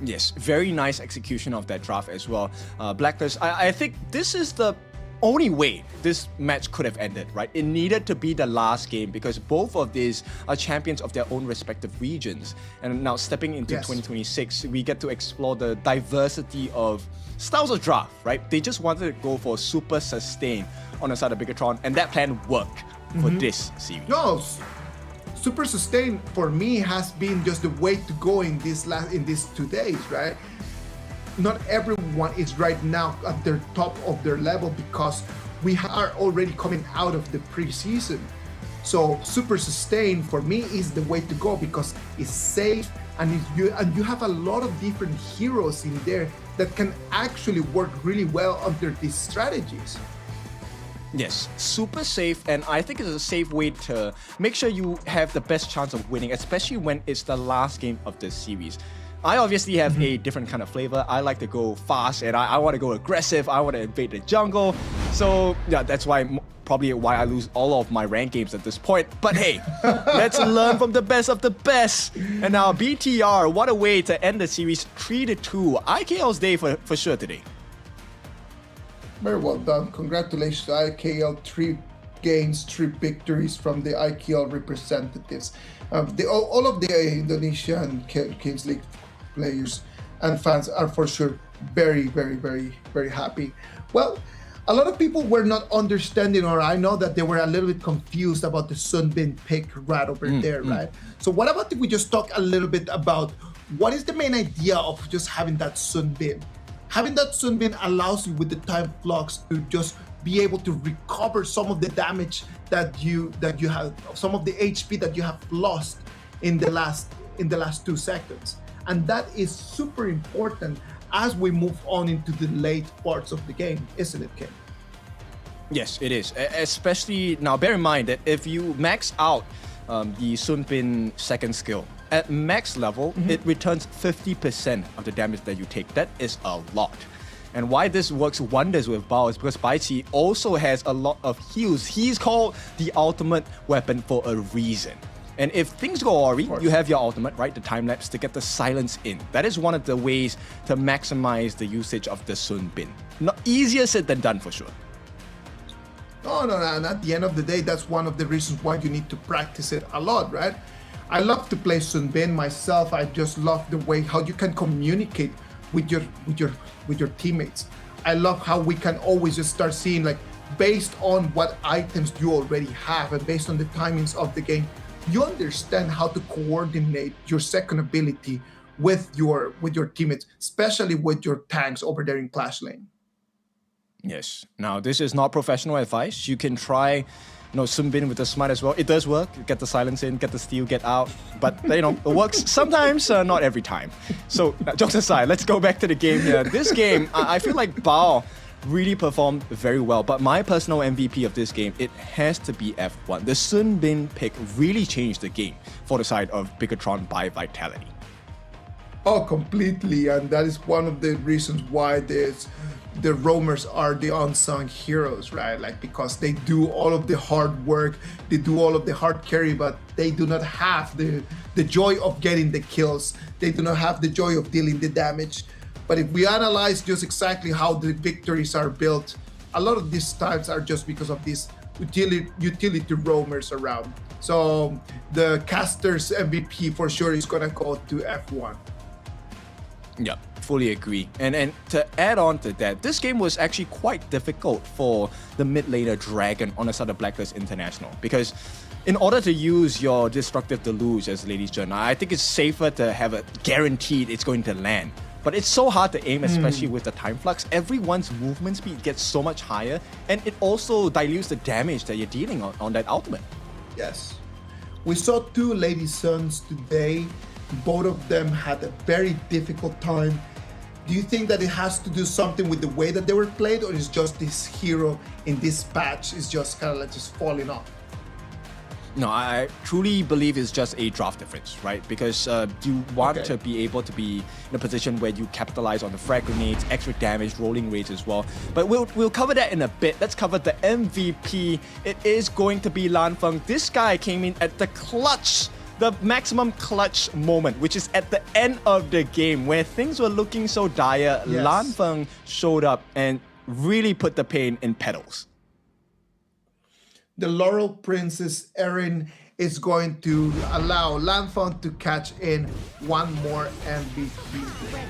Yes, very nice execution of that draft as well. Blacklist, I think this is the only way this match could have ended, right? It needed to be the last game because both of these are champions of their own respective regions. And now stepping into 2026, we get to explore the diversity of styles of draft, right? They just wanted to go for super sustain on the side of Bigetron, and that plan worked for this series. No, super sustain for me has been just the way to go in these 2 days, right? Not everyone is right now at their top of their level because we are already coming out of the preseason. So super sustain for me is the way to go because it's safe and you have a lot of different heroes in there that can actually work really well under these strategies. Yes, super safe, and I think it's a safe way to make sure you have the best chance of winning, especially when it's the last game of the series. I obviously have a different kind of flavor. I like to go fast and I want to go aggressive. I want to invade the jungle. So yeah, that's probably why I lose all of my ranked games at this point. But hey, let's learn from the best of the best. And now BTR, what a way to end the series 3-2. IKL's day for sure today. Very well done. Congratulations to IKL. 3 games, 3 victories from the IKL representatives. All of the Indonesian Kings League players and fans are for sure very, very, very, very happy. Well, a lot of people were not understanding, or I know that they were a little bit confused about the Sunbin pick right over there, right? So what about if we just talk a little bit about what is the main idea of just having that Sunbin? Having that Sunbin allows you with the time flux to just be able to recover some of the damage that you have, some of the HP that you have lost in the last 2 seconds. And that is super important as we move on into the late parts of the game, isn't it, Ken? Yes, it is. Especially now, bear in mind that if you max out the Sunbin second skill, at max level, it returns 50% of the damage that you take. That is a lot. And why this works wonders with Bao is because Baichi also has a lot of heals. He's called the ultimate weapon for a reason. And if things go awry, you have your ultimate, right? The time lapse to get the silence in. That is one of the ways to maximize the usage of the Sunbin. Not easier said than done for sure. No. And at the end of the day, that's one of the reasons why you need to practice it a lot, right? I love to play Sunbin myself. I just love the way how you can communicate with your teammates. I love how we can always just start seeing, like, based on what items you already have and based on the timings of the game, you understand how to coordinate your second ability with your teammates, especially with your tanks over there in Clash Lane. Yes. Now, this is not professional advice. You can try, Sunbin with the smite as well. It does work. Get the silence in, get the steal, get out. But, it works sometimes, not every time. So, jokes aside, let's go back to the game here. This game, I feel like Bao really performed very well. But my personal MVP of this game, it has to be F1. The Sunbin pick really changed the game for the side of Bigetron by Vitality. Oh, completely. And that is one of the reasons why the roamers are the unsung heroes, right? Like, because they do all of the hard work, they do all of the hard carry, but they do not have the joy of getting the kills. They do not have the joy of dealing the damage. But if we analyze just exactly how the victories are built, a lot of these times are just because of these utility roamers around. So the caster's MVP for sure is gonna go to F1. Yeah, fully agree. And to add on to that, this game was actually quite difficult for the mid laner Dragon on the side of Blacklist International, because in order to use your Destructive Deluge as Lady's Journal, I think it's safer to have a guaranteed it's going to land. But it's so hard to aim, especially with the time flux. Everyone's movement speed gets so much higher, and it also dilutes the damage that you're dealing on that ultimate. Yes. We saw two Lady Suns today. Both of them had a very difficult time. Do you think that it has to do something with the way that they were played, or is just this hero in this patch is just kind of like just falling off? No, I truly believe it's just a draft difference, right? Because you want to be able to be in a position where you capitalize on the frag grenades, extra damage, rolling rates as well. But we'll cover that in a bit. Let's cover the MVP. It is going to be Lanfeng. This guy came in at the clutch, the maximum clutch moment, which is at the end of the game where things were looking so dire. Yes. Lanfeng showed up and really put the pain in pedals. The Laurel Princess Erin is going to allow Lanfeng to catch in one more MVP.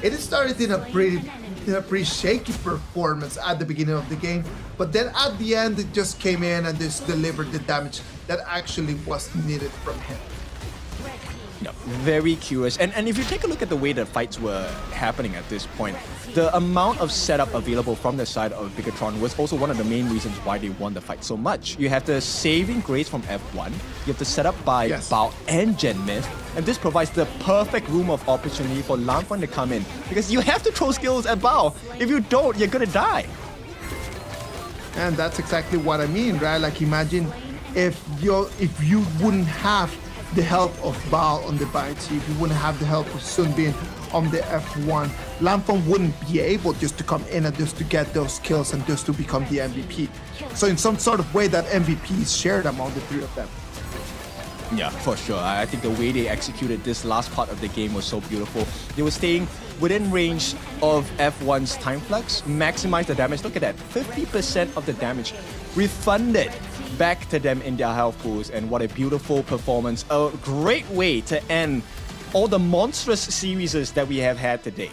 It started in a pretty shaky performance at the beginning of the game, but then at the end it just came in and just delivered the damage that actually was needed from him. Yeah, very curious. And if you take a look at the way the fights were happening at this point, the amount of setup available from the side of Bigetron was also one of the main reasons why they won the fight so much. You have the saving grace from F1, you have the setup by Bao and Gen Myth, and this provides the perfect room of opportunity for Lanfeng to come in, because you have to throw skills at Bao. If you don't, you're gonna die. And that's exactly what I mean, right? Like, imagine if you wouldn't have the help of Bao on the bites, if you wouldn't have the help of Sunbin on the F1, Lanfeng wouldn't be able just to come in and just to get those kills and just to become the MVP. So in some sort of way, that MVP is shared among the three of them. Yeah, for sure. I think the way they executed this last part of the game was so beautiful. They were staying within range of F1's time flux, maximize the damage. Look at that, 50% of the damage refunded back to them in their health pools, and what a beautiful performance. A great way to end all the monstrous series that we have had today.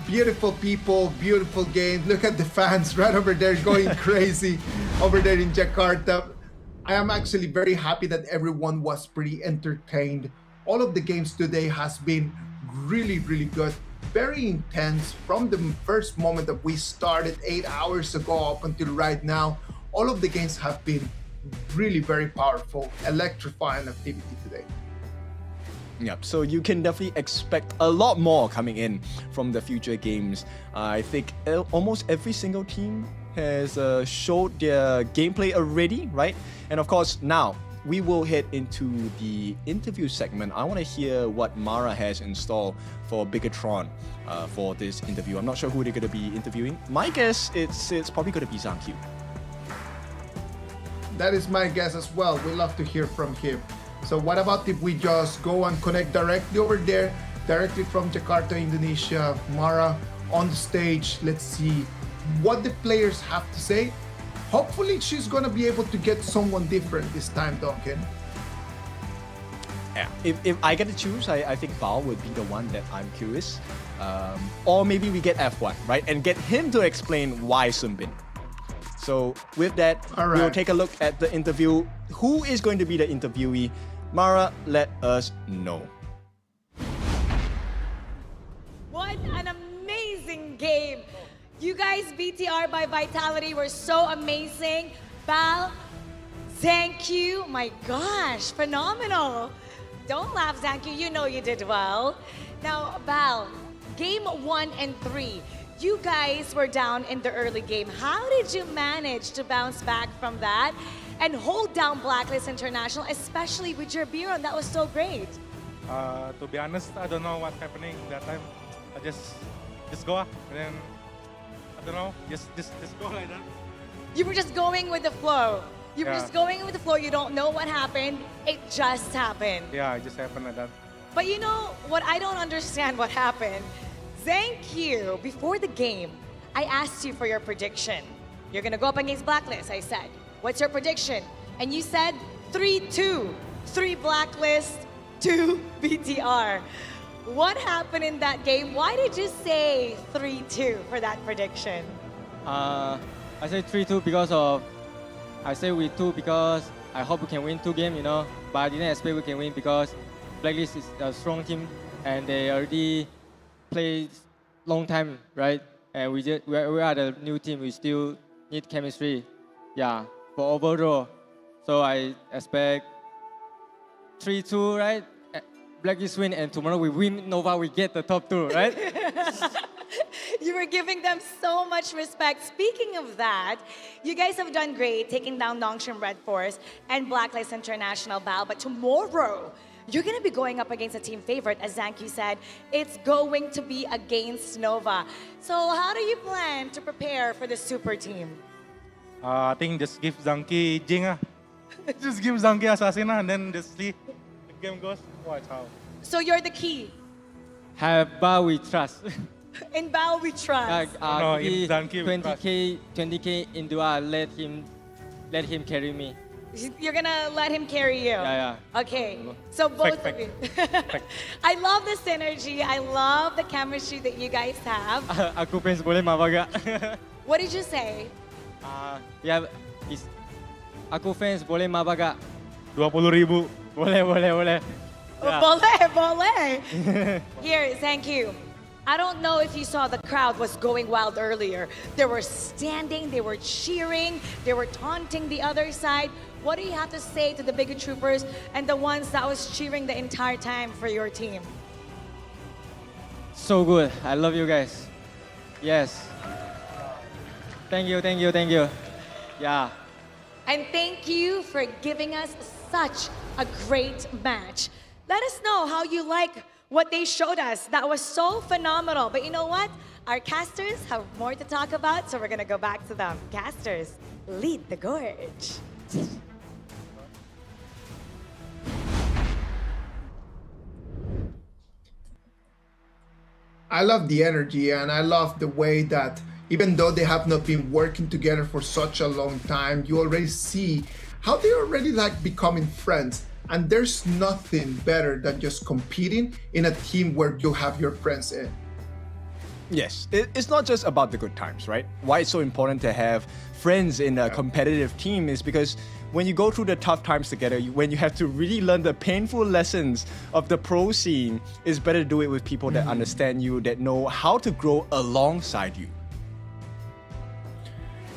Beautiful people, beautiful game. Look at the fans right over there going crazy over there in Jakarta. I am actually very happy that everyone was pretty entertained. All of the games today has been really, really good. Very intense from the first moment that we started 8 hours ago up until right now. All of the games have been really very powerful, electrifying activity today. Yep, so you can definitely expect a lot more coming in from the future games. I think almost every single team has showed their gameplay already, right? And of course, now we will head into the interview segment. I want to hear what Mara has installed for Bigetron for this interview. I'm not sure who they're going to be interviewing. My guess, it's probably going to be Zhang Q. That is my guess as well. We love to hear from him. So what about if we just go and connect directly over there, directly from Jakarta, Indonesia. Mara on the stage. Let's see what the players have to say. Hopefully she's gonna be able to get someone different this time, Duncan. Yeah. If I get to choose, I think Bao would be the one that I'm curious. Or maybe we get F1, right? And get him to explain why Sunbin. So with that, we'll take a look at the interview. Who is going to be the interviewee? Mara, let us know. What an amazing game. You guys, BTR by Vitality, were so amazing. Bal, thank you. My gosh, phenomenal. Don't laugh, thank you. You know you did well. Now, Bal, game 1 and 3. You guys were down in the early game. How did you manage to bounce back from that and hold down Blacklist International, especially with your Bigetron? That was so great. To be honest, I don't know what's happening that time. I just go, and then I don't know, just go like that. You were just going with the flow. You were Yeah. just going with the flow. You don't know what happened. It just happened. Yeah, it just happened like that. But you know what? I don't understand what happened. Thank you. Before the game, I asked you for your prediction. You're gonna go up against Blacklist, I said. What's your prediction? And you said 3-2. 3 Blacklist, 2 BTR. What happened in that game? Why did you say 3-2 for that prediction? I say 3-2 because I say we 2 because I hope we can win 2 games, you know. But I didn't expect we can win because Blacklist is a strong team and they already played long time, right? And we are the new team. We still need chemistry, yeah, for overall. So I expect 3-2, right? Blacklist win, and tomorrow we win Nova, we get the top 2, right? You were giving them so much respect. Speaking of that, you guys have done great taking down Nongshim Red Force and Blacklist International Bal. But tomorrow, you're going to be going up against a team favorite. As Zanky said, it's going to be against Nova. So how do you plan to prepare for the super team? I think just give Zanky Jing. Just give Zanky Assassin and then just see the game goes. Watch how. So you're the key. Have Bao we trust. In Bao we trust. No, in Zanky we 20k into let him carry me. You're gonna let him carry you? Yeah. Okay, so both of you. I love the synergy. I love the chemistry that you guys have. Aku fans boleh mabaga. What did you say? Yeah, aku fans boleh mabaga. 20,000. Boleh. Yeah. Boleh. Here, thank you. I don't know if you saw the crowd was going wild earlier. They were standing, they were cheering, they were taunting the other side. What do you have to say to the Biget Troopers and the ones that was cheering the entire time for your team? So good. I love you guys. Yes. Thank you. Yeah. And thank you for giving us such a great match. Let us know how you like what they showed us. That was so phenomenal. But you know what? Our casters have more to talk about, so we're gonna go back to them. Casters, lead the gorge. I love the energy and I love the way that even though they have not been working together for such a long time, you already see how they're already like becoming friends. And there's nothing better than just competing in a team where you have your friends in. Yes, it's not just about the good times, right? Why it's so important to have friends in a competitive team is because when you go through the tough times together, when you have to really learn the painful lessons of the pro scene, it's better to do it with people that understand you, that know how to grow alongside you.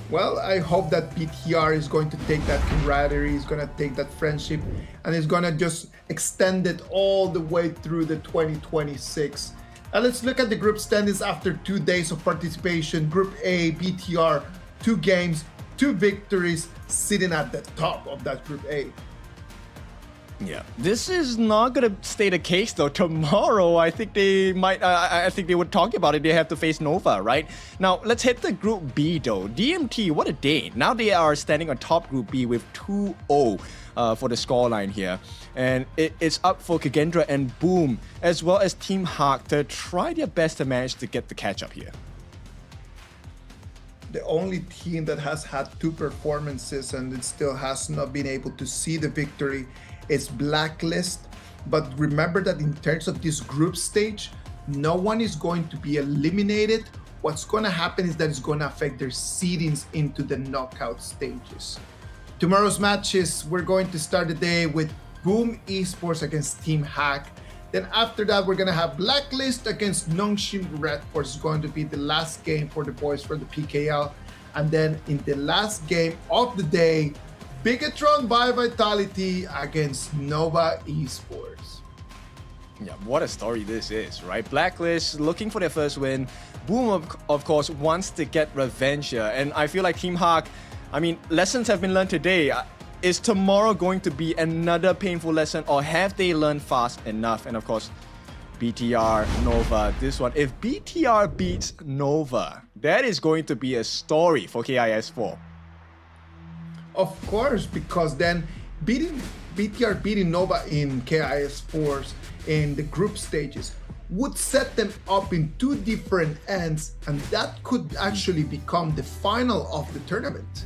Well, I hope that BTR is going to take that camaraderie, is going to take that friendship, and is going to just extend it all the way through the 2026. And let's look at the group standings after 2 days of participation. Group A, BTR, 2 games, 2 victories, sitting at the top of that Group A. Yeah, this is not gonna stay the case though. Tomorrow, I think they might. I think they would talk about it. They have to face Nova, right? Now, let's hit the Group B though. DMT, what a day! Now they are standing on top Group B with 2-0 for the scoreline here, and it's up for KAGENDRA and Boom, as well as Team Hawk to try their best to manage to get the catch up here. The only team that has had 2 performances and it still has not been able to see the victory is Blacklist. But remember that in terms of this group stage, no one is going to be eliminated. What's going to happen is that it's going to affect their seedings into the knockout stages. Tomorrow's matches, we're going to start the day with Boom Esports against Team Hack. Then after that, we're going to have Blacklist against Nongshim Red Force. It's going to be the last game for the boys for the PKL. And then in the last game of the day, Bigetron by Vitality against Nova Esports. Yeah, what a story this is, right? Blacklist looking for their first win. Boom, of course, wants to get revenge here. And I feel like Team Hawk, I mean, lessons have been learned today. Is tomorrow going to be another painful lesson, or have they learned fast enough? And of course, BTR, Nova, this one. If BTR beats Nova, that is going to be a story for KIS4. Of course, because then BTR beating Nova in KIS4's in the group stages would set them up in two different ends, and that could actually become the final of the tournament.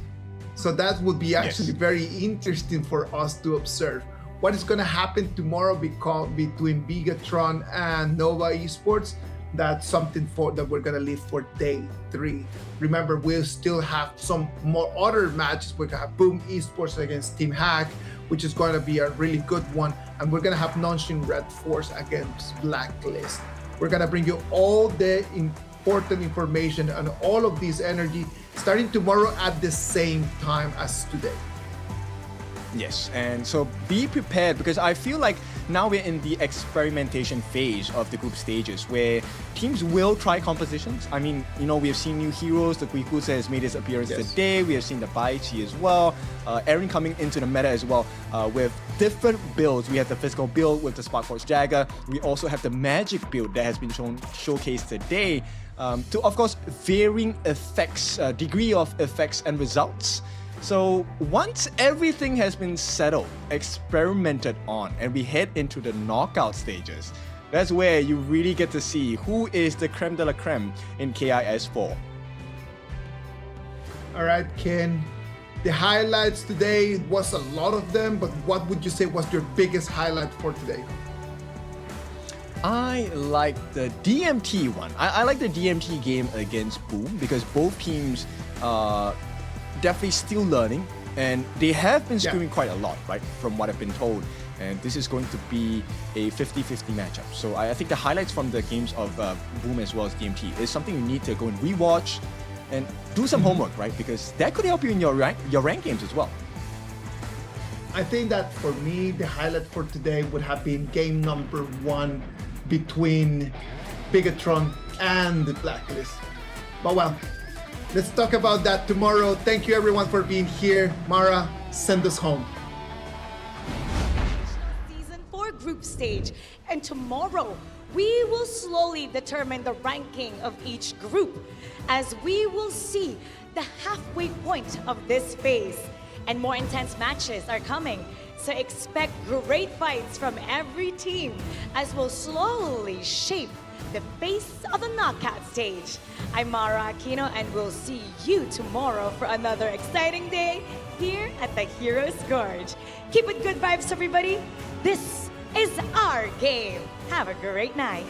So that would be actually very interesting for us to observe. What is going to happen tomorrow between Bigetron and Nova Esports? That's something that we're going to leave for day 3. Remember, we'll still have some more other matches. We're going to have Boom Esports against Team Hack, which is going to be a really good one. And we're going to have Nongshim Red Force against Blacklist. We're going to bring you all the important information and all of this energy starting tomorrow at the same time as today. Yes, and so be prepared, because I feel like now we're in the experimentation phase of the group stages where teams will try compositions. I mean, you know, we have seen new heroes. The Guikusa has made his appearance today. We have seen the Baichi as well. Aaron coming into the meta as well with different builds. We have the physical build with the Sparkforce Jagger. We also have the magic build that has been showcased today. To, of course, varying effects, degree of effects and results. So once everything has been settled, experimented on, and we head into the knockout stages, that's where you really get to see who is the creme de la creme in KIS4. All right, Ken. The highlights today was a lot of them, but what would you say was your biggest highlight for today? I like the DMT one. I like the DMT game against Boom, because both teams definitely still learning, and they have been screwing quite a lot, right, from what I've been told. And this is going to be a 50-50 matchup. So I think the highlights from the games of Boom as well as DMT is something you need to go and rewatch and do some homework, right? Because that could help you in your rank games as well. I think that for me, the highlight for today would have been game number 1 between Bigetron and the Blacklist. But well, let's talk about that tomorrow. Thank you everyone for being here. Mara, send us home. Season 4 group stage. And tomorrow, we will slowly determine the ranking of each group as we will see the halfway point of this phase. And more intense matches are coming. So expect great fights from every team as we'll slowly shape the face of the knockout stage. I'm Mara Aquino, and we'll see you tomorrow for another exciting day here at the Heroes Gorge. Keep it good vibes, everybody. This is our game. Have a great night.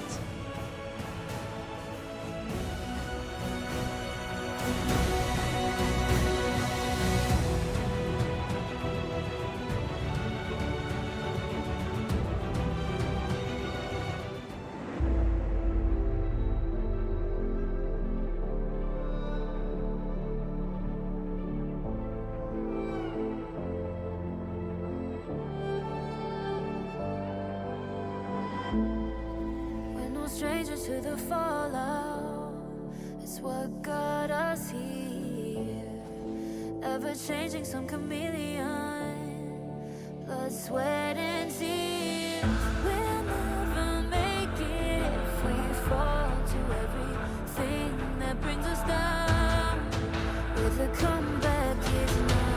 Stranger to the fallout, it's what got us here. Ever changing, some chameleon, blood, sweat, and tears. We'll never make it if we fall to everything that brings us down. With a comeback is now.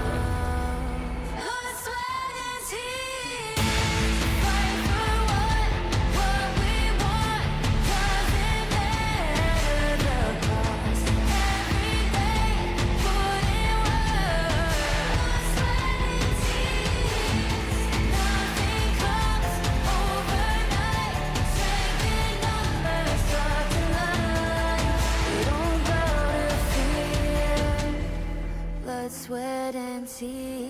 Blood, sweat, and tears. Fight for what we want. Doesn't matter the cost. Every day, put in work. Blood, sweat, and tears. Nothing comes tears.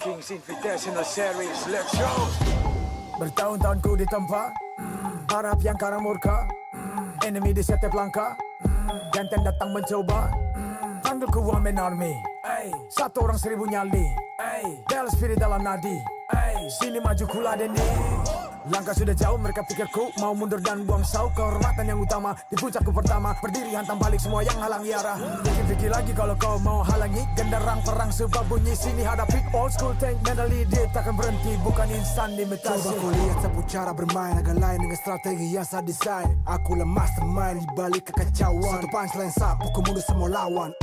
Kings Invitational Series, let's go! Bertahun-tahun ku ditempa, harap yang karang murka, enemy di setiap langkah, gantian datang mencoba, panggil ku one man army, satu orang 1000 nyali, bel spirit dalam nadi, sini maju ku ladeni. Langkah sudah jauh, mereka pikirku mau mundur dan buang sau. Kehormatan yang utama di puncakku pertama, berdiri hantam balik semua yang halangi arah. Pikir-pikir lagi kalau kau mau halangi, genderang perang sebab bunyi sini hadapi old school tank mentally. Dia takkan berhenti, bukan instan imitasi. Coba kau lihat sapu cara bermain agak lain dengan strategi yang saya desain. Aku lah mastermind di balik kekacauan. Satu punchline sapu ku mundur semua lawan.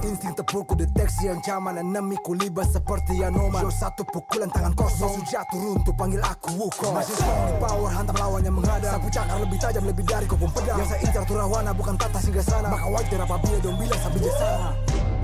Insting tepukku deteksi ancaman, enemy ku libat seperti Anoman. Show satu pukulan tangan kosong, musuh jatuh runtuh panggil aku Wukong. Masih strong di power, hantam lawan yang menghadap. Sapu cakar lebih tajam, lebih dari kopong pedang. Yang saya incar tuh rawana, bukan tata singgah sana. Maka wajar apabila dong bilang sampai jasana.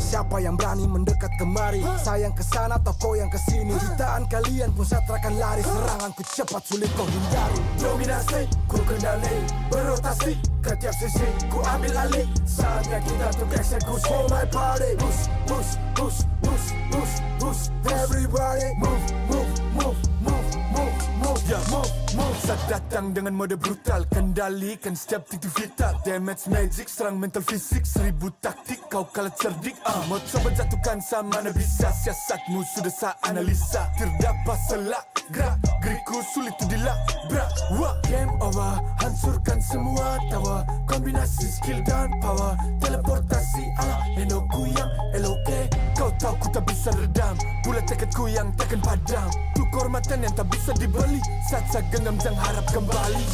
Siapa yang berani mendekat kemari? Saya yang kesana atau kau yang kesini? Jutaan kalian pun saya terakan lari. Seranganku cepat sulit kau hindari. Dominasi, ku kendali, berotasi ke tiap sisi, ku ambil alih. Saatnya kita untuk eksekusi. For my party, push, push, push, push, push, push. Everybody, move, move, move, move, move, move, yeah, move, move. Saat datang dengan mode brutal, kendalikan setiap titik vital. Damage magic, serang mental fisik, 1000 taktik, kau kalah cerdik. Mau coba jatuhkan sama mana bisa, siasatmu sudah saya analisa. Terdapat selak, gerak, geriku sulit tu dilabrak. Wah, game over, hancurkan semua tawa. Kombinasi skill dan power, teleportasi ala Enoku yang LOK. Kau tahu ku tak bisa redam, pula tekadku yang takkan padam. Tu kehormatan yang tak bisa dibeli, saat saya genggam jangan harap kembali.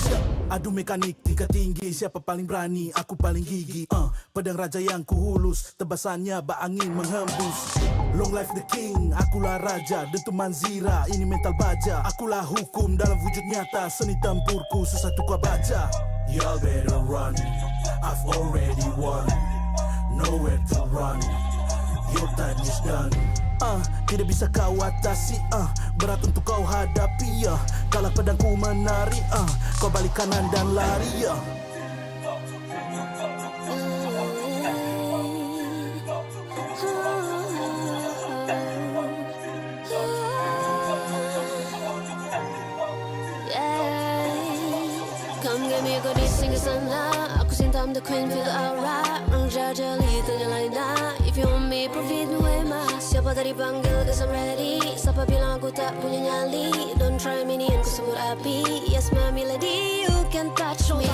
Adu mekanik tingkat tinggi, siapa paling berani? Aku paling gigi. Pedang raja yang ku hulus, tebasannya bak angin menghembus. Long life the king, akulah raja, dentuman zira, ini mental baja. Akulah hukum dalam wujud nyata, seni tempurku susah tukar baca. Y'all better run, I've already won, nowhere to run, your time is done. Tidak bisa kau atasi, berat untuk kau hadapi, Kalau pedangku menari, kau balik kanan dan lari, Come get me a good sing a sana. Aku cinta I'm the queen, feel the aura. Orang jajali ternyalain dah. If you want me, profit me way mas. Siapa tadi panggil, cause I'm ready. Siapa bilang aku tak punya nyali? Don't try me, ni aku sebut api. Yes, my lady, you can touch me.